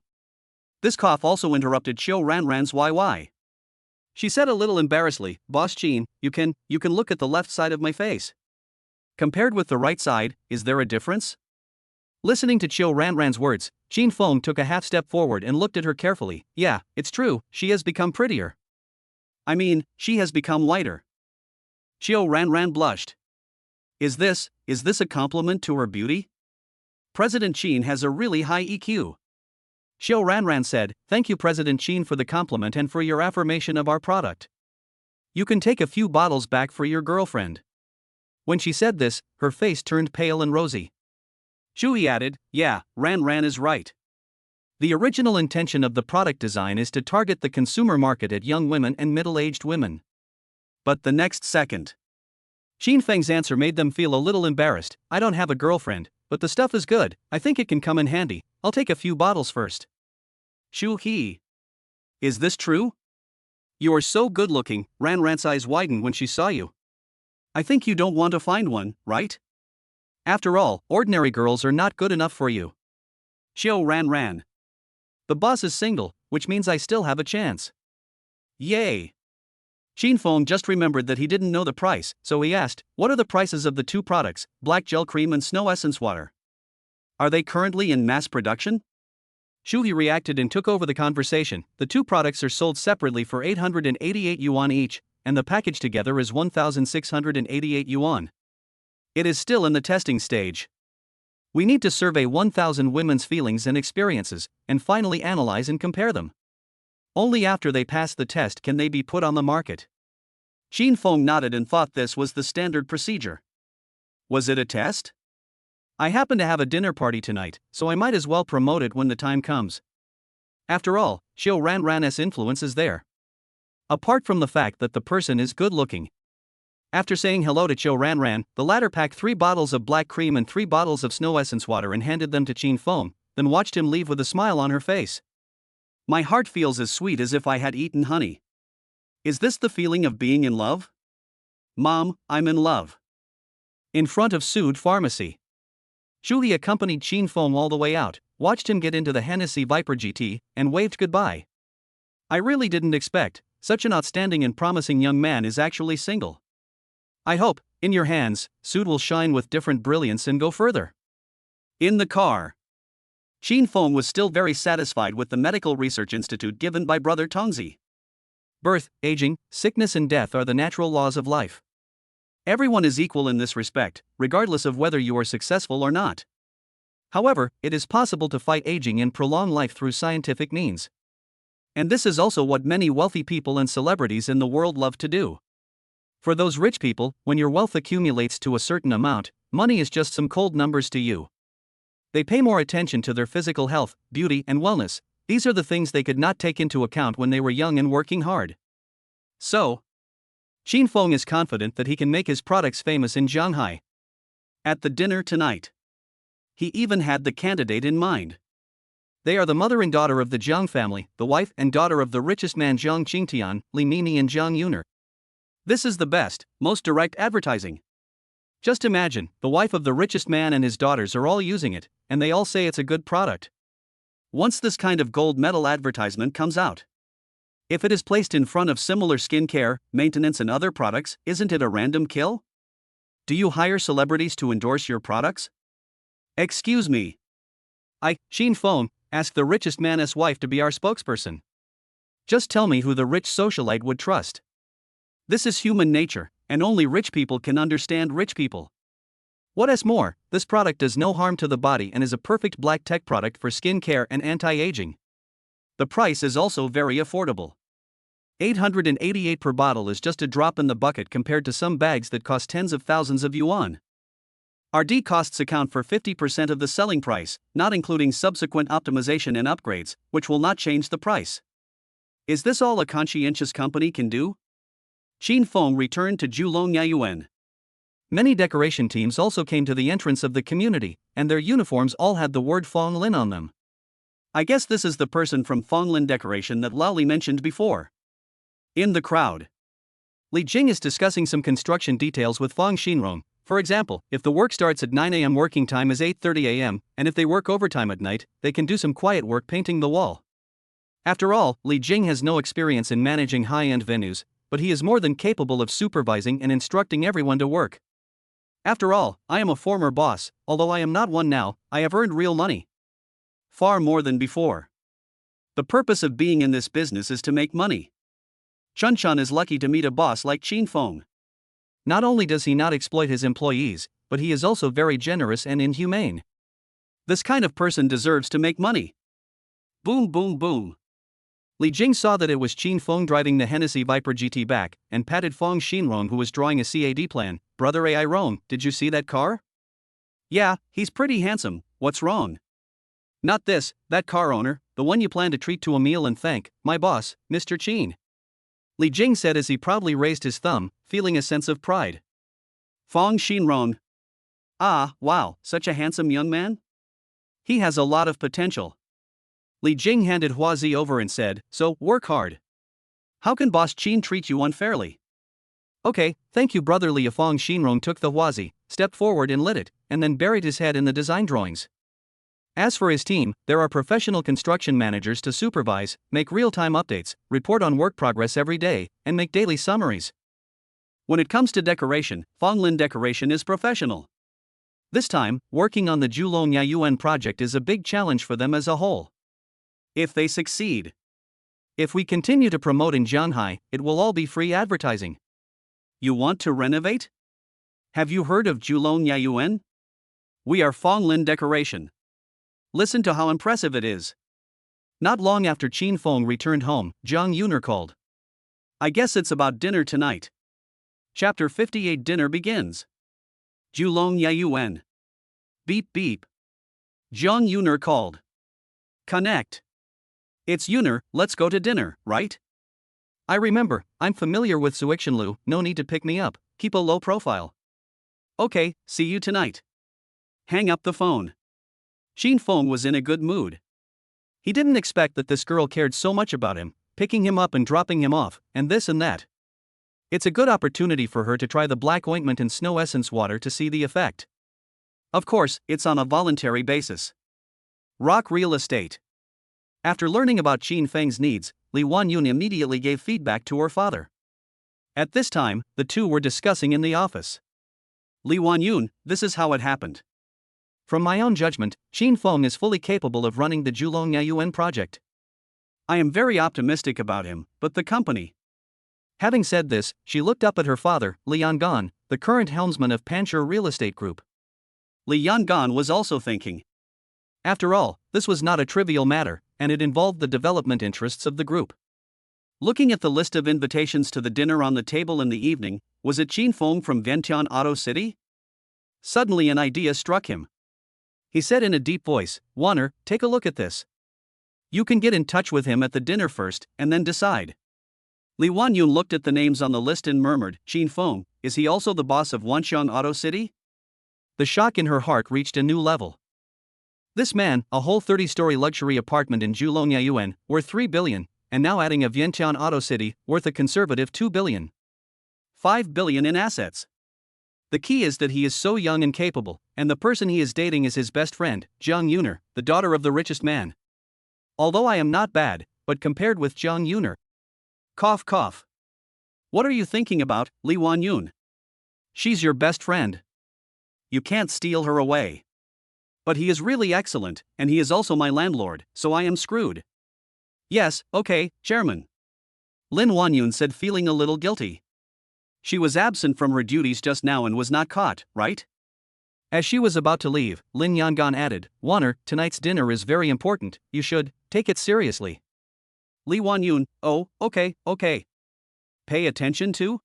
this cough also interrupted Xiao Ranran's YY. She said a little embarrassedly, "Boss Qin, you can look at the left side of my face. Compared with the right side, is there a difference?" Listening to Xiao Ranran's words, Qin Feng took a half step forward and looked at her carefully. "Yeah, it's true, she has become prettier. I mean, she has become whiter." Xiao Ranran blushed. Is this a compliment to her beauty? President Qin has a really high EQ. Xiao Ranran said, "Thank you President Qin for the compliment and for your affirmation of our product. You can take a few bottles back for your girlfriend." When she said this, her face turned pale and rosy. Shui added, "Yeah, Ranran is right. The original intention of the product design is to target the consumer market at young women and middle-aged women." But the next second, Qin Feng's answer made them feel a little embarrassed. "I don't have a girlfriend, but the stuff is good, I think it can come in handy, I'll take a few bottles first." Shu he. Is this true? You are so good-looking, Ranran's eyes widened when she saw you. I think you don't want to find one, right? After all, ordinary girls are not good enough for you. Xiao Ranran. The boss is single, which means I still have a chance. Yay! Qin Feng just remembered that he didn't know the price, so he asked, "What are the prices of the two products, black gel cream and snow essence water? Are they currently in mass production?" Shuhi reacted and took over the conversation. "The two products are sold separately for 888 yuan each, and the package together is 1,688 yuan. It is still in the testing stage. We need to survey 1,000 women's feelings and experiences, and finally analyze and compare them. Only after they pass the test can they be put on the market." Qin Feng nodded and thought this was the standard procedure. Was it a test? I happen to have a dinner party tonight, so I might as well promote it when the time comes. After all, Xiao Ranran's influence is there. Apart from the fact that the person is good looking. After saying hello to Xiao Ranran, the latter packed 3 bottles of black cream and 3 bottles of snow essence water and handed them to Qin Feng, then watched him leave with a smile on her face. My heart feels as sweet as if I had eaten honey. Is this the feeling of being in love? Mom, I'm in love. In front of Sud Pharmacy. Julie accompanied Qin Feng all the way out, watched him get into the Hennessy Viper GT, and waved goodbye. I really didn't expect such an outstanding and promising young man is actually single. I hope, in your hands, Sud will shine with different brilliance and go further. In the car. Qin Feng was still very satisfied with the medical research institute given by Brother Tongzi. Birth, aging, sickness and death are the natural laws of life. Everyone is equal in this respect, regardless of whether you are successful or not. However, it is possible to fight aging and prolong life through scientific means. And this is also what many wealthy people and celebrities in the world love to do. For those rich people, when your wealth accumulates to a certain amount, money is just some cold numbers to you. They pay more attention to their physical health, beauty, and wellness. These are the things they could not take into account when they were young and working hard. So, Qin Feng is confident that he can make his products famous in Shanghai. At the dinner tonight, he even had the candidate in mind. They are the mother and daughter of the Jiang family, the wife and daughter of the richest man Jiang Qingtian, Li Nini and Jiang Yuner. This is the best, most direct advertising. Just imagine, the wife of the richest man and his daughters are all using it, and they all say it's a good product. Once this kind of gold medal advertisement comes out, if it is placed in front of similar skincare, maintenance and other products, isn't it a random kill? Do you hire celebrities to endorse your products? Excuse me. Qin Feng, ask the richest man's wife to be our spokesperson. Just tell me who the rich socialite would trust. This is human nature, and only rich people can understand rich people. What is more, this product does no harm to the body and is a perfect black tech product for skin care and anti-aging. The price is also very affordable. 888 per bottle is just a drop in the bucket compared to some bags that cost tens of thousands of yuan. R&D costs account for 50% of the selling price, not including subsequent optimization and upgrades, which will not change the price. Is this all a conscientious company can do? Qin Feng returned to Julong Yayuan. Many decoration teams also came to the entrance of the community, and their uniforms all had the word Fong Lin on them. I guess this is the person from Fong Lin Decoration that Laoli mentioned before. In the crowd, Li Jing is discussing some construction details with Fong Xinrong. For example, if the work starts at 9 a.m. working time is 8:30 a.m., and if they work overtime at night, they can do some quiet work painting the wall. After all, Li Jing has no experience in managing high-end venues, but he is more than capable of supervising and instructing everyone to work. After all, I am a former boss, although I am not one now. I have earned real money. Far more than before. The purpose of being in this business is to make money. Chun Chun is lucky to meet a boss like Qin Feng. Not only does he not exploit his employees, but he is also very generous and inhumane. This kind of person deserves to make money. Boom boom boom. Li Jing saw that it was Qin Feng driving the Hennessy Viper GT back, and patted Fong Xinrong who was drawing a CAD plan. Brother Ai Rong, did you see that car? Yeah, he's pretty handsome, what's wrong? Not this, that car owner, the one you plan to treat to a meal and thank, my boss, Mr. Qin. Li Jing said as he proudly raised his thumb, feeling a sense of pride. Fong Xinrong. Ah, wow, such a handsome young man? He has a lot of potential. Li Jing handed Huazi over and said, so, work hard. How can Boss Qin treat you unfairly? Okay, thank you Brother Li. Fong Xinrong took the Huazi, stepped forward and lit it, and then buried his head in the design drawings. As for his team, there are professional construction managers to supervise, make real-time updates, report on work progress every day, and make daily summaries. When it comes to decoration, Fong Lin Decoration is professional. This time, working on the Julong Yayuan project is a big challenge for them as a whole. If they succeed. If we continue to promote in Shanghai, it will all be free advertising. You want to renovate? Have you heard of Julong Yayuan? We are Fong Lin Decoration. Listen to how impressive it is. Not long after Qin Feng returned home, Jiang Yuner called. I guess it's about dinner tonight. Chapter 58 Dinner begins. Julong Yayuan. Beep beep. Jiang Yuner called. Connect. It's Yuner, let's go to dinner, right? I remember, I'm familiar with Suixianlu, no need to pick me up, keep a low profile. Okay, see you tonight. Hang up the phone. Xin Feng was in a good mood. He didn't expect that this girl cared so much about him, picking him up and dropping him off, and this and that. It's a good opportunity for her to try the black ointment and snow essence water to see the effect. Of course, it's on a voluntary basis. Rock real estate. After learning about Qin Feng's needs, Li Wanyun immediately gave feedback to her father. At this time, the two were discussing in the office. Li Wanyun, this is how it happened. From my own judgment, Qin Feng is fully capable of running the Julong Yayuan project. I am very optimistic about him, but the company. Having said this, she looked up at her father, Li Yangan, the current helmsman of Panchur Real Estate Group. Li Yangan was also thinking. After all, this was not a trivial matter, and it involved the development interests of the group. Looking at the list of invitations to the dinner on the table in the evening, was it Qin Feng from Vientiane Auto City? Suddenly an idea struck him. He said in a deep voice, Warner, take a look at this. You can get in touch with him at the dinner first, and then decide. Li Wanyun looked at the names on the list and murmured, Qin Feng, is he also the boss of Wanxiang Auto City? The shock in her heart reached a new level. This man, a whole 30-story luxury apartment in Julong Yayuan, worth 3 billion, and now adding a Vientiane Auto City, worth a conservative 2 billion. 5 billion in assets. The key is that he is so young and capable, and the person he is dating is his best friend, Jiang Yuner, the daughter of the richest man. Although I am not bad, but compared with Jiang Yuner. Cough cough. What are you thinking about, Li Wanyun? She's your best friend. You can't steal her away. But he is really excellent, and he is also my landlord, so I am screwed. Yes, okay, Chairman. Lin Wanyun said, feeling a little guilty. She was absent from her duties just now and was not caught, right? As she was about to leave, Lin Yangan added, Warner, tonight's dinner is very important, you should take it seriously. Li Wanyun, oh, okay. Pay attention to?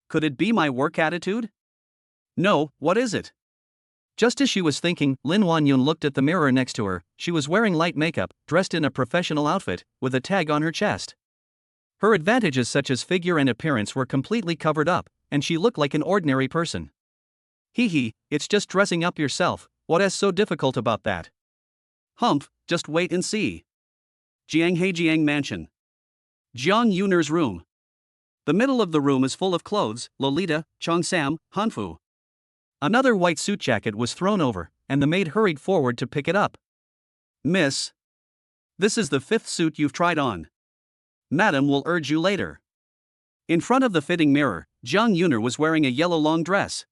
Could it be my work attitude? No, what is it? Just as she was thinking, Lin Wanyun looked at the mirror next to her. She was wearing light makeup, dressed in a professional outfit, with a tag on her chest. Her advantages such as figure and appearance were completely covered up, and she looked like an ordinary person. Hee, it's just dressing up yourself, what is so difficult about that? Humph, just wait and see. Jiang Mansion. Jiang Yuner's room. The middle of the room is full of clothes, Lolita, Cheongsam, Hanfu. Another white suit jacket was thrown over, and the maid hurried forward to pick it up. Miss. This is the 5th suit you've tried on. Madam will urge you later. In front of the fitting mirror, Jiang Yuner was wearing a yellow long dress.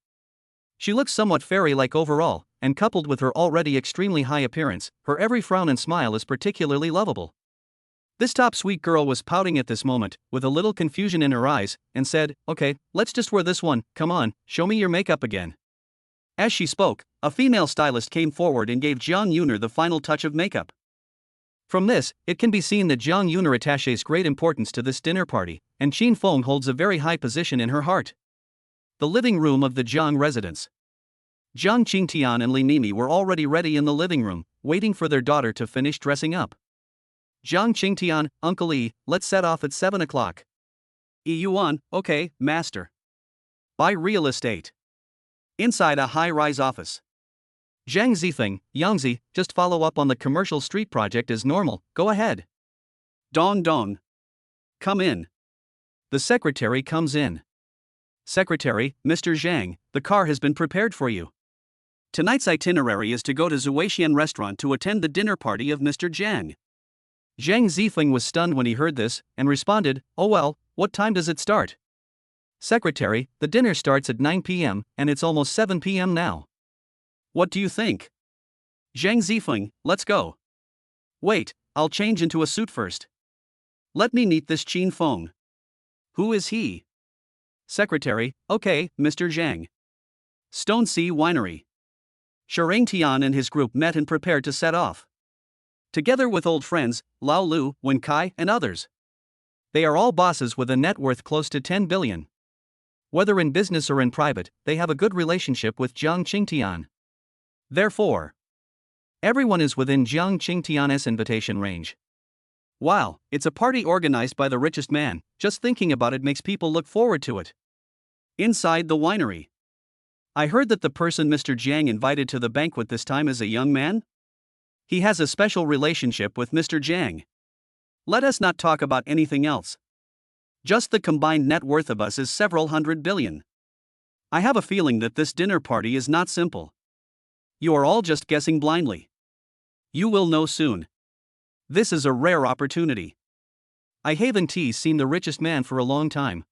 She looked somewhat fairy-like overall, and coupled with her already extremely high appearance, her every frown and smile is particularly lovable. This top sweet girl was pouting at this moment, with a little confusion in her eyes, and said, okay, let's just wear this one, come on, show me your makeup again. As she spoke, a female stylist came forward and gave Jiang Yuner the final touch of makeup. From this, it can be seen that Jiang Yuner attaches great importance to this dinner party, and Qin Feng holds a very high position in her heart. The living room of the Jiang residence. Jiang Qingtian and Li Mimi were already ready in the living room, waiting for their daughter to finish dressing up. Jiang Qingtian, Uncle Yi, let's set off at 7 o'clock. Yi Yuan, okay, master. Buy real estate. Inside a high-rise office. Zhang Zifeng, Yangzi, just follow up on the commercial street project as normal, go ahead. Dong. Come in. The secretary comes in. Secretary, Mr. Zhang, the car has been prepared for you. Tonight's itinerary is to go to Zuixian restaurant to attend the dinner party of Mr. Zhang. Zhang Zifeng was stunned when he heard this, and responded, oh well, what time does it start? Secretary, the dinner starts at 9 p.m., and it's almost 7 p.m. now. What do you think? Zhang Zifeng, let's go. Wait, I'll change into a suit first. Let me meet this Qin Feng. Who is he? Secretary, okay, Mr. Zhang. Stone Sea Winery. Shirang Tian and his group met and prepared to set off. Together with old friends, Lao Lu, Wen Kai, and others. They are all bosses with a net worth close to 10 billion. Whether in business or in private, they have a good relationship with Jiang Qingtian. Therefore, everyone is within Jiang Qingtian's invitation range. Wow, it's a party organized by the richest man. Just thinking about it makes people look forward to it. Inside the winery, I heard that the person Mr. Jiang invited to the banquet this time is a young man. He has a special relationship with Mr. Jiang. Let us not talk about anything else. Just the combined net worth of us is several hundred billion. I have a feeling that this dinner party is not simple. You are all just guessing blindly. You will know soon. This is a rare opportunity. I haven't seen the richest man for a long time.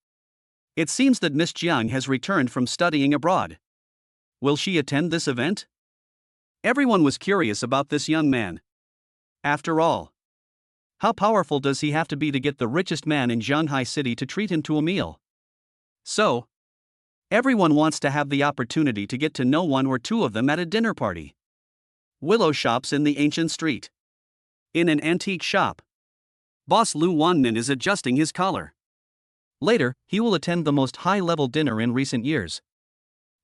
It seems that Miss Jiang has returned from studying abroad. Will she attend this event? Everyone was curious about this young man. After all, how powerful does he have to be to get the richest man in Shanghai City to treat him to a meal? So, everyone wants to have the opportunity to get to know one or two of them at a dinner party. Willow shops in the ancient street. In an antique shop, boss Lu Wanmin is adjusting his collar. Later, he will attend the most high-level dinner in recent years.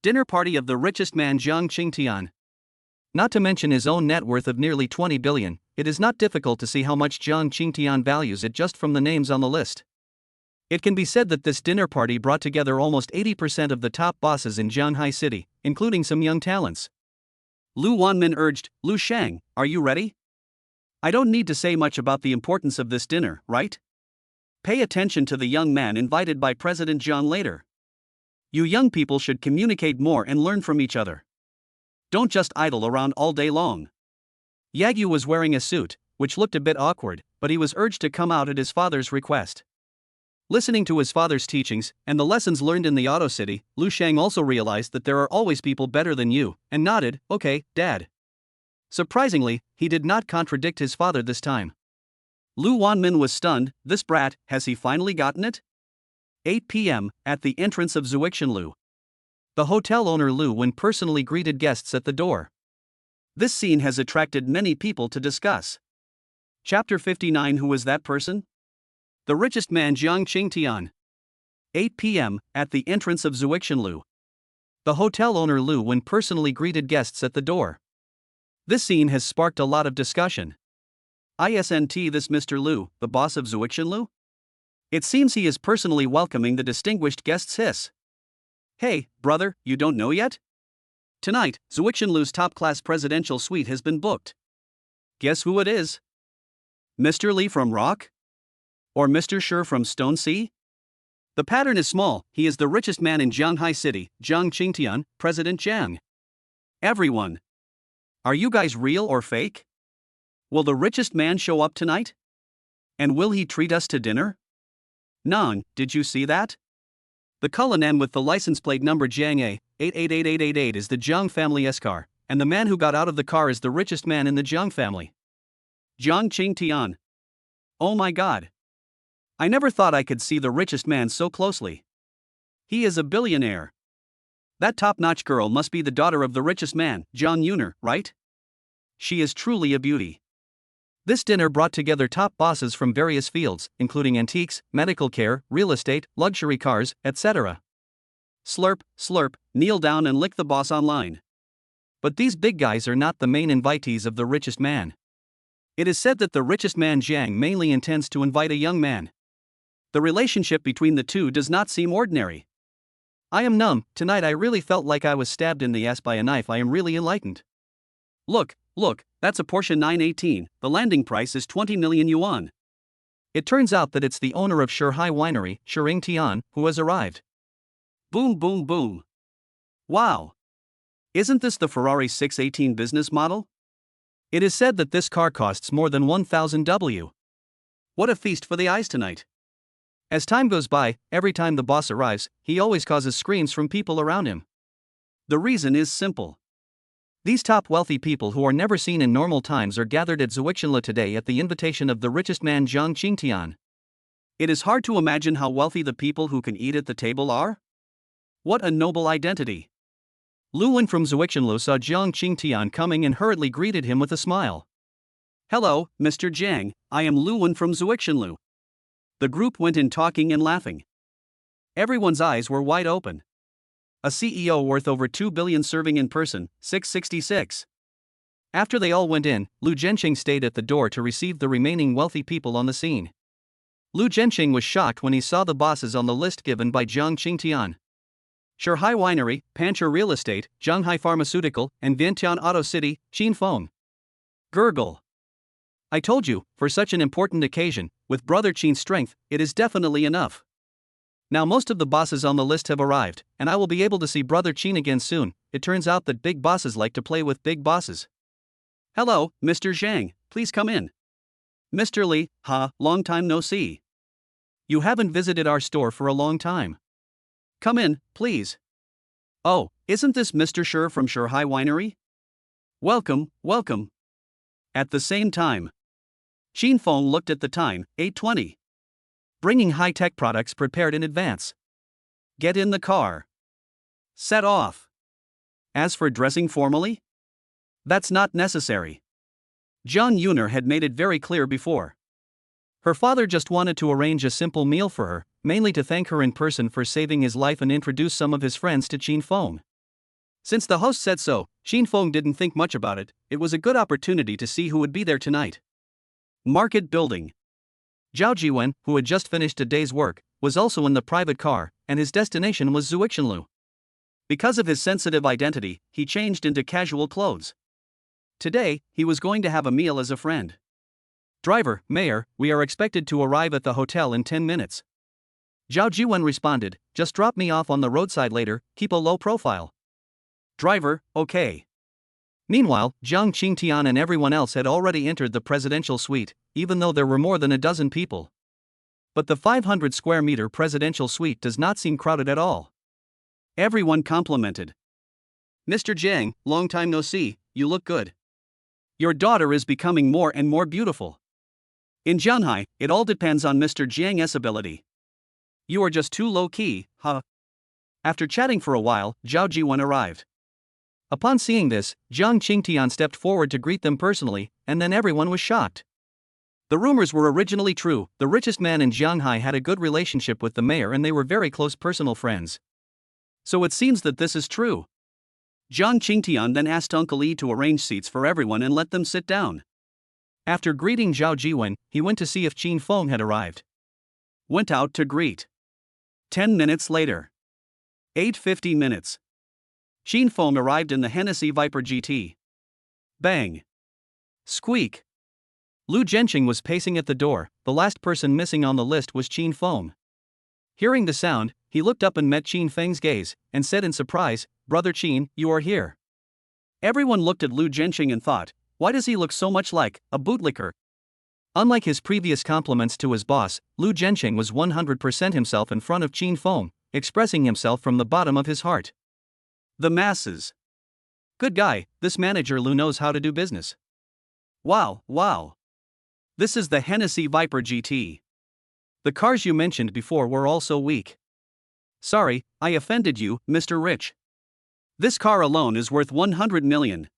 Dinner party of the richest man Jiang Qingtian. Not to mention his own net worth of nearly 20 billion, it is not difficult to see how much Jiang Qingtian values it just from the names on the list. It can be said that this dinner party brought together almost 80% of the top bosses in Shanghai City, including some young talents. Lu Wanmin urged, "Lu Shang, are you ready? I don't need to say much about the importance of this dinner, right? Pay attention to the young man invited by President Zhang later. You young people should communicate more and learn from each other. Don't just idle around all day long." Yagyu was wearing a suit, which looked a bit awkward, but he was urged to come out at his father's request. Listening to his father's teachings and the lessons learned in the Auto City, Lu Shang also realized that there are always people better than you, and nodded, "Okay, Dad." Surprisingly, he did not contradict his father this time. Lu Wanmin was stunned. This brat, has he finally gotten it? 8 p.m., at the entrance of Zuixinlu. The hotel owner Lu Wen personally greeted guests at the door. This scene has attracted many people to discuss. Chapter 59. Who is that person? The richest man Jiang Qingtian. 8 p.m., at the entrance of Zuixinlu. The hotel owner Lu Wen personally greeted guests at the door. This scene has sparked a lot of discussion. Isn't this Mr. Lu, the boss of Zuixinlu? It seems he is personally welcoming the distinguished guests. Hey, brother, you don't know yet? Tonight, Zuixinlu's top-class presidential suite has been booked. Guess who it is? Mr. Li from Rock? Or Mr. Shi from Stone Sea? The pattern is small. He is the richest man in Shanghai City, Jiang Qingtian, President Jiang. Everyone. Are you guys real or fake? Will the richest man show up tonight? And will he treat us to dinner? Nang, did you see that? The Cullinan with the license plate number Jiang A, 888888 is the Jiang family's car, and the man who got out of the car is the richest man in the Jiang family. Jiang Qingtian. Oh my god. I never thought I could see the richest man so closely. He is a billionaire. That top-notch girl must be the daughter of the richest man, Zhang Yuner, right? She is truly a beauty. This dinner brought together top bosses from various fields, including antiques, medical care, real estate, luxury cars, etc. Slurp, slurp, kneel down and lick the boss online. But these big guys are not the main invitees of the richest man. It is said that the richest man Jiang mainly intends to invite a young man. The relationship between the two does not seem ordinary. I am numb. Tonight I really felt like I was stabbed in the ass by a knife. I am really enlightened. Look, that's a Porsche 918, the landing price is 20 million yuan. It turns out that it's the owner of Shanghai Winery, Shering Tian, who has arrived. Boom boom boom. Wow. Isn't this the Ferrari 618 business model? It is said that this car costs more than 1,000 W. What a feast for the eyes tonight. As time goes by, every time the boss arrives, he always causes screams from people around him. The reason is simple. These top wealthy people who are never seen in normal times are gathered at Zuixinlu today at the invitation of the richest man Jiang Qingtian. It is hard to imagine how wealthy the people who can eat at the table are. What a noble identity. Lu Wen from Zuixinlu saw Jiang Qingtian coming and hurriedly greeted him with a smile. Hello, Mr. Jiang, I am Lu Wen from Zuixinlu. The group went in talking and laughing. Everyone's eyes were wide open. A CEO worth over 2 billion serving in person, 666. After they all went in, Lu Zhenqing stayed at the door to receive the remaining wealthy people on the scene. Lu Zhenqing was shocked when he saw the bosses on the list given by Jiang Qingtian. Shanghai Winery, Pancher Real Estate, Zhanghai Pharmaceutical, and Vientiane Auto City, Qinfeng. Gurgle. I told you, for such an important occasion, with Brother Qin's strength, it is definitely enough. Now most of the bosses on the list have arrived, and I will be able to see Brother Qin again soon. It turns out that big bosses like to play with big bosses. Hello, Mr. Zhang, please come in. Mr. Li, long time no see. You haven't visited our store for a long time. Come in, please. Oh, isn't this Mr. Shi from Shanghai Winery? Welcome, welcome. At the same time, Qinfeng looked at the time, 8:20. Bringing high-tech products prepared in advance. Get in the car. Set off. As for dressing formally? That's not necessary. Zhang Yuner had made it very clear before. Her father just wanted to arrange a simple meal for her, mainly to thank her in person for saving his life and introduce some of his friends to Qinfeng. Since the host said so, Qinfeng didn't think much about it. It was a good opportunity to see who would be there tonight. Market building. Zhao Jiwen, who had just finished a day's work, was also in the private car, and his destination was Zuixanlu. Because of his sensitive identity, he changed into casual clothes. Today, he was going to have a meal as a friend. Driver, Mayor, we are expected to arrive at the hotel in 10 minutes. Zhao Jiwen responded, just drop me off on the roadside later, keep a low profile. Driver, okay. Meanwhile, Jiang Qingtian and everyone else had already entered the presidential suite, even though there were more than a dozen people. But the 500 square meter presidential suite does not seem crowded at all. Everyone complimented. Mr. Jiang, long time no see, you look good. Your daughter is becoming more and more beautiful. In Zhanghai, it all depends on Mr. Jiang's ability. You are just too low-key, huh? After chatting for a while, Zhao Jiwen arrived. Upon seeing this, Jiang Qingtian stepped forward to greet them personally, and then everyone was shocked. The rumors were originally true. The richest man in Zhanghai had a good relationship with the mayor and they were very close personal friends. So it seems that this is true. Jiang Qingtian then asked Uncle Li to arrange seats for everyone and let them sit down. After greeting Zhao Jiwen, he went to see if Qinfeng had arrived. Went out to greet. 10 minutes later. 8:50 minutes. Qinfeng arrived in the Hennessy Viper GT. Bang. Squeak. Lu Zhenqing was pacing at the door. The last person missing on the list was Qinfeng. Hearing the sound, he looked up and met Qinfeng's gaze, and said in surprise, Brother Qin, you are here. Everyone looked at Lu Zhenqing and thought, why does he look so much like a bootlicker? Unlike his previous compliments to his boss, Lu Zhenqing was 100% himself in front of Qinfeng, expressing himself from the bottom of his heart. The masses. Good guy, this manager Lu knows how to do business. Wow, wow. This is the Hennessy Viper GT. The cars you mentioned before were also weak. Sorry, I offended you, Mr. Rich. This car alone is worth 100 million.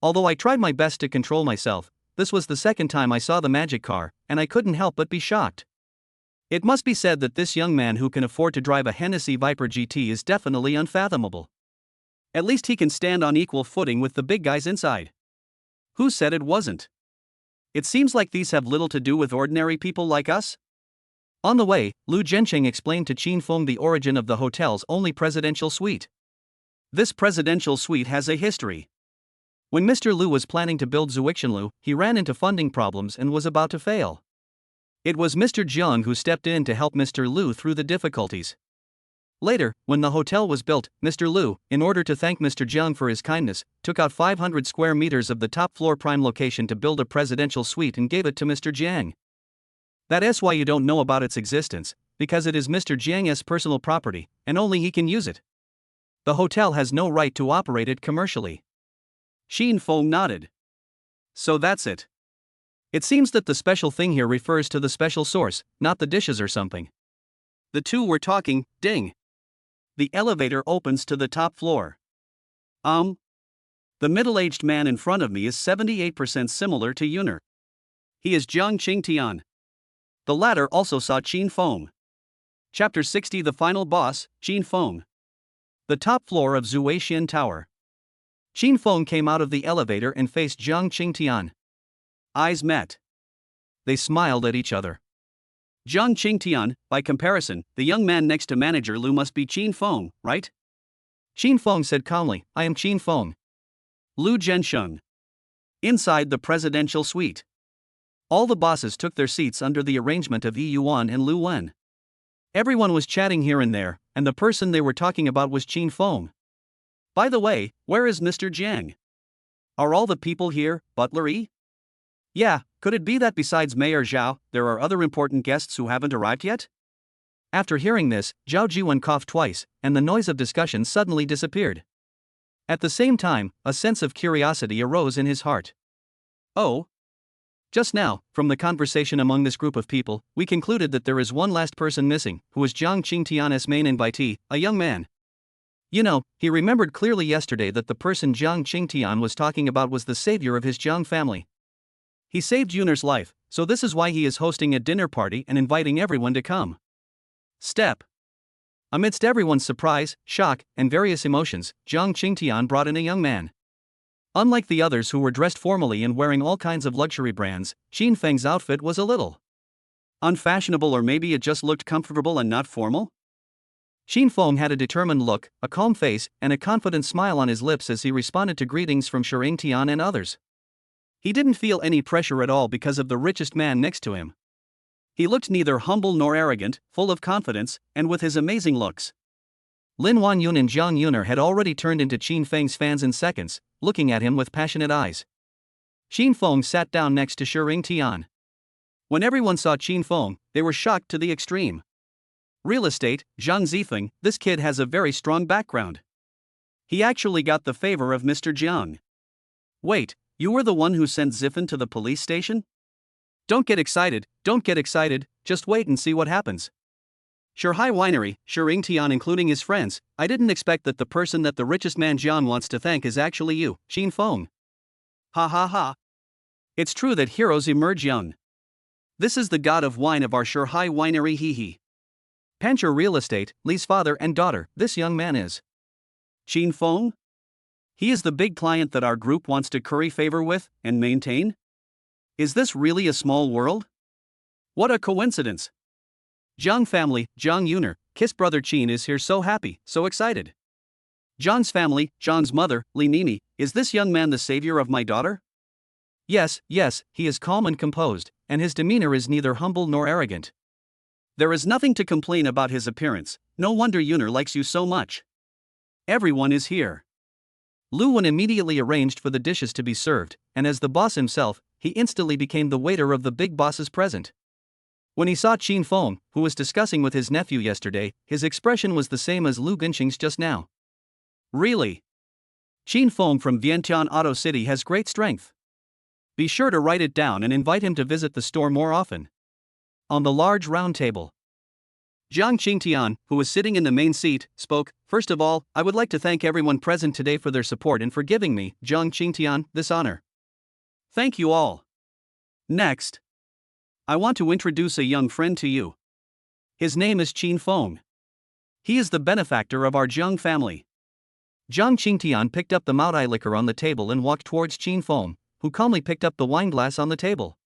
Although I tried my best to control myself, this was the second time I saw the magic car, and I couldn't help but be shocked. It must be said that this young man who can afford to drive a Hennessy Viper GT is definitely unfathomable. At least he can stand on equal footing with the big guys inside. Who said it wasn't? It seems like these have little to do with ordinary people like us. On the way, Lu Zhenqing explained to Qinfeng the origin of the hotel's only presidential suite. This presidential suite has a history. When Mr. Lu was planning to build Zuixanlu, he ran into funding problems and was about to fail. It was Mr. Jiang who stepped in to help Mr. Lu through the difficulties. Later, when the hotel was built, Mr. Lu, in order to thank Mr. Jiang for his kindness, took out 500 square meters of the top floor prime location to build a presidential suite and gave it to Mr. Jiang. That is why you don't know about its existence, because it is Mr. Jiang's personal property, and only he can use it. The hotel has no right to operate it commercially. Qinfeng nodded. So that's it. It seems that the special thing here refers to the special source, not the dishes or something. The two were talking, ding. The elevator opens to the top floor. The middle-aged man in front of me is 78% similar to Yuner. He is Jiang Qingtian. The latter also saw Qinfeng. Chapter 60 The Final Boss, Qin Feng. The top floor of Zuixian Tower. Qin Feng came out of the elevator and faced Zhang Qingtian. Eyes met. They smiled at each other. Zhang Qingtian, by comparison, the young man next to Manager Lu must be Qin Feng, right? Qin Feng said calmly, I am Qin Feng. Lu Zhensheng. Inside the presidential suite. All the bosses took their seats under the arrangement of Yi Yuan and Lu Wen. Everyone was chatting here and there, and the person they were talking about was Qin Feng. By the way, where is Mr. Jiang? Are all the people here, Butler E? Yeah, could it be that besides Mayor Zhao, there are other important guests who haven't arrived yet? After hearing this, Zhao Jiwen coughed twice, and the noise of discussion suddenly disappeared. At the same time, a sense of curiosity arose in his heart. Oh? Just now, from the conversation among this group of people, we concluded that there is one last person missing, who was Zhang Qingtian's main invitee, a young man. You know, he remembered clearly yesterday that the person Zhang Qingtian was talking about was the savior of his Zhang family. He saved Yunar's life, so this is why he is hosting a dinner party and inviting everyone to come. Step. Amidst everyone's surprise, shock, and various emotions, Zhang Qingtian brought in a young man. Unlike the others who were dressed formally and wearing all kinds of luxury brands, Qin Feng's outfit was a little unfashionable, or maybe it just looked comfortable and not formal? Qin Feng had a determined look, a calm face, and a confident smile on his lips as he responded to greetings from Shirang Tian and others. He didn't feel any pressure at all because of the richest man next to him. He looked neither humble nor arrogant, full of confidence, and with his amazing looks. Lin Wanyun and Zhang Yunar had already turned into Qin Feng's fans in seconds, looking at him with passionate eyes. Qin Feng sat down next to Shirang Tian. When everyone saw Qin Feng, they were shocked to the extreme. Real estate, Zhang Zifeng, this kid has a very strong background. He actually got the favor of Mr. Jiang. Wait, you were the one who sent Zifeng to the police station? Don't get excited, just wait and see what happens. Shanghai Winery, Shirang Tian including his friends, I didn't expect that the person that the richest man Jian wants to thank is actually you, Qin Feng. Ha ha ha. It's true that heroes emerge young. This is the god of wine of our Shanghai Winery, hee hee. Pancher Real Estate, Li's father and daughter, this young man is Qin Feng? He is the big client that our group wants to curry favor with and maintain? Is this really a small world? What a coincidence. Zhang family, Zhang Yunar, Kiss brother Qin is here, so happy, so excited. Zhang's family, Zhang's mother, Li Nini, is this young man the savior of my daughter? Yes, he is calm and composed, and his demeanor is neither humble nor arrogant. There is nothing to complain about his appearance, no wonder Yunar likes you so much. Everyone is here. Lu Wen immediately arranged for the dishes to be served, and as the boss himself, he instantly became the waiter of the big bosses present. When he saw Qin Feng, who was discussing with his nephew yesterday, his expression was the same as Lu Genxing's just now. Really? Qin Feng from Vientiane Auto City has great strength. Be sure to write it down and invite him to visit the store more often. On the large round table, Zhang Qingtian, who was sitting in the main seat, spoke. First of all, I would like to thank everyone present today for their support and for giving me, Zhang Qingtian, this honor. Thank you all. Next, I want to introduce a young friend to you. His name is Qin Feng. He is the benefactor of our Zhang family. Zhang Qingtian picked up the Maodai liquor on the table and walked towards Qin Feng, who calmly picked up the wine glass on the table.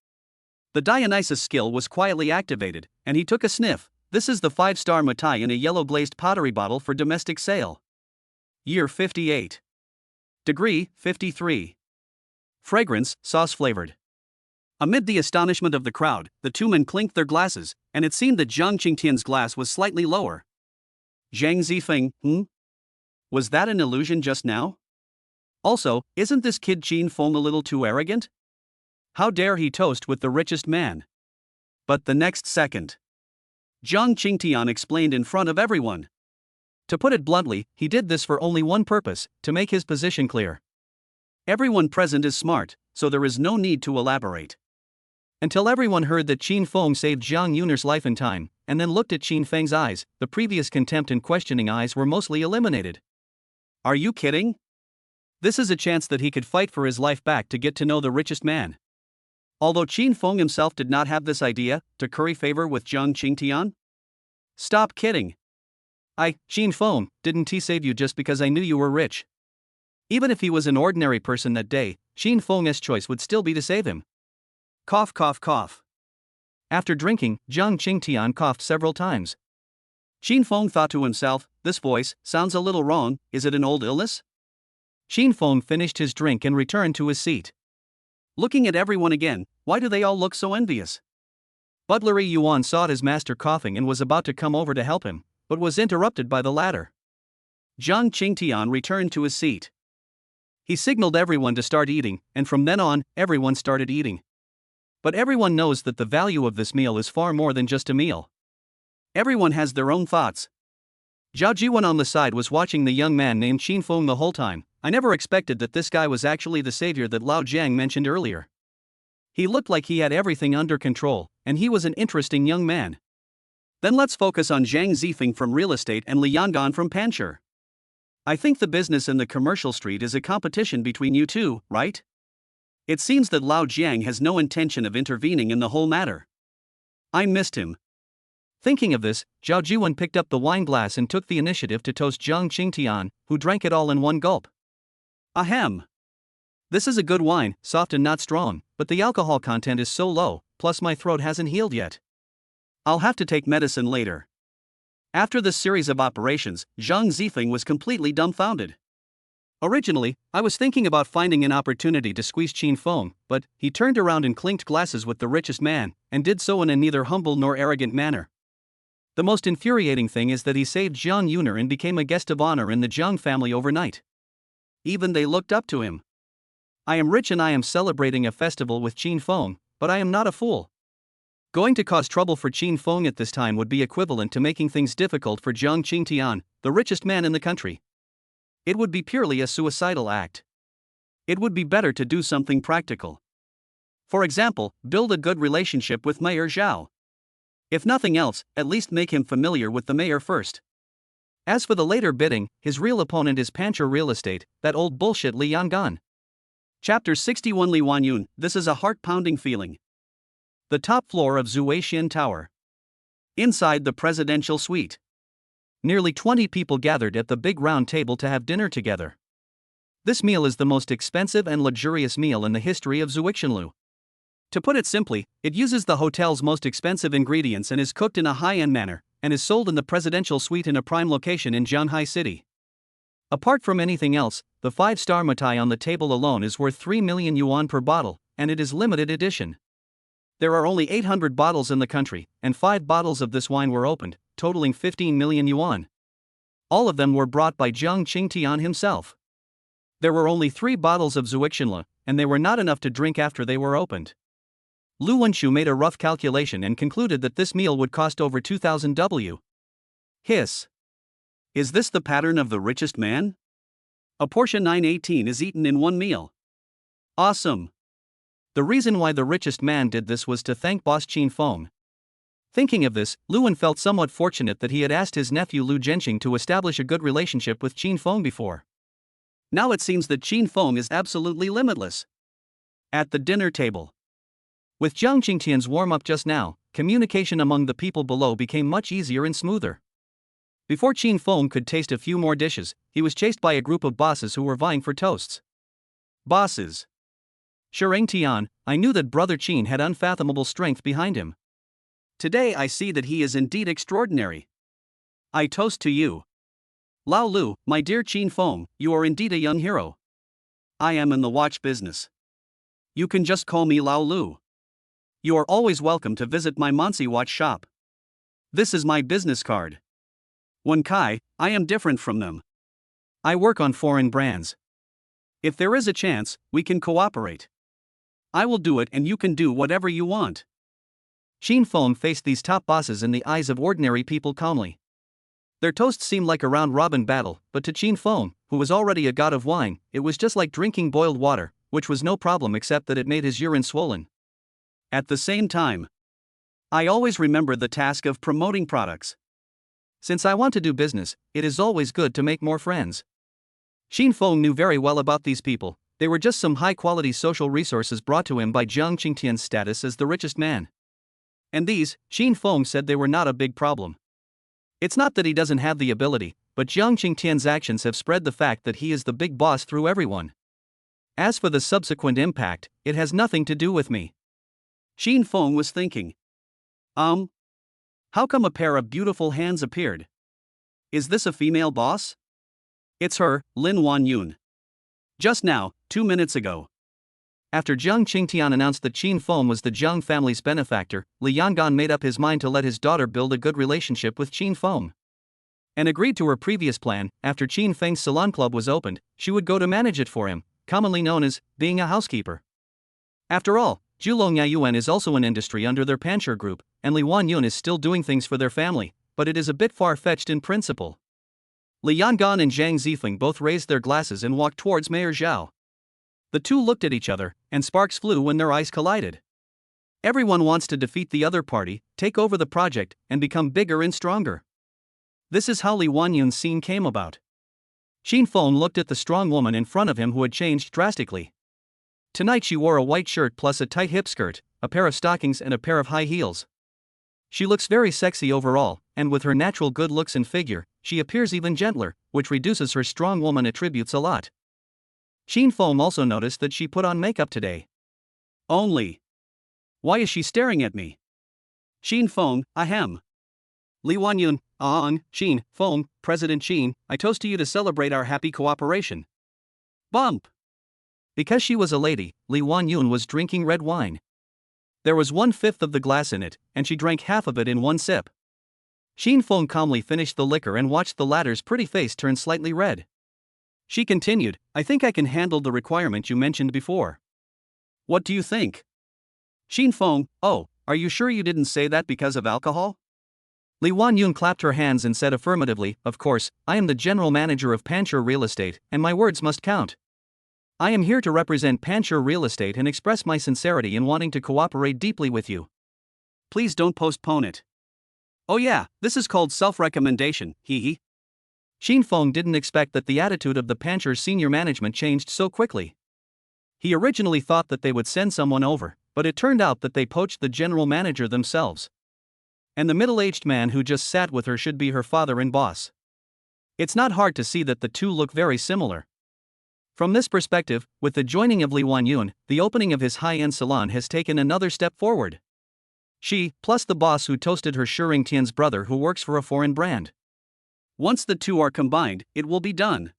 The Dionysus skill was quietly activated, and he took a sniff. This is the 5-star Matai in a yellow-glazed pottery bottle for domestic sale. Year 58. Degree 53. Fragrance sauce-flavored. Amid the astonishment of the crowd, the two men clinked their glasses, and it seemed that Zhang Qingtian's glass was slightly lower. Zhang Zifeng, Was that an illusion just now? Also, isn't this kid Qin Feng a little too arrogant? How dare he toast with the richest man? But the next second, Zhang Qingtian explained in front of everyone. To put it bluntly, he did this for only one purpose, to make his position clear. Everyone present is smart, so there is no need to elaborate. Until everyone heard that Qin Feng saved Zhang Yunar's life in time, and then looked at Qin Feng's eyes, the previous contempt and questioning eyes were mostly eliminated. Are you kidding? This is a chance that he could fight for his life back to get to know the richest man. Although Qin Feng himself did not have this idea, to curry favor with Zhang Qingtian, Stop kidding. Xin Feng, didn't he save you just because I knew you were rich? Even if he was an ordinary person that day, Xin Feng's choice would still be to save him. Cough, cough, cough. After drinking, Zhang Qingtian coughed several times. Xin Feng thought to himself, this voice sounds a little wrong, is it an old illness? Xin Feng finished his drink and returned to his seat. Looking at everyone again, why do they all look so envious? Butler Yuan saw his master coughing and was about to come over to help him, but was interrupted by the latter. Zhang Qingtian returned to his seat. He signaled everyone to start eating, and from then on, everyone started eating. But everyone knows that the value of this meal is far more than just a meal. Everyone has their own thoughts. Zhao Jiwan on the side was watching the young man named Xin Feng the whole time. I never expected that this guy was actually the savior that Lao Jiang mentioned earlier. He looked like he had everything under control, and he was an interesting young man. Then let's focus on Zhang Zifeng from real estate and Li Yangan from Pancher. I think the business in the commercial street is a competition between you two, right? It seems that Lao Jiang has no intention of intervening in the whole matter. I missed him. Thinking of this, Zhao Jiwan picked up the wine glass and took the initiative to toast Zhang Qingtian, who drank it all in one gulp. Ahem. This is a good wine, soft and not strong, but the alcohol content is so low, plus my throat hasn't healed yet. I'll have to take medicine later. After this series of operations, Zhang Zifeng was completely dumbfounded. Originally, I was thinking about finding an opportunity to squeeze Xin Feng, but he turned around and clinked glasses with the richest man, and did so in a neither humble nor arrogant manner. The most infuriating thing is that he saved Jiang Yuner and became a guest of honor in the Jiang family overnight. Even they looked up to him. I am rich and I am celebrating a festival with Xin Feng, but I am not a fool. Going to cause trouble for Xin Feng at this time would be equivalent to making things difficult for Zhang Qingtian, the richest man in the country. It would be purely a suicidal act. It would be better to do something practical. For example, build a good relationship with Mayor Zhao. If nothing else, at least make him familiar with the mayor first. As for the later bidding, his real opponent is Pancher Real Estate, that old bullshit Li Yangan. Chapter 61 Li Wanyun, this is a heart-pounding feeling. The top floor of Zuixian Tower. Inside the presidential suite. Nearly 20 people gathered at the big round table to have dinner together. This meal is the most expensive and luxurious meal in the history of Zuixianlu. To put it simply, it uses the hotel's most expensive ingredients and is cooked in a high-end manner, and is sold in the presidential suite in a prime location in Zhanghai City. Apart from anything else, the 5-star Matai on the table alone is worth 3 million yuan per bottle, and it is limited edition. There are only 800 bottles in the country, and 5 bottles of this wine were opened, totaling 15 million yuan. All of them were brought by Zhang Qingtian himself. There were only 3 bottles of Zuixianlu, and they were not enough to drink after they were opened. Lu Wenshu made a rough calculation and concluded that this meal would cost over 2,000 W. Hiss. Is this the pattern of the richest man? A portion 918 is eaten in one meal. Awesome. The reason why the richest man did this was to thank boss Xin Feng. Thinking of this, Luan felt somewhat fortunate that he had asked his nephew Lu Zhenxing to establish a good relationship with Xin Feng before. Now it seems that Xin Feng is absolutely limitless. At the dinner table. With Zhang Qingtian's warm-up just now, communication among the people below became much easier and smoother. Before Xin Feng could taste a few more dishes, he was chased by a group of bosses who were vying for toasts. Bosses. Shireng Tian, I knew that Brother Qin had unfathomable strength behind him. Today I see that he is indeed extraordinary. I toast to you. Lao Lu, my dear Xin Feng, you are indeed a young hero. I am in the watch business. You can just call me Lao Lu. You are always welcome to visit my Monsi watch shop. This is my business card. Wen Kai, I am different from them. I work on foreign brands. If there is a chance, we can cooperate. I will do it and you can do whatever you want. Xin Feng faced these top bosses in the eyes of ordinary people calmly. Their toasts seemed like a round-robin battle, but to Xin Feng, who was already a god of wine, it was just like drinking boiled water, which was no problem except that it made his urine swollen. At the same time, I always remember the task of promoting products. Since I want to do business, it is always good to make more friends. Xin Feng knew very well about these people, they were just some high-quality social resources brought to him by Zhang Qingtian's status as the richest man. And these, Xin Feng said they were not a big problem. It's not that he doesn't have the ability, but Jiang Qingtian's actions have spread the fact that he is the big boss through everyone. As for the subsequent impact, it has nothing to do with me. Xin Feng was thinking. How come a pair of beautiful hands appeared? Is this a female boss? It's her, Lin Wanyun. Just now, 2 minutes ago. After Jiang Qingtian announced that Qin Feng was the Jiang family's benefactor, Li Yangan made up his mind to let his daughter build a good relationship with Qin Feng. And agreed to her previous plan. After Qin Feng's salon club was opened, she would go to manage it for him, commonly known as being a housekeeper. After all, Julong Yayuan is also an industry under their Pancher group, and Li Wanyun is still doing things for their family, but it is a bit far-fetched in principle. Li Yangan and Zhang Zifeng both raised their glasses and walked towards Mayor Zhao. The two looked at each other, and sparks flew when their eyes collided. Everyone wants to defeat the other party, take over the project, and become bigger and stronger. This is how Li Wanyun's scene came about. Qin Feng looked at the strong woman in front of him who had changed drastically. Tonight she wore a white shirt plus a tight hip skirt, a pair of stockings and a pair of high heels. She looks very sexy overall, and with her natural good looks and figure, she appears even gentler, which reduces her strong woman attributes a lot. Qin Feng also noticed that she put on makeup today. Only. Why is she staring at me? Qin Feng, ahem. Li Wanyun, Qin Feng, President Qin, I toast to you to celebrate our happy cooperation. Bump. Because she was a lady, Li Wanyun was drinking red wine. There was 1/5 of the glass in it, and she drank half of it in one sip. Qin Feng calmly finished the liquor and watched the latter's pretty face turn slightly red. She continued, I think I can handle the requirement you mentioned before. What do you think? Qin Feng, oh, are you sure you didn't say that because of alcohol? Li Wanyun clapped her hands and said affirmatively, of course, I am the general manager of Pancher Real Estate, and my words must count. I am here to represent Pancher Real Estate and express my sincerity in wanting to cooperate deeply with you. Please don't postpone it. Oh yeah, this is called self-recommendation, hee. Qin Feng didn't expect that the attitude of the Pancher senior management changed so quickly. He originally thought that they would send someone over, but it turned out that they poached the general manager themselves. And the middle-aged man who just sat with her should be her father and boss. It's not hard to see that the two look very similar. From this perspective, with the joining of Li Wanyun, the opening of his high-end salon has taken another step forward. She, plus the boss who toasted her Shering Tian's brother who works for a foreign brand. Once the two are combined, it will be done.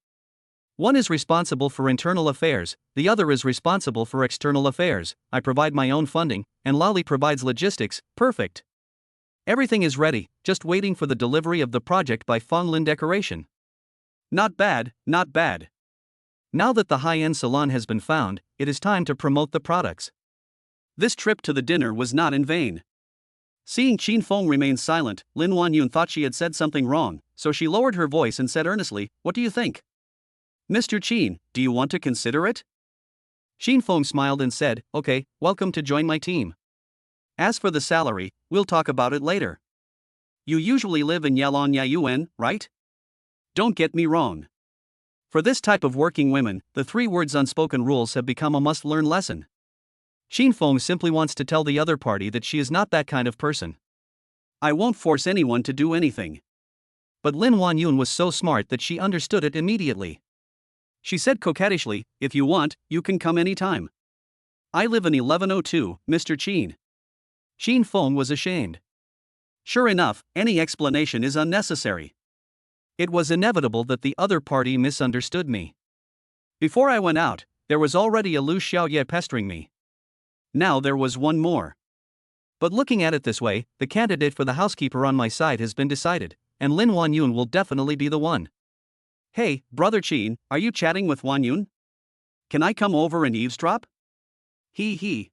One is responsible for internal affairs, the other is responsible for external affairs. I provide my own funding, and Lali provides logistics. Perfect. Everything is ready, just waiting for the delivery of the project by Fonglin Decoration. Not bad, not bad. Now that the high-end salon has been found, it is time to promote the products. This trip to the dinner was not in vain. Seeing Qin Feng remain silent, Lin Wanyun thought she had said something wrong, so she lowered her voice and said earnestly, what do you think? Mr. Qin, do you want to consider it? Qin Feng smiled and said, okay, welcome to join my team. As for the salary, we'll talk about it later. You usually live in Yalong Yayuan, right? Don't get me wrong. For this type of working women, the 3 words unspoken rules have become a must-learn lesson. Qin Feng simply wants to tell the other party that she is not that kind of person. I won't force anyone to do anything. But Lin Wanyun was so smart that she understood it immediately. She said coquettishly, if you want, you can come anytime. I live in 1102, Mr. Qin. Qin Feng was ashamed. Sure enough, any explanation is unnecessary. It was inevitable that the other party misunderstood me. Before I went out, there was already a Lu Xiaoye pestering me. Now there was one more. But looking at it this way, the candidate for the housekeeper on my side has been decided, and Lin Wanyun will definitely be the one. Hey, brother Qin, are you chatting with Wanyun? Can I come over and eavesdrop? He.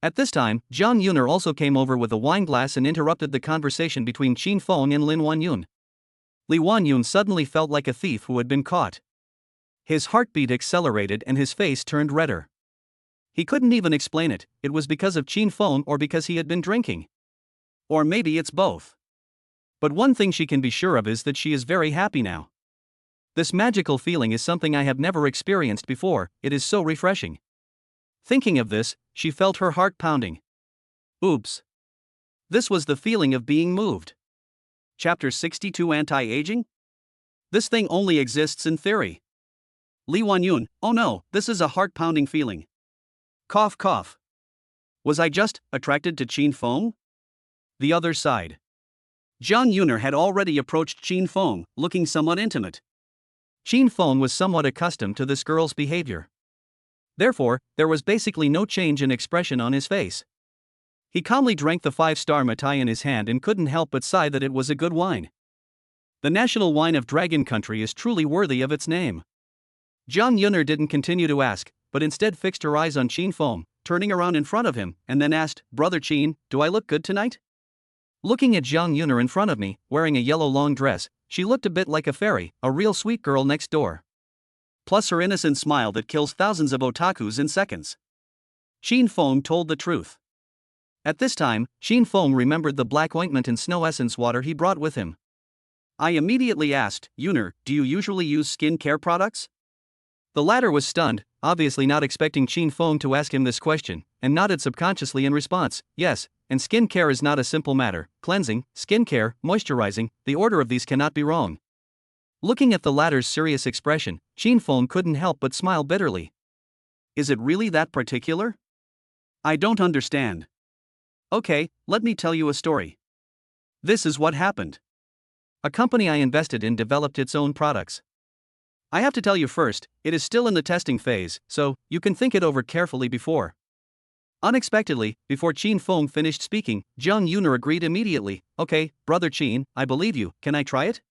At this time, Zhang Yuner also came over with a wine glass and interrupted the conversation between Qin Feng and Lin Wanyun. Li Wanyun suddenly felt like a thief who had been caught. His heartbeat accelerated and his face turned redder. He couldn't even explain it, it was because of Qin Feng or because he had been drinking. Or maybe it's both. But one thing she can be sure of is that she is very happy now. This magical feeling is something I have never experienced before, it is so refreshing. Thinking of this, she felt her heart pounding. Oops. This was the feeling of being moved. Chapter 62 Anti-Aging? This thing only exists in theory. Li Wanyun, oh no, this is a heart-pounding feeling. Cough cough. Was I just attracted to Qin Feng? The other side. Jiang Yuner had already approached Qin Feng, looking somewhat intimate. Qin Feng was somewhat accustomed to this girl's behavior. Therefore, there was basically no change in expression on his face. He calmly drank the 5-star Matai in his hand and couldn't help but sigh that it was a good wine. The national wine of Dragon Country is truly worthy of its name. Jiang Yuner didn't continue to ask, but instead fixed her eyes on Qin Feng, turning around in front of him, and then asked, "Brother Qin, do I look good tonight?" Looking at Jiang Yuner in front of me, wearing a yellow long dress, she looked a bit like a fairy, a real sweet girl next door. Plus her innocent smile that kills thousands of otakus in seconds. Qin Feng told the truth. At this time, Qin Feng remembered the black ointment and snow essence water he brought with him. I immediately asked, "Yuner, do you usually use skin care products?" The latter was stunned, obviously not expecting Qin Feng to ask him this question, and nodded subconsciously in response, "Yes, and skin care is not a simple matter. Cleansing, skin care, moisturizing, the order of these cannot be wrong." Looking at the latter's serious expression, Qin Feng couldn't help but smile bitterly. Is it really that particular? I don't understand. Okay, let me tell you a story. This is what happened. A company I invested in developed its own products. I have to tell you first, it is still in the testing phase, so you can think it over carefully before. Unexpectedly, before Qin Feng finished speaking, Jiang Yuner agreed immediately. "Okay, brother Qin, I believe you, can I try it?"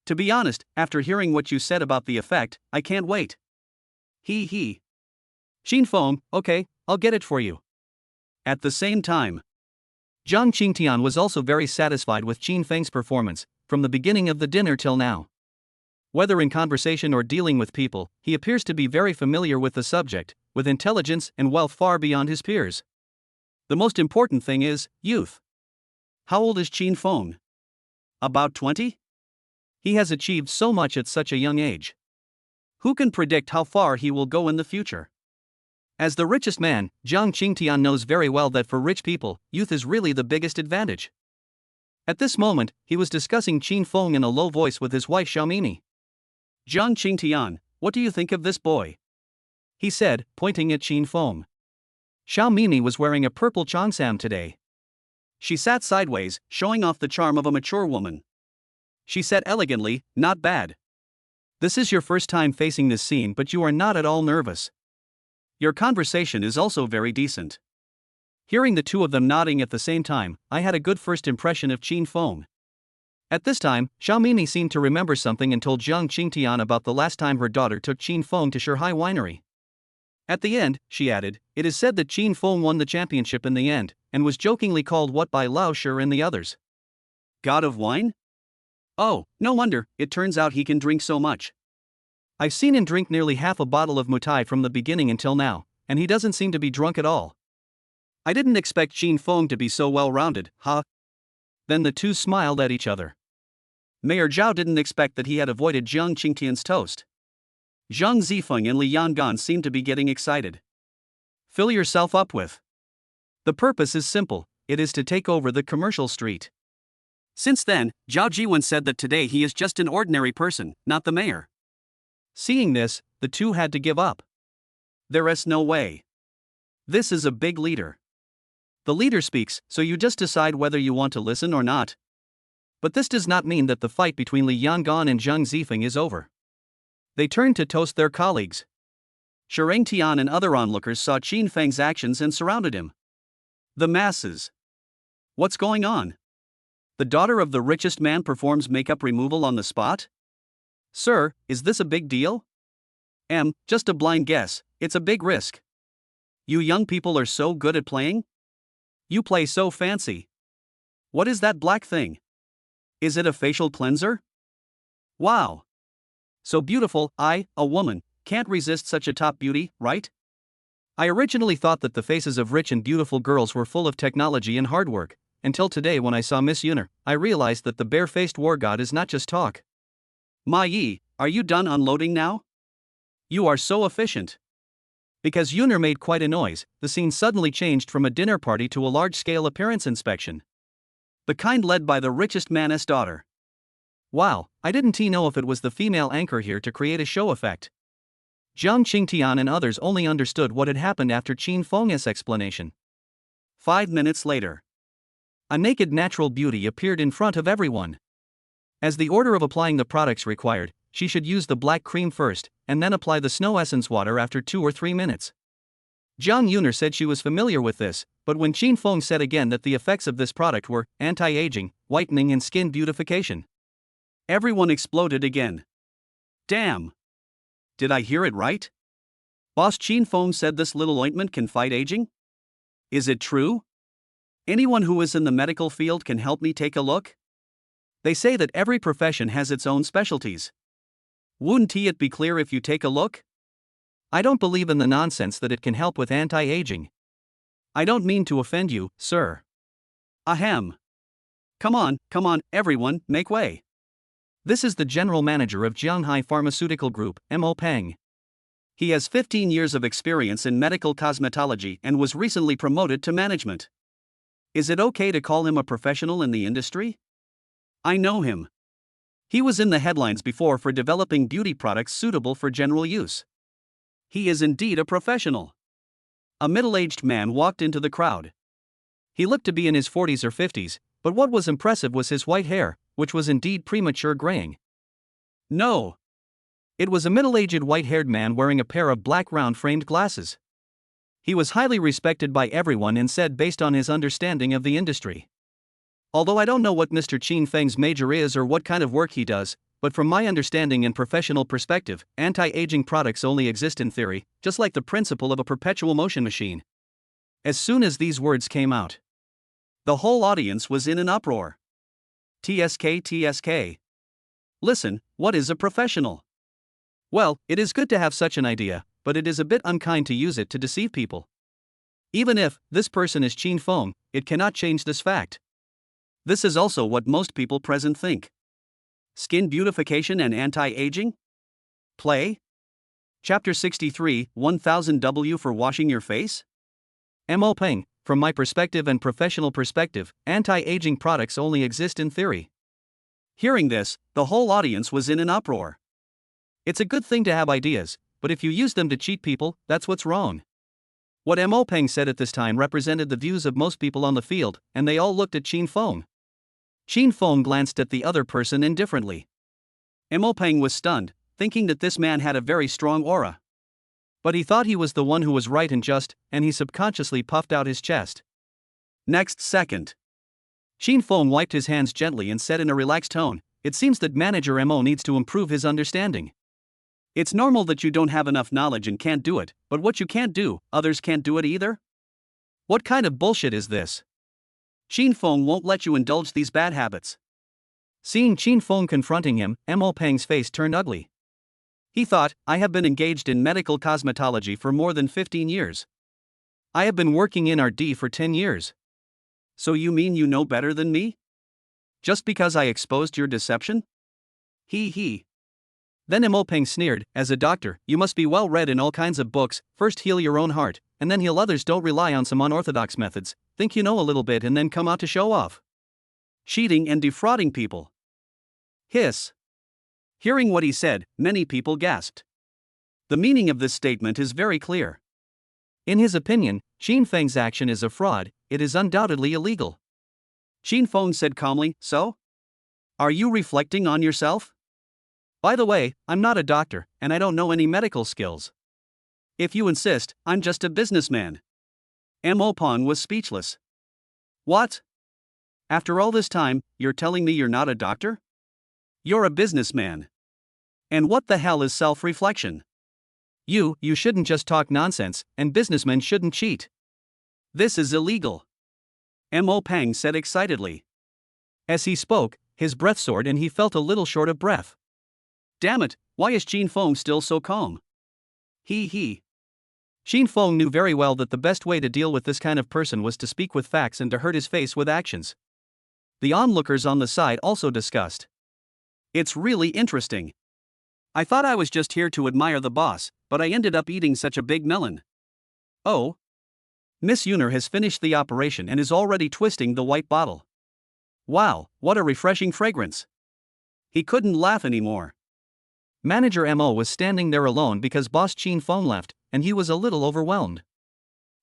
"To be honest, after hearing what you said about the effect, I can't wait." He. Qin Feng, "Okay, I'll get it for you." At the same time, Zhang Qingtian was also very satisfied with Qin Feng's performance, from the beginning of the dinner till now. Whether in conversation or dealing with people, he appears to be very familiar with the subject, with intelligence and wealth far beyond his peers. The most important thing is youth. How old is Qin Feng? About 20? He has achieved so much at such a young age. Who can predict how far he will go in the future? As the richest man, Zhang Qingtian knows very well that for rich people, youth is really the biggest advantage. At this moment, he was discussing Qin Feng in a low voice with his wife Xiaomini. "Zhang Qingtian, what do you think of this boy?" he said, pointing at Qin Feng. Xiaomini was wearing a purple cheongsam today. She sat sideways, showing off the charm of a mature woman. She said elegantly, "Not bad. This is your first time facing this scene, but you are not at all nervous. Your conversation is also very decent." Hearing the two of them nodding at the same time, I had a good first impression of Qin Feng. At this time, Xiaomini seemed to remember something and told Zhang Qingtian about the last time her daughter took Qin Feng to Shanghai Winery. At the end, she added, "It is said that Qin Feng won the championship in the end, and was jokingly called what by Lao Shi and the others? God of wine? Oh, no wonder, it turns out he can drink so much. I've seen him drink nearly half a bottle of Mutai from the beginning until now, and he doesn't seem to be drunk at all. I didn't expect Qin Feng to be so well-rounded, huh?" Then the two smiled at each other. Mayor Zhao didn't expect that he had avoided Zhang Qingtian's toast. Zhang Zifeng and Li Yangan seemed to be getting excited. "Fill yourself up with." The purpose is simple, it is to take over the commercial street. Since then, Zhao Jiwen said that today he is just an ordinary person, not the mayor. Seeing this, the two had to give up. There is no way. This is a big leader. The leader speaks, so you just decide whether you want to listen or not. But this does not mean that the fight between Li Yangan and Zhang Zifeng is over. They turned to toast their colleagues. Shireng Tian and other onlookers saw Qin Feng's actions and surrounded him. The masses. What's going on? The daughter of the richest man performs makeup removal on the spot? Sir, is this a big deal? Just a blind guess, it's a big risk. You young people are so good at playing? You play so fancy. What is that black thing? Is it a facial cleanser? Wow. So beautiful, I, a woman, can't resist such a top beauty, right? I originally thought that the faces of rich and beautiful girls were full of technology and hard work, until today when I saw Miss Yuner, I realized that the bare-faced war god is not just talk. Ma Yi, are you done unloading now? You are so efficient. Because Yuner made quite a noise, the scene suddenly changed from a dinner party to a large-scale appearance inspection. The kind led by the richest man's daughter. Wow, I didn't know if it was the female anchor here to create a show effect. Jiang Qingtian and others only understood what had happened after Qin Feng's explanation. 5 minutes later, a naked natural beauty appeared in front of everyone. As the order of applying the products required, she should use the black cream first, and then apply the snow essence water after 2 or 3 minutes. Jiang Yuner said she was familiar with this, but when Qin Feng said again that the effects of this product were anti-aging, whitening and skin beautification, everyone exploded again. Damn! Did I hear it right? Boss Qin Feng said this little ointment can fight aging? Is it true? Anyone who is in the medical field can help me take a look? They say that every profession has its own specialties. Wouldn't it be clear if you take a look? I don't believe in the nonsense that it can help with anti-aging. I don't mean to offend you, sir. Ahem. Come on, everyone, make way. This is the general manager of Jianghai Pharmaceutical Group, Mo Peng. He has 15 years of experience in medical cosmetology and was recently promoted to management. Is it okay to call him a professional in the industry? I know him. He was in the headlines before for developing beauty products suitable for general use. He is indeed a professional. A middle-aged man walked into the crowd. He looked to be in his 40s or 50s, but what was impressive was his white hair, which was indeed premature graying. No. It was a middle-aged white-haired man wearing a pair of black round-framed glasses. He was highly respected by everyone and said based on his understanding of the industry. Although I don't know what Mr. Qin Feng's major is or what kind of work he does, but from my understanding and professional perspective, anti-aging products only exist in theory, just like the principle of a perpetual motion machine. As soon as these words came out, the whole audience was in an uproar. TSK. Listen, what is a professional? Well, it is good to have such an idea, but it is a bit unkind to use it to deceive people. Even if this person is Qin Feng, it cannot change this fact. This is also what most people present think. Skin beautification and anti-aging? Play? Chapter 63, 1000W for washing your face? Mo Peng, from my perspective and professional perspective, anti-aging products only exist in theory. Hearing this, the whole audience was in an uproar. It's a good thing to have ideas, but if you use them to cheat people, that's what's wrong. What Mo Peng said at this time represented the views of most people on the field, and they all looked at Qin Feng. Qin Feng glanced at the other person indifferently. Mo Peng was stunned, thinking that this man had a very strong aura. But he thought he was the one who was right and just, and he subconsciously puffed out his chest. Next second, Qin Feng wiped his hands gently and said in a relaxed tone, "It seems that Manager Mo needs to improve his understanding. It's normal that you don't have enough knowledge and can't do it, but what you can't do, others can't do it either? What kind of bullshit is this? Qin Feng won't let you indulge these bad habits." Seeing Qin Feng confronting him, Mo Peng's face turned ugly. He thought, I have been engaged in medical cosmetology for more than 15 years. I have been working in R&D for 10 years. So you mean you know better than me? Just because I exposed your deception? He. Then Mo Peng sneered, as a doctor, you must be well read in all kinds of books, first heal your own heart, and then heal others. Don't rely on some unorthodox methods, think you know a little bit and then come out to show off. Cheating and defrauding people. Hiss. Hearing what he said, many people gasped. The meaning of this statement is very clear. In his opinion, Qin Feng's action is a fraud, it is undoubtedly illegal. Qin Feng said calmly, so? Are you reflecting on yourself? By the way, I'm not a doctor, and I don't know any medical skills. If you insist, I'm just a businessman. Mo Peng was speechless. What? After all this time, you're telling me you're not a doctor? You're a businessman. And what the hell is self-reflection? You shouldn't just talk nonsense, and businessmen shouldn't cheat. This is illegal. Mo Peng said excitedly. As he spoke, his breath soared and he felt a little short of breath. Damn it, why is Qin Feng still so calm? He. Qin Feng knew very well that the best way to deal with this kind of person was to speak with facts and to hurt his face with actions. The onlookers on the side also discussed. It's really interesting. I thought I was just here to admire the boss, but I ended up eating such a big melon. Oh. Miss Yuner has finished the operation and is already twisting the white bottle. Wow, what a refreshing fragrance. He couldn't laugh anymore. Manager Mo was standing there alone because boss Chin Fong left, and he was a little overwhelmed.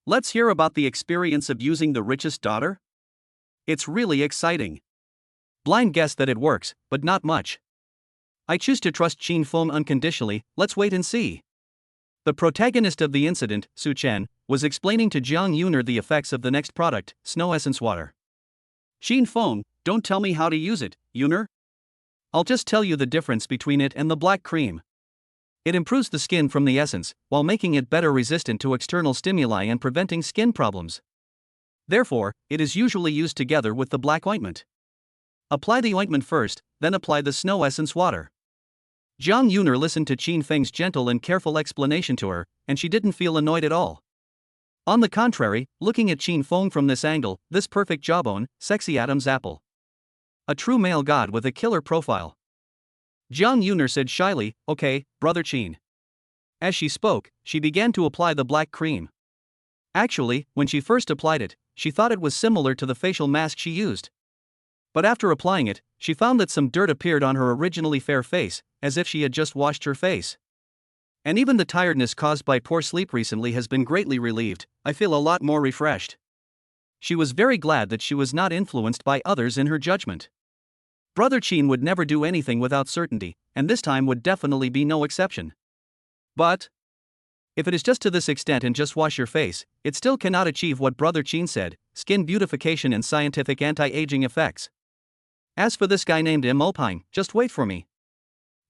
Let's hear about the experience of using the richest daughter? It's really exciting. Blind guess that it works, but not much. I choose to trust Chin Fong unconditionally, let's wait and see. The protagonist of the incident, Su Chen, was explaining to Jiang Yuner the effects of the next product, Snow Essence Water. Chin Fong, don't tell me how to use it, Yuner. I'll just tell you the difference between it and the black cream. It improves the skin from the essence, while making it better resistant to external stimuli and preventing skin problems. Therefore, it is usually used together with the black ointment. Apply the ointment first, then apply the Snow Essence Water. Jiang Yuner listened to Chin Feng's gentle and careful explanation to her, and she didn't feel annoyed at all. On the contrary, looking at Chin Feng from this angle, this perfect jawbone, sexy Adam's apple. A true male god with a killer profile. Jiang Yuner said shyly, okay, brother Chin. As she spoke, she began to apply the black cream. Actually, when she first applied it, she thought it was similar to the facial mask she used. But after applying it, she found that some dirt appeared on her originally fair face, as if she had just washed her face. And even the tiredness caused by poor sleep recently has been greatly relieved. I feel a lot more refreshed. She was very glad that she was not influenced by others in her judgment. Brother Chin would never do anything without certainty, and this time would definitely be no exception. But if it is just to this extent and just wash your face, it still cannot achieve what Brother Chin said, skin beautification and scientific anti-aging effects. As for this guy named Mo Pine, just wait for me.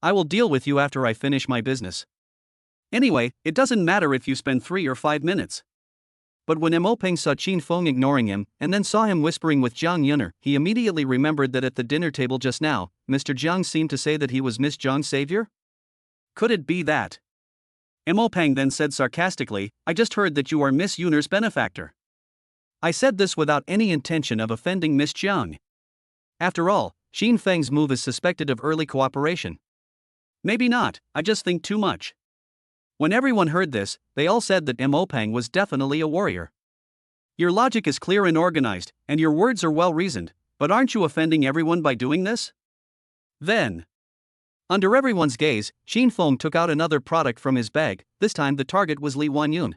I will deal with you after I finish my business. Anyway, it doesn't matter if you spend 3 or 5 minutes. But when Mo Ping saw Chin Feng ignoring him, and then saw him whispering with Jiang Yuner, he immediately remembered that at the dinner table just now, Mr. Jiang seemed to say that he was Miss Jiang's savior? Could it be that? Mo Pang then said sarcastically, I just heard that you are Miss Yuner's benefactor. I said this without any intention of offending Miss Jiang. After all, Chin Feng's move is suspected of early cooperation. Maybe not, I just think too much. When everyone heard this, they all said that Mo Pang was definitely a warrior. Your logic is clear and organized, and your words are well reasoned, but aren't you offending everyone by doing this? Then, under everyone's gaze, Chin Feng took out another product from his bag. This time the target was Li Wanyun.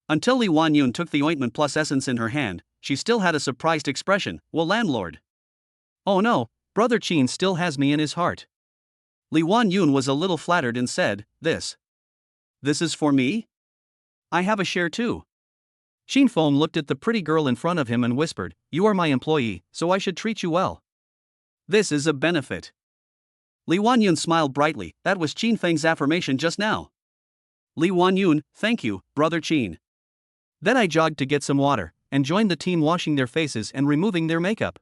Until Li Wanyun took the ointment plus essence in her hand, she still had a surprised expression. Well, landlord. Oh no, brother Chin still has me in his heart. Li Wanyun was a little flattered and said, This is for me? I have a share too. Chin Feng looked at the pretty girl in front of him and whispered, You are my employee, so I should treat you well. This is a benefit. Li Wanyun smiled brightly, that was Chin Feng's affirmation just now. Li Wanyun, thank you, brother Chin. Then I jogged to get some water, and joined the team washing their faces and removing their makeup.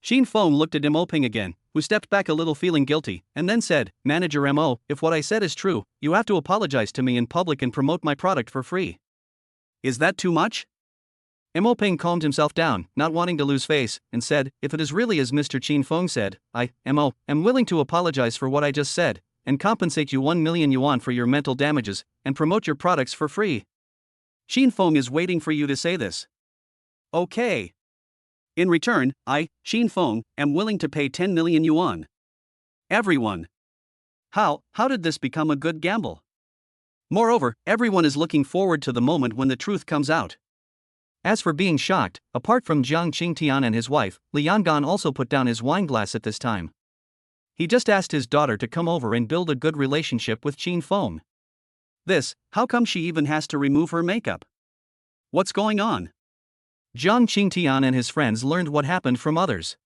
Chin Feng looked at Mo Ping again, who stepped back a little feeling guilty, and then said, Manager Mo, if what I said is true, you have to apologize to me in public and promote my product for free. Is that too much? Mo Ping calmed himself down, not wanting to lose face, and said, If it is really as Mr. Chin Feng said, I, Mo, am willing to apologize for what I just said, and compensate you 1 million yuan for your mental damages, and promote your products for free. Chin Feng is waiting for you to say this. Okay. In return, I, Chin Feng, am willing to pay 10 million yuan. Everyone. How did this become a good gamble? Moreover, everyone is looking forward to the moment when the truth comes out. As for being shocked, apart from Jiang Qingtian and his wife, Li Yangan also put down his wineglass at this time. He just asked his daughter to come over and build a good relationship with Chin Feng. How come she even has to remove her makeup? What's going on? Jiang Qingtian and his friends learned what happened from others.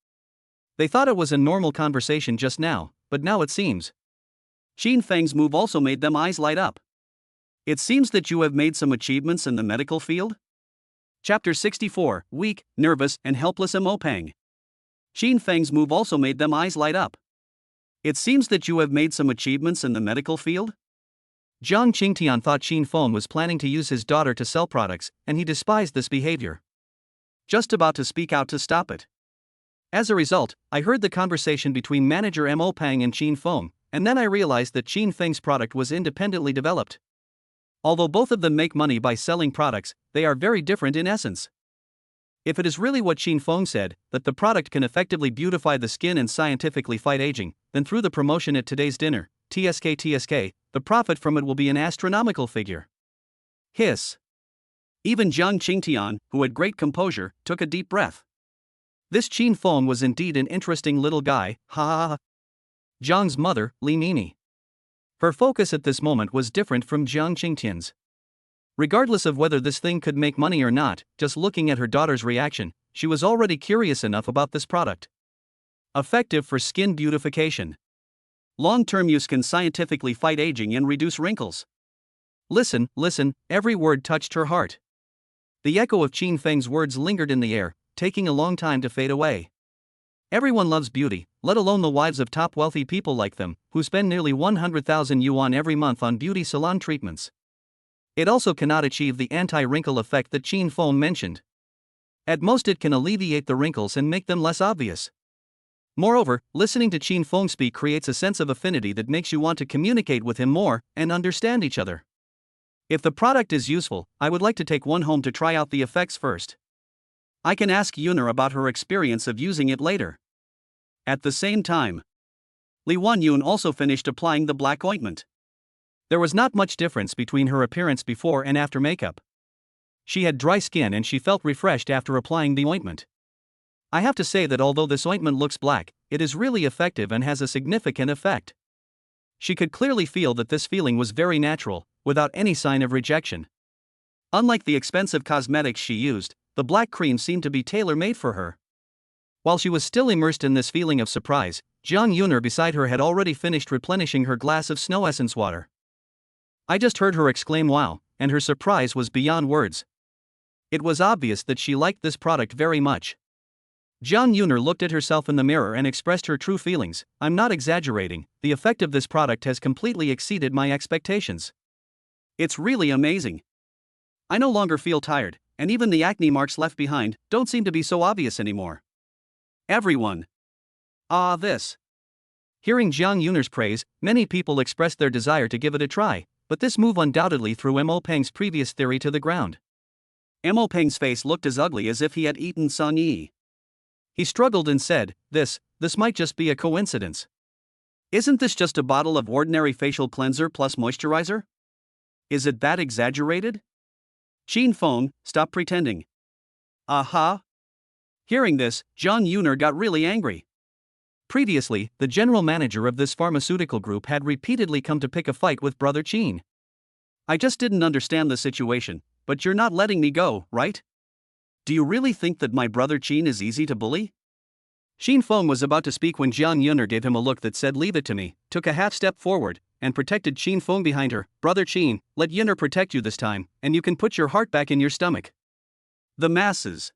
They thought it was a normal conversation just now, but now it seems. Chin Feng's move also made them eyes light up. It seems that you have made some achievements in the medical field? Chapter 64, Weak, Nervous, and Helpless Mo Pang. Chin Feng's move also made them eyes light up. It seems that you have made some achievements in the medical field? Jiang Qingtian thought Chin Feng was planning to use his daughter to sell products, and he despised this behavior. Just about to speak out to stop it. As a result, I heard the conversation between manager Mo Pang and Chin Feng, and then I realized that Chin Feng's product was independently developed. Although both of them make money by selling products, they are very different in essence. If it is really what Qin Feng said, that the product can effectively beautify the skin and scientifically fight aging, then through the promotion at today's dinner, TSK, the profit from it will be an astronomical figure. Hiss. Even Jiang Qingtian, who had great composure, took a deep breath. This Qin Feng was indeed an interesting little guy, ha ha ha. Jiang's mother, Li Nini. Her focus at this moment was different from Jiang Qingtian's. Regardless of whether this thing could make money or not, just looking at her daughter's reaction, she was already curious enough about this product. Effective for skin beautification. Long-term use can scientifically fight aging and reduce wrinkles. Listen, every word touched her heart. The echo of Qin Feng's words lingered in the air, taking a long time to fade away. Everyone loves beauty, let alone the wives of top wealthy people like them, who spend nearly 100,000 yuan every month on beauty salon treatments. It also cannot achieve the anti-wrinkle effect that Qin Feng mentioned. At most it can alleviate the wrinkles and make them less obvious. Moreover, listening to Qin Feng speak creates a sense of affinity that makes you want to communicate with him more and understand each other. If the product is useful, I would like to take one home to try out the effects first. I can ask Yuner about her experience of using it later. At the same time, Li Wanyun also finished applying the black ointment. There was not much difference between her appearance before and after makeup. She had dry skin and she felt refreshed after applying the ointment. I have to say that although this ointment looks black, it is really effective and has a significant effect. She could clearly feel that this feeling was very natural, without any sign of rejection. Unlike the expensive cosmetics she used, the black cream seemed to be tailor-made for her. While she was still immersed in this feeling of surprise, Jiang Yuner beside her had already finished replenishing her glass of snow essence water. I just heard her exclaim wow, and her surprise was beyond words. It was obvious that she liked this product very much. Jiang Yuner looked at herself in the mirror and expressed her true feelings. I'm not exaggerating, the effect of this product has completely exceeded my expectations. It's really amazing. I no longer feel tired, and even the acne marks left behind don't seem to be so obvious anymore. Everyone. This. Hearing Jiang Yuner's praise, many people expressed their desire to give it a try, but this move undoubtedly threw Mo Peng's previous theory to the ground. Mo Peng's face looked as ugly as if he had eaten Sun Yi. He struggled and said, this might just be a coincidence. Isn't this just a bottle of ordinary facial cleanser plus moisturizer? Is it that exaggerated? Qin Feng, stop pretending. Aha. Hearing this, Jiang Yuner got really angry. Previously, the general manager of this pharmaceutical group had repeatedly come to pick a fight with Brother Qin. I just didn't understand the situation, but you're not letting me go, right? Do you really think that my brother Qin is easy to bully? Qin Feng was about to speak when Jiang Yuner gave him a look that said leave it to me, took a half step forward, and protected Qin Feng behind her. Brother Qin, let Yuner protect you this time, and you can put your heart back in your stomach. The masses.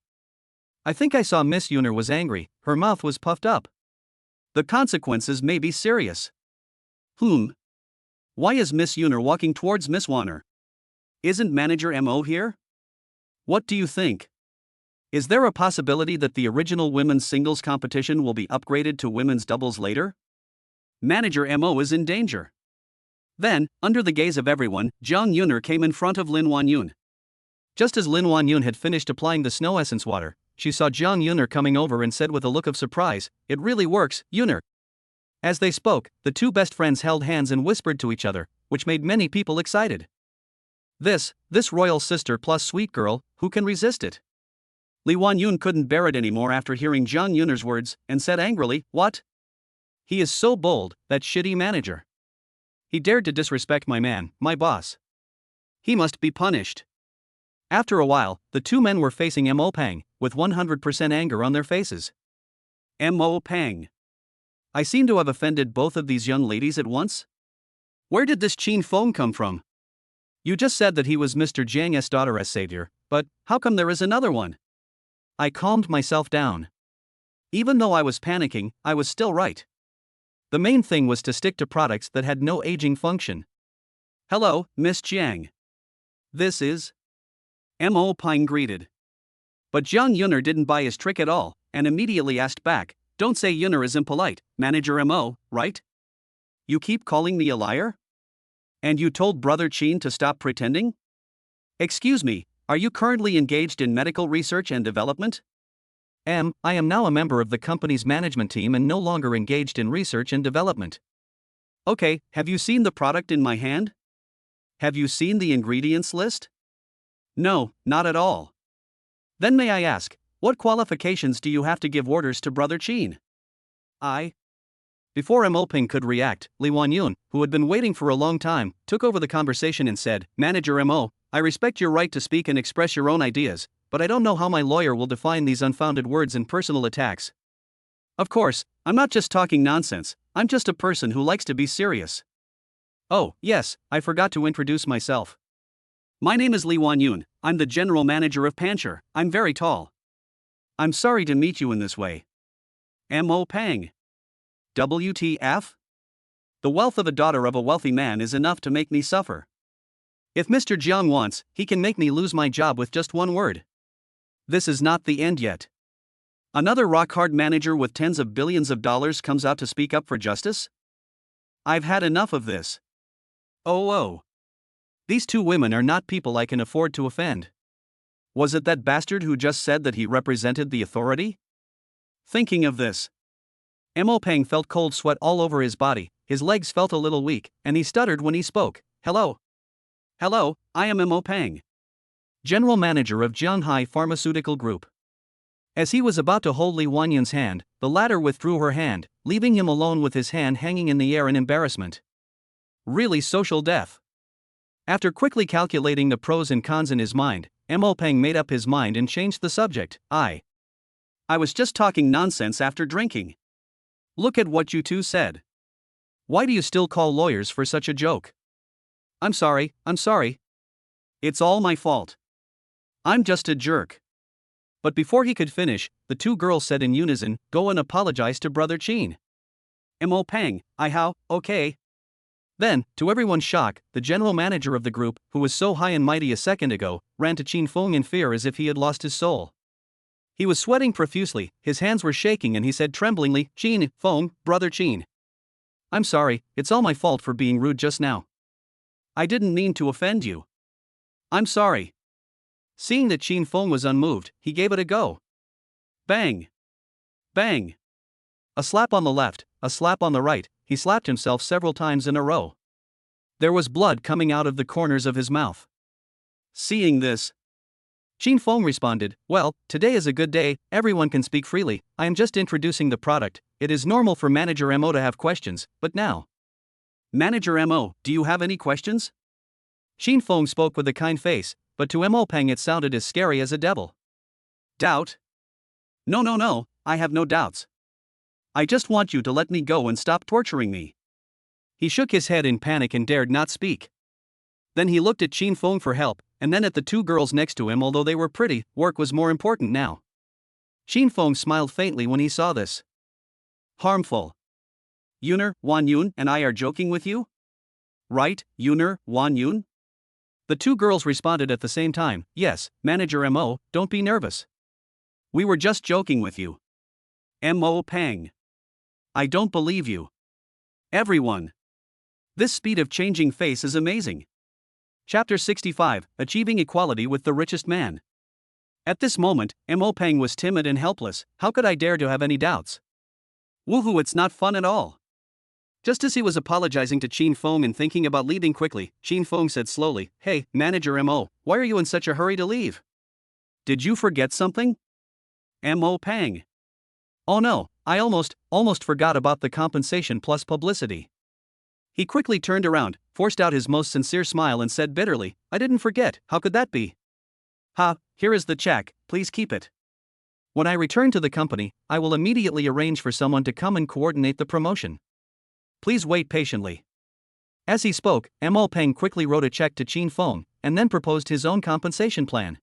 I think I saw Miss Yuner was angry, her mouth was puffed up. The consequences may be serious. Why is Miss Yuner walking towards Miss Warner? Isn't Manager Mo here? What do you think? Is there a possibility that the original women's singles competition will be upgraded to women's doubles later? Manager Mo is in danger. Then, under the gaze of everyone, Jiang Yuner came in front of Lin Wanyun. Just as Lin Wanyun had finished applying the snow essence water, she saw Jiang Yuner coming over and said with a look of surprise, "It really works, Yuner." As they spoke, the two best friends held hands and whispered to each other, which made many people excited. This royal sister plus sweet girl, who can resist it? Li Wanyun couldn't bear it anymore after hearing Jiang Yuner's words, and said angrily, "What? He is so bold, that shitty manager. He dared to disrespect my man, my boss. He must be punished." After a while, the two men were facing Mo Peng, with 100% anger on their faces. Mo Peng. I seem to have offended both of these young ladies at once? Where did this Qin Feng come from? You just said that he was Mr. Jiang's daughter's savior, but how come there is another one? I calmed myself down. Even though I was panicking, I was still right. The main thing was to stick to products that had no aging function. Hello, Miss Jiang. This is... Mo Peng greeted. But Jiang Yuner didn't buy his trick at all, and immediately asked back, "Don't say Yuner is impolite, Manager Mo, right? You keep calling me a liar? And you told Brother Qin to stop pretending? Excuse me, Are you currently engaged in medical research and development? I am now a member of the company's management team and no longer engaged in research and development. Okay, have you seen the product in my hand? Have you seen the ingredients list? No, not at all. Then may I ask, what qualifications do you have to give orders to Brother Chin? Before Mo could react, Lee Wan-yoon, who had been waiting for a long time, took over the conversation and said, Manager Mo, I respect your right to speak and express your own ideas, but I don't know how my lawyer will define these unfounded words and personal attacks. Of course, I'm not just talking nonsense, I'm just a person who likes to be serious. Oh, yes, I forgot to introduce myself. My name is Lee Wan-yoon, I'm the general manager of Pancher, I'm very tall. I'm sorry to meet you in this way. Mo Pang. WTF? The wealth of a daughter of a wealthy man is enough to make me suffer. If Mr. Jiang wants, he can make me lose my job with just one word. This is not the end yet. Another rock-hard manager with tens of billions of dollars comes out to speak up for justice? I've had enough of this. Oh. These two women are not people I can afford to offend. Was it that bastard who just said that he represented the authority? Thinking of this, Mo Pang felt cold sweat all over his body, his legs felt a little weak, and he stuttered when he spoke. Hello, I am Mo Pang, General Manager of Jianghai Pharmaceutical Group. As he was about to hold Lee Wan-yoon's hand, the latter withdrew her hand, leaving him alone with his hand hanging in the air in embarrassment. Really social death. After quickly calculating the pros and cons in his mind, Mo Pang made up his mind and changed the subject. I was just talking nonsense after drinking. Look at what you two said. Why do you still call lawyers for such a joke? I'm sorry. It's all my fault. I'm just a jerk. But before he could finish, the two girls said in unison, Go and apologize to Brother Chin. Mo Pang, okay. Then, to everyone's shock, the general manager of the group, who was so high and mighty a second ago, ran to Chin Fong in fear as if he had lost his soul. He was sweating profusely, his hands were shaking, and he said tremblingly, Chin Fong, Brother Chin. I'm sorry, it's all my fault for being rude just now. I didn't mean to offend you. I'm sorry. Seeing that Chin Fong was unmoved, he gave it a go. Bang! Bang! A slap on the left, a slap on the right, he slapped himself several times in a row. There was blood coming out of the corners of his mouth. Seeing this, Chin Fong responded, Well, today is a good day, everyone can speak freely, I am just introducing the product, it is normal for Manager Mo to have questions, but now. Manager Mo, do you have any questions? Chin Fong spoke with a kind face, but to Mo Pang it sounded as scary as a devil. Doubt? No, I have no doubts. I just want you to let me go and stop torturing me. He shook his head in panic and dared not speak. Then he looked at Chin Fong for help, and then at the two girls next to him. Although they were pretty, work was more important now. Chin Fong smiled faintly when he saw this. Harmful. Yooner, Wan-yoon and I are joking with you? Right, Yooner, Wan-yoon? The two girls responded at the same time, Yes, Manager Mo, don't be nervous. We were just joking with you. Mo Pang. I don't believe you. Everyone. This speed of changing face is amazing. Chapter 65, Achieving Equality with the Richest Man. At this moment, Mo Pang was timid and helpless. How could I dare to have any doubts? Woohoo, it's not fun at all. Just as he was apologizing to Chin Fong and thinking about leaving quickly, Chin Fong said slowly, Hey, Manager Mo, why are you in such a hurry to leave? Did you forget something? Mo Pang. Oh no, I almost forgot about the compensation plus publicity. He quickly turned around, forced out his most sincere smile and said bitterly, I didn't forget, how could that be? Here is the check, please keep it. When I return to the company, I will immediately arrange for someone to come and coordinate the promotion. Please wait patiently. As he spoke, Mo Pang quickly wrote a check to Chin Fong, and then proposed his own compensation plan.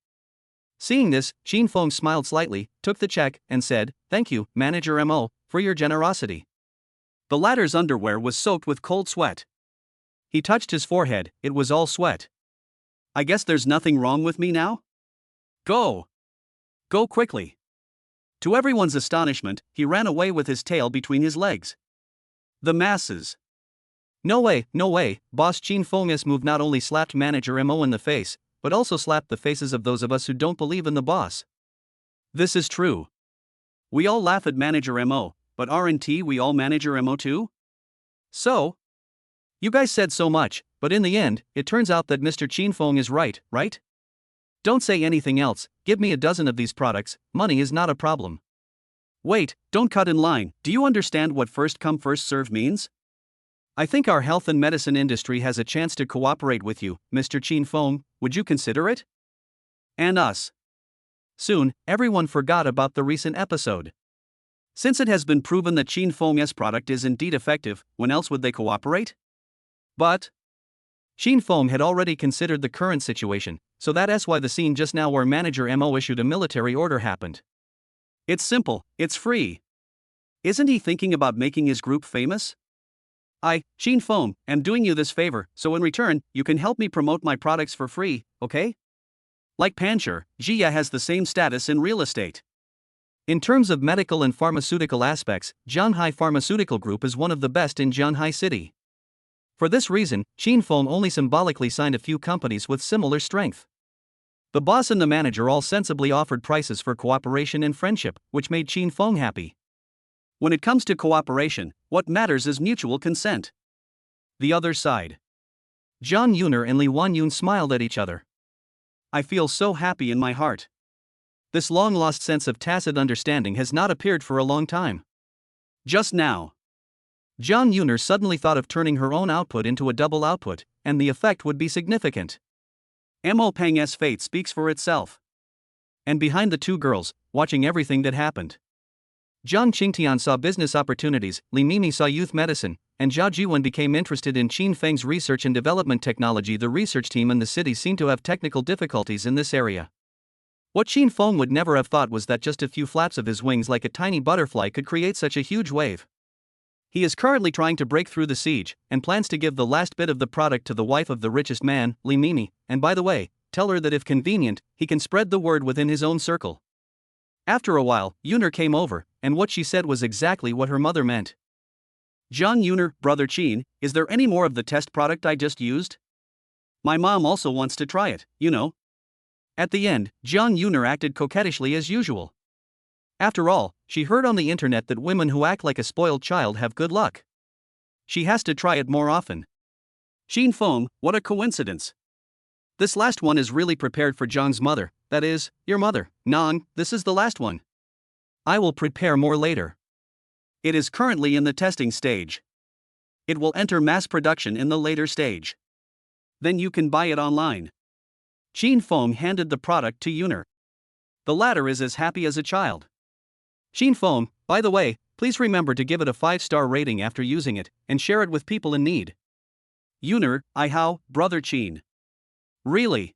Seeing this, Chin Fong smiled slightly, took the check, and said, Thank you, Manager Mo, for your generosity. The latter's underwear was soaked with cold sweat. He touched his forehead, it was all sweat. I guess there's nothing wrong with me now? Go! Go quickly! To everyone's astonishment, he ran away with his tail between his legs. The masses. No way, Boss Chin Fong's move not only slapped Manager Mo in the face, but also slap the faces of those of us who don't believe in the boss. This is true. We all laugh at manager MO, but aren't we all manager MO too? So? You guys said so much, but in the end, it turns out that Mr. Chinfeng is right, right? Don't say anything else, give me a dozen of these products, money is not a problem. Wait, don't cut in line, do you understand what first come first serve means? I think our health and medicine industry has a chance to cooperate with you, Mr. Chinfeng, would you consider it? And us. Soon, everyone forgot about the recent episode. Since it has been proven that Chinfeng's product is indeed effective, when else would they cooperate? But Chinfeng had already considered the current situation, so that's why the scene just now where Manager Mo issued a military order happened. It's simple, it's free. Isn't he thinking about making his group famous? I, Chinfeng, am doing you this favor, so in return, you can help me promote my products for free, okay? Like Pancher, Jia has the same status in real estate. In terms of medical and pharmaceutical aspects, Zhanghai Pharmaceutical Group is one of the best in Zhanghai City. For this reason, Chinfeng only symbolically signed a few companies with similar strength. The boss and the manager all sensibly offered prices for cooperation and friendship, which made Chinfeng happy. When it comes to cooperation, what matters is mutual consent. The other side. Zhang Yuner and Li Wanyun smiled at each other. I feel so happy in my heart. This long-lost sense of tacit understanding has not appeared for a long time. Just now. Zhang Yuner suddenly thought of turning her own output into a double output, and the effect would be significant. Mo Peng's fate speaks for itself. And behind the two girls, watching everything that happened, Zhang Qingtian saw business opportunities, Li Mimi saw youth medicine, and Zhao Jiwen became interested in Qinfeng's research and development technology. The research team in the city seemed to have technical difficulties in this area. What Chinfeng would never have thought was that just a few flaps of his wings like a tiny butterfly could create such a huge wave. He is currently trying to break through the siege, and plans to give the last bit of the product to the wife of the richest man, Li Mimi, and by the way, tell her that if convenient, he can spread the word within his own circle. After a while, Yuner came over, and what she said was exactly what her mother meant. Zhang Yuner, brother Qin, is there any more of the test product I just used? My mom also wants to try it, you know. At the end, Zhang Yuner acted coquettishly as usual. After all, she heard on the internet that women who act like a spoiled child have good luck. She has to try it more often. Chinfeng, what a coincidence. This last one is really prepared for Zhang's mother, that is, your mother. Nang, this is the last one. I will prepare more later. It is currently in the testing stage. It will enter mass production in the later stage. Then you can buy it online. Chinfeng handed the product to Yuner. The latter is as happy as a child. Chinfeng, by the way, please remember to give it a 5-star rating after using it, and share it with people in need. Yuner, how, brother Qin. Really?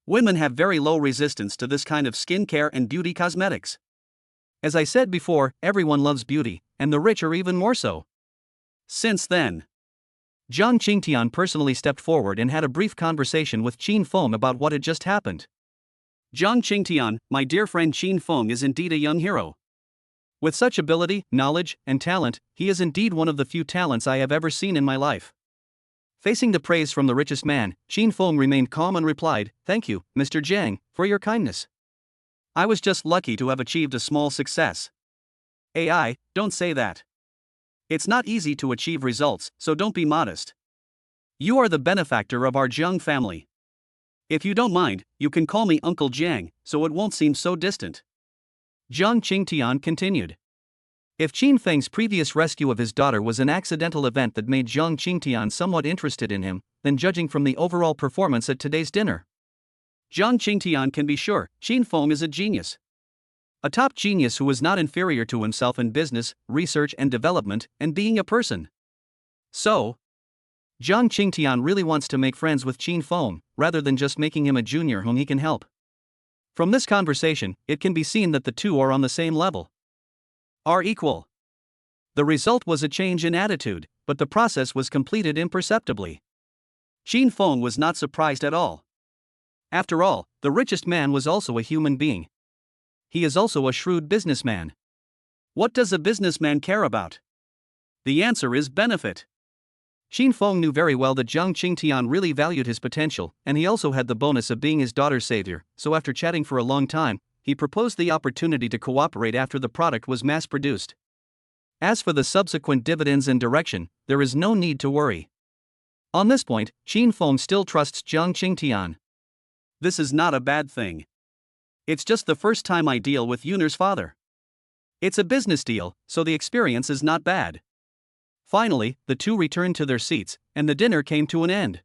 Women have very low resistance to this kind of skincare and beauty cosmetics. As I said before, everyone loves beauty, and the rich are even more so. Since then, Zhang Qingtian personally stepped forward and had a brief conversation with Chinfeng about what had just happened. Zhang Qingtian, my dear friend Chinfeng is indeed a young hero. With such ability, knowledge, and talent, he is indeed one of the few talents I have ever seen in my life. Facing the praise from the richest man, Chinfeng remained calm and replied, "Thank you, Mr. Jiang, for your kindness. I was just lucky to have achieved a small success." AI, don't say that. It's not easy to achieve results, so don't be modest. You are the benefactor of our Jiang family. If you don't mind, you can call me Uncle Jiang, so it won't seem so distant. Zhang Qingtian continued. If Chinfeng's previous rescue of his daughter was an accidental event that made Zhang Qingtian somewhat interested in him, then judging from the overall performance at today's dinner, Zhang Qingtian can be sure, Chinfeng is a genius. A top genius who is not inferior to himself in business, research and development, and being a person. So, Zhang Qingtian really wants to make friends with Chinfeng, rather than just making him a junior whom he can help. From this conversation, it can be seen that the two are on the same level. Are equal. The result was a change in attitude, but the process was completed imperceptibly. Chinfeng was not surprised at all. After all, the richest man was also a human being. He is also a shrewd businessman. What does a businessman care about? The answer is benefit. Xin Feng knew very well that Jiang Qingtian really valued his potential, and he also had the bonus of being his daughter's savior, so after chatting for a long time, he proposed the opportunity to cooperate after the product was mass-produced. As for the subsequent dividends and direction, there is no need to worry. On this point, Xin Feng still trusts Jiang Qingtian. This is not a bad thing. It's just the first time I deal with Yunner's father. It's a business deal, so the experience is not bad. Finally, the two returned to their seats, and the dinner came to an end.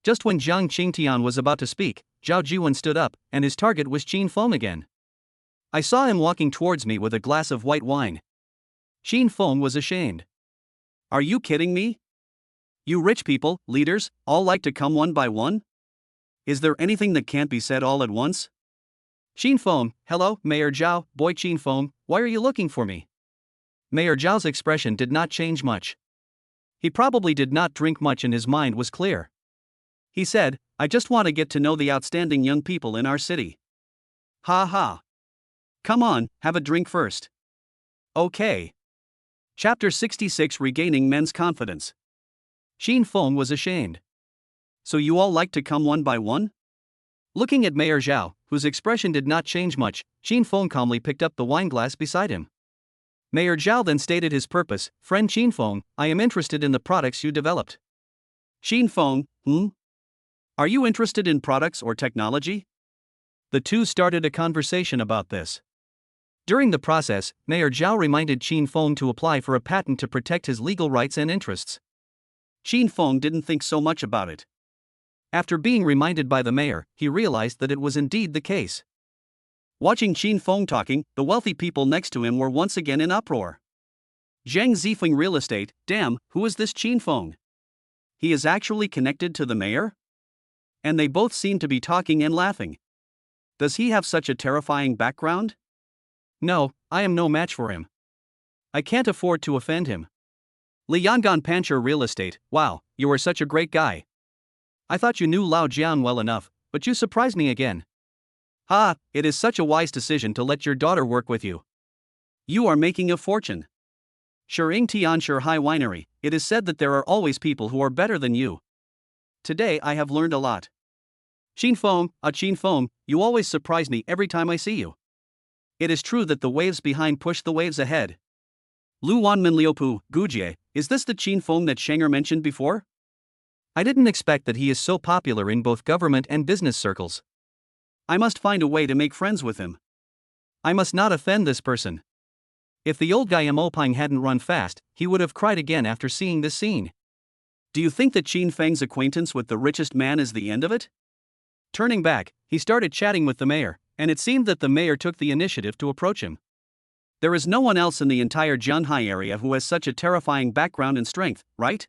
Just when Jiang Qingtian was about to speak, Zhao Jiwen stood up, and his target was Xin Feng again. I saw him walking towards me with a glass of white wine. Xin Feng was ashamed. Are you kidding me? You rich people, leaders, all like to come one by one? Is there anything that can't be said all at once? Xin Feng, hello, Mayor Zhao, boy Xin Feng, why are you looking for me? Mayor Zhao's expression did not change much. He probably did not drink much and his mind was clear. He said, I just want to get to know the outstanding young people in our city. Ha ha. Come on, have a drink first. Okay. Chapter 66 Regaining Men's Confidence. Xin Feng was ashamed. So you all like to come one by one? Looking at Mayor Zhao, whose expression did not change much, Xin Feng calmly picked up the wine glass beside him. Mayor Zhao then stated his purpose, friend Xin Feng, I am interested in the products you developed. Xin Feng, Are you interested in products or technology? The two started a conversation about this. During the process, Mayor Zhao reminded Xin Feng to apply for a patent to protect his legal rights and interests. Xin Feng didn't think so much about it. After being reminded by the mayor, he realized that it was indeed the case. Watching Xin Feng talking, the wealthy people next to him were once again in uproar. Zhang Zifeng Real Estate, damn, who is this Xin Feng? He is actually connected to the mayor? And they both seem to be talking and laughing. Does he have such a terrifying background? No, I am no match for him. I can't afford to offend him. Liangan Pancher Real Estate, wow, you are such a great guy. I thought you knew Lao Jian well enough, but you surprised me again. Ha, it is such a wise decision to let your daughter work with you. You are making a fortune. Shering Tianshir High Winery, it is said that there are always people who are better than you. Today I have learned a lot. Xin Feng, you always surprise me every time I see you. It is true that the waves behind push the waves ahead. Lu Wanmin Liupu, Gujie, is this the Xin Feng that Shenger mentioned before? I didn't expect that he is so popular in both government and business circles. I must find a way to make friends with him. I must not offend this person. If the old guy Moping hadn't run fast, he would have cried again after seeing this scene. Do you think that Xin Feng's acquaintance with the richest man is the end of it? Turning back, he started chatting with the mayor, and it seemed that the mayor took the initiative to approach him. There is no one else in the entire Jianhai area who has such a terrifying background and strength, right?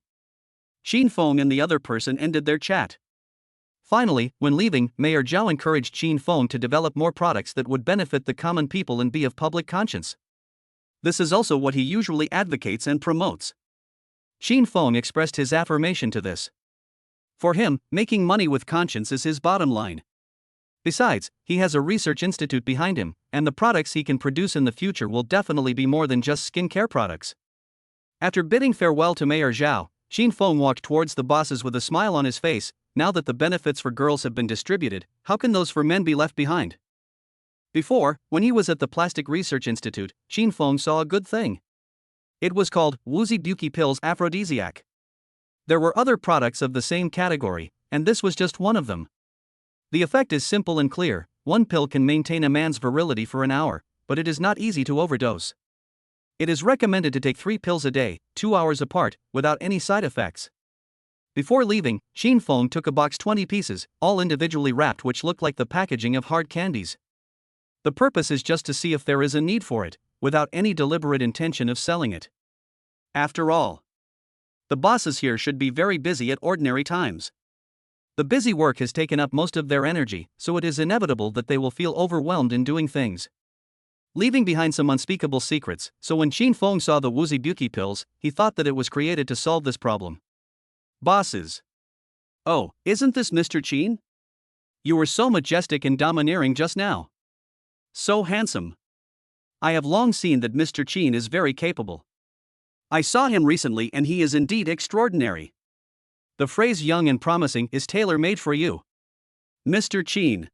Xin Feng and the other person ended their chat. Finally, when leaving, Mayor Zhao encouraged Xin Feng to develop more products that would benefit the common people and be of public conscience. This is also what he usually advocates and promotes. Xin Feng expressed his affirmation to this. For him, making money with conscience is his bottom line. Besides, he has a research institute behind him, and the products he can produce in the future will definitely be more than just skincare products. After bidding farewell to Mayor Zhao, Xin Feng walked towards the bosses with a smile on his face. Now that the benefits for girls have been distributed, how can those for men be left behind? Before, when he was at the Plastic Research Institute, Xin Feng saw a good thing. It was called Woozy Buki Pills Aphrodisiac. There were other products of the same category, and this was just one of them. The effect is simple and clear. One pill can maintain a man's virility for an hour, but it is not easy to overdose. It is recommended to take 3 pills a day, 2 hours apart, without any side effects. Before leaving, Xin Feng took a box 20 pieces, all individually wrapped, which looked like the packaging of hard candies. The purpose is just to see if there is a need for it, without any deliberate intention of selling it. After all, the bosses here should be very busy at ordinary times. The busy work has taken up most of their energy, so it is inevitable that they will feel overwhelmed in doing things. Leaving behind some unspeakable secrets, so when Xin Feng saw the Woozy Buki pills, he thought that it was created to solve this problem. Bosses. Oh, isn't this Mr. Qin? You were so majestic and domineering just now. So handsome. I have long seen that Mr. Qin is very capable. I saw him recently and he is indeed extraordinary. The phrase young and promising is tailor-made for you, Mr. Chin.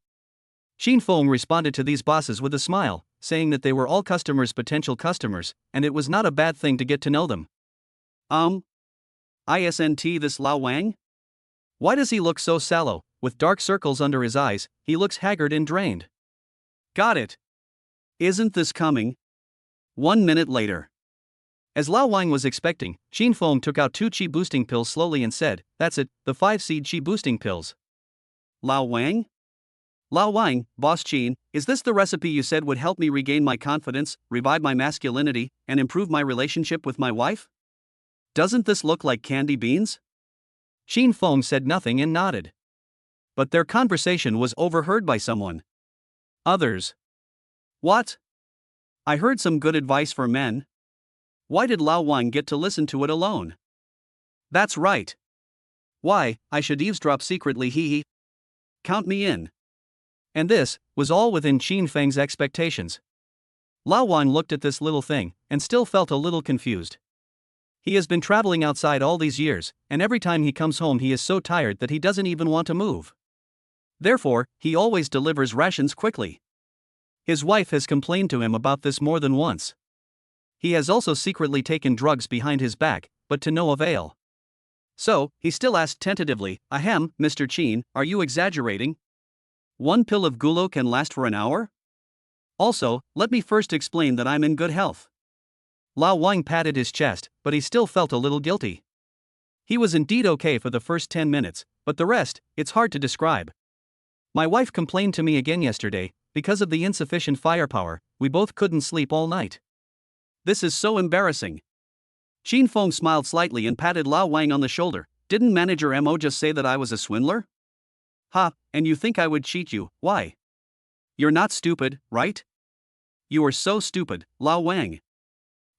Xin Feng responded to these bosses with a smile, saying that they were all customers' potential customers, and it was not a bad thing to get to know them. Isn't this Lao Wang? Why does he look so sallow, with dark circles under his eyes? He looks haggard and drained. Got it. Isn't this coming? 1 minute later. As Lao Wang was expecting, Xin Feng took out 2 chi boosting pills slowly and said, "That's it, the 5-seed chi boosting pills." Lao Wang? Lao Wang, Boss Chin, is this the recipe you said would help me regain my confidence, revive my masculinity, and improve my relationship with my wife? Doesn't this look like candy beans? Xin Feng said nothing and nodded. But their conversation was overheard by someone. Others. What? I heard some good advice for men. Why did Lao Wang get to listen to it alone? That's right. Why, I should eavesdrop secretly, hee. Count me in. And this was all within Qin Feng's expectations. Lao Wang looked at this little thing and still felt a little confused. He has been traveling outside all these years, and every time he comes home he is so tired that he doesn't even want to move. Therefore, he always delivers rations quickly. His wife has complained to him about this more than once. He has also secretly taken drugs behind his back, but to no avail. So, he still asked tentatively, "Ahem, Mr. Chin, are you exaggerating? 1 pill of gulo can last for an hour? Also, let me first explain that I'm in good health." Lao Wang patted his chest, but he still felt a little guilty. He was indeed okay for the first 10 minutes, but the rest, it's hard to describe. My wife complained to me again yesterday, because of the insufficient firepower, we both couldn't sleep all night. This is so embarrassing. Xin Feng smiled slightly and patted Lao Wang on the shoulder. Didn't Manager Mo just say that I was a swindler? Ha, and you think I would cheat you, why? You're not stupid, right? You are so stupid, Lao Wang.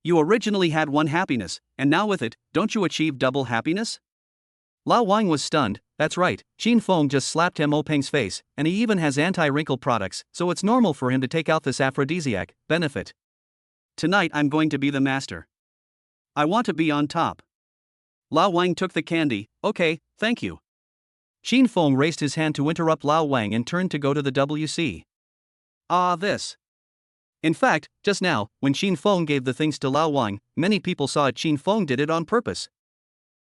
You originally had 1 happiness, and now with it, don't you achieve double happiness? Lao Wang was stunned. That's right, Xin Feng just slapped Mo Peng's face, and he even has anti-wrinkle products, so it's normal for him to take out this aphrodisiac benefit. Tonight I'm going to be the master. I want to be on top. Lao Wang took the candy. Okay, thank you. Xin Feng raised his hand to interrupt Lao Wang and turned to go to the WC. This. In fact, just now, when Xin Feng gave the things to Lao Wang, many people saw it. Xin Feng did it on purpose.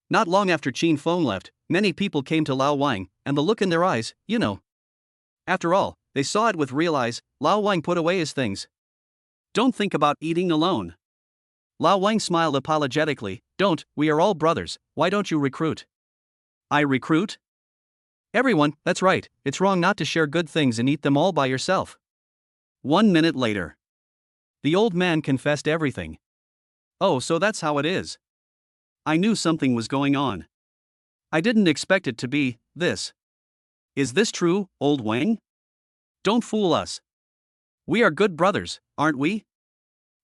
Not long after Xin Feng left, many people came to Lao Wang, and the look in their eyes, you know. After all, they saw it with real eyes. Lao Wang put away his things. Don't think about eating alone. Lao Wang smiled apologetically. Don't, we are all brothers, why don't you recruit? I recruit? Everyone, that's right, it's wrong not to share good things and eat them all by yourself. 1 minute later. The old man confessed everything. Oh, so that's how it is. I knew something was going on. I didn't expect it to be this. Is this true, old Wang? Don't fool us. We are good brothers, aren't we?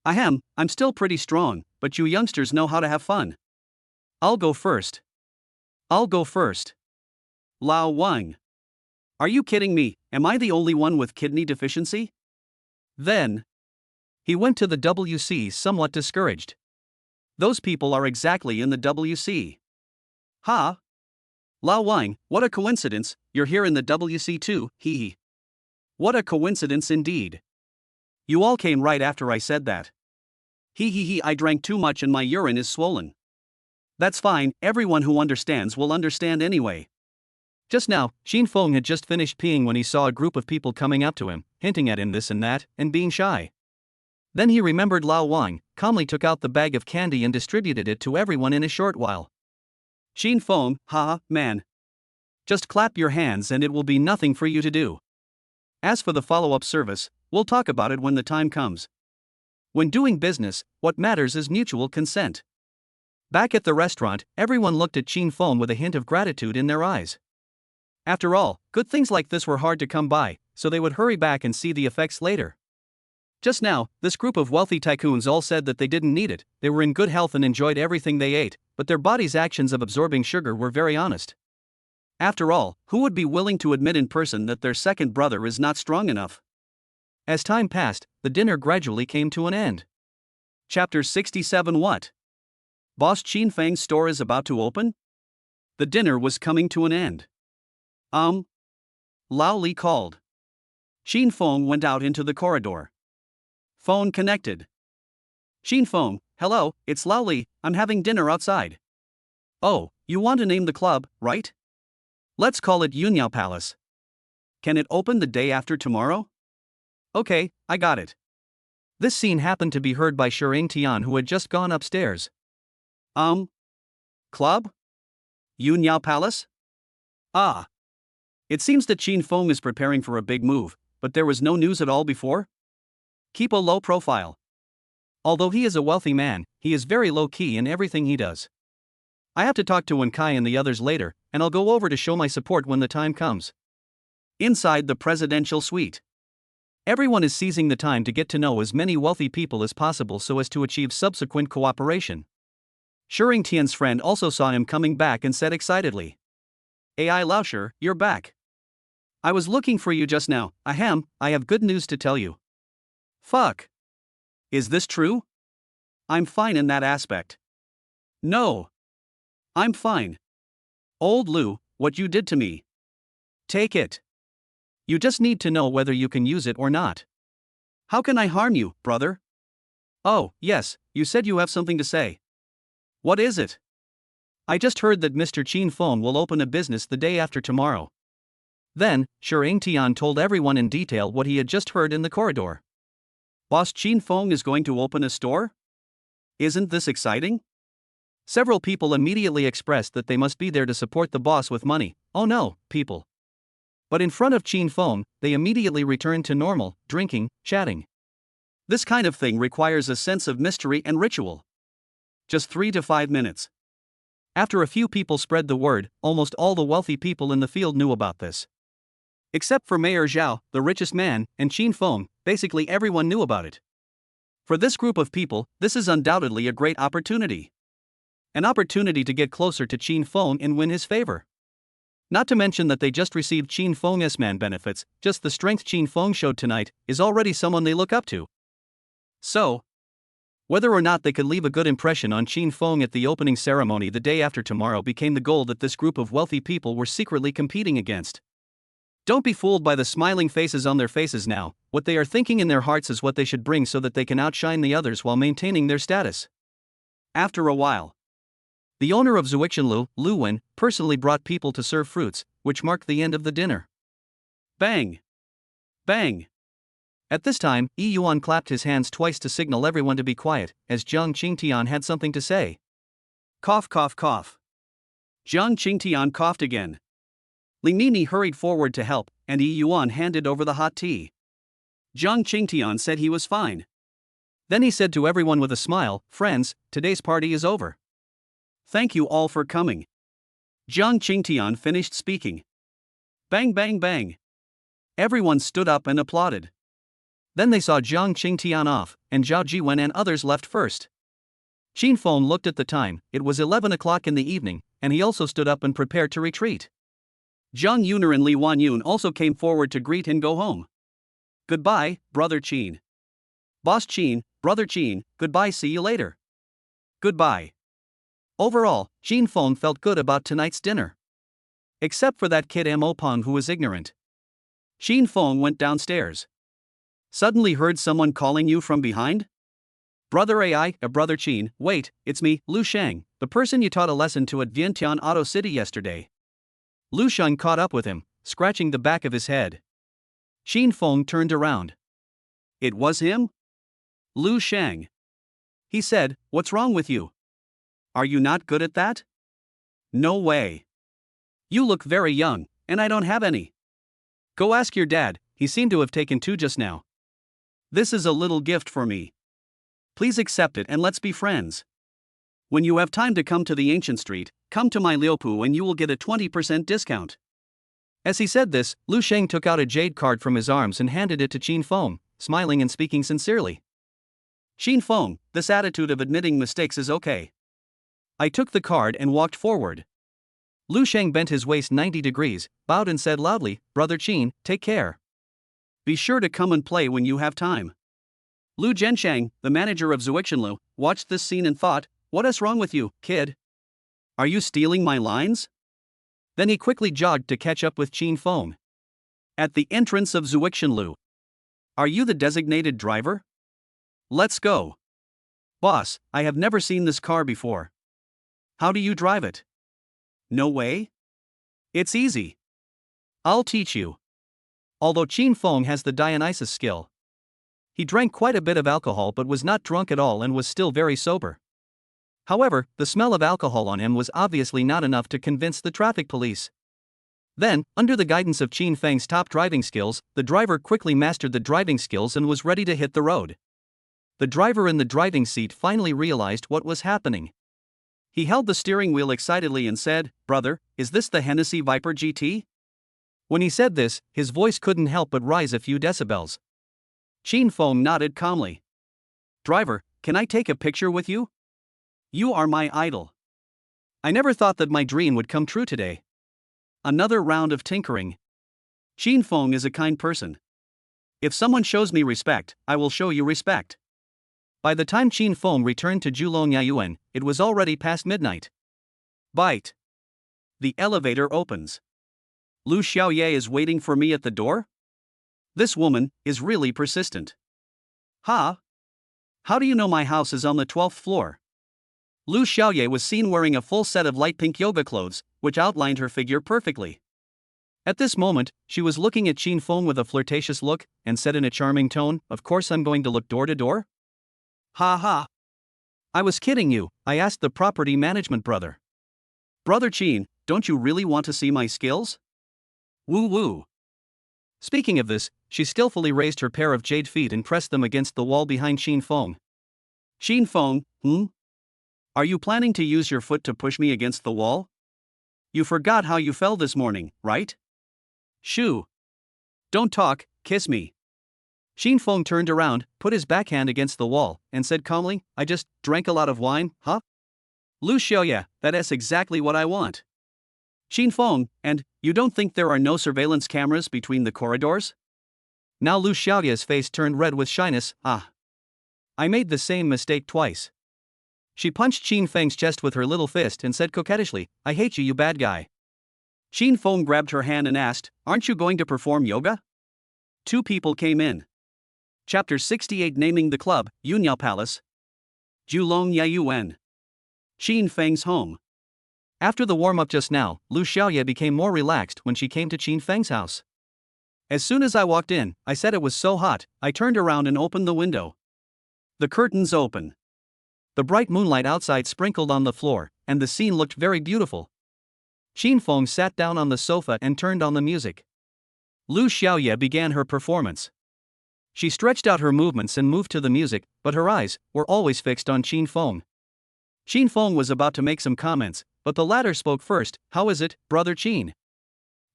Ahem, I'm still pretty strong, but you youngsters know how to have fun. I'll go first. Lao Wang. Are you kidding me? Am I the only one with kidney deficiency? Then, he went to the WC somewhat discouraged. Those people are exactly in the WC. Ha! Lao Wang, what a coincidence, you're here in the WC too, hee. What a coincidence indeed. You all came right after I said that. Hee, I drank too much and my urine is swollen. That's fine, everyone who understands will understand anyway. Just now, Xin Feng had just finished peeing when he saw a group of people coming up to him, hinting at him this and that, and being shy. Then he remembered Lao Wang, calmly took out the bag of candy and distributed it to everyone in a short while. Xin Feng, haha, man. Just clap your hands and it will be nothing for you to do. As for the follow-up service, we'll talk about it when the time comes. When doing business, what matters is mutual consent. Back at the restaurant, everyone looked at Xin Feng with a hint of gratitude in their eyes. After all, good things like this were hard to come by, so they would hurry back and see the effects later. Just now, this group of wealthy tycoons all said that they didn't need it, they were in good health and enjoyed everything they ate, but their body's actions of absorbing sugar were very honest. After all, who would be willing to admit in person that their second brother is not strong enough? As time passed, the dinner gradually came to an end. Chapter 67. What? Boss Qin Feng's store is about to open? The dinner was coming to an end. Lao Li called. Qin Feng went out into the corridor. Phone connected. Qin Feng, hello, it's Lao Li, I'm having dinner outside. Oh, you want to name the club, right? Let's call it Yunyao Palace. Can it open the day after tomorrow? Okay, I got it. This scene happened to be heard by Shering Tian, who had just gone upstairs. Club? Yunyao Palace? Ah. It seems that Qin Feng is preparing for a big move, but there was no news at all before? Keep a low profile. Although he is a wealthy man, he is very low-key in everything he does. I have to talk to Wen Kai and the others later, and I'll go over to show my support when the time comes. Inside the presidential suite. Everyone is seizing the time to get to know as many wealthy people as possible so as to achieve subsequent cooperation. Shering Tian's friend also saw him coming back and said excitedly, AI Laosher, you're back. I was looking for you just now. Ahem, I have good news to tell you. Fuck. Is this true? I'm fine in that aspect. No. I'm fine. Old Lu, what you did to me. Take it. You just need to know whether you can use it or not. How can I harm you, brother? Oh, yes, you said you have something to say. What is it? I just heard that Mr. Qin Feng will open a business the day after tomorrow. Then, Shering Tian told everyone in detail what he had just heard in the corridor. Boss Qin Feng is going to open a store? Isn't this exciting? Several people immediately expressed that they must be there to support the boss with money. Oh no, people. But in front of Qin Feng, they immediately returned to normal, drinking, chatting. This kind of thing requires a sense of mystery and ritual. Just 3 to 5 minutes. After a few people spread the word, almost all the wealthy people in the field knew about this. Except for Mayor Zhao, the richest man, and Qin Feng, basically everyone knew about it. For this group of people, this is undoubtedly a great opportunity. An opportunity to get closer to Qin Feng and win his favor. Not to mention that they just received Qin Feng's man benefits. Just the strength Qin Feng showed tonight is already someone they look up to. So, whether or not they could leave a good impression on Qin Feng at the opening ceremony the day after tomorrow became the goal that this group of wealthy people were secretly competing against. Don't be fooled by the smiling faces on their faces now. What they are thinking in their hearts is what they should bring so that they can outshine the others while maintaining their status. After a while, the owner of Zuixinlu, Lu Wen, personally brought people to serve fruits, which marked the end of the dinner. Bang! Bang! At this time, Yi Yuan clapped his hands twice to signal everyone to be quiet, as Jiang Qingtian had something to say. Cough, cough, cough. Jiang Qingtian coughed again. Li Mimi hurried forward to help, and Yi Yuan handed over the hot tea. Jiang Qingtian said he was fine. Then he said to everyone with a smile, "Friends, today's party is over. Thank you all for coming." Jiang Qingtian finished speaking. Bang, bang, bang. Everyone stood up and applauded. Then they saw Jiang Qingtian off, and Zhao Jiwen and others left first. Qin Feng looked at the time. It was 11 o'clock in the evening, and he also stood up and prepared to retreat. Zhang Yuner and Li Wanyun also came forward to greet and go home. Goodbye, Brother Qin. Boss Qin, Brother Qin, goodbye, see you later. Goodbye. Overall, Qin Feng felt good about tonight's dinner. Except for that kid Mo Peng who was ignorant. Qin Feng went downstairs. Suddenly heard someone calling you from behind? Brother AI, Brother Qin, wait, it's me, Lu Sheng, the person you taught a lesson to at Vientiane Auto City yesterday. Lu Sheng caught up with him, scratching the back of his head. Qin Feng turned around. It was him? Lu Sheng. He said, "What's wrong with you? Are you not good at that?" No way. You look very young, and I don't have any. Go ask your dad, he seemed to have taken 2 just now. This is a little gift for me. Please accept it and let's be friends. When you have time to come to the ancient street, come to my Liupu and you will get a 20% discount. As he said this, Lu Sheng took out a jade card from his arms and handed it to Qin Feng, smiling and speaking sincerely. Qin Feng, this attitude of admitting mistakes is okay. I took the card and walked forward. Lu Sheng bent his waist 90 degrees, bowed and said loudly, "Brother Qin, take care. Be sure to come and play when you have time." Lu Zhenshang, the manager of Zuixinlu, watched this scene and thought, what is wrong with you, kid? Are you stealing my lines? Then he quickly jogged to catch up with Qin Feng. At the entrance of Zuixinlu. Are you the designated driver? Let's go. Boss, I have never seen this car before. How do you drive it? No way? It's easy. I'll teach you. Although Qin Feng has the Dionysus skill. He drank quite a bit of alcohol but was not drunk at all and was still very sober. However, the smell of alcohol on him was obviously not enough to convince the traffic police. Then, under the guidance of Qin Feng's top driving skills, the driver quickly mastered the driving skills and was ready to hit the road. The driver in the driving seat finally realized what was happening. He held the steering wheel excitedly and said, "Brother, is this the Hennessy Viper GT?" When he said this, his voice couldn't help but rise a few decibels. Qin Feng nodded calmly. "Driver, can I take a picture with you? You are my idol. I never thought that my dream would come true today." Another round of tinkering. Qin Feng is a kind person. If someone shows me respect, I will show you respect. By the time Qin Feng returned to Julong Yayuan, it was already past midnight. Bite. The elevator opens. Lu Xiaoye is waiting for me at the door? This woman is really persistent. Ha? How do you know my house is on the 12th floor? Lu Xiaoye was seen wearing a full set of light pink yoga clothes, which outlined her figure perfectly. At this moment, she was looking at Qin Feng with a flirtatious look, and said in a charming tone, "Of course I'm going to look door to door?" Ha ha. I was kidding you, I asked the property management brother. Brother Qin, don't you really want to see my skills? Woo woo. Speaking of this, she skillfully raised her pair of jade feet and pressed them against the wall behind Qin Feng. Qin Feng, Are you planning to use your foot to push me against the wall? You forgot how you fell this morning, right? Shoo. Don't talk, kiss me. Qin Feng turned around, put his backhand against the wall, and said calmly, "I just drank a lot of wine, huh?" Lu Xiaoye, that is exactly what I want. Qin Feng, and you don't think there are no surveillance cameras between the corridors? Now Lu Xiaoye's face turned red with shyness. I made the same mistake twice. She punched Qin Feng's chest with her little fist and said coquettishly, "I hate you, you bad guy." Qin Feng grabbed her hand and asked, "Aren't you going to perform yoga?" Two people came in. Chapter 68, Naming the Club, Yunyao Palace. Julong Yayuan. Qin Feng's home. After the warm-up just now, Lu Xiaoye became more relaxed when she came to Qin Feng's house. As soon as I walked in, I said it was so hot, I turned around and opened the window. The curtains open. The bright moonlight outside sprinkled on the floor, and the scene looked very beautiful. Qin Feng sat down on the sofa and turned on the music. Lu Xiaoye began her performance. She stretched out her movements and moved to the music, but her eyes were always fixed on Qin Feng. Qin Feng was about to make some comments, but the latter spoke first. "How is it, brother Qin?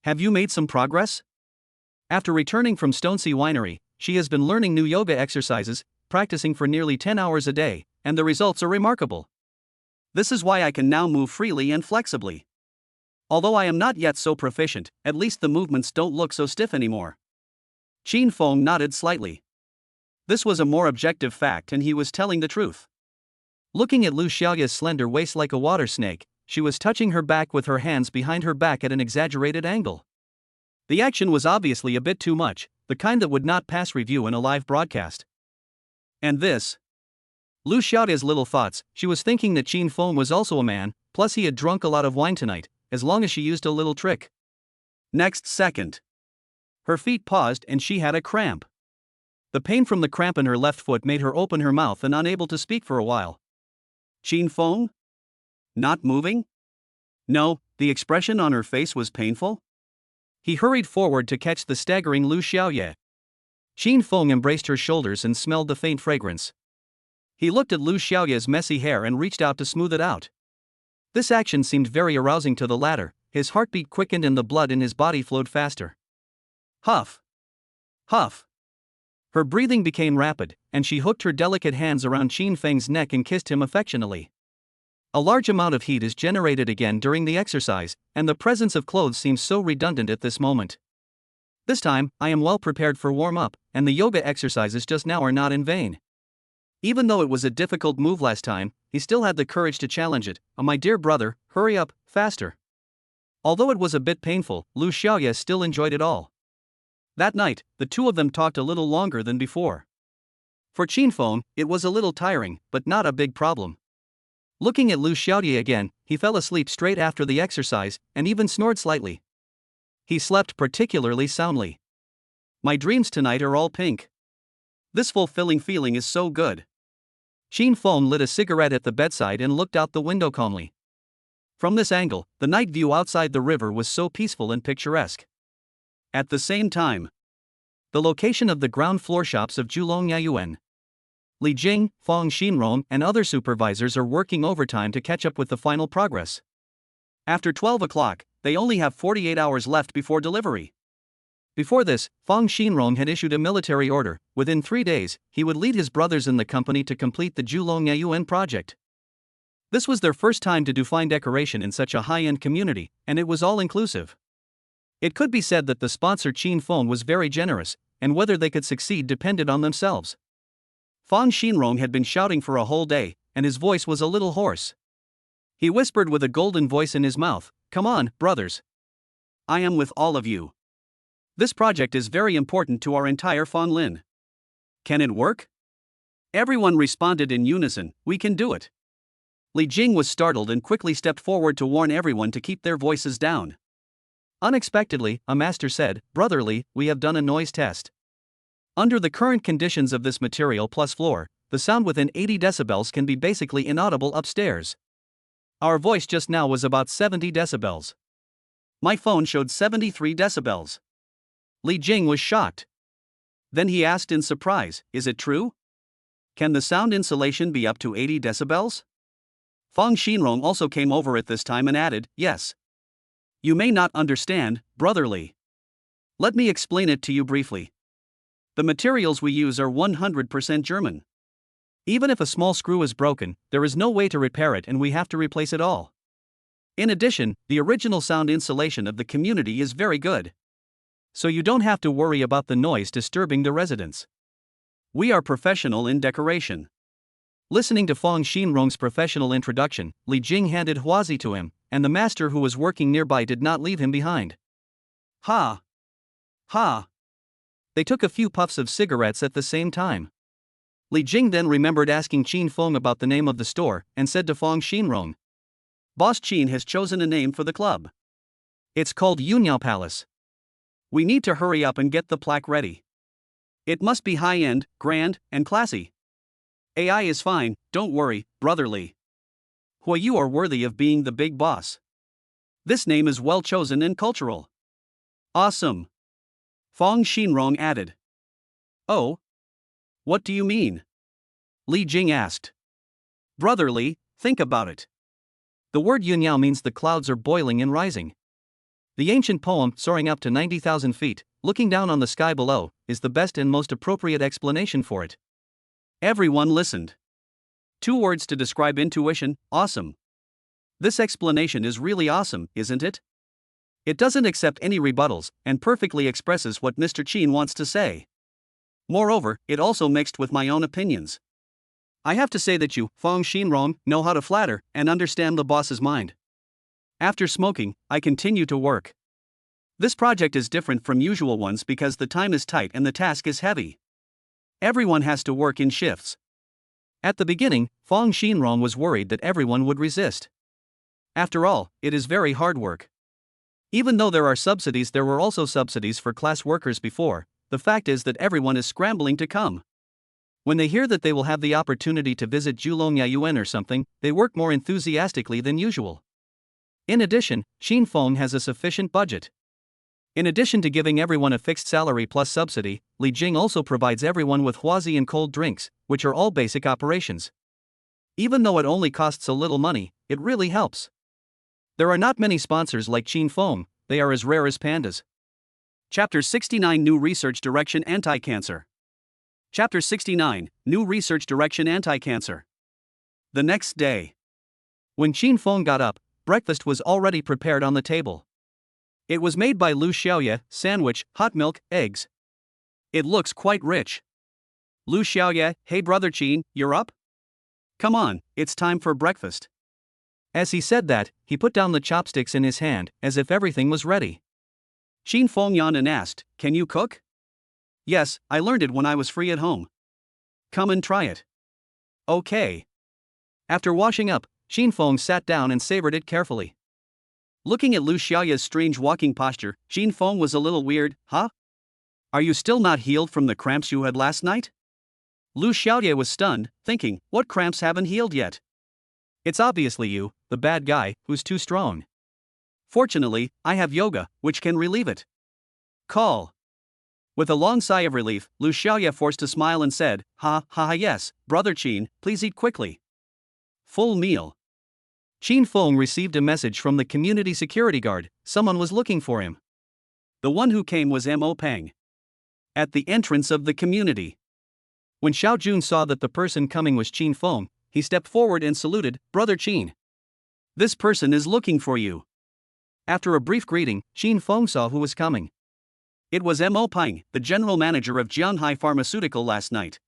Have you made some progress?" After returning from Stonesea Winery, she has been learning new yoga exercises, practicing for nearly 10 hours a day, and the results are remarkable. This is why I can now move freely and flexibly. Although I am not yet so proficient, at least the movements don't look so stiff anymore. Qin Feng nodded slightly. This was a more objective fact and he was telling the truth. Looking at Lu Xiaoye's slender waist like a water snake, she was touching her back with her hands behind her back at an exaggerated angle. The action was obviously a bit too much, the kind that would not pass review in a live broadcast. And this? Lu Xiaoye's little thoughts, she was thinking that Qin Feng was also a man, plus he had drunk a lot of wine tonight, as long as she used a little trick. Next second. Her feet paused and she had a cramp. The pain from the cramp in her left foot made her open her mouth and unable to speak for a while. Qin Feng? Not moving? No, the expression on her face was painful. He hurried forward to catch the staggering Lu Xiaoye. Qin Feng embraced her shoulders and smelled the faint fragrance. He looked at Lu Xiaoye's messy hair and reached out to smooth it out. This action seemed very arousing to the latter, his heartbeat quickened and the blood in his body flowed faster. Huff. Huff. Her breathing became rapid, and she hooked her delicate hands around Qin Feng's neck and kissed him affectionately. A large amount of heat is generated again during the exercise, and the presence of clothes seems so redundant at this moment. This time, I am well prepared for warm-up, and the yoga exercises just now are not in vain. Even though it was a difficult move last time, he still had the courage to challenge it. My dear brother, hurry up, faster. Although it was a bit painful, Lu Xiaoye still enjoyed it all. That night, the two of them talked a little longer than before. For Qinfeng, it was a little tiring, but not a big problem. Looking at Lu Xiaoye again, he fell asleep straight after the exercise, and even snored slightly. He slept particularly soundly. My dreams tonight are all pink. This fulfilling feeling is so good. Qinfeng lit a cigarette at the bedside and looked out the window calmly. From this angle, the night view outside the river was so peaceful and picturesque. At the same time, the location of the ground floor shops of Julong Yayuan. Li Jing, Fang Xinrong, and other supervisors are working overtime to catch up with the final progress. After 12 o'clock, they only have 48 hours left before delivery. Before this, Fang Xinrong had issued a military order. Within 3 days, he would lead his brothers in the company to complete the Julong Yayuan project. This was their first time to do fine decoration in such a high-end community, and it was all-inclusive. It could be said that the sponsor Qinfeng was very generous, and whether they could succeed depended on themselves. Fang Xinrong had been shouting for a whole day, and his voice was a little hoarse. He whispered with a golden voice in his mouth, "Come on, brothers. I am with all of you. This project is very important to our entire Fanglin. Can it work?" Everyone responded in unison, "We can do it." Li Jing was startled and quickly stepped forward to warn everyone to keep their voices down. Unexpectedly, a master said, "Brother Li, we have done a noise test. Under the current conditions of this material plus floor, the sound within 80 decibels can be basically inaudible upstairs. Our voice just now was about 70 decibels. My phone showed 73 decibels. Li Jing was shocked. Then he asked in surprise, "Is it true? Can the sound insulation be up to 80 decibels? Fang Xinrong also came over at this time and added, "Yes. You may not understand, Brother Li. Let me explain it to you briefly. The materials we use are 100% German. Even if a small screw is broken, there is no way to repair it and we have to replace it all. In addition, the original sound insulation of the community is very good. So you don't have to worry about the noise disturbing the residents. We are professional in decoration." Listening to Fang Xinrong's professional introduction, Li Jing handed Huazi to him, and the master who was working nearby did not leave him behind. Ha! Ha! They took a few puffs of cigarettes at the same time. Li Jing then remembered asking Qinfeng about the name of the store, and said to Fang Xinrong, "Boss Qin has chosen a name for the club. It's called Yunyao Palace. We need to hurry up and get the plaque ready. It must be high-end, grand, and classy. AI is fine, don't worry, Brother Li. You are worthy of being the big boss. This name is well chosen and cultural." "Awesome," Fang Xinrong added. "Oh? What do you mean?" Li Jing asked. "Brother Li, think about it. The word Yunyao means the clouds are boiling and rising. The ancient poem, soaring up to 90,000 feet, looking down on the sky below, is the best and most appropriate explanation for it." Everyone listened. 2 words to describe intuition, awesome. This explanation is really awesome, isn't it? It doesn't accept any rebuttals, and perfectly expresses what Mr. Qin wants to say. Moreover, it also mixed with my own opinions. I have to say that you, Fang Xinrong, know how to flatter and understand the boss's mind. After smoking, I continue to work. This project is different from usual ones because the time is tight and the task is heavy. Everyone has to work in shifts. At the beginning, Fang Xinrong was worried that everyone would resist. After all, it is very hard work. Even though there are subsidies, there were also subsidies for class workers before. The fact is that everyone is scrambling to come. When they hear that they will have the opportunity to visit Julong Yayuan or something, they work more enthusiastically than usual. In addition, Qinfeng has a sufficient budget. In addition to giving everyone a fixed salary plus subsidy, Li Jing also provides everyone with huazi and cold drinks, which are all basic operations. Even though it only costs a little money, it really helps. There are not many sponsors like Qinfeng, they are as rare as pandas. Chapter 69 New Research Direction Anti-Cancer. Chapter 69 New Research Direction Anti-Cancer. The next day. When Qinfeng got up, breakfast was already prepared on the table. It was made by Lu Xiaoye, sandwich, hot milk, eggs. It looks quite rich. Lu Xiaoye, "Hey brother Qin, you're up? Come on, it's time for breakfast. As he said that, he put down the chopsticks in his hand, as if everything was ready. Xin Feng yawned and asked, "Can you cook?" "Yes, I learned it when I was free at home." "Come and try it." "Okay." After washing up, Xin Feng sat down and savored it carefully. Looking at Lu Xiaoya's strange walking posture, Xin Feng was a little weird. "Huh? Are you still not healed from the cramps you had last night?" Lu Xiaoya was stunned, thinking, what cramps haven't healed yet? "It's obviously you, the bad guy, who's too strong. Fortunately, I have yoga, which can relieve it." "Call." With a long sigh of relief, Lu Xiaoya forced a smile and said, "Ha ha ha, yes, Brother Qin, please eat quickly." Full meal. Qin Feng received a message from the community security guard. Someone was looking for him. The one who came was Mo Peng. At the entrance of the community. When Xiao Jun saw that the person coming was Qin Feng, he stepped forward and saluted, "Brother Qin. This person is looking for you." After a brief greeting, Qin Feng saw who was coming. It was Mo Peng, the general manager of Jianhai Pharmaceutical last night.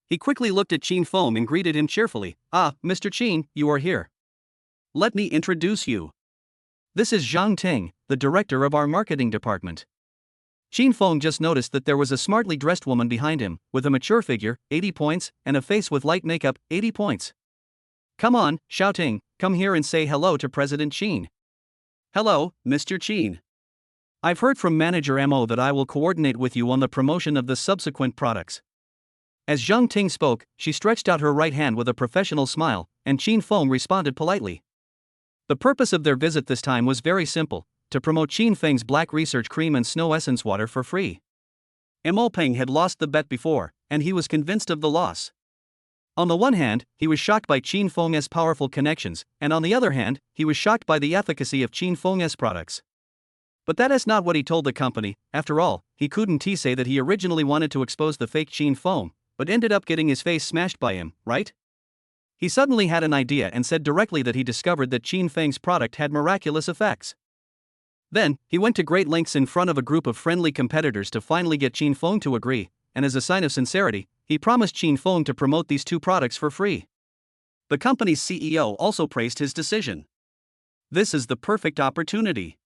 He quickly looked at Qin Feng and greeted him cheerfully. "Ah, Mr. Qin, you are here. Let me introduce you. This is Zhang Ting, the director of our marketing department." Qin Feng just noticed that there was a smartly dressed woman behind him, with a mature figure, 80 points, and a face with light makeup, 80 points. "Come on, Xiao Ting, come here and say hello to President Qin." "Hello, Mr. Qin. I've heard from Manager Mo that I will coordinate with you on the promotion of the subsequent products." As Zhang Ting spoke, she stretched out her right hand with a professional smile, and Qin Feng responded politely. The purpose of their visit this time was very simple: to promote Qin Feng's Black Research Cream and Snow Essence Water for free. Mo Peng had lost the bet before, and he was convinced of the loss. On the one hand, he was shocked by Qin Feng's powerful connections, and on the other hand, he was shocked by the efficacy of Qin Feng's products. But that is not what he told the company. After all, he couldn't say that he originally wanted to expose the fake Qin Feng, but ended up getting his face smashed by him, right? He suddenly had an idea and said directly that he discovered that Qin Feng's product had miraculous effects. Then, he went to great lengths in front of a group of friendly competitors to finally get Qin Feng to agree, and as a sign of sincerity, he promised Qin Feng to promote these two products for free. The company's CEO also praised his decision. This is the perfect opportunity.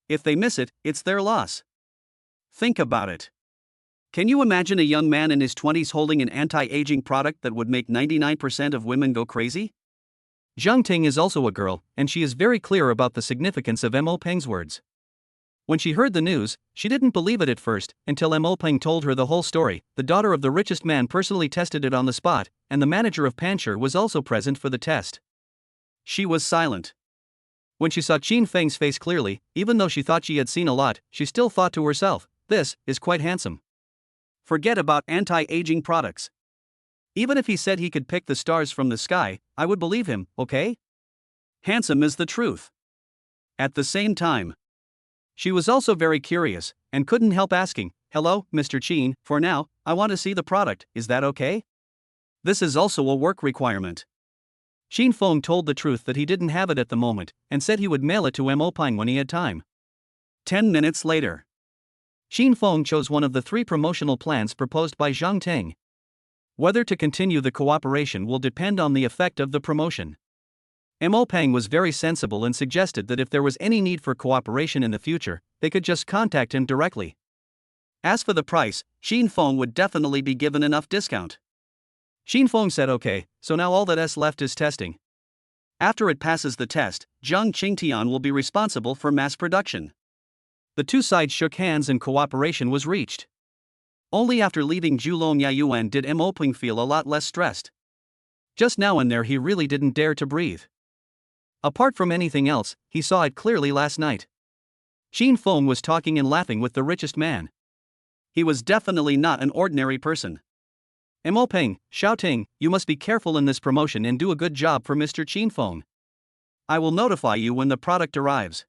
If they miss it, it's their loss. Think about it. Can you imagine a young man in his 20s holding an anti-aging product that would make 99% of women go crazy? Zhang Ting is also a girl, and she is very clear about the significance of Mo Peng's words. When she heard the news, she didn't believe it at first, until Mo Peng told her the whole story. The daughter of the richest man personally tested it on the spot, and the manager of Pancher was also present for the test. She was silent. When she saw Qin Feng's face clearly, even though she thought she had seen a lot, she still thought to herself, "This is quite handsome." Forget about anti-aging products. Even if he said he could pick the stars from the sky, I would believe him, okay? Handsome is the truth. At the same time, she was also very curious, and couldn't help asking, "Hello, Mr. Qin, for now, I want to see the product, is that okay?" This is also a work requirement. Qin Feng told the truth that he didn't have it at the moment, and said he would mail it to Mo Peng when he had time. 10 minutes later. Qin Feng chose one of the 3 promotional plans proposed by Zhang Ting. Whether to continue the cooperation will depend on the effect of the promotion. Mo Peng was very sensible and suggested that if there was any need for cooperation in the future, they could just contact him directly. As for the price, Qin Feng would definitely be given enough discount. Qin Feng said okay, so now all that's left is testing. After it passes the test, Zhang Qingtian will be responsible for mass production. The two sides shook hands and cooperation was reached. Only after leaving Julong Yayuan did Mo Peng feel a lot less stressed. Just now and there he really didn't dare to breathe. Apart from anything else, he saw it clearly last night. Qin Feng was talking and laughing with the richest man. He was definitely not an ordinary person. Mo Peng, Xiao Ting, you must be careful in this promotion and do a good job for Mr. Qin Feng. I will notify you when the product arrives.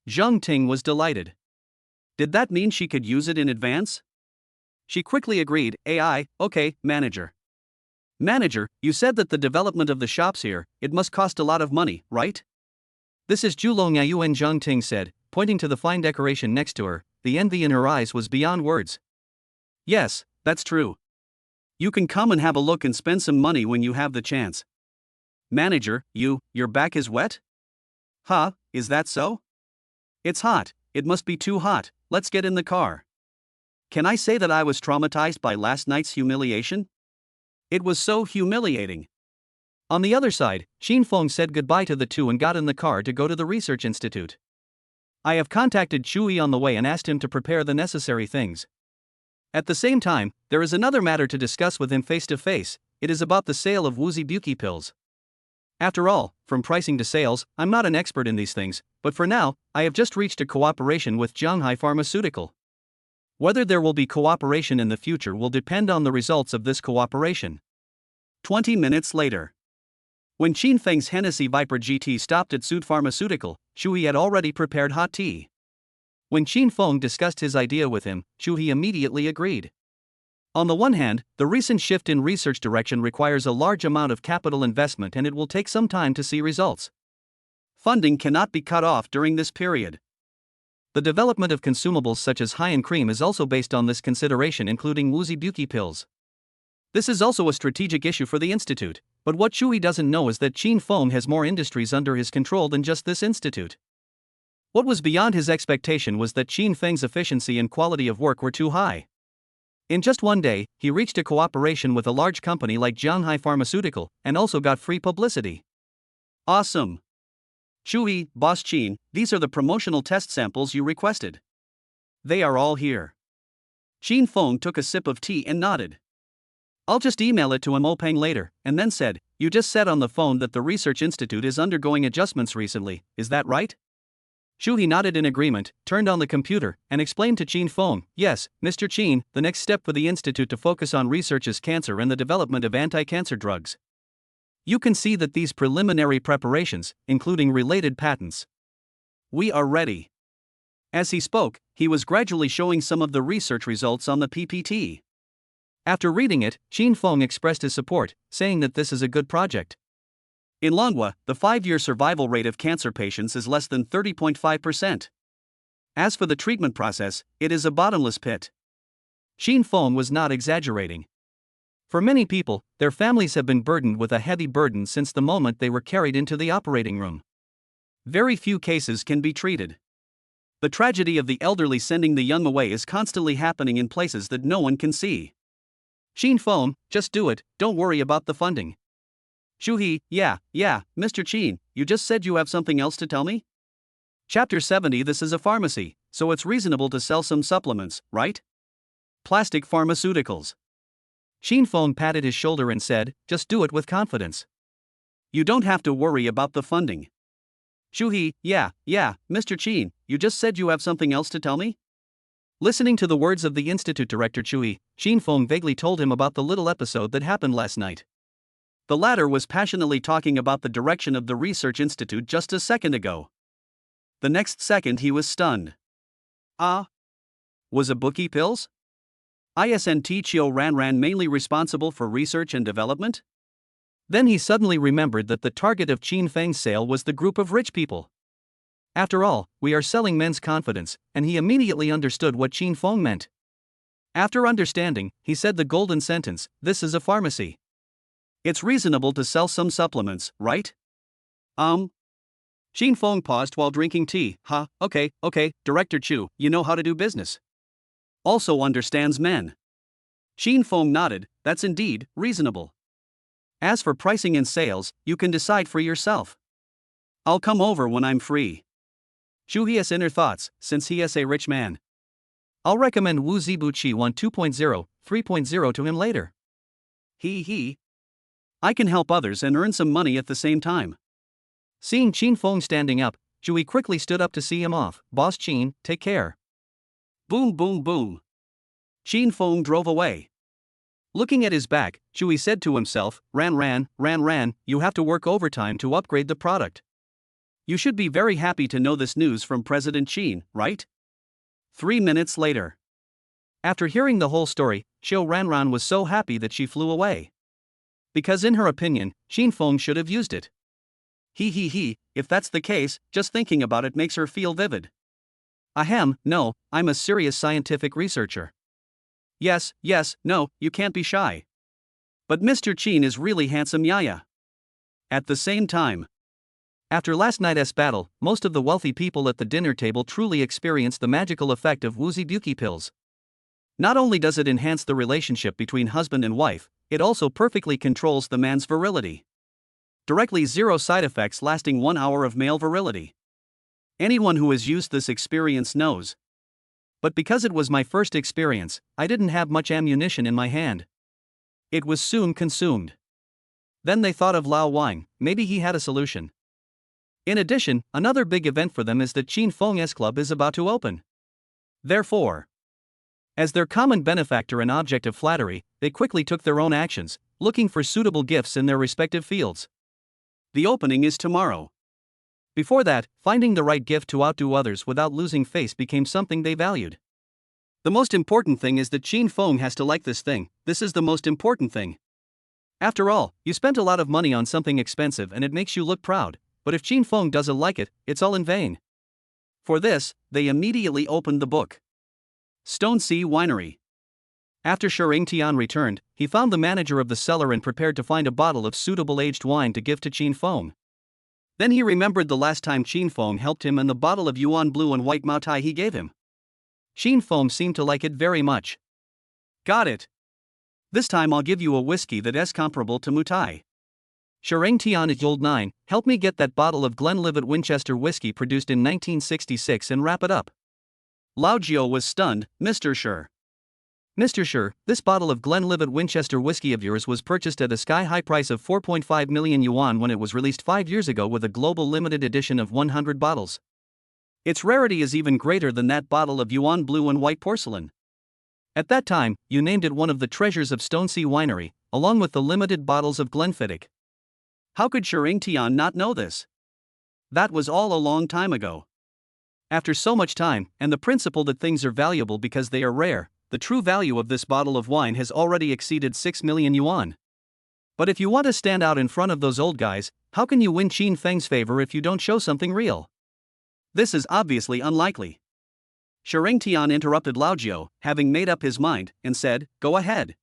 Zhang Ting was delighted. Did that mean she could use it in advance? She quickly agreed, okay, manager. Manager, you said that the development of the shops here, it must cost a lot of money, right? This is Julong Yayuan, Zhang Ting said, pointing to the fine decoration next to her. The envy in her eyes was beyond words. Yes, that's true. You can come and have a look and spend some money when you have the chance. Manager, your back is wet? Huh, is that so? It's hot, it must be too hot, let's get in the car. Can I say that I was traumatized by last night's humiliation? It was so humiliating. On the other side, Xin Feng said goodbye to the two and got in the car to go to the research institute. I have contacted Chui on the way and asked him to prepare the necessary things. At the same time, there is another matter to discuss with him face to face. It is about the sale of Woozy Buki pills. After all, from pricing to sales, I'm not an expert in these things, but for now, I have just reached a cooperation with Zhanghai Pharmaceutical. Whether there will be cooperation in the future will depend on the results of this cooperation. 20 minutes later. When Qin Feng's Hennessy Viper GT stopped at Suit Pharmaceutical, Chui had already prepared hot tea. When Qin Feng discussed his idea with him, Chui immediately agreed. On the one hand, the recent shift in research direction requires a large amount of capital investment and it will take some time to see results. Funding cannot be cut off during this period. The development of consumables such as high-end cream is also based on this consideration, including Woozy Buki pills. This is also a strategic issue for the institute, but what Chui doesn't know is that Qin Feng has more industries under his control than just this institute. What was beyond his expectation was that Qin Feng's efficiency and quality of work were too high. In just one day, he reached a cooperation with a large company like Zhanghai Pharmaceutical and also got free publicity. Awesome! Chui, Boss Qin, these are the promotional test samples you requested. They are all here. Qin Feng took a sip of tea and nodded. I'll just email it to Peng later, and then said, you just said on the phone that the research institute is undergoing adjustments recently, is that right? Chui nodded in agreement, turned on the computer, and explained to Qin Feng, yes, Mr. Qin, the next step for the institute to focus on research is cancer and the development of anti-cancer drugs. You can see that these preliminary preparations, including related patents. We are ready. As he spoke, he was gradually showing some of the research results on the PPT. After reading it, Qin Feng expressed his support, saying that this is a good project. In Longwa, the 5-year survival rate of cancer patients is less than 30.5%. As for the treatment process, it is a bottomless pit. Qin Feng was not exaggerating. For many people, their families have been burdened with a heavy burden since the moment they were carried into the operating room. Very few cases can be treated. The tragedy of the elderly sending the young away is constantly happening in places that no one can see. Qin Feng, just do it, don't worry about the funding. Chui, yeah, Mr. Qin, you just said you have something else to tell me? Chapter 70. This is a pharmacy, so it's reasonable to sell some supplements, right? Plastic pharmaceuticals. Qin Feng patted his shoulder and said, just do it with confidence. You don't have to worry about the funding. Chui, yeah, Mr. Qin, you just said you have something else to tell me? Listening to the words of the institute director Chui, Qin Feng vaguely told him about the little episode that happened last night. The latter was passionately talking about the direction of the research institute just a second ago. The next second he was stunned. Was a Buki pills? Isn't Chio Ran mainly responsible for research and development? Then he suddenly remembered that the target of Qin Feng's sale was the group of rich people. After all, we are selling men's confidence, and he immediately understood what Qin Feng meant. After understanding, he said the golden sentence, this is a pharmacy. It's reasonable to sell some supplements, right? Qin Feng paused while drinking tea. Okay, Director Chu, you know how to do business. Also understands men. Qin Feng nodded, that's indeed reasonable. As for pricing and sales, you can decide for yourself. I'll come over when I'm free. Chui has inner thoughts, since he is a rich man. I'll recommend Wu Zibuqi 1 2.0, 3.0 to him later. I can help others and earn some money at the same time. Seeing Qin Feng standing up, Chui quickly stood up to see him off. Boss Qin, take care. Boom boom boom. Qin Feng drove away. Looking at his back, Chui said to himself, Ran, you have to work overtime to upgrade the product. You should be very happy to know this news from President Qin, right? 3 minutes later. After hearing the whole story, Xiao Ranran was so happy that she flew away. Because in her opinion, Qin Feng should have used it. If that's the case, just thinking about it makes her feel vivid. No, I'm a serious scientific researcher. Yes, no, you can't be shy. But Mr. Qin is really handsome yaya. At the same time, after last night's battle, most of the wealthy people at the dinner table truly experienced the magical effect of woozy beauty pills. Not only does it enhance the relationship between husband and wife, it also perfectly controls the man's virility. Directly 0 side effects lasting 1 hour of male virility. Anyone who has used this experience knows. But because it was my first experience, I didn't have much ammunition in my hand. It was soon consumed. Then they thought of Lao Wang, maybe he had a solution. In addition, another big event for them is that Qin Feng's club is about to open. Therefore, as their common benefactor and object of flattery, they quickly took their own actions, looking for suitable gifts in their respective fields. The opening is tomorrow. Before that, finding the right gift to outdo others without losing face became something they valued. The most important thing is that Qin Feng has to like this thing. This is the most important thing. After all, you spent a lot of money on something expensive and it makes you look proud, but if Qin Feng doesn't like it, it's all in vain. For this, they immediately opened the book. Stone Sea Winery. After Shering Tian returned, he found the manager of the cellar and prepared to find a bottle of suitable aged wine to give to Qin Feng. Then he remembered the last time Qin Feng helped him and the bottle of Yuan blue and white Mao Tai he gave him. Qin Feng seemed to like it very much. Got it. This time I'll give you a whiskey that is comparable to Mutai. Shering Tian at Yold 9, help me get that bottle of Glenlivet Winchester whiskey produced in 1966 and wrap it up. Lao Jiao was stunned. Mr. Sure. Mr. Sure, this bottle of Glenlivet Winchester whiskey of yours was purchased at a sky-high price of 4.5 million yuan when it was released 5 years ago with a global limited edition of 100 bottles. Its rarity is even greater than that bottle of Yuan blue and white porcelain. At that time, you named it one of the treasures of Stone Sea Winery, along with the limited bottles of Glenfiddich. How could Shering Tian not know this? That was all a long time ago. After so much time, and the principle that things are valuable because they are rare, the true value of this bottle of wine has already exceeded 6 million yuan. But if you want to stand out in front of those old guys, how can you win Qin Feng's favor if you don't show something real? This is obviously unlikely. Shering Tian interrupted Lao Jiao, having made up his mind, and said, "Go ahead.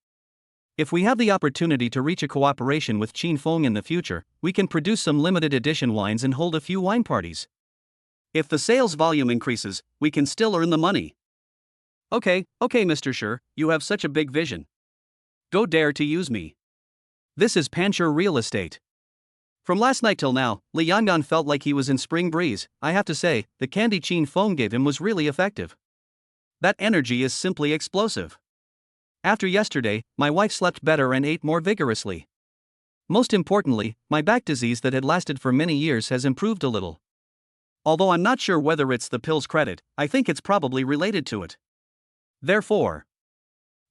If we have the opportunity to reach a cooperation with Qin Feng in the future, we can produce some limited edition wines and hold a few wine parties. If the sales volume increases, we can still earn the money." Okay, Mr. Sure, you have such a big vision. Go dare to use me. This is Pancher Real Estate. From last night till now, Li Yangan felt like he was in spring breeze. I have to say, the candy Qin Feng gave him was really effective. That energy is simply explosive. After yesterday, my wife slept better and ate more vigorously. Most importantly, my back disease that had lasted for many years has improved a little. Although I'm not sure whether it's the pill's credit, I think it's probably related to it. Therefore,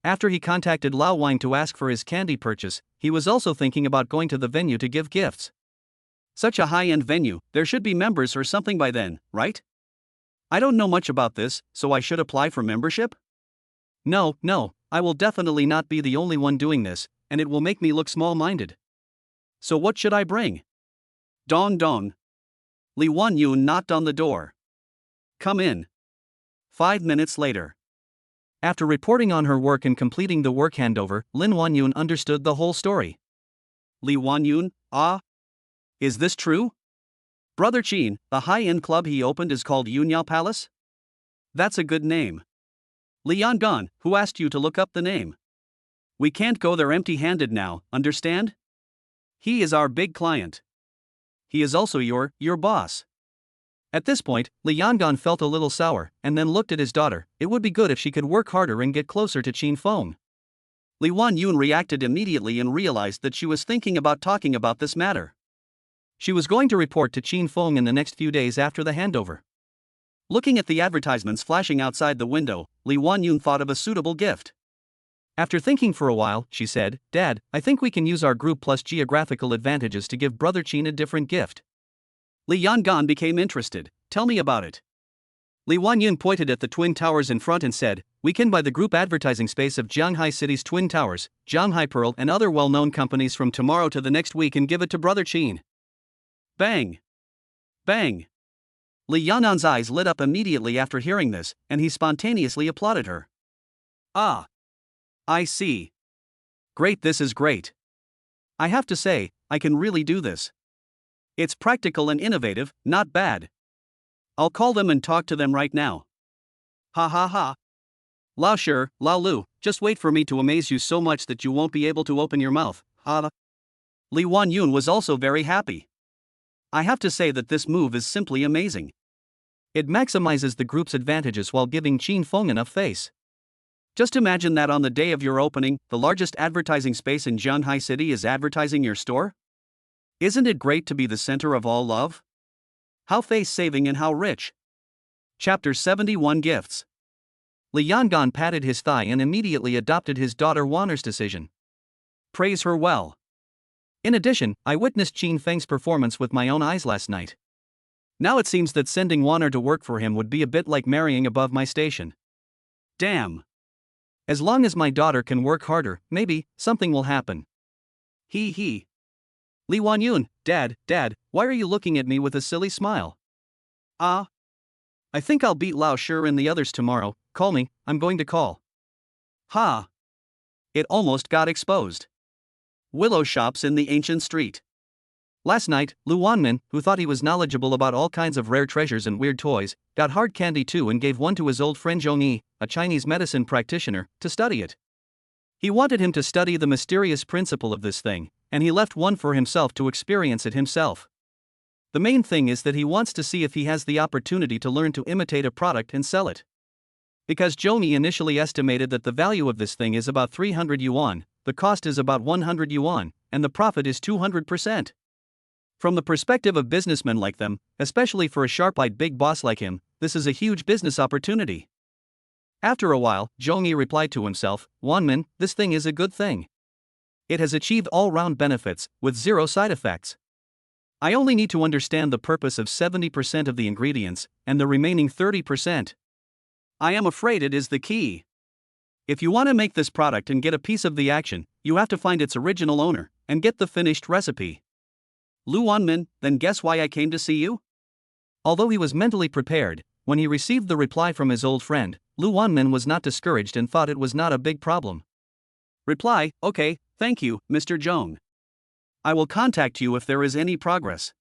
after he contacted Lao Wang to ask for his candy purchase, he was also thinking about going to the venue to give gifts. Such a high-end venue, there should be members or something by then, right? I don't know much about this, so I should apply for membership? No, I will definitely not be the only one doing this, and it will make me look small-minded. So what should I bring? Dong dong. Li Wanyun knocked on the door. Come in. 5 minutes later. After reporting on her work and completing the work handover, Lin Wanyun understood the whole story. Li Wanyun, ah? Is this true? Brother Qin, the high-end club he opened is called Yunyao Palace? That's a good name. Li Yangan, who asked you to look up the name? We can't go there empty-handed now, understand? He is our big client. He is also your boss. At this point, Li Yangan felt a little sour, and then looked at his daughter. It would be good if she could work harder and get closer to Qin Feng. Li Wanyun reacted immediately and realized that she was thinking about talking about this matter. She was going to report to Qin Feng in the next few days after the handover. Looking at the advertisements flashing outside the window, Li Wanyun thought of a suitable gift. After thinking for a while, she said, "Dad, I think we can use our group plus geographical advantages to give Brother Qin a different gift." Li Yangan became interested. Tell me about it. Li Wanyun pointed at the twin towers in front and said, "We can buy the group advertising space of Jianghai City's twin towers, Jianghai Pearl and other well-known companies from tomorrow to the next week and give it to Brother Qin." Bang! Bang! Li Yanan's eyes lit up immediately after hearing this, and he spontaneously applauded her. Ah! I see. Great, this is great. I have to say, I can really do this. It's practical and innovative, not bad. I'll call them and talk to them right now. Ha ha ha. Lao sure, Lao Lu, just wait for me to amaze you so much that you won't be able to open your mouth. Ha. Li Wan Yun was also very happy. I have to say that this move is simply amazing. It maximizes the group's advantages while giving Qin Feng enough face. Just imagine that on the day of your opening, the largest advertising space in Jianhai City is advertising your store? Isn't it great to be the center of all love? How face-saving and how rich. Chapter 71 Gifts. Li Yangon patted his thigh and immediately adopted his daughter Wanner's decision. Praise her well. In addition, I witnessed Qin Feng's performance with my own eyes last night. Now it seems that sending Wanner to work for him would be a bit like marrying above my station. Damn. As long as my daughter can work harder, maybe something will happen. Hee hee. Li Wan Yun, Dad, why are you looking at me with a silly smile? I think I'll beat Lao Shi and the others tomorrow. Call me, I'm going to call. Ha. It almost got exposed. Willow shops in the ancient street. Last night, Lu Wanmin, who thought he was knowledgeable about all kinds of rare treasures and weird toys, got hard candy too and gave one to his old friend Zhong Yi, a Chinese medicine practitioner, to study it. He wanted him to study the mysterious principle of this thing, and he left one for himself to experience it himself. The main thing is that he wants to see if he has the opportunity to learn to imitate a product and sell it. Because Zhong Yi initially estimated that the value of this thing is about 300 yuan, the cost is about 100 yuan, and the profit is 200%. From the perspective of businessmen like them, especially for a sharp-eyed big boss like him, this is a huge business opportunity. After a while, Zhong Yi replied to himself, Wanmin, this thing is a good thing. It has achieved all-round benefits, with zero side effects. I only need to understand the purpose of 70% of the ingredients, and the remaining 30%. I am afraid it is the key. If you want to make this product and get a piece of the action, you have to find its original owner, and get the finished recipe. Lu Wanmin, then guess why I came to see you? Although he was mentally prepared, when he received the reply from his old friend, Lu Wanmin was not discouraged and thought it was not a big problem. Reply, okay, thank you, Mr. Zhong. I will contact you if there is any progress.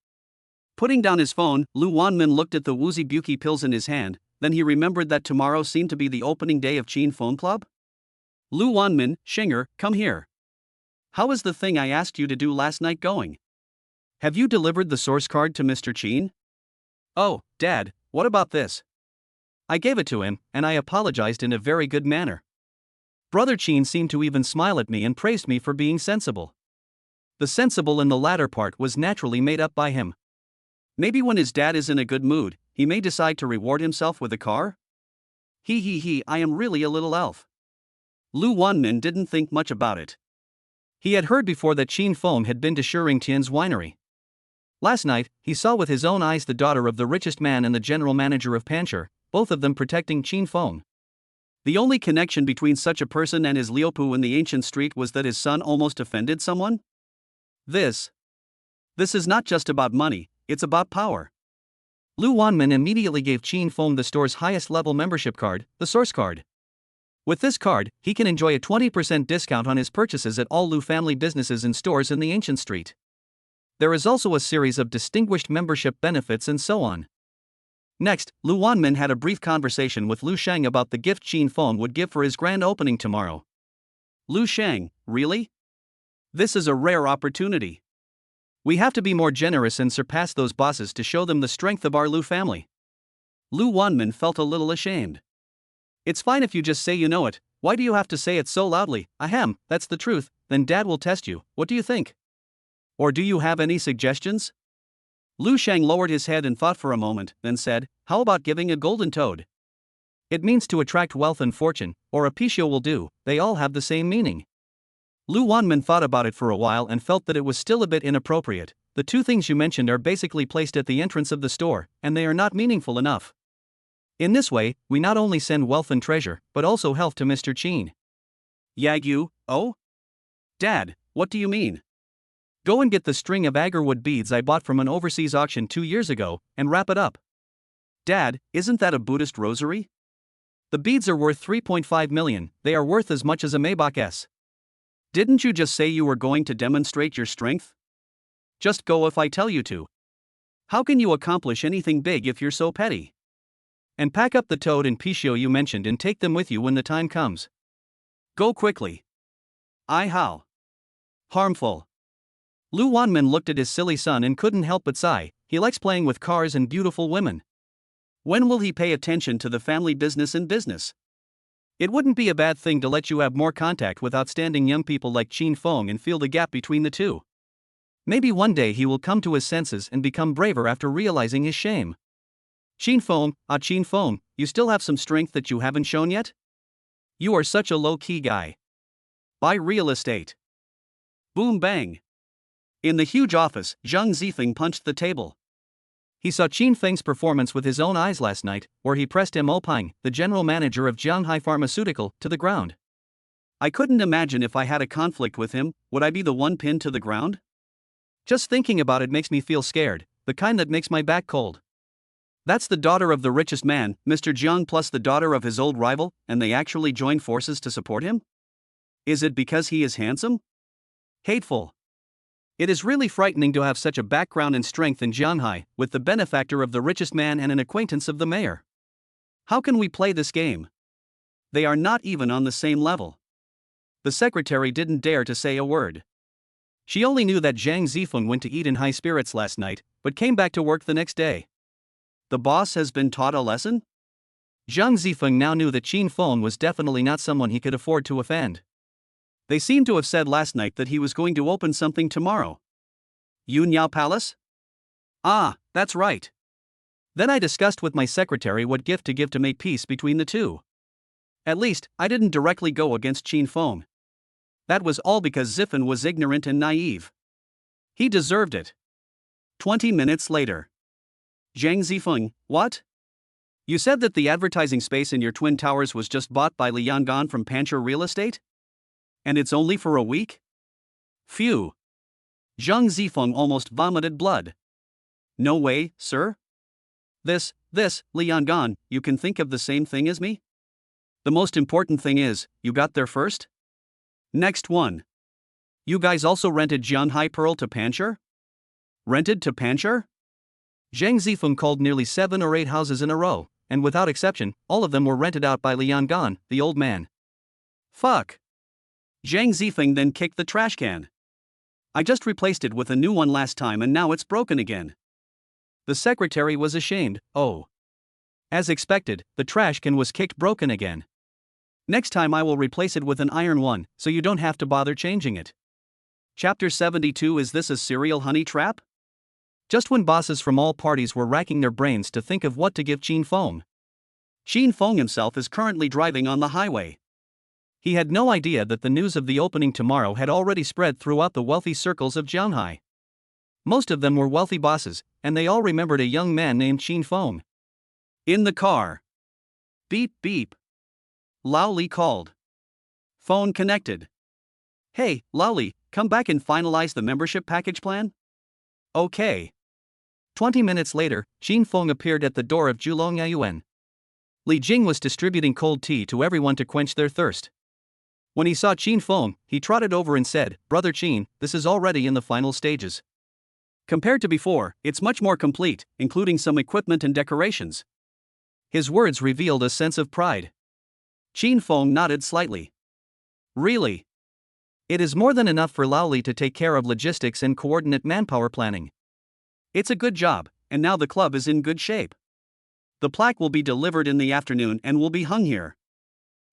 Putting down his phone, Lu Wanmin looked at the woozy Buki pills in his hand, then he remembered that tomorrow seemed to be the opening day of Qin Phone Club. Lu Wanmin, Shinger, come here. How is the thing I asked you to do last night going? Have you delivered the source card to Mr. Qin? Oh, Dad, what about this? I gave it to him, and I apologized in a very good manner. Brother Qin seemed to even smile at me and praised me for being sensible. The sensible in the latter part was naturally made up by him. Maybe when his dad is in a good mood, he may decide to reward himself with a car? I am really a little elf. Lu Wanmin didn't think much about it. He had heard before that Qin Feng had been to Shiring Tian's winery. Last night, he saw with his own eyes the daughter of the richest man and the general manager of Pancher, both of them protecting Qin Feng. The only connection between such a person and his Liupu in the ancient street was that his son almost offended someone? This is not just about money, it's about power. Lu Wanmin immediately gave Qin Feng the store's highest level membership card, the source card. With this card, he can enjoy a 20% discount on his purchases at all Lu family businesses and stores in the ancient street. There is also a series of distinguished membership benefits and so on. Next, Lu Wanmin had a brief conversation with Lu Sheng about the gift Qin Feng would give for his grand opening tomorrow. Lu Sheng, really? This is a rare opportunity. We have to be more generous and surpass those bosses to show them the strength of our Lu family. Lu Wanmin felt a little ashamed. It's fine if you just say you know it, why do you have to say it so loudly? Ahem, that's the truth, then Dad will test you, what do you think? Or do you have any suggestions? Lu Sheng lowered his head and thought for a moment, then said, how about giving a golden toad? It means to attract wealth and fortune, or a pichio will do, they all have the same meaning. Lu Wanmin thought about it for a while and felt that it was still a bit inappropriate. The two things you mentioned are basically placed at the entrance of the store, and they are not meaningful enough. In this way, we not only send wealth and treasure, but also health to Mr. Qin. Yagyu, oh? Dad, what do you mean? Go and get the string of agarwood beads I bought from an overseas auction 2 years ago, and wrap it up. Dad, isn't that a Buddhist rosary? The beads are worth 3.5 million, they are worth as much as a Maybach S. Didn't you just say you were going to demonstrate your strength? Just go if I tell you to. How can you accomplish anything big if you're so petty? And pack up the toad and Pichio you mentioned and take them with you when the time comes. Go quickly. How? Harmful. Lu Wanmin looked at his silly son and couldn't help but sigh. He likes playing with cars and beautiful women. When will he pay attention to the family business and business? It wouldn't be a bad thing to let you have more contact with outstanding young people like Qin Feng and feel the gap between the two. Maybe one day he will come to his senses and become braver after realizing his shame. Qin Feng, you still have some strength that you haven't shown yet? You are such a low-key guy. Buy real estate. Boom bang. In the huge office, Zhang Zifeng punched the table. He saw Qin Feng's performance with his own eyes last night, where he pressed M. Oping, the general manager of Jianghai Pharmaceutical, to the ground. I couldn't imagine if I had a conflict with him, would I be the one pinned to the ground? Just thinking about it makes me feel scared, the kind that makes my back cold. That's the daughter of the richest man, Mr. Jiang, plus the daughter of his old rival, and they actually join forces to support him? Is it because he is handsome? Hateful. It is really frightening to have such a background and strength in Jianghai, with the benefactor of the richest man and an acquaintance of the mayor. How can we play this game? They are not even on the same level. The secretary didn't dare to say a word. She only knew that Zhang Zifeng went to eat in high spirits last night, but came back to work the next day. The boss has been taught a lesson? Zhang Zifeng now knew that Qin Feng was definitely not someone he could afford to offend. They seem to have said last night that he was going to open something tomorrow. Yunyao Palace? Ah, that's right. Then I discussed with my secretary what gift to give to make peace between the two. At least, I didn't directly go against Qin Feng. That was all because Zifeng was ignorant and naive. He deserved it. 20 minutes later. Zhang Zifeng, what? You said that the advertising space in your twin towers was just bought by Li Yangan from Pancher Real Estate? And it's only for a week? Phew. Zhang Zifeng almost vomited blood. No way, sir. This, Li Yangan, you can think of the same thing as me? The most important thing is, you got there first? Next one. You guys also rented Jianhai Pearl to Pancher? Rented to Pancher? Zhang Zifeng called nearly 7 or 8 houses in a row, and without exception, all of them were rented out by Li Yangan, the old man. Fuck. Zhang Zifeng then kicked the trash can. I just replaced it with a new one last time and now it's broken again. The secretary was ashamed. Oh. As expected, the trash can was kicked broken again. Next time I will replace it with an iron one, so you don't have to bother changing it. Chapter 72. Is this a serial honey trap? Just when bosses from all parties were racking their brains to think of what to give Qin Feng. Qin Feng himself is currently driving on the highway. He had no idea that the news of the opening tomorrow had already spread throughout the wealthy circles of Jianghai. Most of them were wealthy bosses, and they all remembered a young man named Qin Feng. In the car. Beep beep. Lao Li called. Phone connected. Hey, Lao Li, come back and finalize the membership package plan? Okay. 20 minutes later, Qin Feng appeared at the door of Julong Yayuan. Li Jing was distributing cold tea to everyone to quench their thirst. When he saw Qin Feng, he trotted over and said, "Brother Qin, this is already in the final stages. Compared to before, it's much more complete, including some equipment and decorations." His words revealed a sense of pride. Qin Feng nodded slightly. Really? It is more than enough for Lao Li to take care of logistics and coordinate manpower planning. It's a good job, and now the club is in good shape. The plaque will be delivered in the afternoon and will be hung here.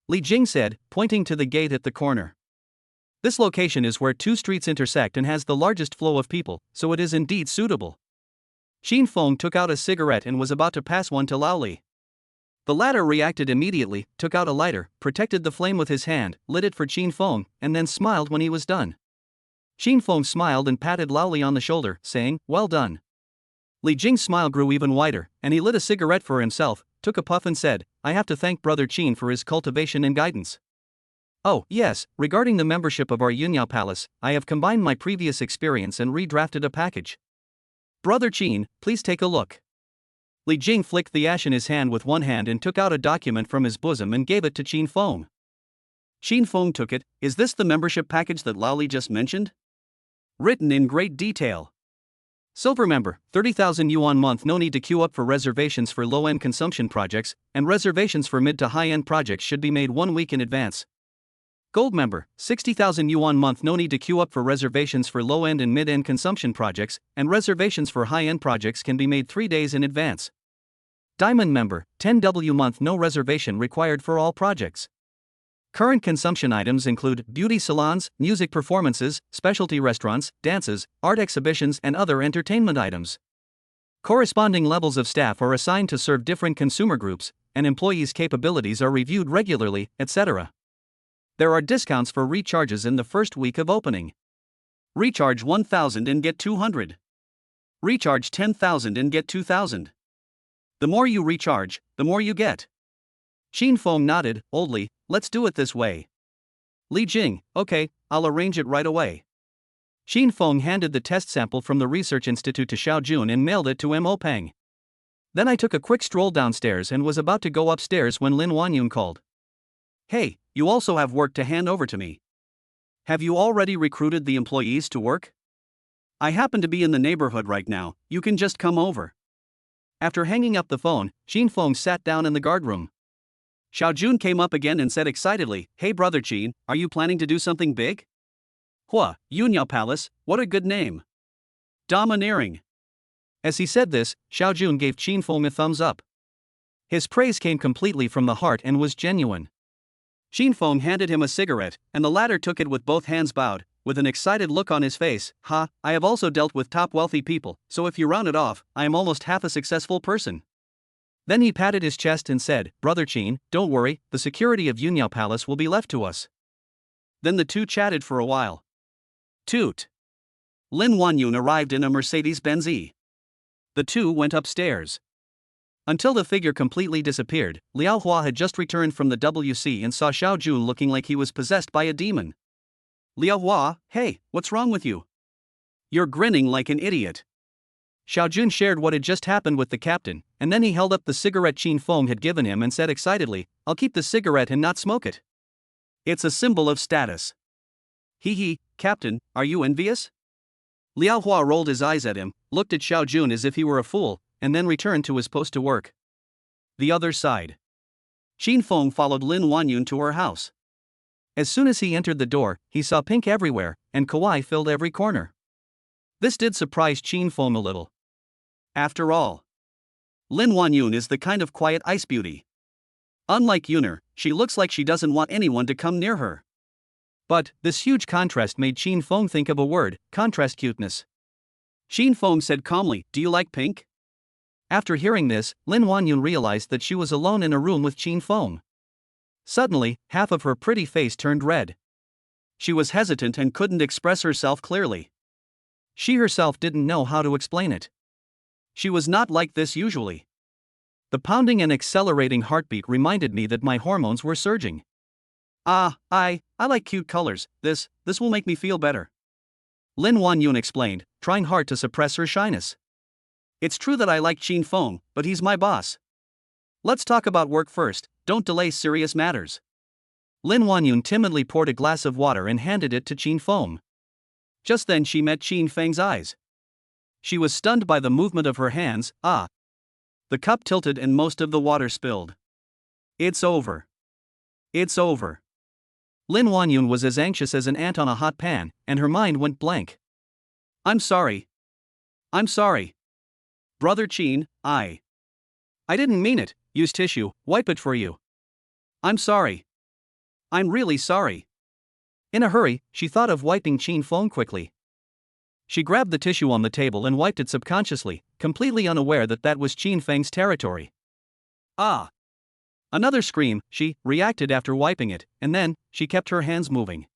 Li Jing said, pointing to the gate at the corner. This location is where 2 streets intersect and has the largest flow of people, so it is indeed suitable. Qin Feng took out a cigarette and was about to pass one to Lao Li. The latter reacted immediately, took out a lighter, protected the flame with his hand, lit it for Qin Feng, and then smiled when he was done. Qin Feng smiled and patted Lao Li on the shoulder, saying, "Well done." Li Jing's smile grew even wider, and he lit a cigarette for himself, took a puff and said, "I have to thank Brother Qin for his cultivation and guidance. Oh, yes, regarding the membership of our Yunyao Palace, I have combined my previous experience and redrafted a package. Brother Qin, please take a look." Li Jing flicked the ash in his hand with one hand and took out a document from his bosom and gave it to Qin Feng. Xin Feng took it. Is this the membership package that Lao Li just mentioned? Written in great detail. Silver member, 30,000 yuan month, no need to queue up for reservations for low-end consumption projects, and reservations for mid to high-end projects should be made 1 week in advance. Gold member, 60,000 yuan month, no need to queue up for reservations for low-end and mid-end consumption projects, and reservations for high-end projects can be made 3 days in advance. Diamond member, 10W month, no reservation required for all projects. Current consumption items include beauty salons, music performances, specialty restaurants, dances, art exhibitions, and other entertainment items. Corresponding levels of staff are assigned to serve different consumer groups, and employees' capabilities are reviewed regularly, etc. There are discounts for recharges in the first week of opening. Recharge 1,000 and get 200. Recharge 10,000 and get 2,000. The more you recharge, the more you get. Xin Feng nodded, oldly. Let's do it this way. Li Jing, okay, I'll arrange it right away. Xin Feng handed the test sample from the research institute to Xiao Jun and mailed it to Mo Peng. Then I took a quick stroll downstairs and was about to go upstairs when Lin Wanyun called. Hey, you also have work to hand over to me. Have you already recruited the employees to work? I happen to be in the neighborhood right now, you can just come over. After hanging up the phone, Xin Feng sat down in the guardroom. Xiao Jun came up again and said excitedly, Hey brother Qin, are you planning to do something big? Hua, Yunyao Palace, what a good name. Domineering. As he said this, Xiao Jun gave Xin Feng a thumbs up. His praise came completely from the heart and was genuine. Xin Feng handed him a cigarette, and the latter took it with both hands bowed, with an excited look on his face. I have also dealt with top wealthy people, so if you round it off, I am almost half a successful person. Then he patted his chest and said, Brother Qin, don't worry, the security of Yunyao Palace will be left to us. Then the two chatted for a while. Toot. Lin Wanyun arrived in a Mercedes-Benz E. The two went upstairs. Until the figure completely disappeared, Liao Hua had just returned from the WC and saw Xiao Jun looking like he was possessed by a demon. Liao Hua, hey, what's wrong with you? You're grinning like an idiot. Xiao Jun shared what had just happened with the captain, and then he held up the cigarette Xin Feng had given him and said excitedly, I'll keep the cigarette and not smoke it. It's a symbol of status. Hee, Captain, are you envious? Liao Hua rolled his eyes at him, looked at Xiao Jun as if he were a fool, and then returned to his post to work. The other side. Xin Feng followed Lin Wanyun to her house. As soon as he entered the door, he saw pink everywhere, and kawaii filled every corner. This did surprise Xin Feng a little. After all, Lin Wanyun is the kind of quiet ice beauty. Unlike Yuner, she looks like she doesn't want anyone to come near her. But this huge contrast made Xin Feng think of a word, contrast cuteness. Xin Feng said calmly, Do you like pink? After hearing this, Lin Wanyun realized that she was alone in a room with Xin Feng. Suddenly, half of her pretty face turned red. She was hesitant and couldn't express herself clearly. She herself didn't know how to explain it. She was not like this usually. The pounding and accelerating heartbeat reminded me that my hormones were surging. I like cute colors, this will make me feel better. Lin Wanyun explained, trying hard to suppress her shyness. It's true that I like Xin Feng, but he's my boss. Let's talk about work first, don't delay serious matters. Lin Wanyun timidly poured a glass of water and handed it to Xin Feng. Just then she met Xin Feng's eyes. She was stunned by the movement of her hands. The cup tilted and most of the water spilled. It's over. It's over. Lin Wanyun was as anxious as an ant on a hot pan, and her mind went blank. I'm sorry. Brother Qin, I didn't mean it, use tissue, wipe it for you. I'm sorry. I'm really sorry. In a hurry, she thought of wiping Xin Feng quickly. She grabbed the tissue on the table and wiped it subconsciously, completely unaware that that was Xin Feng's territory. Another scream, she reacted after wiping it, and then, she kept her hands moving.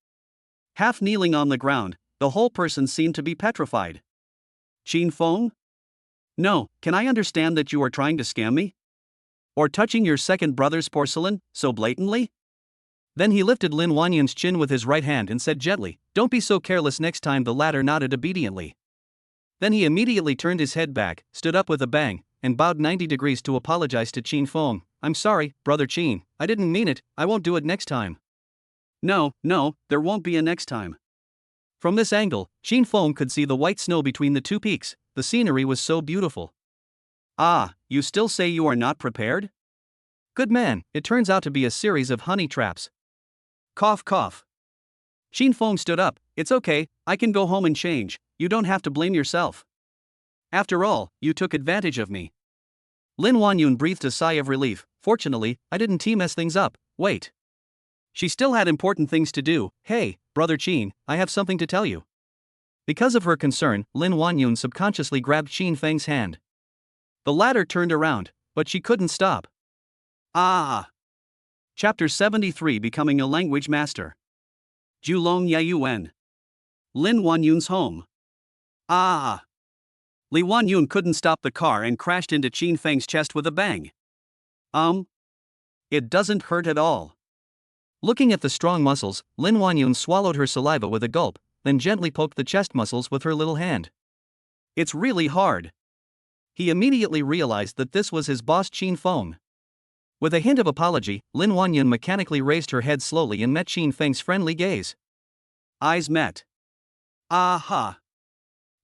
Half kneeling on the ground, the whole person seemed to be petrified. Xin Feng? No, can I understand that you are trying to scam me? Or touching your second brother's porcelain, so blatantly? Then he lifted Lin Wanyun's chin with his right hand and said gently, Don't be so careless next time. The latter nodded obediently. Then he immediately turned his head back, stood up with a bang, and bowed 90 degrees to apologize to Xin Feng. I'm sorry, Brother Qin, I didn't mean it, I won't do it next time. No, there won't be a next time. From this angle, Qin Feng could see the white snow between the two peaks. The scenery was so beautiful. Ah, you still say you are not prepared? Good man, it turns out to be a series of honey traps. Cough, cough. Qin Feng stood up. It's okay, I can go home and change. You don't have to blame yourself. After all, you took advantage of me. Lin Wanyun breathed a sigh of relief. Fortunately, I didn't mess things up. Wait. She still had important things to do. Hey, Brother Qin, I have something to tell you. Because of her concern, Lin Wanyun subconsciously grabbed Qin Feng's hand. The latter turned around, but she couldn't stop. Ah! Chapter 73, Becoming a Language Master. Julong Yayuan. Lin Wanyun's home. Ah! Li Wanyun couldn't stop the car and crashed into Qin Feng's chest with a bang. It doesn't hurt at all. Looking at the strong muscles, Lin Wanyun swallowed her saliva with a gulp, then gently poked the chest muscles with her little hand. It's really hard. He immediately realized that this was his boss Qin Feng. With a hint of apology, Lin Wanyun mechanically raised her head slowly and met Qin Feng's friendly gaze. Eyes met. Aha!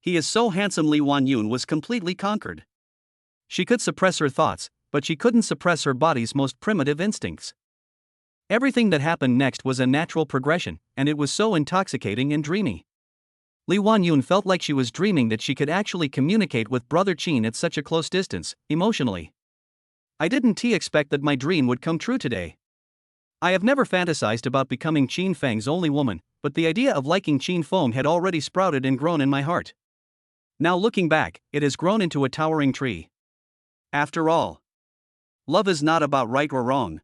He is so handsome. Li Wanyun was completely conquered. She could suppress her thoughts, but she couldn't suppress her body's most primitive instincts. Everything that happened next was a natural progression, and it was so intoxicating and dreamy. Li Wanyun felt like she was dreaming that she could actually communicate with Brother Qin at such a close distance, emotionally. I didn't expect that my dream would come true today. I have never fantasized about becoming Qin Feng's only woman, but the idea of liking Qin Feng had already sprouted and grown in my heart. Now looking back, it has grown into a towering tree. After all, love is not about right or wrong.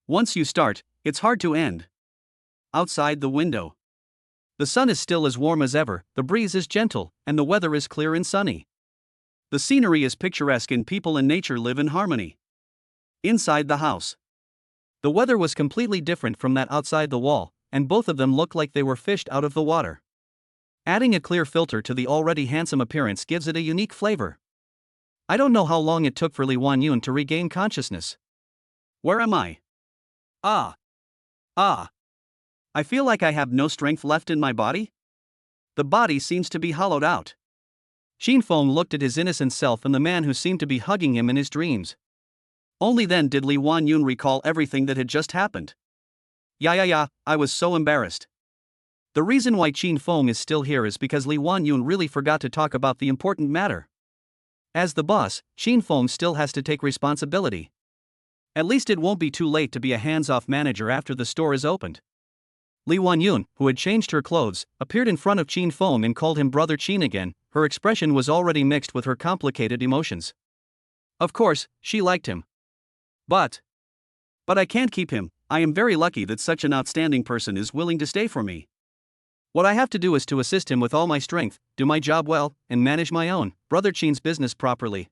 Once you start, it's hard to end. Outside the window, the sun is still as warm as ever, the breeze is gentle, and the weather is clear and sunny. The scenery is picturesque and people and nature live in harmony. Inside the house, the weather was completely different from that outside the wall, and both of them looked like they were fished out of the water. Adding a clear filter to the already handsome appearance gives it a unique flavor. I don't know how long it took for Li Wanyun to regain consciousness. Where am I? I feel like I have no strength left in my body? The body seems to be hollowed out. Qin Feng looked at his innocent self and the man who seemed to be hugging him in his dreams. Only then did Li Wanyun recall everything that had just happened. Yeah, I was so embarrassed. The reason why Qin Feng is still here is because Li Wanyun really forgot to talk about the important matter. As the boss, Qin Feng still has to take responsibility. At least it won't be too late to be a hands-off manager after the store is opened. Li Wanyun, who had changed her clothes, appeared in front of Qin Feng and called him Brother Qin again. Her expression was already mixed with her complicated emotions. Of course, she liked him. But I can't keep him. I am very lucky that such an outstanding person is willing to stay for me. What I have to do is to assist him with all my strength, do my job well, and manage my own, Brother Qin's business properly.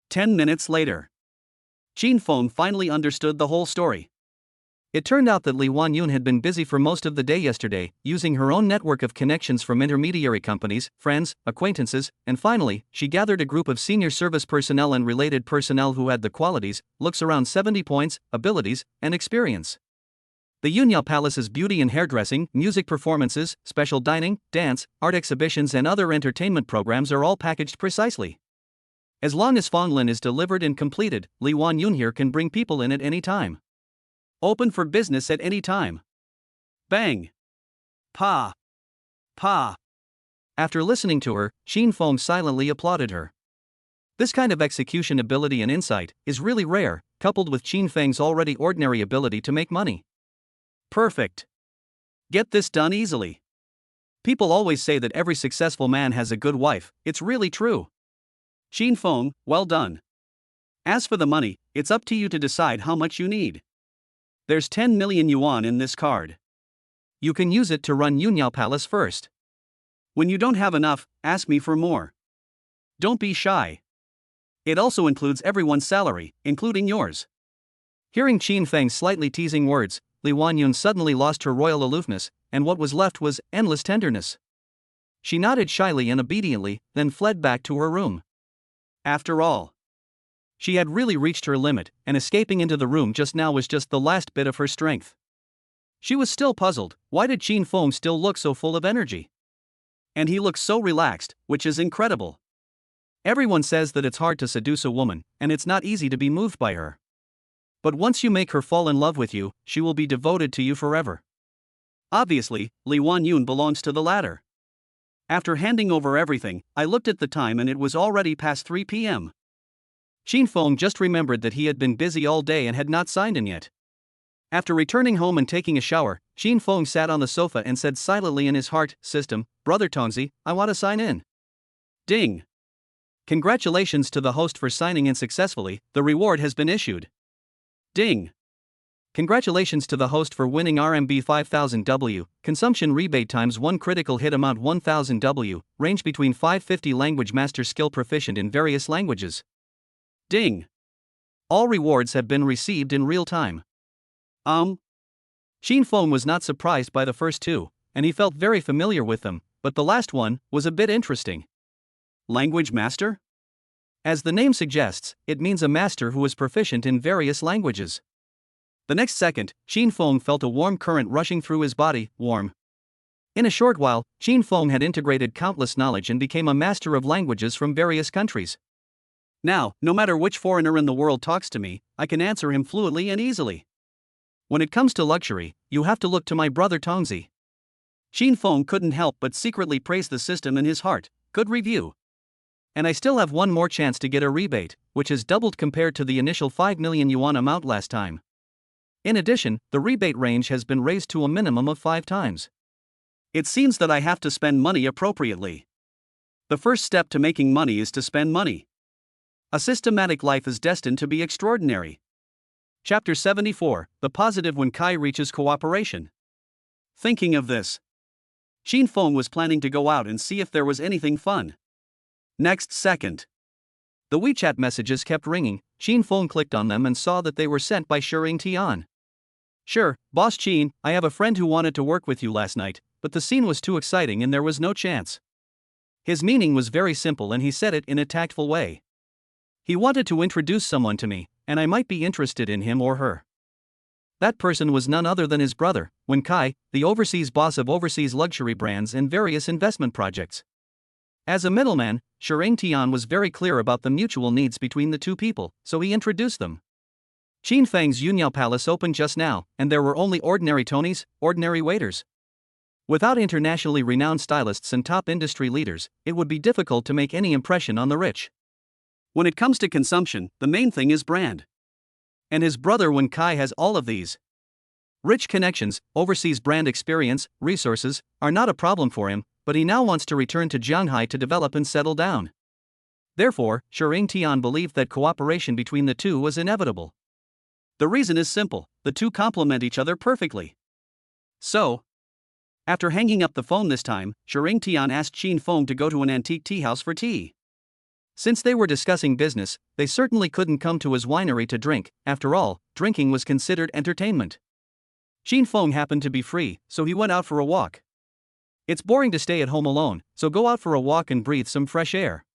10 minutes later, Qin Feng finally understood the whole story. It turned out that Li Wanyun had been busy for most of the day yesterday, using her own network of connections from intermediary companies, friends, acquaintances, and finally, she gathered a group of senior service personnel and related personnel who had the qualities, looks around 70 points, abilities, and experience. The Yunyao Palace's beauty and hairdressing, music performances, special dining, dance, art exhibitions and other entertainment programs are all packaged precisely. As long as Fonglin is delivered and completed, Li Wanyun here can bring people in at any time. Open for business at any time. Bang! Pa! After listening to her, Qin Feng silently applauded her. This kind of execution ability and insight is really rare, coupled with Qin Feng's already ordinary ability to make money. Perfect. Get this done easily. People always say that every successful man has a good wife. It's really true. Qin Feng, well done. As for the money, it's up to you to decide how much you need. There's 10 million yuan in this card. You can use it to run Yunyao Palace first. When you don't have enough, ask me for more. Don't be shy. It also includes everyone's salary, including yours. Hearing Qin Feng's slightly teasing words, Li Wanyun suddenly lost her royal aloofness, and what was left was endless tenderness. She nodded shyly and obediently, then fled back to her room. After all, she had really reached her limit, and escaping into the room just now was just the last bit of her strength. She was still puzzled. Why did Qin Feng still look so full of energy? And he looks so relaxed, which is incredible. Everyone says that it's hard to seduce a woman, and it's not easy to be moved by her. But once you make her fall in love with you, she will be devoted to you forever. Obviously, Li Wanyun belongs to the latter. After handing over everything, I looked at the time and it was already past 3 p.m. Qin Feng just remembered that he had been busy all day and had not signed in yet. After returning home and taking a shower, Qin Feng sat on the sofa and said silently in his heart, "System, Brother Tongzi, I want to sign in." Ding! Congratulations to the host for signing in successfully, the reward has been issued. Ding! Congratulations to the host for winning RMB 5000 W, consumption rebate times 1 critical hit amount 1000 W, range between 550 language master skill proficient in various languages. Ding! All rewards have been received in real time. Qin Feng was not surprised by the first two, and he felt very familiar with them, but the last one was a bit interesting. Language master? As the name suggests, it means a master who is proficient in various languages. The next second, Qin Feng felt a warm current rushing through his body, warm. In a short while, Qin Feng had integrated countless knowledge and became a master of languages from various countries. Now, no matter which foreigner in the world talks to me, I can answer him fluently and easily. When it comes to luxury, you have to look to my brother Tongzi. Qin Feng couldn't help but secretly praise the system in his heart. Good review. And I still have one more chance to get a rebate, which has doubled compared to the initial 5 million yuan amount last time. In addition, the rebate range has been raised to a minimum of 5 times. It seems that I have to spend money appropriately. The first step to making money is to spend money. A systematic life is destined to be extraordinary. Chapter 74, The Positive When Kai Reaches Cooperation. Thinking of this, Qin Feng was planning to go out and see if there was anything fun. Next second, the WeChat messages kept ringing. Qin Feng clicked on them and saw that they were sent by Shering Tian. "Sure, Boss Qin, I have a friend who wanted to work with you last night, but the scene was too exciting and there was no chance." His meaning was very simple and he said it in a tactful way. He wanted to introduce someone to me, and I might be interested in him or her. That person was none other than his brother, Wen Kai, the overseas boss of overseas luxury brands and various investment projects. As a middleman, Shering Tian was very clear about the mutual needs between the two people, so he introduced them. Qin Feng's Yunyao Palace opened just now, and there were only ordinary Tonys, ordinary waiters. Without internationally renowned stylists and top industry leaders, it would be difficult to make any impression on the rich. When it comes to consumption, the main thing is brand. And his brother Wen Kai has all of these. Rich connections, overseas brand experience, resources, are not a problem for him, but he now wants to return to Shanghai to develop and settle down. Therefore, Shering Tian believed that cooperation between the two was inevitable. The reason is simple, the two complement each other perfectly. So, after hanging up the phone this time, Shering Tian asked Qin Feng to go to an antique tea house for tea. Since they were discussing business, they certainly couldn't come to his winery to drink. After all, drinking was considered entertainment. Qin Feng happened to be free, so he went out for a walk. It's boring to stay at home alone, so go out for a walk and breathe some fresh air.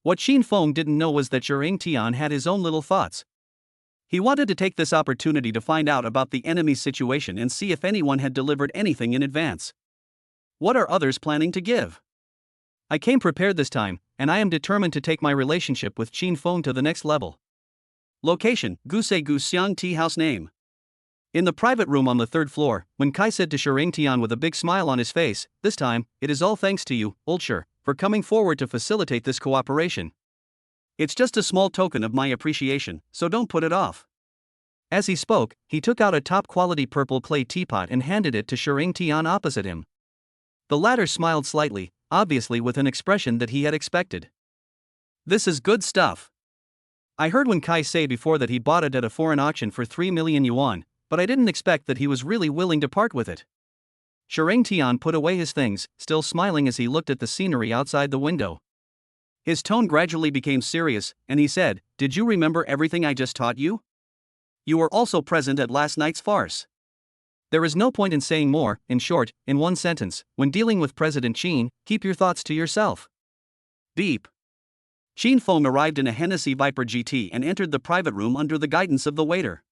What Qin Feng didn't know was that Shering Tian had his own little thoughts. He wanted to take this opportunity to find out about the enemy's situation and see if anyone had delivered anything in advance. What are others planning to give? I came prepared this time, and I am determined to take my relationship with Qin Feng to the next level. Location, Gusei Guxiang Tea House. Name. In the private room on the 3rd floor, Wen Kai said to Shering Tian with a big smile on his face, "This time, it is all thanks to you, old Shi, for coming forward to facilitate this cooperation. It's just a small token of my appreciation, so don't put it off." As he spoke, he took out a top-quality purple clay teapot and handed it to Shering Tian opposite him. The latter smiled slightly, obviously with an expression that he had expected. "This is good stuff. I heard Wen Kai say before that he bought it at a foreign auction for 3 million yuan, but I didn't expect that he was really willing to part with it." Shering Tian put away his things, still smiling as he looked at the scenery outside the window. His tone gradually became serious, and he said, "Did you remember everything I just taught you? You were also present at last night's farce." There is no point in saying more. In short, in one sentence, when dealing with President Qin, keep your thoughts to yourself. Beep. Qin Feng arrived in a Hennessy Viper GT and entered the private room under the guidance of the waiter.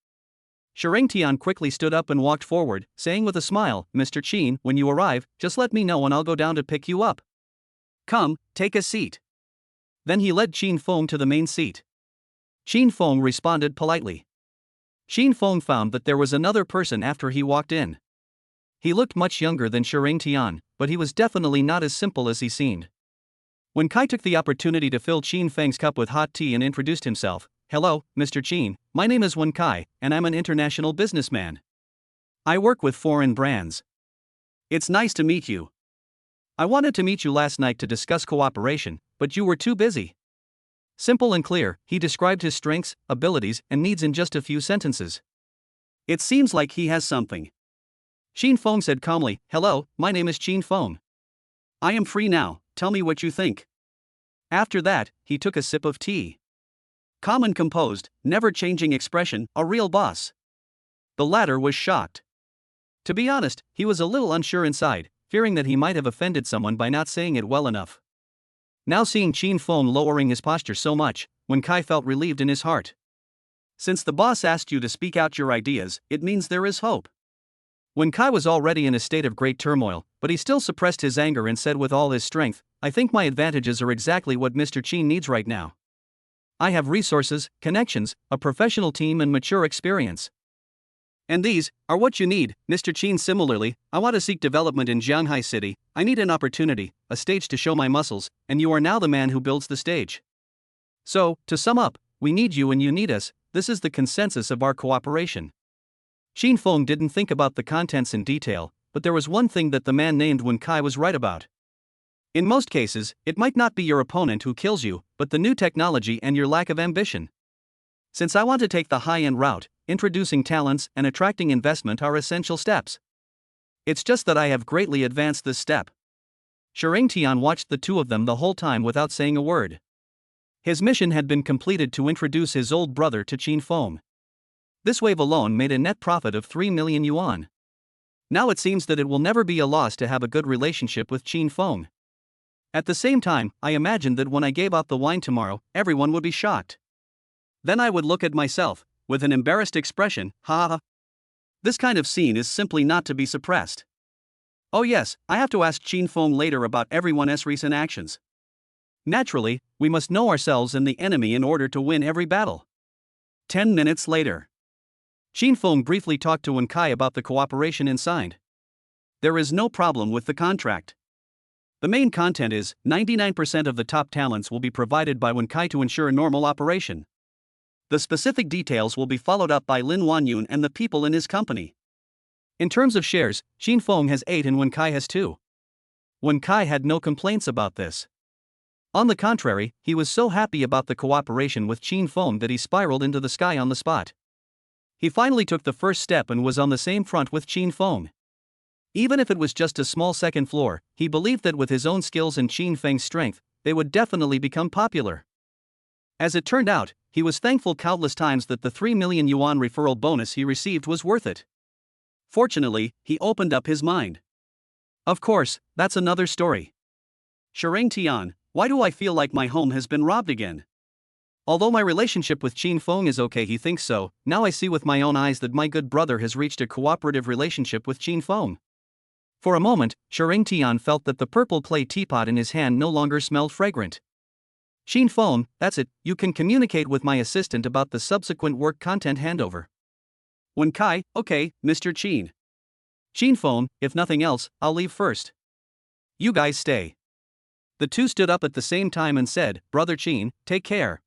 Tian quickly stood up and walked forward, saying with a smile, "Mr. Qin, when you arrive, just let me know and I'll go down to pick you up." Come, take a seat. Then he led Feng to the main seat. Feng responded politely. Feng found that there was another person after he walked in. He looked much younger than Tian, but he was definitely not as simple as he seemed. Wen Kai took the opportunity to fill Feng's cup with hot tea and introduced himself. "Hello, Mr. Qin, my name is Wen Kai, and I'm an international businessman. I work with foreign brands. It's nice to meet you. I wanted to meet you last night to discuss cooperation, but you were too busy." Simple and clear, he described his strengths, abilities, and needs in just a few sentences. It seems like he has something. Feng said calmly, "Hello, my name is Feng. I am free now, tell me what you think." After that, he took a sip of tea. Calm and composed, never changing expression, a real boss. The latter was shocked. To be honest, he was a little unsure inside, fearing that he might have offended someone by not saying it well enough. Now seeing Feng lowering his posture so much, Wen Kai felt relieved in his heart. Since the boss asked you to speak out your ideas, it means there is hope. Wen Kai was already in a state of great turmoil, but he still suppressed his anger and said with all his strength, "I think my advantages are exactly what Mr. Qin needs right now. I have resources, connections, a professional team and mature experience. And these are what you need, Mr. Qin. Similarly, I want to seek development in Jianghai City. I need an opportunity, a stage to show my muscles, and you are now the man who builds the stage. So, to sum up, we need you and you need us. This is the consensus of our cooperation." Feng didn't think about the contents in detail, but there was one thing that the man named Wen Kai was right about. In most cases, it might not be your opponent who kills you, but the new technology and your lack of ambition. Since I want to take the high-end route, introducing talents and attracting investment are essential steps. It's just that I have greatly advanced this step. Tian watched the two of them the whole time without saying a word. His mission had been completed to introduce his old brother to Feng. This wave alone made a net profit of 3 million yuan. Now it seems that it will never be a loss to have a good relationship with Feng. At the same time, I imagined that when I gave out the wine tomorrow, everyone would be shocked. Then I would look at myself, with an embarrassed expression, ha ha. This kind of scene is simply not to be suppressed. Oh yes, I have to ask Feng later about everyone's recent actions. Naturally, we must know ourselves and the enemy in order to win every battle. 10 minutes later. Feng briefly talked to Wen Kai about the cooperation and signed. There is no problem with the contract. The main content is 99% of the top talents will be provided by Wen Kai to ensure normal operation. The specific details will be followed up by Lin Wanyun and the people in his company. In terms of shares, Feng has 8 and Wen Kai has 2. Wen Kai had no complaints about this. On the contrary, he was so happy about the cooperation with Feng that he spiraled into the sky on the spot. He finally took the first step and was on the same front with Feng. Even if it was just a small second floor, he believed that with his own skills and Feng's strength, they would definitely become popular. As it turned out, he was thankful countless times that the 3 million yuan referral bonus he received was worth it. Fortunately, he opened up his mind. Of course, that's another story. Tian, why do I feel like my home has been robbed again? Although my relationship with Feng is okay, he thinks so. Now I see with my own eyes that my good brother has reached a cooperative relationship with Feng. For a moment, Tian felt that the purple clay teapot in his hand no longer smelled fragrant. Feng, that's it, you can communicate with my assistant about the subsequent work content handover. Wen Kai, okay, Mr. Qin. Feng, if nothing else, I'll leave first. You guys stay. The two stood up at the same time and said, "Brother Qin, take care."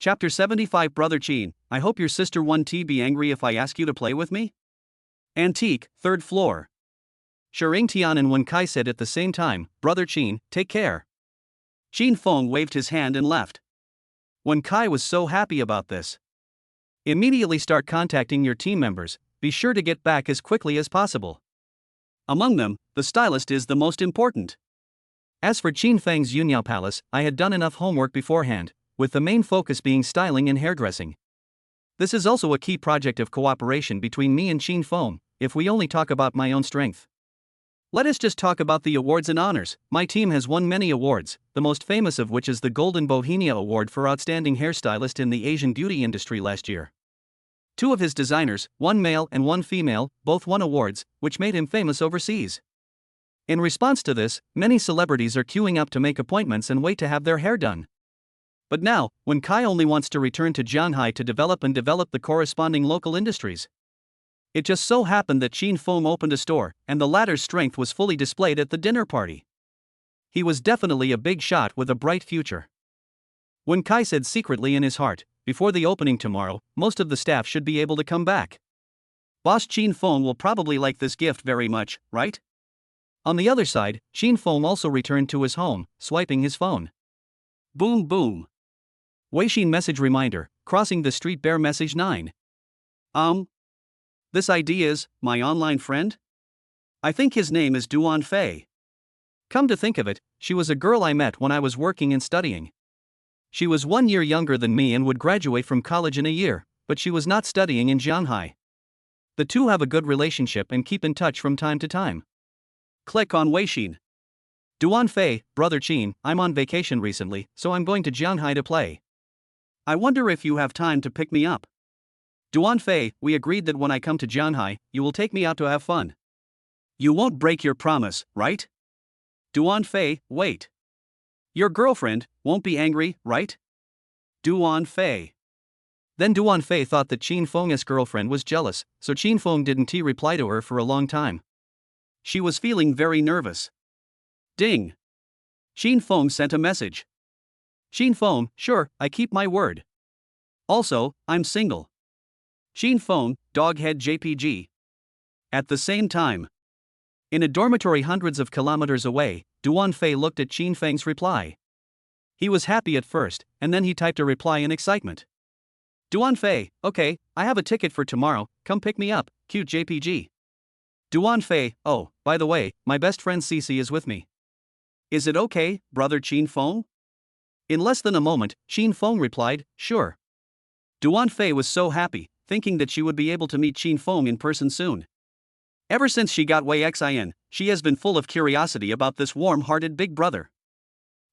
Chapter 75. Brother Qin, I hope your sister won't be angry if I ask you to play with me? Antique, 3rd floor. Tian and Wen Kai said at the same time, "Brother Qin, take care." Feng waved his hand and left. Wen Kai was so happy about this. Immediately start contacting your team members, be sure to get back as quickly as possible. Among them, the stylist is the most important. As for Feng's Yunyao Palace, I had done enough homework beforehand, with the main focus being styling and hairdressing. This is also a key project of cooperation between me and Feng, if we only talk about my own strength. Let us just talk about the awards and honors. My team has won many awards, the most famous of which is the Golden Bohemia Award for Outstanding Hairstylist in the Asian beauty industry last year. Two of his designers, one male and one female, both won awards, which made him famous overseas. In response to this, many celebrities are queuing up to make appointments and wait to have their hair done. But now, when Kai only wants to return to Shanghai to develop the corresponding local industries. It just so happened that Qin Feng opened a store, and the latter's strength was fully displayed at the dinner party. He was definitely a big shot with a bright future. When Kai said secretly in his heart, before the opening tomorrow, most of the staff should be able to come back. Boss Qin Feng will probably like this gift very much, right? On the other side, Qin Feng also returned to his home, swiping his phone. Boom boom. Weixin message reminder, crossing the street bear message 9. This ID is, my online friend? I think his name is Duan Fei. Come to think of it, she was a girl I met when I was working and studying. She was 1 year younger than me and would graduate from college in a year, but she was not studying in Shanghai. The two have a good relationship and keep in touch from time to time. Click on Weixin. Duan Fei, brother Qin, I'm on vacation recently, so I'm going to Shanghai to play. I wonder if you have time to pick me up. Duan Fei, we agreed that when I come to Shanghai, you will take me out to have fun. You won't break your promise, right? Duan Fei, wait. Your girlfriend won't be angry, right? Duan Fei. Then Duan Fei thought that Qin Feng's girlfriend was jealous, so Qin Feng didn't reply to her for a long time. She was feeling very nervous. Ding. Qin Feng sent a message. Qin Feng, sure, I keep my word. Also, I'm single. Qin Feng, Doghead JPG. At the same time, in a dormitory hundreds of kilometers away, Duan Fei looked at Qin Feng's reply. He was happy at first, and then he typed a reply in excitement. Duan Fei, okay, I have a ticket for tomorrow, come pick me up, cute JPG. Duan Fei, oh, by the way, my best friend Cici is with me. Is it okay, brother Qin Feng? In less than a moment, Qin Feng replied, sure. Duan Fei was so happy, thinking that she would be able to meet Qin Feng in person soon. Ever since she got Wei Xin, she has been full of curiosity about this warm-hearted big brother.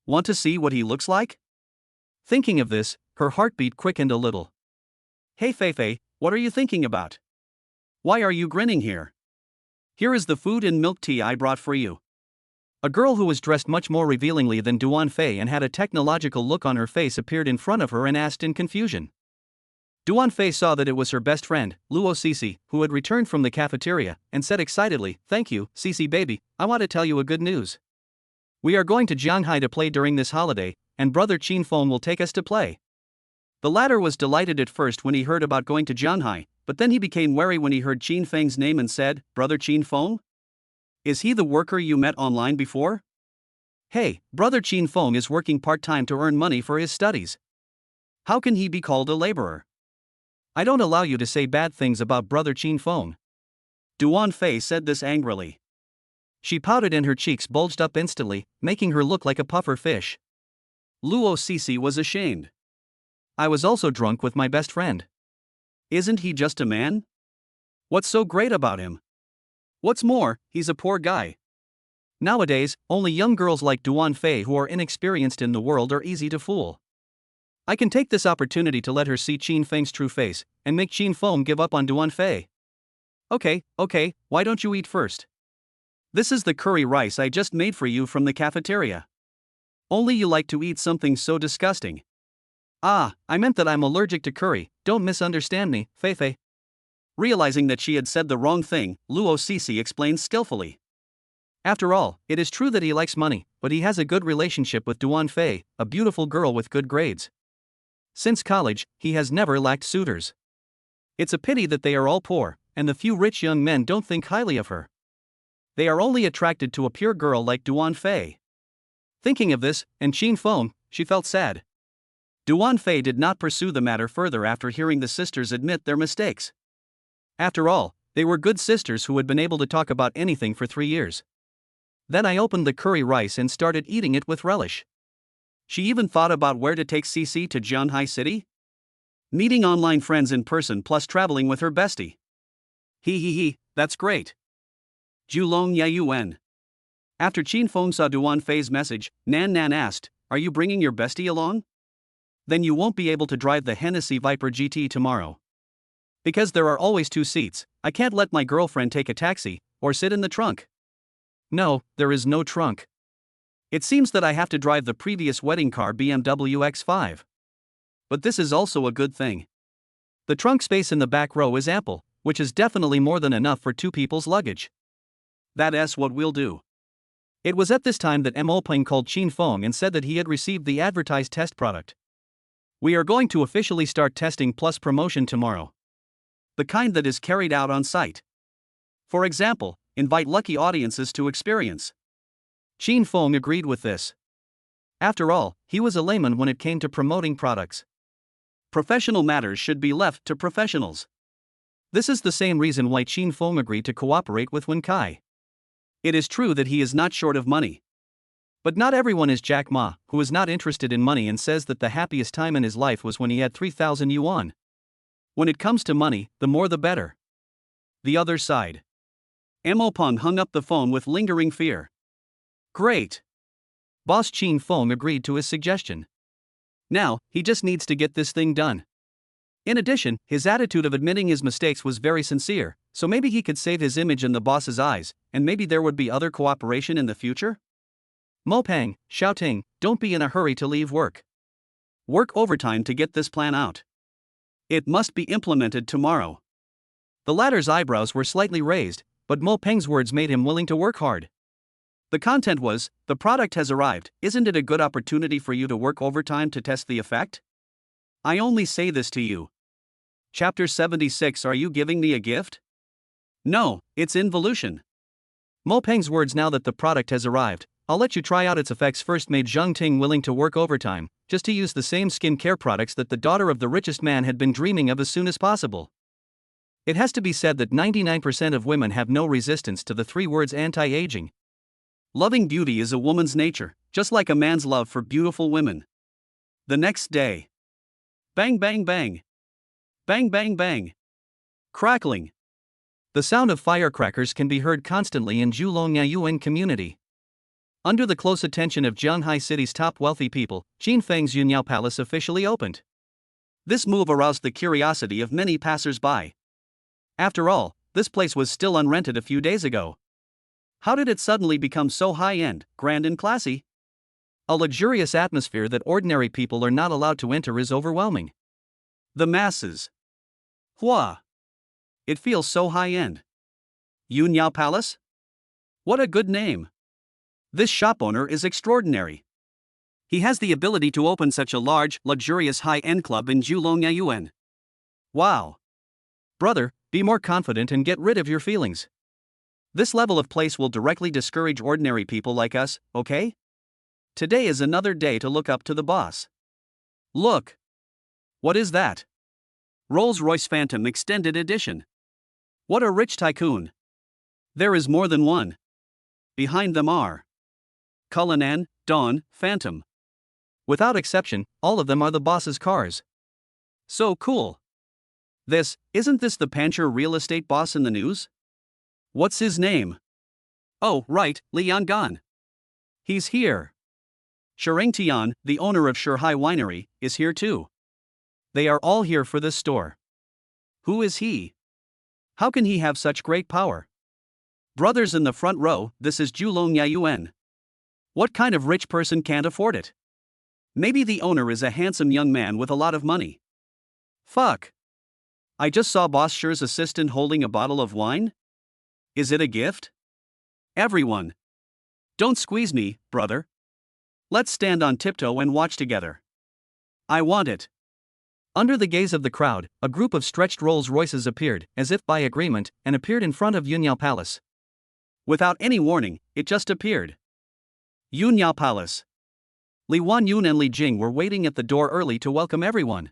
Want to see what he looks like? Thinking of this, her heartbeat quickened a little. Hey Fei, what are you thinking about? Why are you grinning here? Here is the food and milk tea I brought for you. A girl who was dressed much more revealingly than Duan Fei and had a technological look on her face appeared in front of her and asked in confusion. Duan Fei saw that it was her best friend, Luo Cici, who had returned from the cafeteria, and said excitedly, thank you, Cici baby, I want to tell you a good news. We are going to Shanghai to play during this holiday, and brother Qin Feng will take us to play. The latter was delighted at first when he heard about going to Shanghai, but then he became wary when he heard Qin Feng's name and said, brother Qin Feng? Is he the worker you met online before? Hey, brother Qin Feng is working part-time to earn money for his studies. How can he be called a laborer? I don't allow you to say bad things about brother Qin Feng. Duan Fei said this angrily. She pouted and her cheeks bulged up instantly, making her look like a puffer fish. Luo Cici was ashamed. I was also drunk with my best friend. Isn't he just a man? What's so great about him? What's more, he's a poor guy. Nowadays, only young girls like Duan Fei who are inexperienced in the world are easy to fool. I can take this opportunity to let her see Qin Feng's true face, and make Qin Feng give up on Duan Fei. Okay, why don't you eat first? This is the curry rice I just made for you from the cafeteria. Only you like to eat something so disgusting. Ah, I meant that I'm allergic to curry, don't misunderstand me, Fei. Realizing that she had said the wrong thing, Luo Cici explained skillfully. After all, it is true that he likes money, but he has a good relationship with Duan Fei, a beautiful girl with good grades. Since college, he has never lacked suitors. It's a pity that they are all poor, and the few rich young men don't think highly of her. They are only attracted to a pure girl like Duan Fei. Thinking of this, and Qin Feng, she felt sad. Duan Fei did not pursue the matter further after hearing the sisters admit their mistakes. After all, they were good sisters who had been able to talk about anything for 3 years. Then I opened the curry rice and started eating it with relish. She even thought about where to take Cici to Shanghai City? Meeting online friends in person plus traveling with her bestie. That's great. Julong Yayuan. After Qin Feng saw Duan Fei's message, Nan asked, are you bringing your bestie along? Then you won't be able to drive the Hennessy Viper GT tomorrow. Because there are always 2 seats, I can't let my girlfriend take a taxi, or sit in the trunk. No, there is no trunk. It seems that I have to drive the previous wedding car BMW X5. But this is also a good thing. The trunk space in the back row is ample, which is definitely more than enough for 2 people's luggage. That's what we'll do. It was at this time that Mo Peng called Qin Feng and said that he had received the advertised test product. We are going to officially start testing plus promotion tomorrow. The kind that is carried out on site. For example, invite lucky audiences to experience. Qin Feng agreed with this. After all, he was a layman when it came to promoting products. Professional matters should be left to professionals. This is the same reason why Qin Feng agreed to cooperate with Wen Kai. It is true that he is not short of money. But not everyone is Jack Ma, who is not interested in money and says that the happiest time in his life was when he had 3,000 yuan. When it comes to money, the more the better. The other side. Mo Peng hung up the phone with lingering fear. Great. Boss Qin Feng agreed to his suggestion. Now, he just needs to get this thing done. In addition, his attitude of admitting his mistakes was very sincere, so maybe he could save his image in the boss's eyes, and maybe there would be other cooperation in the future? Mo Peng, shouting, don't be in a hurry to leave work. Work overtime to get this plan out. It must be implemented tomorrow. The latter's eyebrows were slightly raised, but Mo Peng's words made him willing to work hard. The content was, the product has arrived, isn't it a good opportunity for you to work overtime to test the effect? I only say this to you. Chapter 76. Are you giving me a gift? No, it's involution. Mo Peng's words, now that the product has arrived, I'll let you try out its effects first, made Zhang Ting willing to work overtime, just to use the same skincare products that the daughter of the richest man had been dreaming of as soon as possible. It has to be said that 99% of women have no resistance to the 3 words anti-aging. Loving beauty is a woman's nature, just like a man's love for beautiful women. The next day. Bang bang bang. Bang bang bang. Crackling. The sound of firecrackers can be heard constantly in Zhulangyuan community. Under the close attention of Jianghai City's top wealthy people, Qin Feng's Yunyao Palace officially opened. This move aroused the curiosity of many passers-by. After all, this place was still unrented a few days ago. How did it suddenly become so high-end, grand and classy? A luxurious atmosphere that ordinary people are not allowed to enter is overwhelming. The masses. Hua. It feels so high-end. Yunyao Palace? What a good name. This shop owner is extraordinary. He has the ability to open such a large, luxurious high-end club in Zhulangyuan. Wow. Brother, be more confident and get rid of your feelings. This level of place will directly discourage ordinary people like us, okay? Today is another day to look up to the boss. Look. What is that? Rolls-Royce Phantom Extended Edition. What a rich tycoon. There is more than one. Behind them are Cullinan, Dawn, Phantom. Without exception, all of them are the boss's cars. So cool. Isn't this the Pancher real estate boss in the news? What's his name? Oh, right, Li Yangan. He's here. Shireng Tian, the owner of Shihai Winery, is here too. They are all here for this store. Who is he? How can he have such great power? Brothers in the front row, this is Zhulangyuan. What kind of rich person can't afford it? Maybe the owner is a handsome young man with a lot of money. Fuck. I just saw Boss Shi's assistant holding a bottle of wine? Is it a gift? Everyone. Don't squeeze me, brother. Let's stand on tiptoe and watch together. I want it. Under the gaze of the crowd, a group of stretched Rolls-Royces appeared, as if by agreement, and appeared in front of Yunyao Palace. Without any warning, it just appeared. Yunyao Palace. Li Wanyun and Li Jing were waiting at the door early to welcome everyone.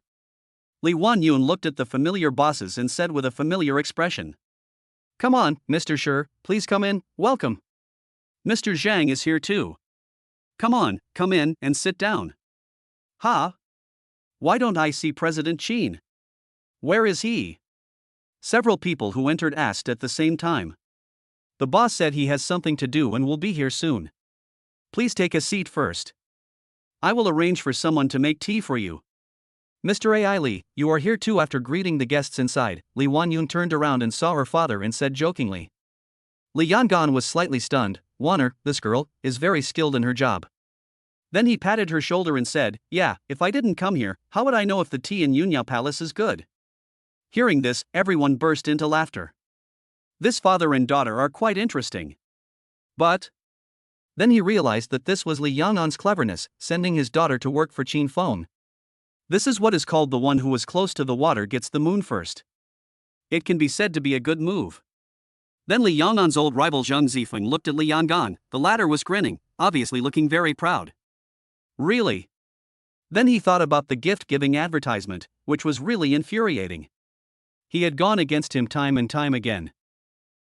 Li Wanyun looked at the familiar bosses and said with a familiar expression. Come on, Mr. Shi, please come in, welcome. Mr. Zhang is here too. Come on, come in and sit down. Ha? Why don't I see President Qin? Where is he? Several people who entered asked at the same time. The boss said he has something to do and will be here soon. Please take a seat first. I will arrange for someone to make tea for you. Mr. AI Lee, you are here too. After greeting the guests inside, Lee Wanyun turned around and saw her father and said jokingly. Lee Yangon was slightly stunned. Wanner, this girl, is very skilled in her job. Then he patted her shoulder and said, yeah, if I didn't come here, how would I know if the tea in Yunyao Palace is good? Hearing this, everyone burst into laughter. This father and daughter are quite interesting. But then he realized that this was Li Yangon's cleverness, sending his daughter to work for Qin Feng. This is what is called the one who was close to the water gets the moon first. It can be said to be a good move. Then Li Yangon's old rival Zheng Zifeng looked at Li Yangon. The latter was grinning, obviously looking very proud. Really? Then he thought about the gift-giving advertisement, which was really infuriating. He had gone against him time and time again.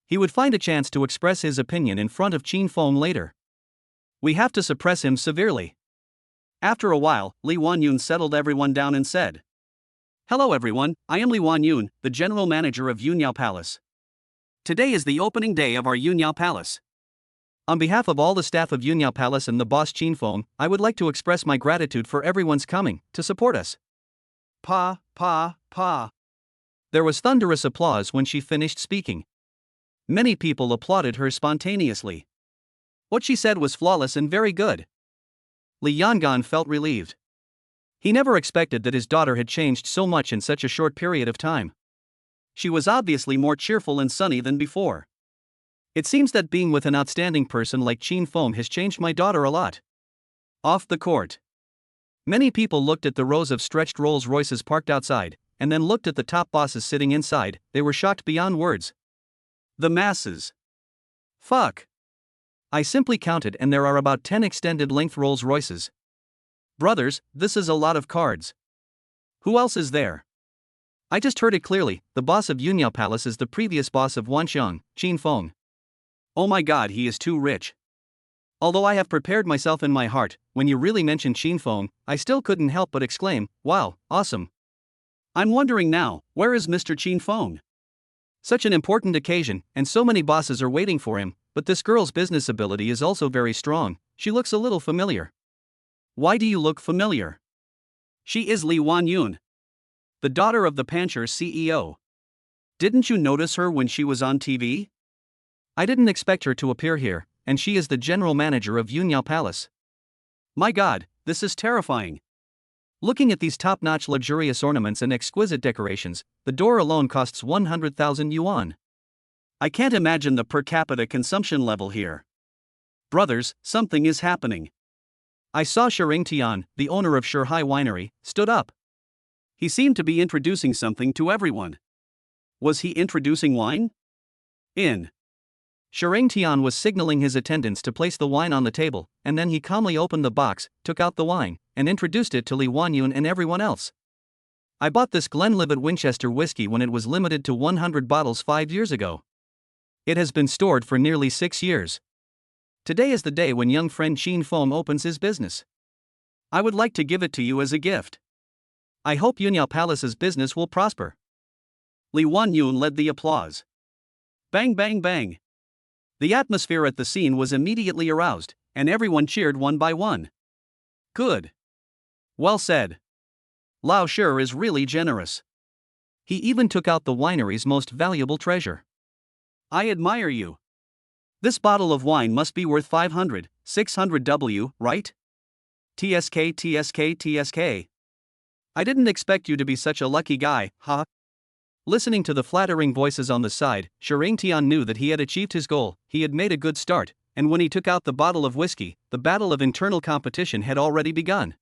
He would find a chance to express his opinion in front of Qin Feng later. We have to suppress him severely. After a while, Li Wanyun settled everyone down and said, hello everyone, I am Li Wanyun, the general manager of Yunyao Palace. Today is the opening day of our Yunyao Palace. On behalf of all the staff of Yunyao Palace and the boss Qin Feng, I would like to express my gratitude for everyone's coming to support us. Pa. There was thunderous applause when she finished speaking. Many people applauded her spontaneously. What she said was flawless and very good. Li Yangon felt relieved. He never expected that his daughter had changed so much in such a short period of time. She was obviously more cheerful and sunny than before. It seems that being with an outstanding person like Qin Feng has changed my daughter a lot. Off the court. Many people looked at the rows of stretched Rolls Royces parked outside, and then looked at the top bosses sitting inside. They were shocked beyond words. The masses. Fuck. I simply counted and there are about 10 extended length Rolls Royces. Brothers, this is a lot of cards. Who else is there? I just heard it clearly, the boss of Yunyao Palace is the previous boss of Wanxiang, Qin Feng. Oh my god, he is too rich. Although I have prepared myself in my heart, when you really mentioned Qin Feng, I still couldn't help but exclaim, wow, awesome. I'm wondering now, where is Mr. Qin Feng? Such an important occasion, and so many bosses are waiting for him, but this girl's business ability is also very strong. She looks a little familiar. Why do you look familiar? She is Li Wanyun, the daughter of the Pancher CEO. Didn't you notice her when she was on TV? I didn't expect her to appear here, and she is the general manager of Yunyao Palace. My god, this is terrifying. Looking at these top-notch luxurious ornaments and exquisite decorations, the door alone costs 100,000 yuan. I can't imagine the per capita consumption level here. Brothers, something is happening. I saw Shering Tian, the owner of Shihai Winery, stood up. He seemed to be introducing something to everyone. Was he introducing wine? Shering Tian was signaling his attendants to place the wine on the table, and then he calmly opened the box, took out the wine, and introduced it to Li Wanyun and everyone else. I bought this Glenlivet Winchester whiskey when it was limited to 100 bottles 5 years ago. It has been stored for nearly 6 years. Today is the day when young friend Qin Feng opens his business. I would like to give it to you as a gift. I hope Yunyao Palace's business will prosper. Li Wanyun led the applause. Bang bang bang. The atmosphere at the scene was immediately aroused, and everyone cheered one by one. Good. Well said. Lao Shi is really generous. He even took out the winery's most valuable treasure. I admire you. This bottle of wine must be worth 500, 600 W, right? TSK. I didn't expect you to be such a lucky guy, huh? Listening to the flattering voices on the side, Shering Tian knew that he had achieved his goal. He had made a good start, and when he took out the bottle of whiskey, the battle of internal competition had already begun.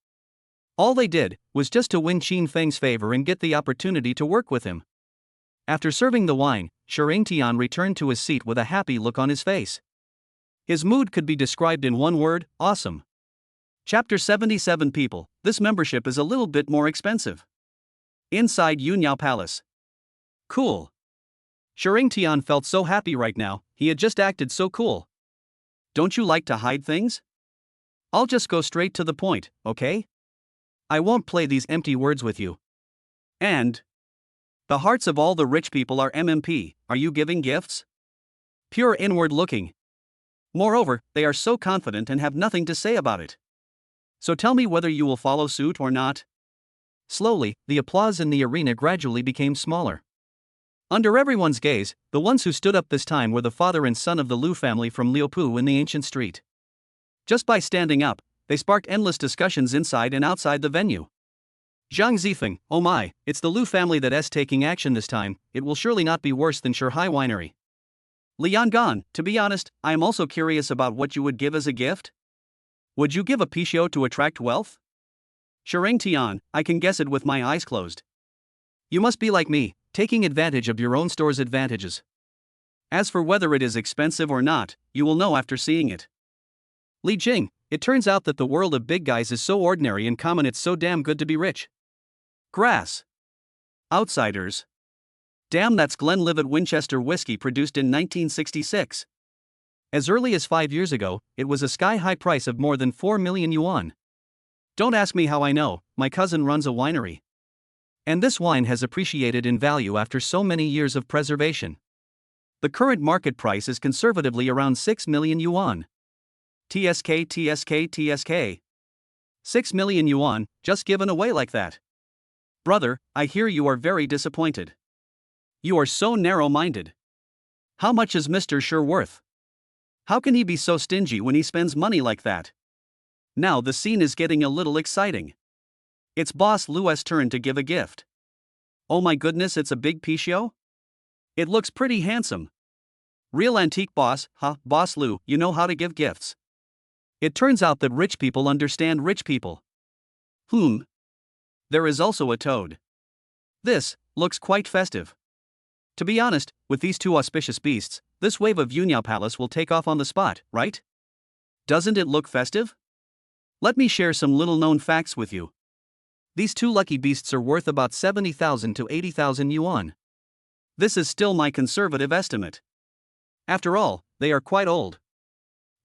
All they did was just to win Qin Feng's favor and get the opportunity to work with him. After serving the wine, Shering Tian returned to his seat with a happy look on his face. His mood could be described in one word: awesome. Chapter 77. People, this membership is a little bit more expensive. Inside Yunyao Palace. Cool. Shering Tian felt so happy right now, he had just acted so cool. Don't you like to hide things? I'll just go straight to the point, okay? I won't play these empty words with you. And the hearts of all the rich people are MMP, are you giving gifts? Pure inward looking. Moreover, they are so confident and have nothing to say about it. So tell me whether you will follow suit or not. Slowly, the applause in the arena gradually became smaller. Under everyone's gaze, the ones who stood up this time were the father and son of the Liu family from Liupu in the ancient street. Just by standing up, they sparked endless discussions inside and outside the venue. Zhang Zifeng, oh my, it's the Liu family that's taking action this time, it will surely not be worse than Shanghai Winery. Li Yangan, to be honest, I am also curious about what you would give as a gift. Would you give a pichio to attract wealth? Shireng Tian, I can guess it with my eyes closed. You must be like me, taking advantage of your own store's advantages. As for whether it is expensive or not, you will know after seeing it. Li Jing, it turns out that the world of big guys is so ordinary and common it's so damn good to be rich. Grass. Outsiders. Damn, that's Glenlivet Winchester whiskey produced in 1966. As early as 5 years ago, it was a sky-high price of more than 4 million yuan. Don't ask me how I know, my cousin runs a winery. And this wine has appreciated in value after so many years of preservation. The current market price is conservatively around 6 million yuan. TSK. 6 million yuan, just given away like that. Brother, I hear you are very disappointed. You are so narrow-minded. How much is Mr. Sure worth? How can he be so stingy when he spends money like that? Now the scene is getting a little exciting. It's Boss Lu's turn to give a gift. Oh my goodness, it's a big pichio? It looks pretty handsome. Real antique boss, huh, Boss Lu, you know how to give gifts. It turns out that rich people understand rich people. There is also a toad. This looks quite festive. To be honest, with these two auspicious beasts, this wave of Yunyao Palace will take off on the spot, right? Doesn't it look festive? Let me share some little-known facts with you. These two lucky beasts are worth about 70,000 to 80,000 yuan. This is still my conservative estimate. After all, they are quite old.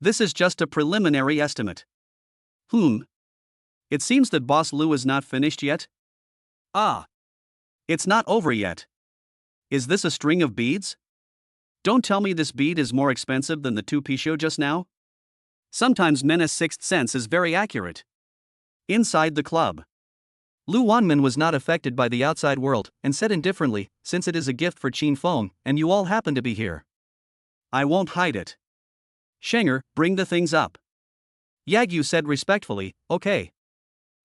This is just a preliminary estimate. It seems that Boss Lu is not finished yet? It's not over yet. Is this a string of beads? Don't tell me this bead is more expensive than the two pichio just now? Sometimes Mena's sixth sense is very accurate. Inside the club, Lu Wanmin was not affected by the outside world and said indifferently, since it is a gift for Qin Feng and you all happen to be here. I won't hide it. Shenger, bring the things up. Yagyu said respectfully, okay.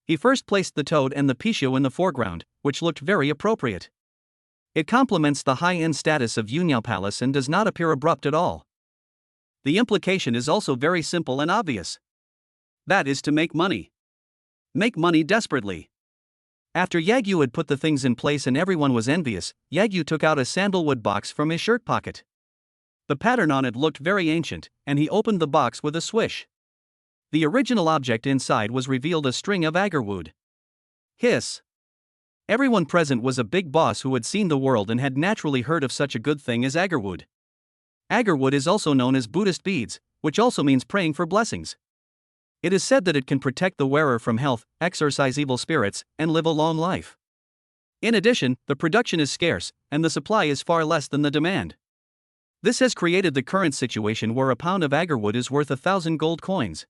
He first placed the toad and the pichio in the foreground, which looked very appropriate. It complements the high-end status of Yunyao Palace and does not appear abrupt at all. The implication is also very simple and obvious. That is to make money. Make money desperately. After Yagyu had put the things in place and everyone was envious, Yagyu took out a sandalwood box from his shirt pocket. The pattern on it looked very ancient, and he opened the box with a swish. The original object inside was revealed a string of agarwood. Hiss. Everyone present was a big boss who had seen the world and had naturally heard of such a good thing as agarwood. Agarwood is also known as Buddhist beads, which also means praying for blessings. It is said that it can protect the wearer from health, exorcise evil spirits, and live a long life. In addition, the production is scarce, and the supply is far less than the demand. This has created the current situation where a pound of agarwood is worth 1,000 gold coins.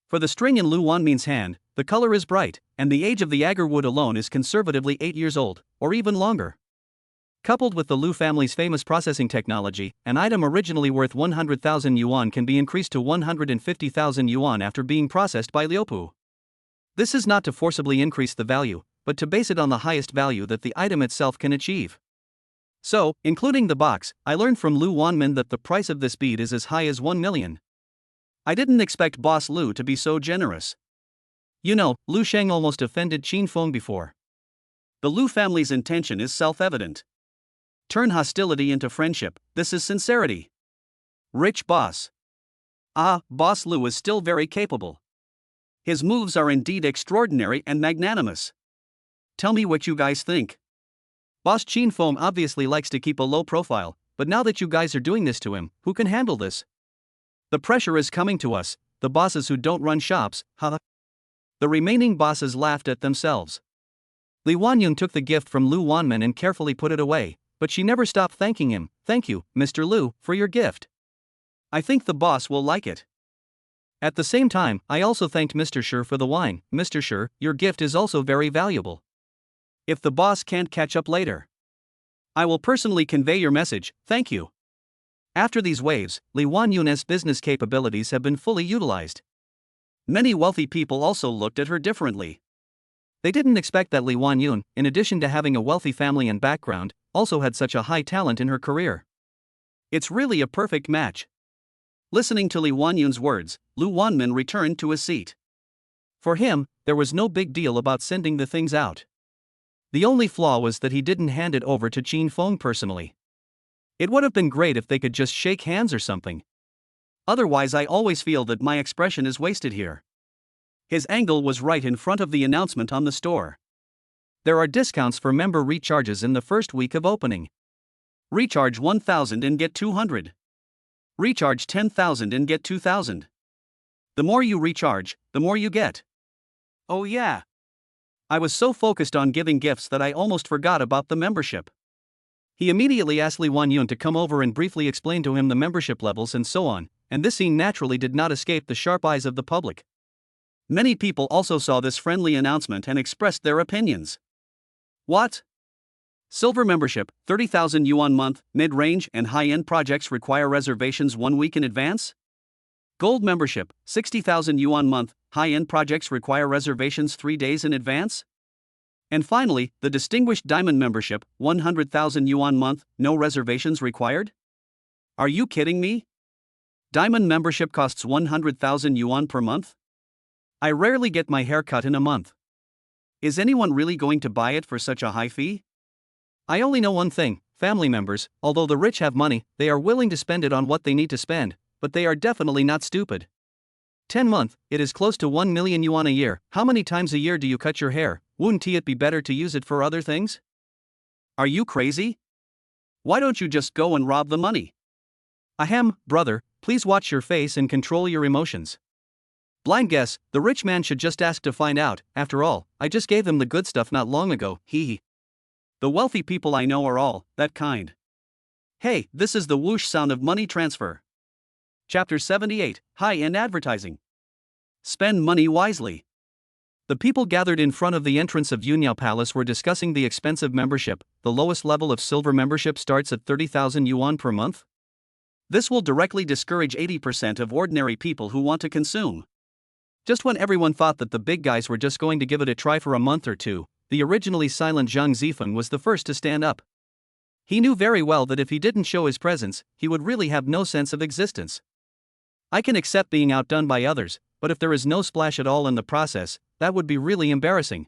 For the string in Lu Wanmin's hand, the color is bright, and the age of the agarwood alone is conservatively 8 years old, or even longer. Coupled with the Lu family's famous processing technology, an item originally worth 100,000 yuan can be increased to 150,000 yuan after being processed by Liupu. This is not to forcibly increase the value, but to base it on the highest value that the item itself can achieve. So, including the box, I learned from Lu Wanmin that the price of this bead is as high as 1 million. I didn't expect Boss Lu to be so generous. You know, Lu Sheng almost offended Qin Feng before. The Lu family's intention is self-evident. Turn hostility into friendship, this is sincerity. Rich boss. Boss Lu is still very capable. His moves are indeed extraordinary and magnanimous. Tell me what you guys think. Boss Qin Feng obviously likes to keep a low profile, but now that you guys are doing this to him, who can handle this? The pressure is coming to us, the bosses who don't run shops, haha. The remaining bosses laughed at themselves. Li Wanyun took the gift from Lu Wanmin and carefully put it away, but she never stopped thanking him. Thank you, Mr. Lu, for your gift. I think the boss will like it. At the same time, I also thanked Mr. Sher for the wine. Mr. Sher, your gift is also very valuable. If the boss can't catch up later, I will personally convey your message, thank you. After these waves, Li Wanyun's business capabilities have been fully utilized. Many wealthy people also looked at her differently. They didn't expect that Li Wanyun, in addition to having a wealthy family and background, also had such a high talent in her career. It's really a perfect match. Listening to Li Wanyun's words, Lu Wanmin returned to his seat. For him, there was no big deal about sending the things out. The only flaw was that he didn't hand it over to Qin Feng personally. It would have been great if they could just shake hands or something. Otherwise, I always feel that my expression is wasted here. His angle was right in front of the announcement on the store. There are discounts for member recharges in the first week of opening. Recharge 1,000 and get 200. Recharge 10,000 and get 2,000. The more you recharge, the more you get. Oh yeah. I was so focused on giving gifts that I almost forgot about the membership. He immediately asked Li Wanyun to come over and briefly explain to him the membership levels and so on, and this scene naturally did not escape the sharp eyes of the public. Many people also saw this friendly announcement and expressed their opinions. What? Silver membership, 30,000 yuan month, mid-range and high-end projects require reservations 1 week in advance? Gold membership, 60,000 yuan month, high-end projects require reservations 3 days in advance? And finally, the distinguished diamond membership, 100,000 yuan month, no reservations required? Are you kidding me? Diamond membership costs 100,000 yuan per month? I rarely get my hair cut in a month. Is anyone really going to buy it for such a high fee? I only know one thing, family members, although the rich have money, they are willing to spend it on what they need to spend, but they are definitely not stupid. 10 month, it is close to 1 million yuan a year. How many times a year do you cut your hair? Wouldn't it be better to use it for other things? Are you crazy? Why don't you just go and rob the money? Ahem, brother, please watch your face and control your emotions. Blind guess, the rich man should just ask to find out. After all, I just gave him the good stuff not long ago, hee. The wealthy people I know are all that kind. Hey, this is the whoosh sound of money transfer. Chapter 78, High-End Advertising. Spend money wisely. The people gathered in front of the entrance of Yunyao Palace were discussing the expensive membership. The lowest level of silver membership starts at 30,000 yuan per month. This will directly discourage 80% of ordinary people who want to consume. Just when everyone thought that the big guys were just going to give it a try for a month or two, the originally silent Zhang Zifeng was the first to stand up. He knew very well that if he didn't show his presence, he would really have no sense of existence. I can accept being outdone by others, but if there is no splash at all in the process, that would be really embarrassing.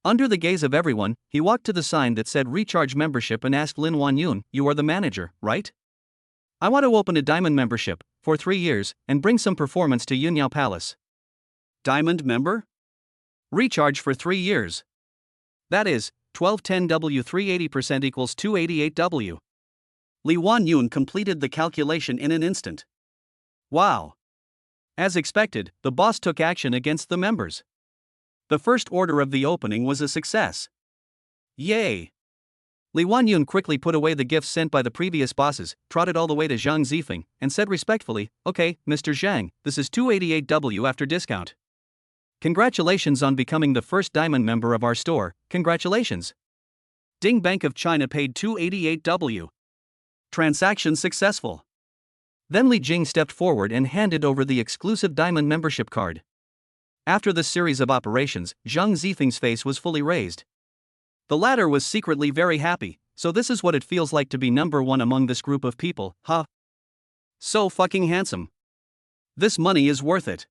Under the gaze of everyone, he walked to the sign that said Recharge Membership and asked Lin Wanyun, "You are the manager, right? I want to open a diamond membership, for 3 years, and bring some performance to Yunyao Palace." Diamond member? Recharge for 3 years. That is, 1210W 380% equals 288W. Li Wanyun completed the calculation in an instant. Wow. As expected, the boss took action against the members. The first order of the opening was a success. Yay! Li Wanyun quickly put away the gifts sent by the previous bosses, trotted all the way to Zhang Zifeng, and said respectfully, "Okay, Mr. Zhang, this is 288W after discount. Congratulations on becoming the first diamond member of our store, congratulations. Ding Bank of China paid 288W. Transaction successful." Then Li Jing stepped forward and handed over the exclusive diamond membership card. After this series of operations, Zhang Zifeng's face was fully raised. The latter was secretly very happy, so this is what it feels like to be number one among this group of people, huh? So fucking handsome. This money is worth it.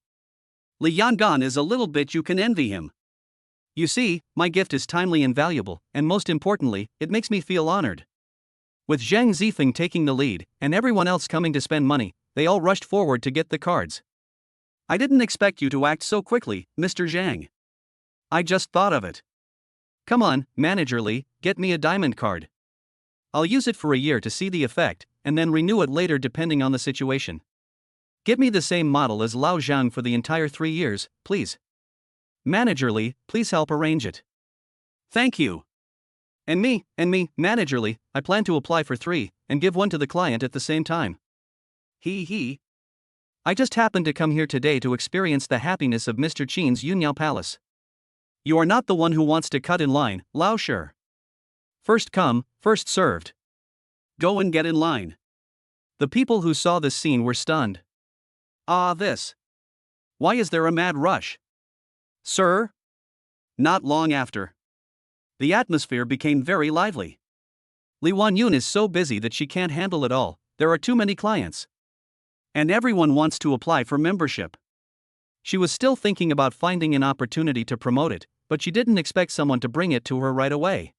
Li Yangan is a little bit you can envy him. You see, my gift is timely and valuable, and most importantly, it makes me feel honored. With Zhang Zifeng taking the lead, and everyone else coming to spend money, they all rushed forward to get the cards. I didn't expect you to act so quickly, Mr. Zhang. I just thought of it. Come on, Manager Li, get me a diamond card. I'll use it for a year to see the effect, and then renew it later depending on the situation. Give me the same model as Lao Zhang for the entire 3 years, please. Manager Li, please help arrange it. Thank you. And me, Manager Li, I plan to apply for 3, and give 1 to the client at the same time. He. I just happened to come here today to experience the happiness of Mr. Qin's Yunyao Palace. You are not the one who wants to cut in line, Lao Shi. First come, first served. Go and get in line. The people who saw this scene were stunned. Ah, this. Why is there a mad rush? Sir? Not long after. The atmosphere became very lively. Li Wanyun is so busy that she can't handle it all, there are too many clients. And everyone wants to apply for membership. She was still thinking about finding an opportunity to promote it, but she didn't expect someone to bring it to her right away.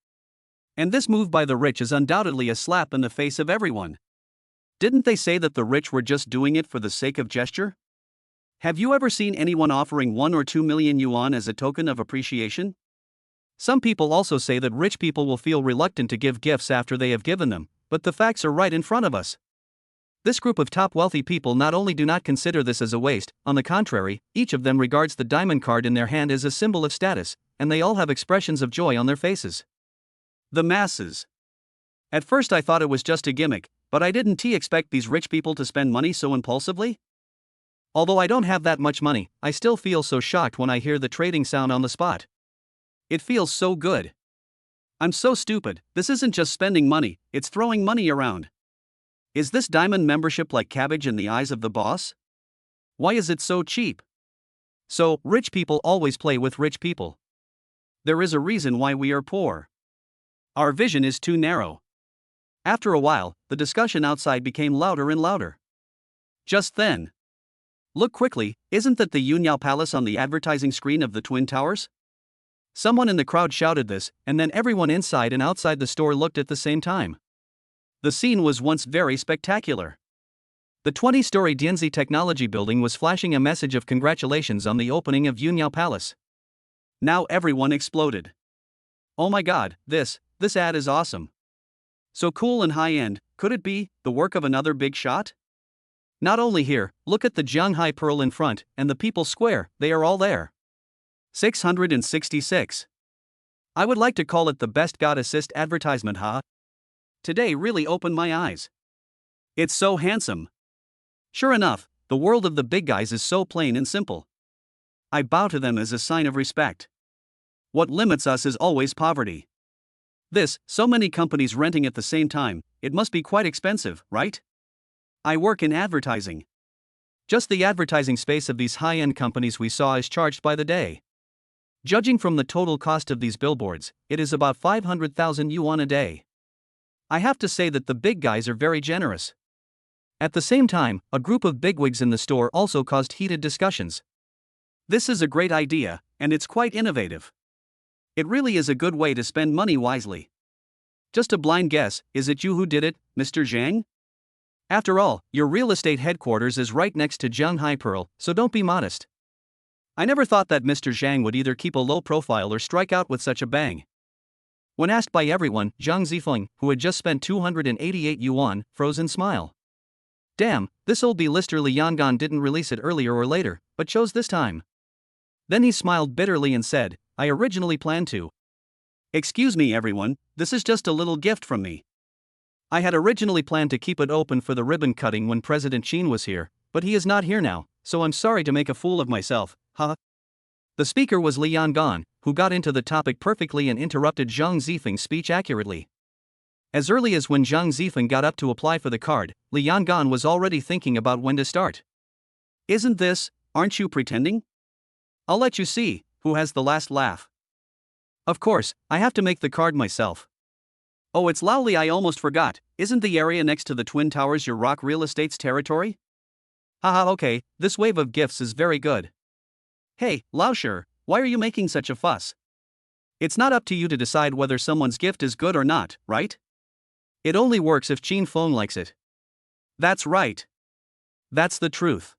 And this move by the rich is undoubtedly a slap in the face of everyone. Didn't they say that the rich were just doing it for the sake of gesture? Have you ever seen anyone offering 1 or 2 million yuan as a token of appreciation? Some people also say that rich people will feel reluctant to give gifts after they have given them, but the facts are right in front of us. This group of top wealthy people not only do not consider this as a waste, on the contrary, each of them regards the diamond card in their hand as a symbol of status, and they all have expressions of joy on their faces. The masses. At first I thought it was just a gimmick, but I didn't expect these rich people to spend money so impulsively. Although I don't have that much money, I still feel so shocked when I hear the trading sound on the spot. It feels so good. I'm so stupid, this isn't just spending money, it's throwing money around. Is this diamond membership like cabbage in the eyes of the boss? Why is it so cheap? So, rich people always play with rich people. There is a reason why we are poor. Our vision is too narrow. After a while, the discussion outside became louder and louder. Just then. Look quickly, isn't that the Yunyao Palace on the advertising screen of the Twin Towers? Someone in the crowd shouted this, and then everyone inside and outside the store looked at the same time. The scene was once very spectacular. The 20-story Dianzi Technology Building was flashing a message of congratulations on the opening of Yunyao Palace. Now everyone exploded. Oh my god, this ad is awesome. So cool and high-end, could it be the work of another big shot? Not only here, look at the Zhanghai Pearl in front, and the People's Square, they are all there. 666. I would like to call it the best God assist advertisement, huh? Today really opened my eyes. It's so handsome. Sure enough, the world of the big guys is so plain and simple. I bow to them as a sign of respect. What limits us is always poverty. So many companies renting at the same time, it must be quite expensive, right? I work in advertising. Just the advertising space of these high-end companies we saw is charged by the day. Judging from the total cost of these billboards, it is about 500,000 yuan a day. I have to say that the big guys are very generous. At the same time, a group of bigwigs in the store also caused heated discussions. This is a great idea, and it's quite innovative. It really is a good way to spend money wisely. Just a blind guess, is it you who did it, Mr. Zhang? After all, your real estate headquarters is right next to Zhanghai Pearl, so don't be modest. I never thought that Mr. Zhang would either keep a low profile or strike out with such a bang. When asked by everyone, Zhang Zifeng, who had just spent 288 yuan, froze in smile. Damn, this old B-lister Li Yangon didn't release it earlier or later, but chose this time. Then he smiled bitterly and said, I originally planned to. Excuse me everyone, this is just a little gift from me. I had originally planned to keep it open for the ribbon cutting when President Qin was here, but he is not here now, so I'm sorry to make a fool of myself, huh? The speaker was Li Yangon, who got into the topic perfectly and interrupted Zhang Zifeng's speech accurately. As early as when Zhang Zifeng got up to apply for the card, Li Yangon was already thinking about when to start. Aren't you pretending? I'll let you see who has the last laugh. Of course, I have to make the card myself. Oh, it's Laoli, I almost forgot, isn't the area next to the Twin Towers your rock real estate's territory? Haha, okay, this wave of gifts is very good. Hey, Lao Shi, why are you making such a fuss? It's not up to you to decide whether someone's gift is good or not, right? It only works if Qin Feng likes it. That's right. That's the truth.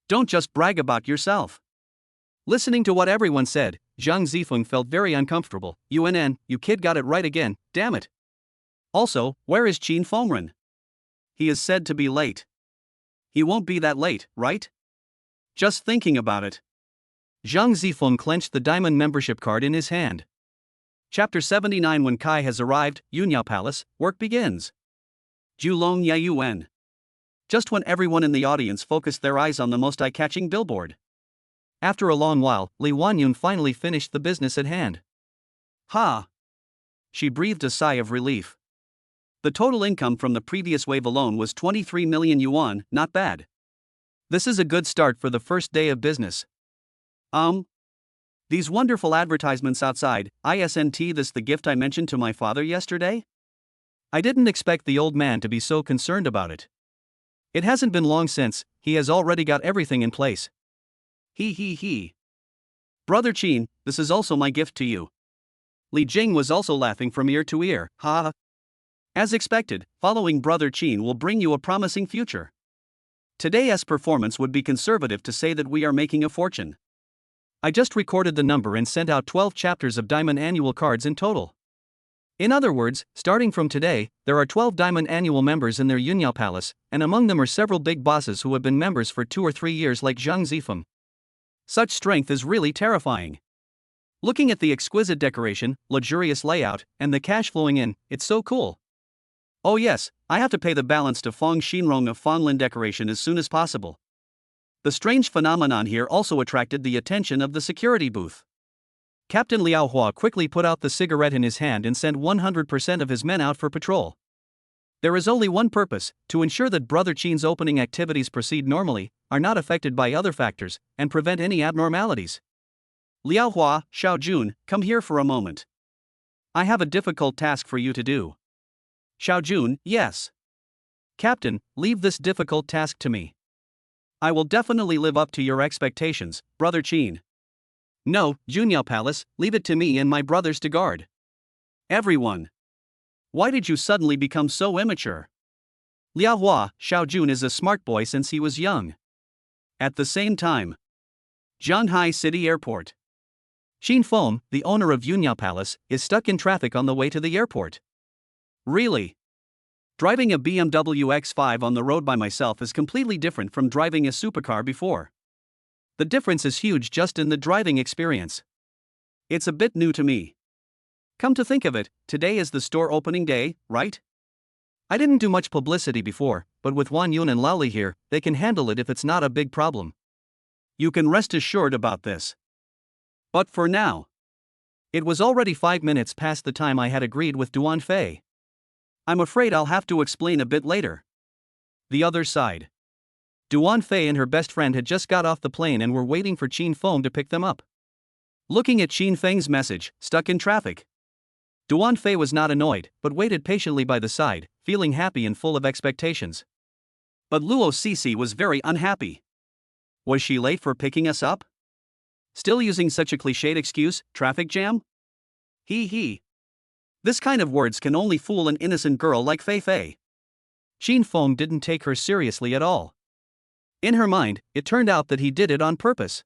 Don't just brag about yourself. Listening to what everyone said, Zhang Zifeng felt very uncomfortable. You kid got it right again, damn it. Also, where is Qin Fengren? He is said to be late. He won't be that late, right? Just thinking about it. Zhang Zifeng clenched the diamond membership card in his hand. Chapter 79. When Kai has arrived, Yunyao Palace, work begins. Julong Yayuan. Just when everyone in the audience focused their eyes on the most eye-catching billboard. After a long while, Li Wanyun finally finished the business at hand. Ha! She breathed a sigh of relief. The total income from the previous wave alone was 23 million yuan, not bad. This is a good start for the first day of business. These wonderful advertisements outside, isn't this the gift I mentioned to my father yesterday? I didn't expect the old man to be so concerned about it. It hasn't been long since, he has already got everything in place. He. Brother Qin, this is also my gift to you. Li Jing was also laughing from ear to ear, ha. As expected, following Brother Qin will bring you a promising future. Today's performance would be conservative to say that we are making a fortune. I just recorded the number and sent out 12 chapters of Diamond Annual cards in total. In other words, starting from today, there are 12 Diamond Annual members in their Yunyao Palace, and among them are several big bosses who have been members for 2 or 3 years like Zhang Zifeng. Such strength is really terrifying. Looking at the exquisite decoration, luxurious layout, and the cash flowing in, it's so cool. Oh yes, I have to pay the balance to Feng Xinrong of Fanlin decoration as soon as possible. The strange phenomenon here also attracted the attention of the security booth. Captain Liao Hua quickly put out the cigarette in his hand and sent 100% of his men out for patrol. There is only one purpose, to ensure that Brother Qin's opening activities proceed normally, are not affected by other factors, and prevent any abnormalities. Liao Hua, Xiao Jun, come here for a moment. I have a difficult task for you to do. Xiao Jun, yes. Captain, leave this difficult task to me. I will definitely live up to your expectations, Brother Qin. No, Junyao Palace, leave it to me and my brothers to guard. Everyone. Why did you suddenly become so immature? Liao Hua, Xiao Jun is a smart boy since he was young. At the same time, Zhanghai City Airport. Xin Feng, the owner of Yunyao Palace, is stuck in traffic on the way to the airport. Really? Driving a BMW X5 on the road by myself is completely different from driving a supercar before. The difference is huge just in the driving experience. It's a bit new to me. Come to think of it, today is the store opening day, right? I didn't do much publicity before, but with Wan Yun and Lao Li here, they can handle it if it's not a big problem. You can rest assured about this. But for now, it was already 5 minutes past the time I had agreed with Duan Fei. I'm afraid I'll have to explain a bit later. The other side. Duan Fei and her best friend had just got off the plane and were waiting for Qin Feng to pick them up. Looking at Qin Feng's message, stuck in traffic. Duan Fei was not annoyed, but waited patiently by the side, feeling happy and full of expectations. But Luo Cece was very unhappy. Was she late for picking us up? Still using such a cliched excuse, traffic jam? He. This kind of words can only fool an innocent girl like Fei Fei. Qin Feng didn't take her seriously at all. In her mind, it turned out that he did it on purpose.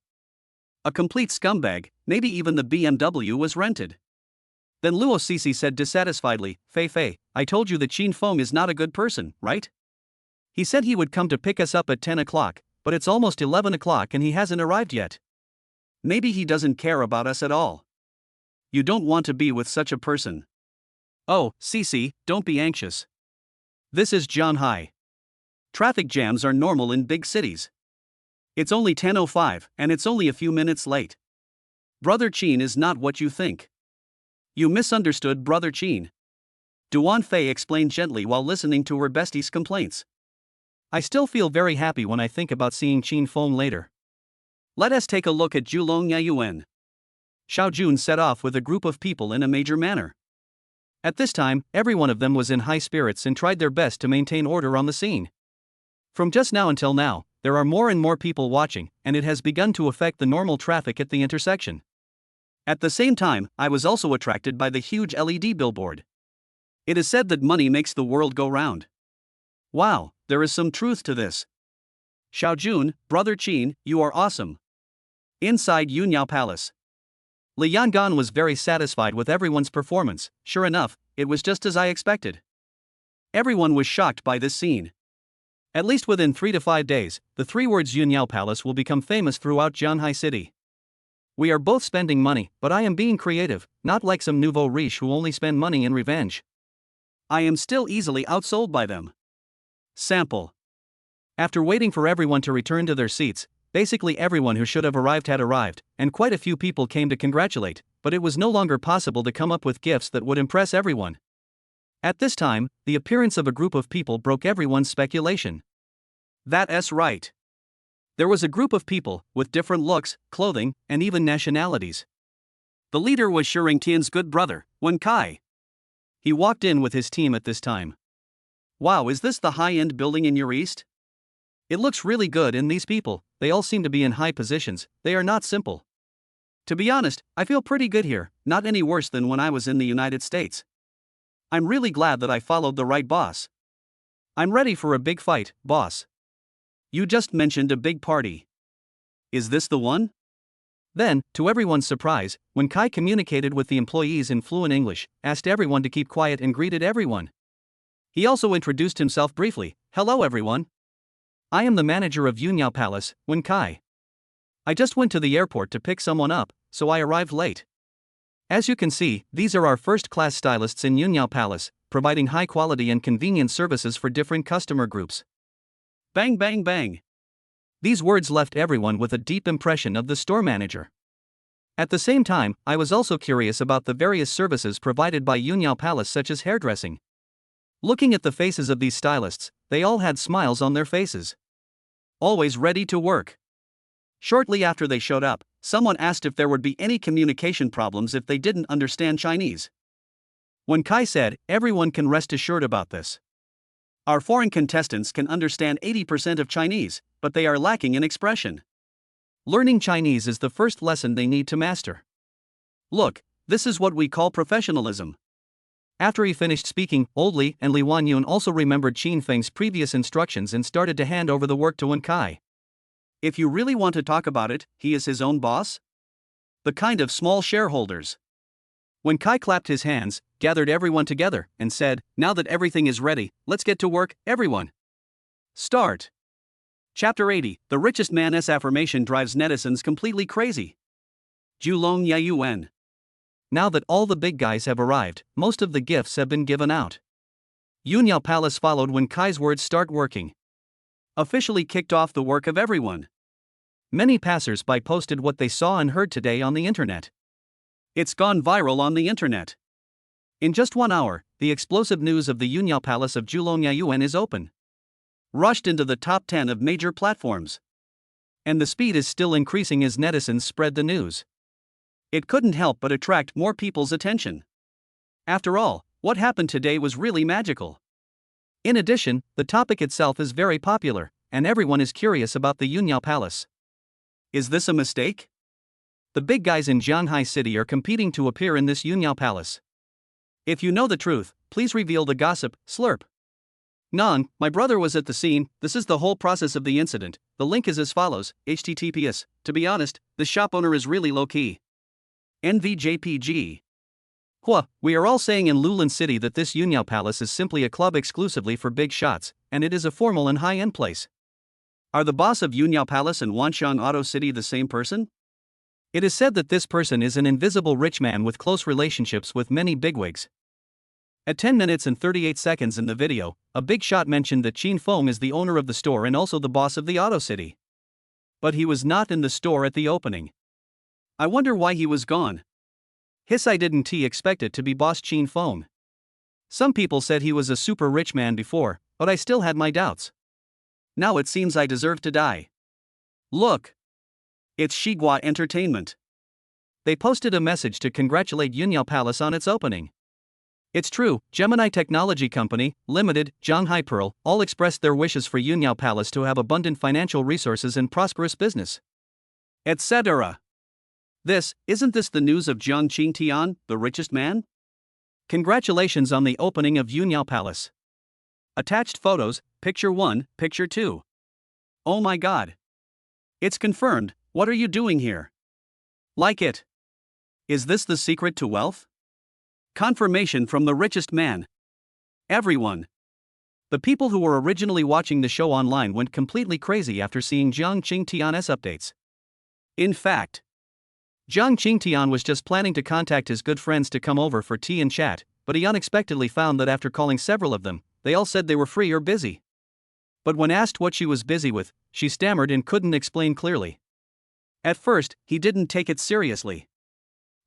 A complete scumbag, maybe even the BMW was rented. Then Luo Cece said dissatisfiedly, Fei Fei, I told you that Qin Feng is not a good person, right? He said he would come to pick us up at 10 o'clock, but it's almost 11 o'clock and he hasn't arrived yet. Maybe he doesn't care about us at all. You don't want to be with such a person. Oh, Cece, don't be anxious. This is Zhanghai. Traffic jams are normal in big cities. It's only 10:05, and it's only a few minutes late. Brother Qin is not what you think. You misunderstood Brother Qin. Duan Fei explained gently while listening to her bestie's complaints. I still feel very happy when I think about seeing Qin Feng later. Let us take a look at Julong Yayuan. Xiao Jun set off with a group of people in a major manner. At this time, every one of them was in high spirits and tried their best to maintain order on the scene. From just now until now, there are more and more people watching, and it has begun to affect the normal traffic at the intersection. At the same time, I was also attracted by the huge LED billboard. It is said that money makes the world go round. Wow, there is some truth to this. Xiao Jun, Brother Qin, you are awesome. Inside Yunyao Palace. Li Yangan was very satisfied with everyone's performance. Sure enough, it was just as I expected. Everyone was shocked by this scene. At least within 3 to 5 days, the 3 words Yunyao Palace will become famous throughout Zhanghai City. We are both spending money, but I am being creative, not like some nouveau riche who only spend money in revenge. I am still easily outsold by them. Sample. After waiting for everyone to return to their seats, Basically everyone who should have arrived had arrived, and quite a few people came to congratulate, but it was no longer possible to come up with gifts that would impress everyone. At this time, the appearance of a group of people broke everyone's speculation. That's right. There was a group of people, with different looks, clothing, and even nationalities. The leader was Shering Tian's good brother, Wen Kai. He walked in with his team at this time. Wow, is this the high-end building in your east? It looks really good, and these people, they all seem to be in high positions, they are not simple. To be honest, I feel pretty good here, not any worse than when I was in the United States. I'm really glad that I followed the right boss. I'm ready for a big fight, boss. You just mentioned a big party. Is this the one? Then, to everyone's surprise, when Kai communicated with the employees in fluent English, asked everyone to keep quiet and greeted everyone. He also introduced himself briefly. Hello everyone. I am the manager of Yunyao Palace, Wen Kai. I just went to the airport to pick someone up, so I arrived late. As you can see, these are our first-class stylists in Yunyao Palace, providing high-quality and convenient services for different customer groups. Bang bang bang. These words left everyone with a deep impression of the store manager. At the same time, I was also curious about the various services provided by Yunyao Palace, such as hairdressing. Looking at the faces of these stylists, they all had smiles on their faces. Always ready to work. Shortly after they showed up, someone asked if there would be any communication problems if they didn't understand Chinese. When Kai said, everyone can rest assured about this. Our foreign contestants can understand 80% of Chinese, but they are lacking in expression. Learning Chinese is the first lesson they need to master. Look, this is what we call professionalism. After he finished speaking, Old Li and Li Wanyun also remembered Qin Feng's previous instructions and started to hand over the work to Wen Kai. If you really want to talk about it, he is his own boss? The kind of small shareholders. When Kai clapped his hands, gathered everyone together, and said, now that everything is ready, let's get to work, everyone. Start. Chapter 80, The Richest Man's Affirmation Drives Netizens Completely Crazy. Julong Yayuan. Now that all the big guys have arrived, most of the gifts have been given out. Yunyao Palace followed when Kai's words start working. Officially kicked off the work of everyone. Many passers-by posted what they saw and heard today on the internet. It's gone viral on the internet. In just 1 hour, the explosive news of the Yunyao Palace of Julong Yayuan is open. Rushed into the top 10 of major platforms. And the speed is still increasing as netizens spread the news. It couldn't help but attract more people's attention. After all, what happened today was really magical. In addition, the topic itself is very popular, and everyone is curious about the Yunyao Palace. Is this a mistake? The big guys in Jianghai City are competing to appear in this Yunyao Palace. If you know the truth, please reveal the gossip, slurp. Nong, my brother was at the scene. This is the whole process of the incident. The link is as follows, https. To be honest, the shop owner is really low-key. NVJPG. We are all saying in Lulan City that this Yunyao Palace is simply a club exclusively for big shots, and it is a formal and high-end place. Are the boss of Yunyao Palace and Wanxiang Auto City the same person? It is said that this person is an invisible rich man with close relationships with many bigwigs. At 10 minutes and 38 seconds in the video, a big shot mentioned that Qin Feng is the owner of the store and also the boss of the Auto City. But he was not in the store at the opening. I wonder why he was gone. I didn't expect it to be boss Qin Feng. Some people said he was a super rich man before, but I still had my doubts. Now it seems I deserve to die. Look. It's Shigua Entertainment. They posted a message to congratulate Yunyao Palace on its opening. It's true, Gemini Technology Company, Limited, Zhanghai Pearl, all expressed their wishes for Yunyao Palace to have abundant financial resources and prosperous business. Etc. Isn't this the news of Jiang Qingtian, the richest man? Congratulations on the opening of Yunyao Palace. Attached photos, picture 1, picture 2. Oh my god. It's confirmed, what are you doing here? Like it. Is this the secret to wealth? Confirmation from the richest man. Everyone. The people who were originally watching the show online went completely crazy after seeing Jiang Qingtian's updates. In fact, Jiang Qingtian was just planning to contact his good friends to come over for tea and chat, but he unexpectedly found that after calling several of them, they all said they were free or busy. But when asked what she was busy with, she stammered and couldn't explain clearly. At first, he didn't take it seriously.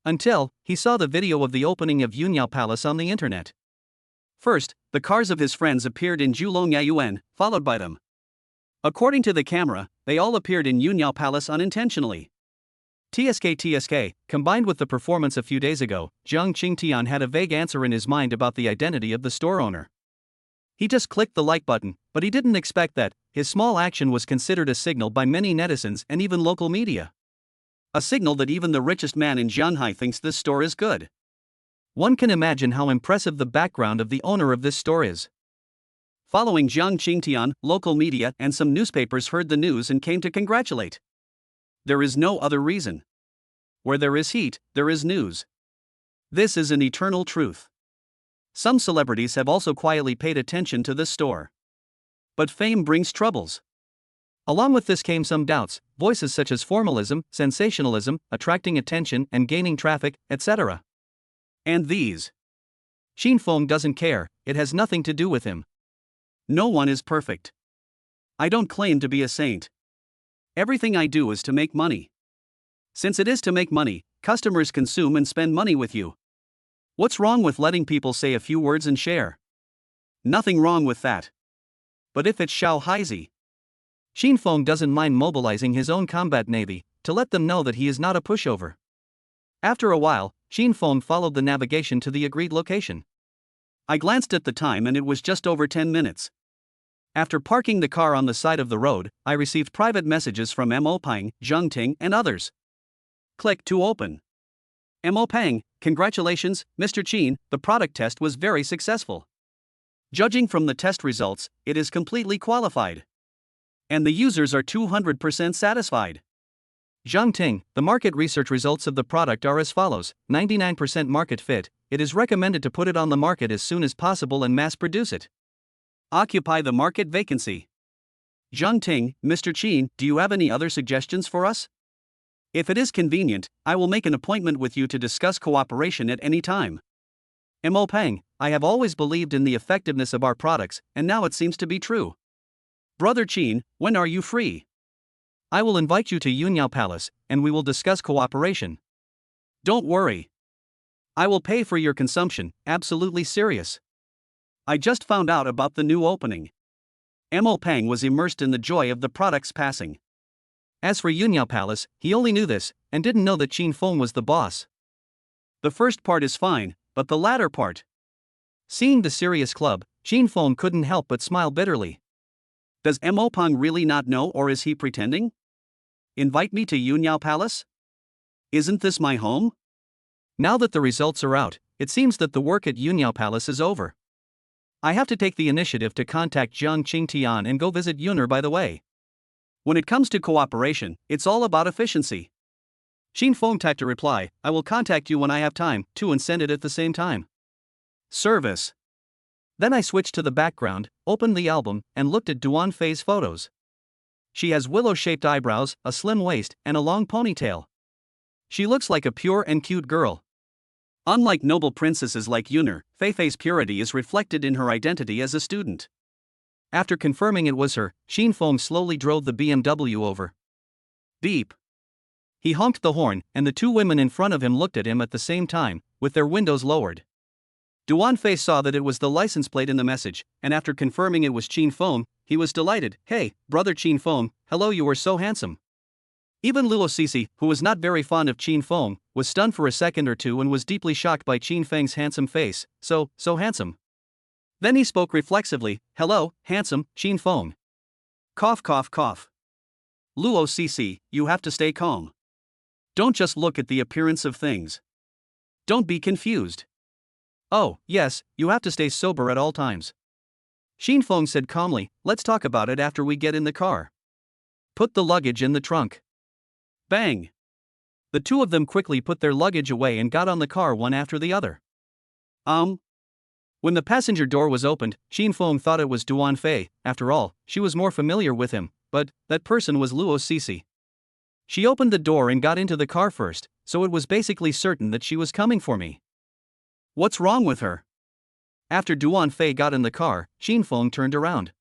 Until he saw the video of the opening of Yunyao Palace on the internet. First, the cars of his friends appeared in Julong Yayuan, followed by them. According to the camera, they all appeared in Yunyao Palace unintentionally. TSK, combined with the performance a few days ago, Jiang Qingtian had a vague answer in his mind about the identity of the store owner. He just clicked the like button, but he didn't expect that his small action was considered a signal by many netizens and even local media. A signal that even the richest man in Zhanhai thinks this store is good. One can imagine how impressive the background of the owner of this store is. Following Jiang Qingtian, local media and some newspapers heard the news and came to congratulate. There is no other reason. Where there is heat, there is news. This is an eternal truth. Some celebrities have also quietly paid attention to this store. But fame brings troubles. Along with this came some doubts, voices such as formalism, sensationalism, attracting attention and gaining traffic, etc. And these. Xinfeng doesn't care, it has nothing to do with him. No one is perfect. I don't claim to be a saint. Everything I do is to make money. Since it is to make money, customers consume and spend money with you. What's wrong with letting people say a few words and share? Nothing wrong with that. But if it's Xiao Haizi, Xinfeng doesn't mind mobilizing his own combat navy to let them know that he is not a pushover. After a while, Xinfeng followed the navigation to the agreed location. I glanced at the time and it was just over 10 minutes. After parking the car on the side of the road, I received private messages from Mo Pang, Zheng Ting, and others. Click to open. Mo Pang, congratulations, Mr. Qin, the product test was very successful. Judging from the test results, it is completely qualified. And the users are 200% satisfied. Zheng Ting, the market research results of the product are as follows: 99% market fit, it is recommended to put it on the market as soon as possible and mass produce it. Occupy the market vacancy. Zheng Ting, Mr. Qin, do you have any other suggestions for us? If it is convenient, I will make an appointment with you to discuss cooperation at any time. Mo Pang, I have always believed in the effectiveness of our products, and now it seems to be true. Brother Qin, when are you free? I will invite you to Yunyao Palace, and we will discuss cooperation. Don't worry. I will pay for your consumption, absolutely serious. I just found out about the new opening. Mo Pang was immersed in the joy of the product's passing. As for Yunyao Palace, he only knew this, and didn't know that Xinfeng was the boss. The first part is fine, but the latter part. Seeing the serious club, Xinfeng couldn't help but smile bitterly. Does Mo Pang really not know, or is he pretending? Invite me to Yunyao Palace? Isn't this my home? Now that the results are out, it seems that the work at Yunyao Palace is over. I have to take the initiative to contact Jiang Qingtian and go visit Yun'er by the way. When it comes to cooperation, it's all about efficiency. Xinfeng typed a reply, I will contact you when I have time, too, and send it at the same time. Service. Then I switched to the background, opened the album, and looked at Duan Fei's photos. She has willow-shaped eyebrows, a slim waist, and a long ponytail. She looks like a pure and cute girl. Unlike noble princesses like Yun'er, Feifei's purity is reflected in her identity as a student. After confirming it was her, Xinfeng slowly drove the BMW over. Beep. He honked the horn, and the two women in front of him looked at him at the same time, with their windows lowered. Duan Fei saw that it was the license plate in the message, and after confirming it was Xinfeng, he was delighted. Hey, brother Xinfeng, hello, you are so handsome. Even Luo Sisi, who was not very fond of Xinfeng, was stunned for a second or two and was deeply shocked by Xinfeng's handsome face. So handsome. Then he spoke reflexively, hello, handsome, Xinfeng. Cough cough cough. Luo Sisi, you have to stay calm. Don't just look at the appearance of things. Don't be confused. Oh, yes, you have to stay sober at all times. Xinfeng said calmly, let's talk about it after we get in the car. Put the luggage in the trunk. Bang! The two of them quickly put their luggage away and got on the car one after the other. When the passenger door was opened, Xinfeng thought it was Duan Fei. After all, she was more familiar with him, but that person was Luo Sisi. She opened the door and got into the car first, so it was basically certain that she was coming for me. What's wrong with her? After Duan Fei got in the car, Xinfeng turned around.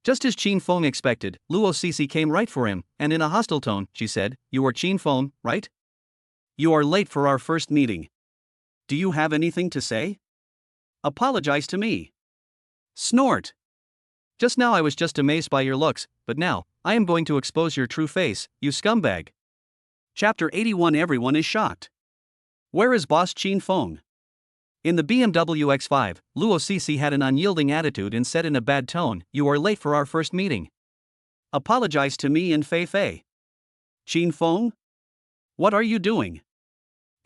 Just as Qin Feng expected, Luo Cixi came right for him, and in a hostile tone, she said, "You are Qin Feng, right? You are late for our first meeting. Do you have anything to say? Apologize to me." Snort. Just now I was just amazed by your looks, but now, I am going to expose your true face, you scumbag. Chapter 81. Everyone is shocked. Where is boss Qin Feng? In the BMW X5, Luo Cixi had an unyielding attitude and said in a bad tone, "You are late for our first meeting. Apologize to me and Fei Fei." Qin Feng? What are you doing?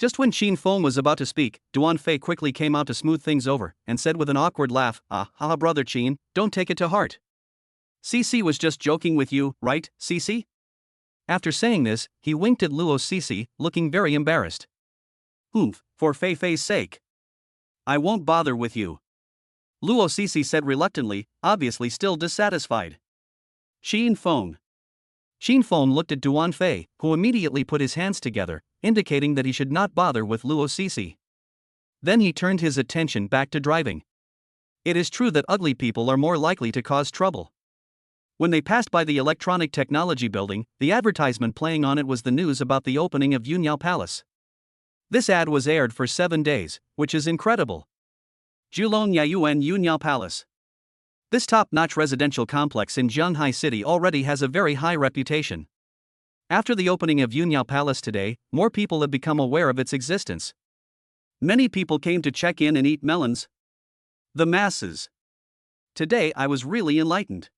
Just when Qin Feng was about to speak, Duan Fei quickly came out to smooth things over, and said with an awkward laugh, "Haha brother Qin, don't take it to heart. Cixi was just joking with you, right, Cixi?" After saying this, he winked at Luo Cixi, looking very embarrassed. For Fei Fei's sake. I won't bother with you," Luo Cixi said reluctantly, obviously still dissatisfied. Qin Feng. Qin Feng looked at Duan Fei, who immediately put his hands together, indicating that he should not bother with Luo Cixi. Then he turned his attention back to driving. It is true that ugly people are more likely to cause trouble. When they passed by the Electronic Technology Building, the advertisement playing on it was the news about the opening of Yunyao Palace. This ad was aired for 7 days, which is incredible. Julong Yayuan Yunyao Palace. This top-notch residential complex in Zhanghai City already has a very high reputation. After the opening of Yunyao Palace today, more people have become aware of its existence. Many people came to check in and eat melons. The masses. Today I was really enlightened.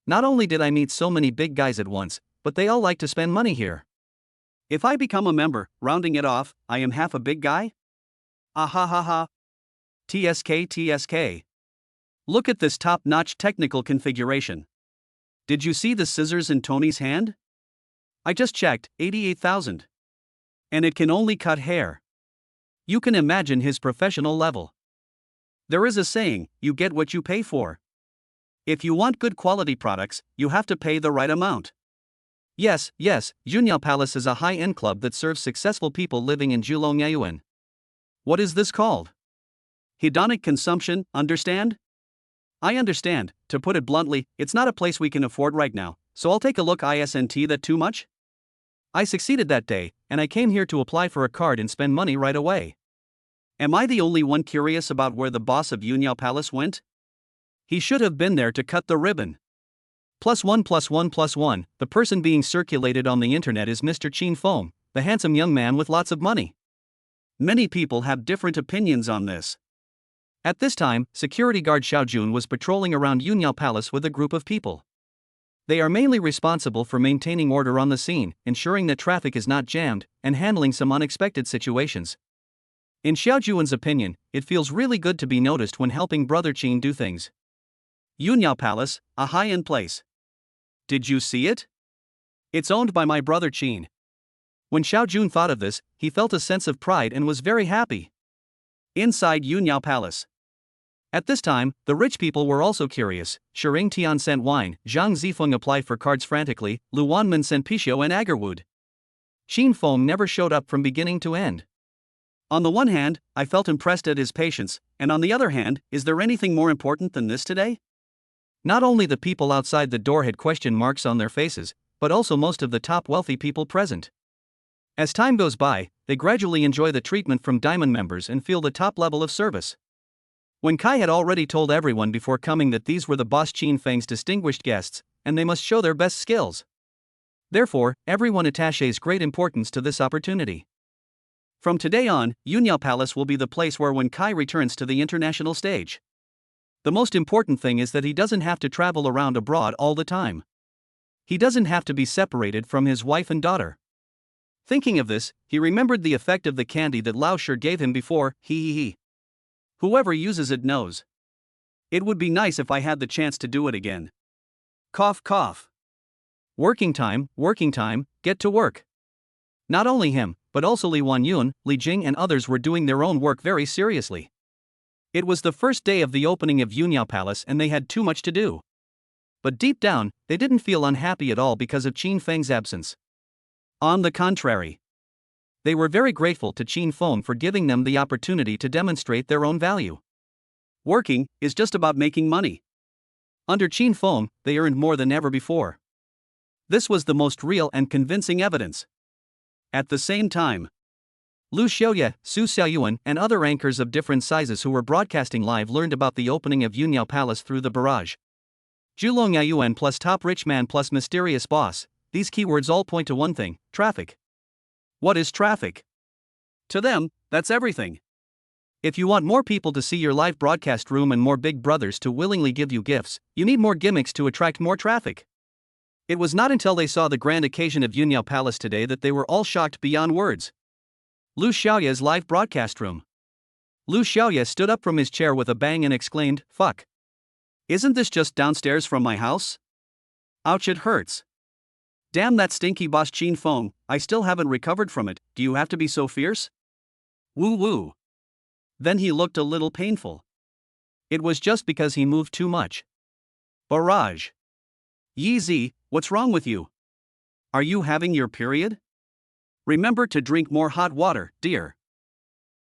Not only did I meet so many big guys at once, but they all like to spend money here. If I become a member, rounding it off, I am half a big guy? Ahahaha. TSK. Look at this top-notch technical configuration. Did you see the scissors in Tony's hand? I just checked, 88,000. And it can only cut hair. You can imagine his professional level. There is a saying, you get what you pay for. If you want good quality products, you have to pay the right amount. Yes, Yunyao Palace is a high-end club that serves successful people living in Julong. What is this called? Hedonic consumption, understand? I understand. To put it bluntly, it's not a place we can afford right now, so I'll take a look. Isn't that too much? I succeeded that day, and I came here to apply for a card and spend money right away. Am I the only one curious about where the boss of Yunyao Palace went? He should have been there to cut the ribbon. +1+1+1, the person being circulated on the internet is Mr. Qin Feng, the handsome young man with lots of money. Many people have different opinions on this. At this time, security guard Xiao Jun was patrolling around Yunyao Palace with a group of people. They are mainly responsible for maintaining order on the scene, ensuring that traffic is not jammed, and handling some unexpected situations. In Xiao Jun's opinion, it feels really good to be noticed when helping brother Qin do things. Yunyao Palace, a high-end place. Did you see it? It's owned by my brother Qin. When Xiao Jun thought of this, he felt a sense of pride and was very happy. Inside Yunyao Palace. At this time, the rich people were also curious. Shering Tian sent wine, Zhang Zifeng applied for cards frantically, Lu Wanman sent Pichio and agarwood. Qin Feng never showed up from beginning to end. On the one hand, I felt impressed at his patience, and on the other hand, is there anything more important than this today? Not only the people outside the door had question marks on their faces, but also most of the top wealthy people present. As time goes by, they gradually enjoy the treatment from Diamond members and feel the top level of service. When Kai had already told everyone before coming that these were the boss Qin Feng's distinguished guests, and they must show their best skills. Therefore, everyone attaches great importance to this opportunity. From today on, Yunyao Palace will be the place where when Kai returns to the international stage. The most important thing is that he doesn't have to travel around abroad all the time. He doesn't have to be separated from his wife and daughter. Thinking of this, he remembered the effect of the candy that Lao Shi gave him before. Whoever uses it knows. It would be nice if I had the chance to do it again. Cough cough. Working time, get to work. Not only him, but also Li Wanyun, Li Jing and others were doing their own work very seriously. It was the first day of the opening of Yunyao Palace and they had too much to do. But deep down, they didn't feel unhappy at all because of Qin Feng's absence. On the contrary. They were very grateful to Qin Feng for giving them the opportunity to demonstrate their own value. Working is just about making money. Under Qin Feng, they earned more than ever before. This was the most real and convincing evidence. At the same time, Lu Xiaoye, Su Xiaoyuan, and other anchors of different sizes who were broadcasting live learned about the opening of Yunyao Palace through the barrage. Zhulong Yaoyuan plus top rich man plus mysterious boss, these keywords all point to one thing: traffic. What is traffic? To them, that's everything. If you want more people to see your live broadcast room and more big brothers to willingly give you gifts, you need more gimmicks to attract more traffic. It was not until they saw the grand occasion of Yunyao Palace today that they were all shocked beyond words. Lu Xiaoye's live broadcast room. Lu Xiaoye stood up from his chair with a bang and exclaimed, "Fuck. Isn't this just downstairs from my house? Ouch, it hurts. Damn that stinky boss Qin Feng, I still haven't recovered from it, do you have to be so fierce? Woo woo." Then he looked a little painful. It was just because he moved too much. Barrage. Yi Zi, what's wrong with you? Are you having your period? Remember to drink more hot water, dear.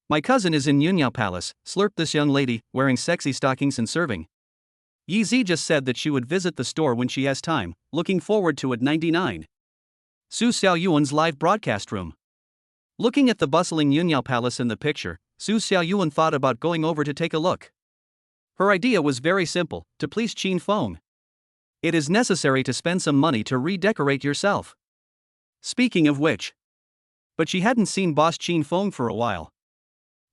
My cousin is in Yunyao Palace, slurped this young lady, wearing sexy stockings and serving. Yi Zi just said that she would visit the store when she has time, looking forward to it. 99. Su Xiaoyuan's live broadcast room. Looking at the bustling Yunyao Palace in the picture, Su Xiaoyuan thought about going over to take a look. Her idea was very simple: to please Qin Feng. It is necessary to spend some money to redecorate yourself. Speaking of which. But she hadn't seen boss Qin Feng for a while.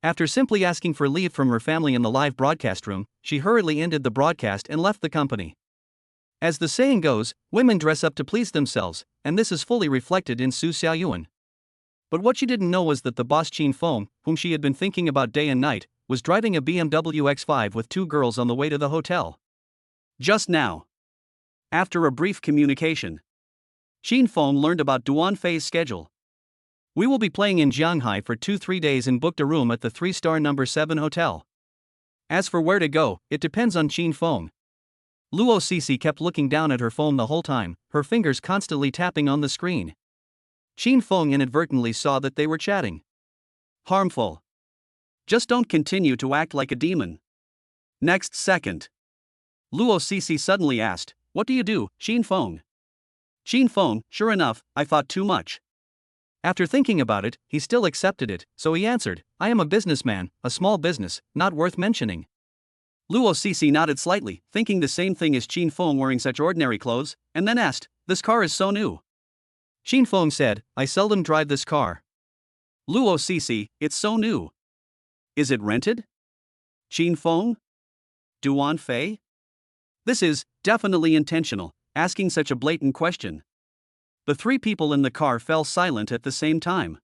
After simply asking for leave from her family in the live broadcast room, she hurriedly ended the broadcast and left the company. As the saying goes, women dress up to please themselves, and this is fully reflected in Su Xiaoyuan. But what she didn't know was that the boss Qin Feng, whom she had been thinking about day and night, was driving a BMW X5 with two girls on the way to the hotel. Just now. After a brief communication, Qin Feng learned about Duan Fei's schedule. We will be playing in Jianghai for 2-3 days and booked a room at the 3-star number 7 hotel. As for where to go, it depends on Qin Feng. Luo Cece kept looking down at her phone the whole time, her fingers constantly tapping on the screen. Qin Feng inadvertently saw that they were chatting. Harmful. Just don't continue to act like a demon. Next second, Luo Cece suddenly asked, "What do you do, Qin Feng?" Qin Feng, sure enough, I thought too much. After thinking about it, he still accepted it, so he answered, "I am a businessman, a small business, not worth mentioning." Luo Cece nodded slightly, thinking the same thing as Qin Feng wearing such ordinary clothes, and then asked, "This car is so new." Qin Feng said, "I seldom drive this car." Luo Cece, "It's so new. Is it rented?" Qin Feng? Duan Fei? This is definitely intentional, asking such a blatant question. The three people in the car fell silent at the same time.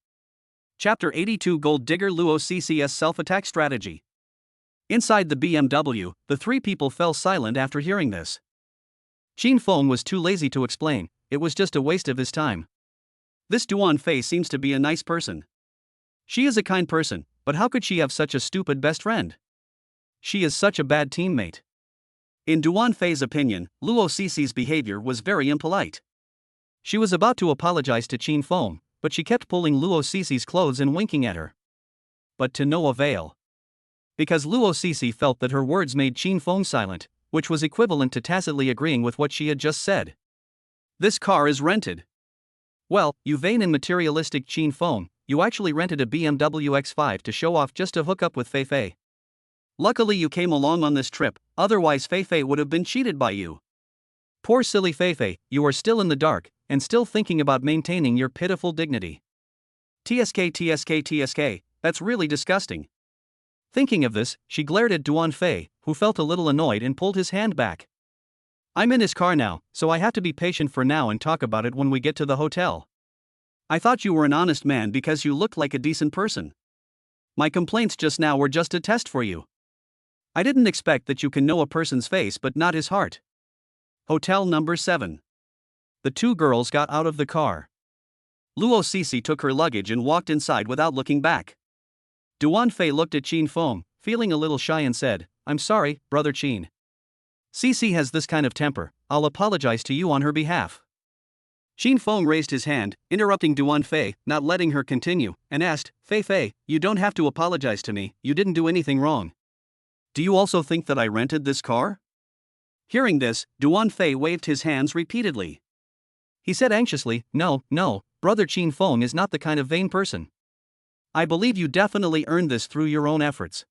Chapter 82: Gold Digger Luo Cc's Self-Attack Strategy. Inside the BMW, the three people fell silent after hearing this. Qin Feng was too lazy to explain, it was just a waste of his time. This Duan Fei seems to be a nice person. She is a kind person, but how could she have such a stupid best friend? She is such a bad teammate. In Duan Fei's opinion, Luo Cece's behavior was very impolite. She was about to apologize to Qin Feng, but she kept pulling Luo Cece's clothes and winking at her. But to no avail. Because Luo Cece felt that her words made Qin Feng silent, which was equivalent to tacitly agreeing with what she had just said. This car is rented. Well, you vain and materialistic Qin Feng, you actually rented a BMW X5 to show off just to hook up with Fei Fei. Luckily you came along on this trip, otherwise Fei Fei would have been cheated by you. Poor silly Fei Fei, you are still in the dark, and still thinking about maintaining your pitiful dignity. TSK, that's really disgusting. Thinking of this, she glared at Duan Fei, who felt a little annoyed and pulled his hand back. I'm in his car now, so I have to be patient for now and talk about it when we get to the hotel. I thought you were an honest man because you looked like a decent person. My complaints just now were just a test for you. I didn't expect that you can know a person's face but not his heart. Hotel number 7. The two girls got out of the car. Luo Cece took her luggage and walked inside without looking back. Duan Fei looked at Qin Feng, feeling a little shy and said, I'm sorry, brother Qin. Cece has this kind of temper, I'll apologize to you on her behalf. Qin Feng raised his hand, interrupting Duan Fei, not letting her continue, and asked, Fei Fei, you don't have to apologize to me, you didn't do anything wrong. Do you also think that I rented this car? Hearing this, Duan Fei waved his hands repeatedly. He said anxiously, No, brother Qin Feng is not the kind of vain person. I believe you definitely earned this through your own efforts.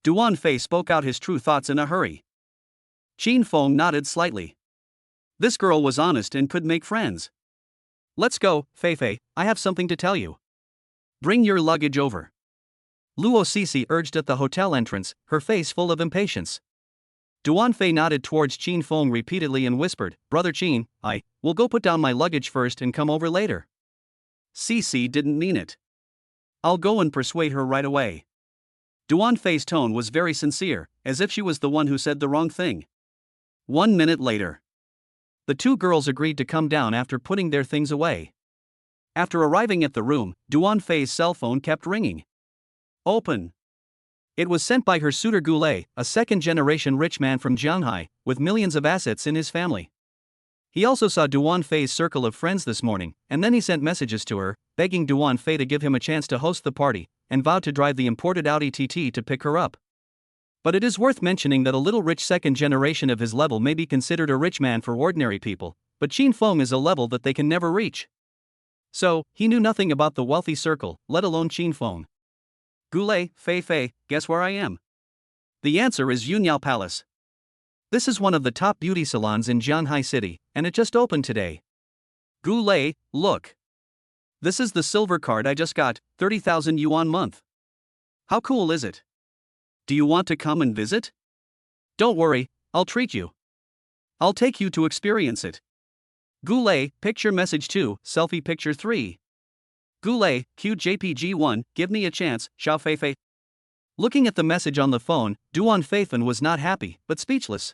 Duan Fei spoke out his true thoughts in a hurry. Qin Feng nodded slightly. This girl was honest and could make friends. Let's go, Fei, I have something to tell you. Bring your luggage over. Luo Sisi urged at the hotel entrance, her face full of impatience. Duan Fei nodded towards Qin Feng repeatedly and whispered, Brother Qin, I will go put down my luggage first and come over later. Sisi didn't mean it. I'll go and persuade her right away. Duan Fei's tone was very sincere, as if she was the one who said the wrong thing. 1 minute later. The two girls agreed to come down after putting their things away. After arriving at the room, Duan Fei's cell phone kept ringing. Open. It was sent by her suitor Goulet, a second-generation rich man from Jianghai, with millions of assets in his family. He also saw Duan Fei's circle of friends this morning, and then he sent messages to her, begging Duan Fei to give him a chance to host the party, and vowed to drive the imported Audi TT to pick her up. But it is worth mentioning that a little rich second generation of his level may be considered a rich man for ordinary people, but Qin Feng is a level that they can never reach. So, he knew nothing about the wealthy circle, let alone Qin Feng. Goulet, Fei, guess where I am? The answer is Yunyao Palace. This is one of the top beauty salons in Jianghai City, and it just opened today. Goulet, look. This is the silver card I just got, 30,000 yuan month. How cool is it? Do you want to come and visit? Don't worry, I'll treat you. I'll take you to experience it. Goulet, picture message 2, selfie picture 3. Goulet, cute JPG 1, give me a chance, Xiao Fei. Looking at the message on the phone, Duan Feifan was not happy, but speechless.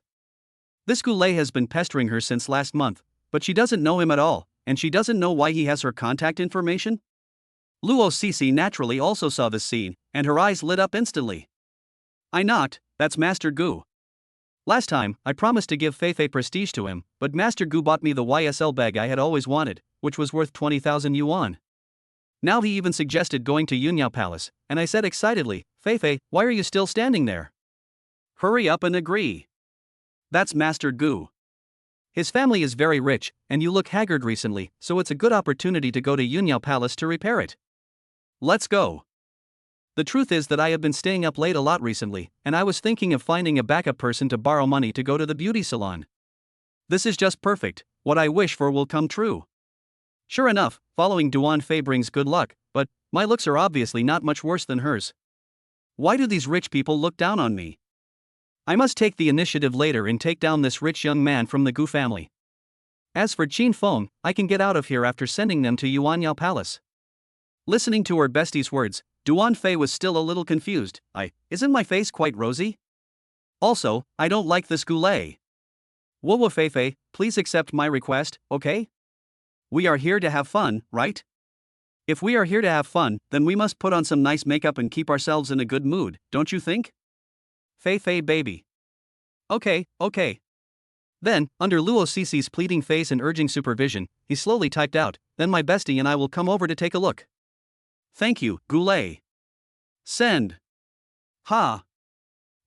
This Goulet has been pestering her since last month, but she doesn't know him at all, and she doesn't know why he has her contact information. Luo Sisi naturally also saw this scene, and her eyes lit up instantly. I knocked, that's Master Gu. Last time, I promised to give Fei prestige to him, but Master Gu bought me the YSL bag I had always wanted, which was worth 20,000 yuan. Now he even suggested going to Yunyao Palace, and I said excitedly, Fei, why are you still standing there? Hurry up and agree. That's Master Gu. His family is very rich, and you look haggard recently, so it's a good opportunity to go to Yunyao Palace to repair it. Let's go. The truth is that I have been staying up late a lot recently, and I was thinking of finding a backup person to borrow money to go to the beauty salon. This is just perfect, what I wish for will come true. Sure enough, following Duan Fei brings good luck, but my looks are obviously not much worse than hers. Why do these rich people look down on me? I must take the initiative later and take down this rich young man from the Gu family. As for Qin Feng, I can get out of here after sending them to Yuanyao Palace. Listening to her bestie's words, Duan Fei was still a little confused. Isn't my face quite rosy? Also, I don't like this Goulet. Whoa Fei, please accept my request, okay? We are here to have fun, right? If we are here to have fun, then we must put on some nice makeup and keep ourselves in a good mood, don't you think? Fei baby. Okay. Then, under Luo Sisi's pleading face and urging supervision, he slowly typed out, then my bestie and I will come over to take a look. Thank you, Goulet. Send. Ha.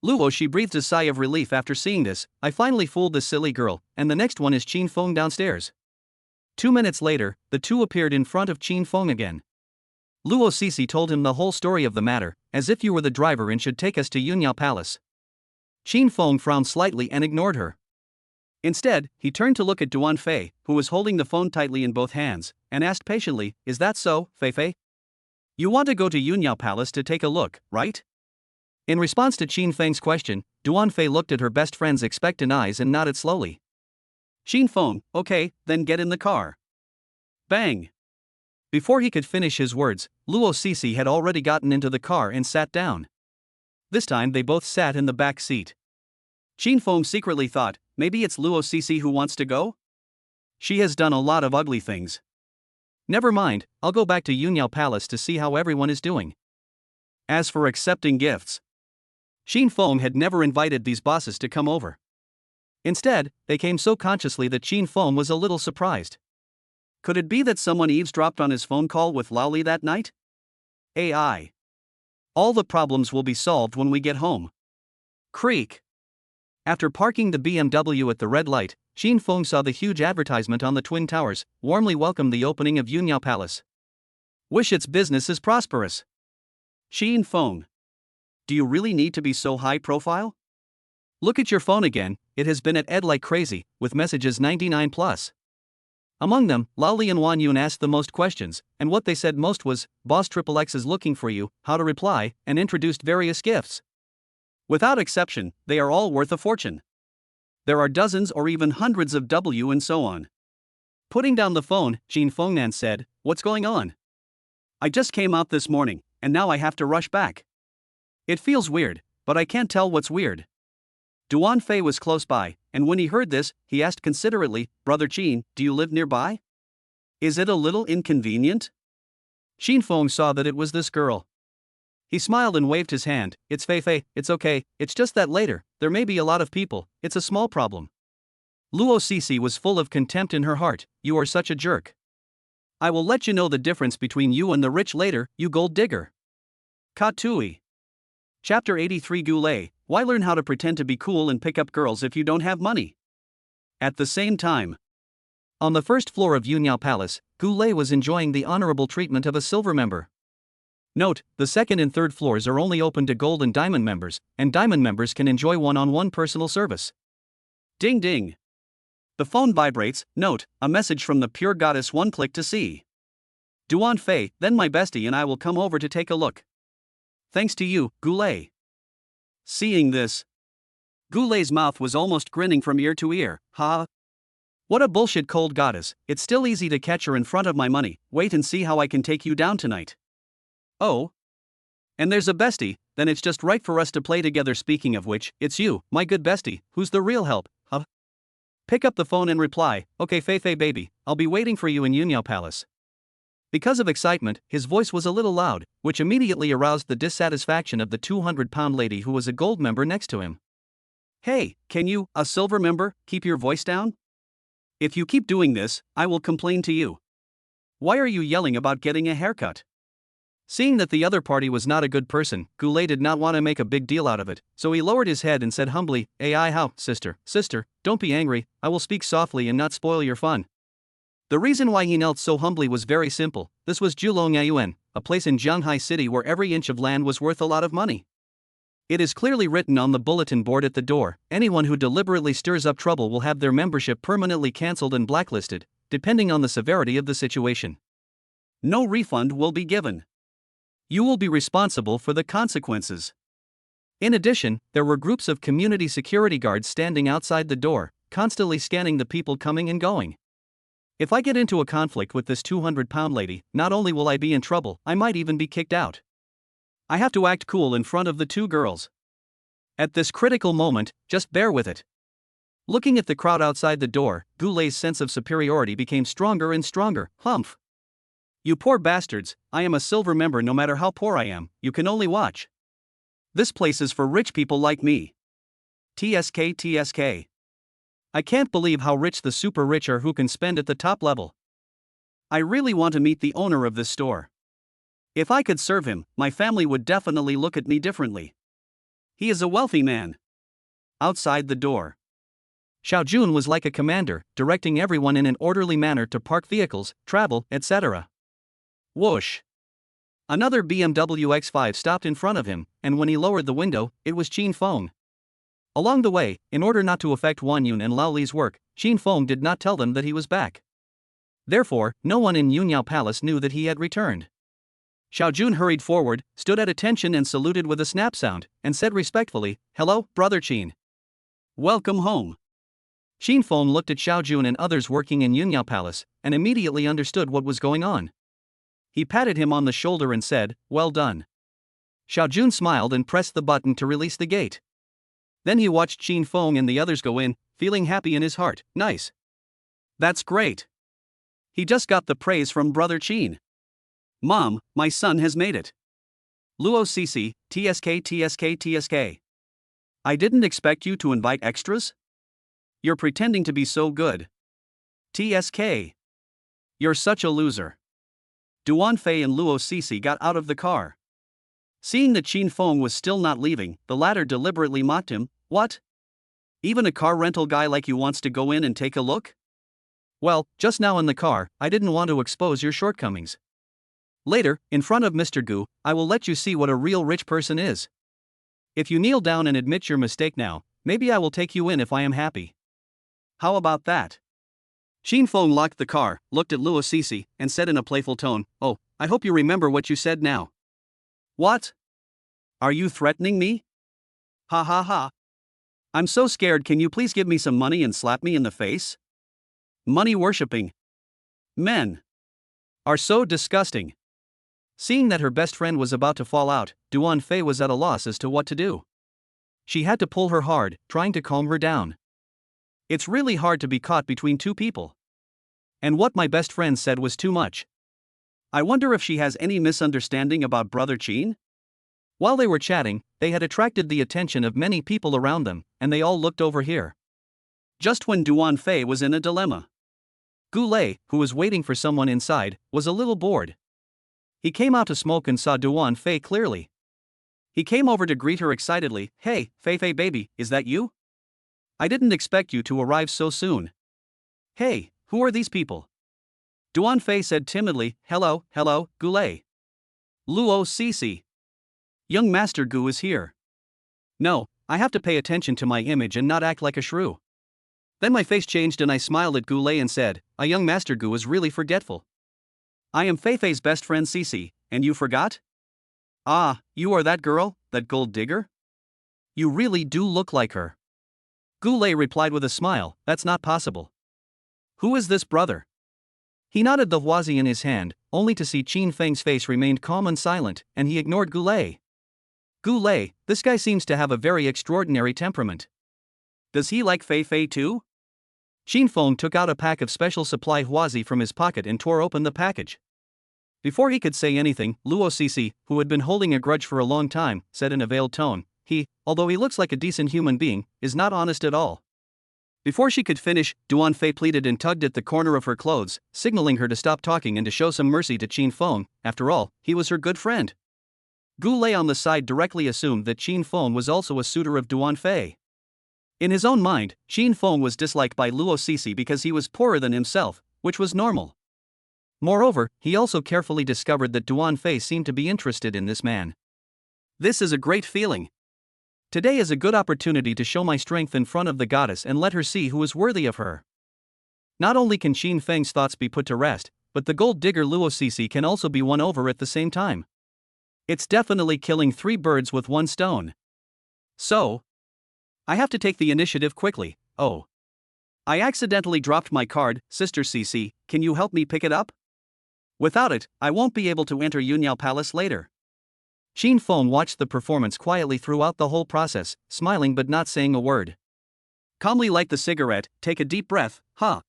Luo she breathed a sigh of relief after seeing this. I finally fooled this silly girl, and the next one is Qin Feng downstairs. 2 minutes later, the two appeared in front of Qin Feng again. Luo Sisi told him the whole story of the matter, as if you were the driver and should take us to Yunyao Palace. Qin Feng frowned slightly and ignored her. Instead, he turned to look at Duan Fei, who was holding the phone tightly in both hands, and asked patiently, Is that so, Fei? You want to go to Yunyao Palace to take a look, right? In response to Qin Feng's question, Duan Fei looked at her best friend's expectant eyes and nodded slowly. Qin Feng, okay, then get in the car. Bang! Before he could finish his words, Luo Sisi had already gotten into the car and sat down. This time they both sat in the back seat. Qin Feng secretly thought, maybe it's Luo Sisi who wants to go? She has done a lot of ugly things. Never mind, I'll go back to Yunyao Palace to see how everyone is doing. As for accepting gifts, Qin Feng had never invited these bosses to come over. Instead, they came so consciously that Qin Feng was a little surprised. Could it be that someone eavesdropped on his phone call with Laoli that night? AI. All the problems will be solved when we get home. Creak. After parking the BMW at the red light, Qin Feng saw the huge advertisement on the Twin Towers, warmly welcomed the opening of Yunyao Palace. Wish its business is prosperous. Qin Feng. Do you really need to be so high profile? Look at your phone again, it has been at Ed like crazy, with messages 99 plus. Among them, Lao Li and Wan Yun asked the most questions, and what they said most was, Boss XXX is looking for you, how to reply, and introduced various gifts. Without exception, they are all worth a fortune. There are dozens or even hundreds of W and so on. Putting down the phone, Qin Fengnan said, "What's going on? I just came out this morning, and now I have to rush back. It feels weird, but I can't tell what's weird." Duan Fei was close by, and when he heard this, he asked considerately, "Brother Qin, do you live nearby? Is it a little inconvenient?" Qin Feng saw that it was this girl. He smiled and waved his hand. "It's Fei Fei, it's okay, it's just that later, there may be a lot of people, it's a small problem." Luo Cece was full of contempt in her heart. "You are such a jerk. I will let you know the difference between you and the rich later, you gold digger." Katui. Chapter 83 Goulet, why learn how to pretend to be cool and pick up girls if you don't have money? At the same time, on the first floor of Yunyao Palace, Goulet was enjoying the honorable treatment of a silver member. Note, the second and third floors are only open to gold and diamond members, and diamond members can enjoy one-on-one personal service. Ding ding. The phone vibrates. Note, a message from the pure goddess. One click to see. Duan Fei, then my bestie and I will come over to take a look. Thanks to you, Goulet. Seeing this, Goulet's mouth was almost grinning from ear to ear. Ha! What a bullshit cold goddess, it's still easy to catch her in front of my money, wait and see how I can take you down tonight. Oh? And there's a bestie, then it's just right for us to play together. Speaking of which, it's you, my good bestie, who's the real help, huh? Pick up the phone and reply, "Okay Fei Fei baby, I'll be waiting for you in Yunyao Palace." Because of excitement, his voice was a little loud, which immediately aroused the dissatisfaction of the 200-pound lady who was a gold member next to him. "Hey, can you, a silver member, keep your voice down? If you keep doing this, I will complain to you. Why are you yelling about getting a haircut?" Seeing that the other party was not a good person, Goulet did not want to make a big deal out of it, so he lowered his head and said humbly, "Ai how, sister, don't be angry, I will speak softly and not spoil your fun." The reason why he knelt so humbly was very simple. This was Julongyuan, a place in Jianghai City where every inch of land was worth a lot of money. It is clearly written on the bulletin board at the door, anyone who deliberately stirs up trouble will have their membership permanently cancelled and blacklisted, depending on the severity of the situation. No refund will be given. You will be responsible for the consequences. In addition, there were groups of community security guards standing outside the door, constantly scanning the people coming and going. If I get into a conflict with this 200-pound lady, not only will I be in trouble, I might even be kicked out. I have to act cool in front of the two girls. At this critical moment, just bear with it. Looking at the crowd outside the door, Goulet's sense of superiority became stronger and stronger. Humph. You poor bastards, I am a silver member. No matter how poor I am, you can only watch. This place is for rich people like me. TSK. I can't believe how rich the super rich are who can spend at the top level. I really want to meet the owner of this store. If I could serve him, my family would definitely look at me differently. He is a wealthy man. Outside the door, Xiao Jun was like a commander, directing everyone in an orderly manner to park vehicles, travel, etc. Whoosh! Another BMW X5 stopped in front of him, and when he lowered the window, it was Qin Feng. Along the way, in order not to affect Wan Yun and Lao Li's work, Qin Feng did not tell them that he was back. Therefore, no one in Yunyao Palace knew that he had returned. Xiao Jun hurried forward, stood at attention and saluted with a snap sound, and said respectfully, "Hello, brother Qin. Welcome home." Qin Feng looked at Xiao Jun and others working in Yunyao Palace, and immediately understood what was going on. He patted him on the shoulder and said, "Well done." Xiao Jun smiled and pressed the button to release the gate. Then he watched Qin Feng and the others go in, feeling happy in his heart. Nice. That's great. He just got the praise from brother Qin. Mom, my son has made it. Luo Cece, TSK. I didn't expect you to invite extras? You're pretending to be so good. TSK. You're such a loser. Duan Fei and Luo Cece got out of the car. Seeing that Qin Feng was still not leaving, the latter deliberately mocked him. What? Even a car rental guy like you wants to go in and take a look? Well, just now in the car, I didn't want to expose your shortcomings. Later, in front of Mr. Gu, I will let you see what a real rich person is. If you kneel down and admit your mistake now, maybe I will take you in if I am happy. How about that? Xin Feng locked the car, looked at Luo Cece, and said in a playful tone, "Oh, I hope you remember what you said now." "What? Are you threatening me?" "Ha ha ha. I'm so scared, can you please give me some money and slap me in the face?" Money worshipping men are so disgusting. Seeing that her best friend was about to fall out, Duan Fei was at a loss as to what to do. She had to pull her hard, trying to calm her down. It's really hard to be caught between two people. And what my best friend said was too much. I wonder if she has any misunderstanding about Brother Qin? While they were chatting, they had attracted the attention of many people around them, and they all looked over here. Just when Duan Fei was in a dilemma. Gu Lei, who was waiting for someone inside, was a little bored. He came out to smoke and saw Duan Fei clearly. He came over to greet her excitedly. "Hey, Fei Fei baby, is that you? I didn't expect you to arrive so soon." "Hey, who are these people?" Duan Fei said timidly. Hello, Gu Lei. Luo Cece. Young Master Gu is here. No, I have to pay attention to my image and not act like a shrew. Then my face changed and I smiled at Gu Lei and said, "A young Master Gu is really forgetful." "I am Fei Fei's best friend Cece, and you forgot? Ah, you are that girl, that gold digger? You really do look like her." Gu Lei replied with a smile, "That's not possible." "Who is this brother?" He nodded the huazi in his hand, only to see Qin Feng's face remained calm and silent, and he ignored Gu Lei. "Gu Lei, this guy seems to have a very extraordinary temperament. Does he like Fei Fei too?" Qin Feng took out a pack of special supply huazi from his pocket and tore open the package. Before he could say anything, Luo Cece, who had been holding a grudge for a long time, said in a veiled tone, although he looks like a decent human being, is not honest at all." Before she could finish, Duan Fei pleaded and tugged at the corner of her clothes, signaling her to stop talking and to show some mercy to Qin Feng. After all, he was her good friend. Gu Lei on the side directly assumed that Qin Feng was also a suitor of Duan Fei. In his own mind, Qin Feng was disliked by Luo Cece because he was poorer than himself, which was normal. Moreover, he also carefully discovered that Duan Fei seemed to be interested in this man. This is a great feeling. Today is a good opportunity to show my strength in front of the goddess and let her see who is worthy of her. Not only can Qin Feng's thoughts be put to rest, but the gold digger Luo Cece can also be won over at the same time. It's definitely killing three birds with one stone. So, I have to take the initiative quickly. Oh. I accidentally dropped my card, Sister Cece, can you help me pick it up? Without it, I won't be able to enter Yunyao Palace later. Qin Feng watched the performance quietly throughout the whole process, smiling but not saying a word. Calmly light the cigarette, take a deep breath, huh?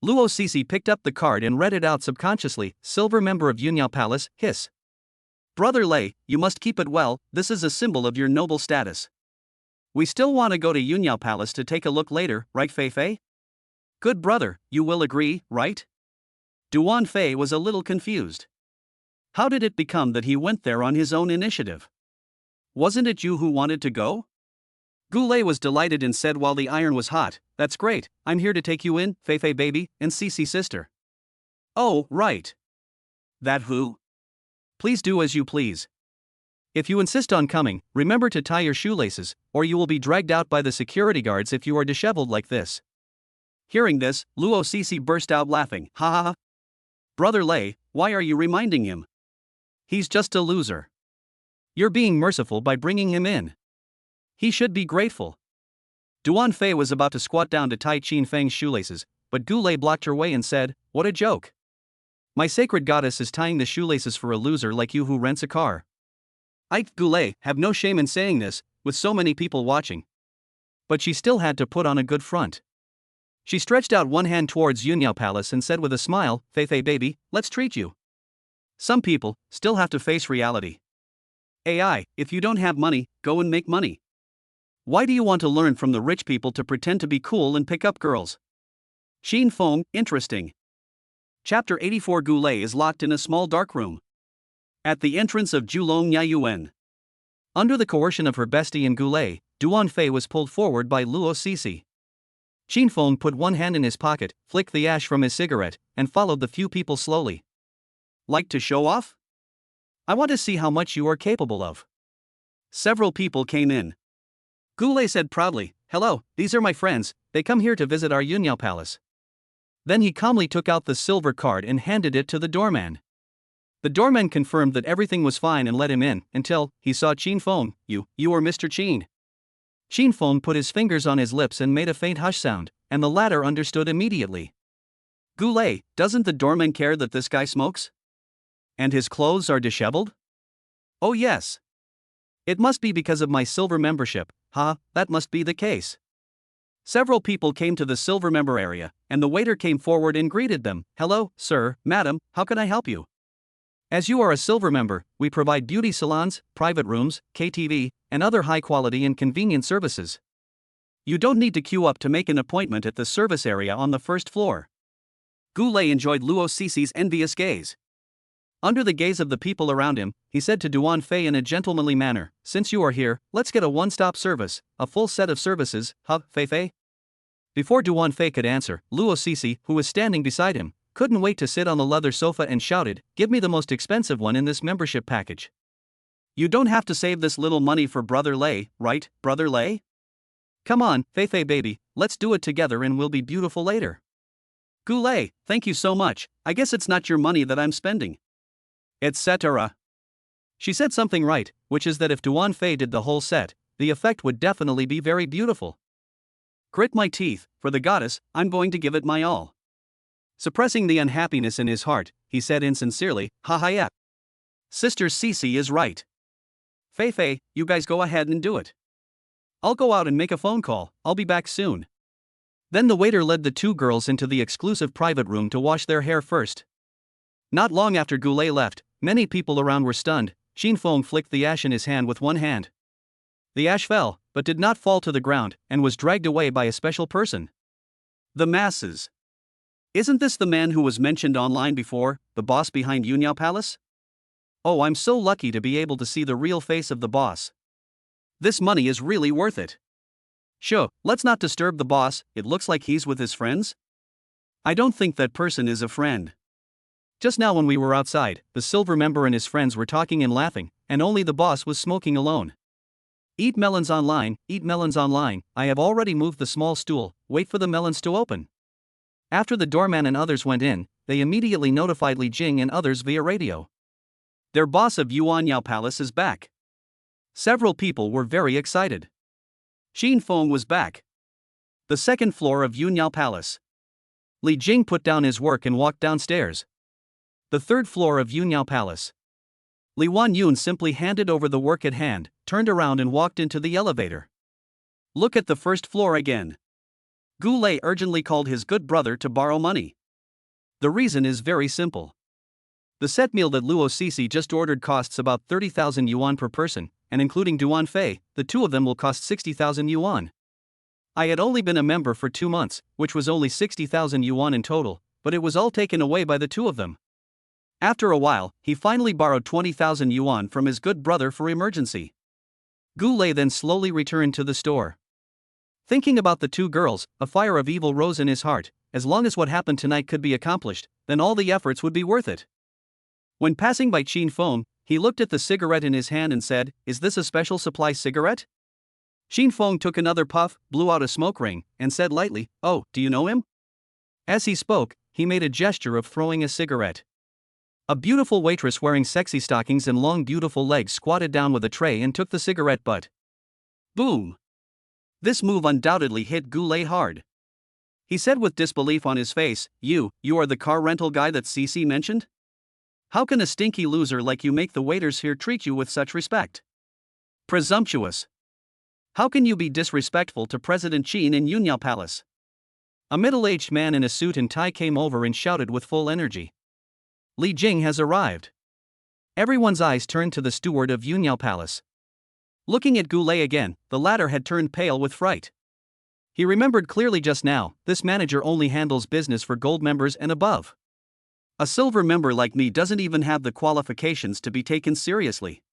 Luo Cece picked up the card and read it out subconsciously, Silver Member of Yunyao Palace, hiss. Brother Lei, you must keep it well, this is a symbol of your noble status. We still want to go to Yunyao Palace to take a look later, right Fei Fei? Good brother, you will agree, right? Duan Fei was a little confused. How did it become that he went there on his own initiative? Wasn't it you who wanted to go? Gu Lei was delighted and said while the iron was hot, "That's great, I'm here to take you in, Fei Fei baby, and Cece sister." Oh, right. That who? Please do as you please. If you insist on coming, remember to tie your shoelaces, or you will be dragged out by the security guards if you are disheveled like this. Hearing this, Luo Cece burst out laughing. Ha ha ha. Brother Lei, why are you reminding him? He's just a loser. You're being merciful by bringing him in. He should be grateful. Duan Fei was about to squat down to tie Qin Feng's shoelaces, but Gu Lei blocked her way and said, "What a joke. My sacred goddess is tying the shoelaces for a loser like you who rents a car." Gu Lei, have no shame in saying this, with so many people watching. But she still had to put on a good front. She stretched out one hand towards Yunyao Palace and said with a smile, "Fei Fei baby, let's treat you." Some people still have to face reality. AI, if you don't have money, go and make money. Why do you want to learn from the rich people to pretend to be cool and pick up girls? Qin Feng, interesting. Chapter 84. Gu Lei is locked in a small dark room at the entrance of Julong Yayuan. Under the coercion of her bestie and Gu Lei, Duan Fei was pulled forward by Luo Cixi. Qin Feng put one hand in his pocket, flicked the ash from his cigarette, and followed the few people slowly. Like to show off? I want to see how much you are capable of. Several people came in. Goulet said proudly, "Hello, these are my friends, they come here to visit our Yunyao Palace." Then he calmly took out the silver card and handed it to the doorman. The doorman confirmed that everything was fine and let him in, until he saw Qin Feng. You are Mr. Qin." Qin Feng put his fingers on his lips and made a faint hush sound, and the latter understood immediately. "Goulet, doesn't the doorman care that this guy smokes? And his clothes are disheveled?" "Oh yes. It must be because of my silver membership." That must be the case." Several people came to the silver member area, and the waiter came forward and greeted them. "Hello, sir, madam, how can I help you?" "As you are a silver member, we provide beauty salons, private rooms, KTV, and other high-quality and convenient services. You don't need to queue up to make an appointment at the service area on the first floor." Goulet enjoyed Luo Cixi's envious gaze. Under the gaze of the people around him, he said to Duan Fei in a gentlemanly manner, "Since you are here, let's get a one-stop service, a full set of services, Fei Fei?" Before Duan Fei could answer, Luo Cixi, who was standing beside him, couldn't wait to sit on the leather sofa and shouted, "Give me the most expensive one in this membership package." "You don't have to save this little money for Brother Lei, right, Brother Lei? Come on, Fei Fei baby, let's do it together and we'll be beautiful later." "Goulet, thank you so much, I guess it's not your money that I'm spending. Etc." She said something right, which is that if Duan Fei did the whole set, the effect would definitely be very beautiful. "Grit my teeth, for the goddess, I'm going to give it my all." Suppressing the unhappiness in his heart, he said insincerely, "Yeah. Sister Cixi is right. Fei Fei, you guys go ahead and do it. I'll go out and make a phone call, I'll be back soon." Then the waiter led the two girls into the exclusive private room to wash their hair first. Not long after Goulet left, many people around were stunned. Qin Feng flicked the ash in his hand with one hand. The ash fell, but did not fall to the ground, and was dragged away by a special person. The masses. Isn't this the man who was mentioned online before, the boss behind Yunyao Palace? Oh, I'm so lucky to be able to see the real face of the boss. This money is really worth it. Sure, let's not disturb the boss, it looks like he's with his friends. I don't think that person is a friend. Just now when we were outside, the silver member and his friends were talking and laughing, and only the boss was smoking alone. Eat melons online, I have already moved the small stool, wait for the melons to open." After the doorman and others went in, they immediately notified Li Jing and others via radio. Their boss of Yuanyao Palace is back. Several people were very excited. Qin Feng was back. The second floor of Yunyao Palace. Li Jing put down his work and walked downstairs. The third floor of Yunyao Palace. Li Wanyun simply handed over the work at hand, turned around and walked into the elevator. "Look at the first floor again." Goulet urgently called his good brother to borrow money. The reason is very simple. The set meal that Luo Cixi just ordered costs about 30,000 yuan per person, and including Duan Fei, the two of them will cost 60,000 yuan. I had only been a member for 2 months, which was only 60,000 yuan in total, but it was all taken away by the two of them. After a while, he finally borrowed 20,000 yuan from his good brother for emergency. Goulet then slowly returned to the store. Thinking about the two girls, a fire of evil rose in his heart. As long as what happened tonight could be accomplished, then all the efforts would be worth it. When passing by Qin Feng, he looked at the cigarette in his hand and said, "Is this a special supply cigarette?" Qin Feng took another puff, blew out a smoke ring, and said lightly, "Oh, do you know him?" As he spoke, he made a gesture of throwing a cigarette. A beautiful waitress wearing sexy stockings and long beautiful legs squatted down with a tray and took the cigarette butt. Boom! This move undoubtedly hit Goulet hard. He said with disbelief on his face, You are the car rental guy that Cixi mentioned? How can a stinky loser like you make the waiters here treat you with such respect? Presumptuous. How can you be disrespectful to President Qin in Yunyao Palace?" A middle-aged man in a suit and tie came over and shouted with full energy. Li Jing has arrived. Everyone's eyes turned to the steward of Yunyao Palace. Looking at Goulet again, the latter had turned pale with fright. He remembered clearly just now, this manager only handles business for gold members and above. A silver member like me doesn't even have the qualifications to be taken seriously.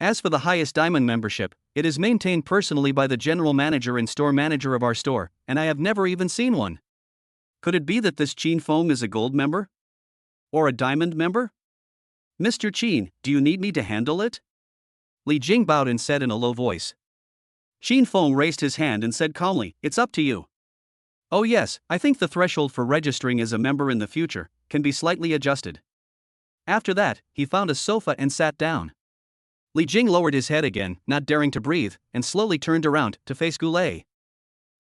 As for the highest diamond membership, it is maintained personally by the general manager and store manager of our store, and I have never even seen one. Could it be that this Qin Feng is a gold member? Or a diamond member? Mr. Qin, do you need me to handle it? Li Jing bowed and said in a low voice. Qin Feng raised his hand and said calmly, "It's up to you." Oh yes, I think the threshold for registering as a member in the future can be slightly adjusted. After that, he found a sofa and sat down. Li Jing lowered his head again, not daring to breathe, and slowly turned around to face Goulet.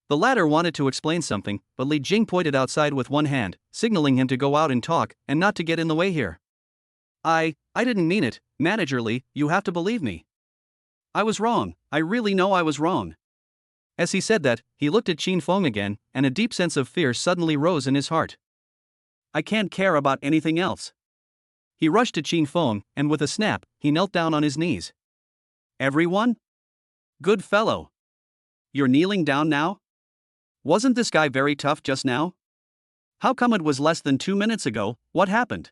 The latter wanted to explain something, but Li Jing pointed outside with one hand, signaling him to go out and talk and not to get in the way here. I didn't mean it, Manager Li, you have to believe me. I was wrong, I really know I was wrong. As he said that, he looked at Qin Feng again, and a deep sense of fear suddenly rose in his heart. I can't care about anything else. He rushed to Qin Feng, and with a snap, he knelt down on his knees. Everyone? Good fellow. You're kneeling down now? Wasn't this guy very tough just now? How come it was less than 2 minutes ago? What happened?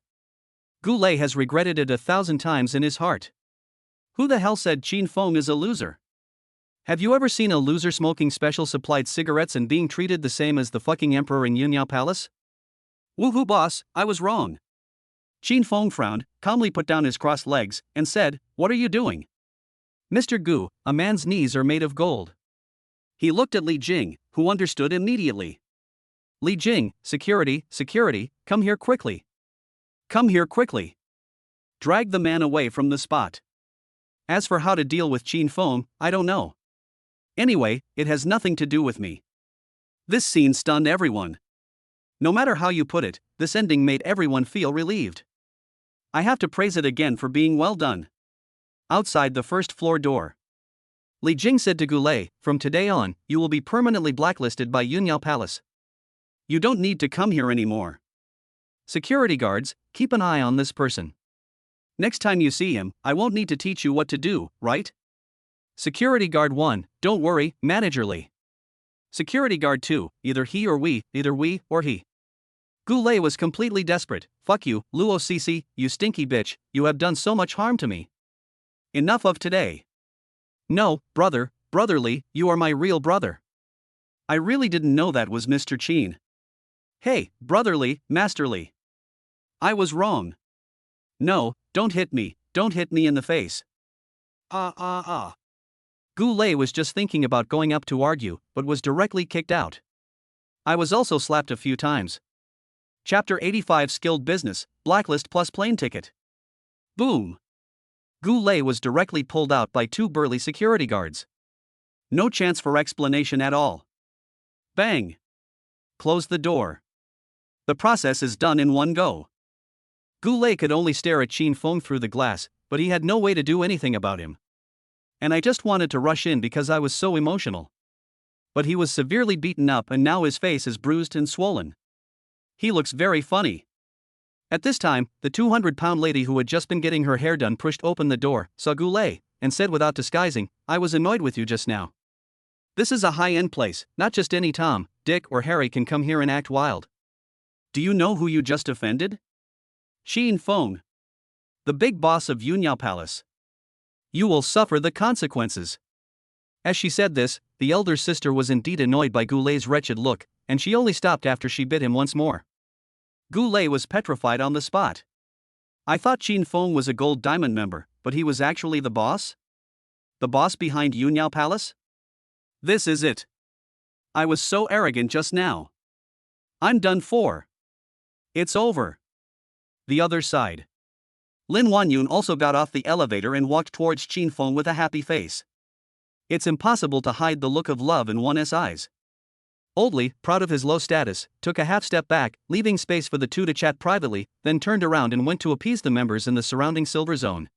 Goulet has regretted it 1,000 times in his heart. Who the hell said Qin Feng is a loser? Have you ever seen a loser smoking special supplied cigarettes and being treated the same as the fucking emperor in Yunyao Palace? Woohoo boss, I was wrong. Qin Feng frowned, calmly put down his crossed legs, and said, "What are you doing?" Mr. Gu, a man's knees are made of gold. He looked at Li Jing, who understood immediately. Li Jing, security, come here quickly. Come here quickly. Drag the man away from the spot. As for how to deal with Qin Feng, I don't know. Anyway, it has nothing to do with me. This scene stunned everyone. No matter how you put it, this ending made everyone feel relieved. I have to praise it again for being well done. Outside the first floor door, Li Jing said to Goulet, "From today on, you will be permanently blacklisted by Yunyao Palace. You don't need to come here anymore. Security guards, keep an eye on this person. Next time you see him, I won't need to teach you what to do, right?" Security guard 1, don't worry, Manager Li. Security guard 2, either he or we, either we or he. Goulet was completely desperate. "Fuck you, Luo Cc, you stinky bitch, you have done so much harm to me. Enough of today." "No, brotherly, you are my real brother." "I really didn't know that was Mr. Qin." "Hey, brotherly, masterly. I was wrong. No, don't hit me in the face." Goulet was just thinking about going up to argue, but was directly kicked out. I was also slapped a few times. Chapter 85 Skilled Business, Blacklist plus Plane Ticket. Boom. Goulet was directly pulled out by 2 burly security guards. No chance for explanation at all. Bang. Close the door. The process is done in one go. Goulet could only stare at Qin Feng through the glass, but he had no way to do anything about him. And I just wanted to rush in because I was so emotional. But he was severely beaten up and now his face is bruised and swollen. He looks very funny. At this time, the 200-pound lady who had just been getting her hair done pushed open the door, saw Goulet, and said without disguising, "I was annoyed with you just now. This is a high-end place, not just any Tom, Dick or Harry can come here and act wild. Do you know who you just offended? Qin Feng, the big boss of Yunyao Palace. You will suffer the consequences." As she said this, the elder sister was indeed annoyed by Goulet's wretched look, and she only stopped after she bit him once more. Goulet was petrified on the spot. I thought Qin Feng was a gold diamond member, but he was actually the boss? The boss behind Yunyao Palace? This is it. I was so arrogant just now. I'm done for. It's over. The other side. Lin Wanyun also got off the elevator and walked towards Qin Feng with a happy face. It's impossible to hide the look of love in one's eyes. Oldly, proud of his low status, took a half step back, leaving space for the two to chat privately, then turned around and went to appease the members in the surrounding silver zone.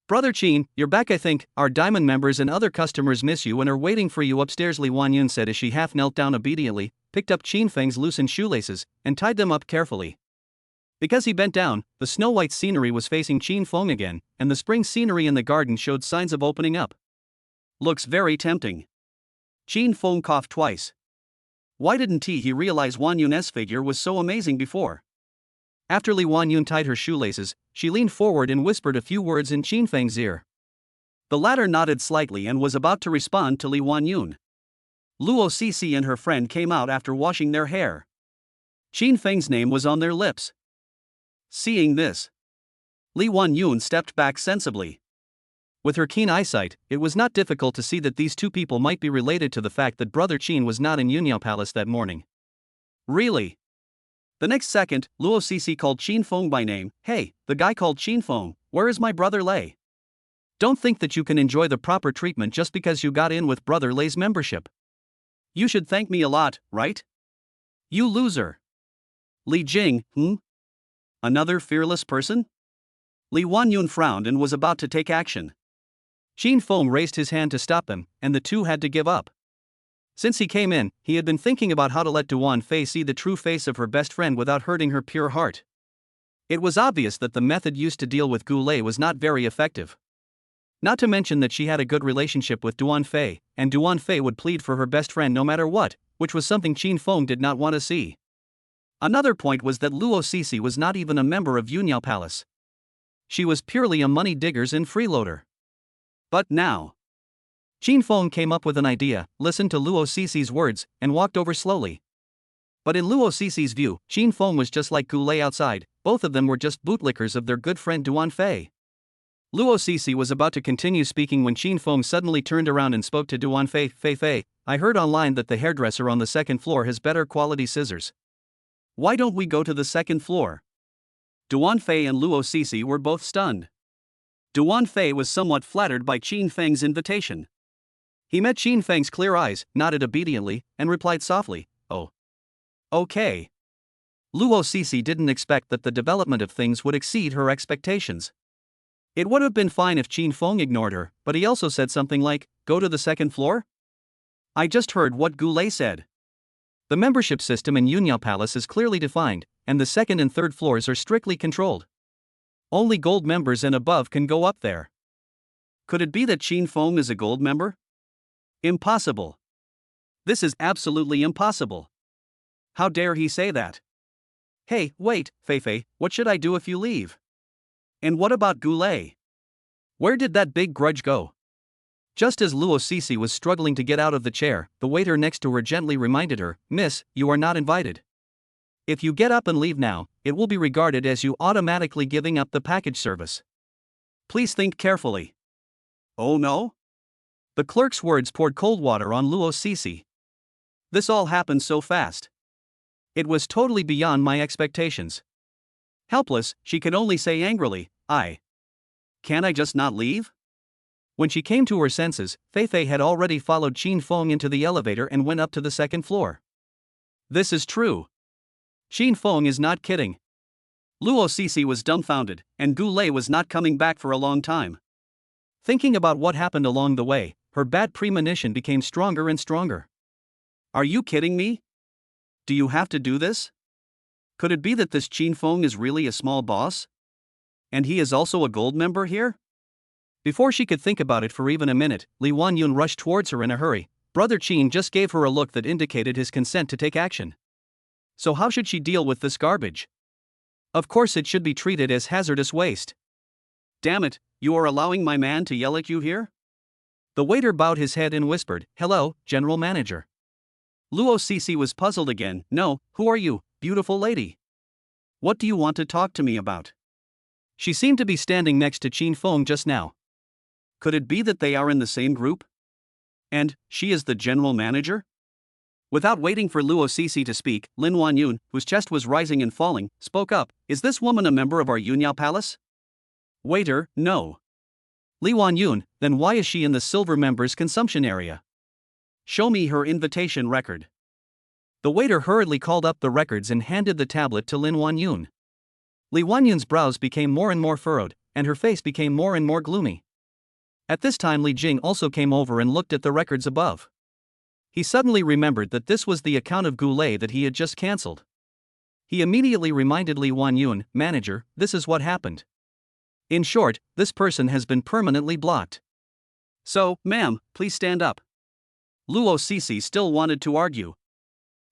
"Brother Qin, you're back I think, our diamond members and other customers miss you and are waiting for you upstairs," Li Wanyun said as she half knelt down obediently, picked up Qin Feng's loosened shoelaces, and tied them up carefully. Because he bent down, the snow-white scenery was facing Qin Feng again, and the spring scenery in the garden showed signs of opening up. "Looks very tempting." Qin Feng coughed twice. Why didn't he realize Wanyun's figure was so amazing before? After Li Wanyun tied her shoelaces, she leaned forward and whispered a few words in Qin Feng's ear. The latter nodded slightly and was about to respond to Li Wanyun. Luo Cece and her friend came out after washing their hair. Qin Feng's name was on their lips. Seeing this, Li Wanyun stepped back sensibly. With her keen eyesight, it was not difficult to see that these two people might be related to the fact that Brother Qin was not in Yunyao Palace that morning. Really? The next second, Luo Cece called Qin Feng by name. Hey, the guy called Qin Feng, where is my brother Lei? Don't think that you can enjoy the proper treatment just because you got in with Brother Lei's membership. You should thank me a lot, right? You loser. Li Jing, Another fearless person? Li Wanyun frowned and was about to take action. Qin Feng raised his hand to stop him, and the two had to give up. Since he came in, he had been thinking about how to let Duan Fei see the true face of her best friend without hurting her pure heart. It was obvious that the method used to deal with Gu Lei was not very effective. Not to mention that she had a good relationship with Duan Fei, and Duan Fei would plead for her best friend no matter what, which was something Qin Feng did not want to see. Another point was that Luo Cece was not even a member of Yunyao Palace. She was purely a money diggers and freeloader. But now, Qin Feng came up with an idea, listened to Luo Cece's words, and walked over slowly. But in Luo Cece's view, Qin Feng was just like Gu Lei outside, both of them were just bootlickers of their good friend Duan Fei. Luo Cece was about to continue speaking when Qin Feng suddenly turned around and spoke to Duan Fei. Fei, I heard online that the hairdresser on the second floor has better quality scissors. Why don't we go to the second floor? Duan Fei and Luo Cece were both stunned. Duan Fei was somewhat flattered by Qin Feng's invitation. He met Qin Feng's clear eyes, nodded obediently, and replied softly, Oh. Okay. Luo Cece didn't expect that the development of things would exceed her expectations. It would have been fine if Qin Feng ignored her, but he also said something like, Go to the second floor? I just heard what Gu Lei said. The membership system in Yunyao Palace is clearly defined, and the second and third floors are strictly controlled. Only gold members and above can go up there. Could it be that Qin Feng is a gold member? Impossible. This is absolutely impossible. How dare he say that? Hey, wait, Fei, what should I do if you leave? And what about Gu Lei? Where did that big grudge go? Just as Luo Cece was struggling to get out of the chair, the waiter next to her gently reminded her, Miss, you are not invited. If you get up and leave now, it will be regarded as you automatically giving up the package service. Please think carefully. Oh no? The clerk's words poured cold water on Luo Cece. This all happened so fast. It was totally beyond my expectations. Helpless, she could only say angrily, Can't I just not leave? When she came to her senses, Fei had already followed Qin Feng into the elevator and went up to the second floor. This is true. Qin Feng is not kidding. Luo Cece was dumbfounded, and Gu Lei was not coming back for a long time. Thinking about what happened along the way, her bad premonition became stronger and stronger. Are you kidding me? Do you have to do this? Could it be that this Qin Feng is really a small boss? And he is also a gold member here? Before she could think about it for even a minute, Li Wanyun rushed towards her in a hurry. Brother Qin just gave her a look that indicated his consent to take action. So how should she deal with this garbage? Of course it should be treated as hazardous waste. Damn it, you are allowing my man to yell at you here? The waiter bowed his head and whispered, Hello, General Manager. Luo Cece was puzzled again. No, who are you, beautiful lady? What do you want to talk to me about? She seemed to be standing next to Qin Feng just now. Could it be that they are in the same group? And, she is the general manager? Without waiting for Luo Cece to speak, Lin Wanyun, whose chest was rising and falling, spoke up, Is this woman a member of our Yunyao Palace? Waiter, no. Li Wanyun, then why is she in the silver members' consumption area? Show me her invitation record. The waiter hurriedly called up the records and handed the tablet to Lin Wanyun. Li Wanyun's brows became more and more furrowed, and her face became more and more gloomy. At this time Li Jing also came over and looked at the records above. He suddenly remembered that this was the account of Gu Lei that he had just cancelled. He immediately reminded Li Wanyun, Manager, this is what happened. In short, this person has been permanently blocked. So, ma'am, please stand up. Luo Cece still wanted to argue.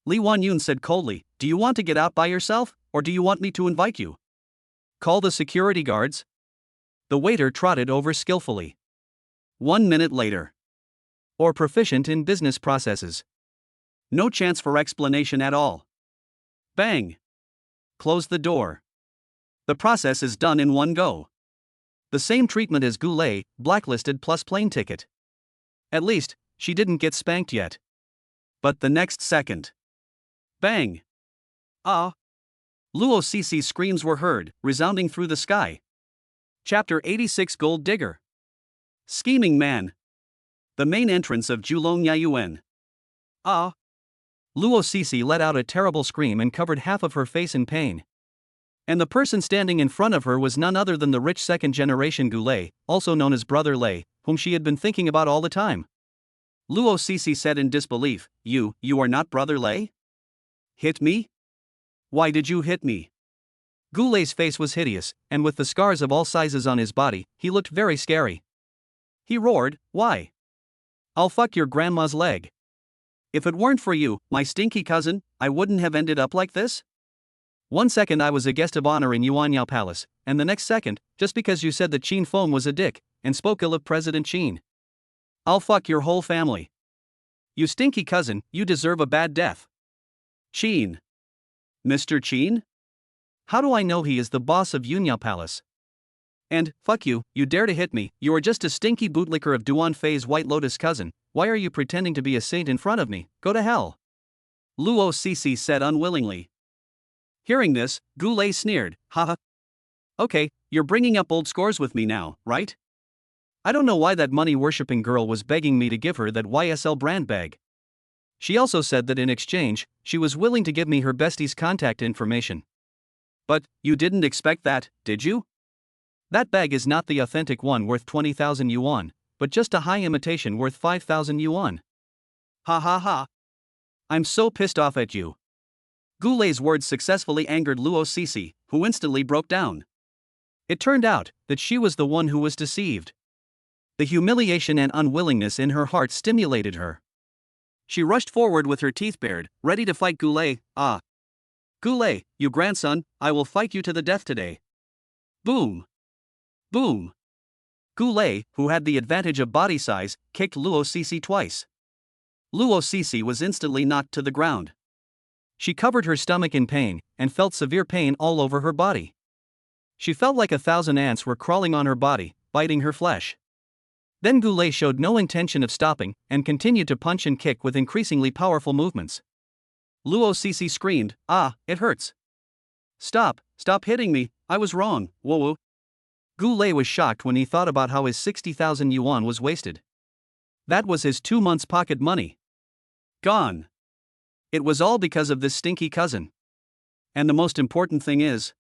Li Wanyun said coldly, Do you want to get out by yourself, or do you want me to invite you? Call the security guards. The waiter trotted over skillfully. 1 minute later. Or proficient in business processes. No chance for explanation at all. Bang. Close the door. The process is done in one go. The same treatment as Goulet, blacklisted plus plane ticket. At least, she didn't get spanked yet. But the next second. Bang. Ah. Luo Cici's screams were heard, resounding through the sky. Chapter 86 Gold Digger. Scheming Man. The main entrance of Julong Yayuan. Ah. Luo Cici let out a terrible scream and covered half of her face in pain. And the person standing in front of her was none other than the rich second-generation Goulet, also known as Brother Lei, whom she had been thinking about all the time. Luo Cici said in disbelief, You are not Brother Lei? Hit me? Why did you hit me? Goulet's face was hideous, and with the scars of all sizes on his body, he looked very scary. He roared, Why? I'll fuck your grandma's leg. If it weren't for you, my stinky cousin, I wouldn't have ended up like this? 1 second I was a guest of honor in Yuanyao Palace, and the next second, just because you said that Qin Feng was a dick, and spoke ill of President Qin. I'll fuck your whole family. You stinky cousin, you deserve a bad death. Qin. Mr. Qin? How do I know he is the boss of Yuanyao Palace? And, fuck you, you dare to hit me, you are just a stinky bootlicker of Duan Fei's White Lotus cousin, why are you pretending to be a saint in front of me, go to hell. Luo Cici said unwillingly. Hearing this, Goulet sneered, Haha. Okay, you're bringing up old scores with me now, right? I don't know why that money-worshipping girl was begging me to give her that YSL brand bag. She also said that in exchange, she was willing to give me her bestie's contact information. But, you didn't expect that, did you? That bag is not the authentic one worth 20,000 yuan, but just a high imitation worth 5,000 yuan. Ha ha ha. I'm so pissed off at you. Goulet's words successfully angered Luo Cici, who instantly broke down. It turned out that she was the one who was deceived. The humiliation and unwillingness in her heart stimulated her. She rushed forward with her teeth bared, ready to fight Goulet. Ah. Goulet, you grandson, I will fight you to the death today. Boom. Boom. Goulet, who had the advantage of body size, kicked Luo Cici twice. Luo Cici was instantly knocked to the ground. She covered her stomach in pain, and felt severe pain all over her body. She felt like 1,000 ants were crawling on her body, biting her flesh. Then Goulet showed no intention of stopping, and continued to punch and kick with increasingly powerful movements. Luo Cici screamed, Ah, it hurts. Stop hitting me, I was wrong, whoa. Goulet was shocked when he thought about how his 60,000 yuan was wasted. That was his 2 months' pocket money. Gone. It was all because of this stinky cousin. And the most important thing is,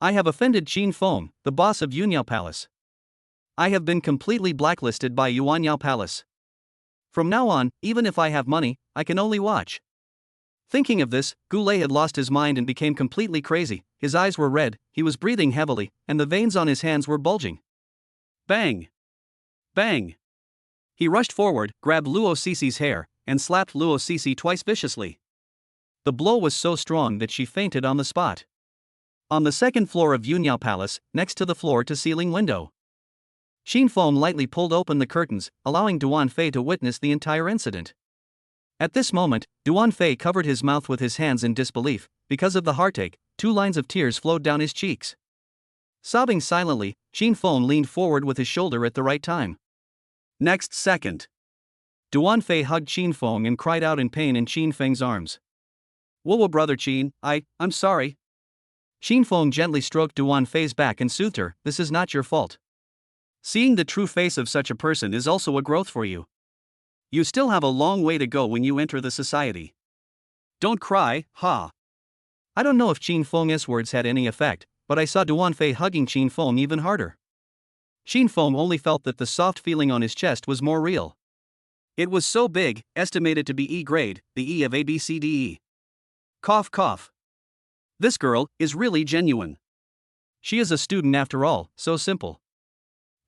I have offended Qin Feng, the boss of Yuanyao Palace. I have been completely blacklisted by Yuanyao Palace. From now on, even if I have money, I can only watch. Thinking of this, Goulet had lost his mind and became completely crazy. His eyes were red, he was breathing heavily, and the veins on his hands were bulging. Bang! Bang! He rushed forward, grabbed Luo Cici's hair, and slapped Luo Cici twice viciously. The blow was so strong that she fainted on the spot. On the second floor of Yuanyao Palace, next to the floor-to-ceiling window, Qin Feng lightly pulled open the curtains, allowing Duan Fei to witness the entire incident. At this moment, Duan Fei covered his mouth with his hands in disbelief. Because of the heartache, 2 lines of tears flowed down his cheeks. Sobbing silently, Qin Feng leaned forward with his shoulder at the right time. Next second, Duan Fei hugged Qin Feng and cried out in pain in Qin Feng's arms. Whoa, brother Qin, I'm sorry. Qin Feng gently stroked Duan Fei's back and soothed her, This is not your fault. Seeing the true face of such a person is also a growth for you. You still have a long way to go when you enter the society. Don't cry, ha. I don't know if Qin Feng's words had any effect, but I saw Duan Fei hugging Qin Feng even harder. Qin Feng only felt that the soft feeling on his chest was more real. It was so big, estimated to be E grade, the E of ABCDE. Cough cough. This girl is really genuine. She is a student after all, so simple.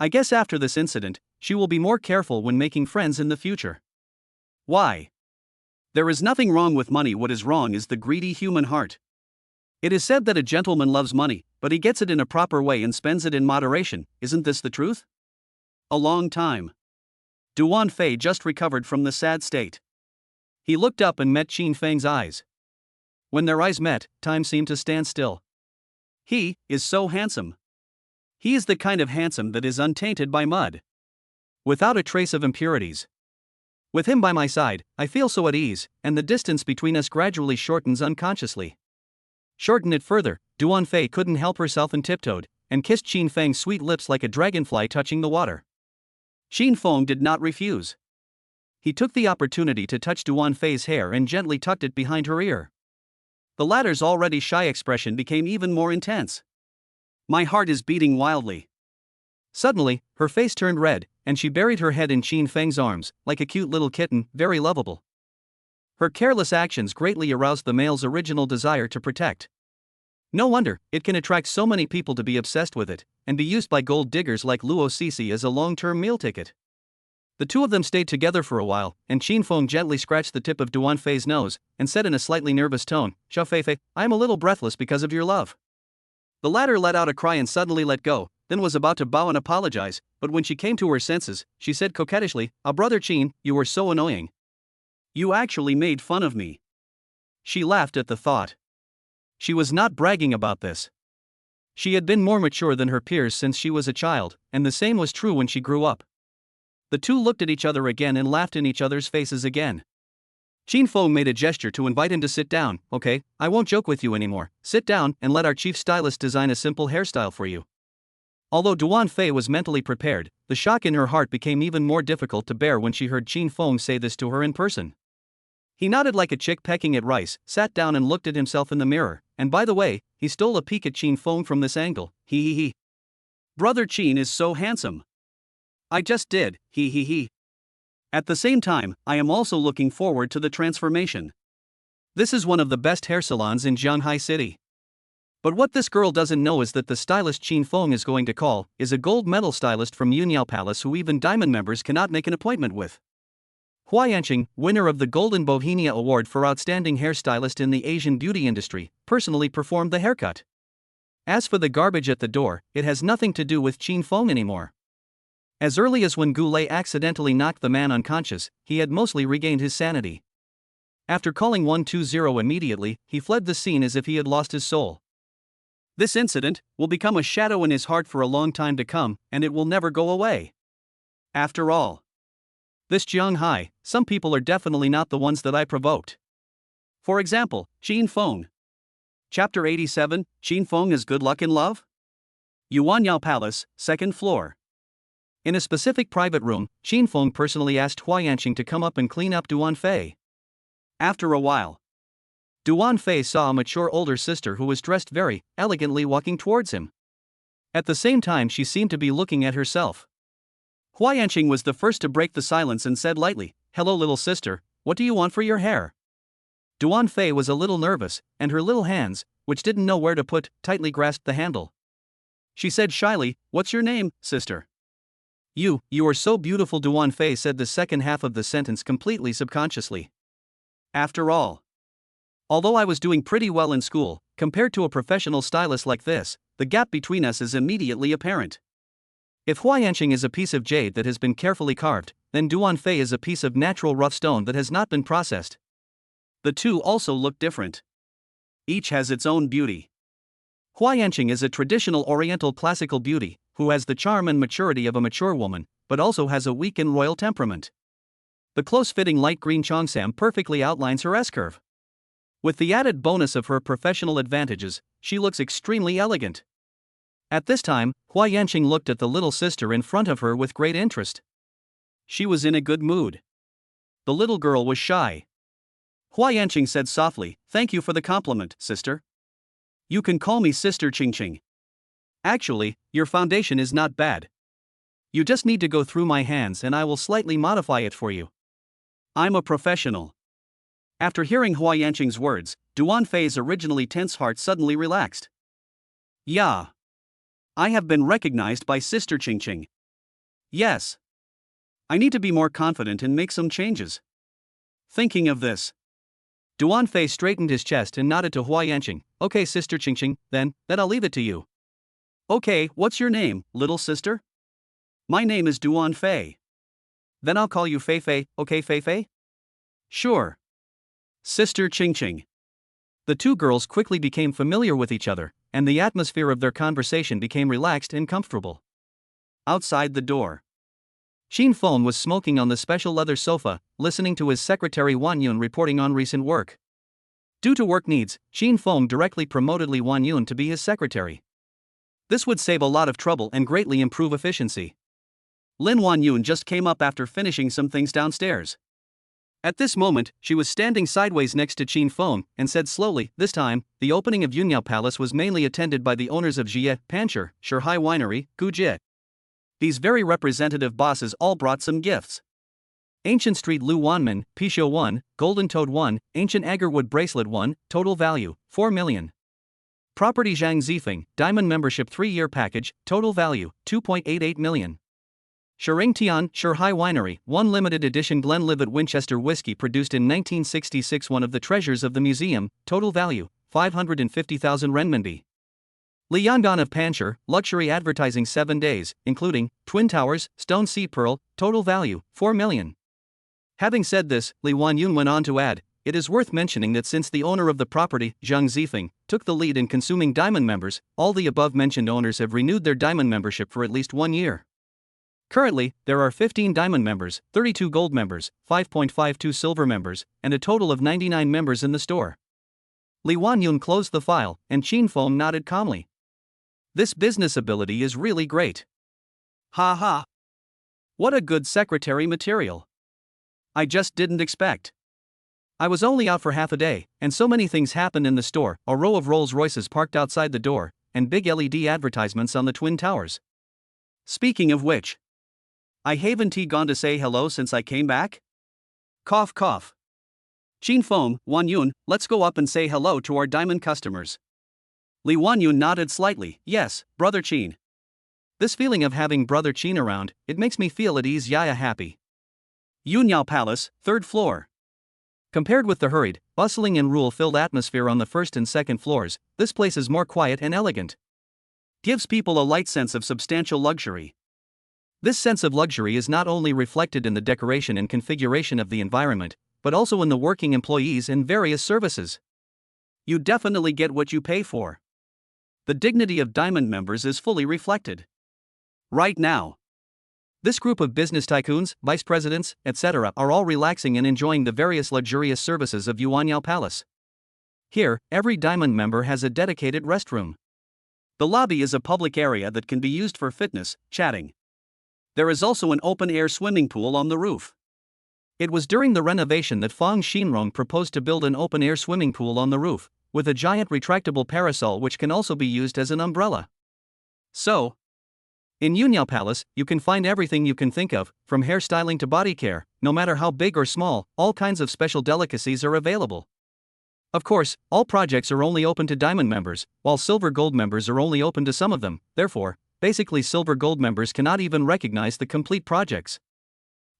I guess after this incident, she will be more careful when making friends in the future. Why? There is nothing wrong with money, what is wrong is the greedy human heart. It is said that a gentleman loves money, but he gets it in a proper way and spends it in moderation, isn't this the truth? a long time. Duan Fei just recovered from the sad state. He looked up and met Qin Feng's eyes. When their eyes met, time seemed to stand still. He is so handsome. He is the kind of handsome that is untainted by mud, without a trace of impurities. With him by my side, I feel so at ease, and the distance between us gradually shortens unconsciously. Shorten it further, Duan Fei couldn't help herself and tiptoed, and kissed Qin Feng's sweet lips like a dragonfly touching the water. Qin Feng did not refuse. He took the opportunity to touch Duan Fei's hair and gently tucked it behind her ear. The latter's already shy expression became even more intense. My heart is beating wildly. Suddenly, her face turned red, and she buried her head in Qin Feng's arms, like a cute little kitten, very lovable. Her careless actions greatly aroused the male's original desire to protect. No wonder, it can attract so many people to be obsessed with it, and be used by gold diggers like Luo Sisi as a long-term meal ticket. The two of them stayed together for a while, and Qin Feng gently scratched the tip of Duan Fei's nose, and said in a slightly nervous tone, "Xiao Feifei, I am a little breathless because of your love." The latter let out a cry and suddenly let go, then was about to bow and apologize, but when she came to her senses, she said coquettishly, Brother Qin, you were so annoying. You actually made fun of me." She laughed at the thought. She was not bragging about this. She had been more mature than her peers since she was a child, and the same was true when she grew up. The two looked at each other again and laughed in each other's faces again. Qin Feng made a gesture to invite him to sit down. "Okay, I won't joke with you anymore. Sit down and let our chief stylist design a simple hairstyle for you." Although Duan Fei was mentally prepared, the shock in her heart became even more difficult to bear when she heard Qin Feng say this to her in person. He nodded like a chick pecking at rice, sat down and looked at himself in the mirror, and by the way, he stole a peek at Qin Feng from this angle. He. Brother Qin is so handsome. I just did, he. At the same time, I am also looking forward to the transformation. This is one of the best hair salons in Jianghai City. But what this girl doesn't know is that the stylist Qin Feng is going to call is a gold medal stylist from Yunyao Palace who even diamond members cannot make an appointment with. Hua Yanqing, winner of the Golden Bohemia Award for Outstanding Hairstylist in the Asian beauty industry, personally performed the haircut. As for the garbage at the door, it has nothing to do with Qin Feng anymore. As early as when Goulet accidentally knocked the man unconscious, he had mostly regained his sanity. After calling 120 immediately, he fled the scene as if he had lost his soul. This incident will become a shadow in his heart for a long time to come, and it will never go away. After all, this Jianghai, some people are definitely not the ones that I provoked. For example, Qin Feng. Chapter 87, Qin Feng is good luck in love? Yuanyao Palace, 2nd floor. In a specific private room, Qin Feng personally asked Hua Yanqing to come up and clean up Duan Fei. After a while, Duan Fei saw a mature older sister who was dressed very elegantly walking towards him. At the same time, she seemed to be looking at herself. Hua Yanqing was the first to break the silence and said lightly, "Hello little sister, what do you want for your hair?" Duan Fei was a little nervous, and her little hands, which didn't know where to put, tightly grasped the handle. She said shyly, "What's your name, sister?" You are so beautiful." Duan Fei said the second half of the sentence completely subconsciously. After all, although I was doing pretty well in school, compared to a professional stylist like this, the gap between us is immediately apparent. If Hua Yanqing is a piece of jade that has been carefully carved, then Duan Fei is a piece of natural rough stone that has not been processed. The two also look different. Each has its own beauty. Hua Yanqing is a traditional Oriental classical beauty, who has the charm and maturity of a mature woman, but also has a weak and royal temperament. The close-fitting light green cheongsam perfectly outlines her S-curve. With the added bonus of her professional advantages, she looks extremely elegant. At this time, Hua Yanqing looked at the little sister in front of her with great interest. She was in a good mood. The little girl was shy. Hua Yanqing said softly, "Thank you for the compliment, sister. You can call me Sister Qingqing. Actually, your foundation is not bad. You just need to go through my hands and I will slightly modify it for you. I'm a professional." After hearing Hua Yanqing's words, Duan Fei's originally tense heart suddenly relaxed. Yeah. I have been recognized by Sister Qingqing. Yes. I need to be more confident and make some changes. Thinking of this, Duan Fei straightened his chest and nodded to Hua Yanqing. "Okay, Sister Qingqing, then I'll leave it to you." "Okay, what's your name, little sister?" My name is Duan Fei. Then I'll call you Fei Fei, okay Fei Fei? Sure. Sister Ching Ching. The two girls quickly became familiar with each other, and the atmosphere of their conversation became relaxed and comfortable. Outside the door, Xin Feng was smoking on the special leather sofa, listening to his secretary Wan Yun reporting on recent work. Due to work needs, Xin Feng directly promoted Li Wan Yun to be his secretary. This would save a lot of trouble and greatly improve efficiency. Lin Wan Yun just came up after finishing some things downstairs. At this moment, she was standing sideways next to Xin Feng and said slowly, this time, the opening of Yunyao Palace was mainly attended by the owners of Jie, Pancher, Shuhai Winery, Gujie. These very representative bosses all brought some gifts. Ancient Street Lu Wanman, Pisho 1, Golden Toad 1, Ancient Agarwood Bracelet 1, total value, 4 million. Property Zhang Zifeng, Diamond Membership 3-year package, total value, 2.88 million. Shiring Tian, Shuhai Winery, 1 limited edition Glenlivet Winchester whiskey produced in 1966, one of the treasures of the museum, total value, 550,000 renminbi. Li Yangan of Pancher, luxury advertising 7 days, including Twin Towers, Stone Sea Pearl, total value, 4 million. Having said this, Li Wan Yun went on to add, it is worth mentioning that since the owner of the property, Zhang Zifeng, took the lead in consuming diamond members, all the above-mentioned owners have renewed their diamond membership for at least 1 year. Currently, there are 15 diamond members, 32 gold members, 5.52 silver members, and a total of 99 members in the store. Li Wan Yun closed the file, and Xin Feng nodded calmly. This business ability is really great. Ha ha. What a good secretary material. I just didn't expect. I was only out for half a day, and so many things happened in the store, a row of Rolls Royces parked outside the door, and big LED advertisements on the Twin Towers. Speaking of which, I haven't gone to say hello since I came back? Cough cough. Xin Feng, Wan Yun, let's go up and say hello to our diamond customers. Li Wan Yun nodded slightly, yes, Brother Qin. This feeling of having Brother Qin around, it makes me feel at ease, yaya happy. Yunyao Palace, 3rd floor. Compared with the hurried, bustling and rule-filled atmosphere on the 1st and 2nd floors, this place is more quiet and elegant. Gives people a light sense of substantial luxury. This sense of luxury is not only reflected in the decoration and configuration of the environment, but also in the working employees and various services. You definitely get what you pay for. The dignity of diamond members is fully reflected. Right now, this group of business tycoons, vice presidents, etc. are all relaxing and enjoying the various luxurious services of Yuanyao Palace. Here, every diamond member has a dedicated restroom. The lobby is a public area that can be used for fitness, chatting. There is also an open-air swimming pool on the roof. It was during the renovation that Fang Xinrong proposed to build an open-air swimming pool on the roof, with a giant retractable parasol which can also be used as an umbrella. So, in Yunyao Palace, you can find everything you can think of, from hairstyling to body care, no matter how big or small, all kinds of special delicacies are available. Of course, all projects are only open to diamond members, while silver gold members are only open to some of them, therefore, basically silver gold members cannot even recognize the complete projects.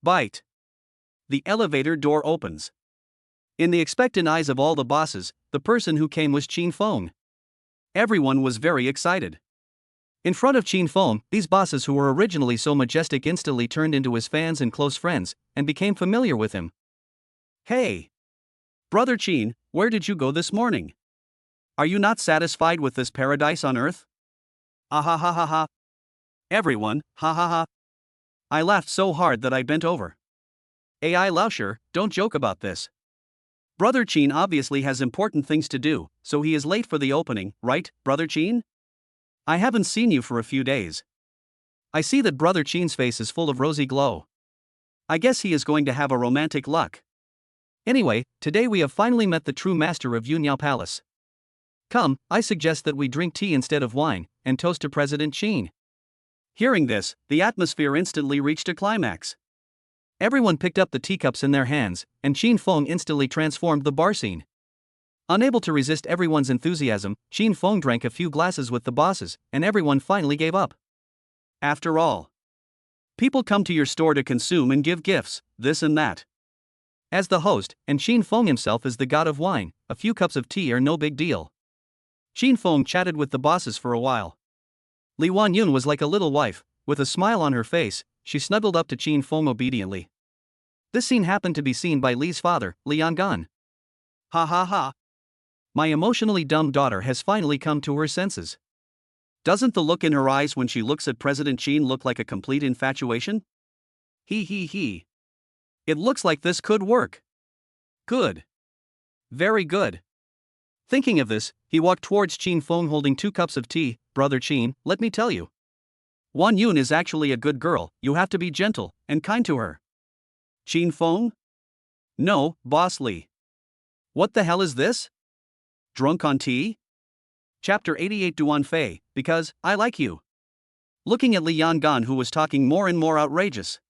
Bite. The elevator door opens. In the expectant eyes of all the bosses, the person who came was Xin Feng. Everyone was very excited. In front of Xin Feng, these bosses who were originally so majestic instantly turned into his fans and close friends, and became familiar with him. Hey! Brother Qin, where did you go this morning? Are you not satisfied with this paradise on earth? Ah ha ha ha ha. Everyone, ha ha ha. I laughed so hard that I bent over. AI Lauscher, don't joke about this. Brother Qin obviously has important things to do, so he is late for the opening, right, Brother Qin? I haven't seen you for a few days. I see that Brother Qin's face is full of rosy glow. I guess he is going to have a romantic luck. Anyway, today we have finally met the true master of Yunyao Palace. Come, I suggest that we drink tea instead of wine, and toast to President Qin. Hearing this, the atmosphere instantly reached a climax. Everyone picked up the teacups in their hands, and Xin Feng instantly transformed the bar scene. Unable to resist everyone's enthusiasm, Xin Feng drank a few glasses with the bosses, and everyone finally gave up. After all, people come to your store to consume and give gifts, this and that. As the host, and Xin Feng himself is the god of wine, a few cups of tea are no big deal. Xin Feng chatted with the bosses for a while. Li Wan Yun was like a little wife, with a smile on her face, she snuggled up to Chin Feng obediently. This scene happened to be seen by Li's father, Lian Gan. Ha ha ha. My emotionally dumb daughter has finally come to her senses. Doesn't the look in her eyes when she looks at President Chin look like a complete infatuation? He. It looks like this could work. Good. Very good. Thinking of this, he walked towards Chin Feng holding 2 cups of tea. Brother Chin, let me tell you. Wan Yun is actually a good girl, you have to be gentle and kind to her. Chin Feng? No, Boss Li. What the hell is this? Drunk on tea? Chapter 88 Duan Fei, because I like you. Looking at Li Yangan, who was talking more and more outrageous.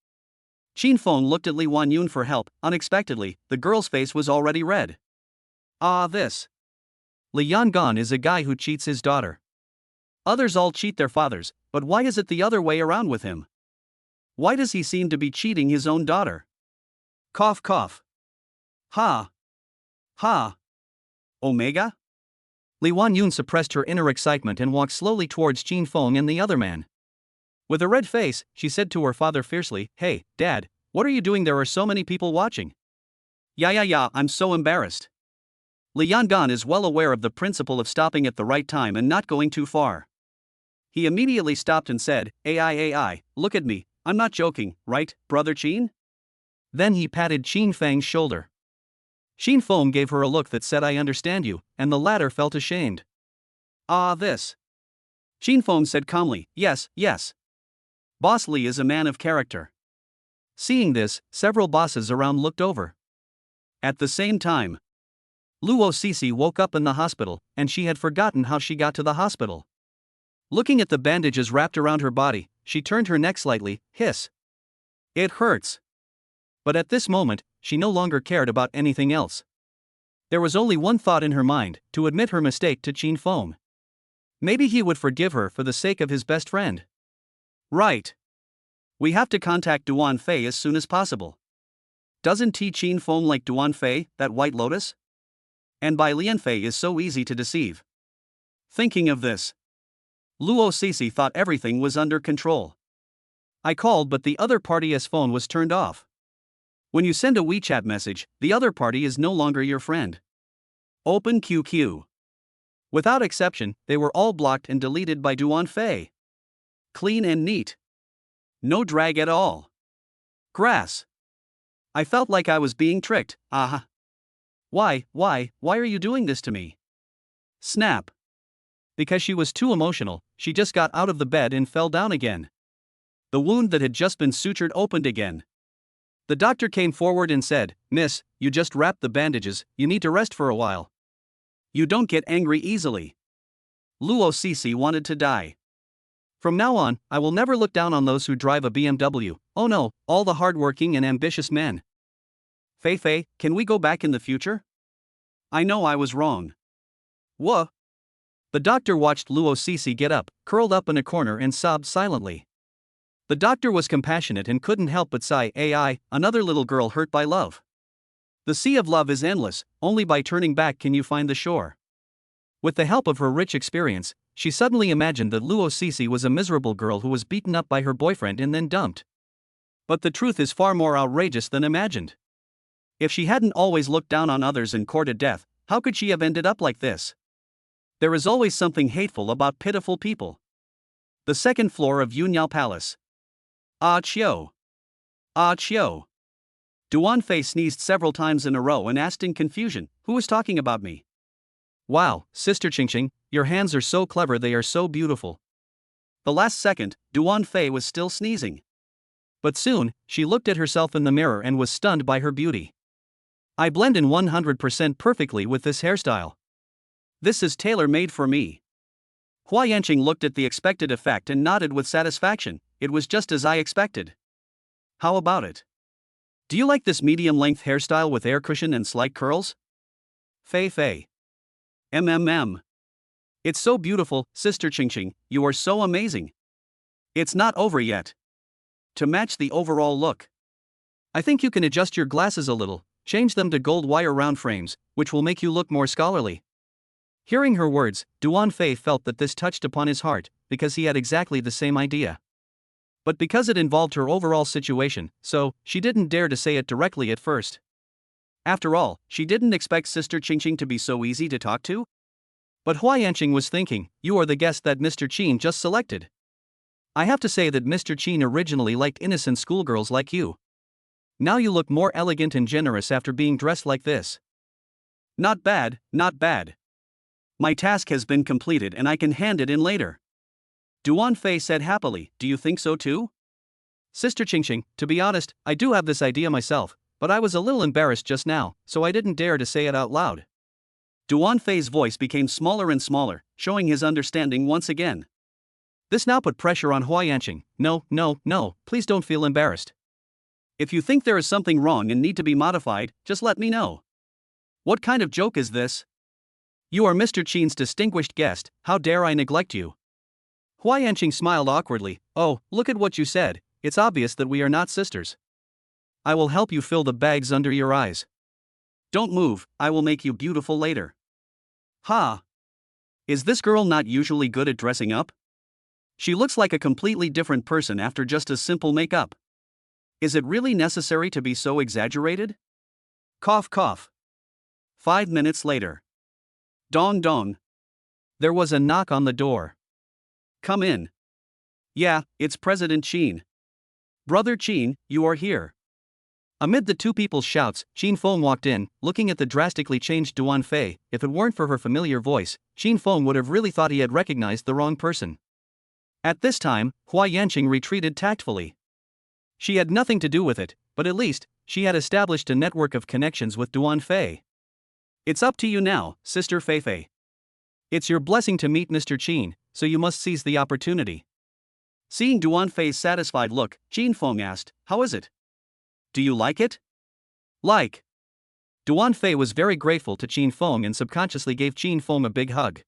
Chin Feng looked at Li Wan Yun for help. Unexpectedly, the girl's face was already red. This. Li Yangan is a guy who cheats his daughter. Others all cheat their fathers, but why is it the other way around with him? Why does he seem to be cheating his own daughter? Cough cough. Ha. Ha. Omega? Li Wan Yun suppressed her inner excitement and walked slowly towards Chin Feng and the other man. With a red face, she said to her father fiercely, Hey, Dad, what are you doing? There are so many people watching. Yeah, I'm so embarrassed. Li Yangan is well aware of the principle of stopping at the right time and not going too far. He immediately stopped and said, AI, look at me, I'm not joking, right, Brother Chin? Then he patted Chin Feng's shoulder. Chin Feng gave her a look that said I understand you, and the latter felt ashamed. This. Chin Feng said calmly, Yes. Boss Li is a man of character. Seeing this, several bosses around looked over. At the same time, Luo Cece woke up in the hospital, and she had forgotten how she got to the hospital. Looking at the bandages wrapped around her body, she turned her neck slightly, hiss. It hurts. But at this moment, she no longer cared about anything else. There was only one thought in her mind, to admit her mistake to Chin Feng. Maybe he would forgive her for the sake of his best friend. Right. We have to contact Duan Fei as soon as possible. Doesn't Chin Feng like Duan Fei, that white lotus? And by Lian Fei is so easy to deceive. Thinking of this, Luo Cece thought everything was under control. I called, but the other party's phone was turned off. When you send a WeChat message, the other party is no longer your friend. Open QQ. Without exception, they were all blocked and deleted by Duan Fei. Clean and neat. No drag at all. Grass. I felt like I was being tricked. Why are you doing this to me? Snap. Because she was too emotional, she just got out of the bed and fell down again. The wound that had just been sutured opened again. The doctor came forward and said, Miss, you just wrapped the bandages, you need to rest for a while. You don't get angry easily. Luo Cece wanted to die. From now on, I will never look down on those who drive a BMW, oh no, all the hardworking and ambitious men. Fei, can we go back in the future? I know I was wrong. What? The doctor watched Luo Cece get up, curled up in a corner and sobbed silently. The doctor was compassionate and couldn't help but sigh, AI, another little girl hurt by love. The sea of love is endless, only by turning back can you find the shore. With the help of her rich experience, she suddenly imagined that Luo Cece was a miserable girl who was beaten up by her boyfriend and then dumped. But the truth is far more outrageous than imagined. If she hadn't always looked down on others and courted death, how could she have ended up like this? There is always something hateful about pitiful people. The second floor of Yunyao Palace. Chiu. Duan Fei sneezed several times in a row and asked in confusion, who is talking about me? Wow, Sister Qingqing, your hands are so clever, they are so beautiful. The last second, Duan Fei was still sneezing. But soon, she looked at herself in the mirror and was stunned by her beauty. I blend in 100% perfectly with this hairstyle. This is tailor-made for me. Hua Yanqing looked at the expected effect and nodded with satisfaction. It was just as I expected. How about it? Do you like this medium-length hairstyle with air cushion and slight curls? Fei. It's so beautiful, Sister Qingqing, you are so amazing. It's not over yet. To match the overall look, I think you can adjust your glasses a little, change them to gold wire round frames, which will make you look more scholarly. Hearing her words, Duan Fei felt that this touched upon his heart, because he had exactly the same idea. But because it involved her overall situation, so she didn't dare to say it directly at first. After all, she didn't expect Sister Qingqing to be so easy to talk to. But Hua Yanqing was thinking, you are the guest that Mr. Qin just selected. I have to say that Mr. Qin originally liked innocent schoolgirls like you. Now you look more elegant and generous after being dressed like this. Not bad, not bad. My task has been completed and I can hand it in later. Duan Fei said happily, do you think so too? Sister Qingqing, to be honest, I do have this idea myself, but I was a little embarrassed just now, so I didn't dare to say it out loud. Duan Fei's voice became smaller and smaller, showing his understanding once again. This now put pressure on Hua Yanqing. No, please don't feel embarrassed. If you think there is something wrong and need to be modified, just let me know. What kind of joke is this? You are Mr. Qin's distinguished guest, how dare I neglect you? Hua Yanqing smiled awkwardly. Oh, look at what you said, it's obvious that we are not sisters. I will help you fill the bags under your eyes. Don't move, I will make you beautiful later. Ha! Is this girl not usually good at dressing up? She looks like a completely different person after just a simple makeup. Is it really necessary to be so exaggerated? Cough cough. 5 minutes later. Dong dong. There was a knock on the door. Come in. Yeah, it's President Qin. Brother Qin, you are here. Amid the two people's shouts, Qin Feng walked in, looking at the drastically changed Duan Fei. If it weren't for her familiar voice, Qin Feng would have really thought he had recognized the wrong person. At this time, Hua Yanqing retreated tactfully. She had nothing to do with it, but at least, she had established a network of connections with Duan Fei. It's up to you now, Sister Fei Fei. It's your blessing to meet Mr. Qin, so you must seize the opportunity. Seeing Duan Fei's satisfied look, Qin Feng asked, how is it? Do you like it? Like. Duan Fei was very grateful to Qin Feng and subconsciously gave Qin Feng a big hug.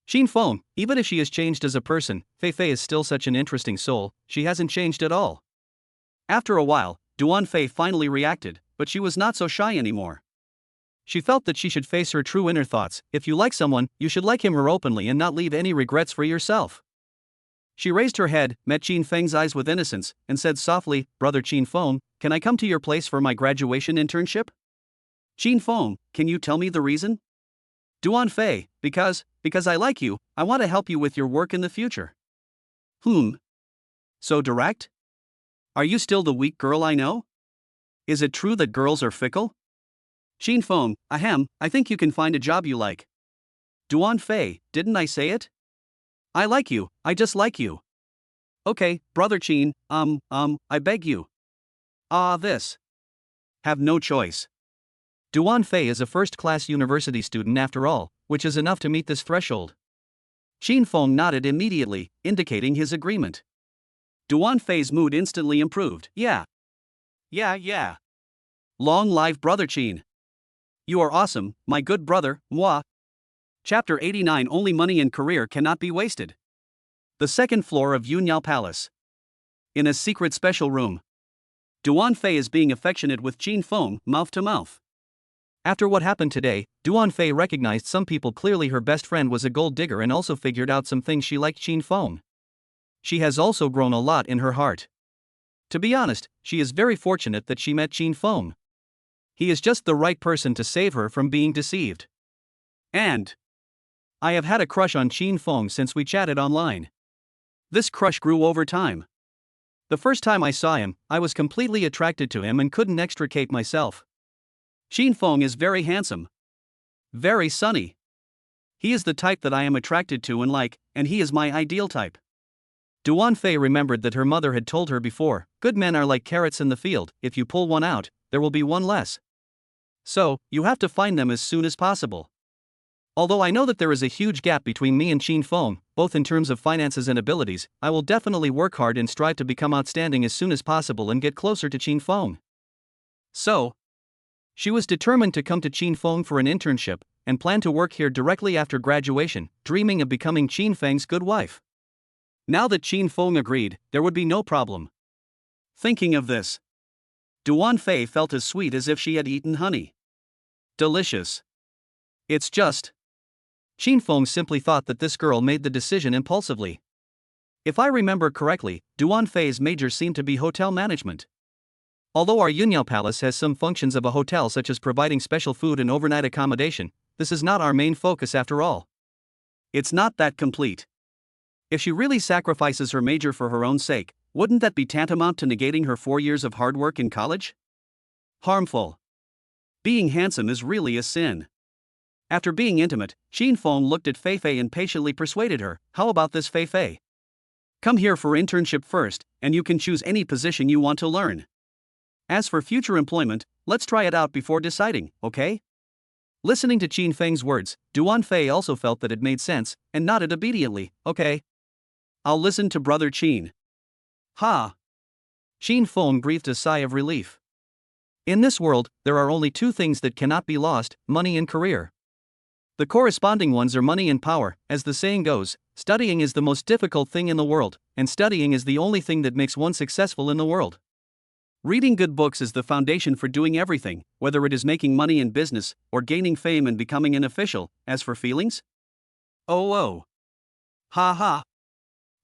Qin Feng, even if she has changed as a person, Fei Fei is still such an interesting soul, she hasn't changed at all. After a while, Duan Fei finally reacted, but she was not so shy anymore. She felt that she should face her true inner thoughts. If you like someone, you should like him more openly and not leave any regrets for yourself. She raised her head, met Qin Feng's eyes with innocence, and said softly, Brother Qin Feng, can I come to your place for my graduation internship? Qin Feng, can you tell me the reason? Duan Fei, because I like you, I want to help you with your work in the future. So direct? Are you still the weak girl I know? Is it true that girls are fickle? Qin Feng, ahem, I think you can find a job you like. Duan Fei, didn't I say it? I like you, I just like you. Okay, Brother Qin, I beg you. This. Have no choice. Duan Fei is a first-class university student after all, which is enough to meet this threshold. Qin Feng nodded immediately, indicating his agreement. Duan Fei's mood instantly improved. Yeah. Long live Brother Qin. You are awesome, my good brother, moi. Chapter 89. Only money and career cannot be wasted. The second floor of Yunyao Palace. In a secret special room. Duan Fei is being affectionate with Qin Feng, mouth to mouth. After what happened today, Duan Fei recognized some people clearly her best friend was a gold digger and also figured out some things she liked Qin Feng. She has also grown a lot in her heart. To be honest, she is very fortunate that she met Qin Feng. He is just the right person to save her from being deceived. And I have had a crush on Qin Feng since we chatted online. This crush grew over time. The first time I saw him, I was completely attracted to him and couldn't extricate myself. Qin Feng is very handsome. Very sunny. He is the type that I am attracted to and like, and he is my ideal type. Duan Fei remembered that her mother had told her before, good men are like carrots in the field, if you pull one out, there will be one less. So, you have to find them as soon as possible. Although I know that there is a huge gap between me and Qin Feng, both in terms of finances and abilities, I will definitely work hard and strive to become outstanding as soon as possible and get closer to Qin Feng. So, she was determined to come to Qin Feng for an internship, and planned to work here directly after graduation, dreaming of becoming Qin Feng's good wife. Now that Qin Feng agreed, there would be no problem. Thinking of this, Duan Fei felt as sweet as if she had eaten honey. Delicious. It's just. Qin Feng simply thought that this girl made the decision impulsively. If I remember correctly, Duan Fei's major seemed to be hotel management. Although our Yunyao Palace has some functions of a hotel such as providing special food and overnight accommodation, this is not our main focus after all. It's not that complete. If she really sacrifices her major for her own sake, wouldn't that be tantamount to negating her 4 years of hard work in college? Harmful. Being handsome is really a sin. After being intimate, Xin Feng looked at Fei Fei and patiently persuaded her, how about this, Fei Fei? Come here for internship first, and you can choose any position you want to learn. As for future employment, let's try it out before deciding, okay? Listening to Qin Feng's words, Duan Fei also felt that it made sense, and nodded obediently, okay. I'll listen to Brother Qin. Ha! Xin Feng breathed a sigh of relief. In this world, there are only two things that cannot be lost, money and career. The corresponding ones are money and power. As the saying goes, studying is the most difficult thing in the world, and studying is the only thing that makes one successful in the world. Reading good books is the foundation for doing everything, whether it is making money in business, or gaining fame and becoming an official. As for feelings? Oh. Ha ha.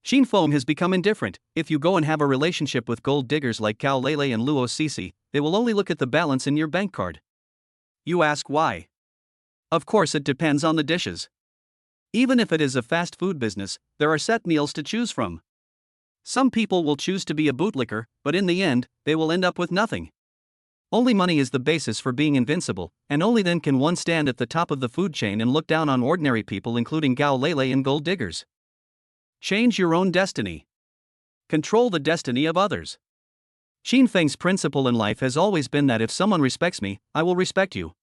Xin Feng has become indifferent. If you go and have a relationship with gold diggers like Cao Lele and Luo Sisi, they will only look at the balance in your bank card. You ask why? Of course it depends on the dishes. Even if it is a fast food business, there are set meals to choose from. Some people will choose to be a bootlicker, but in the end, they will end up with nothing. Only money is the basis for being invincible, and only then can one stand at the top of the food chain and look down on ordinary people including Gao Lele and gold diggers. Change your own destiny. Control the destiny of others. Xin Feng's principle in life has always been that if someone respects me, I will respect you.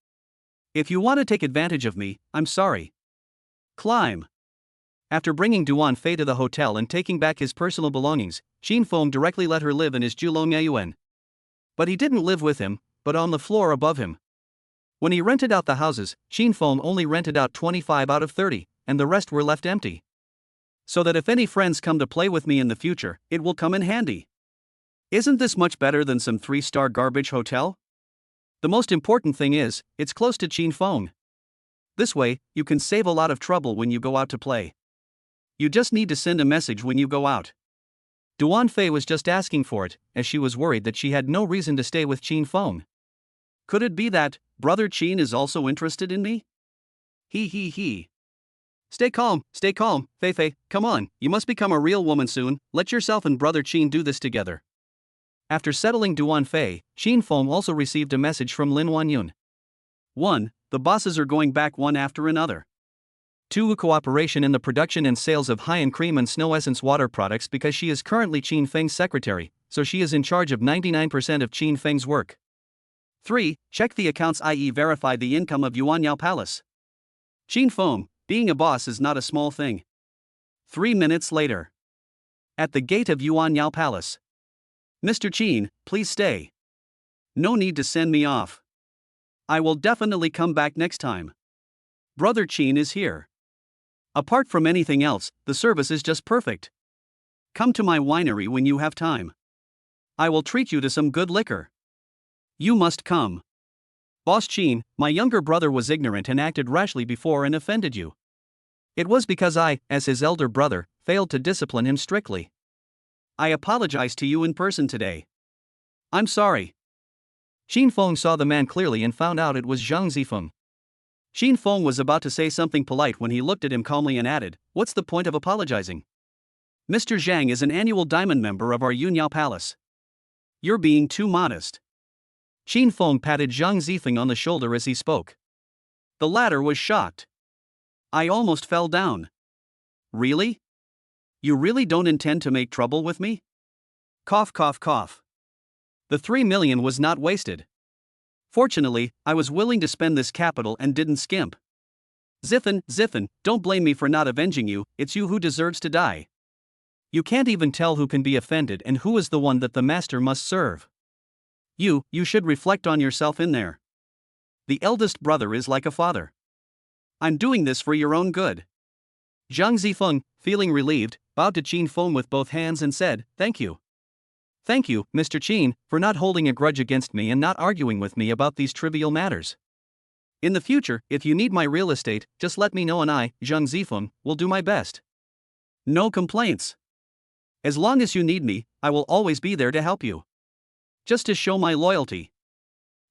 If you want to take advantage of me, I'm sorry. Climb. After bringing Duan Fei to the hotel and taking back his personal belongings, Xin Feng directly let her live in his Julong Yuan. But he didn't live with him, but on the floor above him. When he rented out the houses, Xin Feng only rented out 25 out of 30, and the rest were left empty. So that if any friends come to play with me in the future, it will come in handy. Isn't this much better than some 3-star garbage hotel? The most important thing is, it's close to Xin Feng. This way, you can save a lot of trouble when you go out to play. You just need to send a message when you go out. Duan Fei was just asking for it, as she was worried that she had no reason to stay with Xin Feng. Could it be that Brother Qin is also interested in me? He. Stay calm, Fei Fei, come on, you must become a real woman soon, let yourself and Brother Qin do this together. After settling Duan Fei, Xin Feng also received a message from Lin Wanyun. 1. The bosses are going back one after another. 2. Cooperation in the production and sales of high-end cream and snow essence water products because she is currently Qin Feng's secretary, so she is in charge of 99% of Qin Feng's work. 3. Check the accounts, i.e. verify the income of Yuanyao Palace. Qin Feng, being a boss is not a small thing. 3 minutes later. At the gate of Yuanyao Palace. Mr. Qin, please stay. No need to send me off. I will definitely come back next time. Brother Qin is here. Apart from anything else, the service is just perfect. Come to my winery when you have time. I will treat you to some good liquor. You must come. Boss Qin, my younger brother was ignorant and acted rashly before and offended you. It was because I, as his elder brother, failed to discipline him strictly. I apologize to you in person today. I'm sorry. Xin Feng saw the man clearly and found out it was Zhang Zifeng. Xin Feng was about to say something polite when he looked at him calmly and added, "What's the point of apologizing? Mr. Zhang is an annual diamond member of our Yunyao Palace. You're being too modest." Xin Feng patted Zhang Zifeng on the shoulder as he spoke. The latter was shocked. I almost fell down. Really? You really don't intend to make trouble with me? Cough. The 3 million was not wasted. Fortunately, I was willing to spend this capital and didn't skimp. Ziffen, don't blame me for not avenging you, it's you who deserves to die. You can't even tell who can be offended and who is the one that the master must serve. You should reflect on yourself in there. The eldest brother is like a father. I'm doing this for your own good. Zhang Zifeng, feeling relieved, bowed to Qin Feng with both hands and said, "Thank you. Thank you, Mr. Qin, for not holding a grudge against me and not arguing with me about these trivial matters. In the future, if you need my real estate, just let me know and I, Zhang Zifeng, will do my best." No complaints. As long as you need me, I will always be there to help you. Just to show my loyalty.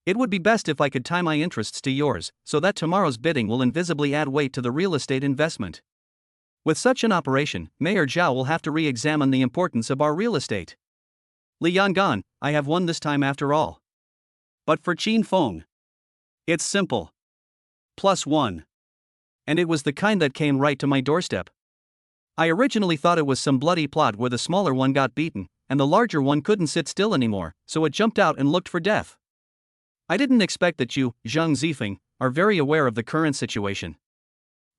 It would be best if I could tie my interests to yours, so that tomorrow's bidding will invisibly add weight to the real estate investment. With such an operation, Mayor Zhao will have to re-examine the importance of our real estate. Li Yangan, I have won this time after all. But for Qin Feng, it's simple. +1. And it was the kind that came right to my doorstep. I originally thought it was some bloody plot where the smaller one got beaten, and the larger one couldn't sit still anymore, so it jumped out and looked for death. I didn't expect that you, Zhang Zifeng, are very aware of the current situation.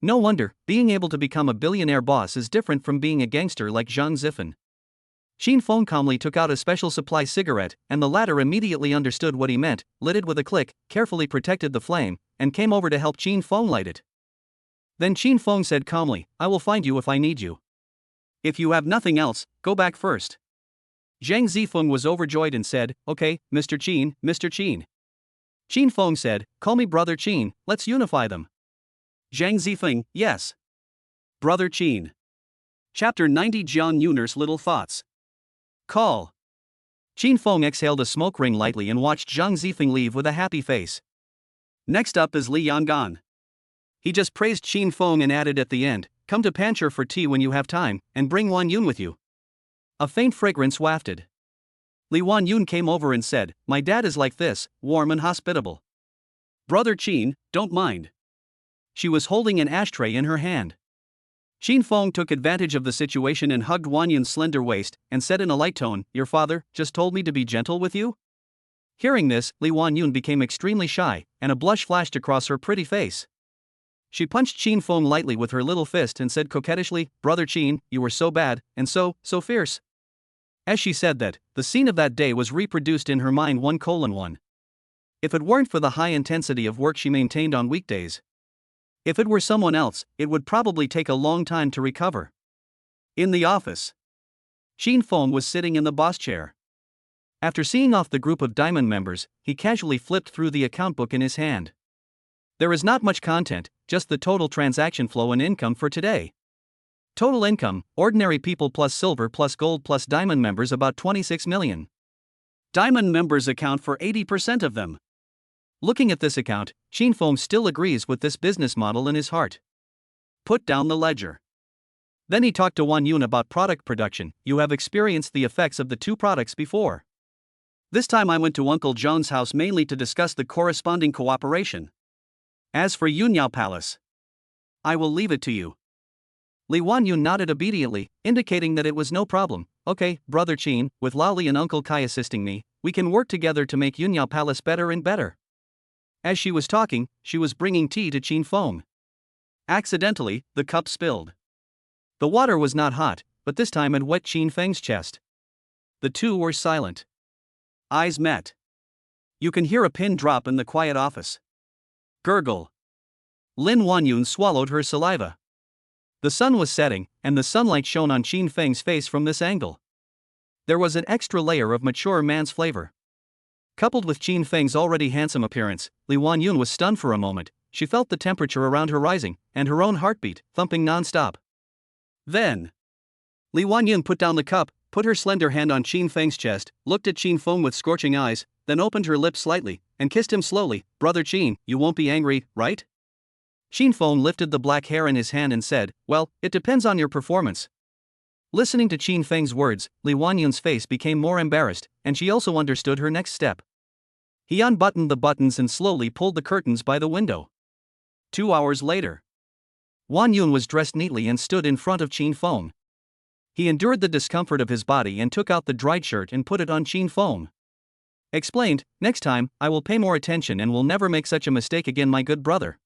No wonder, being able to become a billionaire boss is different from being a gangster like Zhang Zifeng. Qin Feng calmly took out a special supply cigarette, and the latter immediately understood what he meant, lit it with a click, carefully protected the flame, and came over to help Qin Feng light it. Then Qin Feng said calmly, I will find you if I need you. If you have nothing else, go back first. Zhang Zifeng was overjoyed and said, Okay, Mr. Qin, Mr. Qin. Qin Feng said, Call me Brother Qin, let's unify them. Zhang Zifeng, yes. Brother Qin. Chapter 90 Jiang Yuner's Little Thoughts. Call. Qin Feng exhaled a smoke ring lightly and watched Zhang Zifeng leave with a happy face. Next up is Li Yangan. He just praised Qin Feng and added at the end, Come to Pancher for tea when you have time, and bring Wan Yun with you. A faint fragrance wafted. Li Wan Yun came over and said, My dad is like this, warm and hospitable. Brother Qin, don't mind. She was holding an ashtray in her hand. Qin Feng took advantage of the situation and hugged Wan Yun's slender waist, and said in a light tone, Your father just told me to be gentle with you? Hearing this, Li Wan Yun became extremely shy, and a blush flashed across her pretty face. She punched Qin Feng lightly with her little fist and said coquettishly, Brother Qin, you were so bad, and so fierce. As she said that, the scene of that day was reproduced in her mind 1:1. If it weren't for the high intensity of work she maintained on weekdays. If it were someone else, it would probably take a long time to recover. In the office, Qin Feng was sitting in the boss chair. After seeing off the group of diamond members, he casually flipped through the account book in his hand. There is not much content, just the total transaction flow and income for today. Total income, ordinary people plus silver plus gold plus diamond members about 26 million. Diamond members account for 80% of them. Looking at this account, Qin Feng still agrees with this business model in his heart. Put down the ledger. Then he talked to Wan Yun about product production. You have experienced the effects of the two products before. This time I went to Uncle John's house mainly to discuss the corresponding cooperation. As for Yunyao Palace, I will leave it to you. Li Wan Yun nodded obediently, indicating that it was no problem. Okay, Brother Qin, with Lali and Uncle Kai assisting me, we can work together to make Yunyao Palace better and better. As she was talking, she was bringing tea to Qin Feng. Accidentally, the cup spilled. The water was not hot, but this time it wet Qin Feng's chest. The two were silent. Eyes met. You can hear a pin drop in the quiet office. Gurgle. Lin Wanyun swallowed her saliva. The sun was setting, and the sunlight shone on Qin Feng's face from this angle. There was an extra layer of mature man's flavor. Coupled with Qin Feng's already handsome appearance, Li Wanyun was stunned for a moment. She felt the temperature around her rising, and her own heartbeat thumping non-stop. Then, Li Wanyun put down the cup, put her slender hand on Qin Feng's chest, looked at Qin Feng with scorching eyes, then opened her lips slightly, and kissed him slowly. Brother Qin, you won't be angry, right? Qin Feng lifted the black hair in his hand and said, Well, it depends on your performance. Listening to Qin Feng's words, Li Wanyun's face became more embarrassed, and she also understood her next step. He unbuttoned the buttons and slowly pulled the curtains by the window. 2 hours later, Wan Yun was dressed neatly and stood in front of Qin Feng. He endured the discomfort of his body and took out the dried shirt and put it on Qin Feng. Explained, Next time, I will pay more attention and will never make such a mistake again, my good brother.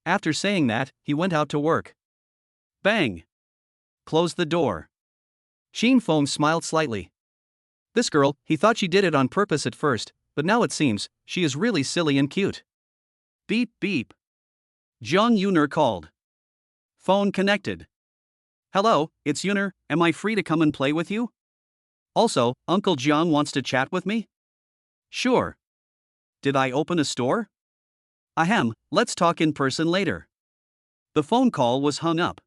After saying that, he went out to work. Bang! Closed the door. Qin Feng smiled slightly. This girl, he thought she did it on purpose at first, but now it seems, she is really silly and cute. Beep beep. Jiang Yuner called. Phone connected. Hello, it's Yuner, am I free to come and play with you? Also, Uncle Jiang wants to chat with me? Sure. Did I open a store? Ahem, let's talk in person later. The phone call was hung up.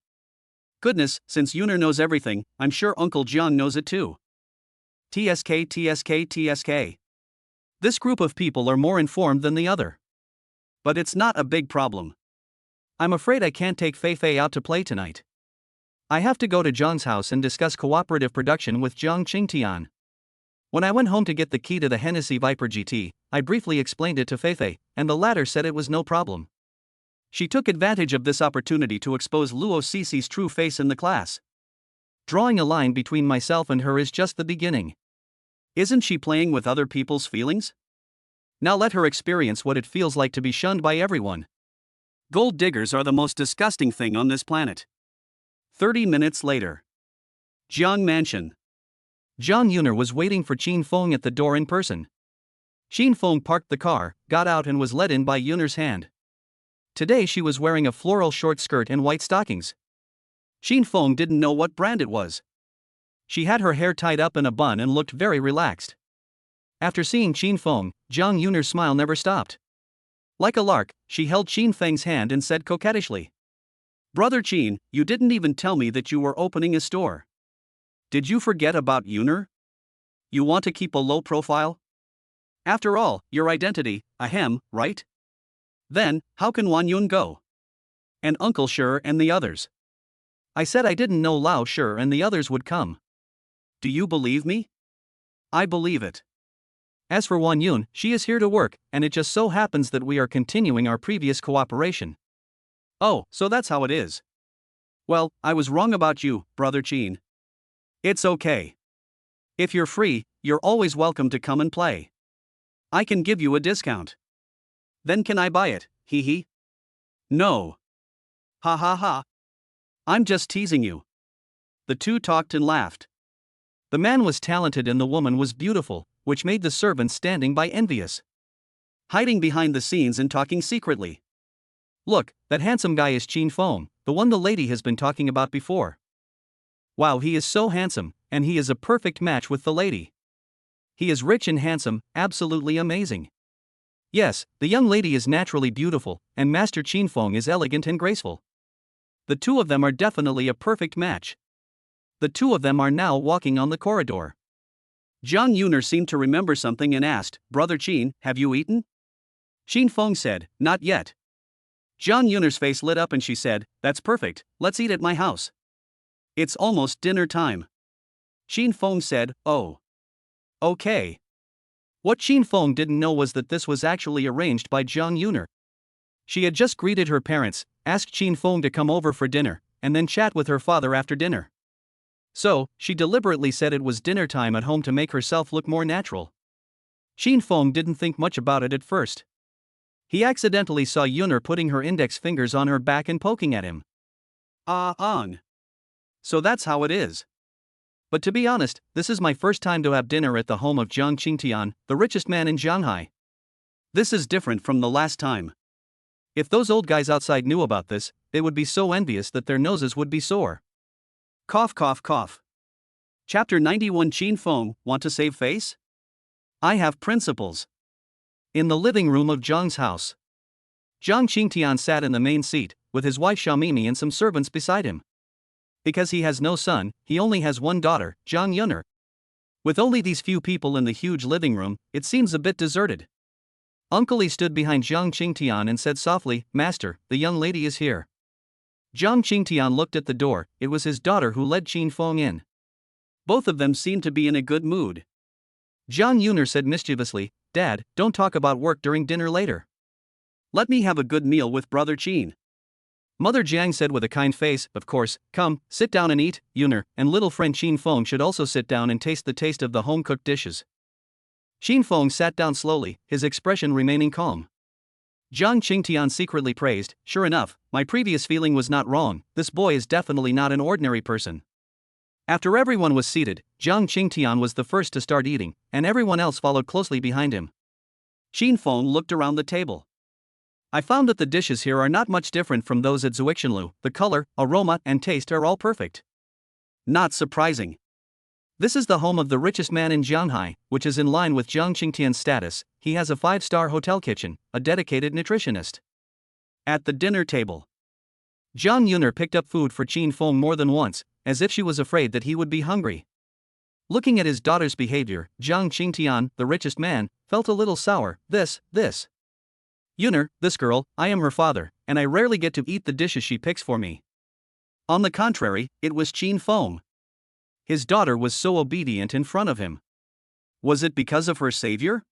Goodness, since Yuner knows everything, I'm sure Uncle Jiang knows it too. TSK TSK TSK. This group of people are more informed than the other. But it's not a big problem. I'm afraid I can't take Fei Fei out to play tonight. I have to go to Zhang's house and discuss cooperative production with Zhang Qingtian. When I went home to get the key to the Hennessy Viper GT, I briefly explained it to Fei Fei, and the latter said it was no problem. She took advantage of this opportunity to expose Luo Cici's true face in the class. Drawing a line between myself and her is just the beginning. Isn't she playing with other people's feelings? Now let her experience what it feels like to be shunned by everyone. Gold diggers are the most disgusting thing on this planet. 30 minutes later. Jiang Mansion. Jiang Yuner was waiting for Qin Feng at the door in person. Qin Feng parked the car, got out and was led in by Yuner's hand. Today she was wearing a floral short skirt and white stockings. Qin Feng didn't know what brand it was. She had her hair tied up in a bun and looked very relaxed. After seeing Qin Feng, Jiang Yuner's smile never stopped. Like a lark, she held Qin Feng's hand and said coquettishly, "Brother Qin, you didn't even tell me that you were opening a store. Did you forget about Yuner? You want to keep a low profile? After all, your identity, ahem, right? Then, how can Wan Yun go? And Uncle Shi and the others? I said I didn't know Lao Shi and the others would come. Do you believe me? I believe it. As for Wan Yun, she is here to work, and it just so happens that we are continuing our previous cooperation." "Oh, so that's how it is. Well, I was wrong about you, Brother Qin. It's okay. If you're free, you're always welcome to come and play. I can give you a discount. Then can I buy it, hee hee?" "No. Ha ha ha. I'm just teasing you." The two talked and laughed. The man was talented and the woman was beautiful, which made the servants standing by envious. Hiding behind the scenes and talking secretly. "Look, that handsome guy is Qin Feng, the one the lady has been talking about before. Wow, he is so handsome, and he is a perfect match with the lady. He is rich and handsome, absolutely amazing. Yes, the young lady is naturally beautiful, and Master Qin Feng is elegant and graceful. The two of them are definitely a perfect match." The two of them are now walking on the corridor. Jiang Yuner seemed to remember something and asked, "Brother Qin, have you eaten?" Qin Feng said, "Not yet." Jiang Yuner's face lit up and she said, "That's perfect, let's eat at my house. It's almost dinner time." Qin Feng said, "Oh. Okay." What Qin Feng didn't know was that this was actually arranged by Jiang Yuner. She had just greeted her parents, asked Qin Feng to come over for dinner, and then chat with her father after dinner. So, she deliberately said it was dinner time at home to make herself look more natural. Qin Feng didn't think much about it at first. He accidentally saw Yuner putting her index fingers on her back and poking at him. So that's how it is. But to be honest, this is my first time to have dinner at the home of Zhang Qingtian, the richest man in Shanghai. This is different from the last time. If those old guys outside knew about this, they would be so envious that their noses would be sore. Cough cough cough. Chapter 91. Qin Feng, want to save face? I have principles. In the living room of Zhang's house. Zhang Qingtian sat in the main seat, with his wife Xiaomimi and some servants beside him. Because he has no son, he only has one daughter, Jiang Yuner. With only these few people in the huge living room, it seems a bit deserted. Uncle Li stood behind Zhang Qingtian and said softly, "Master, the young lady is here." Zhang Qingtian looked at the door. It was his daughter who led Qin Feng in. Both of them seemed to be in a good mood. Jiang Yuner said mischievously, "Dad, don't talk about work during dinner later. Let me have a good meal with Brother Qin." Mother Jiang said with a kind face, "Of course, come, sit down and eat, Yuner, and little friend Qin Feng should also sit down and taste the taste of the home-cooked dishes." Qin Feng sat down slowly, his expression remaining calm. Zhang Qingtian secretly praised, "Sure enough, my previous feeling was not wrong, this boy is definitely not an ordinary person." After everyone was seated, Zhang Qingtian was the first to start eating, and everyone else followed closely behind him. Qin Feng looked around the table. "I found that the dishes here are not much different from those at Zuixinlu. The color, aroma, and taste are all perfect." Not surprising. This is the home of the richest man in Shanghai, which is in line with Zhang Qingtian's status. He has a 5-star hotel kitchen, a dedicated nutritionist. At the dinner table, Jiang Yuner picked up food for Qin Feng more than once, as if she was afraid that he would be hungry. Looking at his daughter's behavior, Jiang Qingtian, the richest man, felt a little sour. This. Yuner, this girl, I am her father, and I rarely get to eat the dishes she picks for me. On the contrary, it was Qin Feng. His daughter was so obedient in front of him. Was it because of her savior?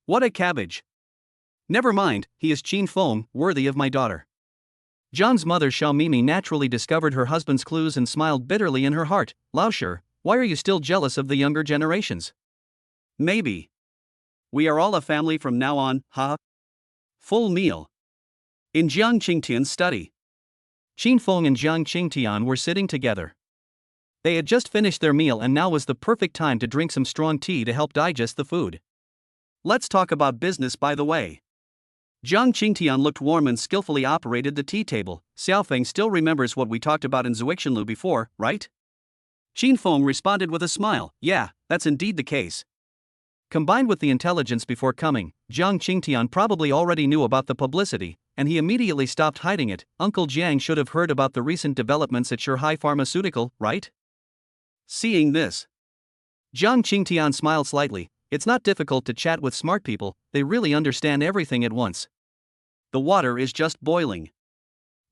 What a cabbage. Never mind, he is Qin Feng, worthy of my daughter. John's mother Xiao Mimi naturally discovered her husband's clues and smiled bitterly in her heart. Lao Shi, why are you still jealous of the younger generations? Maybe. We are all a family from now on, ha. Full meal. In Jiang Qingtian's study. Qin Feng and Jiang Qingtian were sitting together. They had just finished their meal and now was the perfect time to drink some strong tea to help digest the food. Let's talk about business by the way. Jiang Qingtian looked warm and skillfully operated the tea table. Xiaofeng still remembers what we talked about in Zuixinlu before, right? Qin Feng responded with a smile. Yeah, that's indeed the case. Combined with the intelligence before coming, Jiang Qingtian probably already knew about the publicity, and he immediately stopped hiding it. Uncle Jiang should have heard about the recent developments at Shanghai Pharmaceutical, right? Seeing this, Jiang Qingtian smiled slightly. It's not difficult to chat with smart people, they really understand everything at once. The water is just boiling.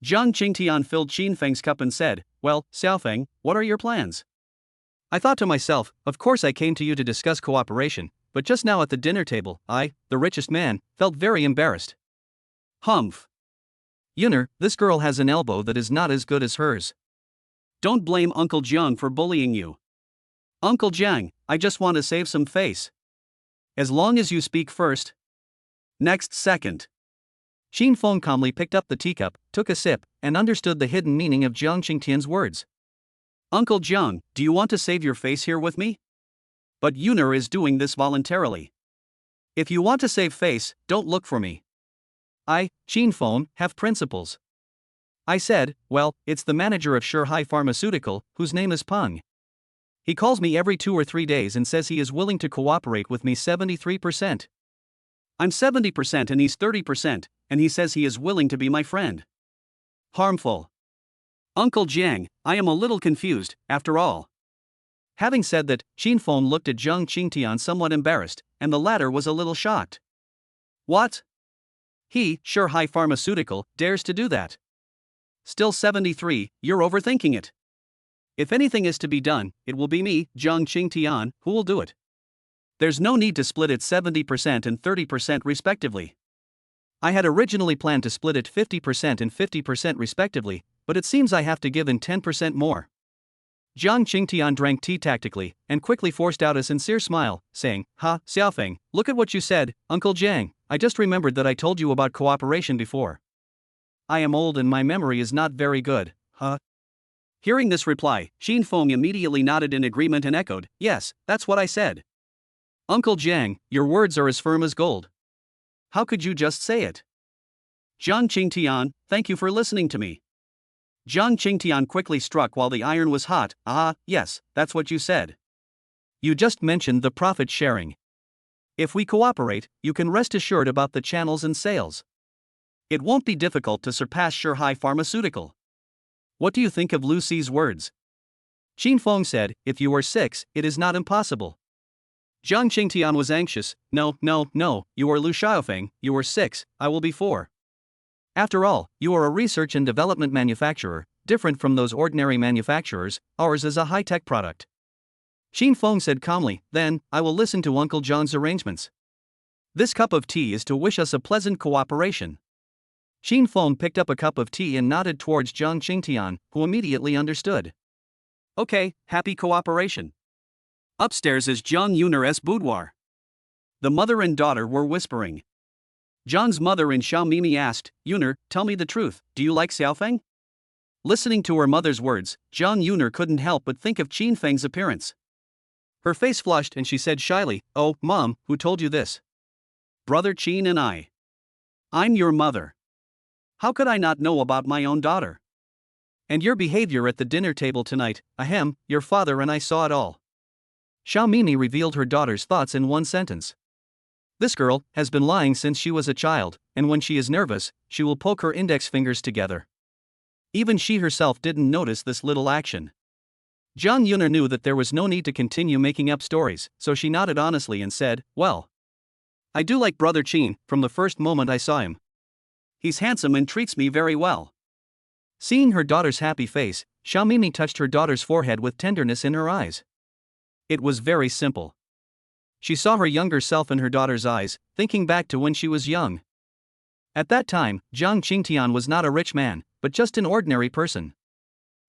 Jiang Qingtian filled Qin Feng's cup and said, Well, Xiaofeng, what are your plans? I thought to myself, of course I came to you to discuss cooperation, but just now at the dinner table, I, the richest man, felt very embarrassed. Humph. Yuner, this girl has an elbow that is not as good as hers. Don't blame Uncle Jiang for bullying you. Uncle Jiang, I just want to save some face. As long as you speak first. Next second. Qin Feng calmly picked up the teacup, took a sip, and understood the hidden meaning of Jiang Qingtian's words. Uncle Jiang, do you want to save your face here with me? But Yuner is doing this voluntarily. If you want to save face, don't look for me. I, Qin Feng, have principles. I said, well, it's the manager of Shanghai Pharmaceutical, whose name is Peng. He calls me every 2 or 3 days and says he is willing to cooperate with me 73%. I'm 70% and he's 30%, and he says he is willing to be my friend. Harmful. Uncle Jiang, I am a little confused, after all. Having said that, Qin Feng looked at Jiang Qingtian somewhat embarrassed, and the latter was a little shocked. What? He, Shanghai Pharmaceutical, dares to do that? Still 73, you're overthinking it. If anything is to be done, it will be me, Jiang Qingtian, who will do it. There's no need to split it 70% and 30% respectively. I had originally planned to split it 50% and 50% respectively, but it seems I have to give in 10% more. Jiang Qingtian drank tea tactically, and quickly forced out a sincere smile, saying, Ha, Xiaofeng, look at what you said, Uncle Jiang, I just remembered that I told you about cooperation before. I am old and my memory is not very good, huh? Hearing this reply, Qin Feng immediately nodded in agreement and echoed, Yes, that's what I said. Uncle Jiang, your words are as firm as gold. How could you just say it? Jiang Qingtian, thank you for listening to me. Jiang Qingtian quickly struck while the iron was hot. Yes, that's what you said. You just mentioned the profit sharing. If we cooperate, you can rest assured about the channels and sales. It won't be difficult to surpass Shanghai Pharmaceutical. What do you think of Lucy's words? Qin Feng said, If you are 6, it is not impossible. Jiang Qingtian was anxious. No, you are Lu Xiaofeng, you are 6, I will be 4. After all, you are a research and development manufacturer, different from those ordinary manufacturers, ours is a high-tech product. Qin Feng said calmly, Then, I will listen to Uncle Jiang's arrangements. This cup of tea is to wish us a pleasant cooperation. Qin Feng picked up a cup of tea and nodded towards Jiang Qingtian, who immediately understood. Okay, happy cooperation. Upstairs is Jiang Yuner's boudoir. The mother and daughter were whispering. Jiang's mother and Xiao Mimi asked, Yuner, tell me the truth, do you like Xiaofeng? Listening to her mother's words, Jiang Yuner couldn't help but think of Qin Feng's appearance. Her face flushed and she said shyly, Oh, Mom, who told you this? Brother Qin and I. I'm your mother. How could I not know about my own daughter? And your behavior at the dinner table tonight, your father and I saw it all. Xiao Mimi revealed her daughter's thoughts in one sentence. This girl has been lying since she was a child, and when she is nervous, she will poke her index fingers together. Even she herself didn't notice this little action. Zhang Yuner knew that there was no need to continue making up stories, so she nodded honestly and said, "Well, I do like Brother Qin from the first moment I saw him. He's handsome and treats me very well." Seeing her daughter's happy face, Xiaomimi touched her daughter's forehead with tenderness in her eyes. It was very simple. She saw her younger self in her daughter's eyes, thinking back to when she was young. At that time, Zhang Qingtian was not a rich man, but just an ordinary person.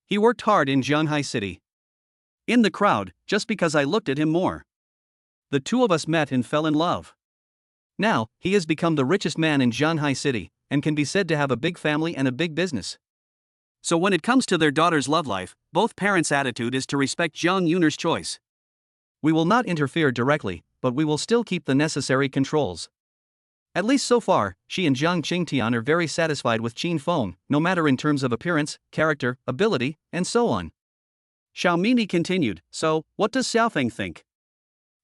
He worked hard in Shanghai City. In the crowd, just because I looked at him more. The two of us met and fell in love. Now, he has become the richest man in Shanghai City, and can be said to have a big family and a big business. So when it comes to their daughter's love life, both parents' attitude is to respect Zhang Yuner's choice. We will not interfere directly, but we will still keep the necessary controls. At least so far, she and Zhang Qingtian are very satisfied with Qin Feng, no matter in terms of appearance, character, ability, and so on. Xiaomini continued, "So, what does Xiaofeng think?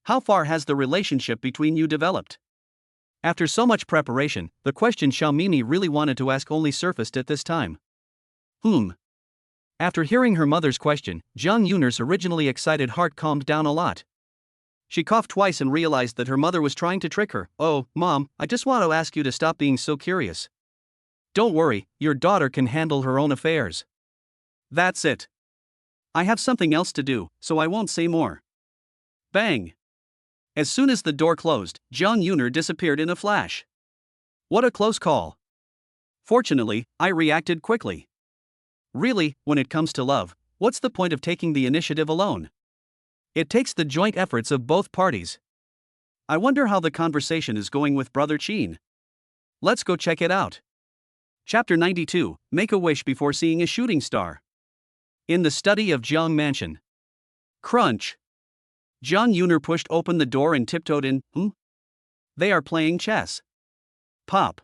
How far has the relationship between you developed?" After so much preparation, the question Xiaomini really wanted to ask only surfaced at this time. After hearing her mother's question, Zhang Yuner's originally excited heart calmed down a lot. She coughed twice and realized that her mother was trying to trick her. "Oh, Mom, I just want to ask you to stop being so curious. Don't worry, your daughter can handle her own affairs. That's it. I have something else to do, so I won't say more." Bang! As soon as the door closed, Zhang Yuner disappeared in a flash. What a close call. Fortunately, I reacted quickly. Really, when it comes to love, what's the point of taking the initiative alone? It takes the joint efforts of both parties. I wonder how the conversation is going with Brother Qin. Let's go check it out. Chapter 92, Make a Wish Before Seeing a Shooting Star. In the study of Jiang Mansion. Crunch. Zhang Yuner pushed open the door and tiptoed in. They are playing chess. Pop.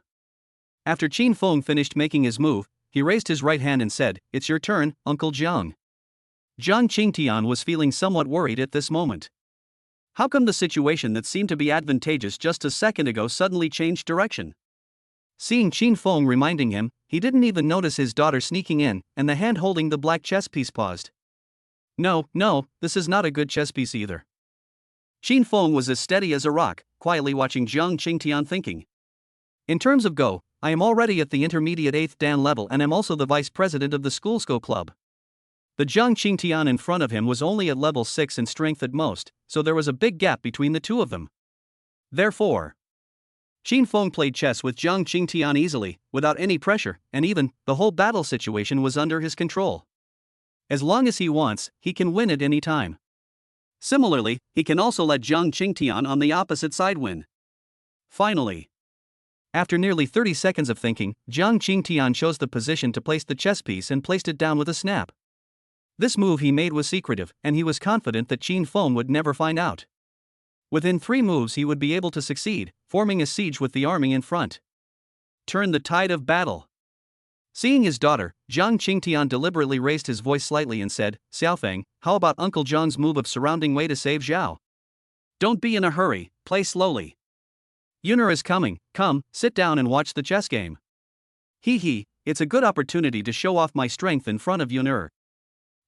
After Qin Feng finished making his move, he raised his right hand and said, "It's your turn, Uncle Zhang." Zhang Qingtian was feeling somewhat worried at this moment. How come the situation that seemed to be advantageous just a second ago suddenly changed direction? Seeing Qin Feng reminding him, he didn't even notice his daughter sneaking in, and the hand holding the black chess piece paused. No, this is not a good chess piece either. Qin Feng was as steady as a rock, quietly watching Zhang Qingtian thinking. In terms of Go, I am already at the intermediate 8th Dan level and am also the vice president of the school's Go club. The Zhang Qingtian in front of him was only at level 6 in strength at most, so there was a big gap between the two of them. Therefore, Qin Feng played chess with Zhang Qingtian easily, without any pressure, and even, the whole battle situation was under his control. As long as he wants, he can win at any time. Similarly, he can also let Zhang Qingtian on the opposite side win. Finally, after nearly 30 seconds of thinking, Zhang Qingtian chose the position to place the chess piece and placed it down with a snap. This move he made was secretive, and he was confident that Qin Feng would never find out. Within 3 moves he would be able to succeed, forming a siege with the army in front. Turn the tide of battle. Seeing his daughter, Zhang Qingtian deliberately raised his voice slightly and said, "Xiaofeng, how about Uncle Zhang's move of surrounding Wei to save Zhao? Don't be in a hurry, play slowly. Yuner is coming, come, sit down and watch the chess game. It's a good opportunity to show off my strength in front of Yuner.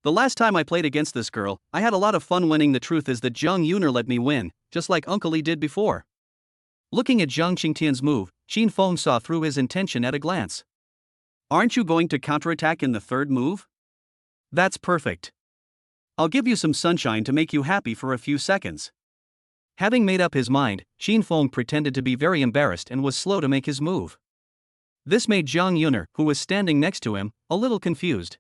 The last time I played against this girl, I had a lot of fun winning. The truth is that Zhang Yuner let me win, just like Uncle Li did before." Looking at Zhang Qingtian's move, Qin Feng saw through his intention at a glance. "Aren't you going to counterattack in the 3rd move? That's perfect. I'll give you some sunshine to make you happy for a few seconds." Having made up his mind, Qin Feng pretended to be very embarrassed and was slow to make his move. This made Zhang Yuner, who was standing next to him, a little confused.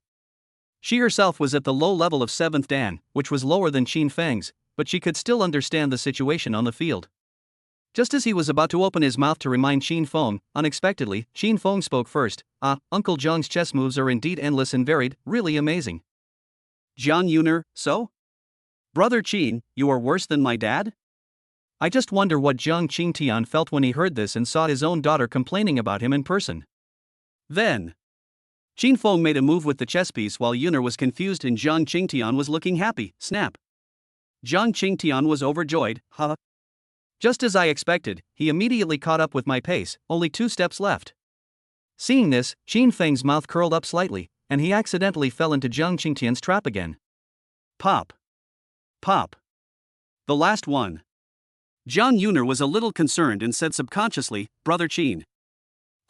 She herself was at the low level of 7th Dan, which was lower than Qin Feng's, but she could still understand the situation on the field. Just as he was about to open his mouth to remind Qin Feng, unexpectedly, Qin Feng spoke first. Uncle Zhang's chess moves are indeed endless and varied, really amazing." Zhang Yuner, so? Brother Qin, you are worse than my dad? I just wonder what Zhang Qingtian felt when he heard this and saw his own daughter complaining about him in person. Then, Qin Feng made a move with the chess piece while Yuner was confused and Zhang Qingtian was looking happy. Snap. Zhang Qingtian was overjoyed. Just as I expected, he immediately caught up with my pace, only 2 steps left. Seeing this, Qin Feng's mouth curled up slightly, and he accidentally fell into Zhang Qingtian's trap again. Pop. Pop. The last one. Jiang Yuner was a little concerned and said subconsciously, Brother Qin.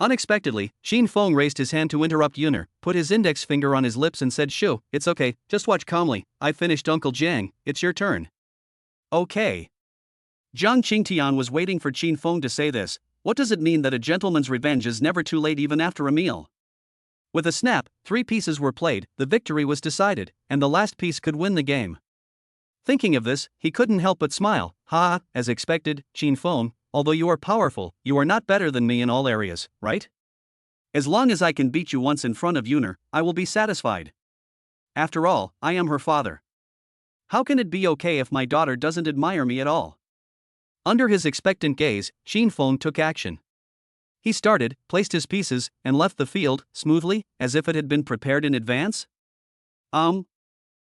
Unexpectedly, Xin Feng raised his hand to interrupt Yuner, put his index finger on his lips and said, Shoo, it's okay, just watch calmly, I finished Uncle Jiang, it's your turn. Okay. Zhang Qingtian was waiting for Qin Feng to say this. What does it mean that a gentleman's revenge is never too late even after a meal? With a snap, 3 pieces were played, the victory was decided, and the last piece could win the game. Thinking of this, he couldn't help but smile. Ha, as expected, Qin Feng, although you are powerful, you are not better than me in all areas, right? As long as I can beat you once in front of Yuner, I will be satisfied. After all, I am her father. How can it be okay if my daughter doesn't admire me at all? Under his expectant gaze, Xin Feng took action. He started, placed his pieces, and left the field, smoothly, as if it had been prepared in advance.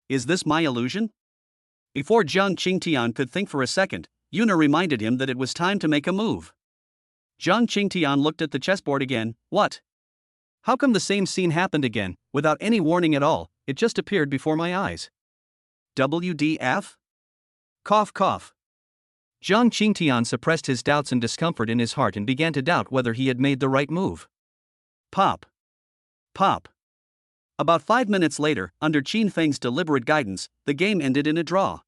Is this my illusion? Before Zhang Qingtian could think for a second, Yuner reminded him that it was time to make a move. Zhang Qingtian looked at the chessboard again. What? How come the same scene happened again, without any warning at all? It just appeared before my eyes. WDF? Cough cough. Zhang Qingtian suppressed his doubts and discomfort in his heart and began to doubt whether he had made the right move. Pop. Pop. About 5 minutes later, under Qin Feng's deliberate guidance, the game ended in a draw.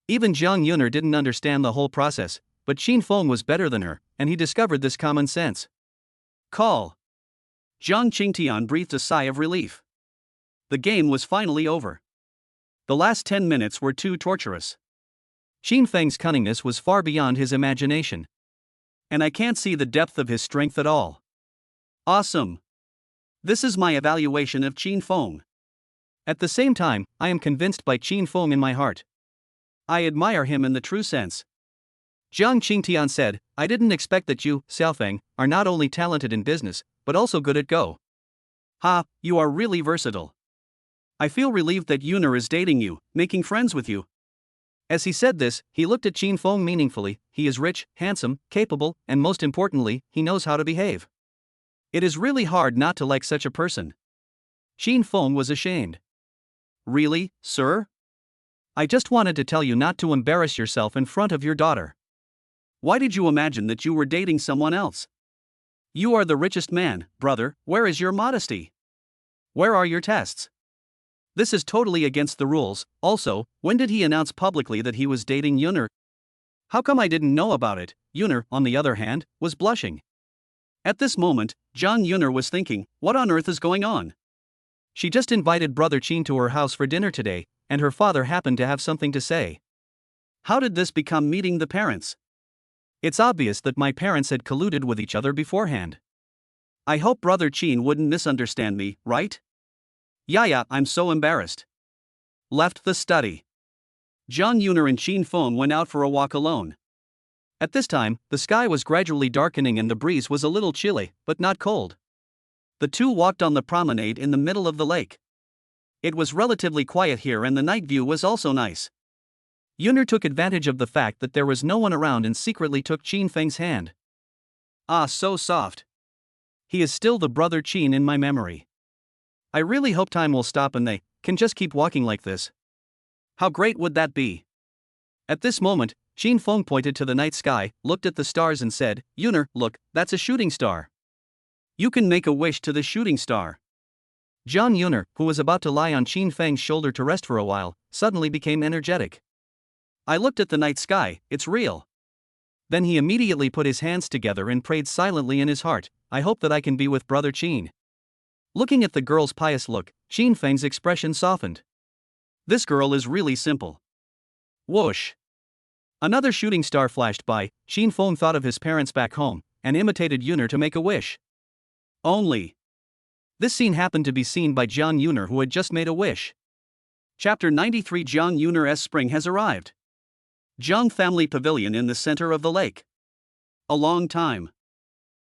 Even Jiang Yuner didn't understand the whole process, but Qin Feng was better than her, and he discovered this common sense. Call. Zhang Qingtian breathed a sigh of relief. The game was finally over. The last 10 minutes were too torturous. Qin Feng's cunningness was far beyond his imagination. And I can't see the depth of his strength at all. Awesome. This is my evaluation of Qin Feng. At the same time, I am convinced by Qin Feng in my heart. I admire him in the true sense. Zhang Qingtian said, I didn't expect that you, Xiaofeng, are not only talented in business, but also good at Go. Ha, you are really versatile. I feel relieved that Yuner is dating you, making friends with you. As he said this, he looked at Qin Feng meaningfully. He is rich, handsome, capable, and most importantly, he knows how to behave. It is really hard not to like such a person. Qin Feng was ashamed. Really, sir? I just wanted to tell you not to embarrass yourself in front of your daughter. Why did you imagine that you were dating someone else? You are the richest man, brother, where is your modesty? Where are your tests? This is totally against the rules. Also, when did he announce publicly that he was dating Yuner? How come I didn't know about it? Yuner, on the other hand, was blushing. At this moment, Zhang Yuner was thinking, what on earth is going on? She just invited Brother Qin to her house for dinner today, and her father happened to have something to say. How did this become meeting the parents? It's obvious that my parents had colluded with each other beforehand. I hope Brother Qin wouldn't misunderstand me, right? Yeah, I'm so embarrassed. Left the study. Zhang Yuner and Qin Feng went out for a walk alone. At this time, the sky was gradually darkening and the breeze was a little chilly, but not cold. The two walked on the promenade in the middle of the lake. It was relatively quiet here and the night view was also nice. Yuner took advantage of the fact that there was no one around and secretly took Qin Feng's hand. Ah, so soft. He is still the Brother Qin in my memory. I really hope time will stop and they can just keep walking like this. How great would that be? At this moment, Qin Feng pointed to the night sky, looked at the stars and said, Yuner, look, that's a shooting star. You can make a wish to the shooting star. Zhang Yuner, who was about to lie on Qin Feng's shoulder to rest for a while, suddenly became energetic. I looked at the night sky, it's real. Then he immediately put his hands together and prayed silently in his heart, I hope that I can be with Brother Qin. Looking at the girl's pious look, Qin Feng's expression softened. This girl is really simple. Whoosh. Another shooting star flashed by. Qin Feng thought of his parents back home, and imitated Yuner to make a wish. Only. This scene happened to be seen by Zhang Yuner, who had just made a wish. Chapter 93 Zhang Yuner's spring has arrived. Zhang family pavilion in the center of the lake. A long time.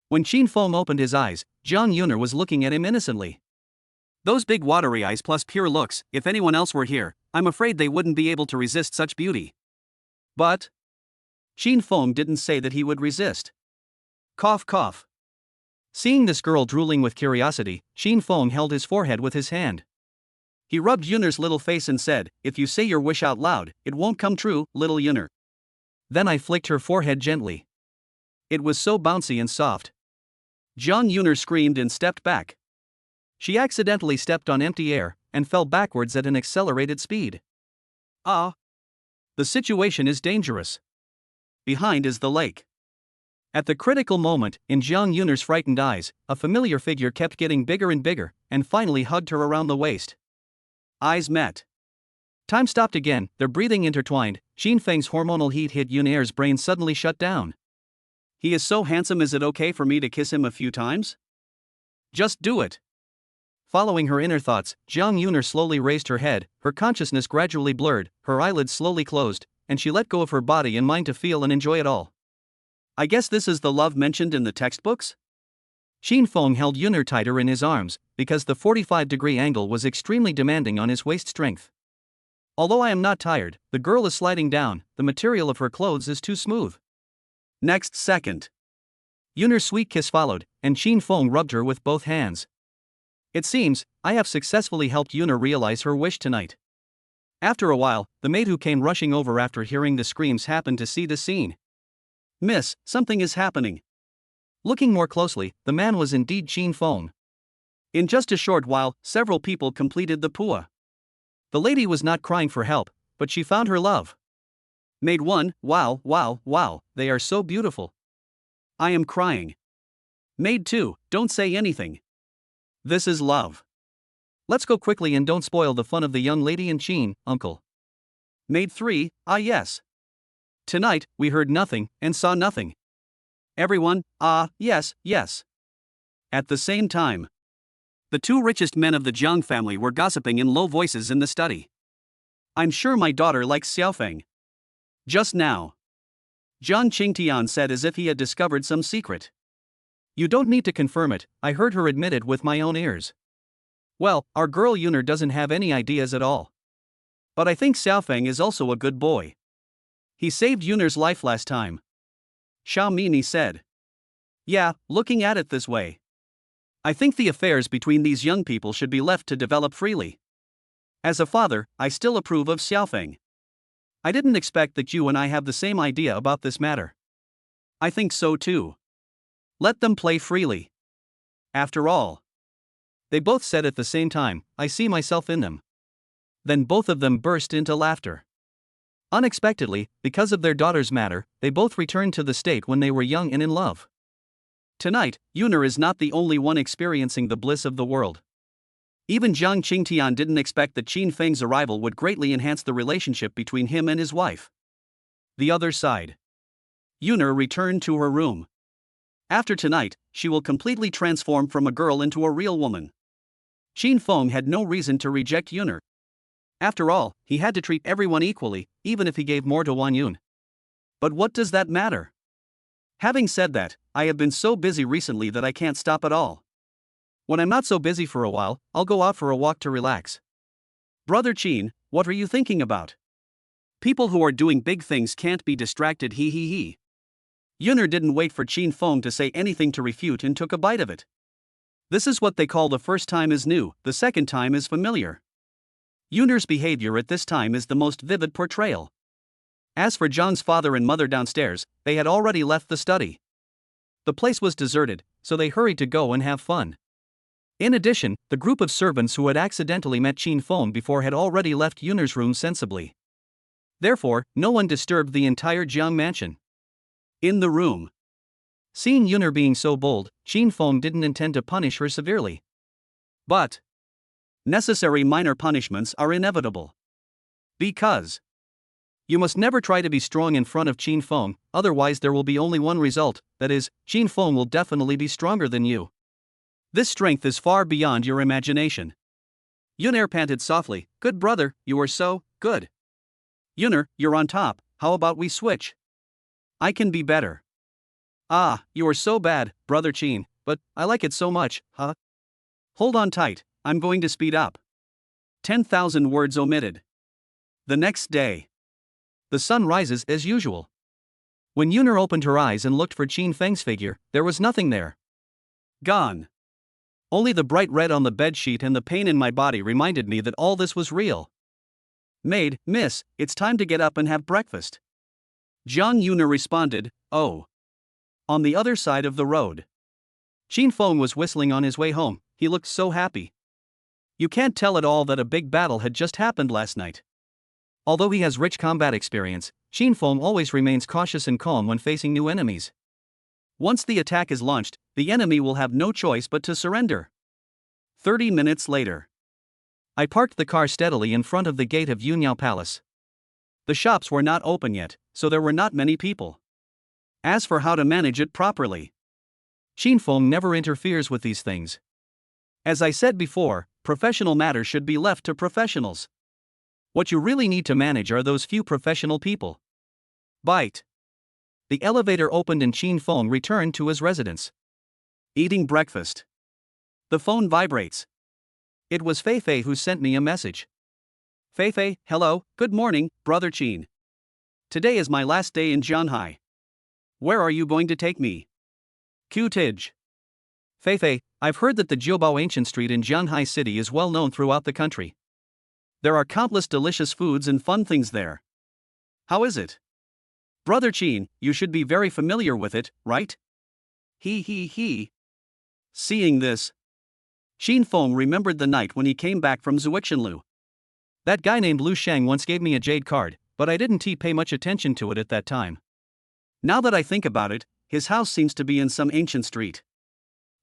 When Qin Feng opened his eyes, Zhang Yuner was looking at him innocently. Those big watery eyes plus pure looks, if anyone else were here, I'm afraid they wouldn't be able to resist such beauty. But Qin Feng didn't say that he would resist. Cough cough. Seeing this girl drooling with curiosity, Xin Feng held his forehead with his hand. He rubbed Yunner's little face and said, "If you say your wish out loud, it won't come true, little Yunner." Then I flicked her forehead gently. It was so bouncy and soft. Jiang Yunner screamed and stepped back. She accidentally stepped on empty air and fell backwards at an accelerated speed. Ah! The situation is dangerous. Behind is the lake. At the critical moment, in Jiang Yunner's frightened eyes, a familiar figure kept getting bigger and bigger, and finally hugged her around the waist. Eyes met. Time stopped again, their breathing intertwined. Xin Feng's hormonal heat hit Yunner's brain suddenly shut down. He is so handsome, is it okay for me to kiss him a few times? Just do it. Following her inner thoughts, Jiang Yunner slowly raised her head, her consciousness gradually blurred, her eyelids slowly closed, and she let go of her body and mind to feel and enjoy it all. I guess this is the love mentioned in the textbooks? Xin Feng held Yunner tighter in his arms, because the 45-degree angle was extremely demanding on his waist strength. Although I am not tired, the girl is sliding down, the material of her clothes is too smooth. Next second. Yunner's sweet kiss followed, and Xin Feng rubbed her with both hands. It seems, I have successfully helped Yunner realize her wish tonight. After a while, the maid who came rushing over after hearing the screams happened to see the scene. Miss, something is happening. Looking more closely, the man was indeed Xin Feng. In just a short while, several people completed the pua. The lady was not crying for help, but she found her love. Maid 1, wow, wow, wow, they are so beautiful. I am crying. Maid 2, don't say anything. This is love. Let's go quickly and don't spoil the fun of the young lady and Xin, uncle. Maid 3, ah yes. Tonight, we heard nothing and saw nothing. Everyone, ah, yes, yes. At the same time, the two richest men of the Jiang family were gossiping in low voices in the study. I'm sure my daughter likes Xiaofeng. Just now, Jiang Qingtian said as if he had discovered some secret. You don't need to confirm it, I heard her admit it with my own ears. Well, our girl Yunner doesn't have any ideas at all. But I think Xiaofeng is also a good boy. He saved Yunner's life last time. Xiao Mini said. Yeah, looking at it this way, I think the affairs between these young people should be left to develop freely. As a father, I still approve of Xiaofeng. I didn't expect that you and I have the same idea about this matter. I think so too. Let them play freely. After all, they both said at the same time, I see myself in them. Then both of them burst into laughter. Unexpectedly, because of their daughter's matter, they both returned to the state when they were young and in love. Tonight, Yunner is not the only one experiencing the bliss of the world. Even Jiang Qingtian didn't expect that Qin Feng's arrival would greatly enhance the relationship between him and his wife. The other side. Yunner returned to her room. After tonight, she will completely transform from a girl into a real woman. Qin Feng had no reason to reject Yunner. After all, he had to treat everyone equally, even if he gave more to Wan Yun. But what does that matter? Having said that, I have been so busy recently that I can't stop at all. When I'm not so busy for a while, I'll go out for a walk to relax. Brother Qin, what are you thinking about? People who are doing big things can't be distracted, he he he. Yunner didn't wait for Qin Feng to say anything to refute and took a bite of it. This is what they call the first time is new, the second time is familiar. Yunner's behavior at this time is the most vivid portrayal. As for Zhang's father and mother downstairs, they had already left the study. The place was deserted, so they hurried to go and have fun. In addition, the group of servants who had accidentally met Qin Feng before had already left Yunner's room sensibly. Therefore, no one disturbed the entire Jiang mansion. In the room, seeing Yunner being so bold, Qin Feng didn't intend to punish her severely. But necessary minor punishments are inevitable. Because you must never try to be strong in front of Qin Feng, otherwise there will be only one result, that is, Qin Feng will definitely be stronger than you. This strength is far beyond your imagination. Yunner panted softly, good brother, you are so good. Yunner, you're on top, how about we switch? I can be better. Ah, you are so bad, brother Qin, but I like it so much, huh? Hold on tight, I'm going to speed up. 10,000 words omitted. The next day, the sun rises as usual. When Yunner opened her eyes and looked for Qin Feng's figure, there was nothing there. Gone. Only the bright red on the bedsheet and the pain in my body reminded me that all this was real. Maid, miss, it's time to get up and have breakfast. Jiang Yuna responded, oh. On the other side of the road. Qin Feng was whistling on his way home, he looked so happy. You can't tell at all that a big battle had just happened last night. Although he has rich combat experience, Qin Feng always remains cautious and calm when facing new enemies. Once the attack is launched, the enemy will have no choice but to surrender. 30 minutes later. I parked the car steadily in front of the gate of Yunyao Palace. The shops were not open yet, so there were not many people. As for how to manage it properly, Qin Feng never interferes with these things. As I said before, professional matters should be left to professionals. What you really need to manage are those few professional people. Bite. The elevator opened and Qin Feng returned to his residence. Eating breakfast. The phone vibrates. It was Fei Fei who sent me a message. Fei Fei, hello, good morning, brother Qin. Today is my last day in Jianhai. Where are you going to take me? Qtij. Fei Fei, I've heard that the Jiubao Ancient Street in Jianhai City is well known throughout the country. There are countless delicious foods and fun things there. How is it? Brother Qin, you should be very familiar with it, right? He. Seeing this, Qin Feng remembered the night when he came back from Zuixinlu. That guy named Lu Sheng once gave me a jade card, but I didn't pay much attention to it at that time. Now that I think about it, his house seems to be in some ancient street.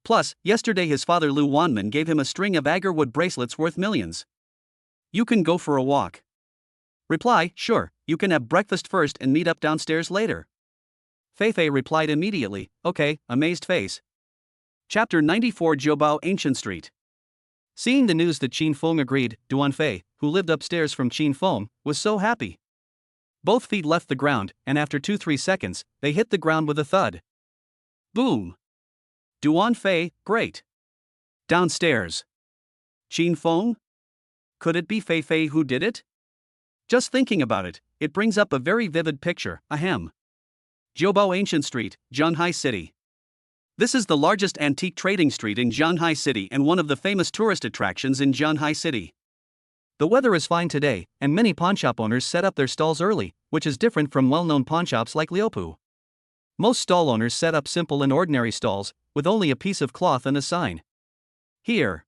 Plus, yesterday his father Lu Wanman gave him a string of agarwood bracelets worth millions. You can go for a walk. Reply, sure, you can have breakfast first and meet up downstairs later. Fei Fei replied immediately, okay, amazed face. Chapter 94 Jiubao Ancient Street. Seeing the news that Qin Feng agreed, Duan Fei, who lived upstairs from Qin Feng, was so happy. Both feet left the ground, and after 2-3 seconds, they hit the ground with a thud. Boom! Duan Fei, great. Downstairs. Qin Feng? Could it be Fei Fei who did it? Just thinking about it, it brings up a very vivid picture, ahem. Jiubao Ancient Street, Jianhai City. This is the largest antique trading street in Jianhai City and one of the famous tourist attractions in Jianhai City. The weather is fine today, and many pawnshop owners set up their stalls early, which is different from well-known pawnshops like Liupu. Most stall owners set up simple and ordinary stalls, with only a piece of cloth and a sign. Here,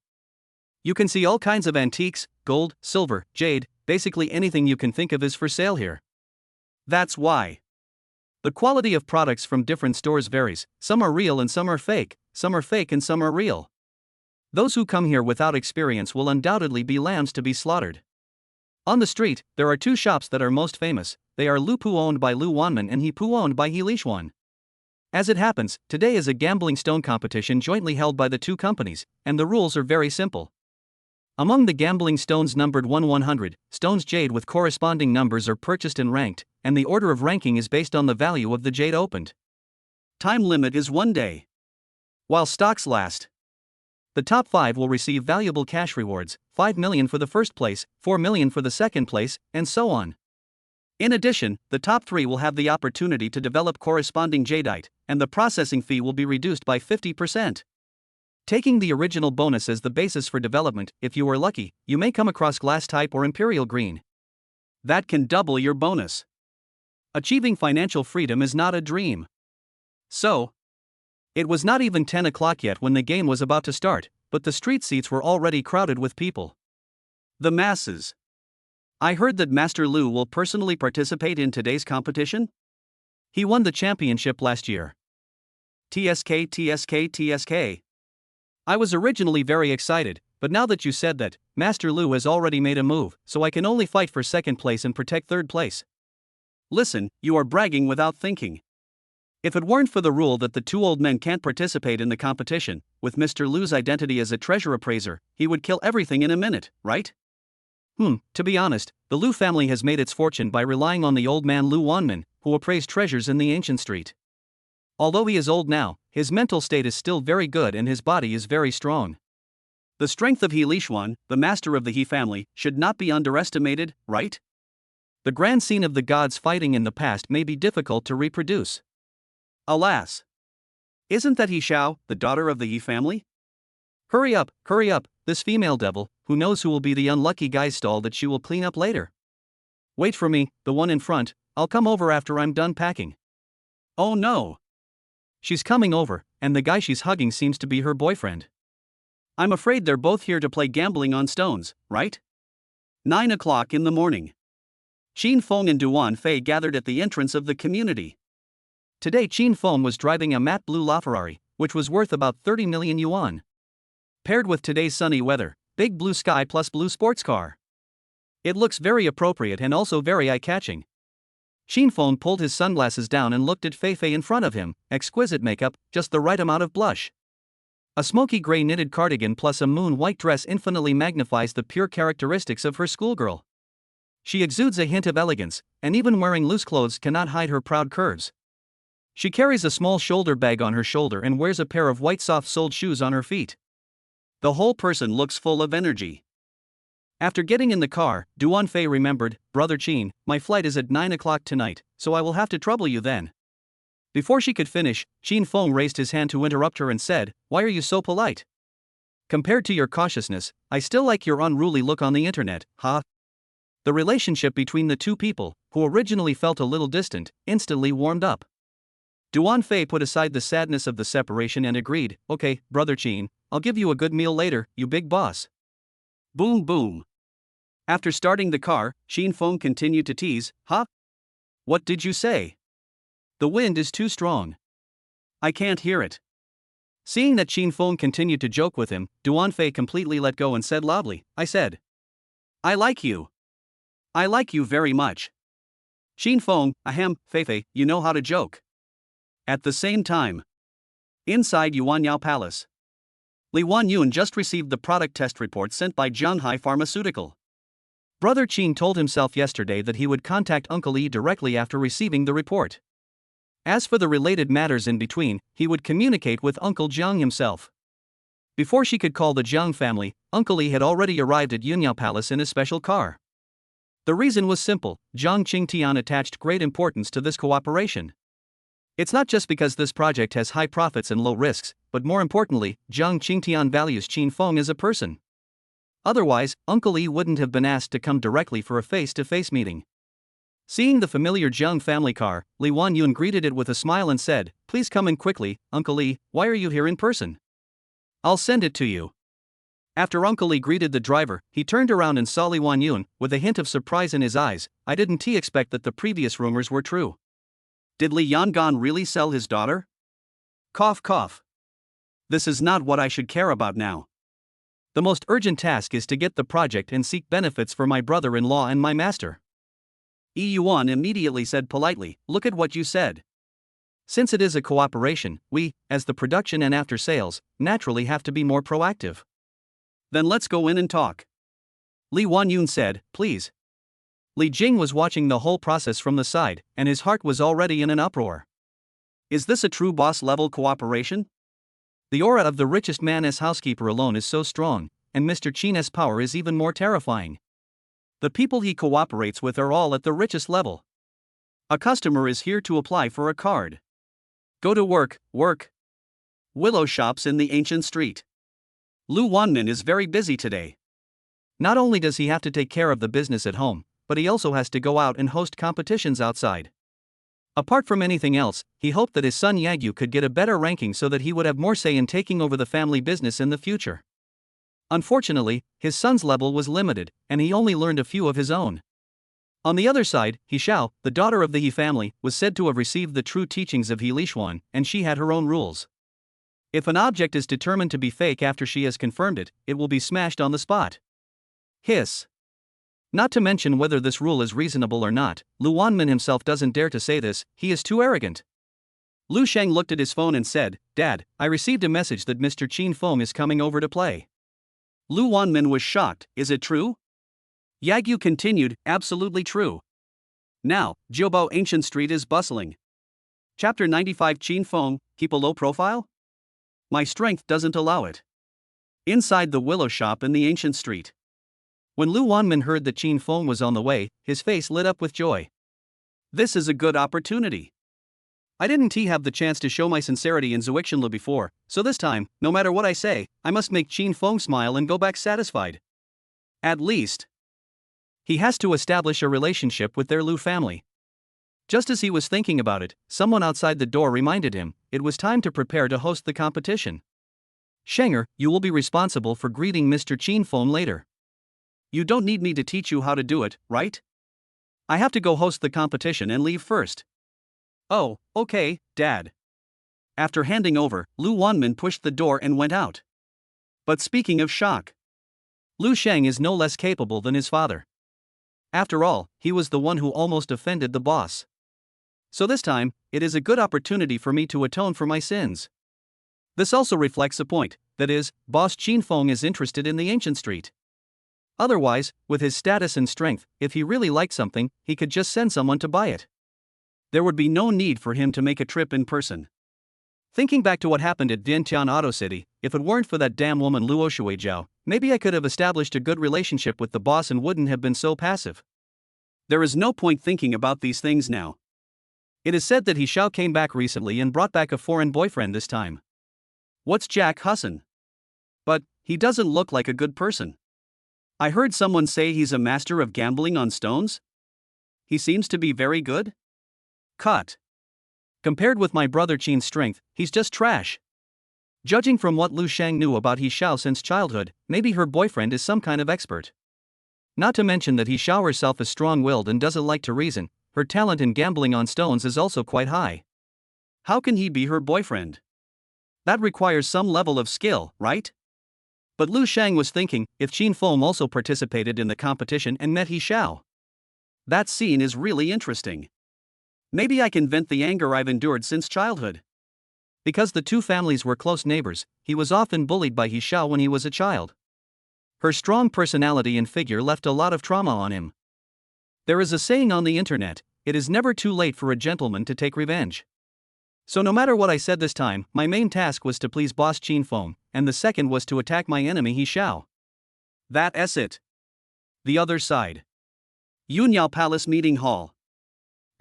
you can see all kinds of antiques, gold, silver, jade, basically anything you can think of is for sale here. That's why. The quality of products from different stores varies, some are real and some are fake and some are real. Those who come here without experience will undoubtedly be lambs to be slaughtered. On the street, there are two shops that are most famous. They are Lu Pu owned by Lu Wanman and He Pu owned by He Lishuan. As it happens, today is a gambling stone competition jointly held by the two companies, and the rules are very simple. Among the gambling stones numbered 1-100, stones jade with corresponding numbers are purchased and ranked, and the order of ranking is based on the value of the jade opened. Time limit is 1 day. While stocks last. The top 5 will receive valuable cash rewards, 5 million for the first place, 4 million for the second place, and so on. In addition, the top 3 will have the opportunity to develop corresponding jadeite, and the processing fee will be reduced by 50%. Taking the original bonus as the basis for development, if you are lucky, you may come across glass type or imperial green. That can double your bonus. Achieving financial freedom is not a dream. So, it was not even 10 o'clock yet when the game was about to start, but the street seats were already crowded with people. The masses. I heard that Master Lu will personally participate in today's competition? He won the championship last year. TSK. I was originally very excited, but now that you said that, Master Lu has already made a move, so I can only fight for second place and protect third place. Listen, you are bragging without thinking. If it weren't for the rule that the two old men can't participate in the competition, with Mr. Lu's identity as a treasure appraiser, he would kill everything in a minute, right? To be honest, the Lu family has made its fortune by relying on the old man Lu Wanman, who appraised treasures in the ancient street. Although he is old now, his mental state is still very good and his body is very strong. The strength of He Lishuan, the master of the He family, should not be underestimated, right? The grand scene of the gods fighting in the past may be difficult to reproduce. Alas! Isn't that He Xiao, the daughter of the Yi family? Hurry up, this female devil, who knows who will be the unlucky guy's stall that she will clean up later. Wait for me, the one in front, I'll come over after I'm done packing. Oh no. She's coming over, and the guy she's hugging seems to be her boyfriend. I'm afraid they're both here to play gambling on stones, right? 9 o'clock in the morning. Qin Feng and Duan Fei gathered at the entrance of the community. Today Qin Feng was driving a matte blue LaFerrari, which was worth about 30 million yuan. Paired with today's sunny weather, big blue sky plus blue sports car. It looks very appropriate and also very eye-catching. Qin Feng pulled his sunglasses down and looked at Fei Fei in front of him, exquisite makeup, just the right amount of blush. A smoky gray knitted cardigan plus a moon-white dress infinitely magnifies the pure characteristics of her schoolgirl. She exudes a hint of elegance, and even wearing loose clothes cannot hide her proud curves. She carries a small shoulder bag on her shoulder and wears a pair of white soft-soled shoes on her feet. The whole person looks full of energy. After getting in the car, Duan Fei remembered, Brother Qin, my flight is at 9 o'clock tonight, so I will have to trouble you then. Before she could finish, Qin Feng raised his hand to interrupt her and said, why are you so polite? Compared to your cautiousness, I still like your unruly look on the internet, huh? The relationship between the two people, who originally felt a little distant, instantly warmed up. Duan Fei put aside the sadness of the separation and agreed, okay, Brother Qin, I'll give you a good meal later, you big boss. Boom boom. After starting the car, Qin Feng continued to tease, huh? What did you say? The wind is too strong. I can't hear it. Seeing that Qin Feng continued to joke with him, Duan Fei completely let go and said loudly, I said. I like you. I like you very much. Qin Feng, ahem, Fei Fei, you know how to joke. At the same time. Inside Yuanyao Palace. Li Wanyun just received the product test report sent by Zhanghai Pharmaceutical. Brother Qin told himself yesterday that he would contact Uncle Yi directly after receiving the report. As for the related matters in between, he would communicate with Uncle Jiang himself. Before she could call the Jiang family, Uncle Yi had already arrived at Yuanyao Palace in a special car. The reason was simple, Zhang Qingtian attached great importance to this cooperation. It's not just because this project has high profits and low risks, but more importantly, Zhang Qingtian values Qin Feng as a person. Otherwise, Uncle Yi wouldn't have been asked to come directly for a face-to-face meeting. Seeing the familiar Jiang family car, Li Wanyun greeted it with a smile and said, please come in quickly, Uncle Yi, why are you here in person? I'll send it to you. After Uncle Li greeted the driver, he turned around and saw Li Wanyun, with a hint of surprise in his eyes. I didn't expect that the previous rumors were true. Did Li Yangan really sell his daughter? Cough cough. This is not what I should care about now. The most urgent task is to get the project and seek benefits for my brother-in-law and my master. Yi Yuan immediately said politely, look at what you said. Since it is a cooperation, we, as the production and after sales, naturally have to be more proactive. Then let's go in and talk. Li Wanyun said, please. Li Jing was watching the whole process from the side, and his heart was already in an uproar. Is this a true boss-level cooperation? The aura of the richest man as housekeeper alone is so strong, and Mr. Qin's power is even more terrifying. The people he cooperates with are all at the richest level. A customer is here to apply for a card. Go to work, work. Willow shops in the ancient street. Lu Wanmin is very busy today. Not only does he have to take care of the business at home, but he also has to go out and host competitions outside. Apart from anything else, he hoped that his son Yagyu could get a better ranking so that he would have more say in taking over the family business in the future. Unfortunately, his son's level was limited, and he only learned a few of his own. On the other side, He Xiao, the daughter of the He family, was said to have received the true teachings of He Lishuan, and she had her own rules. If an object is determined to be fake after she has confirmed it, it will be smashed on the spot. Hiss. Not to mention whether this rule is reasonable or not, Lu Wanmin himself doesn't dare to say this, he is too arrogant. Lu Sheng looked at his phone and said, Dad, I received a message that Mr. Qin Feng is coming over to play. Lu Wanmin was shocked, is it true? Yagyu continued, absolutely true. Now, Jiubao Ancient Street is bustling. Chapter 95 Qin Feng, keep a low profile? My strength doesn't allow it. Inside the Willow shop in the Ancient Street. When Lu Wanmin heard that Qin Feng was on the way, his face lit up with joy. This is a good opportunity. I didn't have the chance to show my sincerity in Zuixinlu before, so this time, no matter what I say, I must make Qin Feng smile and go back satisfied. At least, he has to establish a relationship with their Lu family. Just as he was thinking about it, someone outside the door reminded him it was time to prepare to host the competition. Shenger, you will be responsible for greeting Mr. Qin Feng later. You don't need me to teach you how to do it, right? I have to go host the competition and leave first. Oh, okay, Dad. After handing over, Lu Wanmin pushed the door and went out. But speaking of shock, Lu Sheng is no less capable than his father. After all, he was the one who almost offended the boss. So this time, it is a good opportunity for me to atone for my sins. This also reflects a point, that is, Boss Qin Feng is interested in the ancient street. Otherwise, with his status and strength, if he really liked something, he could just send someone to buy it. There would be no need for him to make a trip in person. Thinking back to what happened at Vientiane Auto City, if it weren't for that damn woman Luo Shuijiao, maybe I could have established a good relationship with the boss and wouldn't have been so passive. There is no point thinking about these things now. It is said that He Xiao came back recently and brought back a foreign boyfriend this time. What's Jack Husson? But he doesn't look like a good person. I heard someone say he's a master of gambling on stones. He seems to be very good. Cut. Compared with my brother Qin's strength, he's just trash. Judging from what Lu Sheng knew about He Xiao since childhood, maybe her boyfriend is some kind of expert. Not to mention that He Xiao herself is strong-willed and doesn't like to reason. Her talent in gambling on stones is also quite high. How can he be her boyfriend? That requires some level of skill, right? But Lu Sheng was thinking, if Qin Feng also participated in the competition and met He Xiao. That scene is really interesting. Maybe I can vent the anger I've endured since childhood. Because the two families were close neighbors, he was often bullied by He Xiao when he was a child. Her strong personality and figure left a lot of trauma on him. There is a saying on the internet, it is never too late for a gentleman to take revenge. So no matter what I said this time, my main task was to please Boss Qin Feng, and the second was to attack my enemy He Xiao. That's it. The other side. Yunyao Palace Meeting Hall.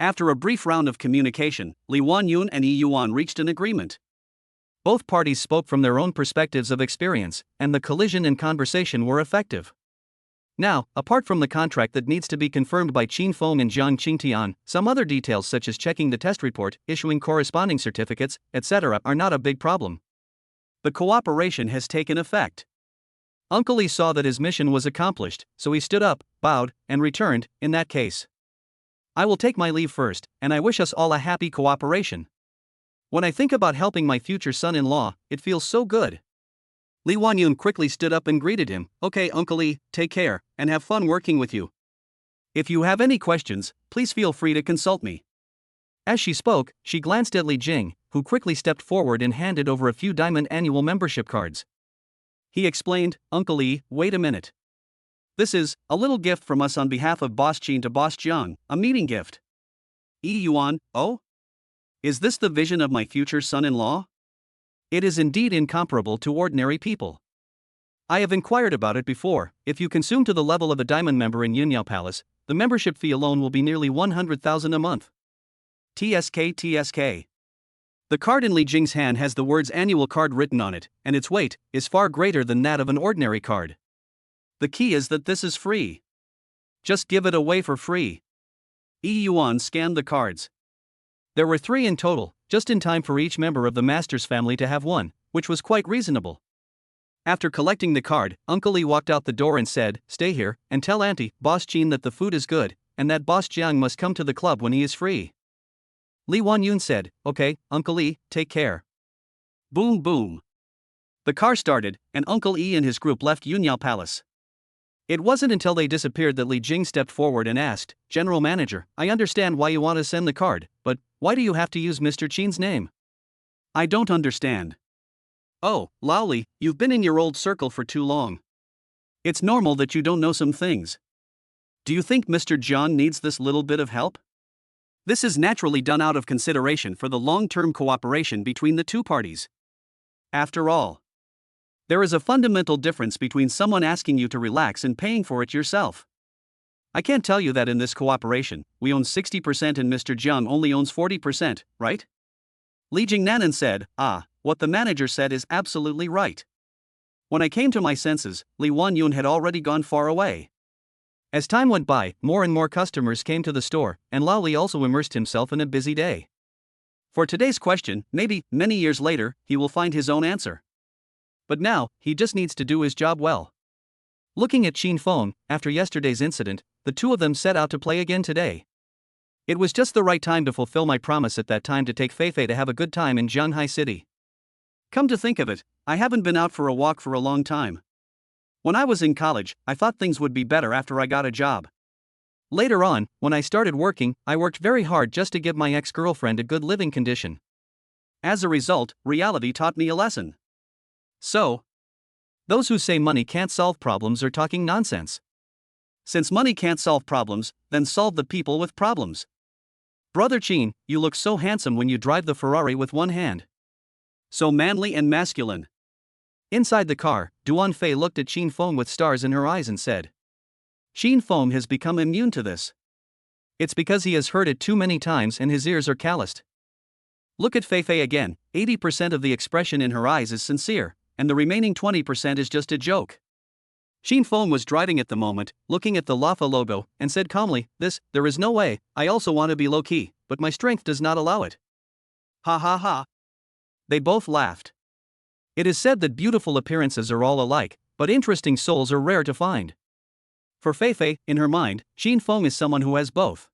After a brief round of communication, Li Wanyun and Yi Yuan reached an agreement. Both parties spoke from their own perspectives of experience, and the collision and conversation were effective. Now, apart from the contract that needs to be confirmed by Qin Feng and Jiang Qingtian, some other details such as checking the test report, issuing corresponding certificates, etc. are not a big problem. The cooperation has taken effect. Uncle Li saw that his mission was accomplished, so he stood up, bowed, and returned. In that case, I will take my leave first, and I wish us all a happy cooperation. When I think about helping my future son-in-law, it feels so good. Li Wanyun quickly stood up and greeted him. Okay, Uncle Li, take care, and have fun working with you. If you have any questions, please feel free to consult me. As she spoke, she glanced at Li Jing, who quickly stepped forward and handed over a few diamond annual membership cards. He explained, Uncle Li, wait a minute. This is a little gift from us on behalf of Boss Qin to Boss Jiang, a meeting gift. Yi Yuan, oh? Is this the vision of my future son-in-law? It is indeed incomparable to ordinary people. I have inquired about it before. If you consume to the level of a diamond member in Yunyao Palace, the membership fee alone will be nearly 100,000 a month. TSK. The card in Li Jing's hand has the words annual card written on it, and its weight is far greater than that of an ordinary card. The key is that this is free. Just give it away for free. Yi Yuan scanned the cards. There were 3 in total, just in time for each member of the master's family to have one, which was quite reasonable. After collecting the card, Uncle Li walked out the door and said, stay here, and tell Auntie, Boss Qin that the food is good, and that Boss Jiang must come to the club when he is free. Li Wanyun said, okay, Uncle Li, take care. Boom boom. The car started, and Uncle Yi and his group left Yunyao Palace. It wasn't until they disappeared that Li Jing stepped forward and asked, General Manager, I understand why you want to send the card, but why do you have to use Mr. Qin's name? I don't understand. Oh, Lao Li, you've been in your old circle for too long. It's normal that you don't know some things. Do you think Mr. Jiang needs this little bit of help? This is naturally done out of consideration for the long-term cooperation between the two parties. After all, there is a fundamental difference between someone asking you to relax and paying for it yourself. I can't tell you that in this cooperation, we own 60% and Mr. Jiang only owns 40%, right? Li Jingnanan said, what the manager said is absolutely right. When I came to my senses, Li Wanyun had already gone far away. As time went by, more and more customers came to the store, and Lao Li also immersed himself in a busy day. For today's question, maybe, many years later, he will find his own answer. But now, he just needs to do his job well. Looking at Qin Feng, after yesterday's incident, the two of them set out to play again today. It was just the right time to fulfill my promise at that time to take Feifei to have a good time in Zhanghai City. Come to think of it, I haven't been out for a walk for a long time. When I was in college, I thought things would be better after I got a job. Later on, when I started working, I worked very hard just to give my ex-girlfriend a good living condition. As a result, reality taught me a lesson. So, those who say money can't solve problems are talking nonsense. Since money can't solve problems, then solve the people with problems. Brother Qin, you look so handsome when you drive the Ferrari with one hand. So manly and masculine. Inside the car, Duan Fei looked at Qin Feng with stars in her eyes and said, Qin Feng has become immune to this. It's because he has heard it too many times and his ears are calloused. Look at Feifei again, 80% of the expression in her eyes is sincere, and the remaining 20% is just a joke. Qin Feng was driving at the moment, looking at the Lafa logo, and said calmly, there is no way, I also want to be low-key, but my strength does not allow it. Ha ha ha. They both laughed. It is said that beautiful appearances are all alike, but interesting souls are rare to find. For Feifei, in her mind, Qin Feng is someone who has both.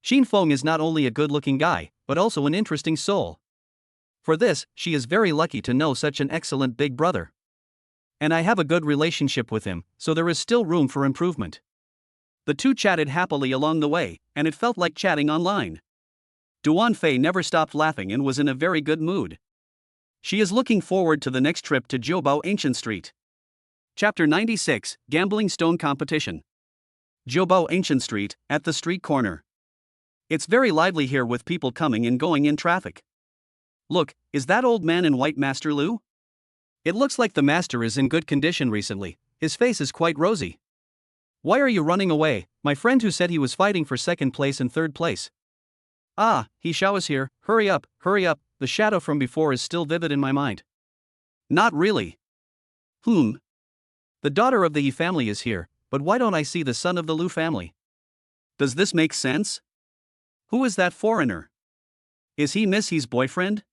Qin Feng is not only a good-looking guy, but also an interesting soul. For this, she is very lucky to know such an excellent big brother. And I have a good relationship with him, so there is still room for improvement. The two chatted happily along the way, and it felt like chatting online. Duan Fei never stopped laughing and was in a very good mood. She is looking forward to the next trip to Jiubao Ancient Street. Chapter 96, Gambling Stone Competition. Jiubao Ancient Street, at the street corner. It's very lively here with people coming and going in traffic. Look, is that old man in white Master Lu? It looks like the master is in good condition recently, his face is quite rosy. Why are you running away, my friend who said he was fighting for second place and third place? He Xiao is here, hurry up, the shadow from before is still vivid in my mind. Not really. The daughter of the Yi family is here, but why don't I see the son of the Lu family? Does this make sense? Who is that foreigner? Is he Miss He's boyfriend?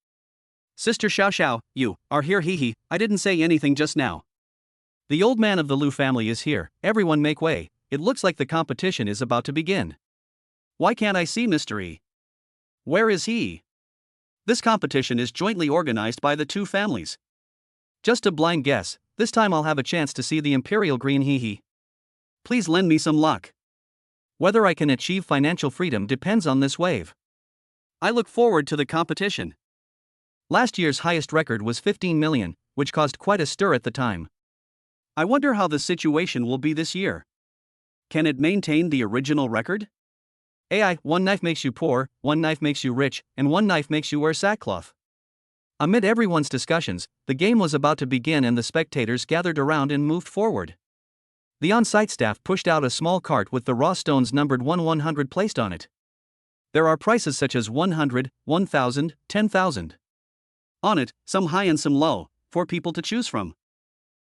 Sister Xiao, you are here. I didn't say anything just now. The old man of the Lu family is here, everyone make way, it looks like the competition is about to begin. Why can't I see Mr. E? Where is he? This competition is jointly organized by the two families. Just a blind guess, this time I'll have a chance to see the Imperial Green. Please lend me some luck. Whether I can achieve financial freedom depends on this wave. I look forward to the competition. Last year's highest record was 15 million, which caused quite a stir at the time. I wonder how the situation will be this year. Can it maintain the original record? AI, one knife makes you poor, one knife makes you rich, and one knife makes you wear sackcloth. Amid everyone's discussions, the game was about to begin and the spectators gathered around and moved forward. The on-site staff pushed out a small cart with the raw stones numbered 100 placed on it. There are prices such as 100, 1,000, 10,000. On it, some high and some low, for people to choose from.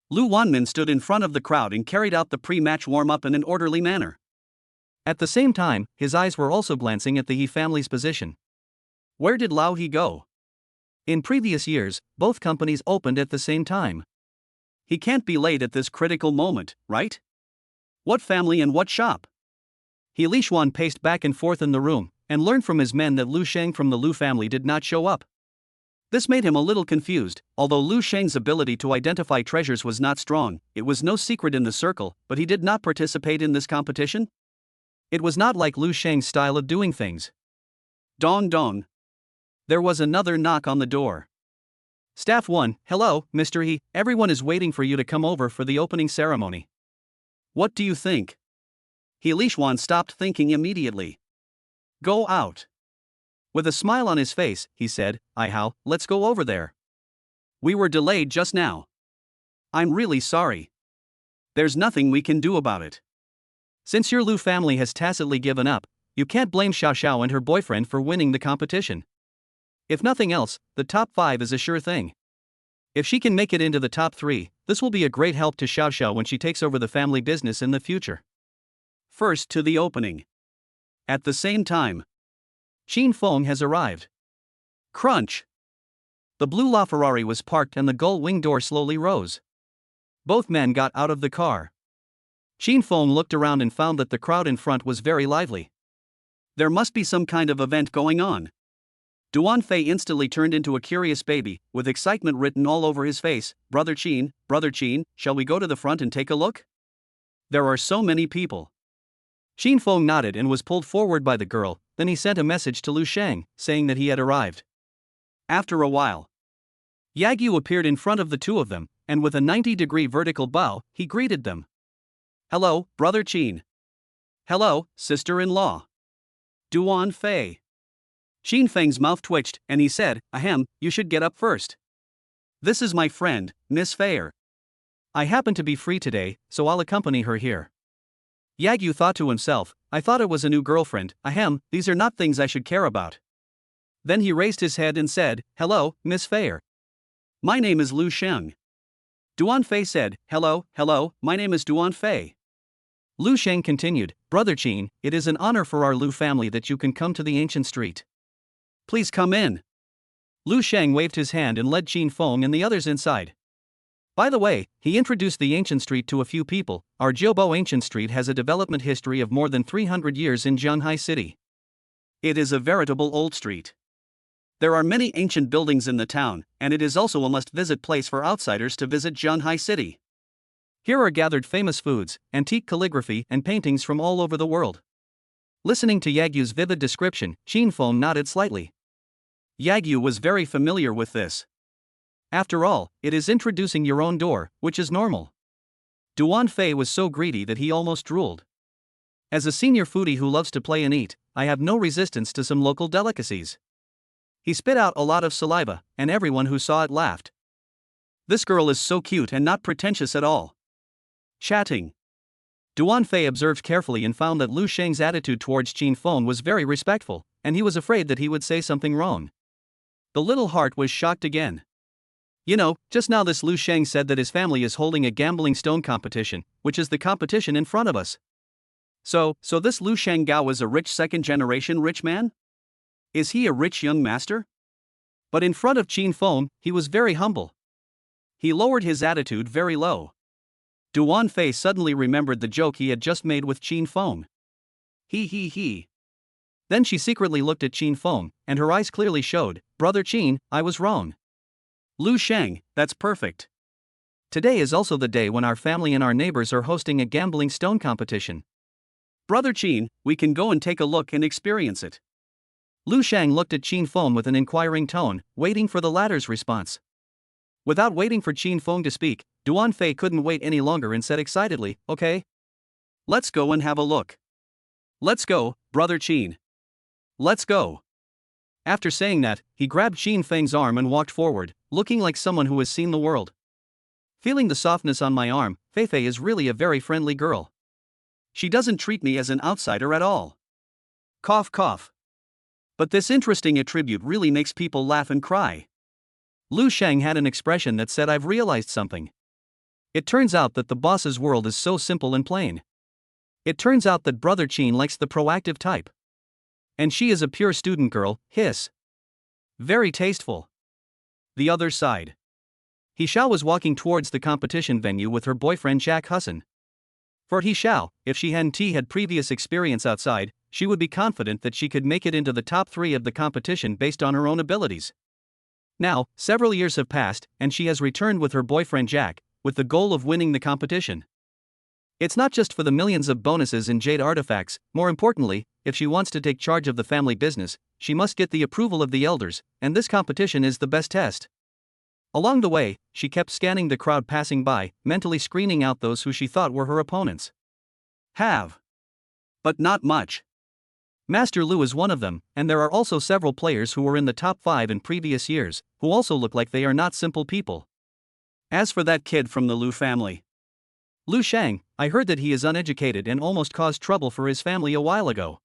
Lu Wanmin stood in front of the crowd and carried out the pre-match warm-up in an orderly manner. At the same time, his eyes were also glancing at the He family's position. Where did Lao He go? In previous years, both companies opened at the same time. He can't be late at this critical moment, right? What family and what shop? He Li Xuan paced back and forth in the room, and learned from his men that Lu Sheng from the Lu family did not show up. This made him a little confused. Although Lu Sheng's ability to identify treasures was not strong, it was no secret in the circle, but he did not participate in this competition? It was not like Lu Sheng's style of doing things. Dong dong. There was another knock on the door. Staff 1, hello, Mr. He, everyone is waiting for you to come over for the opening ceremony. What do you think? He Li Xuan stopped thinking immediately. Go out. With a smile on his face, he said, How, let's go over there. We were delayed just now. I'm really sorry. There's nothing we can do about it. Since your Lu family has tacitly given up, you can't blame Xiao Xiao and her boyfriend for winning the competition. If nothing else, the top 5 is a sure thing. If she can make it into the top 3, this will be a great help to Xiao Xiao when she takes over the family business in the future. First to the opening. At the same time, Qin Feng has arrived. crunch. The blue LaFerrari was parked and the gull wing door slowly rose. Both men got out of the car. Qin Feng looked around and found that the crowd in front was very lively. There must be some kind of event going on. Duan Fei instantly turned into a curious baby, with excitement written all over his face. Brother Qin, shall we go to the front and take a look? There are so many people. Qin Feng nodded and was pulled forward by the girl, then he sent a message to Lu Shang, saying that he had arrived. After a while, Yagyu appeared in front of the two of them, and with a 90-degree vertical bow, he greeted them. Hello, Brother Qin. Hello, sister-in-law. Duan Fei. Qin Feng's mouth twitched, and he said, Ahem, you should get up first. This is my friend, Miss Fei. I happen to be free today, so I'll accompany her here. Yagyu thought to himself, I thought it was a new girlfriend. Ahem, these are not things I should care about. Then he raised his head and said, Hello, Miss Fei. My name is Lu Sheng. Duan Fei said, Hello, my name is Duan Fei. Lu Sheng continued, Brother Qin, it is an honor for our Lu family that you can come to the ancient street. Please come in. Lu Sheng waved his hand and led Qin Feng and the others inside. By the way, he introduced the ancient street to a few people. Our Jiubo ancient street has a development history of more than 300 years in Zhanghai City. It is a veritable old street. There are many ancient buildings in the town, and it is also a must-visit place for outsiders to visit Zhanghai City. Here are gathered famous foods, antique calligraphy, and paintings from all over the world. Listening to Yagyu's vivid description, Qin Feng nodded slightly. Yagyu was very familiar with this. After all, it is introducing your own door, which is normal. Duan Fei was so greedy that he almost drooled. As a senior foodie who loves to play and eat, I have no resistance to some local delicacies. He spit out a lot of saliva, and everyone who saw it laughed. This girl is so cute and not pretentious at all. Chatting. Duan Fei observed carefully and found that Lu Sheng's attitude towards Qin Feng was very respectful, and he was afraid that he would say something wrong. The little heart was shocked again. You know, just now this Lu Sheng said that his family is holding a gambling stone competition, which is the competition in front of us. So this Lu Sheng Gao is a rich second-generation rich man? Is he a rich young master? But in front of Qin Feng, he was very humble. He lowered his attitude very low. Duan Fei suddenly remembered the joke he had just made with Qin Feng. He. Then she secretly looked at Qin Feng, and her eyes clearly showed, Brother Qin, I was wrong. Lu Sheng, that's perfect. Today is also the day when our family and our neighbors are hosting a gambling stone competition. Brother Qin, we can go and take a look and experience it. Lu Sheng looked at Qin Feng with an inquiring tone, waiting for the latter's response. Without waiting for Qin Feng to speak, Duan Fei couldn't wait any longer and said excitedly, Okay. Let's go and have a look. Let's go, Brother Qin. Let's go. After saying that, he grabbed Qin Feng's arm and walked forward, looking like someone who has seen the world. Feeling the softness on my arm, Fei Fei is really a very friendly girl. She doesn't treat me as an outsider at all. Cough cough. But this interesting attribute really makes people laugh and cry. Lu Sheng had an expression that said I've realized something. It turns out that the boss's world is so simple and plain. It turns out that Brother Qin likes the proactive type. And she is a pure student girl, hiss. Very tasteful. The other side. He Xiao was walking towards the competition venue with her boyfriend Jack Husson. For He Xiao, if she hadn't had previous experience outside, she would be confident that she could make it into the top 3 of the competition based on her own abilities. Now, several years have passed, and she has returned with her boyfriend Jack, with the goal of winning the competition. It's not just for the millions of bonuses and jade artifacts, more importantly, if she wants to take charge of the family business, she must get the approval of the elders, and this competition is the best test. Along the way, she kept scanning the crowd passing by, mentally screening out those who she thought were her opponents. But not much. Master Lu is one of them, and there are also several players who were in the top 5 in previous years, who also look like they are not simple people. As for that kid from the Lu family, Lu Sheng, I heard that he is uneducated and almost caused trouble for his family a while ago.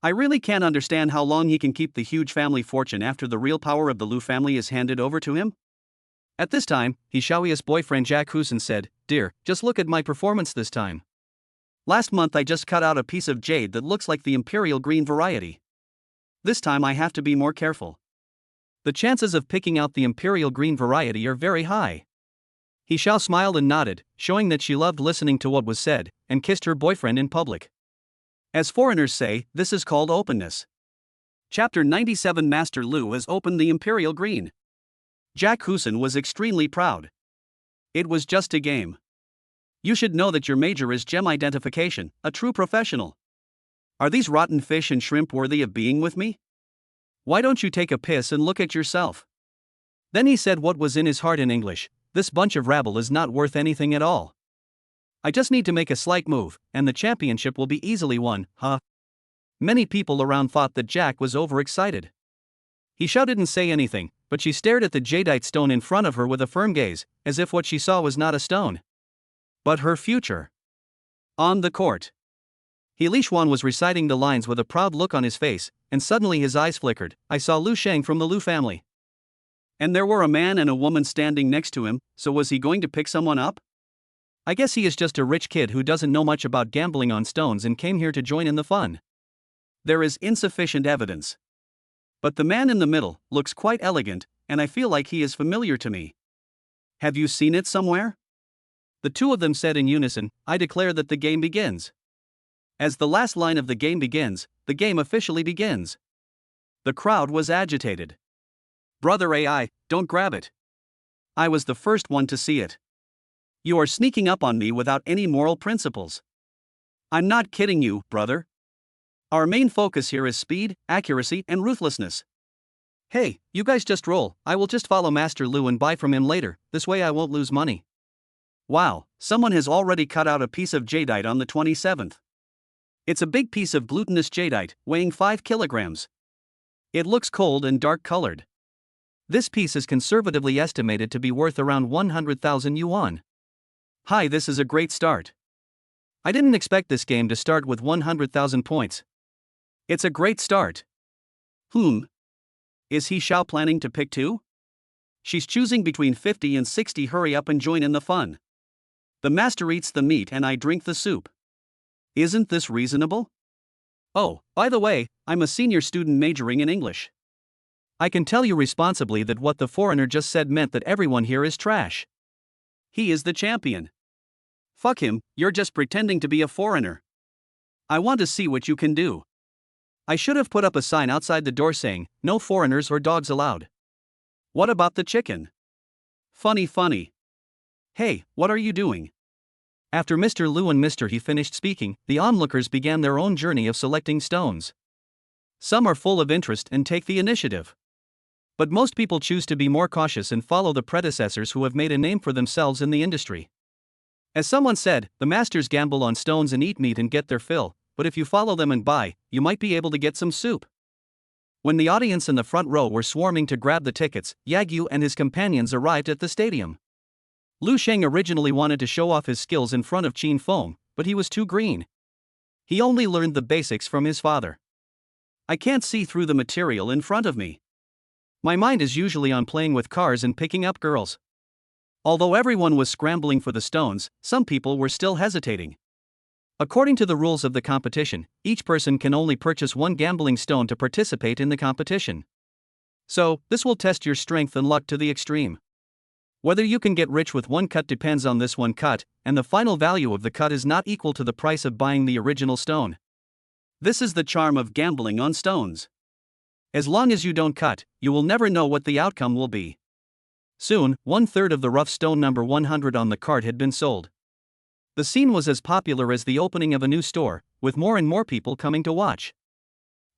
I really can't understand how long he can keep the huge family fortune after the real power of the Lu family is handed over to him. At this time, Xiaoya's boyfriend Jack Husen said, "Dear, just look at my performance this time. Last month I just cut out a piece of jade that looks like the imperial green variety. This time I have to be more careful." The chances of picking out the imperial green variety are very high. Xiao smiled and nodded, showing that she loved listening to what was said, and kissed her boyfriend in public. As foreigners say, this is called openness. Chapter 97. Master Lu has opened the imperial green. Jack Husen was extremely proud. It was just a game. You should know that your major is gem identification, a true professional. Are these rotten fish and shrimp worthy of being with me? Why don't you take a piss and look at yourself? Then he said what was in his heart in English: "This bunch of rabble is not worth anything at all. I just need to make a slight move, and the championship will be easily won, huh?" Many people around thought that Jack was overexcited. Xiao didn't say anything, but she stared at the jadeite stone in front of her with a firm gaze, as if what she saw was not a stone, but her future. On the court, He Lishuan was reciting the lines with a proud look on his face, and suddenly his eyes flickered. "I saw Lu Sheng from the Lu family." And there were a man and a woman standing next to him, so was he going to pick someone up? I guess he is just a rich kid who doesn't know much about gambling on stones and came here to join in the fun. There is insufficient evidence. But the man in the middle looks quite elegant, and I feel like he is familiar to me. Have you seen it somewhere? The two of them said in unison, "I declare that the game begins." As the last line of the game begins, the game officially begins. The crowd was agitated. Brother AI, don't grab it. I was the first one to see it. You are sneaking up on me without any moral principles. I'm not kidding you, brother. Our main focus here is speed, accuracy, and ruthlessness. Hey, you guys just roll. I will just follow Master Lu and buy from him later, this way I won't lose money. Wow, someone has already cut out a piece of jadeite on the 27th. It's a big piece of glutinous jadeite, weighing 5 kilograms. It looks cold and dark colored. This piece is conservatively estimated to be worth around 100,000 yuan. Hi, this is a great start. I didn't expect this game to start with 100,000 points. It's a great start. Is Xiao planning to pick two? She's choosing between 50 and 60. Hurry up and join in the fun. The master eats the meat and I drink the soup. Isn't this reasonable? Oh, by the way, I'm a senior student majoring in English. I can tell you responsibly that what the foreigner just said meant that everyone here is trash. He is the champion. Fuck him, you're just pretending to be a foreigner. I want to see what you can do. I should have put up a sign outside the door saying, "No foreigners or dogs allowed." What about the chicken? Funny. Hey, what are you doing? After Mr. Lu and Mr. He finished speaking, the onlookers began their own journey of selecting stones. Some are full of interest and take the initiative. But most people choose to be more cautious and follow the predecessors who have made a name for themselves in the industry. As someone said, the masters gamble on stones and eat meat and get their fill, but if you follow them and buy, you might be able to get some soup. When the audience in the front row were swarming to grab the tickets, Yagyu and his companions arrived at the stadium. Lu Sheng originally wanted to show off his skills in front of Qin Feng, but he was too green. He only learned the basics from his father. I can't see through the material in front of me. My mind is usually on playing with cars and picking up girls. Although everyone was scrambling for the stones, some people were still hesitating. According to the rules of the competition, each person can only purchase one gambling stone to participate in the competition. So, this will test your strength and luck to the extreme. Whether you can get rich with one cut depends on this one cut, and the final value of the cut is not equal to the price of buying the original stone. This is the charm of gambling on stones. As long as you don't cut, you will never know what the outcome will be. Soon, 1/3 of the rough stone number 100 on the cart had been sold. The scene was as popular as the opening of a new store, with more and more people coming to watch.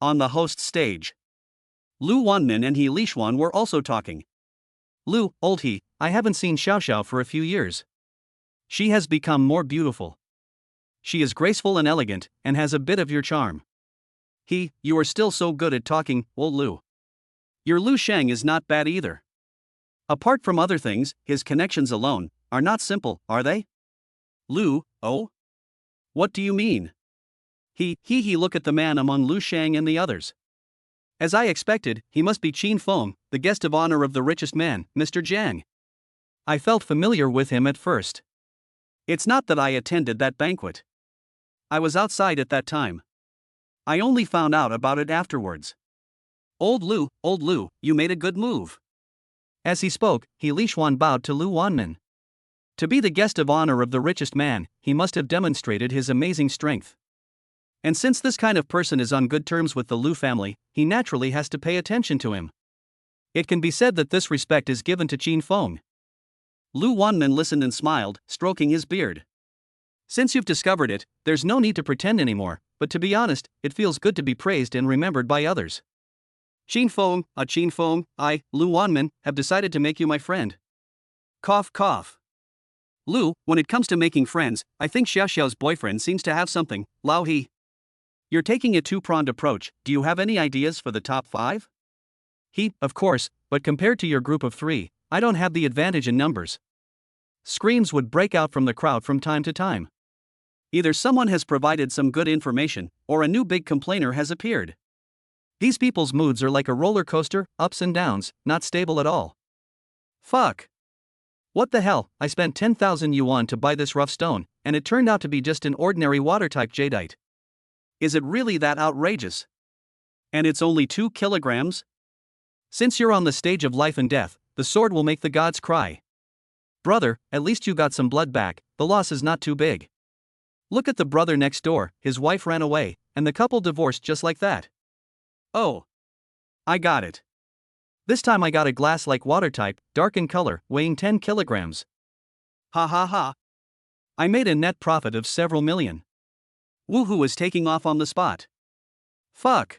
On the host stage, Lu Wanmin and He Lishuan were also talking. "Lu, old He, I haven't seen Xiao for a few years. She has become more beautiful. She is graceful and elegant, and has a bit of your charm." You are still so good at talking, old Lu. Your Lu Sheng is not bad either. Apart from other things, his connections alone are not simple, are they? Lu, oh? What do you mean? He look at the man among Lu Shang and the others. As I expected, he must be Qin Feng, the guest of honor of the richest man, Mr. Jiang. I felt familiar with him at first. It's not that I attended that banquet. I was outside at that time. I only found out about it afterwards. Old Lu, you made a good move. As he spoke, Li Xuan bowed to Lu Wanmin. To be the guest of honor of the richest man, he must have demonstrated his amazing strength. And since this kind of person is on good terms with the Lu family, he naturally has to pay attention to him. It can be said that this respect is given to Qin Feng. Lu Wanmin listened and smiled, stroking his beard. Since you've discovered it, there's no need to pretend anymore, but to be honest, it feels good to be praised and remembered by others. Qin Feng, I, Lu Wanmin, have decided to make you my friend. Cough cough. Lu, when it comes to making friends, I think Xia Xiao's boyfriend seems to have something, Lao He. You're taking a two-pronged approach, do you have any ideas for the top 5? He, of course, but compared to your group of 3, I don't have the advantage in numbers. Screams would break out from the crowd from time to time. Either someone has provided some good information, or a new big complainer has appeared. These people's moods are like a roller coaster, ups and downs, not stable at all. Fuck. What the hell, I spent 10,000 yuan to buy this rough stone, and it turned out to be just an ordinary water-type jadeite. Is it really that outrageous? And it's only 2 kilograms? Since you're on the stage of life and death, the sword will make the gods cry. Brother, at least you got some blood back, the loss is not too big. Look at the brother next door, his wife ran away, and the couple divorced just like that. Oh. I got it. This time I got a glass-like water type, dark in color, weighing 10 kilograms. Ha ha ha. I made a net profit of several million. Woohoo is taking off on the spot. Fuck.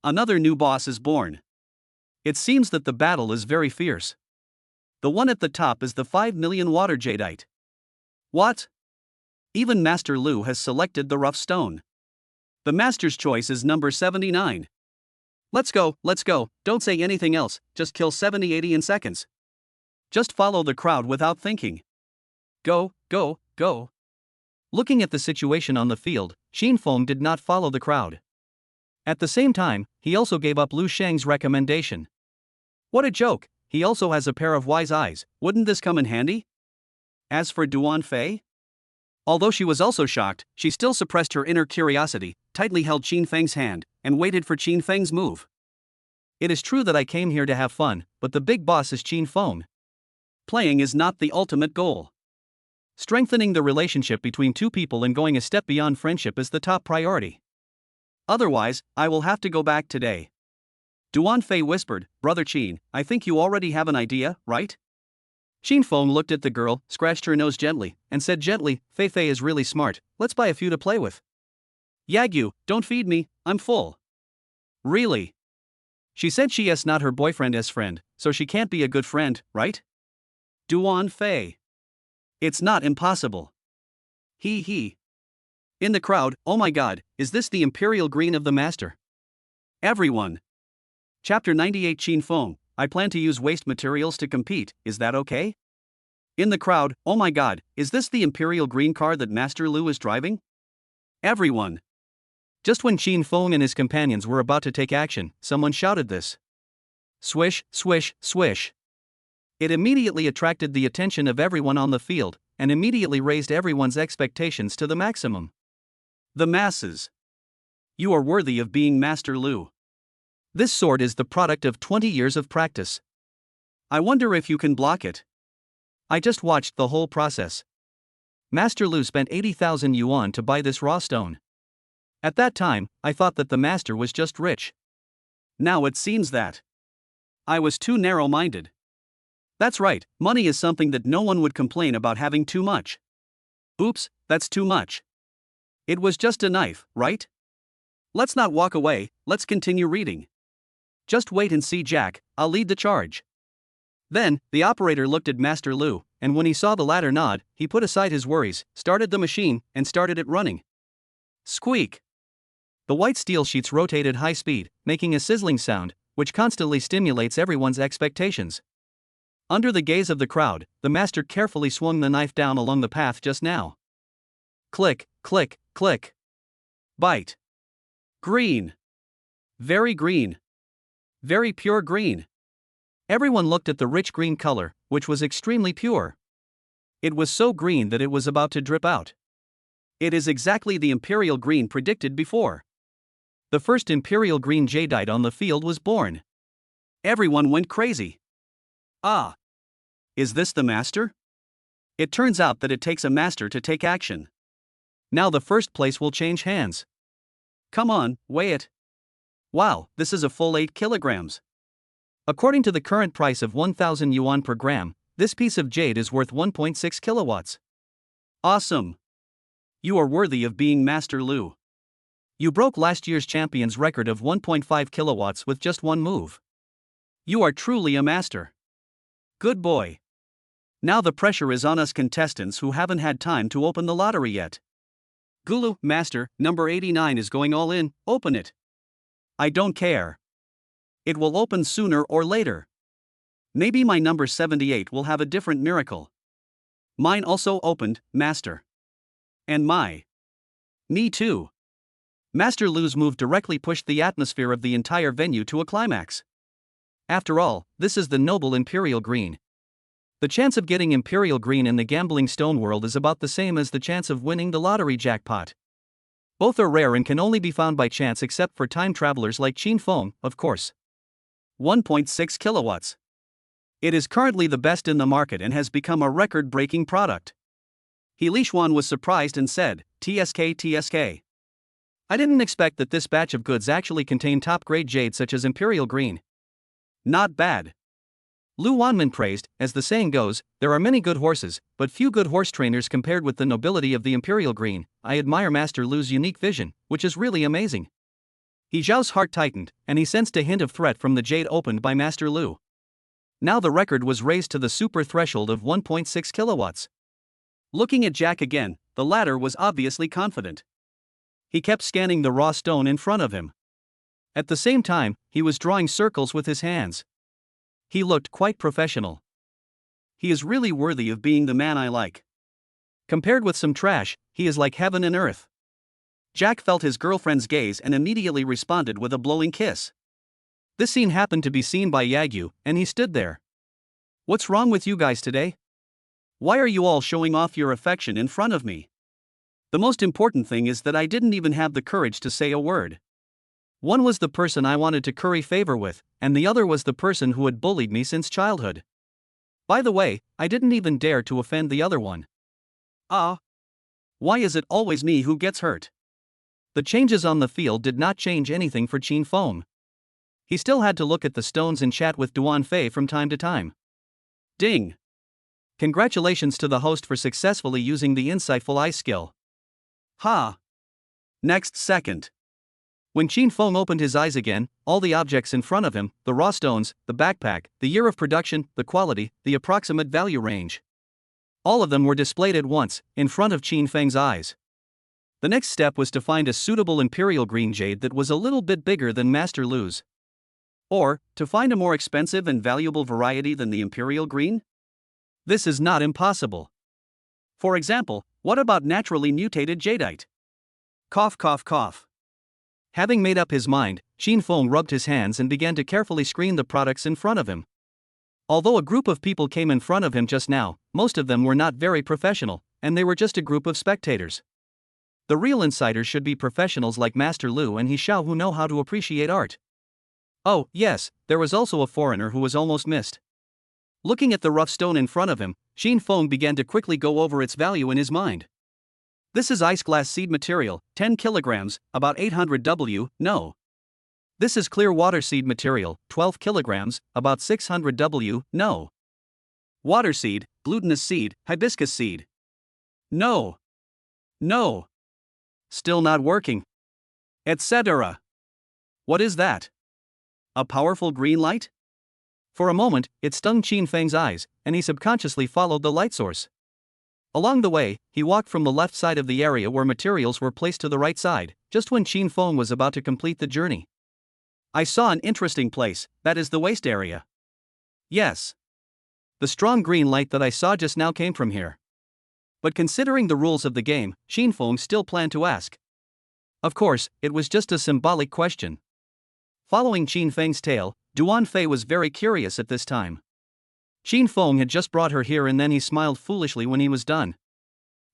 Another new boss is born. It seems that the battle is very fierce. The one at the top is the 5 million water jadeite. What? Even Master Lu has selected the rough stone. The master's choice is number 79. Let's go, don't say anything else, just kill 70-80 in seconds. Just follow the crowd without thinking. Go. Looking at the situation on the field, Qin Feng did not follow the crowd. At the same time, he also gave up Lu Shang's recommendation. What a joke, he also has a pair of wise eyes, wouldn't this come in handy? As for Duan Fei? Although she was also shocked, she still suppressed her inner curiosity, tightly held Qin Feng's hand, and waited for Qin Feng's move. It is true that I came here to have fun, but the big boss is Qin Feng. Playing is not the ultimate goal. Strengthening the relationship between two people and going a step beyond friendship is the top priority. Otherwise, I will have to go back today. Duan Fei whispered, Brother Qin, I think you already have an idea, right? Qin Feng looked at the girl, scratched her nose gently, and said gently, Fei Fei is really smart, let's buy a few to play with. Yagyu, don't feed me, I'm full. Really? She said she is not her boyfriend's friend, so she can't be a good friend, right? Duan Fei. It's not impossible. He. In the crowd, oh my god, is this the imperial green of the master? Everyone. Chapter 98 Qin Feng, I plan to use waste materials to compete, is that okay? In the crowd, oh my god, is this the imperial green car that Master Lu is driving? Everyone. Just when Qin Feng and his companions were about to take action, someone shouted this. Swish, swish, swish. It immediately attracted the attention of everyone on the field, and immediately raised everyone's expectations to the maximum. The masses. You are worthy of being Master Lu. This sword is the product of 20 years of practice. I wonder if you can block it. I just watched the whole process. Master Lu spent 80,000 yuan to buy this raw stone. At that time, I thought that the master was just rich. Now it seems that I was too narrow-minded. That's right, money is something that no one would complain about having too much. Oops, that's too much. It was just a knife, right? Let's not walk away, let's continue reading. Just wait and see, Jack, I'll lead the charge. Then, the operator looked at Master Lu, and when he saw the latter nod, he put aside his worries, started the machine, and started it running. Squeak! The white steel sheets rotated high speed, making a sizzling sound, which constantly stimulates everyone's expectations. Under the gaze of the crowd, the master carefully swung the knife down along the path just now. Click, click, click. Bite. Green. Very green. Very pure green. Everyone looked at the rich green color, which was extremely pure. It was so green that it was about to drip out. It is exactly the imperial green predicted before. The first imperial green jadeite on the field was born. Everyone went crazy. Ah! Is this the master? It turns out that it takes a master to take action. Now the first place will change hands. Come on, weigh it. Wow, this is a full 8 kilograms. According to the current price of 1,000 yuan per gram, this piece of jade is worth 1.6 kilowatts. Awesome! You are worthy of being Master Lu. You broke last year's champion's record of 1.5 kilowatts with just one move. You are truly a master. Good boy. Now the pressure is on us contestants who haven't had time to open the lottery yet. Gulu, Master, number 89 is going all in, open it. I don't care. It will open sooner or later. Maybe my number 78 will have a different miracle. Mine also opened, Master. And me too. Master Lu's move directly pushed the atmosphere of the entire venue to a climax. After all, this is the noble Imperial Green. The chance of getting Imperial Green in the gambling stone world is about the same as the chance of winning the lottery jackpot. Both are rare and can only be found by chance except for time travelers like Qin Feng, of course. 1.6 kilowatts. It is currently the best in the market and has become a record-breaking product. He Li Xuan was surprised and said, TSK TSK. I didn't expect that this batch of goods actually contained top-grade jade such as Imperial Green. Not bad. Lu Wanmin praised, as the saying goes, there are many good horses, but few good horse trainers compared with the nobility of the Imperial Green. I admire Master Lu's unique vision, which is really amazing. He Zhao's heart tightened, and he sensed a hint of threat from the jade opened by Master Lu. Now the record was raised to the super threshold of 1.6 kilowatts. Looking at Jack again, the latter was obviously confident. He kept scanning the raw stone in front of him. At the same time, he was drawing circles with his hands. He looked quite professional. He is really worthy of being the man I like. Compared with some trash, he is like heaven and earth. Jack felt his girlfriend's gaze and immediately responded with a blowing kiss. This scene happened to be seen by Yagyu, and he stood there. What's wrong with you guys today? Why are you all showing off your affection in front of me? The most important thing is that I didn't even have the courage to say a word. One was the person I wanted to curry favor with, and the other was the person who had bullied me since childhood. By the way, I didn't even dare to offend the other one. Ah. Why is it always me who gets hurt? The changes on the field did not change anything for Qin Feng. He still had to look at the stones and chat with Duan Fei from time to time. Ding. Congratulations to the host for successfully using the insightful eye skill. Ha. Next second. When Qin Feng opened his eyes again, all the objects in front of him, the raw stones, the backpack, the year of production, the quality, the approximate value range. All of them were displayed at once, in front of Qin Feng's eyes. The next step was to find a suitable Imperial Green jade that was a little bit bigger than Master Lu's. Or, to find a more expensive and valuable variety than the Imperial Green? This is not impossible. For example, what about naturally mutated jadeite? Cough cough cough. Having made up his mind, Qin Feng rubbed his hands and began to carefully screen the products in front of him. Although a group of people came in front of him just now, most of them were not very professional, and they were just a group of spectators. The real insiders should be professionals like Master Lu and He Xiao who know how to appreciate art. Oh, yes, there was also a foreigner who was almost missed. Looking at the rough stone in front of him, Qin Feng began to quickly go over its value in his mind. This is ice glass seed material, 10 kilograms, about 800 W, no. This is clear water seed material, 12 kilograms, about 600 W, no. Water seed, glutinous seed, hibiscus seed. No. No. Still not working. Etc. What is that? A powerful green light? For a moment, it stung Qin Feng's eyes, and he subconsciously followed the light source. Along the way, he walked from the left side of the area where materials were placed to the right side, just when Qin Feng was about to complete the journey. I saw an interesting place, that is the waist area. Yes. The strong green light that I saw just now came from here. But considering the rules of the game, Qin Feng still planned to ask. Of course, it was just a symbolic question. Following Qin Feng's tale, Duan Fei was very curious at this time. Qin Feng had just brought her here and then he smiled foolishly when he was done.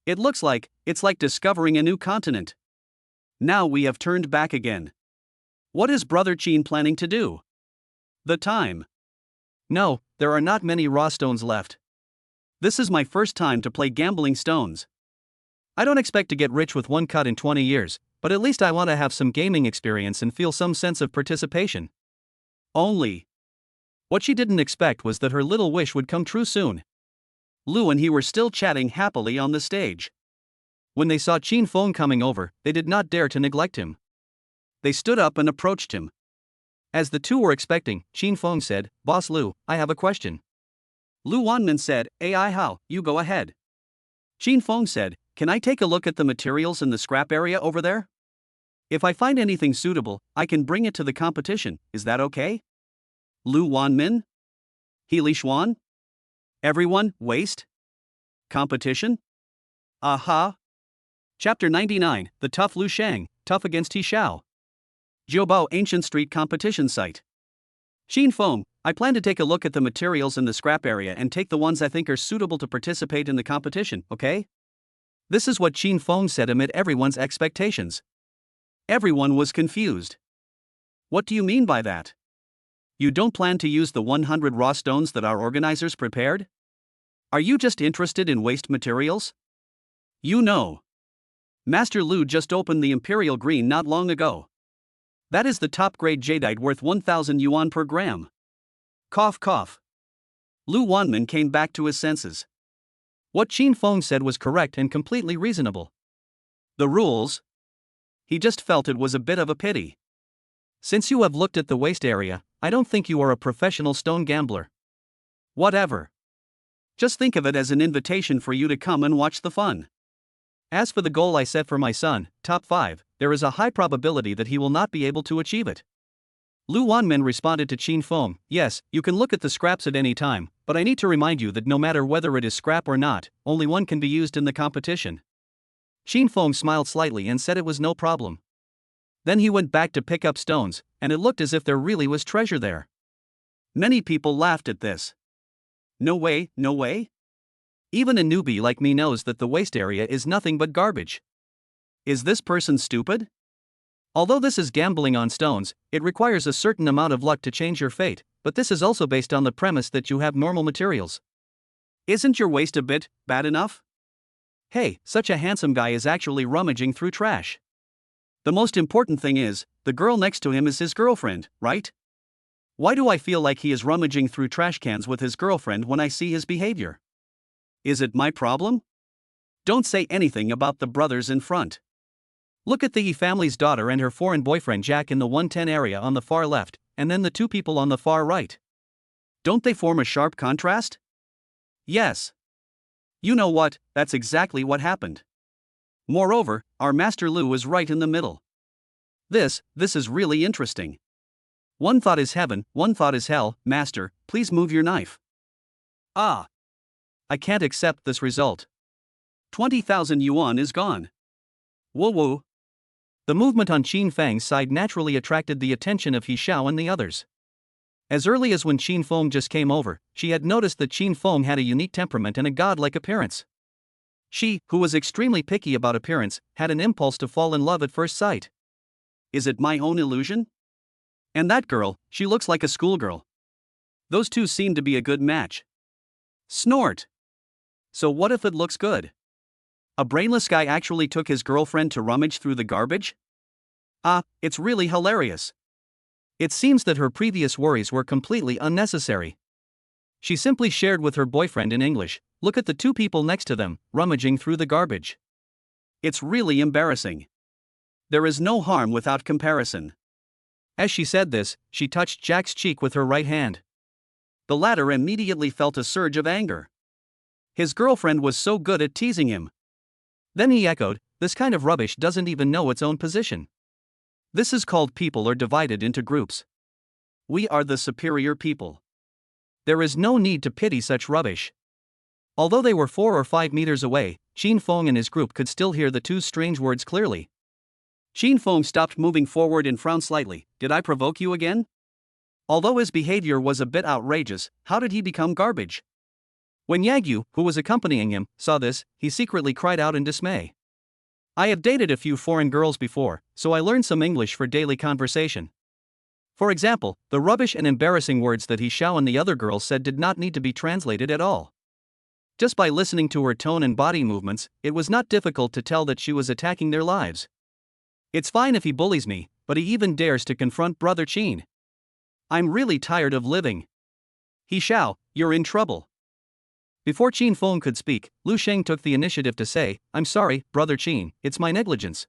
It's like discovering a new continent. Now we have turned back again. What is Brother Qin planning to do? The time. No, there are not many raw stones left. This is my first time to play gambling stones. I don't expect to get rich with one cut in 20 years, but at least I want to have some gaming experience and feel some sense of participation. Only. What she didn't expect was that her little wish would come true soon. Lu and he were still chatting happily on the stage. When they saw Qin Feng coming over, they did not dare to neglect him. They stood up and approached him. As the two were expecting, Qin Feng said, "Boss Lu, I have a question." Lu Wanmin said, "AI how, you go ahead." Qin Feng said, "Can I take a look at the materials in the scrap area over there? If I find anything suitable, I can bring it to the competition, is that okay?" Lu Wanmin? He Li Xuan? Everyone, waste? Competition? Aha! Chapter 99, The Tough Lu Shang, Tough Against He Xiao. Jiubao Ancient Street Competition Site. Qin Feng, I plan to take a look at the materials in the scrap area and take the ones I think are suitable to participate in the competition, okay? This is what Qin Feng said amid everyone's expectations. Everyone was confused. What do you mean by that? You don't plan to use the 100 raw stones that our organizers prepared? Are you just interested in waste materials? You know. Master Lu just opened the Imperial Green not long ago. That is the top-grade jadeite worth 1,000 yuan per gram. Cough cough. Lu Wanmin came back to his senses. What Qin Feng said was correct and completely reasonable. The rules? He just felt it was a bit of a pity. Since you have looked at the waste area, I don't think you are a professional stone gambler. Whatever. Just think of it as an invitation for you to come and watch the fun. As for the goal I set for my son, top 5, there is a high probability that he will not be able to achieve it. Lu Wanmin responded to Qin Feng, "Yes, you can look at the scraps at any time, but I need to remind you that no matter whether it is scrap or not, only one can be used in the competition." Qin Feng smiled slightly and said it was no problem. Then he went back to pick up stones, and it looked as if there really was treasure there. Many people laughed at this. No way, no way? Even a newbie like me knows that the waste area is nothing but garbage. Is this person stupid? Although this is gambling on stones, it requires a certain amount of luck to change your fate, but this is also based on the premise that you have normal materials. Isn't your waste a bit bad enough? Hey, such a handsome guy is actually rummaging through trash. The most important thing is, the girl next to him is his girlfriend, right? Why do I feel like he is rummaging through trash cans with his girlfriend when I see his behavior? Is it my problem? Don't say anything about the brothers in front. Look at the Yi family's daughter and her foreign boyfriend Jack in the 110 area on the far left, and then the two people on the far right. Don't they form a sharp contrast? Yes. You know what, that's exactly what happened. Moreover, our Master Lu is right in the middle. This is really interesting. One thought is heaven, one thought is hell. Master, please move your knife. Ah. I can't accept this result. 20,000 yuan is gone. Whoa whoa. The movement on Qin Feng's side naturally attracted the attention of He Xiao and the others. As early as when Qin Feng just came over, she had noticed that Qin Feng had a unique temperament and a godlike appearance. She, who was extremely picky about appearance, had an impulse to fall in love at first sight. Is it my own illusion? And that girl, she looks like a schoolgirl. Those two seem to be a good match. Snort. So what if it looks good? A brainless guy actually took his girlfriend to rummage through the garbage? Ah, it's really hilarious. It seems that her previous worries were completely unnecessary. She simply shared with her boyfriend in English, "Look at the two people next to them, rummaging through the garbage." It's really embarrassing. There is no harm without comparison. As she said this, she touched Jack's cheek with her right hand. The latter immediately felt a surge of anger. His girlfriend was so good at teasing him. Then he echoed, "This kind of rubbish doesn't even know its own position." This is called people are divided into groups. We are the superior people. There is no need to pity such rubbish. Although they were 4 or 5 meters away, Qin Feng and his group could still hear the two strange words clearly. Qin Feng stopped moving forward and frowned slightly. Did I provoke you again? Although his behavior was a bit outrageous, how did he become garbage? When Yagyu, who was accompanying him, saw this, he secretly cried out in dismay. I have dated a few foreign girls before, so I learned some English for daily conversation. For example, the rubbish and embarrassing words that He Xiao and the other girls said did not need to be translated at all. Just by listening to her tone and body movements, it was not difficult to tell that she was attacking their lives. It's fine if he bullies me, but he even dares to confront Brother Qin. I'm really tired of living. He Xiao, you're in trouble. Before Qin Feng could speak, Lu Sheng took the initiative to say, I'm sorry, Brother Qin, it's my negligence.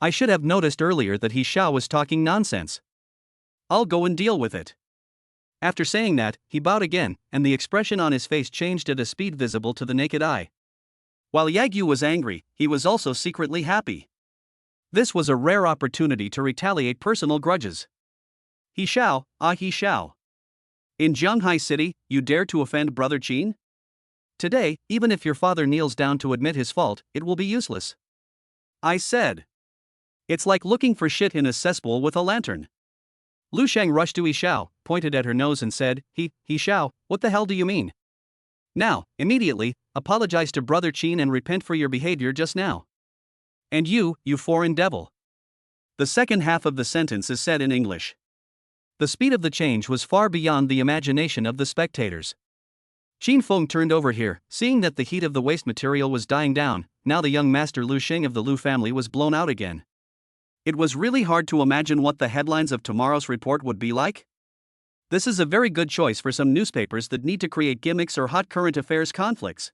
I should have noticed earlier that He Xiao was talking nonsense. I'll go and deal with it. After saying that, he bowed again, and the expression on his face changed at a speed visible to the naked eye. While Yagyu was angry, he was also secretly happy. This was a rare opportunity to retaliate personal grudges. He Xiao, He Xiao. In Zhanghai City, you dare to offend Brother Qin? Today, even if your father kneels down to admit his fault, it will be useless. I said. It's like looking for shit in a cesspool with a lantern. Lu Sheng rushed to He Xiao, pointed at her nose and said, He Xiao, what the hell do you mean? Now, immediately, apologize to Brother Qin and repent for your behavior just now. And you foreign devil. The second half of the sentence is said in English. The speed of the change was far beyond the imagination of the spectators. Qin Feng turned over here, seeing that the heat of the waste material was dying down. Now the young master Lu Sheng of the Lu family was blown out again. It was really hard to imagine what the headlines of tomorrow's report would be like. This is a very good choice for some newspapers that need to create gimmicks or hot current affairs conflicts.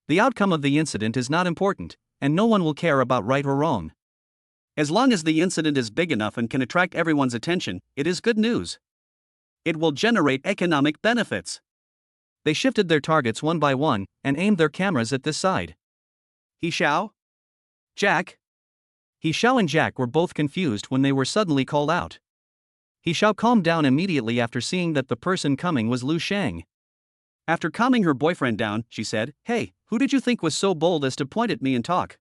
The outcome of the incident is not important, and no one will care about right or wrong. As long as the incident is big enough and can attract everyone's attention, it is good news. It will generate economic benefits. They shifted their targets one by one and aimed their cameras at this side. He Xiao? Jack? He Xiao and Jack were both confused when they were suddenly called out. He Xiao calmed down immediately after seeing that the person coming was Lu Sheng. After calming her boyfriend down, she said, Hey, who did you think was so bold as to point at me and talk?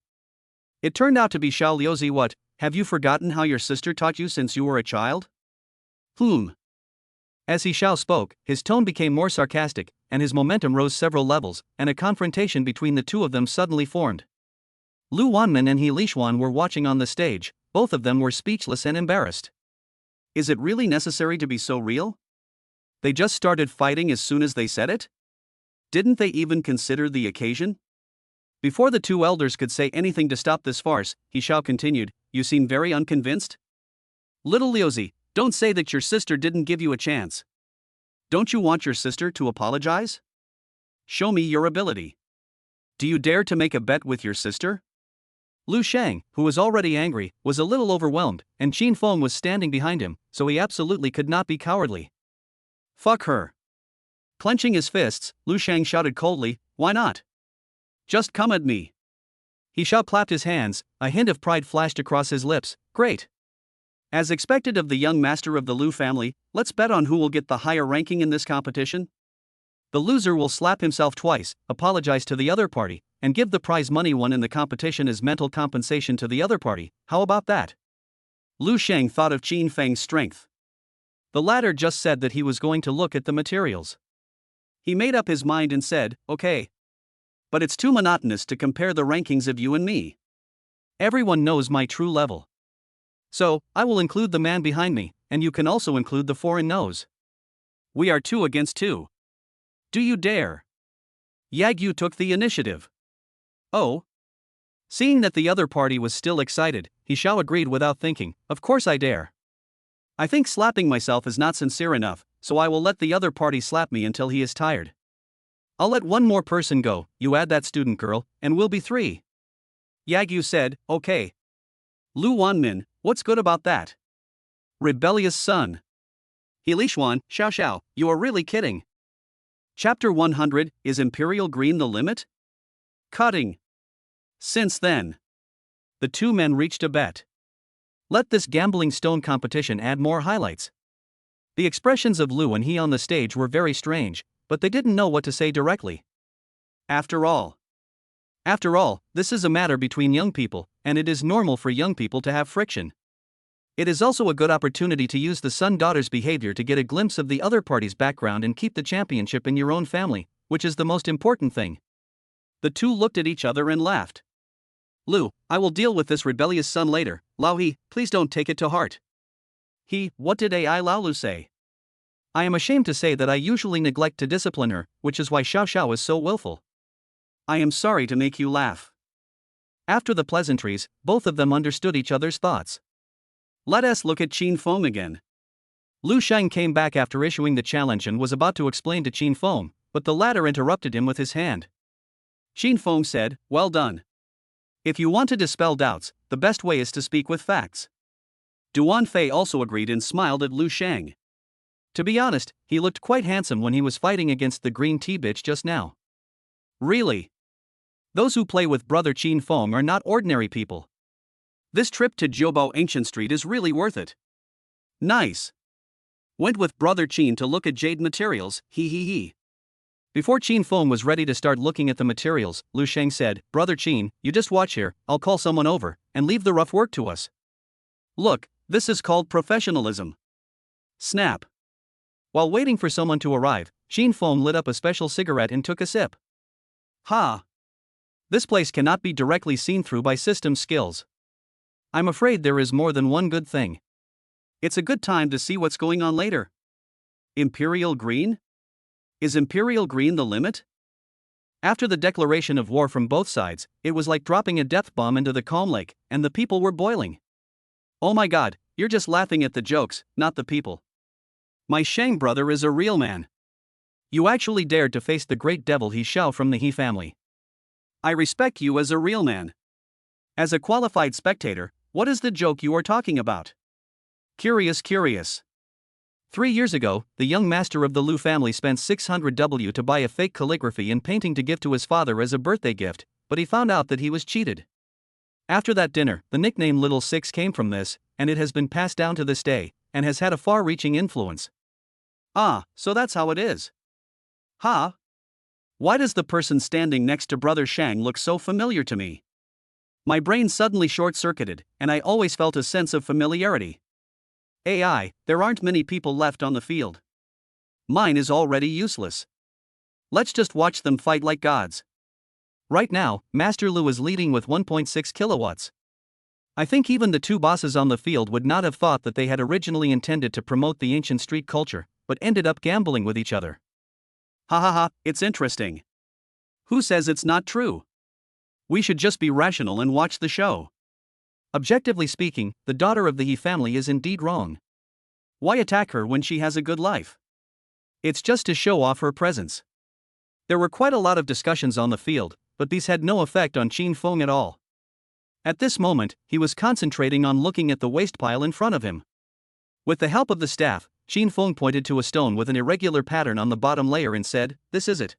It turned out to be Xiao Liuzi. What, have you forgotten how your sister taught you since you were a child? As He Xiao spoke, his tone became more sarcastic, and his momentum rose several levels, and a confrontation between the two of them suddenly formed. Lu Wanmin and He Lishuan were watching on the stage. Both of them were speechless and embarrassed. Is it really necessary to be so real? They just started fighting as soon as they said it? Didn't they even consider the occasion? Before the two elders could say anything to stop this farce, He Xiao continued, You seem very unconvinced? Little Liuzi, don't say that your sister didn't give you a chance. Don't you want your sister to apologize? Show me your ability. Do you dare to make a bet with your sister? Lu Sheng, who was already angry, was a little overwhelmed, and Qin Feng was standing behind him, so he absolutely could not be cowardly. Fuck her. Clenching his fists, Lu Sheng shouted coldly, Why not? Just come at me. He Xiao clapped his hands, a hint of pride flashed across his lips. Great. As expected of the young master of the Lu family, let's bet on who will get the higher ranking in this competition. The loser will slap himself twice, apologize to the other party, and give the prize money won in the competition as mental compensation to the other party. How about that? Lu Sheng thought of Qin Feng's strength. The latter just said that he was going to look at the materials. He made up his mind and said, Okay. But it's too monotonous to compare the rankings of you and me. Everyone knows my true level. So, I will include the man behind me, and you can also include the foreign nose. We are 2 against 2. Do you dare? Yagyu took the initiative. Oh. Seeing that the other party was still excited, He Xiao agreed without thinking, Of course I dare. I think slapping myself is not sincere enough, so I will let the other party slap me until he is tired. I'll let one more person go, you add that student girl, and we'll be 3. Yagyu said, Okay. Lu Wanmin, what's good about that? Rebellious son. He Lishuan, Xiao, you are really kidding. Chapter 100, Is Imperial Green the limit? Cutting. Since then, the two men reached a bet. Let this gambling stone competition add more highlights. The expressions of Lu and He on the stage were very strange, but they didn't know what to say directly. After all, this is a matter between young people, and it is normal for young people to have friction. It is also a good opportunity to use the son-daughter's behavior to get a glimpse of the other party's background and keep the championship in your own family, which is the most important thing. The two looked at each other and laughed. Lu, I will deal with this rebellious son later. Lao He, please don't take it to heart. He, what did AI Lao Lu say? I am ashamed to say that I usually neglect to discipline her, which is why Xiao Xiao is so willful. I am sorry to make you laugh. After the pleasantries, both of them understood each other's thoughts. Let us look at Qin Feng again. Lu Sheng came back after issuing the challenge and was about to explain to Qin Feng, but the latter interrupted him with his hand. Qin Feng said, well done. If you want to dispel doubts, the best way is to speak with facts. Duan Fei also agreed and smiled at Lu Sheng. To be honest, he looked quite handsome when he was fighting against the green tea bitch just now. Really? Those who play with Brother Qin Feng are not ordinary people. This trip to Jiubao Ancient Street is really worth it. Nice. Went with Brother Qin to look at jade materials, he. Before Qin Feng was ready to start looking at the materials, Lu Sheng said, Brother Qin, you just watch here, I'll call someone over, and leave the rough work to us. Look, this is called professionalism. Snap. While waiting for someone to arrive, Qin Feng lit up a special cigarette and took a sip. Ha! This place cannot be directly seen through by system skills. I'm afraid there is more than one good thing. It's a good time to see what's going on later. Imperial Green? Is Imperial Green the limit? After the declaration of war from both sides, it was like dropping a death bomb into the calm lake, and the people were boiling. Oh my god, you're just laughing at the jokes, not the people. My Shang brother is a real man. You actually dared to face the great devil He Xiao from the He family. I respect you as a real man. As a qualified spectator, what is the joke you are talking about? Curious. 3 years ago, the young master of the Lu family spent 600 W to buy a fake calligraphy and painting to give to his father as a birthday gift, but he found out that he was cheated. After that dinner, the nickname Little Six came from this, and it has been passed down to this day, and has had a far-reaching influence. Ah, so that's how it is. Ha! Why does the person standing next to Brother Shang look so familiar to me? My brain suddenly short-circuited, and I always felt a sense of familiarity. AI, there aren't many people left on the field. Mine is already useless. Let's just watch them fight like gods. Right now, Master Lu is leading with 1.6 kilowatts. I think even the two bosses on the field would not have thought that they had originally intended to promote the ancient street culture, but ended up gambling with each other. Ha, it's interesting. Who says it's not true? We should just be rational and watch the show. Objectively speaking, the daughter of the He family is indeed wrong. Why attack her when she has a good life? It's just to show off her presence. There were quite a lot of discussions on the field, but these had no effect on Qin Feng at all. At this moment, he was concentrating on looking at the waste pile in front of him. With the help of the staff, Qin Feng pointed to a stone with an irregular pattern on the bottom layer and said, "This is it.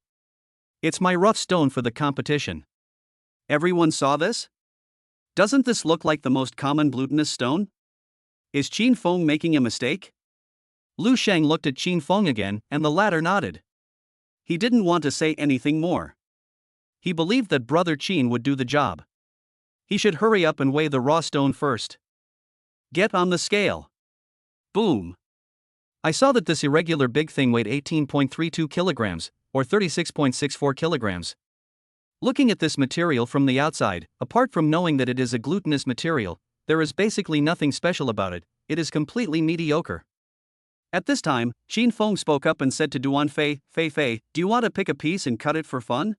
It's my rough stone for the competition." Everyone saw this? Doesn't this look like the most common glutinous stone? Is Qin Feng making a mistake? Lu Sheng looked at Qin Feng again, and the latter nodded. He didn't want to say anything more. He believed that Brother Qin would do the job. He should hurry up and weigh the raw stone first. Get on the scale. Boom. I saw that this irregular big thing weighed 18.32 kilograms, or 36.64 kilograms. Looking at this material from the outside, apart from knowing that it is a glutinous material, there is basically nothing special about it. It is completely mediocre. At this time, Qin Feng spoke up and said to Duan Fei, Fei, do you want to pick a piece and cut it for fun?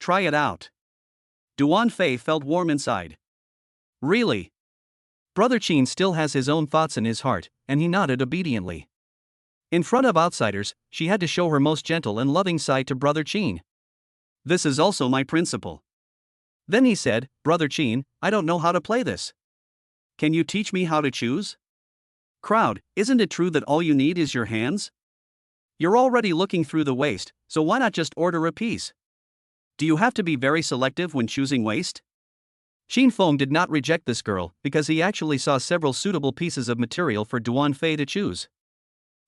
Try it out. Duan Fei felt warm inside. Really? Brother Qin still has his own thoughts in his heart, and he nodded obediently. In front of outsiders, she had to show her most gentle and loving side to Brother Qin. This is also my principle. Then he said, Brother Qin, I don't know how to play this. Can you teach me how to choose? Crowd, isn't it true that all you need is your hands? You're already looking through the waste, so why not just order a piece? Do you have to be very selective when choosing waste? Qin Feng did not reject this girl because he actually saw several suitable pieces of material for Duan Fei to choose.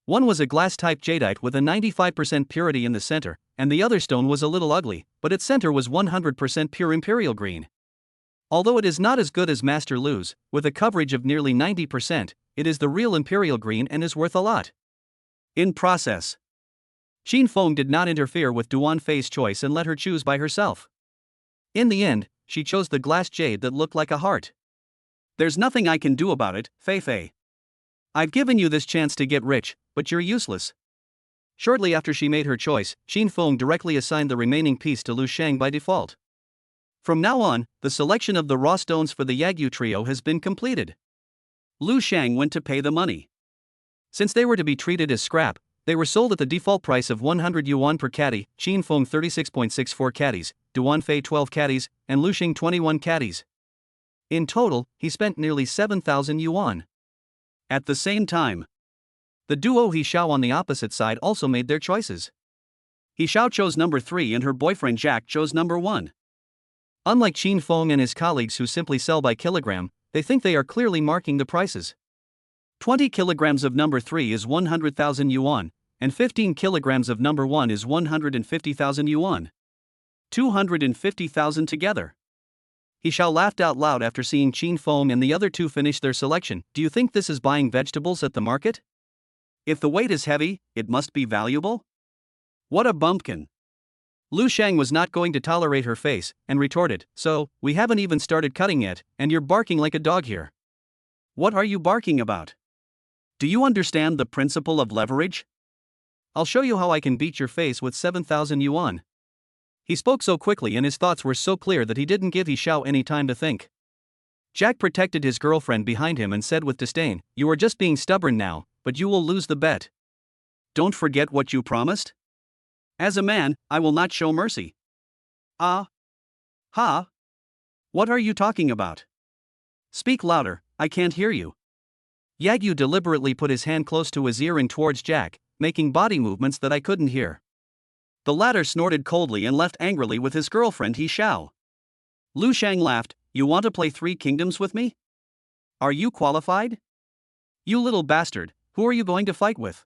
One was a glass-type jadeite with a 95% purity in the center, and the other stone was a little ugly, but its center was 100% pure imperial green. Although it is not as good as Master Lu's, with a coverage of nearly 90%, it is the real Imperial Green and is worth a lot. In process, Xin Feng did not interfere with Duan Fei's choice and let her choose by herself. In the end, she chose the glass jade that looked like a heart. There's nothing I can do about it, Fei Fei. I've given you this chance to get rich, but you're useless. Shortly after she made her choice, Xin Feng directly assigned the remaining piece to Lu Shang by default. From now on, the selection of the raw stones for the Yagyu trio has been completed. Lu Shang went to pay the money. Since they were to be treated as scrap, they were sold at the default price of 100 yuan per caddy, Xin Feng 36.64 caddies, Duan Fei 12 caddies, and Lu Xing 21 caddies. In total, he spent nearly 7,000 yuan. At the same time, the duo He Xiao on the opposite side also made their choices. He Xiao chose number 3 and her boyfriend Jack chose number 1. Unlike Xin Feng and his colleagues who simply sell by kilogram, they think they are clearly marking the prices. 20 kilograms of number 3 is 100,000 yuan, and 15 kilograms of number 1 is 150,000 yuan. 250,000 together. He Xiao laughed out loud after seeing Xin Feng and the other two finish their selection. Do you think this is buying vegetables at the market? If the weight is heavy, it must be valuable? What a bumpkin. Lu Shang was not going to tolerate her face, and retorted, so, we haven't even started cutting yet, and you're barking like a dog here. What are you barking about? Do you understand the principle of leverage? I'll show you how I can beat your face with 7,000 yuan. He spoke so quickly and his thoughts were so clear that he didn't give He Xiao any time to think. Jack protected his girlfriend behind him and said with disdain, "You are just being stubborn now, but you will lose the bet. Don't forget what you promised? As a man, I will not show mercy." Ah? Ha? What are you talking about? Speak louder, I can't hear you. Yagyu deliberately put his hand close to his ear and towards Jack, making body movements that I couldn't hear. The latter snorted coldly and left angrily with his girlfriend He Xiao. Lu Shang laughed. You want to play 3 kingdoms with me? Are you qualified? You little bastard, who are you going to fight with?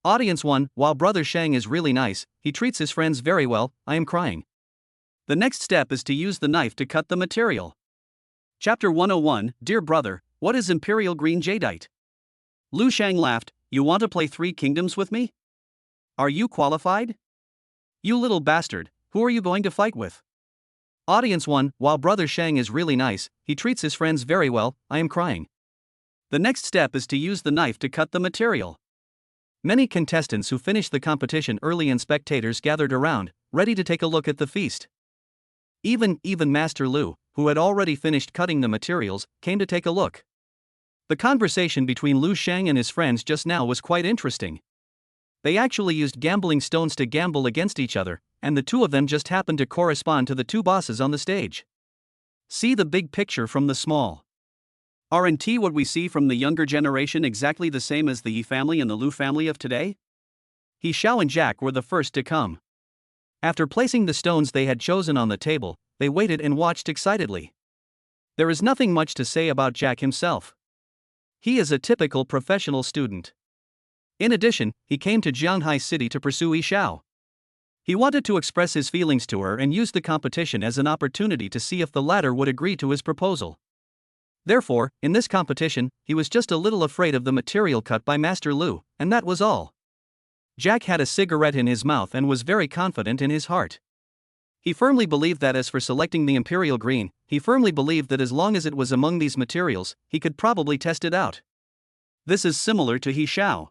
Audience 1, while Brother Shang is really nice, he treats his friends very well, I am crying. The next step is to use the knife to cut the material. Chapter 101, Dear Brother, what is Imperial Green Jadeite? Lu Shang laughed. You want to play 3 kingdoms with me? Are you qualified? You little bastard, who are you going to fight with? Audience 1, while Brother Shang is really nice, he treats his friends very well, I am crying. The next step is to use the knife to cut the material. Many contestants who finished the competition early and spectators gathered around, ready to take a look at the feast. Even Master Lu, who had already finished cutting the materials, came to take a look. The conversation between Lu Shang and his friends just now was quite interesting. They actually used gambling stones to gamble against each other, and the two of them just happened to correspond to the 2 bosses on the stage. See the big picture from the small. Aren't what we see from the younger generation exactly the same as the Yi family and the Lu family of today? He Xiao and Jack were the first to come. After placing the stones they had chosen on the table, they waited and watched excitedly. There is nothing much to say about Jack himself. He is a typical professional student. In addition, he came to Jianghai City to pursue He Xiao. He wanted to express his feelings to her and used the competition as an opportunity to see if the latter would agree to his proposal. Therefore, in this competition, he was just a little afraid of the material cut by Master Lu, and that was all. Jack had a cigarette in his mouth and was very confident in his heart. He firmly believed that as for selecting the Imperial Green, he firmly believed that as long as it was among these materials, he could probably test it out. This is similar to He Xiao.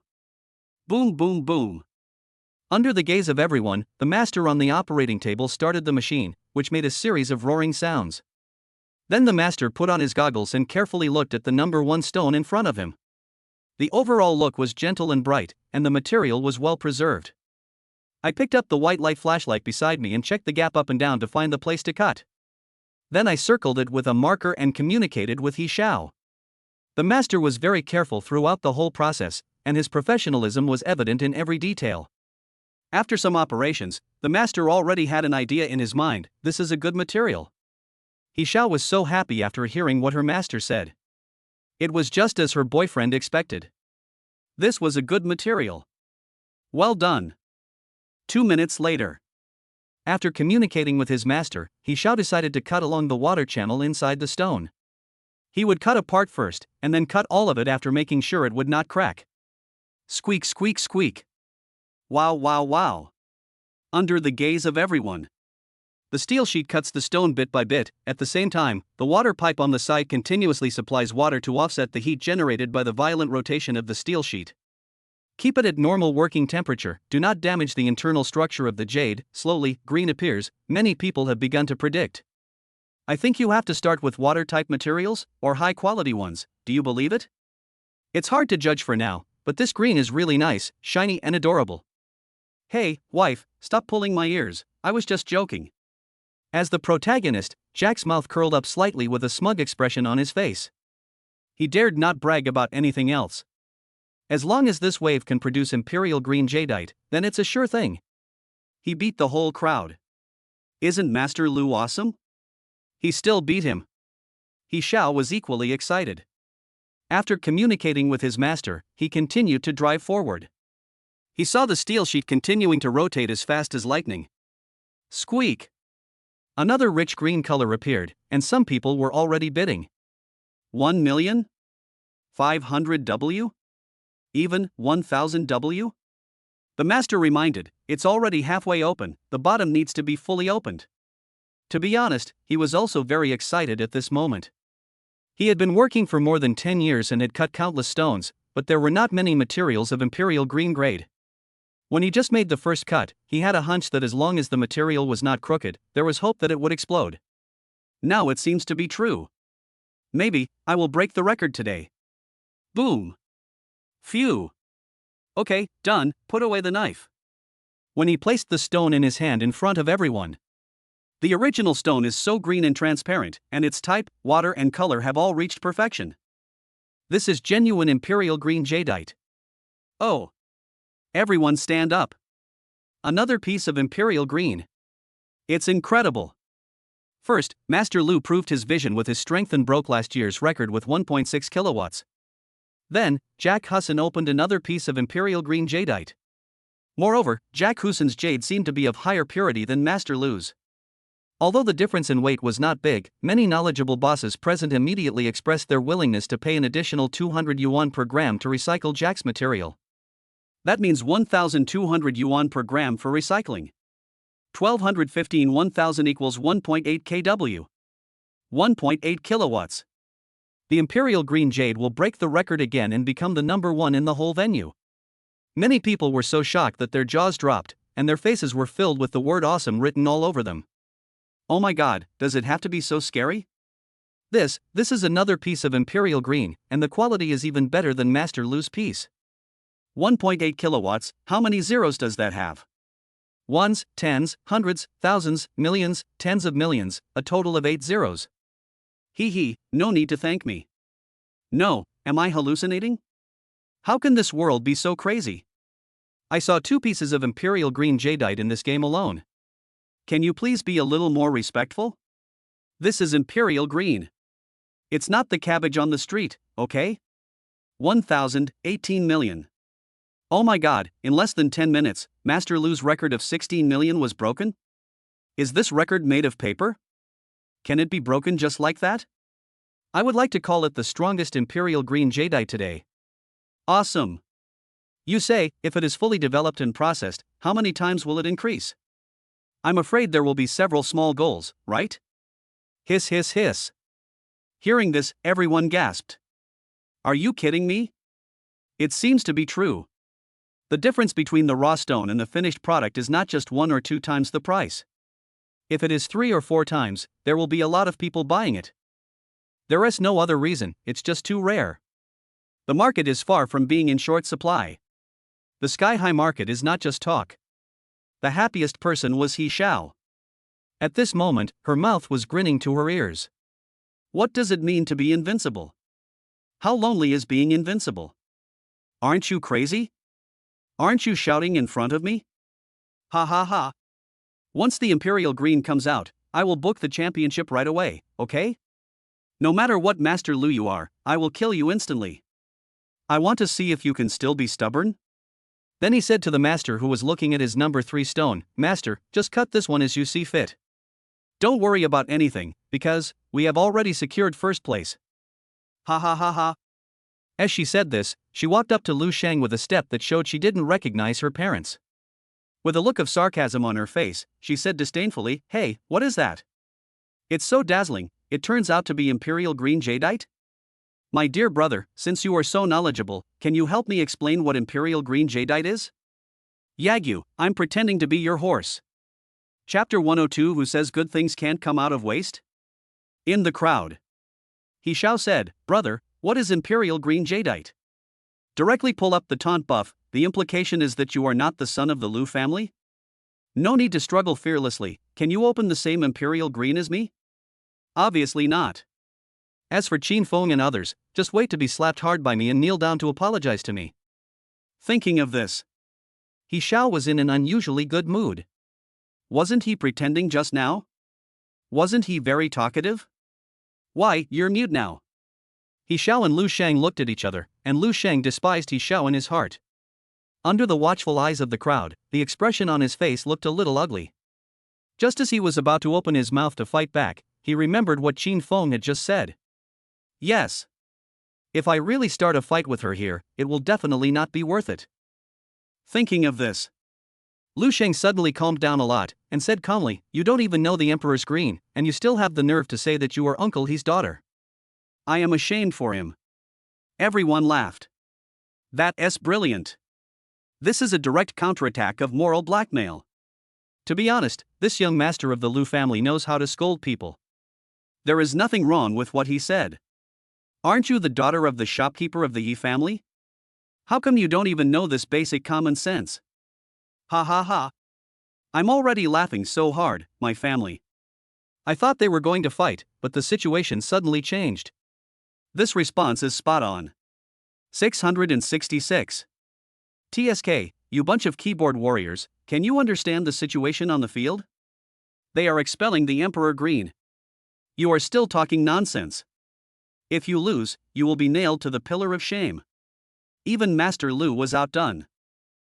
Boom boom boom. Under the gaze of everyone, the master on the operating table started the machine, which made a series of roaring sounds. Then the master put on his goggles and carefully looked at the number 1 stone in front of him. The overall look was gentle and bright, and the material was well preserved. I picked up the white light flashlight beside me and checked the gap up and down to find the place to cut. Then I circled it with a marker and communicated with He Xiao. The master was very careful throughout the whole process, and his professionalism was evident in every detail. After some operations, the master already had an idea in his mind. This is a good material. He Xiao was so happy after hearing what her master said. It was just as her boyfriend expected. This was a good material. Well done. 2 minutes later. After communicating with his master, he Xiao decided to cut along the water channel inside the stone. He would cut a part first, and then cut all of it after making sure it would not crack. Squeak, squeak, squeak. Wow, wow, wow. Under the gaze of everyone, the steel sheet cuts the stone bit by bit. At the same time, the water pipe on the side continuously supplies water to offset the heat generated by the violent rotation of the steel sheet. Keep it at normal working temperature, do not damage the internal structure of the jade. Slowly, green appears. Many people have begun to predict. I think you have to start with water-type materials, or high-quality ones. Do you believe it? It's hard to judge for now, but this green is really nice, shiny and adorable. Hey, wife, stop pulling my ears, I was just joking. As the protagonist, Jack's mouth curled up slightly with a smug expression on his face. He dared not brag about anything else. As long as this wave can produce imperial green jadeite, then it's a sure thing. He beat the whole crowd. Isn't Master Lu awesome? He still beat him. He Xiao was equally excited. After communicating with his master, he continued to drive forward. He saw the steel sheet continuing to rotate as fast as lightning. Squeak! Another rich green color appeared, and some people were already bidding. 1 million? 500 W? Even 1000 W? The master reminded, it's already halfway open, the bottom needs to be fully opened. To be honest, he was also very excited at this moment. He had been working for more than 10 years and had cut countless stones, but there were not many materials of imperial green grade. When he just made the first cut, he had a hunch that as long as the material was not crooked, there was hope that it would explode. Now it seems to be true. Maybe, I will break the record today. Boom. Phew. Okay, done, put away the knife. When he placed the stone in his hand in front of everyone. The original stone is so green and transparent, and its type, water and color have all reached perfection. This is genuine imperial green jadeite. Oh. Everyone stand up. Another piece of imperial green. It's incredible. First, Master Lu proved his vision with his strength and broke last year's record with 1.6 kilowatts. Then, Jack Husson opened another piece of imperial green jadeite. Moreover, Jack Husson's jade seemed to be of higher purity than Master Lu's. Although the difference in weight was not big, many knowledgeable bosses present immediately expressed their willingness to pay an additional 200 yuan per gram to recycle Jack's material. That means 1,200 yuan per gram for recycling. 1215 1000 equals 1.8 kW. 1.8 kilowatts. The imperial green jade will break the record again and become the number one in the whole venue. Many people were so shocked that their jaws dropped, and their faces were filled with the word awesome written all over them. Oh my god, does it have to be so scary? This is another piece of imperial green, and the quality is even better than Master Lu's piece. 1.8 kilowatts, how many zeros does that have? Ones, tens, hundreds, thousands, millions, tens of millions, a total of 8 zeros. Hee, no need to thank me. No, am I hallucinating? How can this world be so crazy? I saw 2 pieces of imperial green jadeite in this game alone. Can you please be a little more respectful? This is imperial green. It's not the cabbage on the street, okay? 1,018 million. Oh my god, in less than 10 minutes, Master Lu's record of 16 million was broken? Is this record made of paper? Can it be broken just like that? I would like to call it the strongest imperial green jadeite today. Awesome. You say, if it is fully developed and processed, how many times will it increase? I'm afraid there will be several small goals, right? Hiss, hiss, hiss. Hearing this, everyone gasped. Are you kidding me? It seems to be true. The difference between the raw stone and the finished product is not just 1 or 2 times the price. If it is 3 or 4 times, there will be a lot of people buying it. There is no other reason, it's just too rare. The market is far from being in short supply. The sky-high market is not just talk. The happiest person was He Xiao. At this moment, her mouth was grinning to her ears. What does it mean to be invincible? How lonely is being invincible? Aren't you crazy? Aren't you shouting in front of me? Ha ha ha. Once the Imperial Green comes out, I will book the championship right away, okay? No matter what Master Lu you are, I will kill you instantly. I want to see if you can still be stubborn. Then he said to the master who was looking at his number 3 stone, "Master, just cut this one as you see fit. Don't worry about anything, because we have already secured first place." Ha ha ha ha. As she said this, she walked up to Lu Shang with a step that showed she didn't recognize her parents. With a look of sarcasm on her face, she said disdainfully, "Hey, what is that? It's so dazzling, it turns out to be imperial green jadeite? My dear brother, since you are so knowledgeable, can you help me explain what imperial green jadeite is?" "Yagyu, I'm pretending to be your horse." Chapter 102. Who says good things can't come out of waste? In the crowd, He Xiao said, "Brother, what is imperial green jadeite?" Directly pull up the taunt buff. The implication is that you are not the son of the Lu family? No need to struggle fearlessly. Can you open the same imperial green as me? Obviously not. As for Qin Feng and others, just wait to be slapped hard by me and kneel down to apologize to me. Thinking of this, He Xiao was in an unusually good mood. Wasn't he pretending just now? Wasn't he very talkative? Why, you're mute now. He Xiao and Lu Shang looked at each other, and Lu Shang despised He Xiao in his heart. Under the watchful eyes of the crowd, the expression on his face looked a little ugly. Just as he was about to open his mouth to fight back, he remembered what Qin Feng had just said. Yes. If I really start a fight with her here, it will definitely not be worth it. Thinking of this, Lu Sheng suddenly calmed down a lot, and said calmly, "You don't even know the Emperor's green, and you still have the nerve to say that you are Uncle He's daughter." I am ashamed for him. Everyone laughed. That's brilliant. This is a direct counterattack of moral blackmail. To be honest, this young master of the Lu family knows how to scold people. There is nothing wrong with what he said. Aren't you the daughter of the shopkeeper of the Yi family? How come you don't even know this basic common sense? Ha ha ha. I'm already laughing so hard, my family. I thought they were going to fight, but the situation suddenly changed. This response is spot on. 666. TSK, you bunch of keyboard warriors, can you understand the situation on the field? They are expelling the Emperor Green. You are still talking nonsense. If you lose, you will be nailed to the pillar of shame. Even Master Lu was outdone.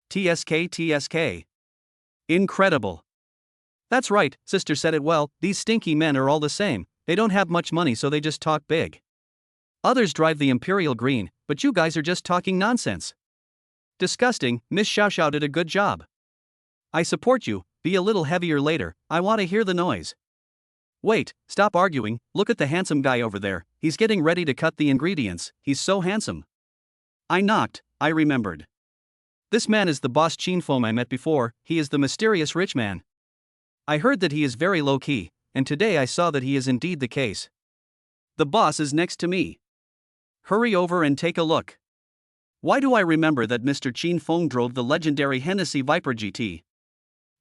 TSK. Incredible. That's right, sister said it well, these stinky men are all the same, they don't have much money so they just talk big. Others drive the Imperial Green, but you guys are just talking nonsense. Disgusting. Miss Xiao Xiao did a good job. I support you, be a little heavier later, I want to hear the noise. Wait, stop arguing, look at the handsome guy over there, he's getting ready to cut the ingredients, he's so handsome. I remembered. This man is the boss Qin Feng I met before, he is the mysterious rich man. I heard that he is very low-key, and today I saw that he is indeed the case. The boss is next to me. Hurry over and take a look. Why do I remember that Mr. Qin Feng drove the legendary Hennessy Viper GT?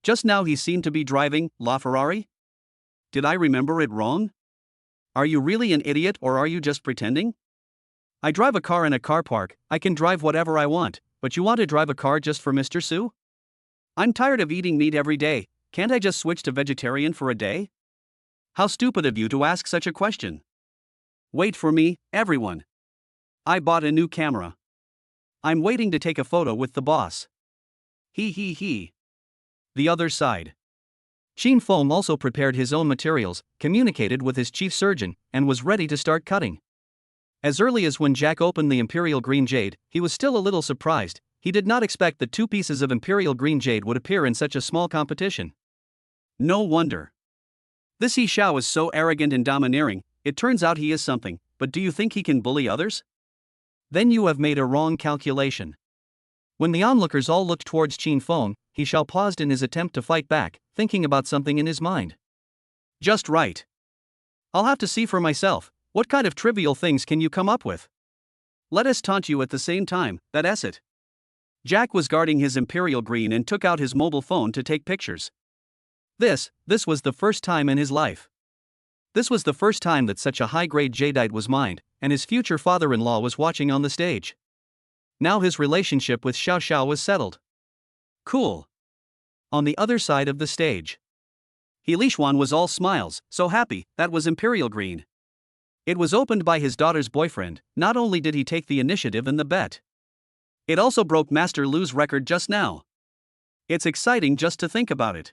Just now he seemed to be driving LaFerrari? Did I remember it wrong? Are you really an idiot or are you just pretending? I drive a car in a car park, I can drive whatever I want, but you want to drive a car just for Mr. Su? I'm tired of eating meat every day, can't I just switch to vegetarian for a day? How stupid of you to ask such a question. Wait for me, everyone. I bought a new camera. I'm waiting to take a photo with the boss. He. The other side. Qin Feng also prepared his own materials, communicated with his chief surgeon, and was ready to start cutting. As early as when Jack opened the Imperial Green Jade, he was still a little surprised. He did not expect that 2 pieces of Imperial Green Jade would appear in such a small competition. No wonder. This He Xiao is so arrogant and domineering, it turns out he is something, but do you think he can bully others? Then you have made a wrong calculation. When the onlookers all looked towards Qin Feng, He Xiao paused in his attempt to fight back, thinking about something in his mind. Just right. I'll have to see for myself, what kind of trivial things can you come up with? Let us taunt you at the same time, that's it. Jack was guarding his Imperial Green and took out his mobile phone to take pictures. This was the first time in his life. This was the first time that such a high-grade jadeite was mined, and his future father-in-law was watching on the stage. Now his relationship with Xiao Xiao was settled. Cool. On the other side of the stage, He Lishuan was all smiles, so happy, that was Imperial Green. It was opened by his daughter's boyfriend. Not only did he take the initiative in the bet, It also broke Master Lu's record just now. It's exciting just to think about it.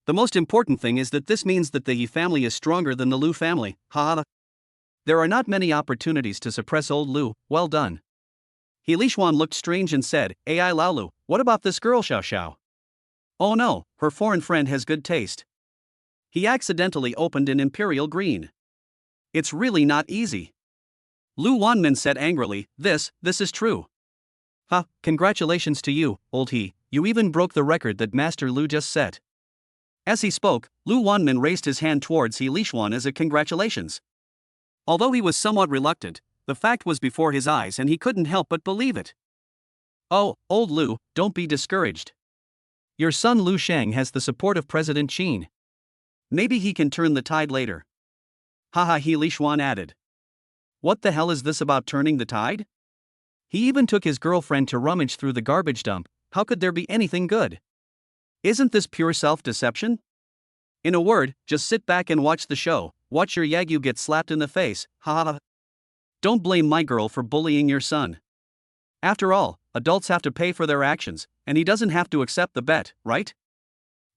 The most important thing is that this means that the He family is stronger than the Lu family, haha. There are not many opportunities to suppress old Lu, well done. He Lishuan looked strange and said, Ai Laolu, what about this girl Xiao Xiao? Oh no, her foreign friend has good taste. He accidentally opened an Imperial Green. It's really not easy. Lu Wanmin said angrily, this is true. Ha, congratulations to you, old He, you even broke the record that Master Lu just set. As he spoke, Lu Wanmin raised his hand towards He Lishuan as a congratulations. Although he was somewhat reluctant, the fact was before his eyes and he couldn't help but believe it. Oh, old Lu, don't be discouraged. Your son Lu Sheng has the support of President Qin. Maybe he can turn the tide later. Haha, He Lishuan added. What the hell is this about turning the tide? He even took his girlfriend to rummage through the garbage dump, how could there be anything good? Isn't this pure self-deception? In a word, just sit back and watch the show, watch your Yagyu get slapped in the face, haha. Don't blame my girl for bullying your son. After all, adults have to pay for their actions, and he doesn't have to accept the bet, right?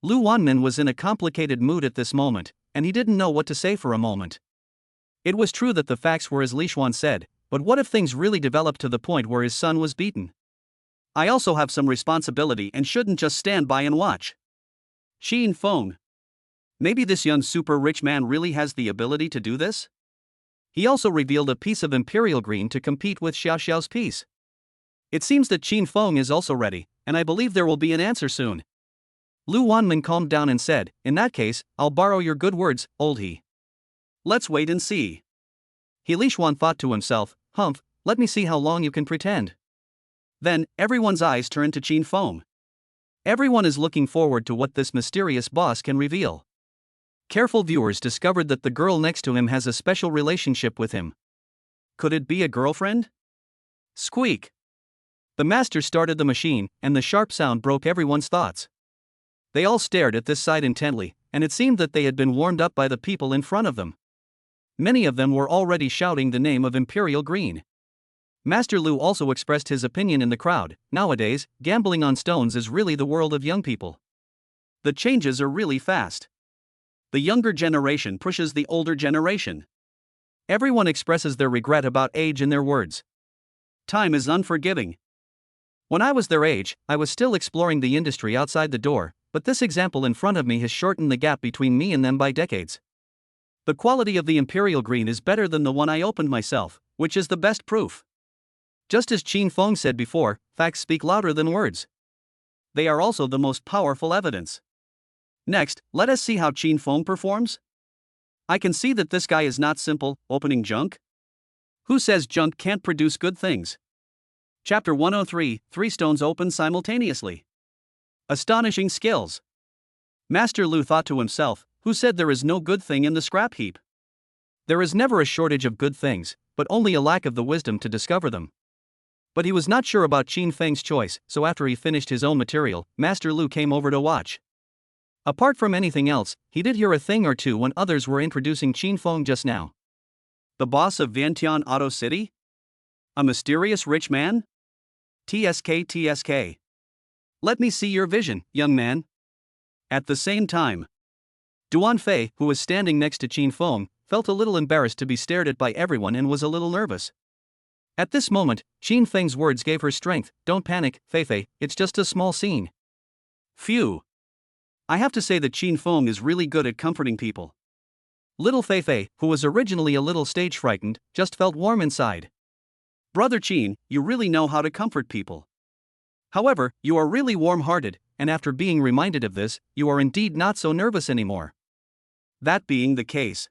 Lu Wanmin was in a complicated mood at this moment, and he didn't know what to say for a moment. It was true that the facts were as Lishuan said, but what if things really developed to the point where his son was beaten? I also have some responsibility and shouldn't just stand by and watch. Xin Feng. Maybe this young super rich man really has the ability to do this? He also revealed a piece of Imperial Green to compete with Xiao Xiao's piece. It seems that Xin Feng is also ready, and I believe there will be an answer soon. Lu Wanmin calmed down and said, in that case, I'll borrow your good words, old He. Let's wait and see. He Lishuan thought to himself, humph, let me see how long you can pretend. Then, everyone's eyes turned to Xin Feng. Everyone is looking forward to what this mysterious boss can reveal. Careful viewers discovered that the girl next to him has a special relationship with him. Could it be a girlfriend? Squeak. The master started the machine, and the sharp sound broke everyone's thoughts. They all stared at this sight intently, and it seemed that they had been warmed up by the people in front of them. Many of them were already shouting the name of Imperial Green. Master Lu also expressed his opinion in the crowd. Nowadays, gambling on stones is really the world of young people. The changes are really fast. The younger generation pushes the older generation. Everyone expresses their regret about age in their words. Time is unforgiving. When I was their age, I was still exploring the industry outside the door, but this example in front of me has shortened the gap between me and them by decades. The quality of the Imperial Green is better than the one I opened myself, which is the best proof. Just as Xin Feng said before, facts speak louder than words. They are also the most powerful evidence. Next, let us see how Xin Feng performs. I can see that this guy is not simple, opening junk. Who says junk can't produce good things? Chapter 103, 3 stones open simultaneously. Astonishing skills. Master Lu thought to himself, who said there is no good thing in the scrap heap? There is never a shortage of good things, but only a lack of the wisdom to discover them. But he was not sure about Xin Feng's choice, so after he finished his own material, Master Lu came over to watch. Apart from anything else, he did hear a thing or two when others were introducing Xin Feng just now. The boss of Vientiane Auto City? A mysterious rich man? TSK. Let me see your vision, young man. At the same time, Duan Fei, who was standing next to Xin Feng, felt a little embarrassed to be stared at by everyone and was a little nervous. At this moment, Xin Feng's words gave her strength. Don't panic, Fei, it's just a small scene. Phew. I have to say that Xin Feng is really good at comforting people. Little Fei, who was originally a little stage frightened, just felt warm inside. Brother Qin, you really know how to comfort people. However, you are really warm-hearted, and after being reminded of this, you are indeed not so nervous anymore. That being the case,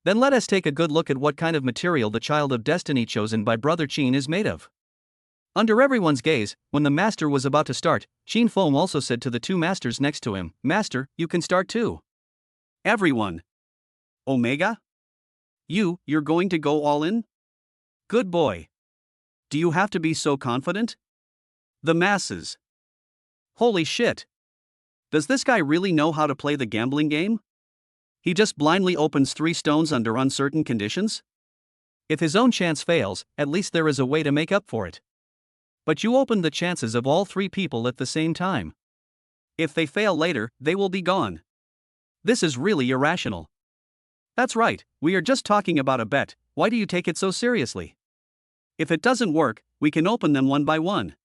then let us take a good look at what kind of material the child of destiny chosen by Brother Qin is made of. Under everyone's gaze, when the master was about to start, Xin Feng also said to the two masters next to him, Master, you can start too. Everyone. Omega? You're going to go all in? Good boy. Do you have to be so confident? The masses. Holy shit. Does this guy really know how to play the gambling game? He just blindly opens 3 stones under uncertain conditions? If his own chance fails, at least there is a way to make up for it. But you opened the chances of all three people at the same time. If they fail later, they will be gone. This is really irrational. That's right, we are just talking about a bet, why do you take it so seriously? If it doesn't work, we can open them one by one.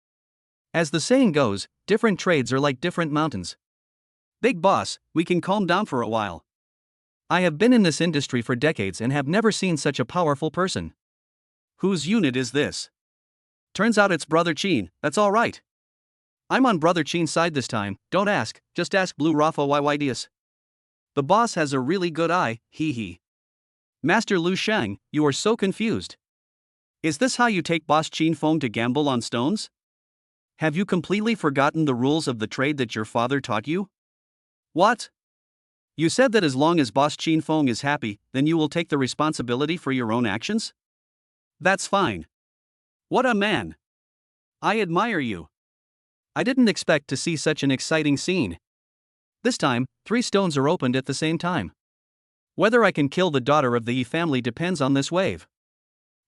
As the saying goes, different trades are like different mountains. Big boss, we can calm down for a while. I have been in this industry for decades and have never seen such a powerful person. Whose unit is this? Turns out it's Brother Chin, that's alright. I'm on Brother Chin's side this time, don't ask, just ask Blue Rafa YYDS. The boss has a really good eye, hee hee. Master Lu Shang, you are so confused. Is this how you take Boss Chin Feng to gamble on stones? Have you completely forgotten the rules of the trade that your father taught you? What? You said that as long as Boss Chin Feng is happy, then you will take the responsibility for your own actions? That's fine. What a man. I admire you. I didn't expect to see such an exciting scene. This time, 3 stones are opened at the same time. Whether I can kill the daughter of the Yi family depends on this wave.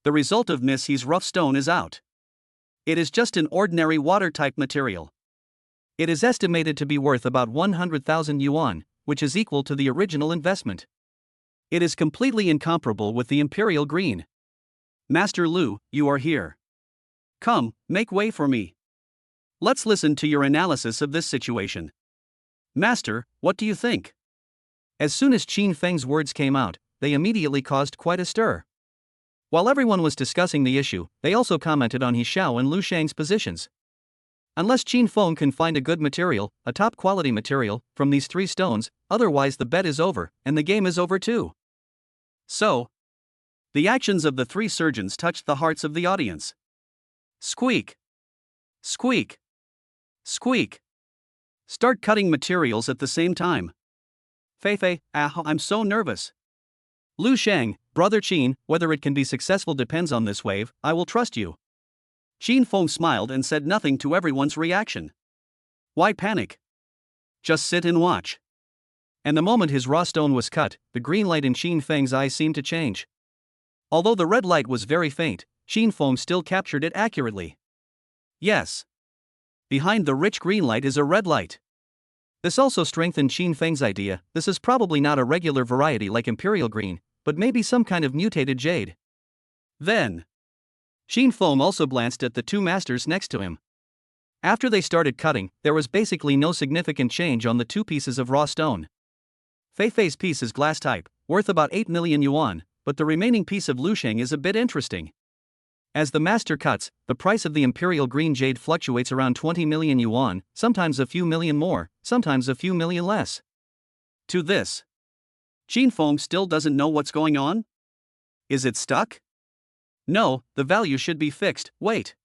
The result of Miss He's rough stone is out. It is just an ordinary water-type material. It is estimated to be worth about 100,000 yuan, which is equal to the original investment. It is completely incomparable with the Imperial Green. Master Lu, you are here. Come, make way for me. Let's listen to your analysis of this situation. Master, what do you think? As soon as Qin Feng's words came out, they immediately caused quite a stir. While everyone was discussing the issue, they also commented on He Xiao and Lu Shang's positions. Unless Qin Feng can find a good material, a top quality material, from these 3 stones, otherwise the bet is over, and the game is over too. So, the actions of the 3 surgeons touched the hearts of the audience. Squeak! Squeak! Squeak! Start cutting materials at the same time. Fei, I'm so nervous. Lu Shang, Brother Qin, whether it can be successful depends on this wave, I will trust you. Qin Feng smiled and said nothing to everyone's reaction. Why panic? Just sit and watch. And the moment his raw stone was cut, the green light in Qin Feng's eyes seemed to change. Although the red light was very faint, Qin Feng still captured it accurately. Yes. Behind the rich green light is a red light. This also strengthened Qin Feng's idea. This is probably not a regular variety like Imperial Green, but maybe some kind of mutated jade. Then, Qin Feng also glanced at the 2 masters next to him. After they started cutting, there was basically no significant change on the 2 pieces of raw stone. Fei's piece is glass type, worth about 8 million yuan, but the remaining piece of Lu Shang is a bit interesting. As the master cuts, the price of the Imperial Green jade fluctuates around 20 million yuan, sometimes a few million more, sometimes a few million less. To this, Qin Feng still doesn't know what's going on? Is it stuck? No, the value should be fixed. Wait.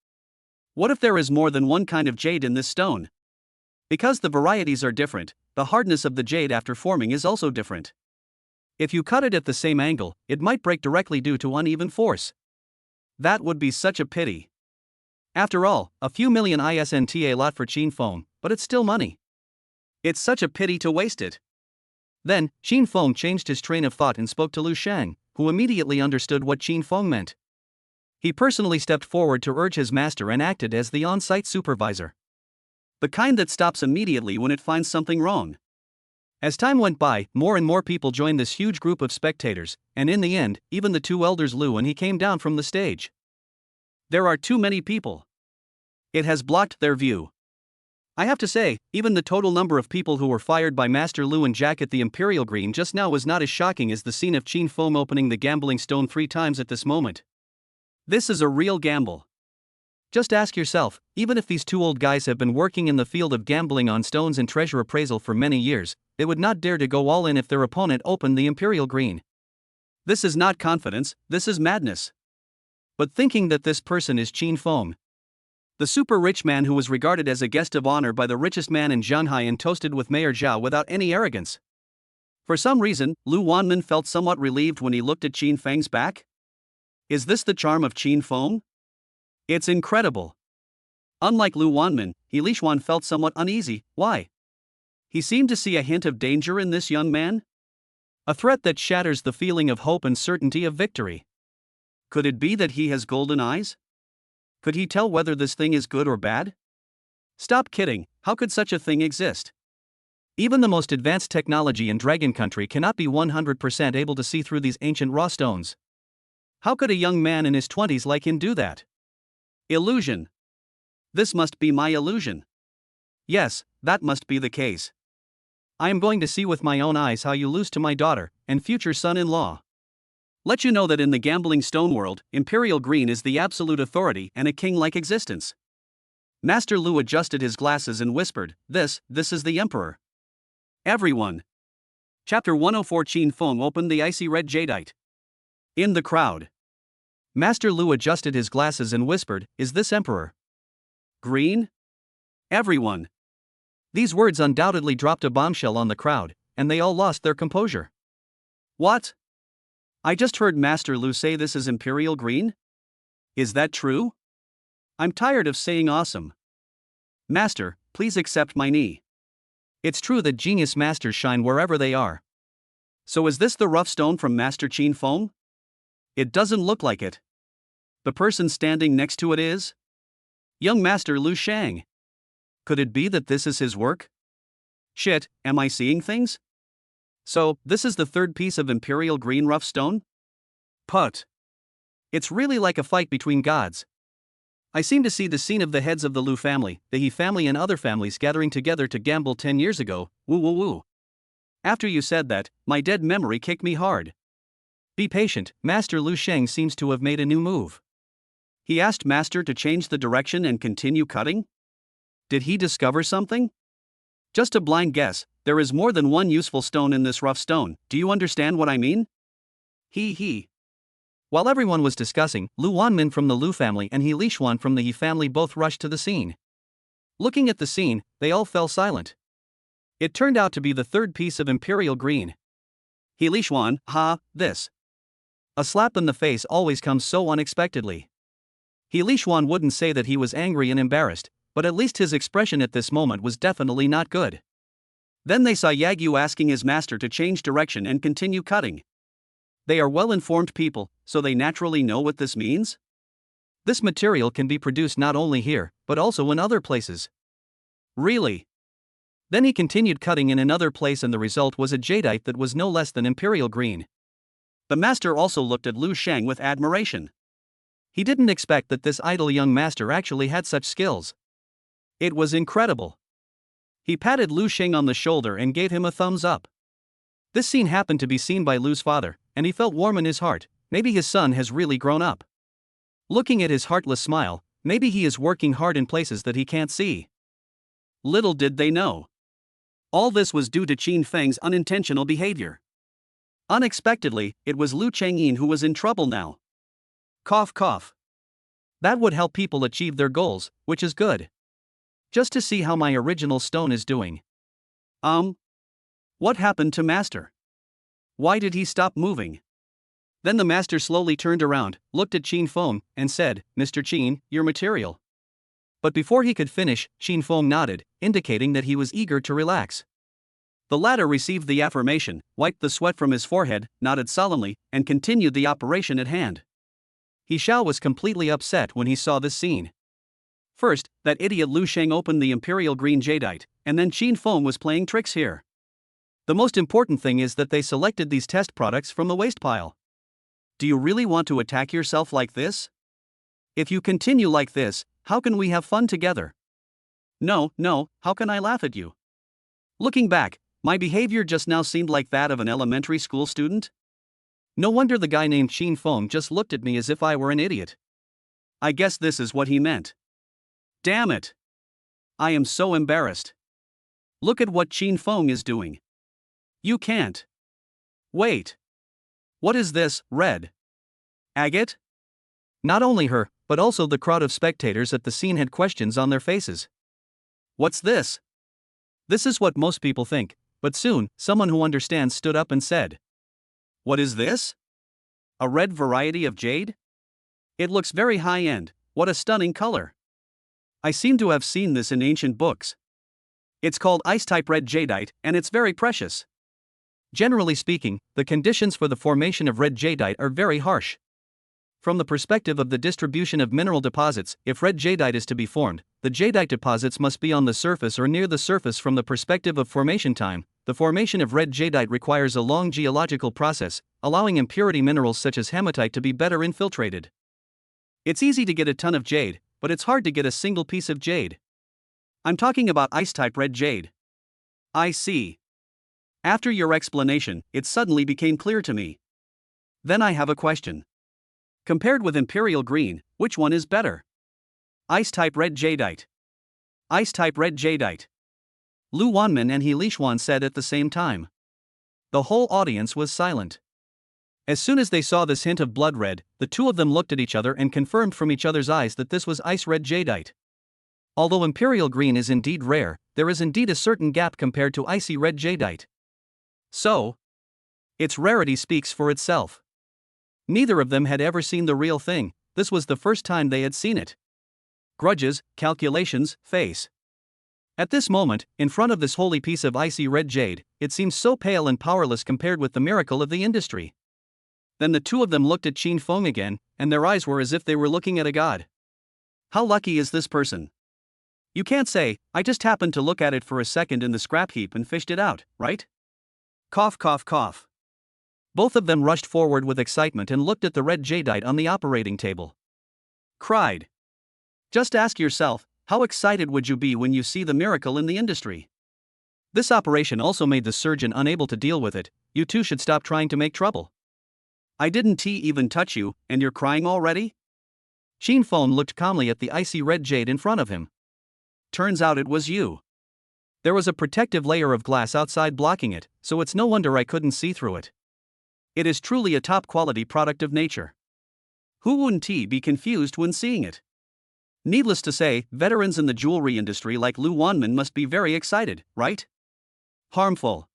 What if there is more than one kind of jade in this stone? Because the varieties are different, the hardness of the jade after forming is also different. If you cut it at the same angle, it might break directly due to uneven force. That would be such a pity. After all, a few million isn't a lot for Qin Feng, but it's still money. It's such a pity to waste it. Then, Qin Feng changed his train of thought and spoke to Lu Shang, who immediately understood what Qin Feng meant. He personally stepped forward to urge his master and acted as the on-site supervisor. The kind that stops immediately when it finds something wrong. As time went by, more and more people joined this huge group of spectators, and in the end, even the 2 elders Lu and he came down from the stage. There are too many people. It has blocked their view. I have to say, even the total number of people who were fired by Master Lu and Jack at the Imperial Green just now was not as shocking as the scene of Qin Feng opening the gambling stone 3 times at this moment. This is a real gamble. Just ask yourself, even if these 2 old guys have been working in the field of gambling on stones and treasure appraisal for many years, they would not dare to go all in if their opponent opened the Imperial Green. This is not confidence, this is madness. But thinking that this person is Qin Feng, the super rich man who was regarded as a guest of honor by the richest man in Shanghai and toasted with Mayor Zhao without any arrogance. For some reason, Lu Wanman felt somewhat relieved when he looked at Qin Feng's back. Is this the charm of Qin Feng? It's incredible. Unlike Lu Wanman, He Lishuan felt somewhat uneasy. Why? He seemed to see a hint of danger in this young man? A threat that shatters the feeling of hope and certainty of victory. Could it be that he has golden eyes? Could he tell whether this thing is good or bad? Stop kidding, how could such a thing exist? Even the most advanced technology in Dragon Country cannot be 100% able to see through these ancient raw stones. How could a young man in his 20s like him do that? Illusion. This must be my illusion. Yes, that must be the case. I am going to see with my own eyes how you lose to my daughter and future son-in-law. Let you know that in the gambling stone world, Imperial Green is the absolute authority and a king-like existence. Master Lu adjusted his glasses and whispered, This is the Emperor. Everyone. Chapter 104. Qin Feng opened the icy red jadeite. In the crowd. Master Lu adjusted his glasses and whispered, Is this Emperor Green? Everyone. These words undoubtedly dropped a bombshell on the crowd, and they all lost their composure. What? I just heard Master Lu say this is Imperial Green? Is that true? I'm tired of saying awesome. Master, please accept my knee. It's true that genius masters shine wherever they are. So is this the rough stone from Master Qin Feng? It doesn't look like it. The person standing next to it is? Young Master Lu Shang. Could it be that this is his work? Shit, am I seeing things? So, this is the third piece of Imperial Green rough stone? Put. It's really like a fight between gods. I seem to see the scene of the heads of the Lu family, the He family and other families gathering together to gamble 10 years ago, woo woo woo. After you said that, my dead memory kicked me hard. Be patient, Master Lu Sheng seems to have made a new move. He asked Master to change the direction and continue cutting? Did he discover something? Just a blind guess, there is more than one useful stone in this rough stone, do you understand what I mean? He. While everyone was discussing, Lu Wanmin from the Lu family and He Lishuan from the He family both rushed to the scene. Looking at the scene, they all fell silent. It turned out to be the third piece of Imperial Green. He Lishuan, this. A slap in the face always comes so unexpectedly. He Lishuan wouldn't say that he was angry and embarrassed, but at least his expression at this moment was definitely not good. Then they saw Yagyu asking his master to change direction and continue cutting. They are well-informed people, so they naturally know what this means? This material can be produced not only here, but also in other places. Really? Then he continued cutting in another place and the result was a jadeite that was no less than Imperial Green. The master also looked at Lu Shang with admiration. He didn't expect that this idle young master actually had such skills. It was incredible. He patted Lu Shang on the shoulder and gave him a thumbs up. This scene happened to be seen by Lu's father, and he felt warm in his heart. Maybe his son has really grown up. Looking at his heartless smile, maybe he is working hard in places that he can't see. Little did they know. All this was due to Qin Feng's unintentional behavior. Unexpectedly, it was Lu Changyin who was in trouble now. Cough cough. That would help people achieve their goals, which is good. Just to see how my original stone is doing. What happened to Master? Why did he stop moving? Then the master slowly turned around, looked at Qin Feng, and said, Mr. Qin, your material. But before he could finish, Qin Feng nodded, indicating that he was eager to relax. The latter received the affirmation, wiped the sweat from his forehead, nodded solemnly, and continued the operation at hand. He Xiao was completely upset when he saw this scene. First, that idiot Lu Sheng opened the Imperial Green jadeite, and then Qin Feng was playing tricks here. The most important thing is that they selected these test products from the waste pile. Do you really want to attack yourself like this? If you continue like this, how can we have fun together? No, how can I laugh at you? Looking back, my behavior just now seemed like that of an elementary school student. No wonder the guy named Qin Feng just looked at me as if I were an idiot. I guess this is what he meant. Damn it! I am so embarrassed. Look at what Qin Feng is doing. You can't. Wait. What is this, red? Agate? Not only her, but also the crowd of spectators at the scene had questions on their faces. What's this? This is what most people think, but soon, someone who understands stood up and said, What is this? A red variety of jade? It looks very high-end, what a stunning color. I seem to have seen this in ancient books. It's called ice-type red jadeite, and it's very precious. Generally speaking, the conditions for the formation of red jadeite are very harsh. From the perspective of the distribution of mineral deposits, if red jadeite is to be formed, the jadeite deposits must be on the surface or near the surface. From the perspective of formation time, the formation of red jadeite requires a long geological process, allowing impurity minerals such as hematite to be better infiltrated. It's easy to get a ton of jade, but it's hard to get a single piece of jade. I'm talking about ice-type red jade. I see. After your explanation, it suddenly became clear to me. Then I have a question. Compared with imperial green, which one is better? Ice-type red jadeite. Ice-type red jadeite. Lu Wanmin and He Lishuan said at the same time. The whole audience was silent. As soon as they saw this hint of blood red, the two of them looked at each other and confirmed from each other's eyes that this was ice-red jadeite. Although imperial green is indeed rare, there is indeed a certain gap compared to icy red jadeite. So, its rarity speaks for itself. Neither of them had ever seen the real thing, this was the first time they had seen it. Grudges, calculations, face. At this moment, in front of this holy piece of icy red jade, it seems so pale and powerless compared with the miracle of the industry. Then the two of them looked at Qin Feng again, and their eyes were as if they were looking at a god. How lucky is this person? You can't say, I just happened to look at it for a second in the scrap heap and fished it out, right? Cough, cough, cough. Both of them rushed forward with excitement and looked at the red jadeite on the operating table. Cried. Just ask yourself, how excited would you be when you see the miracle in the industry? This operation also made the surgeon unable to deal with it. You two should stop trying to make trouble. I didn't even touch you, and you're crying already? Qin Feng looked calmly at the icy red jade in front of him. Turns out it was you. There was a protective layer of glass outside blocking it, so it's no wonder I couldn't see through it. It is truly a top-quality product of nature. Who wouldn't be confused when seeing it? Needless to say, veterans in the jewelry industry like Lu Wanmin must be very excited, right? Harmful.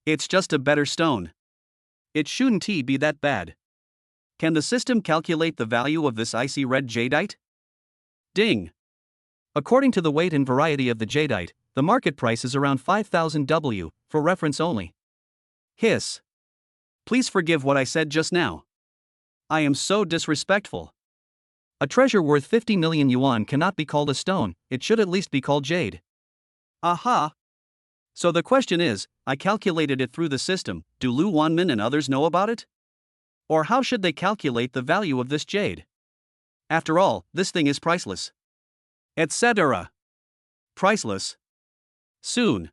It's just a better stone. It shouldn't be that bad. Can the system calculate the value of this icy red jadeite? Ding. According to the weight and variety of the jadeite, the market price is around 5,000 W, for reference only. Hiss. Please forgive what I said just now. I am so disrespectful. A treasure worth 50 million yuan cannot be called a stone, it should at least be called jade. Aha! So the question is, I calculated it through the system, do Lu Wanmin and others know about it? Or how should they calculate the value of this jade? After all, this thing is priceless. Etc. Priceless. Soon.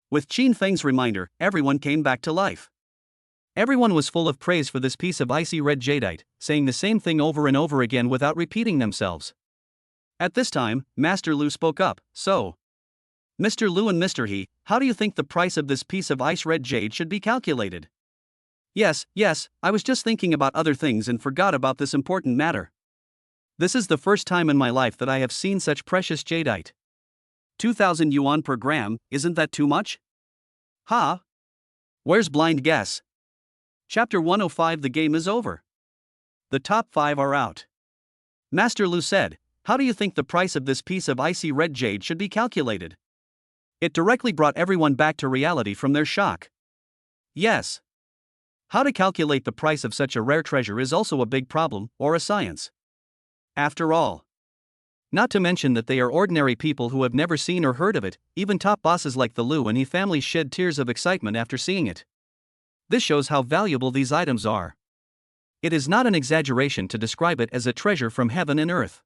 With Qin Feng's reminder, everyone came back to life. Everyone was full of praise for this piece of icy red jadeite, saying the same thing over and over again without repeating themselves. At this time, Master Lu spoke up, so. Mr. Lu and Mr. He, how do you think the price of this piece of ice red jade should be calculated? Yes, I was just thinking about other things and forgot about this important matter. This is the first time in my life that I have seen such precious jadeite. 2,000 yuan per gram, isn't that too much? Ha! Where's blind guess? Chapter 105. The game is over. The top 5 are out. Master Lu said, how do you think the price of this piece of icy red jade should be calculated? It directly brought everyone back to reality from their shock. Yes. How to calculate the price of such a rare treasure is also a big problem, or a science. After all. Not to mention that they are ordinary people who have never seen or heard of it, even top bosses like the Lu and He family shed tears of excitement after seeing it. This shows how valuable these items are. It is not an exaggeration to describe it as a treasure from heaven and earth.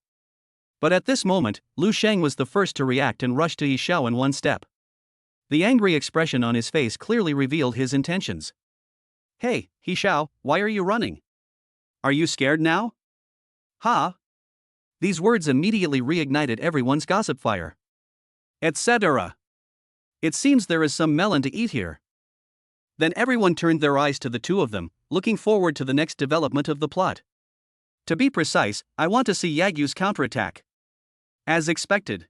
But at this moment, Lu Sheng was the first to react and rushed to Yi Xiao in one step. The angry expression on his face clearly revealed his intentions. Hey, Yi Xiao, why are you running? Are you scared now? Ha! These words immediately reignited everyone's gossip fire. Etc. It seems there is some melon to eat here. Then everyone turned their eyes to the two of them, looking forward to the next development of the plot. To be precise, I want to see Yagu's counterattack. As expected.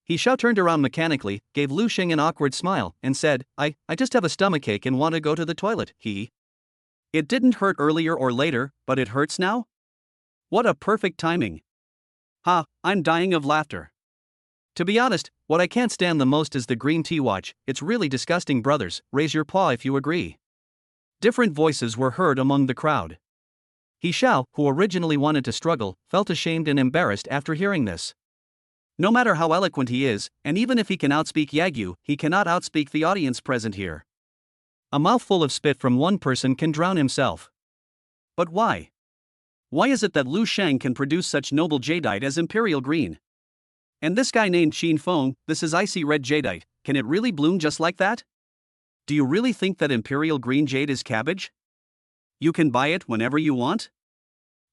He Xiao turned around mechanically, gave Lu Sheng an awkward smile, and said, I just have a stomachache and want to go to the toilet. It didn't hurt earlier or later, but it hurts now? What a perfect timing. Ha, I'm dying of laughter. To be honest, what I can't stand the most is the green tea watch. It's really disgusting. Brothers, raise your paw if you agree. Different voices were heard among the crowd. He Xiao, who originally wanted to struggle, felt ashamed and embarrassed after hearing this. No matter how eloquent he is, and even if he can outspeak Yagyu, he cannot outspeak the audience present here. A mouthful of spit from one person can drown himself. But why? Why is it that Lu Sheng can produce such noble jadeite as Imperial Green? And this guy named Qin Feng, this is icy red jadeite, can it really bloom just like that? Do you really think that Imperial Green jade is cabbage? You can buy it whenever you want?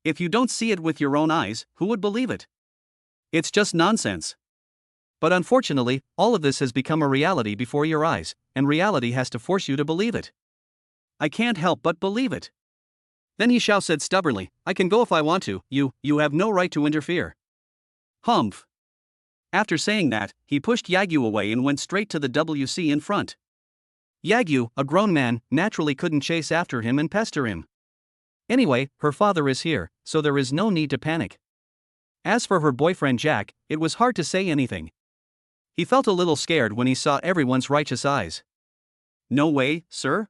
If you don't see it with your own eyes, who would believe it? It's just nonsense. But unfortunately, all of this has become a reality before your eyes, and reality has to force you to believe it. I can't help but believe it. Then He Xiao said stubbornly, I can go if I want to, you have no right to interfere. Humph. After saying that, he pushed Yagyu away and went straight to the WC in front. Yagyu, a grown man, naturally couldn't chase after him and pester him. Anyway, her father is here, so there is no need to panic. As for her boyfriend Jack, it was hard to say anything. He felt a little scared when he saw everyone's righteous eyes. No way, sir?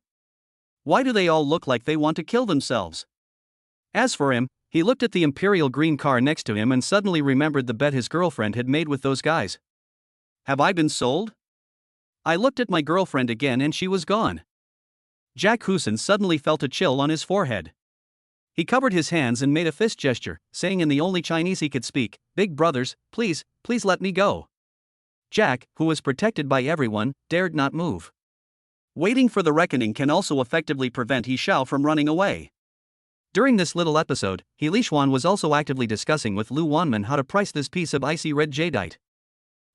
Why do they all look like they want to kill themselves? As for him, he looked at the Imperial Green car next to him and suddenly remembered the bet his girlfriend had made with those guys. Have I been sold? I looked at my girlfriend again and she was gone. Jack Husen suddenly felt a chill on his forehead. He covered his hands and made a fist gesture, saying in the only Chinese he could speak, Big brothers, please let me go. Jack, who was protected by everyone, dared not move. Waiting for the reckoning can also effectively prevent He Xiao from running away. During this little episode, He Lishuan was also actively discussing with Lu Wanman how to price this piece of icy red jadeite.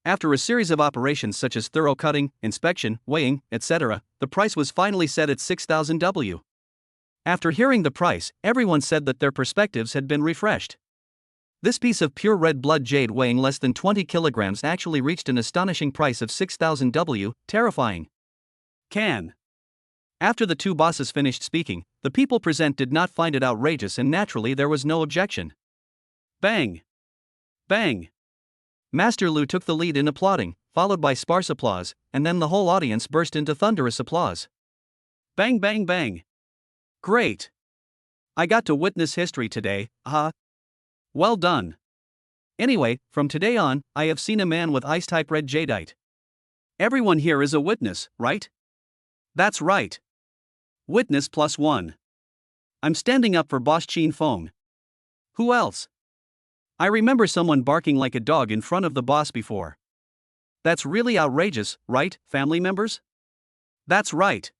After a series of operations such as thorough cutting, inspection, weighing, etc., the price was finally set at 6,000 W. After hearing the price, everyone said that their perspectives had been refreshed. This piece of pure red blood jade weighing less than 20 kilograms actually reached an astonishing price of 6,000 W, terrifying. After the two bosses finished speaking, the people present did not find it outrageous and naturally there was no objection. Bang! Bang! Master Lu took the lead in applauding, followed by sparse applause, and then the whole audience burst into thunderous applause. Bang bang bang! Great! I got to witness history today, Well done. Anyway, from today on, I have seen a man with ice-type red jadeite. Everyone here is a witness, right? That's right. Witness +1. I'm standing up for Boss Qin Feng. Who else? I remember someone barking like a dog in front of the boss before. That's really outrageous, right, family members? That's right.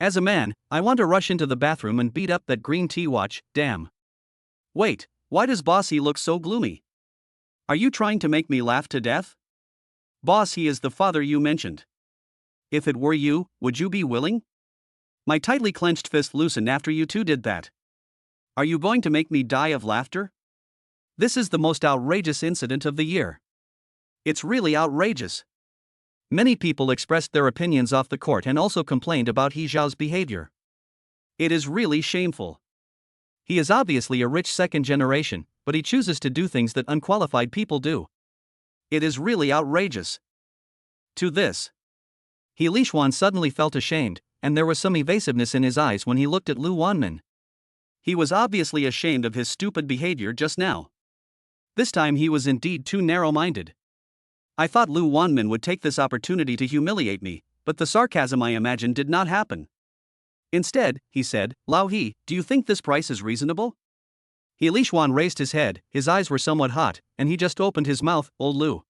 As a man, I want to rush into the bathroom and beat up that green tea watch, damn. Wait, why does Bossy look so gloomy? Are you trying to make me laugh to death? Boss, he is the father you mentioned. If it were you, would you be willing? My tightly clenched fist loosened after you two did that. Are you going to make me die of laughter? This is the most outrageous incident of the year. It's really outrageous. Many people expressed their opinions off the court and also complained about He Xiao's behavior. It is really shameful. He is obviously a rich second generation, but he chooses to do things that unqualified people do. It is really outrageous. To this, He Lishuan suddenly felt ashamed, and there was some evasiveness in his eyes when he looked at Lu Wanman. He was obviously ashamed of his stupid behavior just now. This time he was indeed too narrow-minded. I thought Lu Wanman would take this opportunity to humiliate me, but the sarcasm I imagined did not happen. Instead, he said, Lao He, do you think this price is reasonable? He Lishuan raised his head, his eyes were somewhat hot, and he just opened his mouth, old Lu.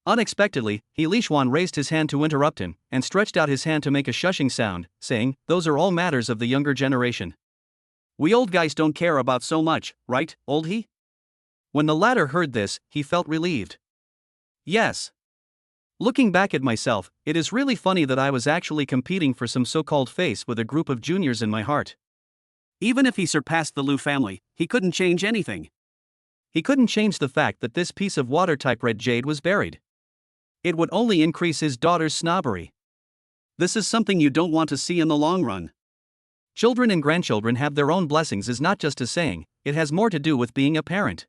Unexpectedly, He Lishuan raised his hand to interrupt him, and stretched out his hand to make a shushing sound, saying, those are all matters of the younger generation. We old guys don't care about so much, right, old he? When the latter heard this, he felt relieved. Yes. Looking back at myself, it is really funny that I was actually competing for some so-called face with a group of juniors in my heart. Even if he surpassed the Lu family, he couldn't change anything. He couldn't change the fact that this piece of water-type red jade was buried. It would only increase his daughter's snobbery. This is something you don't want to see in the long run. Children and grandchildren have their own blessings is not just a saying, it has more to do with being a parent.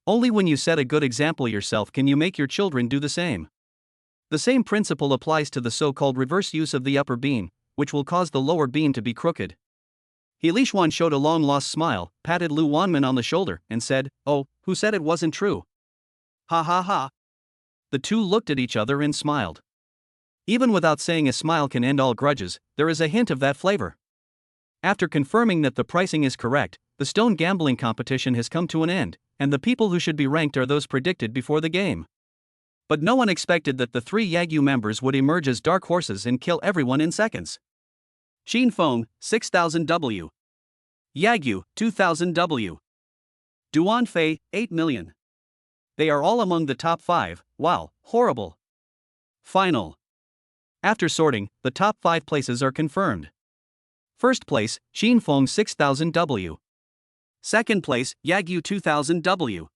Only when you set a good example yourself can you make your children do the same. The same principle applies to the so-called reverse use of the upper beam, which will cause the lower beam to be crooked. He Li Xuan showed a long-lost smile, patted Lu Wanman on the shoulder, and said, "Oh, who said it wasn't true?" Ha ha ha. The two looked at each other and smiled. Even without saying a smile can end all grudges, there is a hint of that flavor. After confirming that the pricing is correct, the stone gambling competition has come to an end, and the people who should be ranked are those predicted before the game. But no one expected that the 3 Yagyu members would emerge as dark horses and kill everyone in seconds. Qin Feng, 6,000 W. Yagyu, 2,000 W. Duan Fei, 8 million. They are all among the top 5, wow, horrible. Final. After sorting, the top 5 places are confirmed. First place, Qin Feng 6,000 W. Second place, Yagyu 2,000 W.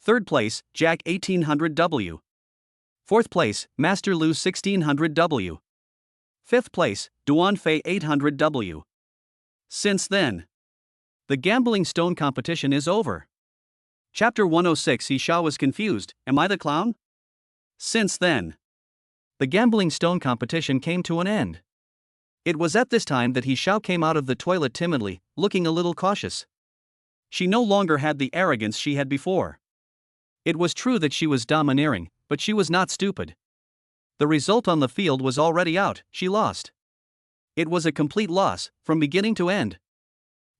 Third place, Jack 1,800 W. Fourth place, Master Lu 1,600 W. Fifth place, Duan Fei 800 W. Since then, the gambling stone competition is over. Chapter 106. He Xiao was confused, am I the clown? Since then, the gambling stone competition came to an end. It was at this time that He Xiao came out of the toilet timidly, looking a little cautious. She no longer had the arrogance she had before. It was true that she was domineering, but she was not stupid. The result on the field was already out, she lost. It was a complete loss, from beginning to end.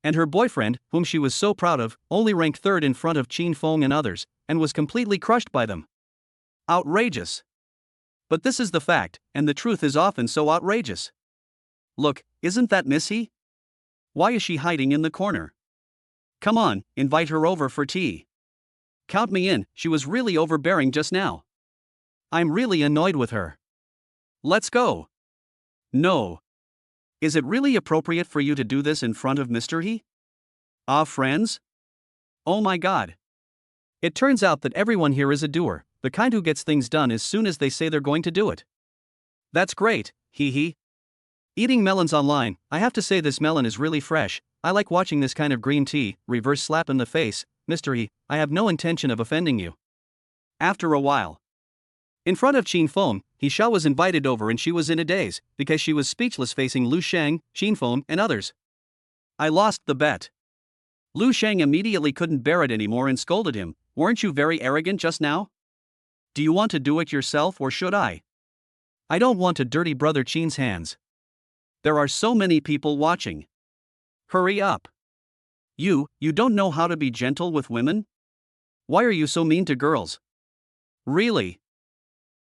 And her boyfriend, whom she was so proud of, only ranked 3rd in front of Qin Feng and others, and was completely crushed by them. Outrageous. But this is the fact, and the truth is often so outrageous. Look, isn't that Missy? Why is she hiding in the corner? Come on, invite her over for tea. Count me in, she was really overbearing just now. I'm really annoyed with her. Let's go. No. Is it really appropriate for you to do this in front of Mr. He? Ah, friends? Oh my god. It turns out that everyone here is a doer, the kind who gets things done as soon as they say they're going to do it. That's great, hee hee. Eating melons online, I have to say this melon is really fresh. I like watching this kind of green tea. Reverse slap in the face, Mr. He, I have no intention of offending you. After a while, in front of Qin Feng, He Xiao was invited over and she was in a daze, because she was speechless facing Lu Shang, Qin Feng, and others. I lost the bet. Lu Shang immediately couldn't bear it anymore and scolded him, weren't you very arrogant just now? Do you want to do it yourself or should I? I don't want to dirty brother Qin's hands. There are so many people watching. Hurry up. You don't know how to be gentle with women? Why are you so mean to girls? Really?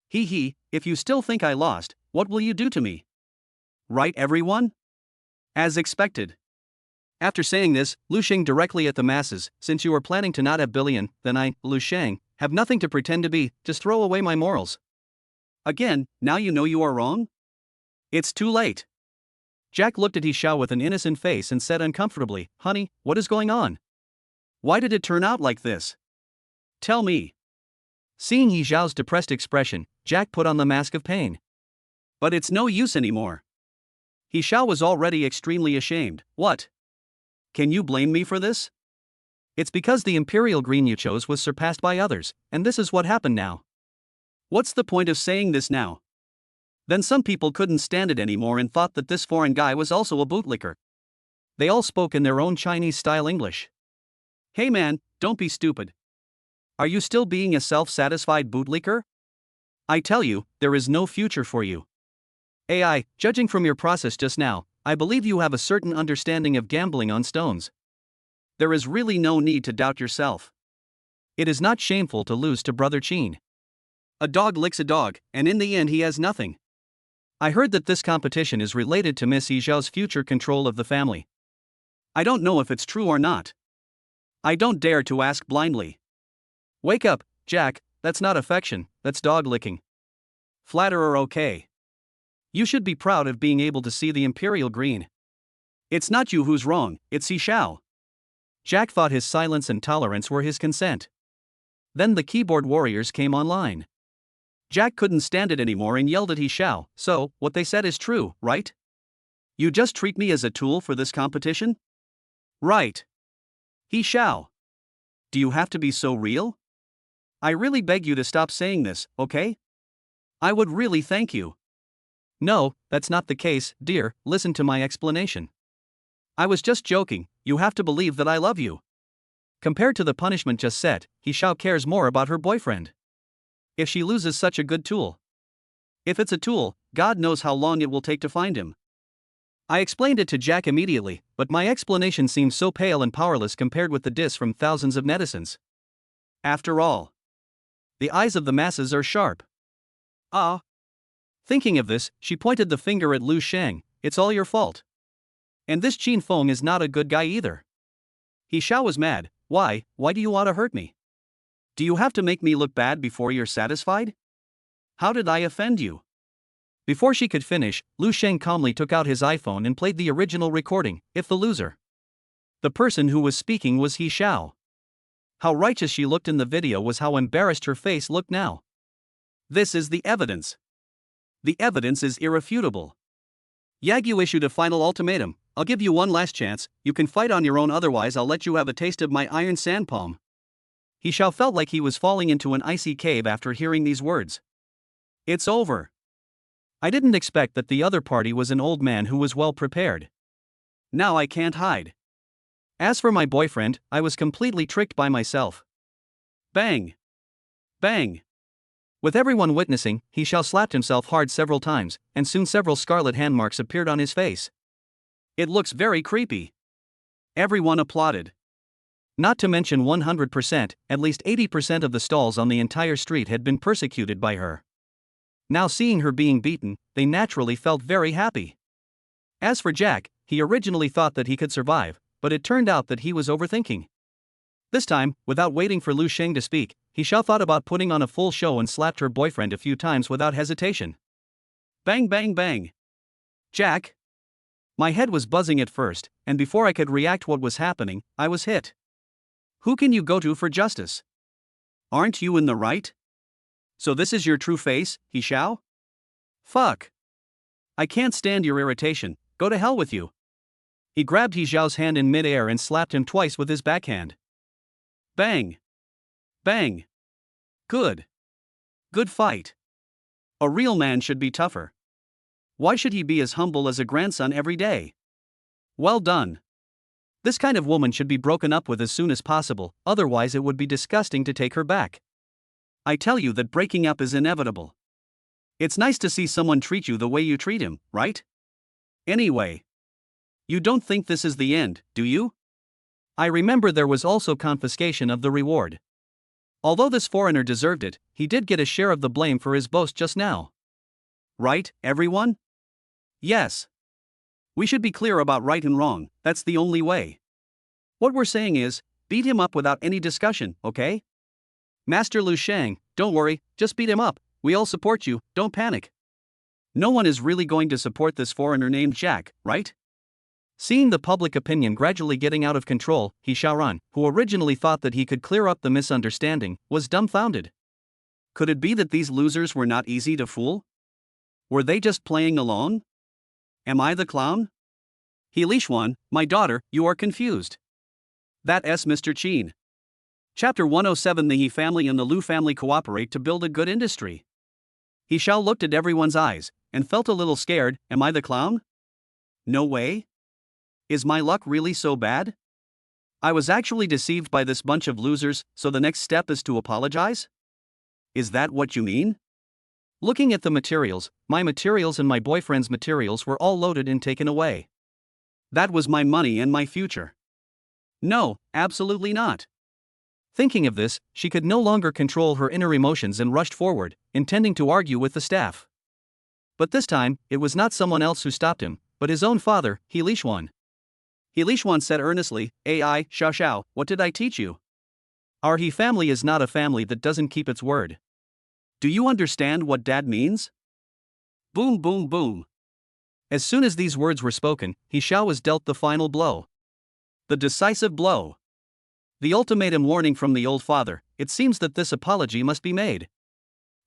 Hee hee, if you still think I lost, what will you do to me? Right, everyone? As expected. After saying this, Lu Sheng directly at the masses, since you are planning to not have billion, then I, Lu Sheng, have nothing to pretend to be, just throw away my morals. Again, now you know you are wrong? It's too late. Jack looked at He Xiao with an innocent face and said uncomfortably, honey, what is going on? Why did it turn out like this? Tell me. Seeing He Xiao's depressed expression, Jack put on the mask of pain. But it's no use anymore. He Xiao was already extremely ashamed. What? Can you blame me for this? It's because the imperial green you chose was surpassed by others, and this is what happened now. What's the point of saying this now? Then some people couldn't stand it anymore and thought that this foreign guy was also a bootlicker. They all spoke in their own Chinese-style English. Hey man, don't be stupid. Are you still being a self-satisfied bootlicker? I tell you, there is no future for you. AI, judging from your process just now, I believe you have a certain understanding of gambling on stones. There is really no need to doubt yourself. It is not shameful to lose to Brother Qin. A dog licks a dog, and in the end he has nothing. I heard that this competition is related to Miss He Xiao's future control of the family. I don't know if it's true or not. I don't dare to ask blindly. Wake up, Jack, that's not affection, that's dog licking. Flatterer okay. You should be proud of being able to see the imperial green. It's not you who's wrong, it's He Xiao. Jack thought his silence and tolerance were his consent. Then the keyboard warriors came online. Jack couldn't stand it anymore and yelled at He Xiao, so, what they said is true, right? You just treat me as a tool for this competition? Right. He Xiao. Do you have to be so real? I really beg you to stop saying this, okay? I would really thank you. No, that's not the case, dear, listen to my explanation. I was just joking, you have to believe that I love you. Compared to the punishment just set, He Xiao cares more about her boyfriend. If she loses such a good tool. If it's a tool, God knows how long it will take to find him. I explained it to Jack immediately, but my explanation seemed so pale and powerless compared with the diss from thousands of netizens. After all, the eyes of the masses are sharp. Ah. Thinking of this, she pointed the finger at Lu Shang. It's all your fault. And this Qin Feng is not a good guy either. He Xiao was mad. Why do you want to hurt me? Do you have to make me look bad before you're satisfied? How did I offend you? Before she could finish, Lu Sheng calmly took out his iPhone and played the original recording, If the Loser. The person who was speaking was He Xiao. How righteous she looked in the video was how embarrassed her face looked now. This is the evidence. The evidence is irrefutable. Yagyu issued a final ultimatum. I'll give you one last chance, you can fight on your own, otherwise I'll let you have a taste of my iron sand palm. He Xiao felt like he was falling into an icy cave after hearing these words. It's over. I didn't expect that the other party was an old man who was well prepared. Now I can't hide. As for my boyfriend, I was completely tricked by myself. Bang! Bang! With everyone witnessing, He Xiao slapped himself hard several times, and soon several scarlet hand marks appeared on his face. It looks very creepy. Everyone applauded. Not to mention 100%, at least 80% of the stalls on the entire street had been persecuted by her. Now seeing her being beaten, they naturally felt very happy. As for Jack, he originally thought that he could survive, but it turned out that he was overthinking. This time, without waiting for Lu Sheng to speak, He Xiao thought about putting on a full show and slapped her boyfriend a few times without hesitation. Bang bang bang. Jack. My head was buzzing at first, and before I could react what was happening, I was hit. Who can you go to for justice? Aren't you in the right? So this is your true face, He Xiao? Fuck. I can't stand your irritation, go to hell with you. He grabbed He Xiao's hand in mid-air and slapped him twice with his backhand. Bang. Bang. Good. Good fight. A real man should be tougher. Why should he be as humble as a grandson every day? Well done. This kind of woman should be broken up with as soon as possible, otherwise it would be disgusting to take her back. I tell you that breaking up is inevitable. It's nice to see someone treat you the way you treat him, right? Anyway. You don't think this is the end, do you? I remember there was also confiscation of the reward. Although this foreigner deserved it, he did get a share of the blame for his boast just now. Right, everyone? Yes. We should be clear about right and wrong, that's the only way. What we're saying is, beat him up without any discussion, okay? Master Lu Shang, don't worry, just beat him up, we all support you, don't panic. No one is really going to support this foreigner named Jack, right? Seeing the public opinion gradually getting out of control, He Xiaoran, who originally thought that he could clear up the misunderstanding, was dumbfounded. Could it be that these losers were not easy to fool? Were they just playing along? Am I the clown? He Lishuan, my daughter, you are confused. That's Mr. Qin. Chapter 107. The He family and the Lu family cooperate to build a good industry. He Xiao looked at everyone's eyes, and felt a little scared. Am I the clown? No way. Is my luck really so bad? I was actually deceived by this bunch of losers, so the next step is to apologize? Is that what you mean? Looking at the materials, my materials and my boyfriend's materials were all loaded and taken away. That was my money and my future. No, absolutely not. Thinking of this, she could no longer control her inner emotions and rushed forward, intending to argue with the staff. But this time, it was not someone else who stopped him, but his own father, He Lishuan. He Lishuan said earnestly, Ai, Xiao Xiao, what did I teach you? Our He family is not a family that doesn't keep its word. Do you understand what Dad means? Boom boom boom. As soon as these words were spoken, He Xiao was dealt the final blow. The decisive blow. The ultimatum warning from the old father. It seems that this apology must be made.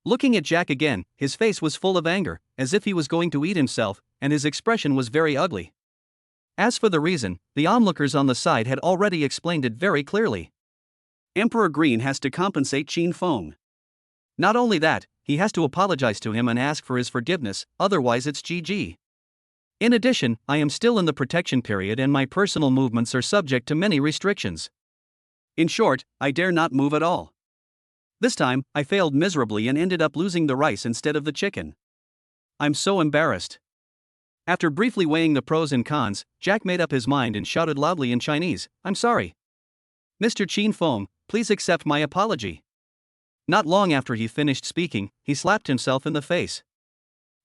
Looking at Jack again, his face was full of anger, as if he was going to eat himself, and his expression was very ugly. As for the reason, the onlookers on the side had already explained it very clearly. Emperor Green has to compensate Qin Feng. Not only that, he has to apologize to him and ask for his forgiveness, otherwise it's GG. In addition, I am still in the protection period and my personal movements are subject to many restrictions. In short, I dare not move at all. This time, I failed miserably and ended up losing the rice instead of the chicken. I'm so embarrassed. After briefly weighing the pros and cons, Jack made up his mind and shouted loudly in Chinese, "I'm sorry. Mr. Qin Feng, please accept my apology." Not long after he finished speaking, he slapped himself in the face.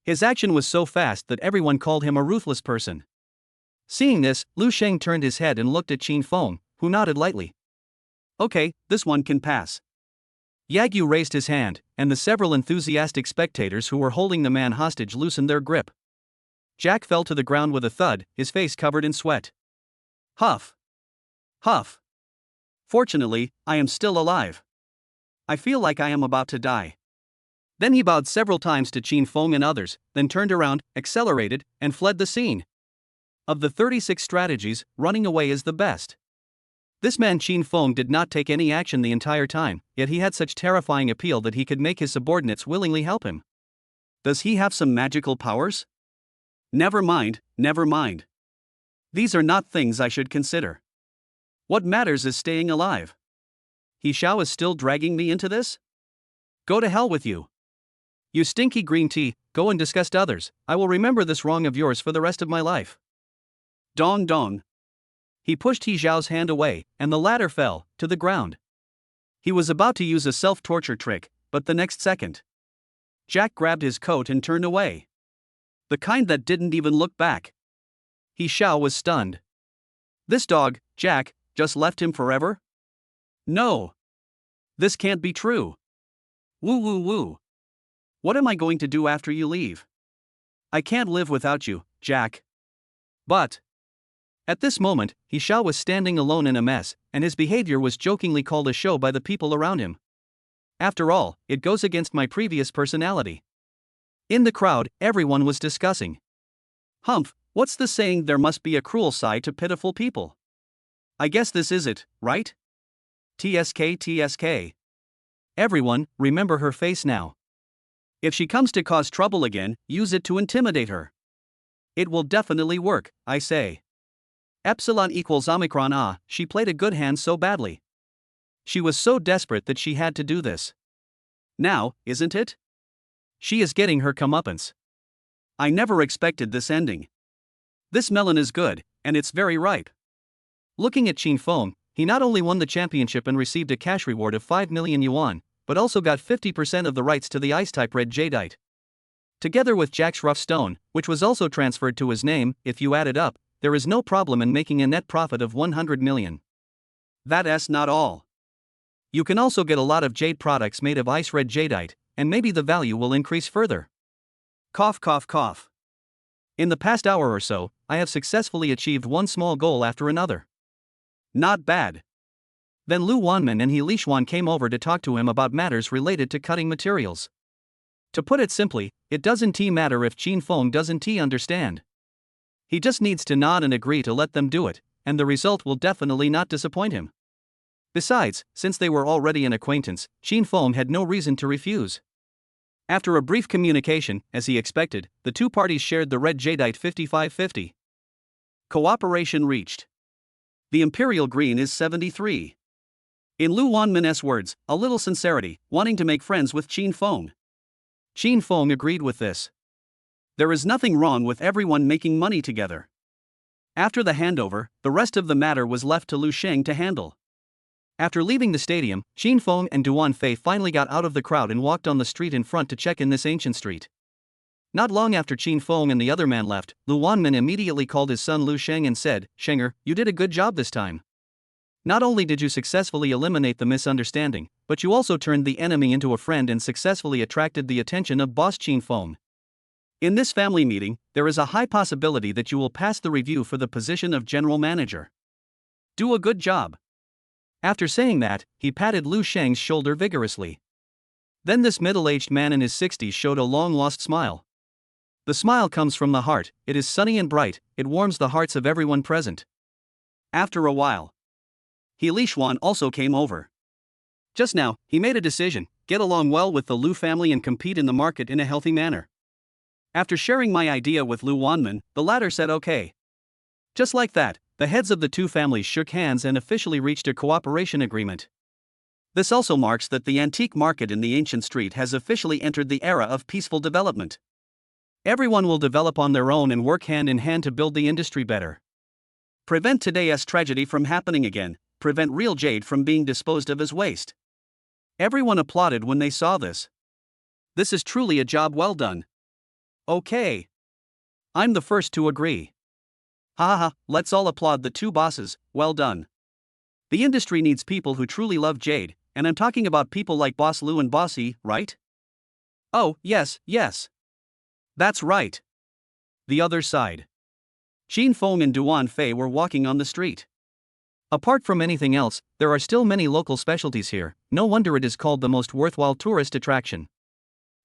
His action was so fast that everyone called him a ruthless person. Seeing this, Lu Sheng turned his head and looked at Qin Feng, who nodded lightly. Okay, this one can pass. Yagyu raised his hand, and the several enthusiastic spectators who were holding the man hostage loosened their grip. Jack fell to the ground with a thud, his face covered in sweat. Huff. Huff. Fortunately, I am still alive. I feel like I am about to die. Then he bowed several times to Qin Feng and others, then turned around, accelerated, and fled the scene. Of the 36 strategies, running away is the best. This man Qin Feng did not take any action the entire time, yet he had such terrifying appeal that he could make his subordinates willingly help him. Does he have some magical powers? Never mind, never mind. These are not things I should consider. What matters is staying alive. He Xiao is still dragging me into this? Go to hell with you. You stinky green tea, go and disgust others. I will remember this wrong of yours for the rest of my life. Dong dong. He pushed He Xiao's hand away, and the latter fell to the ground. He was about to use a self-torture trick, but the next second, Jack grabbed his coat and turned away. The kind that didn't even look back. He Xiao was stunned. This dog, Jack, just left him forever? No. This can't be true. Woo woo woo. What am I going to do after you leave? I can't live without you, Jack. But at this moment, He Xiao was standing alone in a mess, and his behavior was jokingly called a show by the people around him. After all, it goes against my previous personality. In the crowd, everyone was discussing. Humph, what's the saying, there must be a cruel side to pitiful people? I guess this is it, right? TSK TSK. Everyone, remember her face now. If she comes to cause trouble again, use it to intimidate her. It will definitely work, I say. Epsilon equals Omicron. Ah, she played a good hand so badly. She was so desperate that she had to do this. Now, isn't it? She is getting her comeuppance. I never expected this ending. This melon is good, and it's very ripe. Looking at Qin Feng, he not only won the championship and received a cash reward of 5 million yuan, but also got 50% of the rights to the ice-type red jadeite. Together with Jack's rough stone, which was also transferred to his name, if you add it up, there is no problem in making a net profit of 100 million. That's not all. You can also get a lot of jade products made of ice red jadeite, and maybe the value will increase further. Cough cough cough. In the past hour or so, I have successfully achieved one small goal after another. Not bad. Then Lu Wanmin and He Lishuan came over to talk to him about matters related to cutting materials. To put it simply, it doesn't matter if Qin Feng doesn't understand. He just needs to nod and agree to let them do it, and the result will definitely not disappoint him. Besides, since they were already an acquaintance, Qin Feng had no reason to refuse. After a brief communication, as he expected, the two parties shared the red jadeite 55-50. Cooperation reached. The imperial green is 73. In Lu Wanmin's words, a little sincerity, wanting to make friends with Qin Feng. Qin Feng agreed with this. There is nothing wrong with everyone making money together. After the handover, the rest of the matter was left to Lu Sheng to handle. After leaving the stadium, Qin Feng and Duan Fei finally got out of the crowd and walked on the street in front to check in this ancient street. Not long after Qin Feng and the other man left, Lu Wanmin immediately called his son Lu Sheng and said, "Shenger, you did a good job this time. Not only did you successfully eliminate the misunderstanding, but you also turned the enemy into a friend and successfully attracted the attention of boss Qin Feng. In this family meeting, there is a high possibility that you will pass the review for the position of general manager. Do a good job." After saying that, he patted Lu Sheng's shoulder vigorously. Then this middle-aged man in his 60s showed a long-lost smile. The smile comes from the heart, it is sunny and bright, it warms the hearts of everyone present. After a while, He Lishuan also came over. Just now, he made a decision, get along well with the Lu family and compete in the market in a healthy manner. After sharing my idea with Lu Wanman, the latter said okay. Just like that, the heads of the two families shook hands and officially reached a cooperation agreement. This also marks that the antique market in the ancient street has officially entered the era of peaceful development. Everyone will develop on their own and work hand in hand to build the industry better. Prevent today's tragedy from happening again, prevent real jade from being disposed of as waste. Everyone applauded when they saw this. This is truly a job well done. Okay. I'm the first to agree. Haha, let's all applaud the two bosses, well done. The industry needs people who truly love jade, and I'm talking about people like Boss Lu and Bossy, right? Oh, yes. That's right. The other side. Xin Feng and Duan Fei were walking on the street. Apart from anything else, there are still many local specialties here, no wonder it is called the most worthwhile tourist attraction.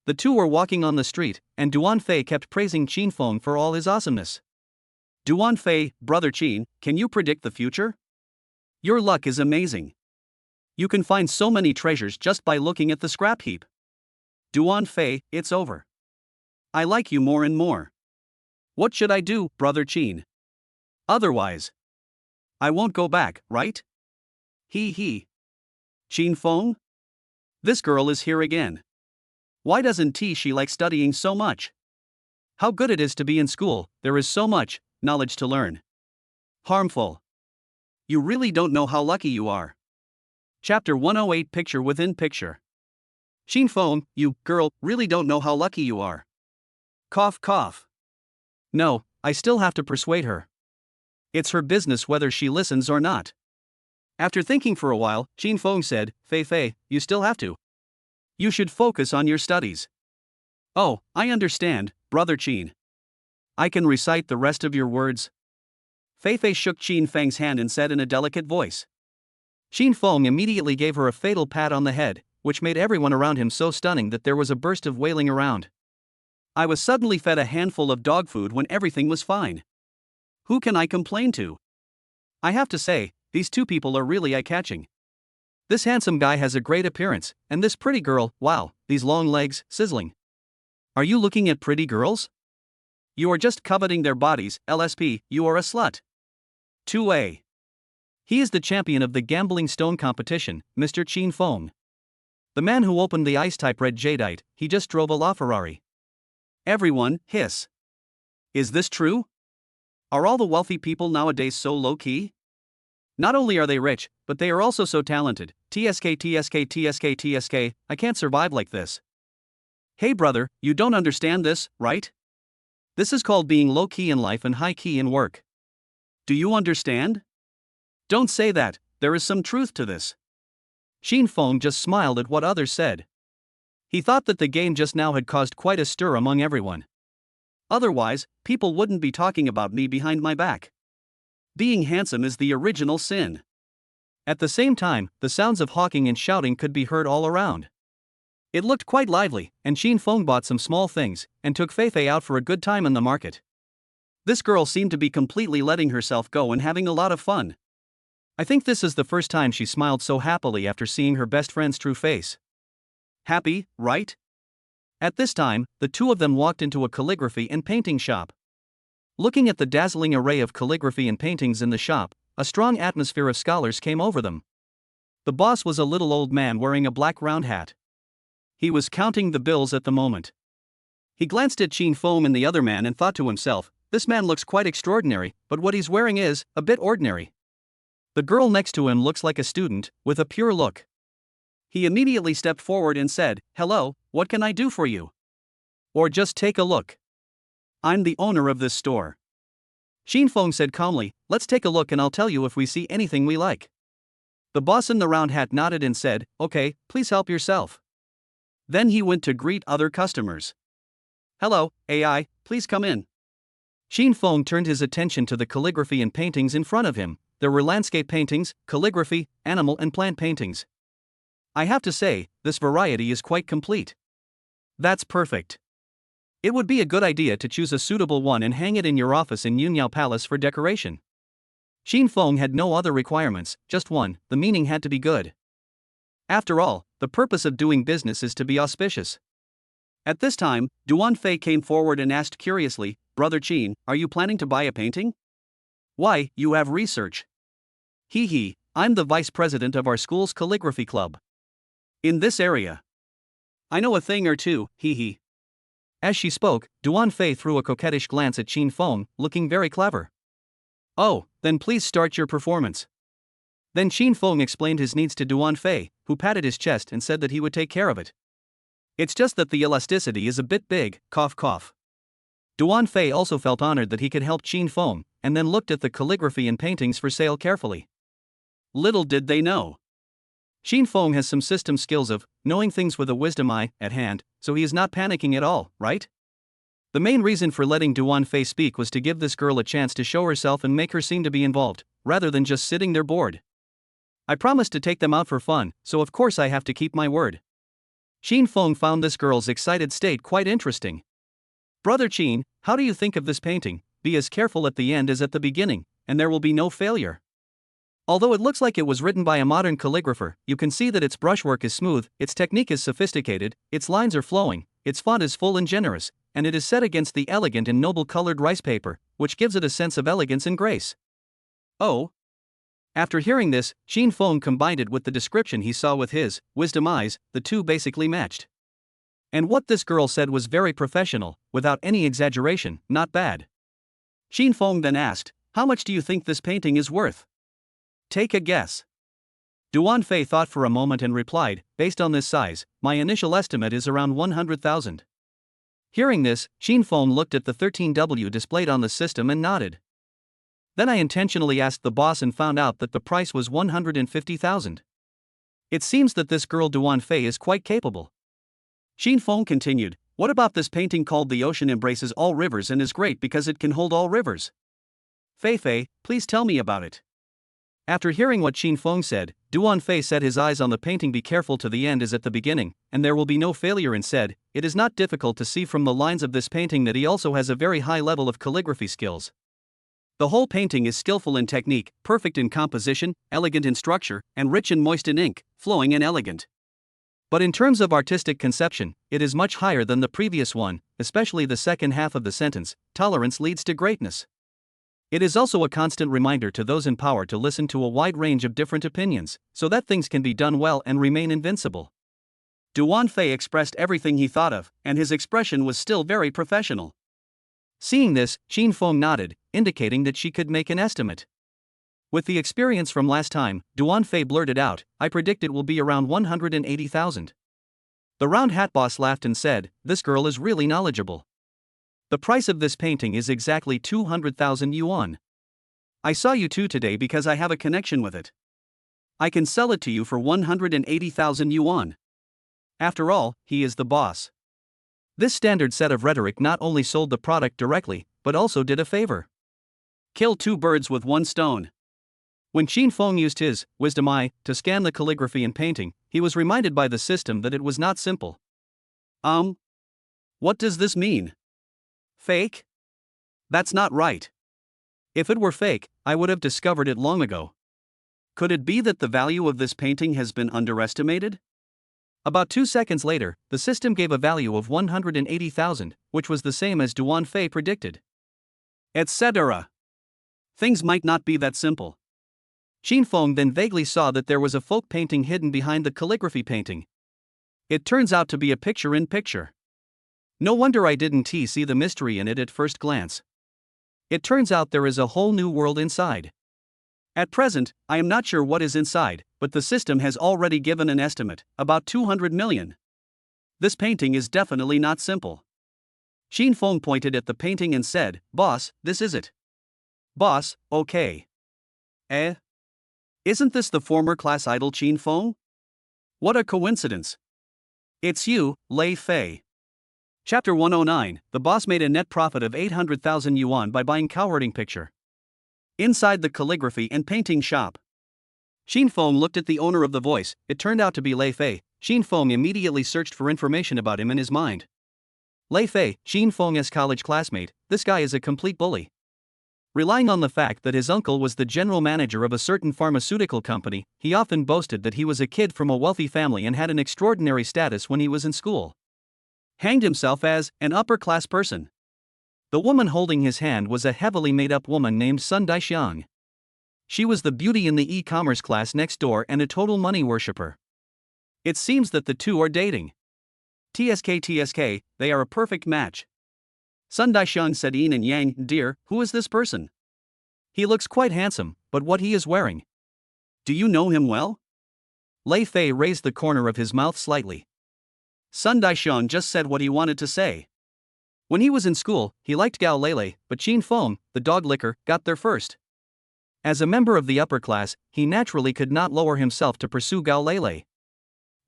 The two were walking on the street, and Duan Fei kept praising Xin Feng for all his awesomeness. Duan Fei, brother Qin, can you predict the future? Your luck is amazing. You can find so many treasures just by looking at the scrap heap. Duan Fei, it's over. I like you more and more. What should I do, brother Qin? Otherwise, I won't go back, right? He. Qin Feng? This girl is here again. Why doesn't she like studying so much? How good it is to be in school, there is so much knowledge to learn. Harmful. You really don't know how lucky you are. Chapter 108 Picture Within Picture. Xin Feng, you, girl, really don't know how lucky you are. Cough. No, I still have to persuade her. It's her business whether she listens or not. After thinking for a while, Xin Feng said, Fei, you still have to. You should focus on your studies. Oh, I understand, brother Qin. I can recite the rest of your words. Fei shook Xin Feng's hand and said in a delicate voice. Xin Feng immediately gave her a fatal pat on the head, which made everyone around him so stunning that there was a burst of wailing around. I was suddenly fed a handful of dog food when everything was fine. Who can I complain to? I have to say, these two people are really eye-catching. This handsome guy has a great appearance, and this pretty girl, wow, these long legs, sizzling. Are you looking at pretty girls? You are just coveting their bodies, LSP, you are a slut. 2A. He is the champion of the gambling stone competition, Mr. Qin Feng. The man who opened the ice-type red jadeite, he just drove a LaFerrari. Everyone, hiss. Is this true? Are all the wealthy people nowadays so low-key? Not only are they rich, but they are also so talented. TSK, I can't survive like this. Hey brother, you don't understand this, right? This is called being low-key in life and high-key in work. Do you understand? Don't say that, there is some truth to this. Xin Feng just smiled at what others said. He thought that the game just now had caused quite a stir among everyone. Otherwise, people wouldn't be talking about me behind my back. Being handsome is the original sin. At the same time, the sounds of hawking and shouting could be heard all around. It looked quite lively, and Xin Feng bought some small things, and took Fei out for a good time in the market. This girl seemed to be completely letting herself go and having a lot of fun. I think this is the first time she smiled so happily after seeing her best friend's true face. Happy, right? At this time, the two of them walked into a calligraphy and painting shop. Looking at the dazzling array of calligraphy and paintings in the shop, a strong atmosphere of scholars came over them. The boss was a little old man wearing a black round hat. He was counting the bills at the moment. He glanced at Xin Feng and the other man and thought to himself, this man looks quite extraordinary, but what he's wearing is a bit ordinary. The girl next to him looks like a student, with a pure look. He immediately stepped forward and said, hello, what can I do for you? Or just take a look. I'm the owner of this store. Xin Feng said calmly, let's take a look and I'll tell you if we see anything we like. The boss in the round hat nodded and said, okay, please help yourself. Then he went to greet other customers. Hello, AI, please come in. Xin Feng turned his attention to the calligraphy and paintings in front of him. There were landscape paintings, calligraphy, animal and plant paintings. I have to say, this variety is quite complete. That's perfect. It would be a good idea to choose a suitable one and hang it in your office in Yunyao Palace for decoration. Xin Feng had no other requirements, just one, the meaning had to be good. After all, the purpose of doing business is to be auspicious. At this time, Duan Fei came forward and asked curiously, Brother Qin, are you planning to buy a painting? Why, you have research. Hee, I'm the vice president of our school's calligraphy club. In this area. I know a thing or two, hee. As she spoke, Duan Fei threw a coquettish glance at Qin Feng, looking very clever. Oh, then please start your performance. Then Qin Feng explained his needs to Duan Fei, who patted his chest and said that he would take care of it. It's just that the elasticity is a bit big, cough cough. Duan Fei also felt honored that he could help Qin Feng, and then looked at the calligraphy and paintings for sale carefully. Little did they know. Qin Feng has some system skills of knowing things with a wisdom eye at hand, so he is not panicking at all, right? The main reason for letting Duan Fei speak was to give this girl a chance to show herself and make her seem to be involved, rather than just sitting there bored. I promised to take them out for fun, so of course I have to keep my word. Qin Feng found this girl's excited state quite interesting. Brother Qin, how do you think of this painting? Be as careful at the end as at the beginning, and there will be no failure. Although it looks like it was written by a modern calligrapher, you can see that its brushwork is smooth, its technique is sophisticated, its lines are flowing, its font is full and generous, and it is set against the elegant and noble colored rice paper, which gives it a sense of elegance and grace. Oh. After hearing this, Qin Feng combined it with the description he saw with his wisdom eyes, the two basically matched. And what this girl said was very professional, without any exaggeration, not bad. Qin Feng then asked, how much do you think this painting is worth? Take a guess. Duan Fei thought for a moment and replied, based on this size, my initial estimate is around 100,000. Hearing this, Qin Feng looked at the 13W displayed on the system and nodded. Then I intentionally asked the boss and found out that the price was 150,000. It seems that this girl Duan Fei is quite capable. Qin Feng continued, what about this painting called The Ocean Embraces All Rivers and is great because it can hold all rivers? Fei, please tell me about it. After hearing what Qin Feng said, Duan Fei set his eyes on the painting be careful to the end as at the beginning, and there will be no failure and said, it is not difficult to see from the lines of this painting that he also has a very high level of calligraphy skills. The whole painting is skillful in technique, perfect in composition, elegant in structure, and rich and moist in ink, flowing and elegant. But in terms of artistic conception, it is much higher than the previous one, especially the second half of the sentence, tolerance leads to greatness. It is also a constant reminder to those in power to listen to a wide range of different opinions, so that things can be done well and remain invincible. Duan Fei expressed everything he thought of, and his expression was still very professional. Seeing this, Qin Feng nodded, indicating that she could make an estimate. With the experience from last time, Duan Fei blurted out, I predict it will be around 180,000. The round hat boss laughed and said, this girl is really knowledgeable. The price of this painting is exactly 200,000 yuan. I saw you two today because I have a connection with it. I can sell it to you for 180,000 yuan. After all, he is the boss. This standard set of rhetoric not only sold the product directly, but also did a favor. Kill two birds with one stone. When Qin Feng used his wisdom eye to scan the calligraphy and painting, he was reminded by the system that it was not simple. What does this mean? Fake? That's not right. If it were fake, I would have discovered it long ago. Could it be that the value of this painting has been underestimated? About 2 seconds later, the system gave a value of 180,000, which was the same as Duan Fei predicted. Etc. Things might not be that simple. Qin Feng then vaguely saw that there was a folk painting hidden behind the calligraphy painting. It turns out to be a picture-in-picture. No wonder I didn't see the mystery in it at first glance. It turns out there is a whole new world inside. At present, I am not sure what is inside, but the system has already given an estimate, about 200 million. This painting is definitely not simple. Qin Feng pointed at the painting and said, Boss, this is it. Boss, okay. Isn't this the former class idol Qin Feng? What a coincidence. It's you, Lei Fei. Chapter 109, the boss made a net profit of 800,000 yuan by buying cowherding picture. Inside the calligraphy and painting shop. Qin Feng looked at the owner of the voice, it turned out to be Lei Fei. Qin Feng immediately searched for information about him in his mind. Lei Fei, Qin Feng's college classmate, this guy is a complete bully. Relying on the fact that his uncle was the general manager of a certain pharmaceutical company, he often boasted that he was a kid from a wealthy family and had an extraordinary status when he was in school. hanged himself as an upper-class person. The woman holding his hand was a heavily made-up woman named Sun Daishiang. She was the beauty in the e-commerce class next door and a total money worshipper. It seems that the two are dating. TSK, they are a perfect match. Sun Daishiang said yin and yang. Dear, who is this person? He looks quite handsome, but what he is wearing? Do you know him well? Lei Fei raised the corner of his mouth slightly. Sun Daishiang just said what he wanted to say. When he was in school, he liked Gao Lele, but Qin Feng, the dog licker, got there first. As a member of the upper class, he naturally could not lower himself to pursue Gao Lele.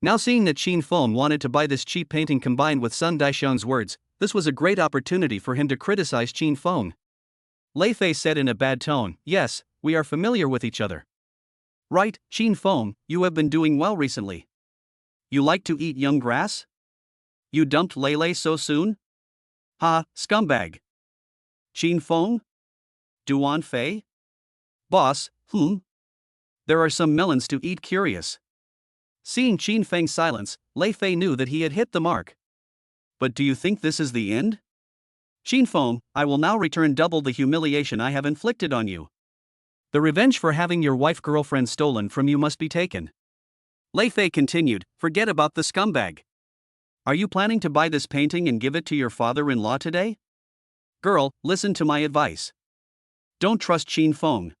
Now seeing that Qin Feng wanted to buy this cheap painting combined with Sun Daishiang's words, this was a great opportunity for him to criticize Qin Feng. Lei Fei said in a bad tone, yes, we are familiar with each other. Right, Qin Feng, you have been doing well recently. You like to eat young grass? You dumped Lele so soon? Ha, scumbag. Qin Feng? Duan Fei? Boss, There are some melons to eat. Curious. Seeing Qin Feng's silence, Lei Fei knew that he had hit the mark. But do you think this is the end? Qin Feng, I will now return double the humiliation I have inflicted on you. The revenge for having your wife-girlfriend stolen from you must be taken. Lei Fei continued, forget about the scumbag. Are you planning to buy this painting and give it to your father-in-law today? Girl, listen to my advice. Don't trust Qin Feng.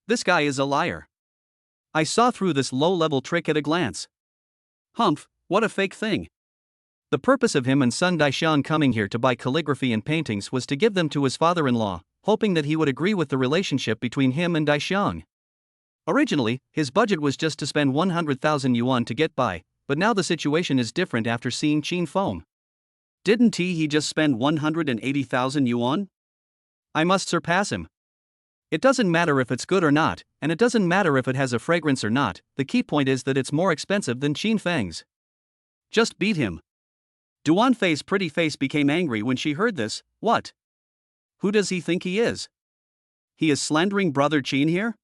This guy is a liar. I saw through this low-level trick at a glance. Humph, what a fake thing. The purpose of him and Sun Daishiang coming here to buy calligraphy and paintings was to give them to his father-in-law, hoping that he would agree with the relationship between him and Daishiang. Originally, his budget was just to spend 100,000 yuan to get by, but now the situation is different after seeing Qin Feng. Didn't he just spend 180,000 yuan? I must surpass him. It doesn't matter if it's good or not, and it doesn't matter if it has a fragrance or not, the key point is that it's more expensive than Qin Feng's. Just beat him. Duan Fei's pretty face became angry when she heard this. What? Who does he think he is? He is slandering brother Qin here?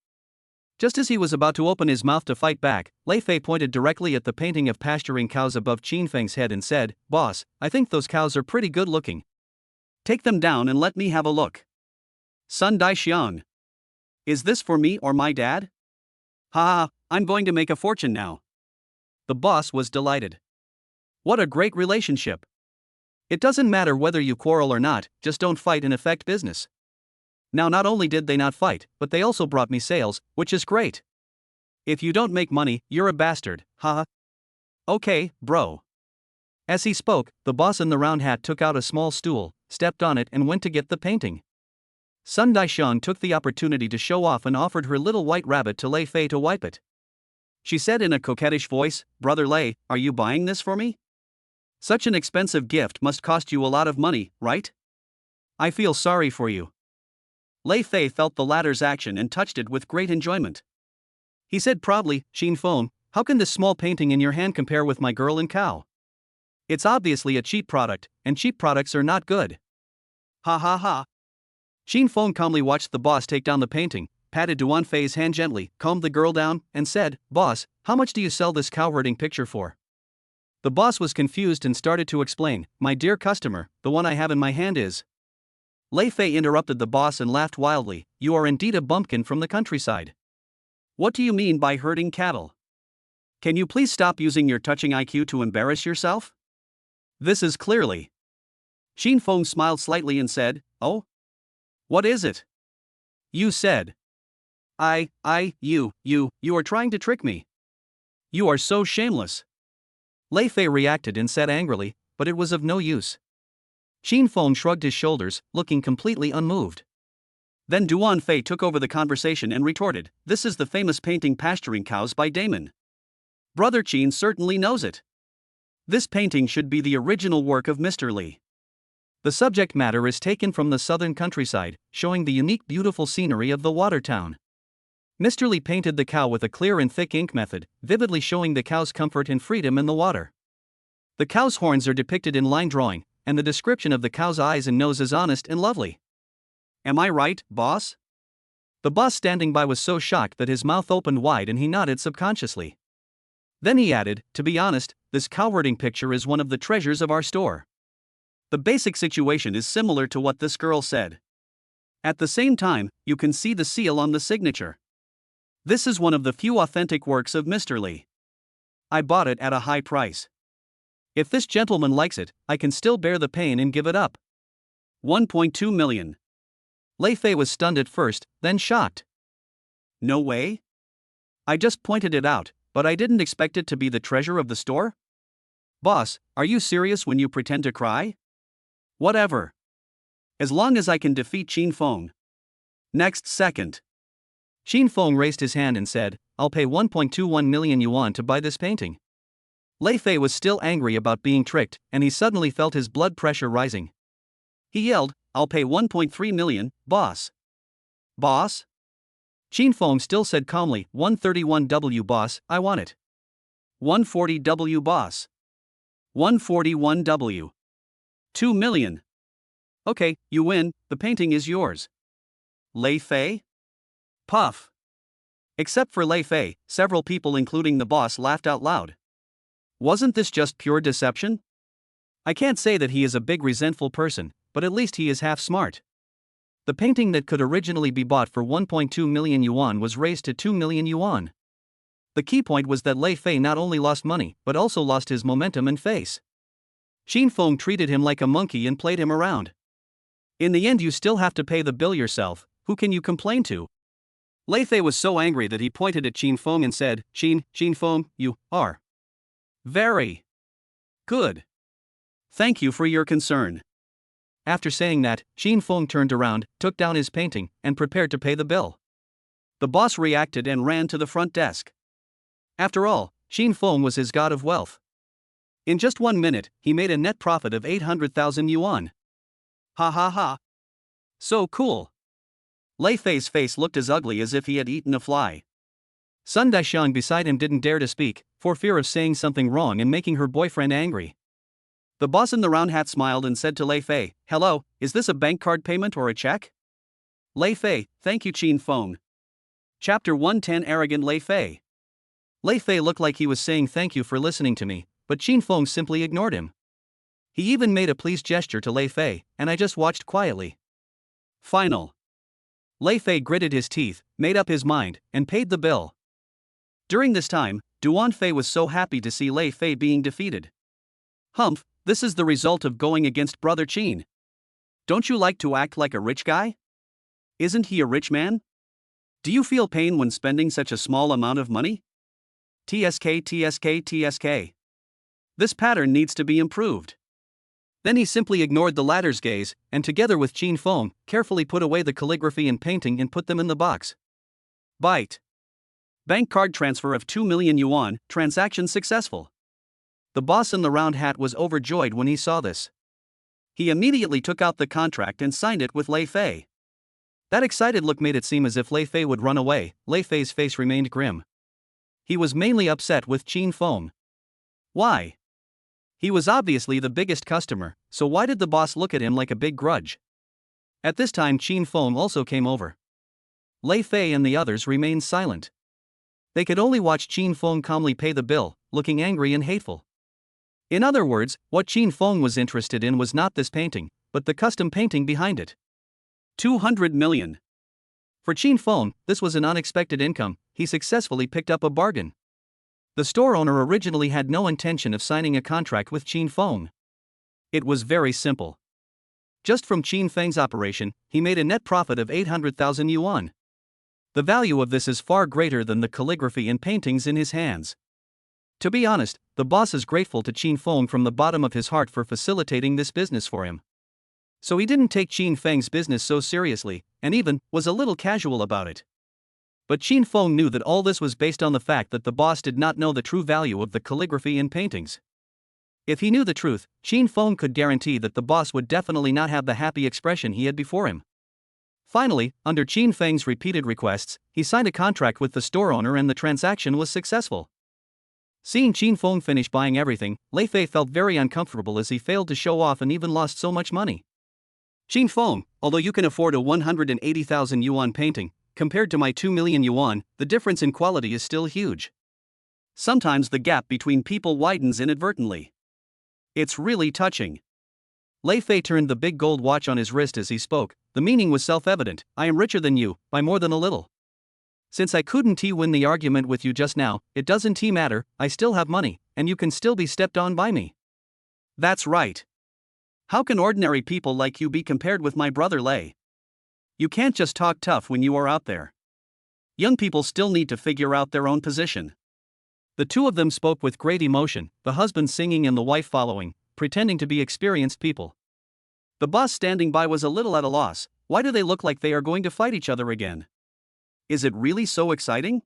Just as he was about to open his mouth to fight back, Lei Fei pointed directly at the painting of pasturing cows above Qin Feng's head and said, Boss, I think those cows are pretty good looking. Take them down and let me have a look. Sun Daishiang. Is this for me or my dad? Ha, I'm going to make a fortune now. The boss was delighted. What a great relationship. It doesn't matter whether you quarrel or not, just don't fight and affect business. Now not only did they not fight, but they also brought me sales, which is great. If you don't make money, you're a bastard, haha. Okay, bro. As he spoke, the boss in the round hat took out a small stool, stepped on it and went to get the painting. Sun Daishiang took the opportunity to show off and offered her little white rabbit to Lei Fei to wipe it. She said in a coquettish voice, Brother Lei, are you buying this for me? Such an expensive gift must cost you a lot of money, right? I feel sorry for you. Lei Fei felt the latter's action and touched it with great enjoyment. He said proudly, Qin Feng, how can this small painting in your hand compare with my girl and cow? It's obviously a cheap product, and cheap products are not good. Ha ha ha. Qin Feng calmly watched the boss take down the painting, patted Duan Fei's hand gently, calmed the girl down, and said, Boss, how much do you sell this cow herding picture for? The boss was confused and started to explain, My dear customer, the one I have in my hand is. Lei Fei interrupted the boss and laughed wildly, You are indeed a bumpkin from the countryside. What do you mean by herding cattle? Can you please stop using your touching IQ to embarrass yourself? This is clearly. Qin Feng smiled slightly and said, Oh? What is it? You said. You are trying to trick me. You are so shameless. Lei Fei reacted and said angrily, but it was of no use. Qin Feng shrugged his shoulders, looking completely unmoved. Then Duan Fei took over the conversation and retorted, This is the famous painting Pasturing Cows by Damon. Brother Qin certainly knows it. This painting should be the original work of Mr. Li. The subject matter is taken from the southern countryside, showing the unique beautiful scenery of the water town. Mr. Li painted the cow with a clear and thick ink method, vividly showing the cow's comfort and freedom in the water. The cow's horns are depicted in line drawing, and the description of the cow's eyes and nose is honest and lovely. Am I right, boss? The boss standing by was so shocked that his mouth opened wide and he nodded subconsciously. Then he added, To be honest, this cowherding picture is one of the treasures of our store. The basic situation is similar to what this girl said. At the same time, you can see the seal on the signature. This is one of the few authentic works of Mr. Lee. I bought it at a high price. If this gentleman likes it, I can still bear the pain and give it up. 1.2 million. Lei Fei was stunned at first, then shocked. No way? I just pointed it out, but I didn't expect it to be the treasure of the store? Boss, are you serious when you pretend to cry? Whatever. As long as I can defeat Qin Feng. Next second. Qin Feng raised his hand and said, I'll pay 1.21 million yuan to buy this painting. Lei Fei was still angry about being tricked, and he suddenly felt his blood pressure rising. He yelled, I'll pay 1.3 million, boss. Boss? Qin Feng still said calmly, 131W boss, I want it. 140W boss. 141W. 2 million. Okay, you win, the painting is yours. Lei Fei? Puff. Except for Lei Fei, several people including the boss laughed out loud. Wasn't this just pure deception? I can't say that he is a big resentful person, but at least he is half smart. The painting that could originally be bought for 1.2 million yuan was raised to 2 million yuan. The key point was that Lei Fei not only lost money, but also lost his momentum and face. Qin Feng treated him like a monkey and played him around. In the end, you still have to pay the bill yourself, who can you complain to? Lei Fei was so angry that he pointed at Qin Feng and said, Qin Feng, you are very good. Thank you for your concern. After saying that, Qin Feng turned around, took down his painting, and prepared to pay the bill. The boss reacted and ran to the front desk. After all, Qin Feng was his god of wealth. In just 1 minute, he made a net profit of 800,000 yuan. Ha ha ha. So cool. Lei Fei's face looked as ugly as if he had eaten a fly. Sun Daishang beside him didn't dare to speak, for fear of saying something wrong and making her boyfriend angry. The boss in the round hat smiled and said to Lei Fei, Hello, is this a bank card payment or a check? Lei Fei, thank you Qin Feng. Chapter 110 Arrogant Lei Fei. Lei Fei looked like he was saying thank you for listening to me, but Qin Feng simply ignored him. He even made a pleased gesture to Lei Fei, and I just watched quietly. Final. Lei Fei gritted his teeth, made up his mind, and paid the bill. During this time, Duan Fei was so happy to see Lei Fei being defeated. Humph, this is the result of going against Brother Qin. Don't you like to act like a rich guy? Isn't he a rich man? Do you feel pain when spending such a small amount of money? TSK. This pattern needs to be improved. Then he simply ignored the latter's gaze, and together with Qin Feng, carefully put away the calligraphy and painting and put them in the box. Bite. Bank card transfer of 2 million yuan, transaction successful. The boss in the round hat was overjoyed when he saw this. He immediately took out the contract and signed it with Lei Fei. That excited look made it seem as if Lei Fei would run away. Lei Fei's face remained grim. He was mainly upset with Qin Feng. Why? He was obviously the biggest customer, so why did the boss look at him like a big grudge? At this time Qin Feng also came over. Lei Fei and the others remained silent. They could only watch Qin Feng calmly pay the bill, looking angry and hateful. In other words, what Qin Feng was interested in was not this painting, but the custom painting behind it. 200 million. For Qin Feng, this was an unexpected income. He successfully picked up a bargain. The store owner originally had no intention of signing a contract with Qin Feng. It was very simple. Just from Qin Feng's operation, he made a net profit of 800,000 yuan. The value of this is far greater than the calligraphy and paintings in his hands. To be honest, the boss is grateful to Qin Feng from the bottom of his heart for facilitating this business for him. So he didn't take Qin Feng's business so seriously, and even was a little casual about it. But Qin Feng knew that all this was based on the fact that the boss did not know the true value of the calligraphy and paintings. If he knew the truth, Qin Feng could guarantee that the boss would definitely not have the happy expression he had before him. Finally, under Qin Feng's repeated requests, he signed a contract with the store owner and the transaction was successful. Seeing Qin Feng finish buying everything, Lei Fei felt very uncomfortable as he failed to show off and even lost so much money. Qin Feng, although you can afford a 180,000 yuan painting, compared to my 2 million yuan, the difference in quality is still huge. Sometimes the gap between people widens inadvertently. It's really touching. Lei Fei turned the big gold watch on his wrist as he spoke. The meaning was self-evident. I am richer than you, by more than a little. Since I couldn't win the argument with you just now, it doesn't matter, I still have money, and you can still be stepped on by me. That's right. How can ordinary people like you be compared with my brother Lei? You can't just talk tough when you are out there. Young people still need to figure out their own position. The two of them spoke with great emotion, the husband singing and the wife following, pretending to be experienced people. The boss standing by was a little at a loss. Why do they look like they are going to fight each other again? Is it really so exciting?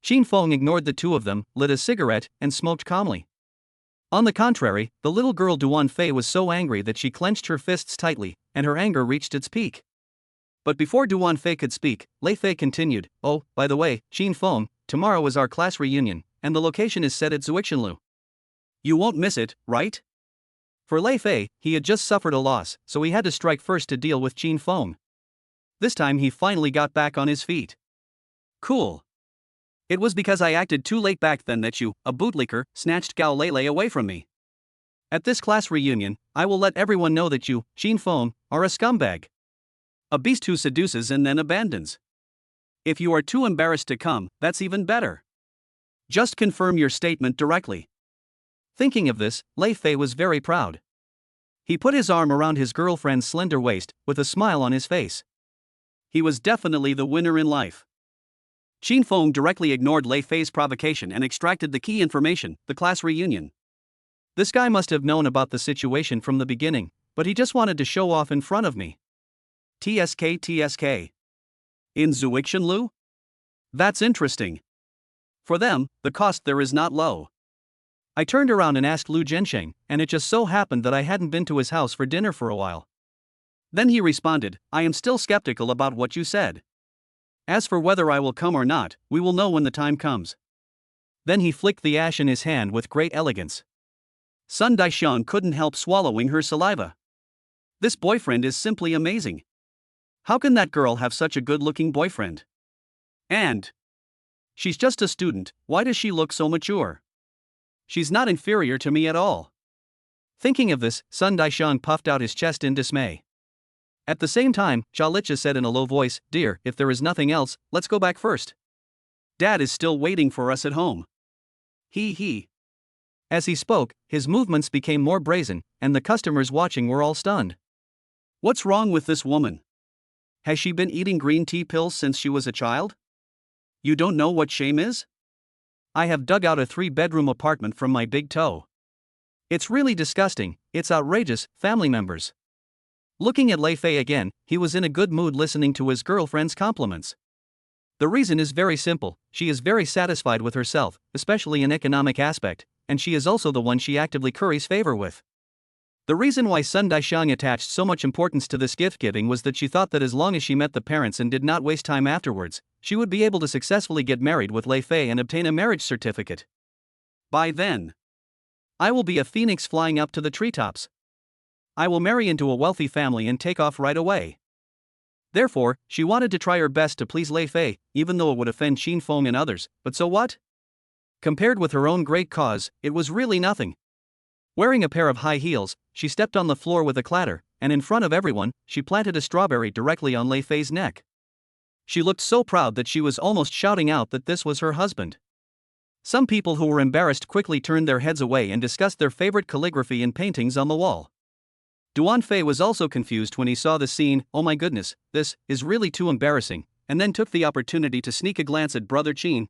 Xin Feng ignored the two of them, lit a cigarette, and smoked calmly. On the contrary, the little girl Duan Fei was so angry that she clenched her fists tightly, and her anger reached its peak. But before Duan Fei could speak, Lei Fei continued, "Oh, by the way, Xin Feng, tomorrow is our class reunion, and the location is set at Zuixinlu. You won't miss it, right?" For Lei Fei, he had just suffered a loss, so he had to strike first to deal with Xin Feng. This time he finally got back on his feet. Cool. It was because I acted too late back then that you, a bootlicker, snatched Gao Lele away from me. At this class reunion, I will let everyone know that you, Xin Feng, are a scumbag. A beast who seduces and then abandons. If you are too embarrassed to come, that's even better. Just confirm your statement directly. Thinking of this, Lei Fei was very proud. He put his arm around his girlfriend's slender waist, with a smile on his face. He was definitely the winner in life. Xin Feng directly ignored Lei Fei's provocation and extracted the key information, the class reunion. This guy must have known about the situation from the beginning, but he just wanted to show off in front of me. TSK. In Zuixinlu? That's interesting. For them, the cost there is not low. I turned around and asked Lu Zhensheng, and it just so happened that I hadn't been to his house for dinner for a while. Then he responded, I am still skeptical about what you said. As for whether I will come or not, we will know when the time comes. Then he flicked the ash in his hand with great elegance. Sun Daishan couldn't help swallowing her saliva. This boyfriend is simply amazing. How can that girl have such a good-looking boyfriend? And she's just a student, why does she look so mature? She's not inferior to me at all. Thinking of this, Sun Daishan puffed out his chest in dismay. At the same time, Xia Licha said in a low voice, Dear, if there is nothing else, let's go back first. Dad is still waiting for us at home. He. As he spoke, his movements became more brazen, and the customers watching were all stunned. What's wrong with this woman? Has she been eating green tea pills since she was a child? You don't know what shame is? I have dug out a 3-bedroom apartment from my big toe. It's really disgusting, it's outrageous, family members. Looking at Lei Fei again, he was in a good mood listening to his girlfriend's compliments. The reason is very simple, she is very satisfied with herself, especially in economic aspect, and she is also the one she actively curries favor with. The reason why Sun Daishang attached so much importance to this gift-giving was that she thought that as long as she met the parents and did not waste time afterwards, she would be able to successfully get married with Lei Fei and obtain a marriage certificate. By then, I will be a phoenix flying up to the treetops. I will marry into a wealthy family and take off right away. Therefore, she wanted to try her best to please Lei Fei, even though it would offend Xin Feng and others, but so what? Compared with her own great cause, it was really nothing. Wearing a pair of high heels, she stepped on the floor with a clatter, and in front of everyone, she planted a strawberry directly on Lei Fei's neck. She looked so proud that she was almost shouting out that this was her husband. Some people who were embarrassed quickly turned their heads away and discussed their favorite calligraphy and paintings on the wall. Duan Fei was also confused when he saw the scene. Oh my goodness, this is really too embarrassing, and then took the opportunity to sneak a glance at Brother Qin,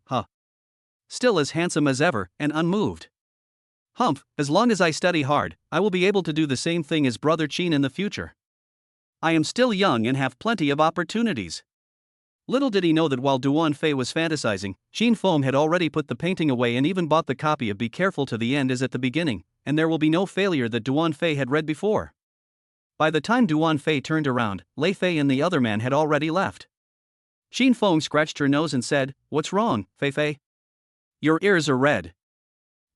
still as handsome as ever, and unmoved. Humph, as long as I study hard, I will be able to do the same thing as Brother Qin in the future. I am still young and have plenty of opportunities. Little did he know that while Duan Fei was fantasizing, Xin Feng had already put the painting away and even bought the copy of Be Careful to the End as at the beginning, and there will be no failure that Duan Fei had read before. By the time Duan Fei turned around, Lei Fei and the other man had already left. Xin Feng scratched her nose and said, What's wrong, Fei Fei? Your ears are red.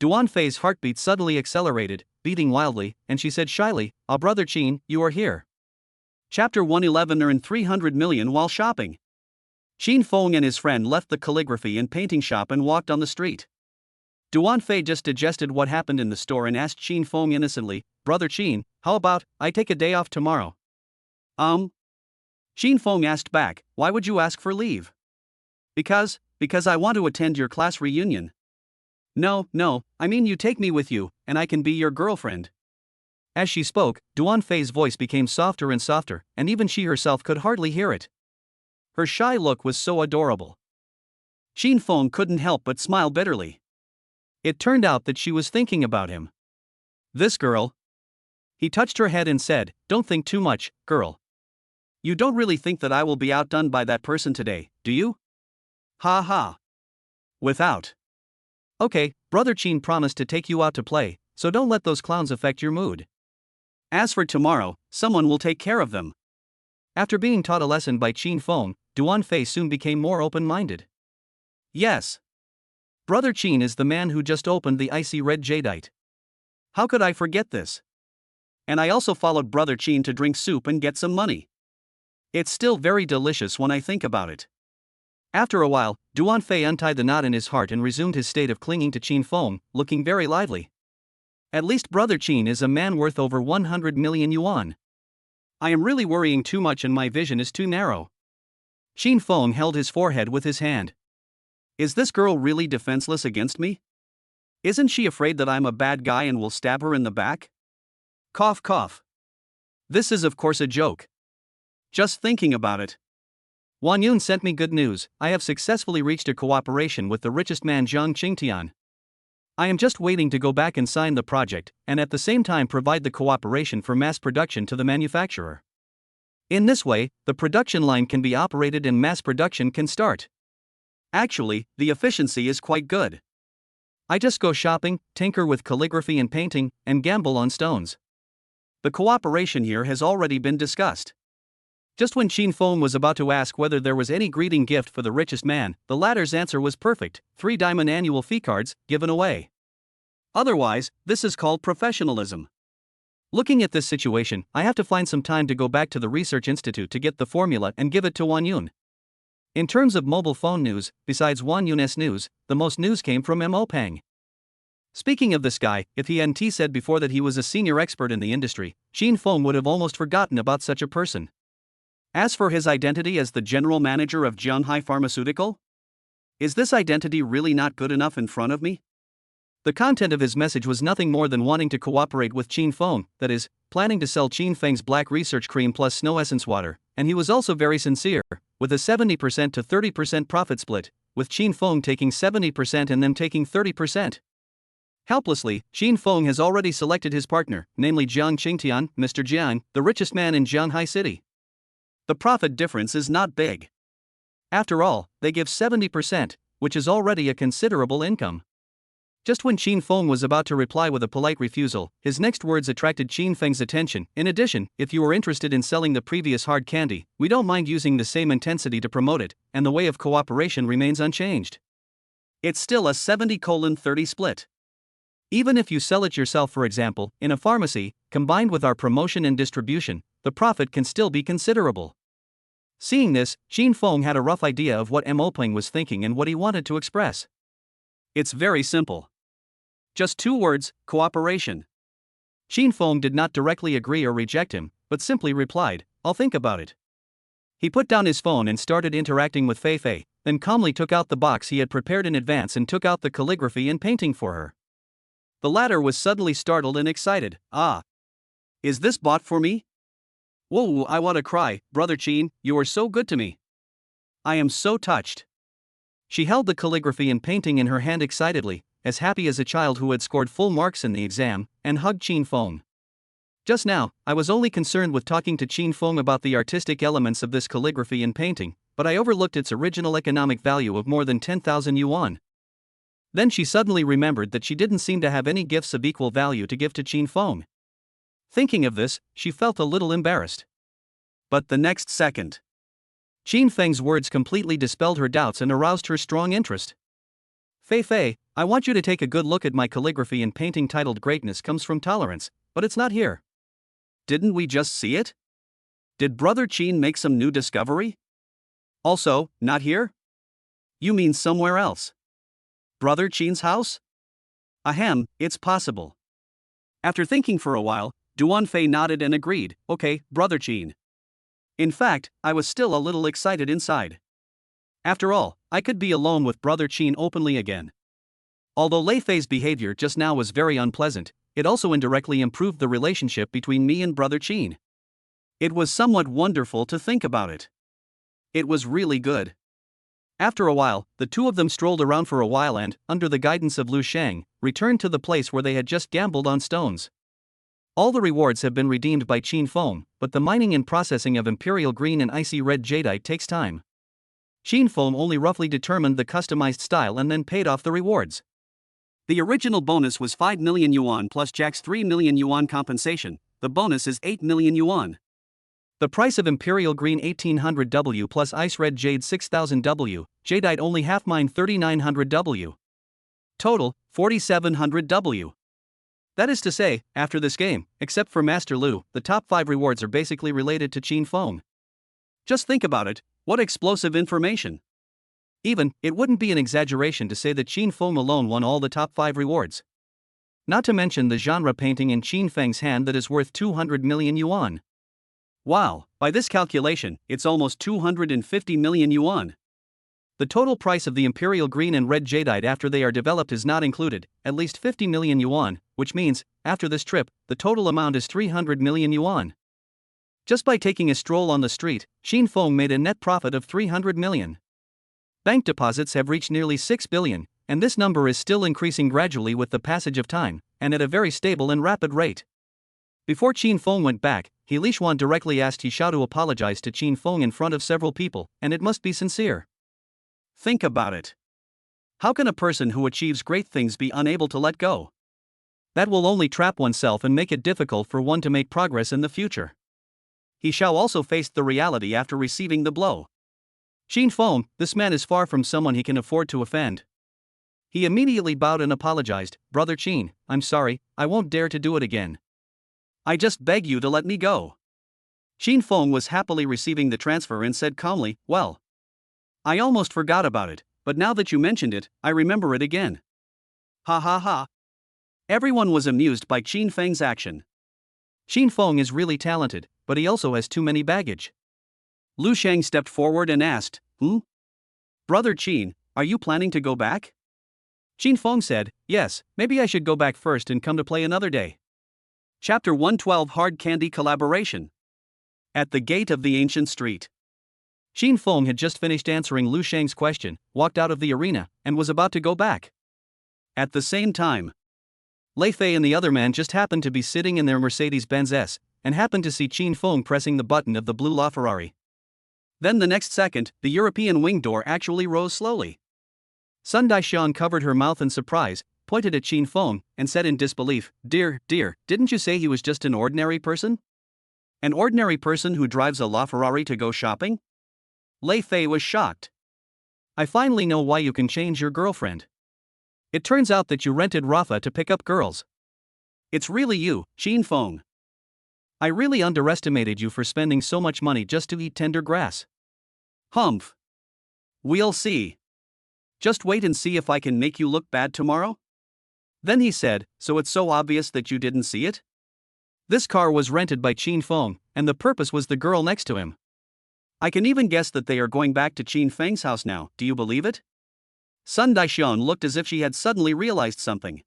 Duan Fei's heartbeat suddenly accelerated, beating wildly, and she said shyly, Brother Qin, you are here. Chapter 111 Earn 300 million while shopping. Xin Feng and his friend left the calligraphy and painting shop and walked on the street. Duan Fei just digested what happened in the store and asked Qin Feng innocently, "Brother Qin, how about I take a day off tomorrow?" Qin Feng asked back, "Why would you ask for leave?" Because I want to attend your class reunion." No, I mean you take me with you, and I can be your girlfriend." As she spoke, Duan Fei's voice became softer and softer, and even she herself could hardly hear it. Her shy look was so adorable. Qin Feng couldn't help but smile bitterly. It turned out that she was thinking about him. This girl. He touched her head and said, "Don't think too much, girl. You don't really think that I will be outdone by that person today, do you? Ha ha. Without. Okay, Brother Qin promised to take you out to play, so don't let those clowns affect your mood. As for tomorrow, someone will take care of them." After being taught a lesson by Qin Feng, Duan Fei soon became more open-minded. Yes. Brother Qin is the man who just opened the icy red jadeite. How could I forget this? And I also followed Brother Qin to drink soup and get some money. It's still very delicious when I think about it. After a while, Duan Fei untied the knot in his heart and resumed his state of clinging to Qin Feng, looking very lively. At least Brother Qin is a man worth over 100 million yuan. I am really worrying too much and my vision is too narrow. Qin Feng held his forehead with his hand. Is this girl really defenseless against me? Isn't she afraid that I'm a bad guy and will stab her in the back? Cough cough. This is of course a joke. Just thinking about it. Wang Yun sent me good news. I have successfully reached a cooperation with the richest man Zhang Qingtian. I am just waiting to go back and sign the project, and at the same time provide the cooperation for mass production to the manufacturer. In this way, the production line can be operated and mass production can start. Actually, the efficiency is quite good. I just go shopping, tinker with calligraphy and painting, and gamble on stones. The cooperation here has already been discussed. Just when Qin Feng was about to ask whether there was any greeting gift for the richest man, the latter's answer was perfect: 3 diamond annual fee cards, given away. Otherwise, this is called professionalism. Looking at this situation, I have to find some time to go back to the research institute to get the formula and give it to Wang Yun. In terms of mobile phone news, besides Wang Yun's news, the most news came from Mo Peng. Speaking of this guy, if he hadn't said before that he was a senior expert in the industry, Qin Feng would have almost forgotten about such a person. As for his identity as the general manager of Jianhai Pharmaceutical, is this identity really not good enough in front of me? The content of his message was nothing more than wanting to cooperate with Qin Feng, that is, planning to sell Qin Feng's black research cream plus snow essence water, and he was also very sincere, with a 70% to 30% profit split, with Qin Feng taking 70% and them taking 30%. Helplessly, Qin Feng has already selected his partner, namely Zhang Qingtian, Mr. Jian, the richest man in Jianhai City. The profit difference is not big. After all, they give 70%, which is already a considerable income. Just when Qin Feng was about to reply with a polite refusal, his next words attracted Qin Feng's attention. In addition, if you are interested in selling the previous hard candy, we don't mind using the same intensity to promote it, and the way of cooperation remains unchanged. It's still a 70:30 split. Even if you sell it yourself, for example, in a pharmacy, combined with our promotion and distribution, the profit can still be considerable. Seeing this, Qin Feng had a rough idea of what Mo Peng was thinking and what he wanted to express. It's very simple. Just 2 words: cooperation. Qin Feng did not directly agree or reject him, but simply replied, "I'll think about it." He put down his phone and started interacting with Fei Fei, then calmly took out the box he had prepared in advance and took out the calligraphy and painting for her. The latter was suddenly startled and excited. "Ah! Is this bought for me? Whoa, I want to cry, Brother Qin, you are so good to me. I am so touched." She held the calligraphy and painting in her hand excitedly, as happy as a child who had scored full marks in the exam, and hugged Qin Feng. Just now, I was only concerned with talking to Qin Feng about the artistic elements of this calligraphy and painting, but I overlooked its original economic value of more than 10,000 yuan. Then she suddenly remembered that she didn't seem to have any gifts of equal value to give to Qin Feng. Thinking of this, she felt a little embarrassed. But the next second, Qin Feng's words completely dispelled her doubts and aroused her strong interest. "Fei Fei, I want you to take a good look at my calligraphy and painting titled Greatness Comes from Tolerance, but it's not here." Didn't we just see it? Did Brother Qin make some new discovery? Also, not here? You mean somewhere else? Brother Qin's house? Ahem, it's possible. After thinking for a while, Duan Fei nodded and agreed, okay, brother Qin. In fact, I was still a little excited inside. After all, I could be alone with brother Qin openly again. Although Lei Fei's behavior just now was very unpleasant, it also indirectly improved the relationship between me and brother Qin. It was somewhat wonderful to think about it. It was really good. After a while, the two of them strolled around for a while and, under the guidance of Lu Shang, returned to the place where they had just gambled on stones. All the rewards have been redeemed by Qin Feng, but the mining and processing of Imperial Green and Icy Red Jadeite takes time. Qin Feng only roughly determined the customized style and then paid off the rewards. The original bonus was 5 million yuan plus Jack's 3 million yuan compensation. The bonus is 8 million yuan. The price of Imperial Green 1800W plus Ice Red Jade 6000W, Jadeite only half mine 3900W. Total, 4700W. That is to say, after this game, except for Master Lu, the top 5 rewards are basically related to Qin Feng. Just think about it, what explosive information. Even, it wouldn't be an exaggeration to say that Qin Feng alone won all the top 5 rewards. Not to mention the genre painting in Qin Feng's hand that is worth 200 million yuan. Wow, by this calculation, it's almost 250 million yuan. The total price of the Imperial Green and Red Jadeite after they are developed is not included, at least 50 million yuan, which means, after this trip, the total amount is 300 million yuan. Just by taking a stroll on the street, Qin Feng made a net profit of 300 million. Bank deposits have reached nearly 6 billion, and this number is still increasing gradually with the passage of time, and at a very stable and rapid rate. Before Qin Feng went back, He Lishuan directly asked He Xiao to apologize to Qin Feng in front of several people, and it must be sincere. Think about it. How can a person who achieves great things be unable to let go? That will only trap oneself and make it difficult for one to make progress in the future. He Xiao also faced the reality after receiving the blow. Qin Feng, this man is far from someone he can afford to offend. He immediately bowed and apologized, Brother Qin, I'm sorry, I won't dare to do it again. I just beg you to let me go. Qin Feng was happily receiving the transfer and said calmly, well, I almost forgot about it, but now that you mentioned it, I remember it again. Ha ha ha. Everyone was amused by Qin Feng's action. Qin Feng is really talented, but he also has too many baggage. Lu Shang stepped forward and asked, Brother Qin, are you planning to go back? Qin Feng said, yes, maybe I should go back first and come to play another day. Chapter 112 Hard Candy Collaboration. At the gate of the ancient street. Qin Feng had just finished answering Lu Shang's question, walked out of the arena, and was about to go back. At the same time, Lei Fei and the other man just happened to be sitting in their Mercedes-Benz S, and happened to see Qin Feng pressing the button of the blue LaFerrari. Then the next second, the European wing door actually rose slowly. Sun Daishan covered her mouth in surprise, pointed at Qin Feng, and said in disbelief, Dear, didn't you say he was just an ordinary person? An ordinary person who drives a LaFerrari to go shopping? Lei Fei was shocked. I finally know why you can change your girlfriend. It turns out that you rented Rafa to pick up girls. It's really you, Qin Feng. I really underestimated you for spending so much money just to eat tender grass. Humph. We'll see. Just wait and see if I can make you look bad tomorrow? Then he said, so it's so obvious that you didn't see it? This car was rented by Qin Feng, and the purpose was the girl next to him. I can even guess that they are going back to Qin Feng's house now, do you believe it? Sun Daishan looked as if she had suddenly realized something.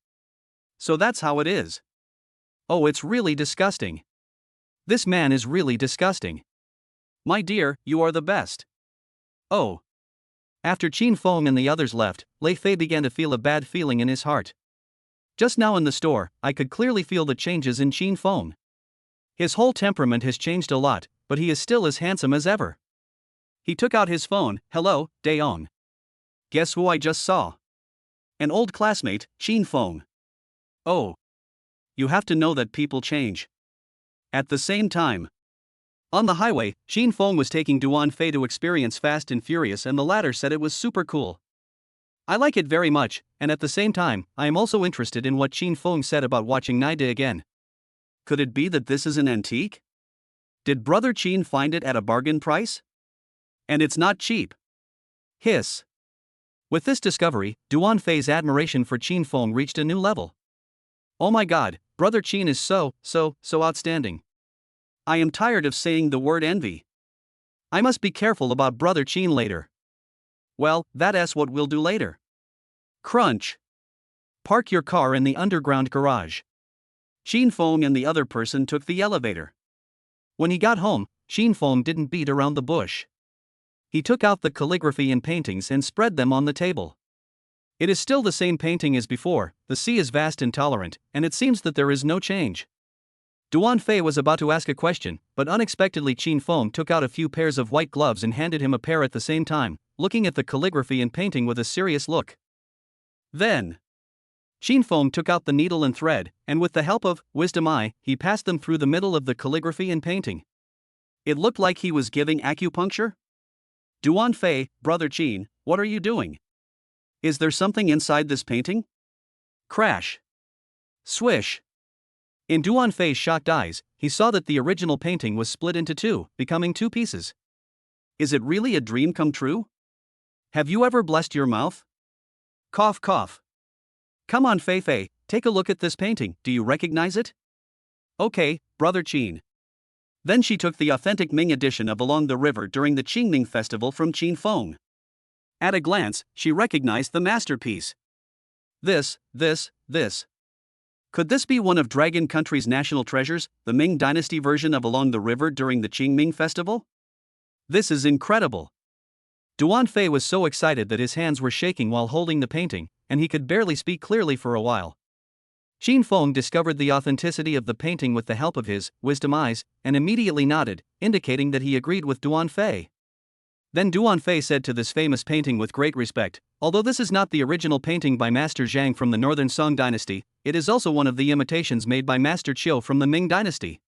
So that's how it is. Oh, it's really disgusting. This man is really disgusting. My dear, you are the best. Oh. After Qin Feng and the others left, Lei Fei began to feel a bad feeling in his heart. Just now in the store, I could clearly feel the changes in Qin Feng. His whole temperament has changed a lot, but he is still as handsome as ever. He took out his phone. Hello, Daong. Guess who I just saw? An old classmate, Qin Feng. Oh. You have to know that people change. At the same time, on the highway, Qin Feng was taking Duan Fei to experience Fast and Furious, and the latter said it was super cool. I like it very much, and at the same time, I am also interested in what Qin Feng said about watching Naide again. Could it be that this is an antique? Did Brother Qin find it at a bargain price? And it's not cheap. Hiss. With this discovery, Duan Fei's admiration for Qin Feng reached a new level. Oh my god, Brother Qin is so outstanding. I am tired of saying the word envy. I must be careful about Brother Qin later. Well, that's what we'll do later. Crunch. Park your car in the underground garage. Qin Feng and the other person took the elevator. When he got home, Qin Feng didn't beat around the bush. He took out the calligraphy and paintings and spread them on the table. It is still the same painting as before, the sea is vast and tolerant, and it seems that there is no change. Duan Fei was about to ask a question, but unexpectedly Qin Feng took out a few pairs of white gloves and handed him a pair at the same time, looking at the calligraphy and painting with a serious look. Then, Qin Feng took out the needle and thread, and with the help of wisdom eye, he passed them through the middle of the calligraphy and painting. It looked like he was giving acupuncture. Duan Fei, Brother Qin, what are you doing? Is there something inside this painting? Crash. Swish. In Duan Fei's shocked eyes, he saw that the original painting was split into two, becoming two pieces. Is it really a dream come true? Have you ever blessed your mouth? Cough cough. Come on Fei Fei, take a look at this painting, do you recognize it? Okay, Brother Qin. Then she took the authentic Ming edition of Along the River during the Qingming festival from Qin Feng. At a glance, she recognized the masterpiece. This. Could this be one of Dragon Country's national treasures, the Ming Dynasty version of Along the River during the Qingming festival? This is incredible. Duan Fei was so excited that his hands were shaking while holding the painting, and he could barely speak clearly for a while. Qin Feng discovered the authenticity of the painting with the help of his wisdom eyes, and immediately nodded, indicating that he agreed with Duan Fei. Then Duan Fei said to this famous painting with great respect, although this is not the original painting by Master Zhang from the Northern Song dynasty, it is also one of the imitations made by Master Qiu from the Ming dynasty.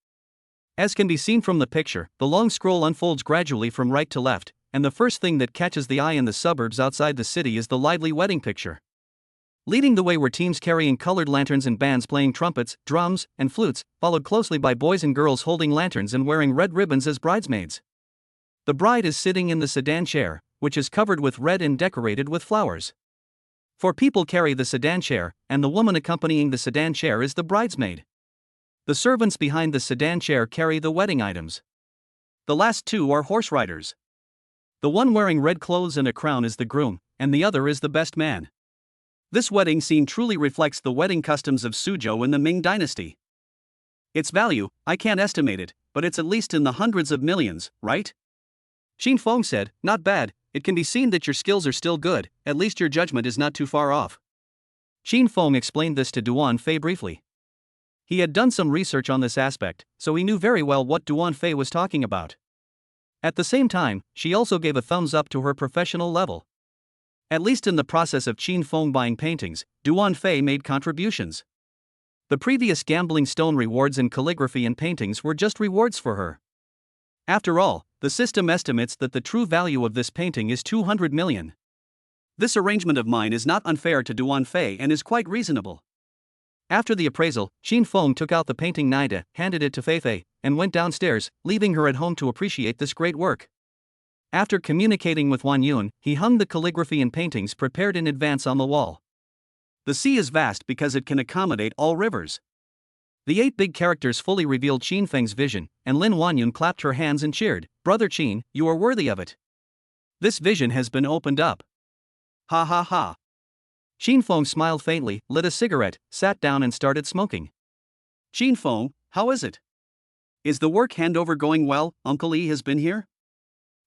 As can be seen from the picture, the long scroll unfolds gradually from right to left, and the first thing that catches the eye in the suburbs outside the city is the lively wedding picture. Leading the way were teams carrying colored lanterns and bands playing trumpets, drums, and flutes, followed closely by boys and girls holding lanterns and wearing red ribbons as bridesmaids. The bride is sitting in the sedan chair, which is covered with red and decorated with flowers. Four people carry the sedan chair, and the woman accompanying the sedan chair is the bridesmaid. The servants behind the sedan chair carry the wedding items. The last two are horse riders. The one wearing red clothes and a crown is the groom, and the other is the best man. This wedding scene truly reflects the wedding customs of Suzhou in the Ming dynasty. Its value, I can't estimate it, but it's at least in the hundreds of millions, right? Qin Feng said, not bad, it can be seen that your skills are still good, at least your judgment is not too far off. Qin Feng explained this to Duan Fei briefly. He had done some research on this aspect, so he knew very well what Duan Fei was talking about. At the same time, she also gave a thumbs up to her professional level. At least in the process of Qin Feng buying paintings, Duan Fei made contributions. The previous gambling stone rewards in calligraphy and paintings were just rewards for her. After all, the system estimates that the true value of this painting is 200 million. This arrangement of mine is not unfair to Duan Fei and is quite reasonable. After the appraisal, Qin Feng took out the painting Nida, handed it to Fei Fei, and went downstairs, leaving her at home to appreciate this great work. After communicating with Wan Yun, he hung the calligraphy and paintings prepared in advance on the wall. The sea is vast because it can accommodate all rivers. The 8 big characters fully revealed Qin Feng's vision, and Lin Wanyun clapped her hands and cheered, Brother Qin, you are worthy of it. This vision has been opened up. Ha ha ha. Qin Feng smiled faintly, lit a cigarette, sat down and started smoking. Qin Feng, how is it? Is the work handover going well? Uncle Yi has been here?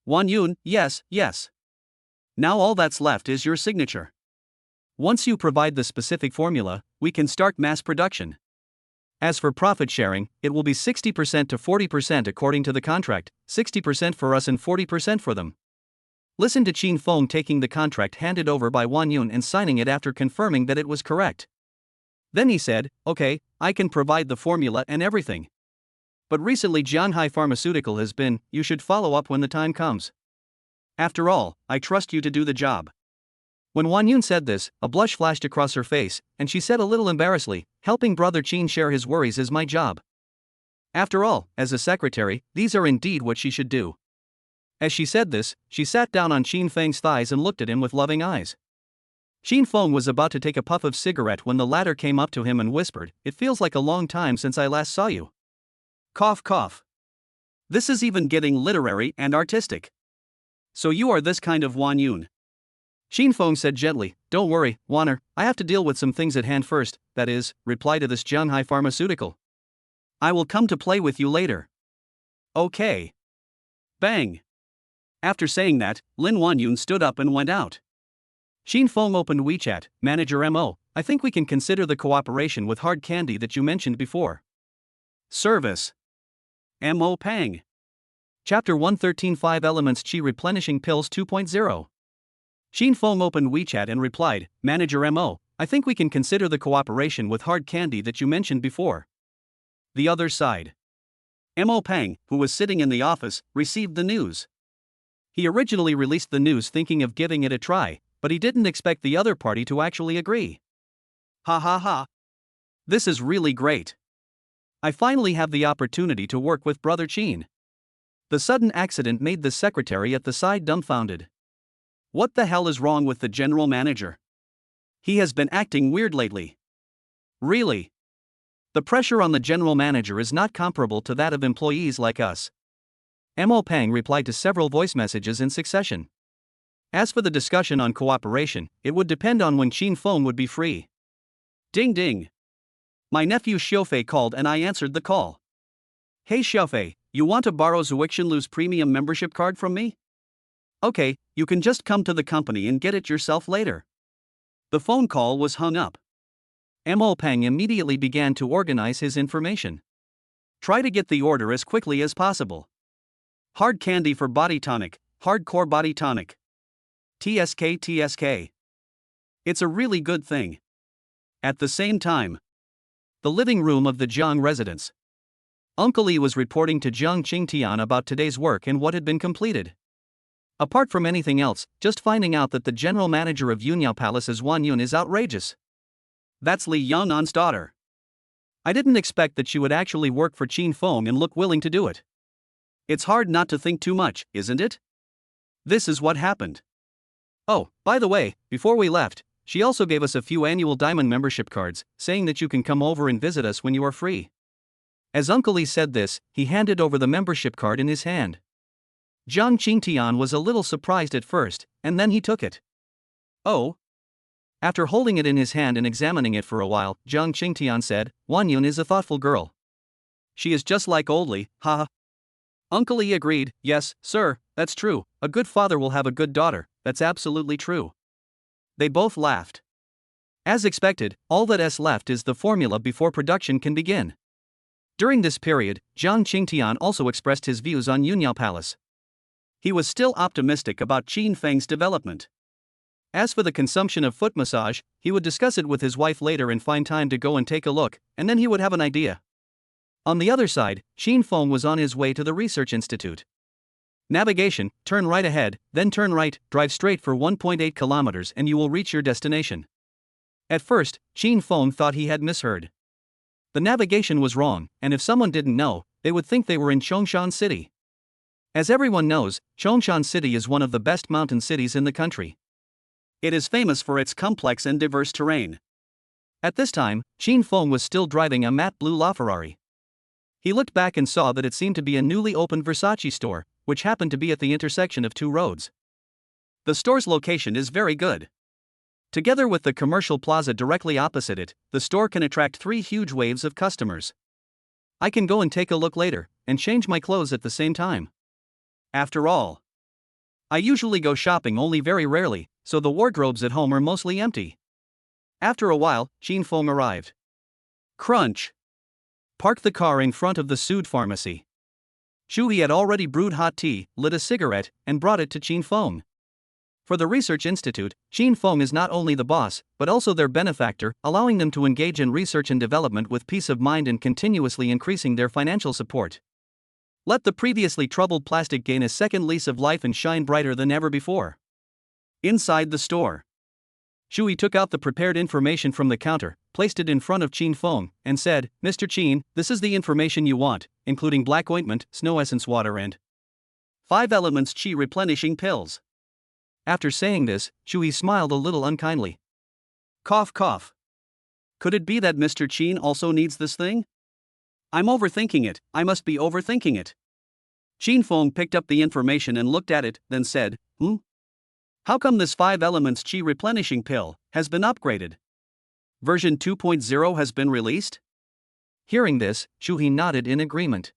Wan Yun, yes. Now all that's left is your signature. Once you provide the specific formula, we can start mass production. As for profit sharing, it will be 60% to 40% according to the contract, 60% for us and 40% for them. Listen to Qin Feng taking the contract handed over by Wan Yun and signing it after confirming that it was correct. Then he said, okay, I can provide the formula and everything. But recently Jianhai Pharmaceutical has been, you should follow up when the time comes. After all, I trust you to do the job. When Wan Yun said this, a blush flashed across her face, and she said a little embarrassedly, helping Brother Qin share his worries is my job. After all, as a secretary, these are indeed what she should do. As she said this, she sat down on Qin Feng's thighs and looked at him with loving eyes. Xin Feng was about to take a puff of cigarette when the latter came up to him and whispered, "It feels like a long time since I last saw you." Cough cough. This is even getting literary and artistic. So you are this kind of Wan Yun. Xin Feng said gently, "Don't worry, Wanner, I have to deal with some things at hand first, that is, reply to this Shanghai pharmaceutical. I will come to play with you later." Okay. Bang. After saying that, Lin Wanyun stood up and went out. Xin Feng opened WeChat, Manager MO, "I think we can consider the cooperation with hard candy that you mentioned before." Service. MO Pang. Chapter 113 5 Elements Qi Replenishing Pills 2.0. Xin Feng opened WeChat and replied, "Manager MO, I think we can consider the cooperation with hard candy that you mentioned before." The other side. MO Pang, who was sitting in the office, received the news. He originally released the news thinking of giving it a try, but he didn't expect the other party to actually agree. Ha ha ha. This is really great. I finally have the opportunity to work with Brother Qin. The sudden accident made the secretary at the side dumbfounded. What the hell is wrong with the general manager? He has been acting weird lately. Really? The pressure on the general manager is not comparable to that of employees like us. Mo Pang replied to several voice messages in succession. As for the discussion on cooperation, it would depend on when Xin Feng would be free. Ding ding. My nephew Xiaofei called and I answered the call. Hey Xiaofei, you want to borrow Zuixinlu's premium membership card from me? Okay, you can just come to the company and get it yourself later. The phone call was hung up. Mo Pang immediately began to organize his information. Try to get the order as quickly as possible. Hard candy for body tonic, hardcore body tonic. TSK. It's a really good thing. At the same time, the living room of the Jiang residence. Uncle Li was reporting to Jiang Qingtian about today's work and what had been completed. Apart from anything else, just finding out that the general manager of Yunyao Palace's Wan Yun is outrageous. That's Li Yang'an's daughter. I didn't expect that she would actually work for Qin Feng and look willing to do it. It's hard not to think too much, isn't it? This is what happened. Oh, by the way, before we left, she also gave us a few annual diamond membership cards, saying that you can come over and visit us when you are free. As Uncle Li said this, he handed over the membership card in his hand. Jiang Qingtian was a little surprised at first, and then he took it. Oh. After holding it in his hand and examining it for a while, Jiang Qingtian said, "Wan Yun is a thoughtful girl. She is just like old Li, haha." Uncle Li agreed, "Yes, sir, that's true. A good father will have a good daughter, that's absolutely true." They both laughed. As expected, all that's left is the formula before production can begin. During this period, Jiang Qingtian also expressed his views on Yunyao Palace. He was still optimistic about Qin Feng's development. As for the consumption of foot massage, he would discuss it with his wife later and find time to go and take a look, and then he would have an idea. On the other side, Qin Feng was on his way to the research institute. Navigation, turn right ahead, then turn right, drive straight for 1.8 kilometers and you will reach your destination. At first, Qin Feng thought he had misheard. The navigation was wrong, and if someone didn't know, they would think they were in Chongshan City. As everyone knows, Chongshan City is one of the best mountain cities in the country. It is famous for its complex and diverse terrain. At this time, Qin Feng was still driving a matte blue LaFerrari. He looked back and saw that it seemed to be a newly opened Versace store, which happened to be at the intersection of two roads. The store's location is very good. Together with the commercial plaza directly opposite it, the store can attract 3 huge waves of customers. I can go and take a look later, and change my clothes at the same time. After all, I usually go shopping only very rarely, so the wardrobes at home are mostly empty. After a while, Qin Feng arrived. Crunch. Parked the car in front of the Sud pharmacy. Shui had already brewed hot tea, lit a cigarette, and brought it to Qin Feng. For the research institute, Qin Feng is not only the boss, but also their benefactor, allowing them to engage in research and development with peace of mind and continuously increasing their financial support. Let the previously troubled plastic gain a second lease of life and shine brighter than ever before. Inside the store, Shui took out the prepared information from the counter, placed it in front of Qin Feng, and said, "Mr. Qin, this is the information you want, including black ointment, snow essence water and 5 elements Qi replenishing pills." After saying this, Shui smiled a little unkindly. Cough cough. Could it be that Mr. Chin also needs this thing? I'm overthinking it, I must be overthinking it. Chin Feng picked up the information and looked at it, then said, How come this 5 elements chi replenishing pill has been upgraded? Version 2.0 has been released? Hearing this, Shuhi nodded in agreement.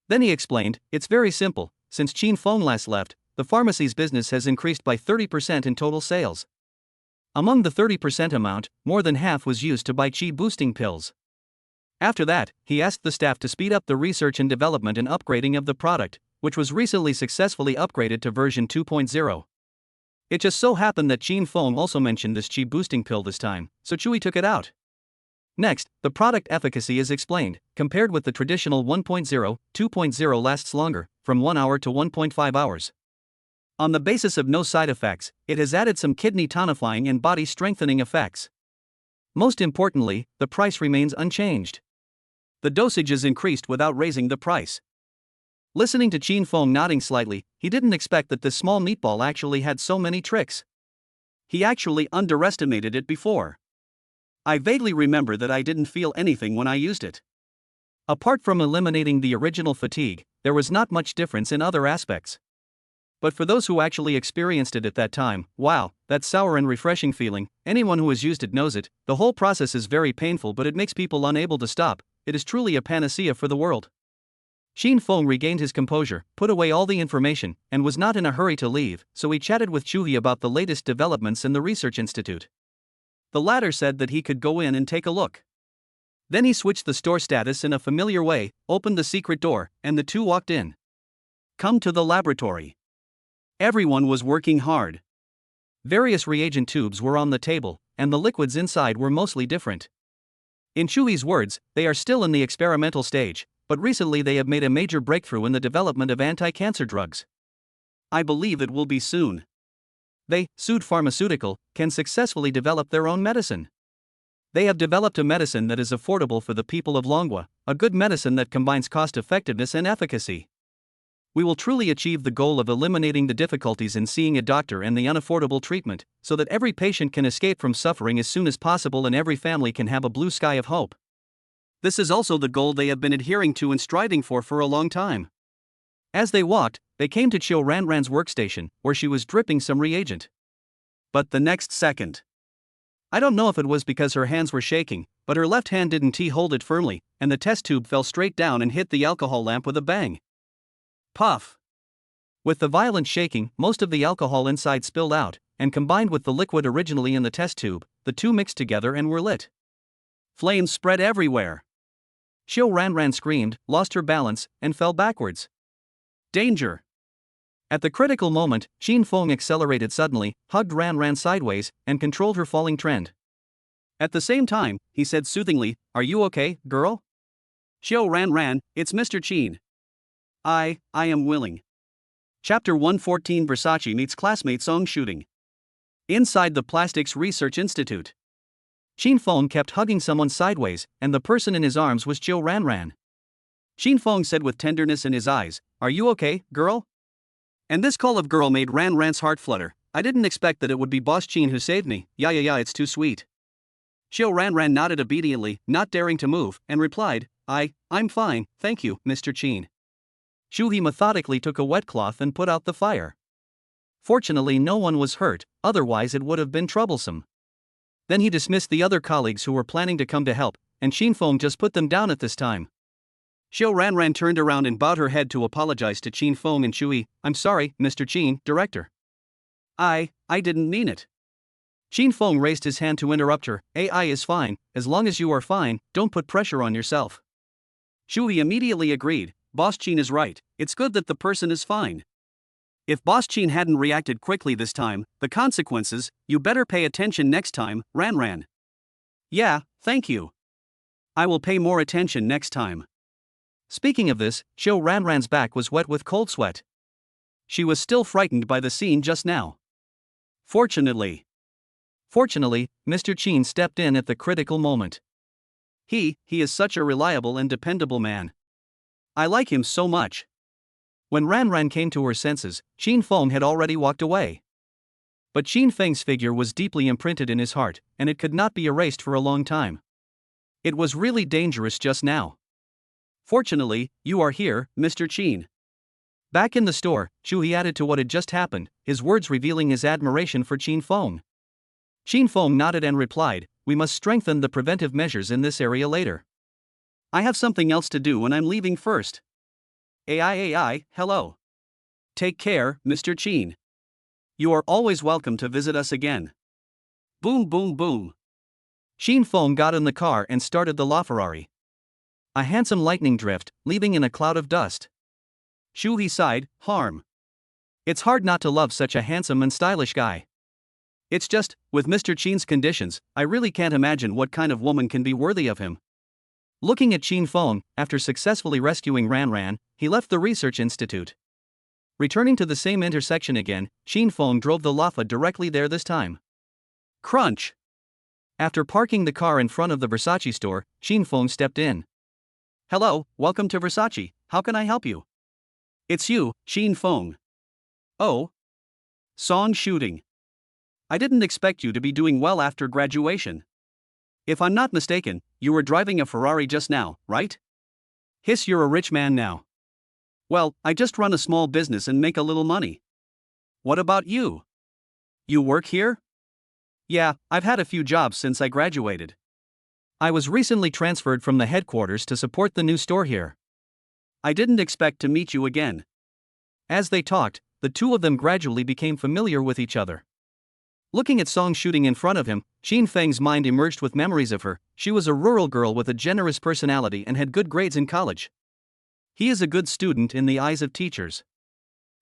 Then he explained, it's very simple, since Chin Feng last left, the pharmacy's business has increased by 30% in total sales. Among the 30% amount, more than half was used to buy chi boosting pills. After that, he asked the staff to speed up the research and development and upgrading of the product, which was recently successfully upgraded to version 2.0. It just so happened that Chin Feng also mentioned this chi boosting pill this time, so Chui took it out. Next, the product efficacy is explained. Compared with the traditional 1.0, 2.0 lasts longer, from 1 hour to 1.5 hours. On the basis of no side effects, it has added some kidney tonifying and body strengthening effects. Most importantly, the price remains unchanged. The dosage is increased without raising the price. Listening to Chin Feng nodding slightly, he didn't expect that this small meatball actually had so many tricks. He actually underestimated it before. I vaguely remember that I didn't feel anything when I used it. Apart from eliminating the original fatigue, there was not much difference in other aspects. But for those who actually experienced it at that time, wow, that sour and refreshing feeling, anyone who has used it knows it. The whole process is very painful, but it makes people unable to stop. It is truly a panacea for the world. Chin Feng regained his composure, put away all the information, and was not in a hurry to leave, so he chatted with Chuhi about the latest developments in the research institute. The latter said that he could go in and take a look. Then he switched the store status in a familiar way, opened the secret door, and the two walked in. Come to the laboratory. Everyone was working hard. Various reagent tubes were on the table, and the liquids inside were mostly different. In Chui's words, they are still in the experimental stage, but recently they have made a major breakthrough in the development of anti-cancer drugs. I believe it will be soon. They, Sud Pharmaceutical, can successfully develop their own medicine. They have developed a medicine that is affordable for the people of Longwa, a good medicine that combines cost-effectiveness and efficacy. We will truly achieve the goal of eliminating the difficulties in seeing a doctor and the unaffordable treatment, so that every patient can escape from suffering as soon as possible and every family can have a blue sky of hope. This is also the goal they have been adhering to and striving for a long time. As they walked, they came to Chiu Ranran's workstation, where she was dripping some reagent. But the next second, I don't know if it was because her hands were shaking, but her left hand didn't hold it firmly, and the test tube fell straight down and hit the alcohol lamp with a bang. Puff! With the violent shaking, most of the alcohol inside spilled out, and combined with the liquid originally in the test tube, the two mixed together and were lit. Flames spread everywhere. Chiu Ranran screamed, lost her balance, and fell backwards. Danger! At the critical moment, Chin Feng accelerated suddenly, hugged Ranran sideways, and controlled her falling trend. At the same time, he said soothingly, Are you okay, girl? Chiu Ranran, it's Mr. Chin. I am willing. Chapter 114 Versace meets classmate Song shooting. Inside the Plastics Research Institute. Chin Feng kept hugging someone sideways, and the person in his arms was Chiu Ranran. Chin Feng said with tenderness in his eyes, Are you okay, girl? And this call of girl made Ranran's heart flutter. I didn't expect that it would be Boss Chin who saved me. Yeah, it's too sweet. Chiu Ranran nodded obediently, not daring to move, and replied, I'm fine, thank you, Mr. Chin. Shuhi methodically took a wet cloth and put out the fire. Fortunately no one was hurt, otherwise it would have been troublesome. Then he dismissed the other colleagues who were planning to come to help, and Chin Feng just put them down at this time. Chiu Ranran turned around and bowed her head to apologize to Chin Feng and Chui. I'm sorry, Mr. Chin, director. I didn't mean it. Chin Feng raised his hand to interrupt her. AI is fine, as long as you are fine, don't put pressure on yourself. Chui immediately agreed, Boss Chin is right, it's good that the person is fine. If Boss Chin hadn't reacted quickly this time, the consequences, you better pay attention next time, Ranran. Yeah, thank you. I will pay more attention next time. Speaking of this, Chiu Ranran's back was wet with cold sweat. She was still frightened by the scene just now. Fortunately, Mr. Chin stepped in at the critical moment. He is such a reliable and dependable man. I like him so much. When Ranran came to her senses, Chin Feng had already walked away. But Qin Feng's figure was deeply imprinted in his heart, and it could not be erased for a long time. It was really dangerous just now. Fortunately, you are here, Mr. Qin. Back in the store, Shu added to what had just happened, his words revealing his admiration for Qin Feng. Qin Feng nodded and replied, "We must strengthen the preventive measures in this area later. I have something else to do and I'm leaving first. AI, hello. Take care, Mr. Qin. You are always welcome to visit us again." Boom boom boom. Qin Feng got in the car and started the LaFerrari. A handsome lightning drift, leaving in a cloud of dust. Shu sighed, harm. It's hard not to love such a handsome and stylish guy. It's just, with Mr. Qin's conditions, I really can't imagine what kind of woman can be worthy of him. Looking at Qin Feng, after successfully rescuing Ran, he left the research institute. Returning to the same intersection again, Qin Feng drove the Lafa directly there this time. Crunch. After parking the car in front of the Versace store, Qin Feng stepped in. Hello, welcome to Versace, how can I help you? It's you, Qin Feng. Oh. Song shooting. I didn't expect you to be doing well after graduation. If I'm not mistaken, you were driving a Ferrari just now, right? Hiss, you're a rich man now. Well, I just run a small business and make a little money. What about you? You work here? Yeah, I've had a few jobs since I graduated. I was recently transferred from the headquarters to support the new store here. I didn't expect to meet you again. As they talked, the two of them gradually became familiar with each other. Looking at Song shooting in front of him, Qin Feng's mind emerged with memories of her. She was a rural girl with a generous personality and had good grades in college. He is a good student in the eyes of teachers.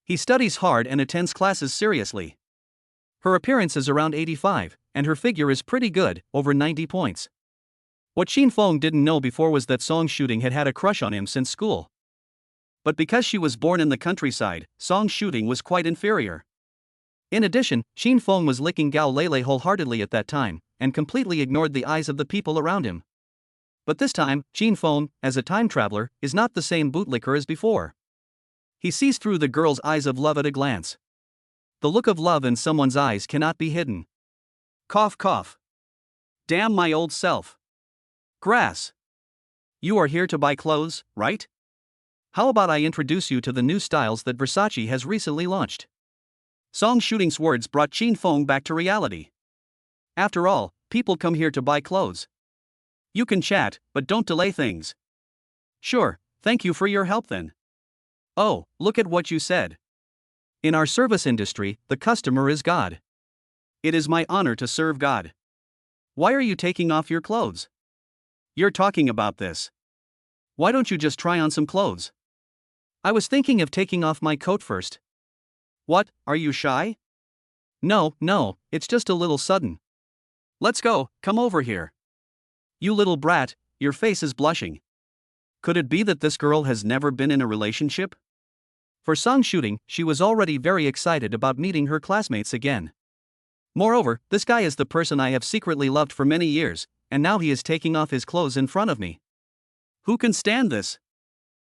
He studies hard and attends classes seriously. Her appearance is around 85, and her figure is pretty good, over 90 points. What Qin Feng didn't know before was that Song shooting had a crush on him since school. But because she was born in the countryside, Song shooting was quite inferior. In addition, Qin Feng was licking Gao Lele wholeheartedly at that time, and completely ignored the eyes of the people around him. But this time, Qin Feng, as a time traveler, is not the same bootlicker as before. He sees through the girl's eyes of love at a glance. The look of love in someone's eyes cannot be hidden. Cough cough. Damn my old self. Grass. You are here to buy clothes, right? How about I introduce you to the new styles that Versace has recently launched? Song shooting's words brought Qin Feng back to reality. After all, people come here to buy clothes. You can chat, but don't delay things. Sure, thank you for your help then. Oh, look at what you said. In our service industry, the customer is God. It is my honor to serve God. Why are you taking off your clothes? You're talking about this. Why don't you just try on some clothes? I was thinking of taking off my coat first. What, are you shy? No, it's just a little sudden. Let's go, come over here. You little brat, your face is blushing. Could it be that this girl has never been in a relationship? For Song shooting, she was already very excited about meeting her classmates again. Moreover, this guy is the person I have secretly loved for many years, and now he is taking off his clothes in front of me. Who can stand this?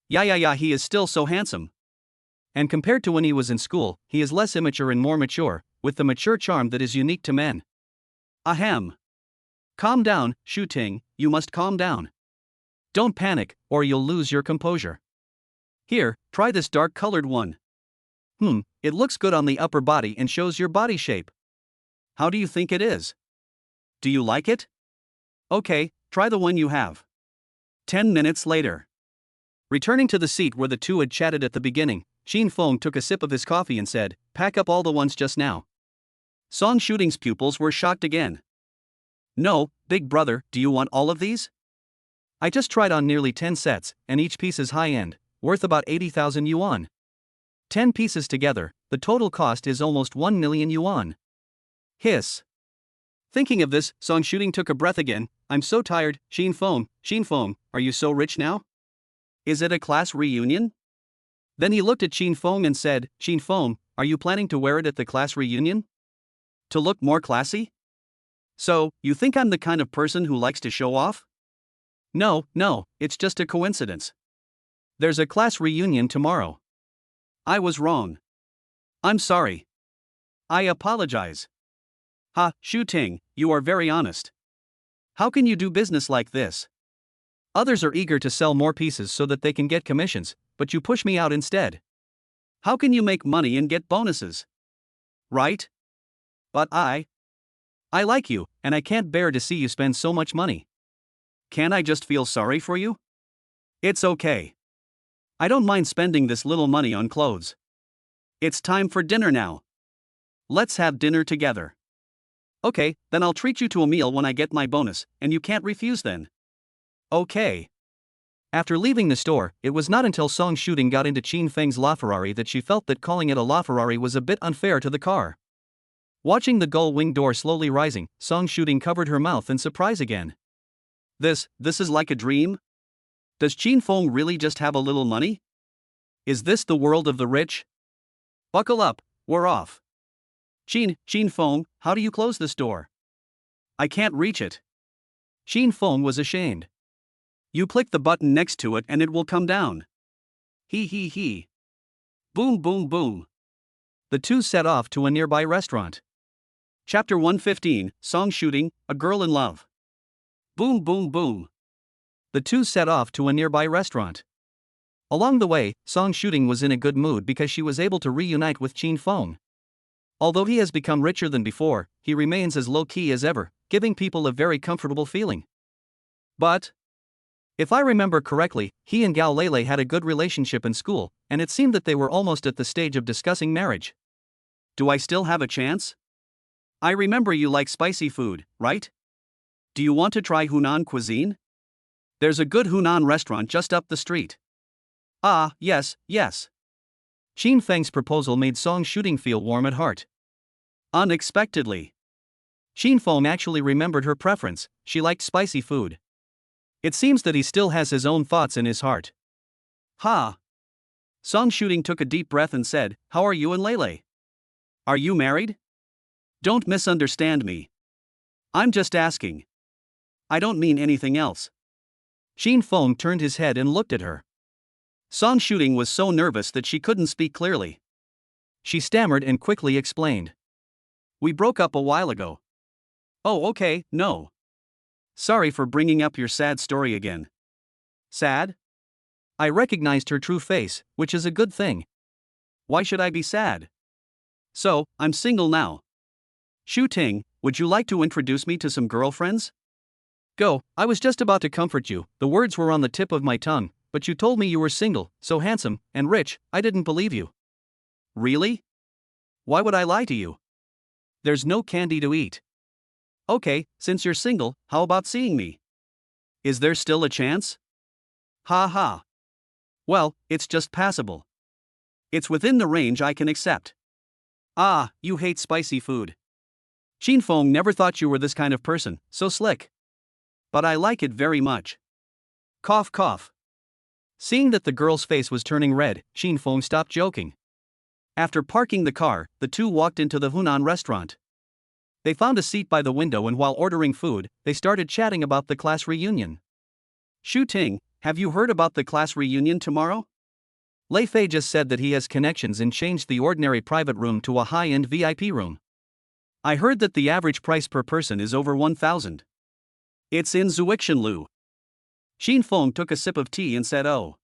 Yeah, he is still so handsome. And compared to when he was in school, he is less immature and more mature, with the mature charm that is unique to men. Ahem. Calm down, Shu Ting, you must calm down. Don't panic, or you'll lose your composure. Here, try this dark-colored one. It looks good on the upper body and shows your body shape. How do you think it is? Do you like it? Okay, try the one you have. 10 minutes later. Returning to the seat where the two had chatted at the beginning, Qin Feng took a sip of his coffee and said, "Pack up all the ones just now." Song shooting's pupils were shocked again. No, big brother, do you want all of these? I just tried on nearly 10 sets, and each piece is high-end, worth about 80,000 yuan. 10 pieces together, the total cost is almost 1 million yuan. Hiss. Thinking of this, Song shooting took a breath again. I'm so tired, Qin Feng, are you so rich now? Is it a class reunion? Then he looked at Qin Feng and said, Qin Feng, are you planning to wear it at the class reunion? To look more classy? So, you think I'm the kind of person who likes to show off? No, it's just a coincidence. There's a class reunion tomorrow. I was wrong. I'm sorry. I apologize. Ha, Shu Ting, you are very honest. How can you do business like this? Others are eager to sell more pieces so that they can get commissions, but you push me out instead. How can you make money and get bonuses? Right? But I like you, and I can't bear to see you spend so much money. Can't I just feel sorry for you? It's okay. I don't mind spending this little money on clothes. It's time for dinner now. Let's have dinner together. Okay, then I'll treat you to a meal when I get my bonus, and you can't refuse then. Okay. After leaving the store, it was not until Song Shooting got into Qin Feng's LaFerrari that she felt that calling it a LaFerrari was a bit unfair to the car. Watching the gull wing door slowly rising, Song Shooting covered her mouth in surprise again. This is like a dream? Does Qin Feng really just have a little money? Is this the world of the rich? Buckle up, we're off. Qin Feng, how do you close this door? I can't reach it. Qin Feng was ashamed. You click the button next to it and it will come down. He. Boom boom boom. The two set off to a nearby restaurant. Chapter 115, Song Shooting, A Girl in Love. Boom boom boom. The two set off to a nearby restaurant. Along the way, Song Shooting was in a good mood because she was able to reunite with Qin Feng. Although he has become richer than before, he remains as low-key as ever, giving people a very comfortable feeling. But if I remember correctly, he and Gao Lele had a good relationship in school, and it seemed that they were almost at the stage of discussing marriage. Do I still have a chance? I remember you like spicy food, right? Do you want to try Hunan cuisine? There's a good Hunan restaurant just up the street. Ah, yes. Qin Feng's proposal made Song Shooting feel warm at heart. Unexpectedly. Qin Feng actually remembered her preference, she liked spicy food. It seems that he still has his own thoughts in his heart. Ha! Song Shooting took a deep breath and said, How are you and Lele? Are you married? Don't misunderstand me. I'm just asking. I don't mean anything else. Qin Feng turned his head and looked at her. Song Shooting was so nervous that she couldn't speak clearly. She stammered and quickly explained. We broke up a while ago. Oh, okay, no. Sorry for bringing up your sad story again. Sad? I recognized her true face, which is a good thing. Why should I be sad? So, I'm single now. Shu Ting, would you like to introduce me to some girlfriends? Go, I was just about to comfort you, the words were on the tip of my tongue, but you told me you were single, so handsome, and rich, I didn't believe you. Really? Why would I lie to you? There's no candy to eat. Okay, since you're single, how about seeing me? Is there still a chance? Ha ha. Well, it's just passable. It's within the range I can accept. Ah, you hate spicy food. Qin Feng never thought you were this kind of person, so slick. But I like it very much. Cough cough. Seeing that the girl's face was turning red, Qin Feng stopped joking. After parking the car, the two walked into the Hunan restaurant. They found a seat by the window and while ordering food, they started chatting about the class reunion. Shu Ting, have you heard about the class reunion tomorrow? Lei Fei just said that he has connections and changed the ordinary private room to a high-end VIP room. I heard that the average price per person is over 1,000. It's in Zuixinlu. Qin Feng took a sip of tea and said, Oh.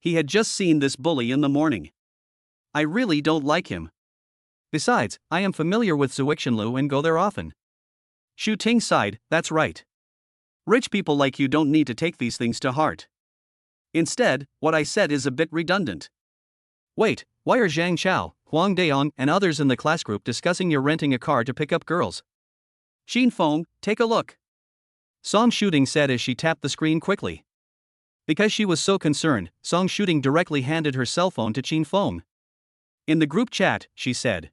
He had just seen this bully in the morning. I really don't like him. Besides, I am familiar with Zuixinlu and go there often. Shu Ting sighed, That's right. Rich people like you don't need to take these things to heart. Instead, what I said is a bit redundant. Wait, why are Zhang Chao, Huang Dayong, and others in the class group discussing you're renting a car to pick up girls? Qin Feng, take a look. Song Shooting said as she tapped the screen quickly. Because she was so concerned, Song Shooting directly handed her cell phone to Qin Feng. In the group chat, she said.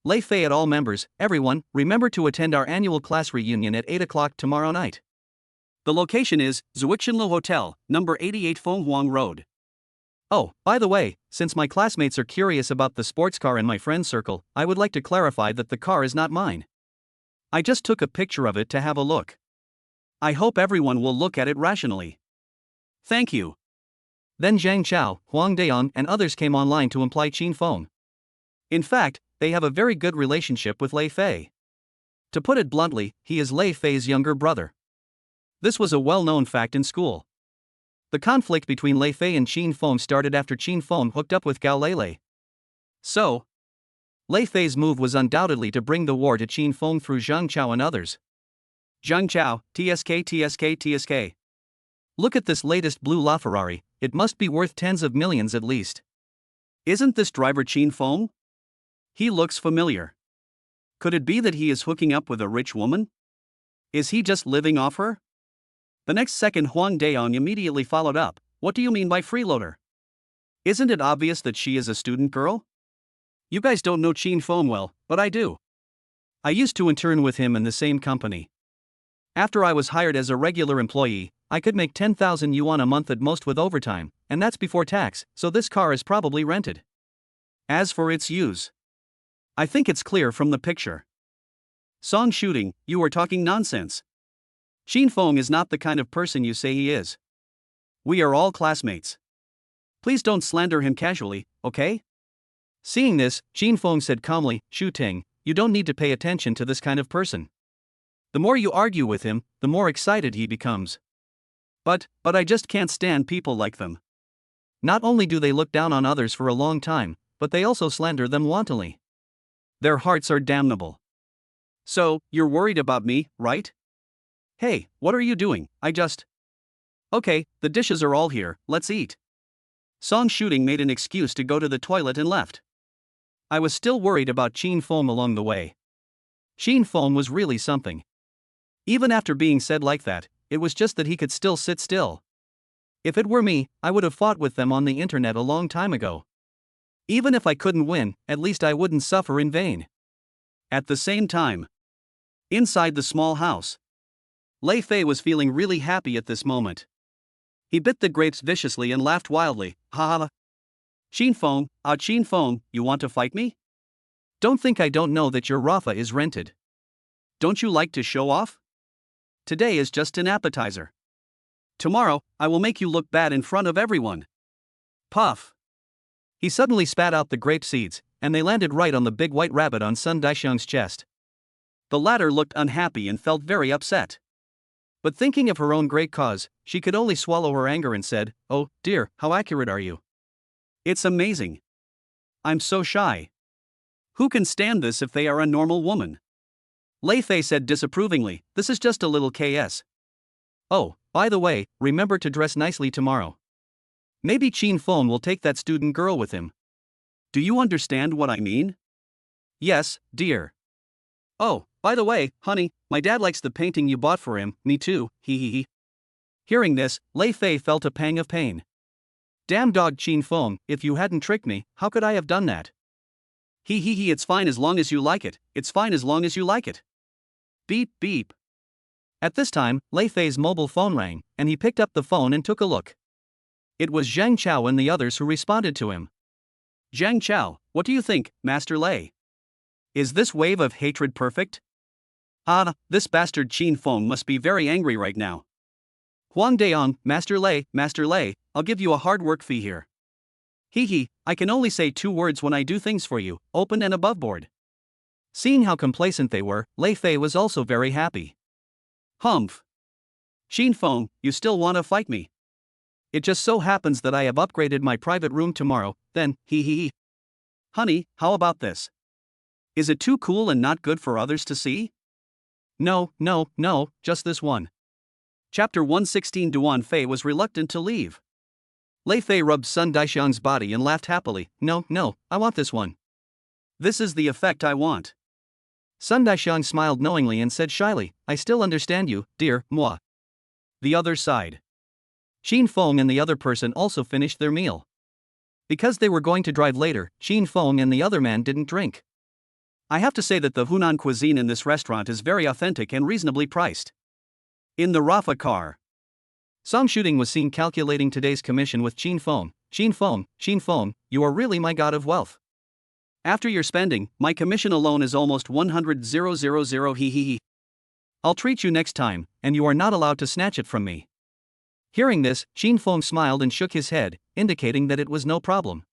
Lei Fei at all members, everyone, remember to attend our annual class reunion at 8 o'clock tomorrow night. The location is Zuixinlu Hotel, number 88 Fenghuang Road. Oh, by the way, since my classmates are curious about the sports car in my friend circle, I would like to clarify that the car is not mine. I just took a picture of it to have a look. I hope everyone will look at it rationally. Thank you. Then Zhang Chao, Huang Dayong, and others came online to imply Qin Feng. In fact, they have a very good relationship with Lei Fei. To put it bluntly, he is Lei Fei's younger brother. This was a well-known fact in school. The conflict between Lei Fei and Qin Feng started after Qin Feng hooked up with Gao Lei. So, Lei Fei's move was undoubtedly to bring the war to Qin Feng through Zhang Chao and others. Zhang Chao, TSK. Look at this latest blue LaFerrari, it must be worth tens of millions at least. Isn't this driver Qin Feng? He looks familiar. Could it be that he is hooking up with a rich woman? Is he just living off her? The next second Huang Daong immediately followed up, what do you mean by freeloader? Isn't it obvious that she is a student girl? You guys don't know Qin Feng well, but I do. I used to intern with him in the same company. After I was hired as a regular employee, I could make 10,000 yuan a month at most with overtime, and that's before tax, so this car is probably rented. As for its use, I think it's clear from the picture. Song shooting, you are talking nonsense. Qin Feng is not the kind of person you say he is. We are all classmates. Please don't slander him casually, okay? Seeing this, Qin Feng said calmly, Shu Ting, you don't need to pay attention to this kind of person. The more you argue with him, the more excited he becomes. But I just can't stand people like them. Not only do they look down on others for a long time, but they also slander them wantonly. Their hearts are damnable. So, you're worried about me, right? Hey, what are you doing? Okay, the dishes are all here, let's eat. Song Shooting made an excuse to go to the toilet and left. I was still worried about Qin Feng along the way. Qin Feng was really something. Even after being said like that, it was just that he could still sit still. If it were me, I would have fought with them on the internet a long time ago. Even if I couldn't win, at least I wouldn't suffer in vain. At the same time, inside the small house, Lei Fei was feeling really happy at this moment. He bit the grapes viciously and laughed wildly, ha ha. Qin Feng, you want to fight me? Don't think I don't know that your Rafa is rented. Don't you like to show off? Today is just an appetizer. Tomorrow, I will make you look bad in front of everyone. Puff. He suddenly spat out the grape seeds, and they landed right on the big white rabbit on Sun Daisheng's chest. The latter looked unhappy and felt very upset. But thinking of her own great cause, she could only swallow her anger and said, oh, dear, how accurate are you? It's amazing. I'm so shy. Who can stand this if they are a normal woman? Lei Fei said disapprovingly, this is just a little KS. Oh, by the way, remember to dress nicely tomorrow. Maybe Qin Feng will take that student girl with him. Do you understand what I mean? Yes, dear. Oh, by the way, honey, my dad likes the painting you bought for him, me too, he. Hearing this, Lei Fei felt a pang of pain. Damn dog Qin Feng, if you hadn't tricked me, how could I have done that? He, it's fine as long as you like it, it's fine as long as you like it. Beep, beep. At this time, Lei Fei's mobile phone rang, and he picked up the phone and took a look. It was Zhang Chao and the others who responded to him. Zhang Chao, what do you think, Master Lei? Is this wave of hatred perfect? This bastard Qin Feng must be very angry right now. Huang Daong, Master Lei, I'll give you a hard work fee here. I can only say 2 words when I do things for you, open and above board. Seeing how complacent they were, Lei Fei was also very happy. Humph. Qin Feng, you still want to fight me? It just so happens that I have upgraded my private room tomorrow, then, Honey, how about this? Is it too cool and not good for others to see? No, just this one. Chapter 116. Duan Fei was reluctant to leave. Lei Fei rubbed Sun Daisheng's body and laughed happily. No, I want this one. This is the effect I want. Sun Daisheng smiled knowingly and said shyly, I still understand you, dear, moi. The other side. Qin Feng and the other person also finished their meal. Because they were going to drive later, Qin Feng and the other man didn't drink. I have to say that the Hunan cuisine in this restaurant is very authentic and reasonably priced. In the Rafa car, Song Shooting was seen calculating today's commission with Qin Feng. Qin Feng, you are really my god of wealth. After your spending, my commission alone is almost 100,000 I'll treat you next time, and you are not allowed to snatch it from me. Hearing this, Qin Feng smiled and shook his head, indicating that it was no problem.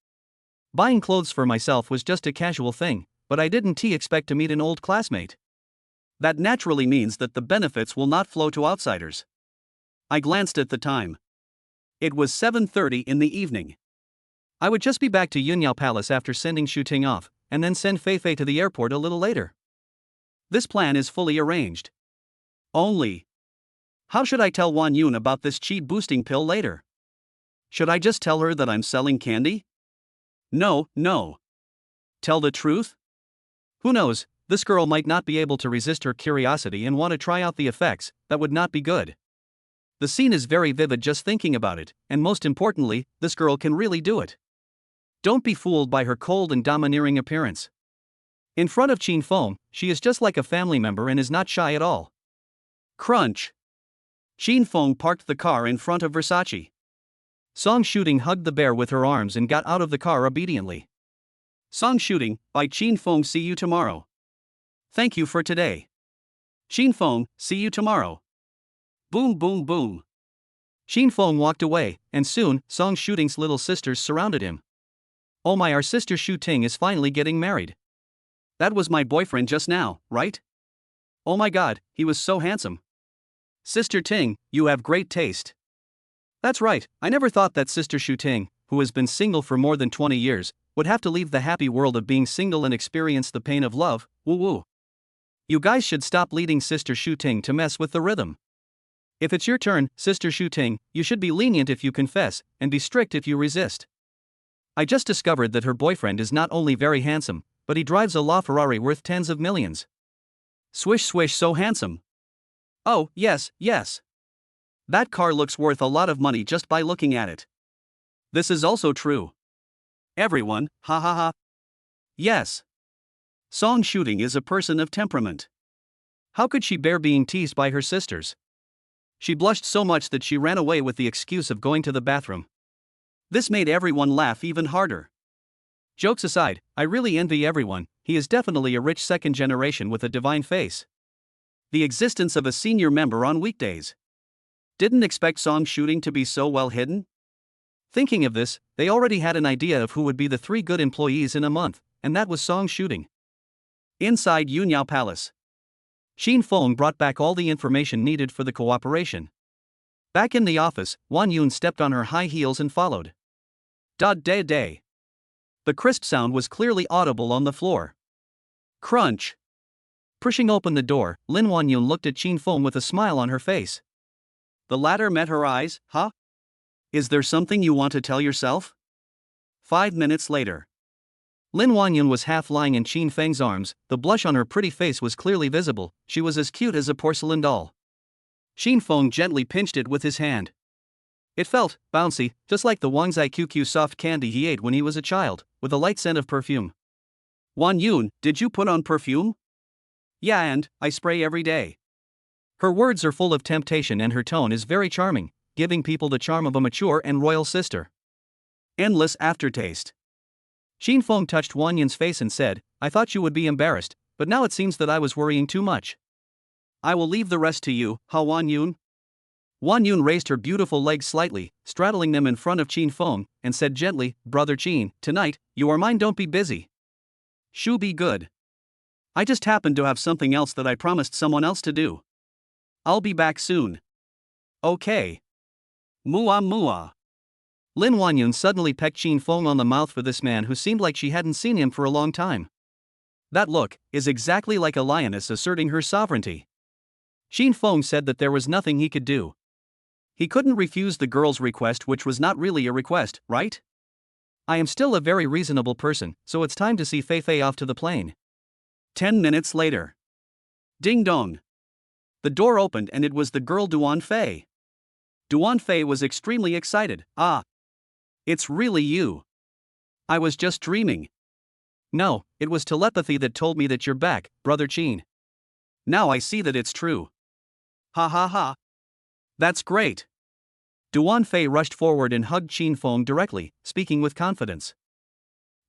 Buying clothes for myself was just a casual thing, but I didn't expect to meet an old classmate. That naturally means that the benefits will not flow to outsiders. I glanced at the time. It was 7:30 in the evening. I would just be back to Yunyao Palace after sending Shu Ting off, and then send Fei Fei to the airport a little later. This plan is fully arranged. Only, how should I tell Wan Yun about this chi boosting pill later? Should I just tell her that I'm selling candy? No. Tell the truth? Who knows, this girl might not be able to resist her curiosity and want to try out the effects. That would not be good. The scene is very vivid just thinking about it, and most importantly, this girl can really do it. Don't be fooled by her cold and domineering appearance. In front of Qin Feng, she is just like a family member and is not shy at all. Crunch. Qin Feng parked the car in front of Versace. Song Shooting hugged the bear with her arms and got out of the car obediently. Song Shooting, by Qin Feng. See you tomorrow. Thank you for today. Qin Feng, see you tomorrow. Boom boom boom. Qin Feng walked away, and soon, Song Shooting's little sisters surrounded him. Oh my, our sister Shu Ting is finally getting married. That was my boyfriend just now, right? Oh my god, he was so handsome. Sister Ting, you have great taste. That's right, I never thought that Sister Shu Ting, who has been single for more than 20 years, would have to leave the happy world of being single and experience the pain of love. Woo woo. You guys should stop leading Sister Shu Ting to mess with the rhythm. If it's your turn, Sister Shu Ting, you should be lenient if you confess, and be strict if you resist. I just discovered that her boyfriend is not only very handsome, but he drives a LaFerrari worth tens of millions. Swish swish, so handsome. Oh, yes. That car looks worth a lot of money just by looking at it. This is also true. Everyone, ha ha ha. Yes. Song Shooting is a person of temperament. How could she bear being teased by her sisters? She blushed so much that she ran away with the excuse of going to the bathroom. This made everyone laugh even harder. Jokes aside, I really envy everyone. He is definitely a rich second generation with a divine face. The existence of a senior member on weekdays. Didn't expect Song Shooting to be so well hidden? Thinking of this, they already had an idea of who would be the 3 good employees in a month, and that was Song Shooting. Inside Yunyao Palace. Qin Feng brought back all the information needed for the cooperation. Back in the office, Wan Yun stepped on her high heels and followed. Day. The crisp sound was clearly audible on the floor. Crunch. Pushing open the door, Lin Wan Yun looked at Qin Feng with a smile on her face. The latter met her eyes. Huh? Is there something you want to tell yourself? 5 minutes later. Lin Wan Yun was half lying in Qin Feng's arms, the blush on her pretty face was clearly visible, she was as cute as a porcelain doll. Qin Feng gently pinched it with his hand. It felt bouncy, just like the Wangzai QQ soft candy he ate when he was a child, with a light scent of perfume. Wan Yun, did you put on perfume? Yeah, and I spray every day. Her words are full of temptation and her tone is very charming, giving people the charm of a mature and royal sister. Endless aftertaste. Qin Feng touched Wan Yun's face and said, I thought you would be embarrassed, but now it seems that I was worrying too much. I will leave the rest to you, ha Wan Yun? Wan Yun raised her beautiful legs slightly, straddling them in front of Qin Feng, and said gently, Brother Qin, tonight, you are mine, don't be busy. Shoo, be good. I just happened to have something else that I promised someone else to do. I'll be back soon. Okay. Mua. Lin Wan Yun suddenly pecked Qin Feng on the mouth for this man who seemed like she hadn't seen him for a long time. That look is exactly like a lioness asserting her sovereignty. Qin Feng said that there was nothing he could do. He couldn't refuse the girl's request, which was not really a request, right? I am still a very reasonable person, so it's time to see Fei Fei off to the plane. 10 minutes later. Ding dong. The door opened and it was the girl Duan Fei. Duan Fei was extremely excited. Ah. It's really you. I was just dreaming. No, it was telepathy that told me that you're back, Brother Qin. Now I see that it's true. Ha ha ha. That's great. Duan Fei rushed forward and hugged Qin Feng directly, speaking with confidence.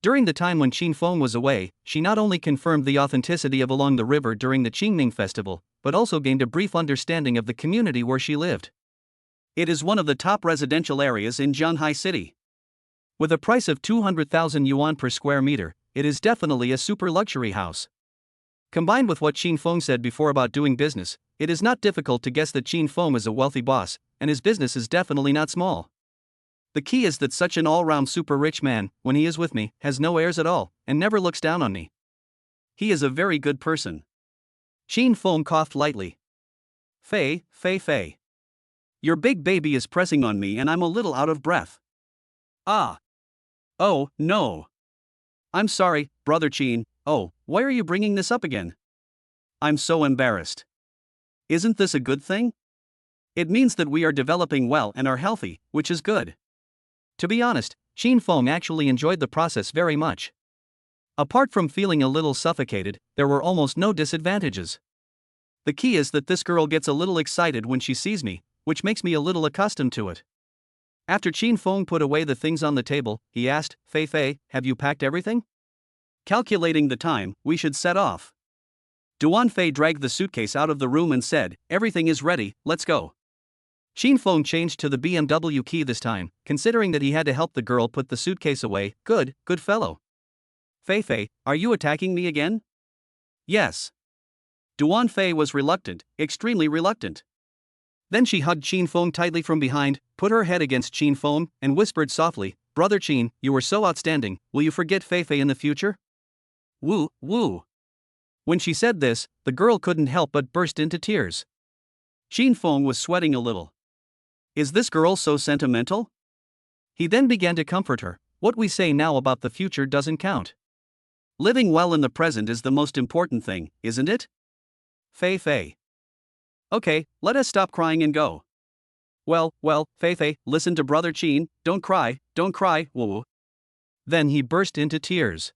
During the time when Qin Feng was away, she not only confirmed the authenticity of Along the River during the Qingming festival, but also gained a brief understanding of the community where she lived. It is one of the top residential areas in Zhanghai City. With a price of 200,000 yuan per square meter, it is definitely a super luxury house. Combined with what Qin Feng said before about doing business, it is not difficult to guess that Qin Feng is a wealthy boss, and his business is definitely not small. The key is that such an all-round super rich man, when he is with me, has no airs at all, and never looks down on me. He is a very good person. Qin Feng coughed lightly. Fei. Your big baby is pressing on me and I'm a little out of breath. Ah. Oh, no. I'm sorry, Brother Qin. Oh, why are you bringing this up again? I'm so embarrassed. Isn't this a good thing? It means that we are developing well and are healthy, which is good. To be honest, Qin Feng actually enjoyed the process very much. Apart from feeling a little suffocated, there were almost no disadvantages. The key is that this girl gets a little excited when she sees me, which makes me a little accustomed to it. After Qin Feng put away the things on the table, he asked, Fei, have you packed everything? Calculating the time, we should set off. Duan Fei dragged the suitcase out of the room and said, everything is ready, let's go. Qin Feng changed to the BMW key this time, considering that he had to help the girl put the suitcase away. Good fellow. Fei, are you attacking me again? Yes. Duan Fei was reluctant, extremely reluctant. Then she hugged Qin Feng tightly from behind, put her head against Qin Feng, and whispered softly, Brother Qin, you were so outstanding, will you forget Fei in the future? Woo. When she said this, the girl couldn't help but burst into tears. Qin Feng was sweating a little. Is this girl so sentimental? He then began to comfort her. What we say now about the future doesn't count. Living well in the present is the most important thing, isn't it? Fei. Okay, let us stop crying and go. Well, Fei, listen to Brother Qin, don't cry, woo. Then he burst into tears.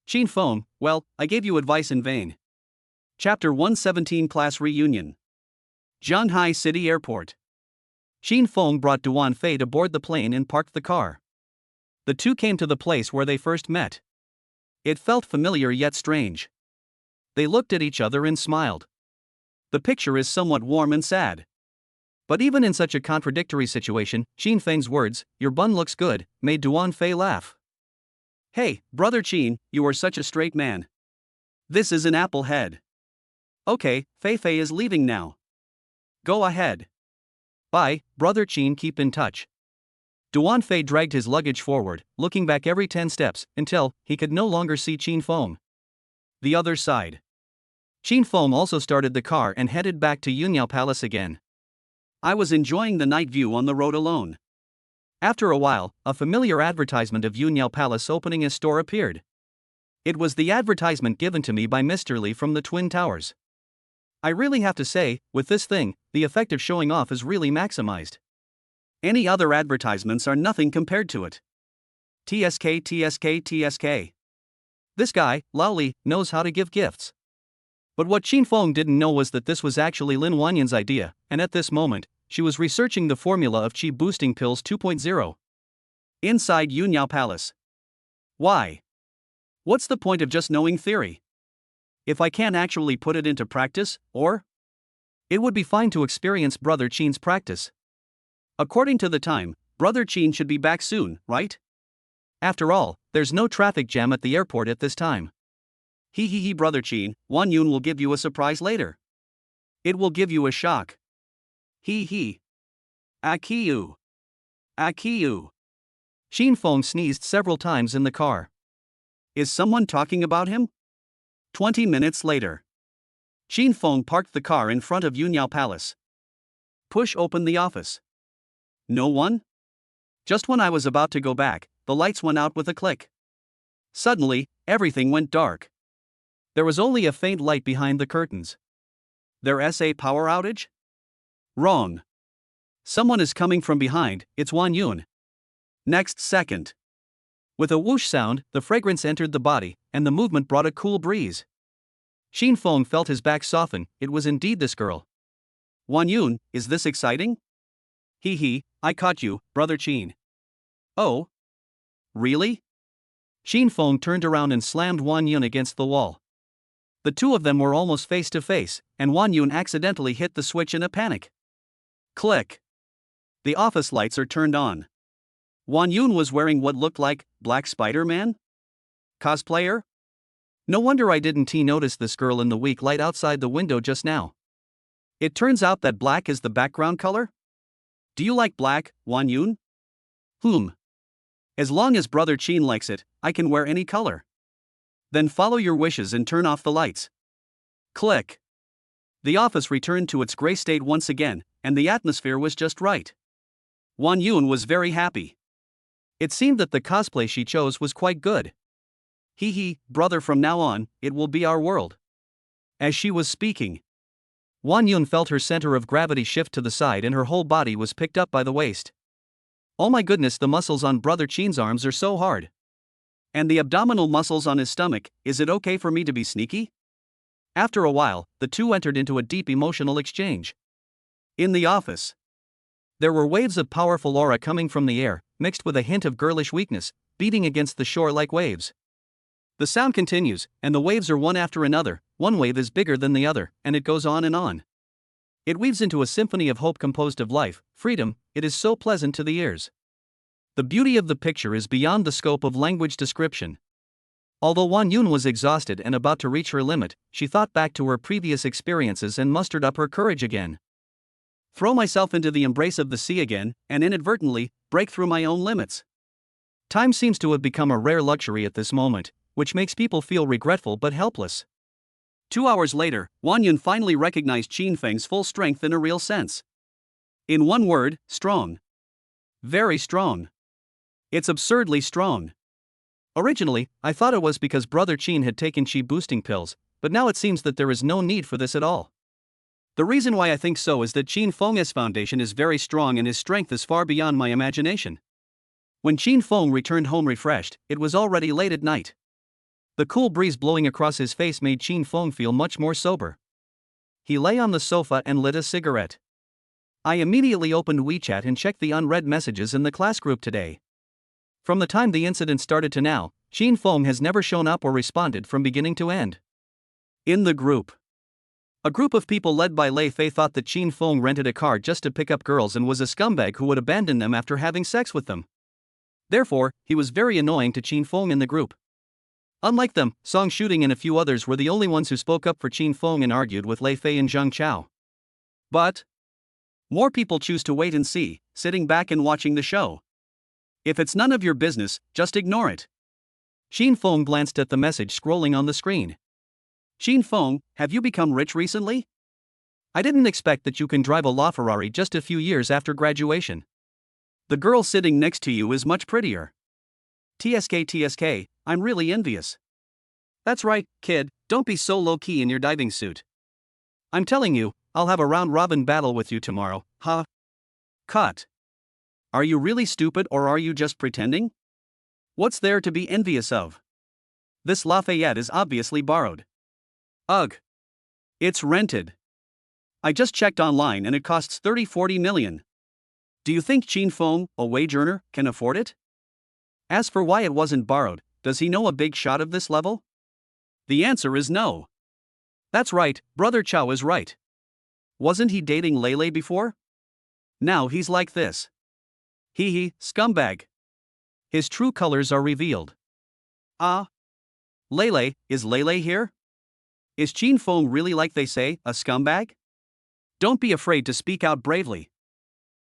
Qin Feng, well, I gave you advice in vain. Chapter 117 Class Reunion. Shanghai City Airport. Qin Feng brought Duan Fei to board the plane and parked the car. The two came to the place where they first met. It felt familiar yet strange. They looked at each other and smiled. The picture is somewhat warm and sad. But even in such a contradictory situation, Qin Feng's words, your bun looks good, made Duan Fei laugh. Hey, Brother Qin, you are such a straight man. This is an apple head. Okay, Fei is leaving now. Go ahead. Bye, Brother Qin, keep in touch. Duan Fei dragged his luggage forward, looking back every 10 steps, until he could no longer see Qin Feng. The other side. Qin Feng also started the car and headed back to Yunyao Palace again. I was enjoying the night view on the road alone. After a while, a familiar advertisement of Yunyao Palace opening a store appeared. It was the advertisement given to me by Mr. Li from the Twin Towers. I really have to say, with this thing, the effect of showing off is really maximized. Any other advertisements are nothing compared to it. TSK. This guy, Lao Li, knows how to give gifts. But what Qin Feng didn't know was that this was actually Lin Wanyan's idea, and at this moment, she was researching the formula of Qi Boosting Pills 2.0. Inside Yunyao Palace. Why? What's the point of just knowing theory? If I can't actually put it into practice, or? It would be fine to experience Brother Qin's practice. According to the time, Brother Qin should be back soon, right? After all, there's no traffic jam at the airport at this time. Brother Qin, Wan Yun will give you a surprise later. It will give you a shock. Akiyu. Qin Feng sneezed several times in the car. Is someone talking about him? 20 minutes later. Qin Feng parked the car in front of Yunyao Palace. Push open the office. No one? Just when I was about to go back, the lights went out with a click. Suddenly, everything went dark. There was only a faint light behind the curtains. There's a power outage? Wrong. Someone is coming from behind, it's Wan Yun. Next second. With a whoosh sound, the fragrance entered the body, and the movement brought a cool breeze. Qin Feng felt his back soften, it was indeed this girl. Wan Yun, is this exciting? I caught you, Brother Qin. Oh? Really? Qin Feng turned around and slammed Wan Yun against the wall. The two of them were almost face to face, and Wan Yun accidentally hit the switch in a panic. Click. The office lights are turned on. Wan Yun was wearing what looked like Black Spider-Man? Cosplayer? No wonder I didn't notice this girl in the weak light outside the window just now. It turns out that black is the background color? Do you like black, Wan Yun? As long as Brother Chin likes it, I can wear any color. Then follow your wishes and turn off the lights. Click. The office returned to its gray state once again, and the atmosphere was just right. Wan Yun was very happy. It seemed that the cosplay she chose was quite good. Brother, from now on, it will be our world. As she was speaking, Wan Yun felt her center of gravity shift to the side and her whole body was picked up by the waist. Oh my goodness, the muscles on Brother Chin's arms are so hard. And the abdominal muscles on his stomach, is it okay for me to be sneaky? After a while, the two entered into a deep emotional exchange. In the office, there were waves of powerful aura coming from the air, mixed with a hint of girlish weakness, beating against the shore like waves. The sound continues, and the waves are one after another. One wave is bigger than the other, and it goes on and on. It weaves into a symphony of hope composed of life, freedom. It is so pleasant to the ears. The beauty of the picture is beyond the scope of language description. Although Wan Yun was exhausted and about to reach her limit, she thought back to her previous experiences and mustered up her courage again. Throw myself into the embrace of the sea again, and inadvertently, break through my own limits. Time seems to have become a rare luxury at this moment, which makes people feel regretful but helpless. 2 hours later, Wan Yun finally recognized Qin Feng's full strength in a real sense. In one word, strong. Very strong. It's absurdly strong. Originally, I thought it was because Brother Chin had taken chi boosting pills, but now it seems that there is no need for this at all. The reason why I think so is that Qin Feng's foundation is very strong and his strength is far beyond my imagination. When Qin Feng returned home refreshed, it was already late at night. The cool breeze blowing across his face made Qin Feng feel much more sober. He lay on the sofa and lit a cigarette. I immediately opened WeChat and checked the unread messages in the class group today. From the time the incident started to now, Qin Feng has never shown up or responded from beginning to end. In the group, a group of people led by Lei Fei thought that Qin Feng rented a car just to pick up girls and was a scumbag who would abandon them after having sex with them. Therefore, he was very annoying to Qin Feng in the group. Unlike them, Song Shooting and a few others were the only ones who spoke up for Qin Feng and argued with Lei Fei and Zhang Chao. But more people choose to wait and see, sitting back and watching the show. If it's none of your business, just ignore it. Qin Feng glanced at the message scrolling on the screen. Qin Feng, have you become rich recently? I didn't expect that you can drive a LaFerrari just a few years after graduation. The girl sitting next to you is much prettier. TSK, I'm really envious. That's right, kid, don't be so low-key in your diving suit. I'm telling you, I'll have a round-robin battle with you tomorrow, huh? Cut. Are you really stupid or are you just pretending? What's there to be envious of? This Lafayette is obviously borrowed. Ugh. It's rented. I just checked online and it costs 30-40 million. Do you think Qin Feng, a wage earner, can afford it? As for why it wasn't borrowed, does he know a big shot of this level? The answer is no. That's right, Brother Chao is right. Wasn't he dating Lele before? Now he's like this. Scumbag. His true colors are revealed. Lele, is Lele here? Is Qin Feng really like they say, a scumbag? Don't be afraid to speak out bravely.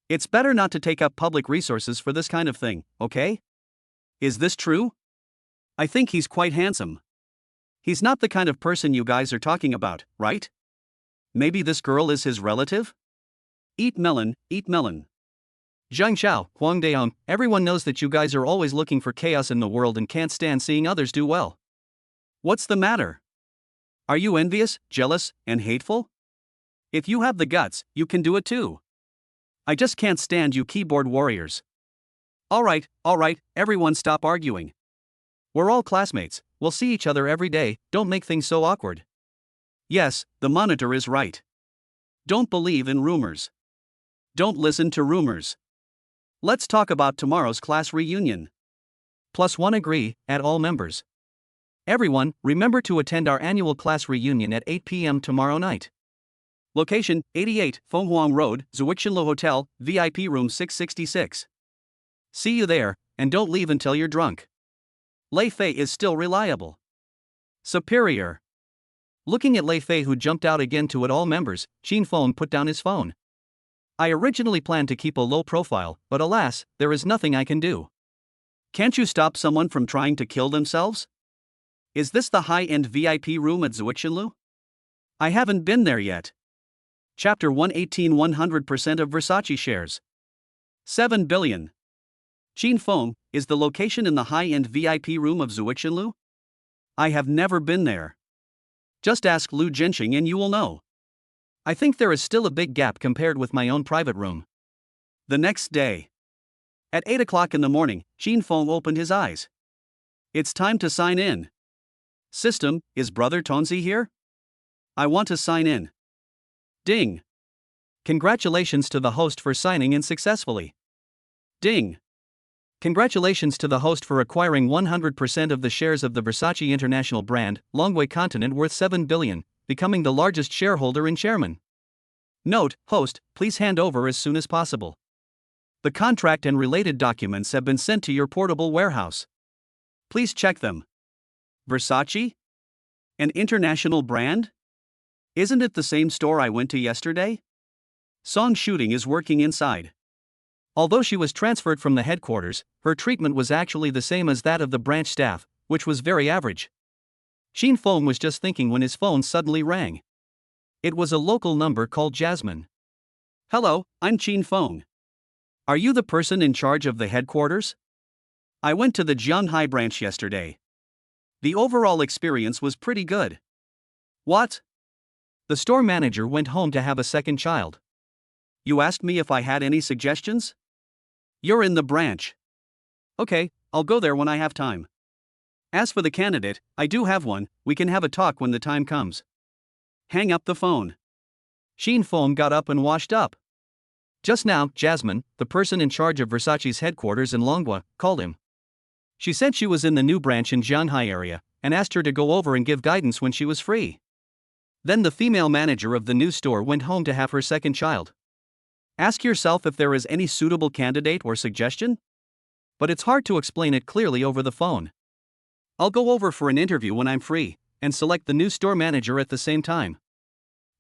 It's better not to take up public resources for this kind of thing, okay? Is this true? I think he's quite handsome. He's not the kind of person you guys are talking about, right? Maybe this girl is his relative? Eat melon, eat melon. Zhang Chao, Huang Daong, everyone knows that you guys are always looking for chaos in the world and can't stand seeing others do well. What's the matter? Are you envious, jealous, and hateful? If you have the guts, you can do it too. I just can't stand you keyboard warriors. Alright, everyone stop arguing. We're all classmates, we'll see each other every day, don't make things so awkward. Yes, the monitor is right. Don't believe in rumors. Don't listen to rumors. Let's talk about tomorrow's class reunion. +1 agree, at all members. Everyone, remember to attend our annual class reunion at 8 p.m. tomorrow night. Location, 88, Fenghuang Road, Zuixinlo Hotel, VIP room 666. See you there, and don't leave until you're drunk. Lei Fei is still reliable. Superior. Looking at Lei Fei, who jumped out again to all members, Qin Feng put down his phone. I originally planned to keep a low profile, but alas, there is nothing I can do. Can't you stop someone from trying to kill themselves? Is this the high-end VIP room at Zuixinlu? I haven't been there yet. Chapter 118, 100% of Versace shares. 7 billion. Qin Feng, is the location in the high-end VIP room of Zuixinlu? I have never been there. Just ask Lu Jinxing and you will know. I think there is still a big gap compared with my own private room. The next day. At 8 o'clock in the morning, Qin Feng opened his eyes. It's time to sign in. System, is Brother Tonzi here? I want to sign in. Ding. Congratulations to the host for signing in successfully. Ding. Congratulations to the host for acquiring 100% of the shares of the Versace international brand, Longwei Continent, worth 7 billion, becoming the largest shareholder and chairman. Note, host, please hand over as soon as possible. The contract and related documents have been sent to your portable warehouse. Please check them. Versace? An international brand? Isn't it the same store I went to yesterday? Song Shooting is working inside. Although she was transferred from the headquarters, her treatment was actually the same as that of the branch staff, which was very average. Qin Feng was just thinking when his phone suddenly rang. It was a local number called Jasmine. Hello, I'm Qin Feng. Are you the person in charge of the headquarters? I went to the Jianghai branch yesterday. The overall experience was pretty good. What? The store manager went home to have a second child. You asked me if I had any suggestions? You're in the branch. Okay, I'll go there when I have time. As for the candidate, I do have one, we can have a talk when the time comes. Hang up the phone. Qin Feng got up and washed up. Just now, Jasmine, the person in charge of Versace's headquarters in Longhua, called him. She said she was in the new branch in Jianghai area, and asked her to go over and give guidance when she was free. Then the female manager of the new store went home to have her second child. Ask yourself if there is any suitable candidate or suggestion? But it's hard to explain it clearly over the phone. I'll go over for an interview when I'm free, and select the new store manager at the same time.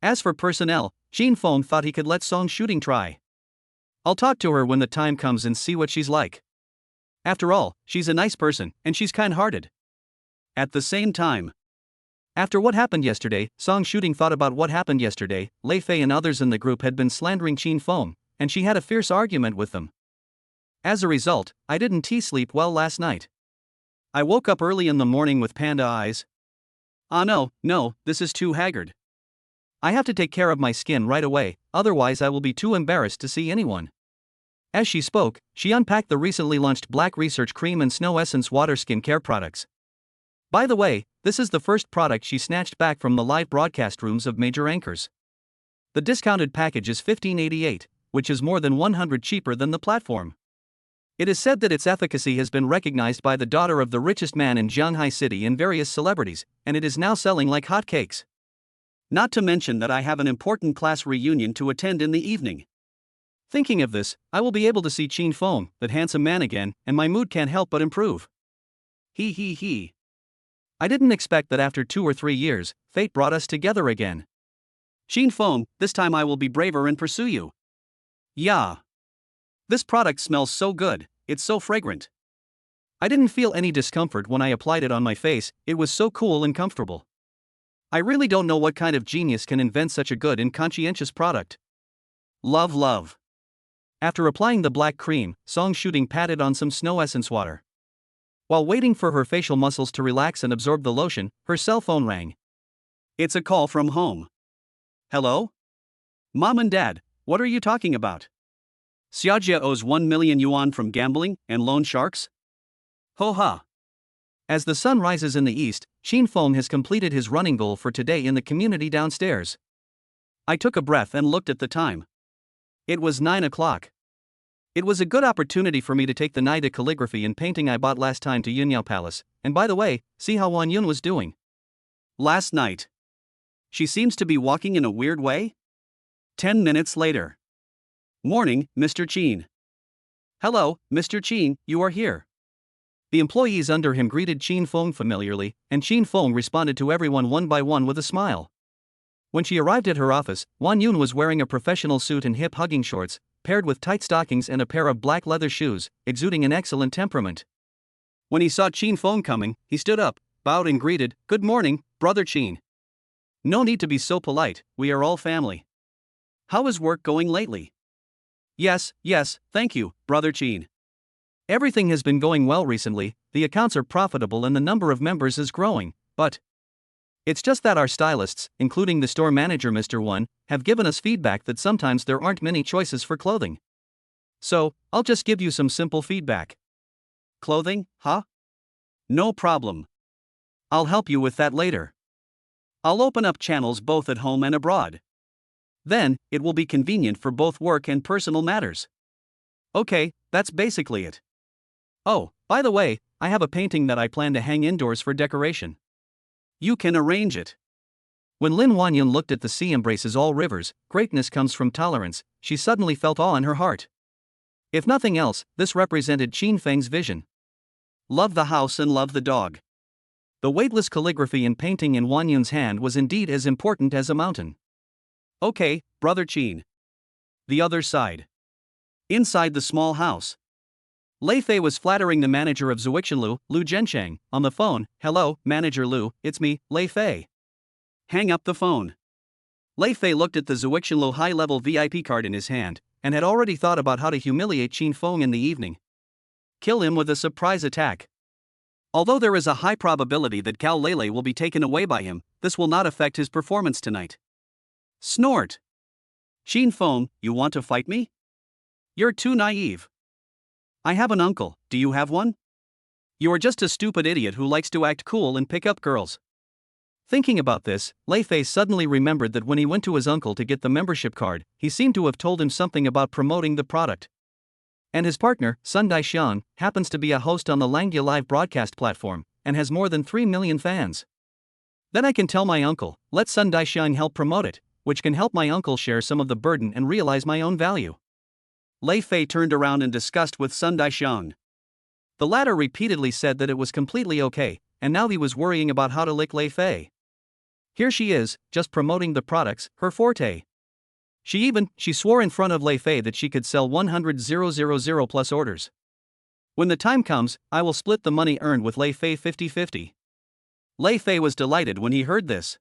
As for personnel, Qin Feng thought he could let Song Shooting try. I'll talk to her when the time comes and see what she's like. After all, she's a nice person, and she's kind-hearted. At the same time, after what happened yesterday, Song Shooting thought about what happened yesterday. Lei Fei and others in the group had been slandering Qin Feng, and she had a fierce argument with them. As a result, I didn't sleep well last night. I woke up early in the morning with panda eyes. Ah no, this is too haggard. I have to take care of my skin right away, otherwise I will be too embarrassed to see anyone. As she spoke, she unpacked the recently launched Black Research Cream and Snow Essence Water skincare products. By the way, this is the first product she snatched back from the live broadcast rooms of major anchors. The discounted package is $15.88, which is more than $100 cheaper than the platform. It is said that its efficacy has been recognized by the daughter of the richest man in Jianghai City and various celebrities, and it is now selling like hotcakes. Not to mention that I have an important class reunion to attend in the evening. Thinking of this, I will be able to see Qin Feng, that handsome man again, and my mood can't help but improve. He. I didn't expect that after 2 or 3 years, fate brought us together again. Qin Feng, this time I will be braver and pursue you. Yeah. This product smells so good, it's so fragrant. I didn't feel any discomfort when I applied it on my face, it was so cool and comfortable. I really don't know what kind of genius can invent such a good and conscientious product. Love. After applying the black cream, Song Shooting patted on some Snow Essence water. While waiting for her facial muscles to relax and absorb the lotion, her cell phone rang. It's a call from home. Hello? Mom and Dad, what are you talking about? Xiajia owes 1 million yuan from gambling and loan sharks? Ho ha. As the sun rises in the east, Qin Feng has completed his running goal for today in the community downstairs. I took a breath and looked at the time. It was 9 o'clock. It was a good opportunity for me to take the Nida calligraphy and painting I bought last time to Yunyao Palace, and by the way, see how Wan Yun was doing. Last night. She seems to be walking in a weird way? 10 minutes later. Morning, Mr. Qin. Hello, Mr. Qin, you are here. The employees under him greeted Qin Feng familiarly, and Qin Feng responded to everyone one by one with a smile. When she arrived at her office, Wan Yun was wearing a professional suit and hip-hugging shorts, paired with tight stockings and a pair of black leather shoes, exuding an excellent temperament. When he saw Qin Feng coming, he stood up, bowed and greeted, "Good morning, Brother Qin. No need to be so polite, we are all family. How is work going lately?" Yes, thank you, Brother Qin. Everything has been going well recently, the accounts are profitable and the number of members is growing, but it's just that our stylists, including the store manager Mr. Wan, have given us feedback that sometimes there aren't many choices for clothing. So, I'll just give you some simple feedback. Clothing, huh? No problem. I'll help you with that later. I'll open up channels both at home and abroad. Then, it will be convenient for both work and personal matters. Okay, that's basically it. Oh, by the way, I have a painting that I plan to hang indoors for decoration. You can arrange it. When Lin Wanyun looked at the sea embraces all rivers, greatness comes from tolerance, she suddenly felt awe in her heart. If nothing else, this represented Qin Feng's vision. Love the house and love the dog. The weightless calligraphy and painting in Wanyun's hand was indeed as important as a mountain. Okay, Brother Qin. The other side. Inside the small house. Lei Fei was flattering the manager of Zuixinlu, Lu Zhensheng, on the phone. "Hello, Manager Lu, it's me, Lei Fei." Hang up the phone. Lei Fei looked at the Zuixinlu high-level VIP card in his hand, and had already thought about how to humiliate Qin Feng in the evening. Kill him with a surprise attack. Although there is a high probability that Cao Lele will be taken away by him, this will not affect his performance tonight. Snort. Qin Feng, you want to fight me? You're too naive. I have an uncle, do you have one? You are just a stupid idiot who likes to act cool and pick up girls. Thinking about this, Lei Fei suddenly remembered that when he went to his uncle to get the membership card, he seemed to have told him something about promoting the product. And his partner, Sun Daixiang, happens to be a host on the Langya live broadcast platform, and has more than 3 million fans. Then I can tell my uncle, let Sun Daixiang help promote it, which can help my uncle share some of the burden and realize my own value. Lei Fei turned around in disgust with Sun Daixiang. The latter repeatedly said that it was completely okay, and now he was worrying about how to lick Lei Fei. Here she is, just promoting the products, her forte. She swore in front of Lei Fei that she could sell 100,000 plus orders. When the time comes, I will split the money earned with Lei Fei 50-50. Lei Fei was delighted when he heard this.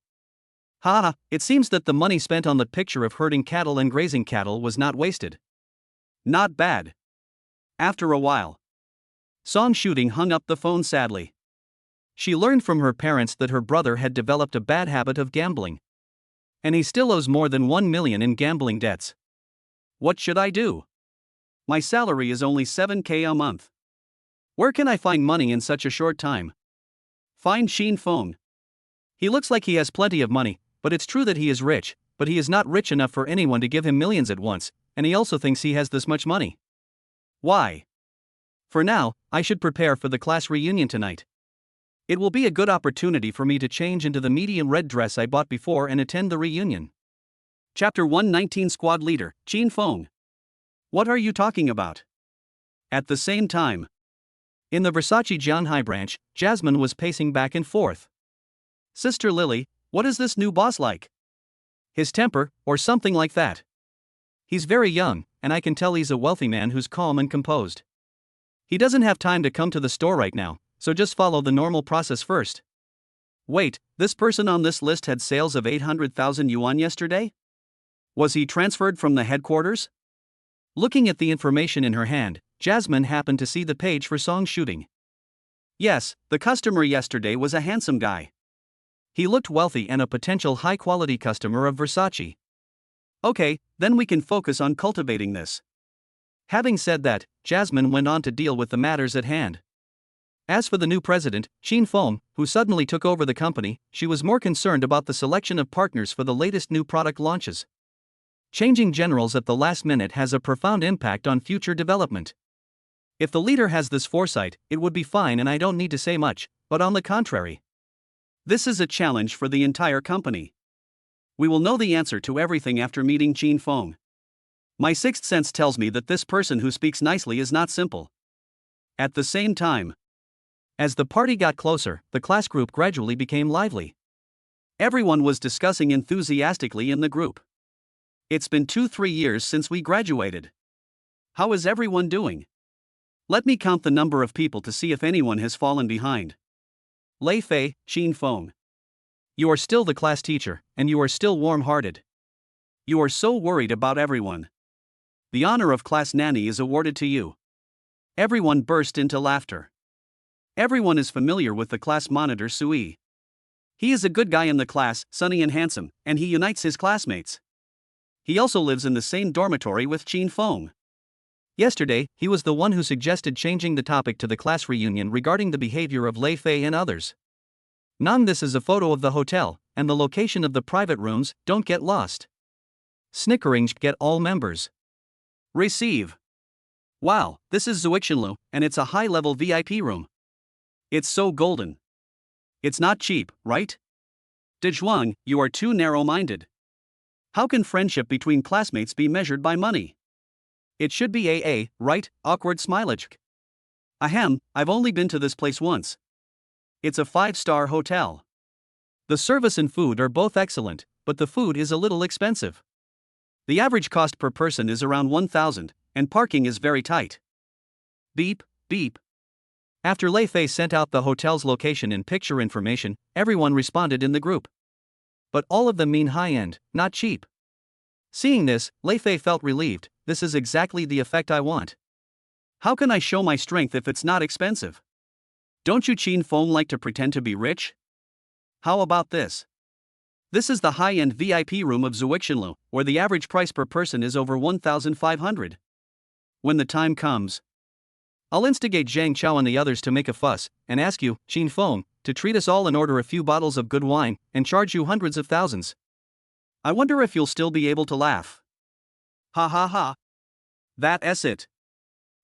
Haha, it seems that the money spent on the picture of herding cattle and grazing cattle was not wasted. Not bad. After a while, Song Shooting hung up the phone sadly. She learned from her parents that her brother had developed a bad habit of gambling. And he still owes more than 1 million in gambling debts. What should I do? My salary is only 7K a month. Where can I find money in such a short time? Find Qin Feng. He looks like he has plenty of money, but it's true that he is rich, but he is not rich enough for anyone to give him millions at once, and he also thinks he has this much money. Why? For now, I should prepare for the class reunion tonight. It will be a good opportunity for me to change into the medium red dress I bought before and attend the reunion. Chapter 119 Squad Leader, Qin Feng. What are you talking about? At the same time, in the Versace Jianhai branch, Jasmine was pacing back and forth. Sister Lily, what is this new boss like? His temper, or something like that. He's very young, and I can tell he's a wealthy man who's calm and composed. He doesn't have time to come to the store right now, so just follow the normal process first. Wait, this person on this list had sales of 800,000 yuan yesterday? Was he transferred from the headquarters? Looking at the information in her hand, Jasmine happened to see the page for Song Shooting. Yes, the customer yesterday was a handsome guy. He looked wealthy and a potential high-quality customer of Versace. Okay, then we can focus on cultivating this. Having said that, Jasmine went on to deal with the matters at hand. As for the new president, Qin Feng, who suddenly took over the company, she was more concerned about the selection of partners for the latest new product launches. Changing generals at the last minute has a profound impact on future development. If the leader has this foresight, it would be fine and I don't need to say much, but on the contrary, this is a challenge for the entire company. We will know the answer to everything after meeting Qin Feng. My sixth sense tells me that this person who speaks nicely is not simple. At the same time, As the party got closer, the class group gradually became lively. Everyone was discussing enthusiastically in the group. It's been 2-3 years since we graduated. How is everyone doing? Let me count the number of people to see if anyone has fallen behind. Lei Fei, Xin Feng. You are still the class teacher, and you are still warm-hearted. You are so worried about everyone. The honor of class nanny is awarded to you. Everyone burst into laughter. Everyone is familiar with the class monitor Sui. He is a good guy in the class, sunny and handsome, and he unites his classmates. He also lives in the same dormitory with Xin Feng. Yesterday, he was the one who suggested changing the topic to the class reunion regarding the behavior of Lei Fei and others. This is a photo of the hotel, and the location of the private rooms, don't get lost. Snickering get all members. Receive. Wow, this is Zuixinlu, and it's a high-level VIP room. It's so golden. It's not cheap, right? Dezhuang, you are too narrow-minded. How can friendship between classmates be measured by money? It should be AA, right? Awkward smilage. Ahem, I've only been to this place once. It's a 5-star hotel. The service and food are both excellent, but the food is a little expensive. The average cost per person is around 1,000, and parking is very tight. Beep, beep. After Lei Fei sent out the hotel's location and picture information, everyone responded in the group. But all of them mean high-end, not cheap. Seeing this, Lei Fei felt relieved. This is exactly the effect I want. How can I show my strength if it's not expensive? Don't you Qin Feng like to pretend to be rich? How about this? This is the high-end VIP room of Zuixinlu, where the average price per person is over 1,500. When the time comes, I'll instigate Zhang Chao and the others to make a fuss, and ask you, Qin Feng, to treat us all and order a few bottles of good wine, and charge you hundreds of thousands. I wonder if you'll still be able to laugh. Ha ha ha. That's it.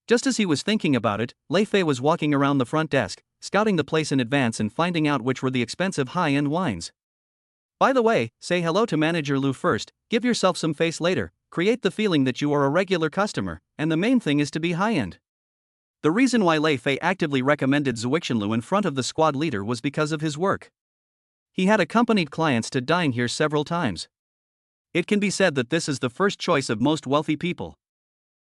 Just as he was thinking about it, Lei Fei was walking around the front desk, scouting the place in advance and finding out which were the expensive high-end wines. By the way, say hello to Manager Lu first, give yourself some face later, create the feeling that you are a regular customer, and the main thing is to be high-end. The reason why Lei Fei actively recommended Zuixinlu in front of the squad leader was because of his work. He had accompanied clients to dine here several times. It can be said that this is the first choice of most wealthy people.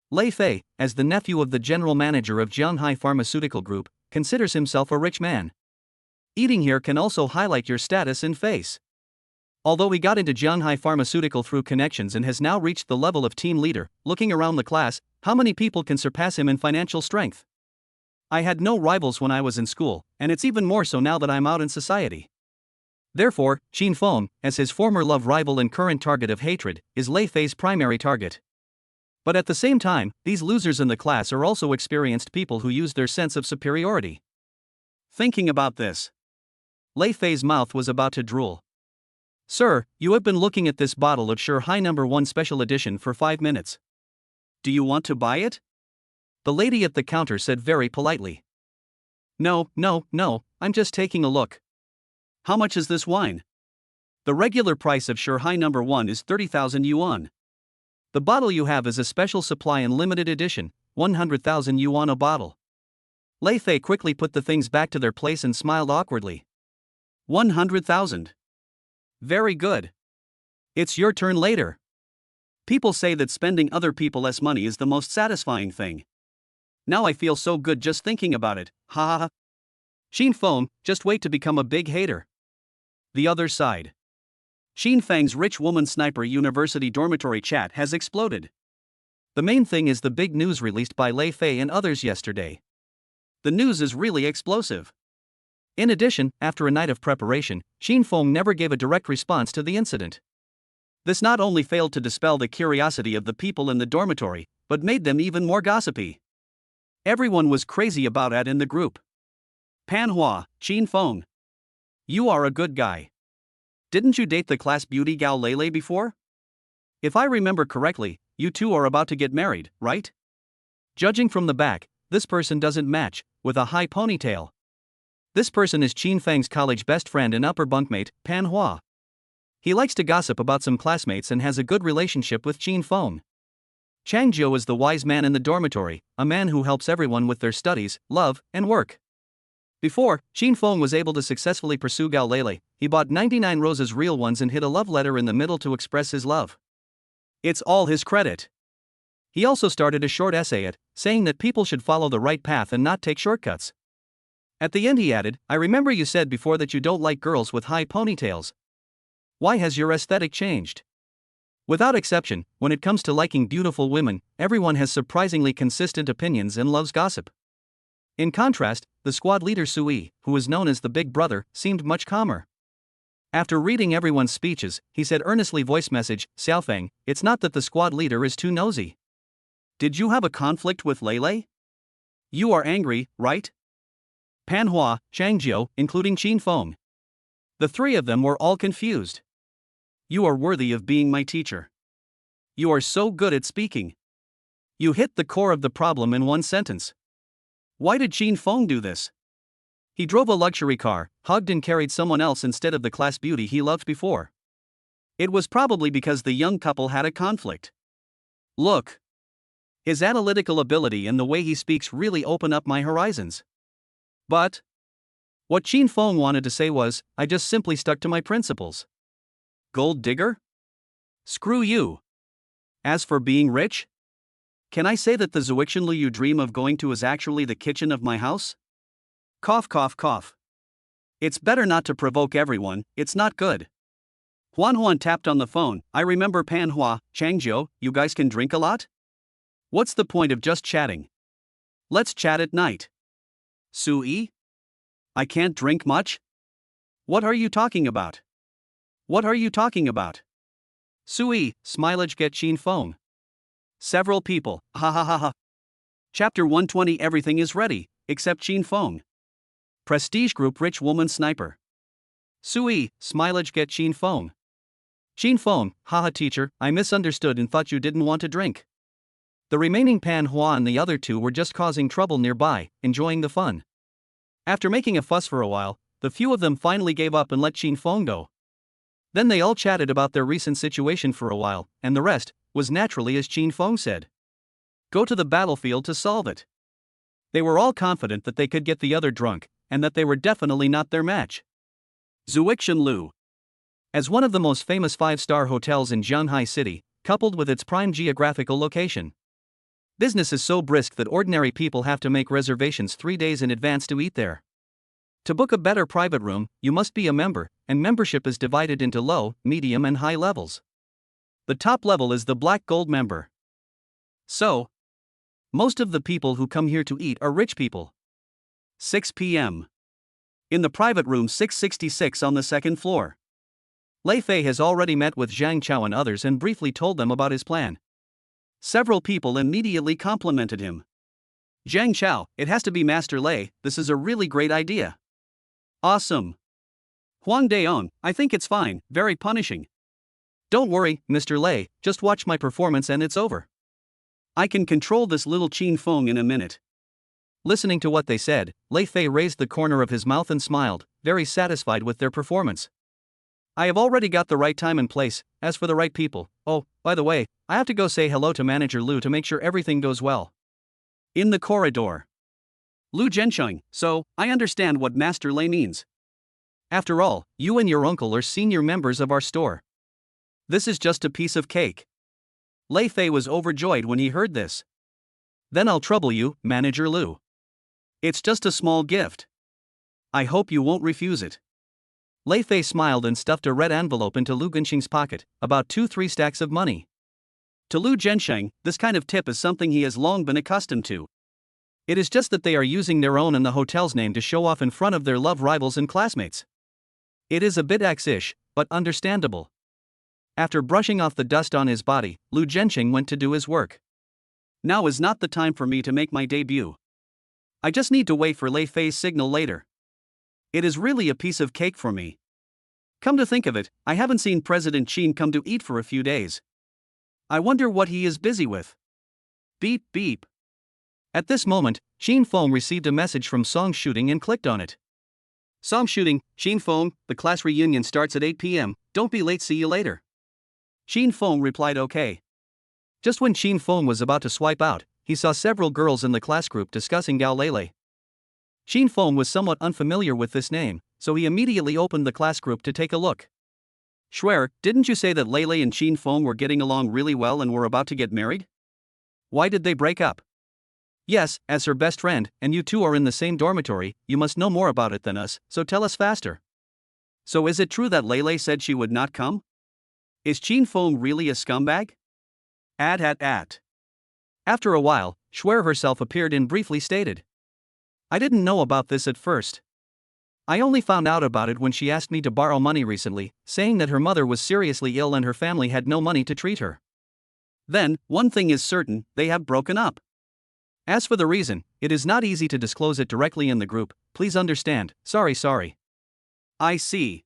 Lei Fei, as the nephew of the general manager of Jianghai Pharmaceutical Group, considers himself a rich man. Eating here can also highlight your status in face. Although he got into Jianghai Pharmaceutical through connections and has now reached the level of team leader, looking around the class, how many people can surpass him in financial strength? I had no rivals when I was in school, and it's even more so now that I'm out in society. Therefore, Qin Feng, as his former love rival and current target of hatred, is Lei Fei's primary target. But at the same time, these losers in the class are also experienced people who use their sense of superiority. Thinking about this, Lei Fei's mouth was about to drool. Sir, you have been looking at this bottle of Shanghai No. 1 Special Edition for 5 minutes. Do you want to buy it? The lady at the counter said very politely. No, I'm just taking a look. How much is this wine? The regular price of Shanghai No. 1 is 30,000 yuan. The bottle you have is a special supply and limited edition, 100,000 yuan a bottle. Lei Fei quickly put the things back to their place and smiled awkwardly. 100,000. Very good. It's your turn later. People say that spending other people's money is the most satisfying thing. Now I feel so good just thinking about it, ha ha ha. Qin Feng, just wait to become a big hater. The other side. Xin Feng's rich woman sniper university dormitory chat has exploded. The main thing is the big news released by Lei Fei and others yesterday. The news is really explosive. In addition, after a night of preparation, Qin Feng never gave a direct response to the incident. This not only failed to dispel the curiosity of the people in the dormitory, but made them even more gossipy. Everyone was crazy about it in the group. Panhua, Qin Feng. You are a good guy. Didn't you date the class beauty Gao Lele before? If I remember correctly, you two are about to get married, right? Judging from the back, this person doesn't match, with a high ponytail. This person is Qin Feng's college best friend and upper bunkmate, Panhua. He likes to gossip about some classmates and has a good relationship with Qin Feng. Chang Zhou is the wise man in the dormitory, a man who helps everyone with their studies, love, and work. Before Qin Feng was able to successfully pursue Gao Lele, he bought 99 roses, real ones, and hid a love letter in the middle to express his love. It's all his credit. He also started a short essay saying that people should follow the right path and not take shortcuts. At the end he added, "I remember you said before that you don't like girls with high ponytails. Why has your aesthetic changed?" Without exception, when it comes to liking beautiful women, everyone has surprisingly consistent opinions and loves gossip. In contrast, the squad leader Sui, who was known as the Big Brother, seemed much calmer. After reading everyone's speeches, he said earnestly, voice message, "Xiaofeng, it's not that the squad leader is too nosy. Did you have a conflict with Lele? You are angry, right?" Panhua, Changjiu, including Qin Feng. The three of them were all confused. You are worthy of being my teacher. You are so good at speaking. You hit the core of the problem in one sentence. Why did Qin Feng do this? He drove a luxury car, hugged and carried someone else instead of the class beauty he loved before. It was probably because the young couple had a conflict. Look. His analytical ability and the way he speaks really open up my horizons. But what Qin Feng wanted to say was, I just simply stuck to my principles. Gold digger? Screw you. As for being rich? Can I say that the Zuixinlu you dream of going to is actually the kitchen of my house? Cough, cough, cough. It's better not to provoke everyone, it's not good. Huan tapped on the phone. I remember Panhua, Changjiu, you guys can drink a lot? What's the point of just chatting? Let's chat at night. Sui? I can't drink much? What are you talking about? What are you talking about? Sui, smilage, get Qin Feng. Several people, ha ha ha ha. Chapter 120. Everything is ready, except Qin Feng. Prestige Group Rich Woman Sniper. Sui, smilage, get Qin Feng. Qin Feng, haha teacher, I misunderstood and thought you didn't want to drink. The remaining Panhua and the other two were just causing trouble nearby, enjoying the fun. After making a fuss for a while, the few of them finally gave up and let Qin Feng go. Then they all chatted about their recent situation for a while, and the rest was naturally as Qin Feng said. Go to the battlefield to solve it. They were all confident that they could get the other drunk, and that they were definitely not their match. Zuixinlu. As one of the most famous 5-star hotels in Shanghai City, coupled with its prime geographical location, business is so brisk that ordinary people have to make reservations 3 days in advance to eat there. To book a better private room, you must be a member, and membership is divided into low, medium, and high levels. The top level is the Black Gold member. So, most of the people who come here to eat are rich people. 6 p.m. In the private room 666 on the second floor. Lei Fei has already met with Zhang Chao and others and briefly told them about his plan. Several people immediately complimented him. Zhang Chao, it has to be Master Lei, this is a really great idea. Awesome. Huang Daong, I think it's fine, very punishing. Don't worry, Mr. Lei, just watch my performance and it's over. I can control this little Qin Feng in a minute. Listening to what they said, Lei Fei raised the corner of his mouth and smiled, very satisfied with their performance. I have already got the right time and place. As for the right people, oh, by the way, I have to go say hello to Manager Lu to make sure everything goes well. In the corridor. Lu Zhensheng, so, I understand what Master Lei means. After all, you and your uncle are senior members of our store. This is just a piece of cake. Lei Fei was overjoyed when he heard this. Then I'll trouble you, Manager Lu. It's just a small gift. I hope you won't refuse it. Lei Fei smiled and stuffed a red envelope into Lu Gensheng's pocket, about 2-3 stacks of money. To Lu Zhensheng, this kind of tip is something he has long been accustomed to. It is just that they are using their own and the hotel's name to show off in front of their love rivals and classmates. It is a bit X-ish, but understandable. After brushing off the dust on his body, Lu Zhensheng went to do his work. Now is not the time for me to make my debut. I just need to wait for Lei Fei's signal later. It is really a piece of cake for me. Come to think of it, I haven't seen President Qin come to eat for a few days. I wonder what he is busy with. Beep beep. At this moment, Qin Feng received a message from Song Shooting and clicked on it. Song Shooting, Qin Feng, the class reunion starts at 8 p.m, don't be late, see you later. Qin Feng replied okay. Just when Qin Feng was about to swipe out, he saw several girls in the class group discussing Gao Lele. Xin Feng was somewhat unfamiliar with this name, so he immediately opened the class group to take a look. Schwer, didn't you say that Lele and Xin Feng were getting along really well and were about to get married? Why did they break up? Yes, as her best friend, and you two are in the same dormitory, you must know more about it than us, so tell us faster. So is it true that Lele said she would not come? Is Xin Feng really a scumbag? After a while, Schwer herself appeared and briefly stated. I didn't know about this at first. I only found out about it when she asked me to borrow money recently, saying that her mother was seriously ill and her family had no money to treat her. Then, one thing is certain, they have broken up. As for the reason, it is not easy to disclose it directly in the group, please understand, sorry. I see.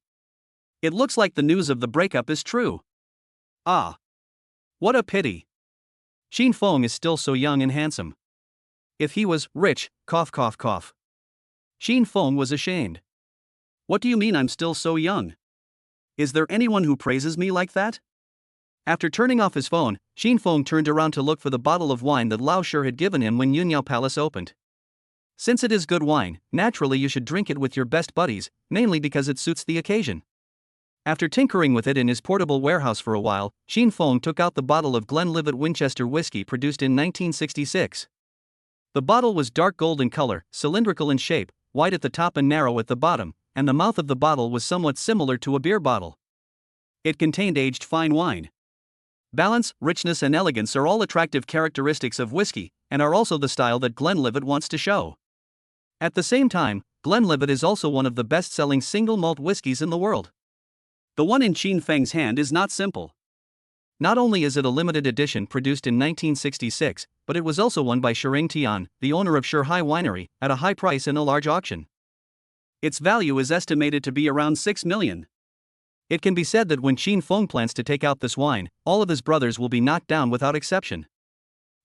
It looks like the news of the breakup is true. Ah. What a pity. Xin Feng is still so young and handsome. If he was rich, cough. Xin Feng was ashamed. What do you mean I'm still so young? Is there anyone who praises me like that? After turning off his phone, Xin Feng turned around to look for the bottle of wine that Lao Shi had given him when Yunyao Palace opened. Since it is good wine, naturally you should drink it with your best buddies, mainly because it suits the occasion. After tinkering with it in his portable warehouse for a while, Xin Feng took out the bottle of Glenlivet Winchester whiskey produced in 1966. The bottle was dark gold in color, cylindrical in shape, wide at the top and narrow at the bottom, and the mouth of the bottle was somewhat similar to a beer bottle. It contained aged fine wine. Balance, richness and elegance are all attractive characteristics of whiskey, and are also the style that Glenlivet wants to show. At the same time, Glenlivet is also one of the best-selling single malt whiskeys in the world. The one in Xin Feng's hand is not simple. Not only is it a limited edition produced in 1966, but it was also won by Shering Tian, the owner of Shihai Winery, at a high price in a large auction. Its value is estimated to be around 6 million. It can be said that when Xin Feng plans to take out this wine, all of his brothers will be knocked down without exception.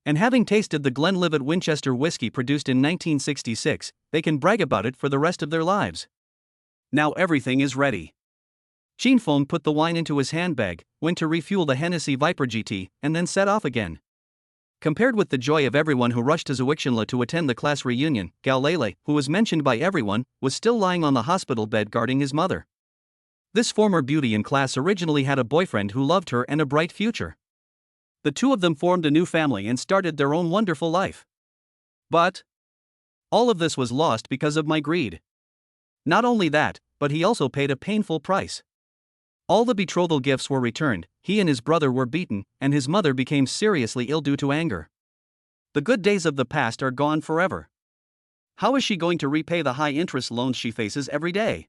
And having tasted the Glenlivet Winchester whiskey produced in 1966, they can brag about it for the rest of their lives. Now everything is ready. Xin Feng put the wine into his handbag, went to refuel the Hennessy Viper GT, and then set off again. Compared with the joy of everyone who rushed to Zuixinla to attend the class reunion, Gao Lele, who was mentioned by everyone, was still lying on the hospital bed guarding his mother. This former beauty in class originally had a boyfriend who loved her and a bright future. The two of them formed a new family and started their own wonderful life. But all of this was lost because of my greed. Not only that, but he also paid a painful price. All the betrothal gifts were returned, he and his brother were beaten, and his mother became seriously ill due to anger. The good days of the past are gone forever. How is she going to repay the high interest loans she faces every day?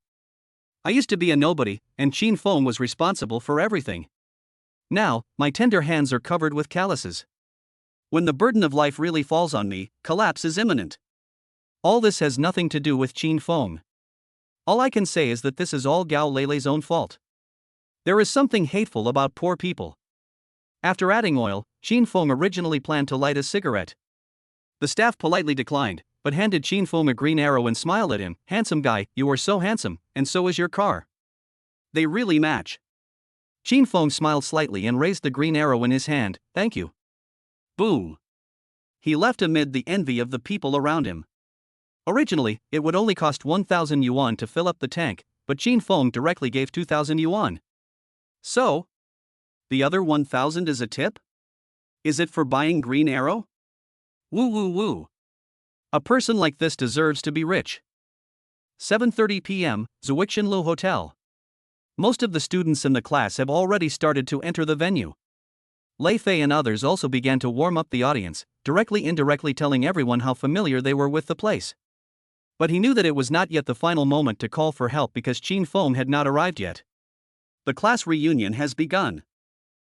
I used to be a nobody, and Xin Feng was responsible for everything. Now, my tender hands are covered with calluses. When the burden of life really falls on me, collapse is imminent. All this has nothing to do with Xin Feng. All I can say is that this is all Gao Lele's own fault. There is something hateful about poor people. After adding oil, Xin Feng originally planned to light a cigarette. The staff politely declined, but handed Xin Feng a green arrow and smiled at him. Handsome guy, you are so handsome, and so is your car. They really match. Xin Feng smiled slightly and raised the green arrow in his hand. Thank you. Boom. He left amid the envy of the people around him. Originally, it would only cost 1,000 yuan to fill up the tank, but Xin Feng directly gave 2,000 yuan. So? The other 1,000 is a tip? Is it for buying green arrow? Woo. A person like this deserves to be rich. 7:30 p.m., Zuixinlu Hotel. Most of the students in the class have already started to enter the venue. Lei Fei and others also began to warm up the audience, indirectly telling everyone how familiar they were with the place. But he knew that it was not yet the final moment to call for help because Xin Feng had not arrived yet. The class reunion has begun.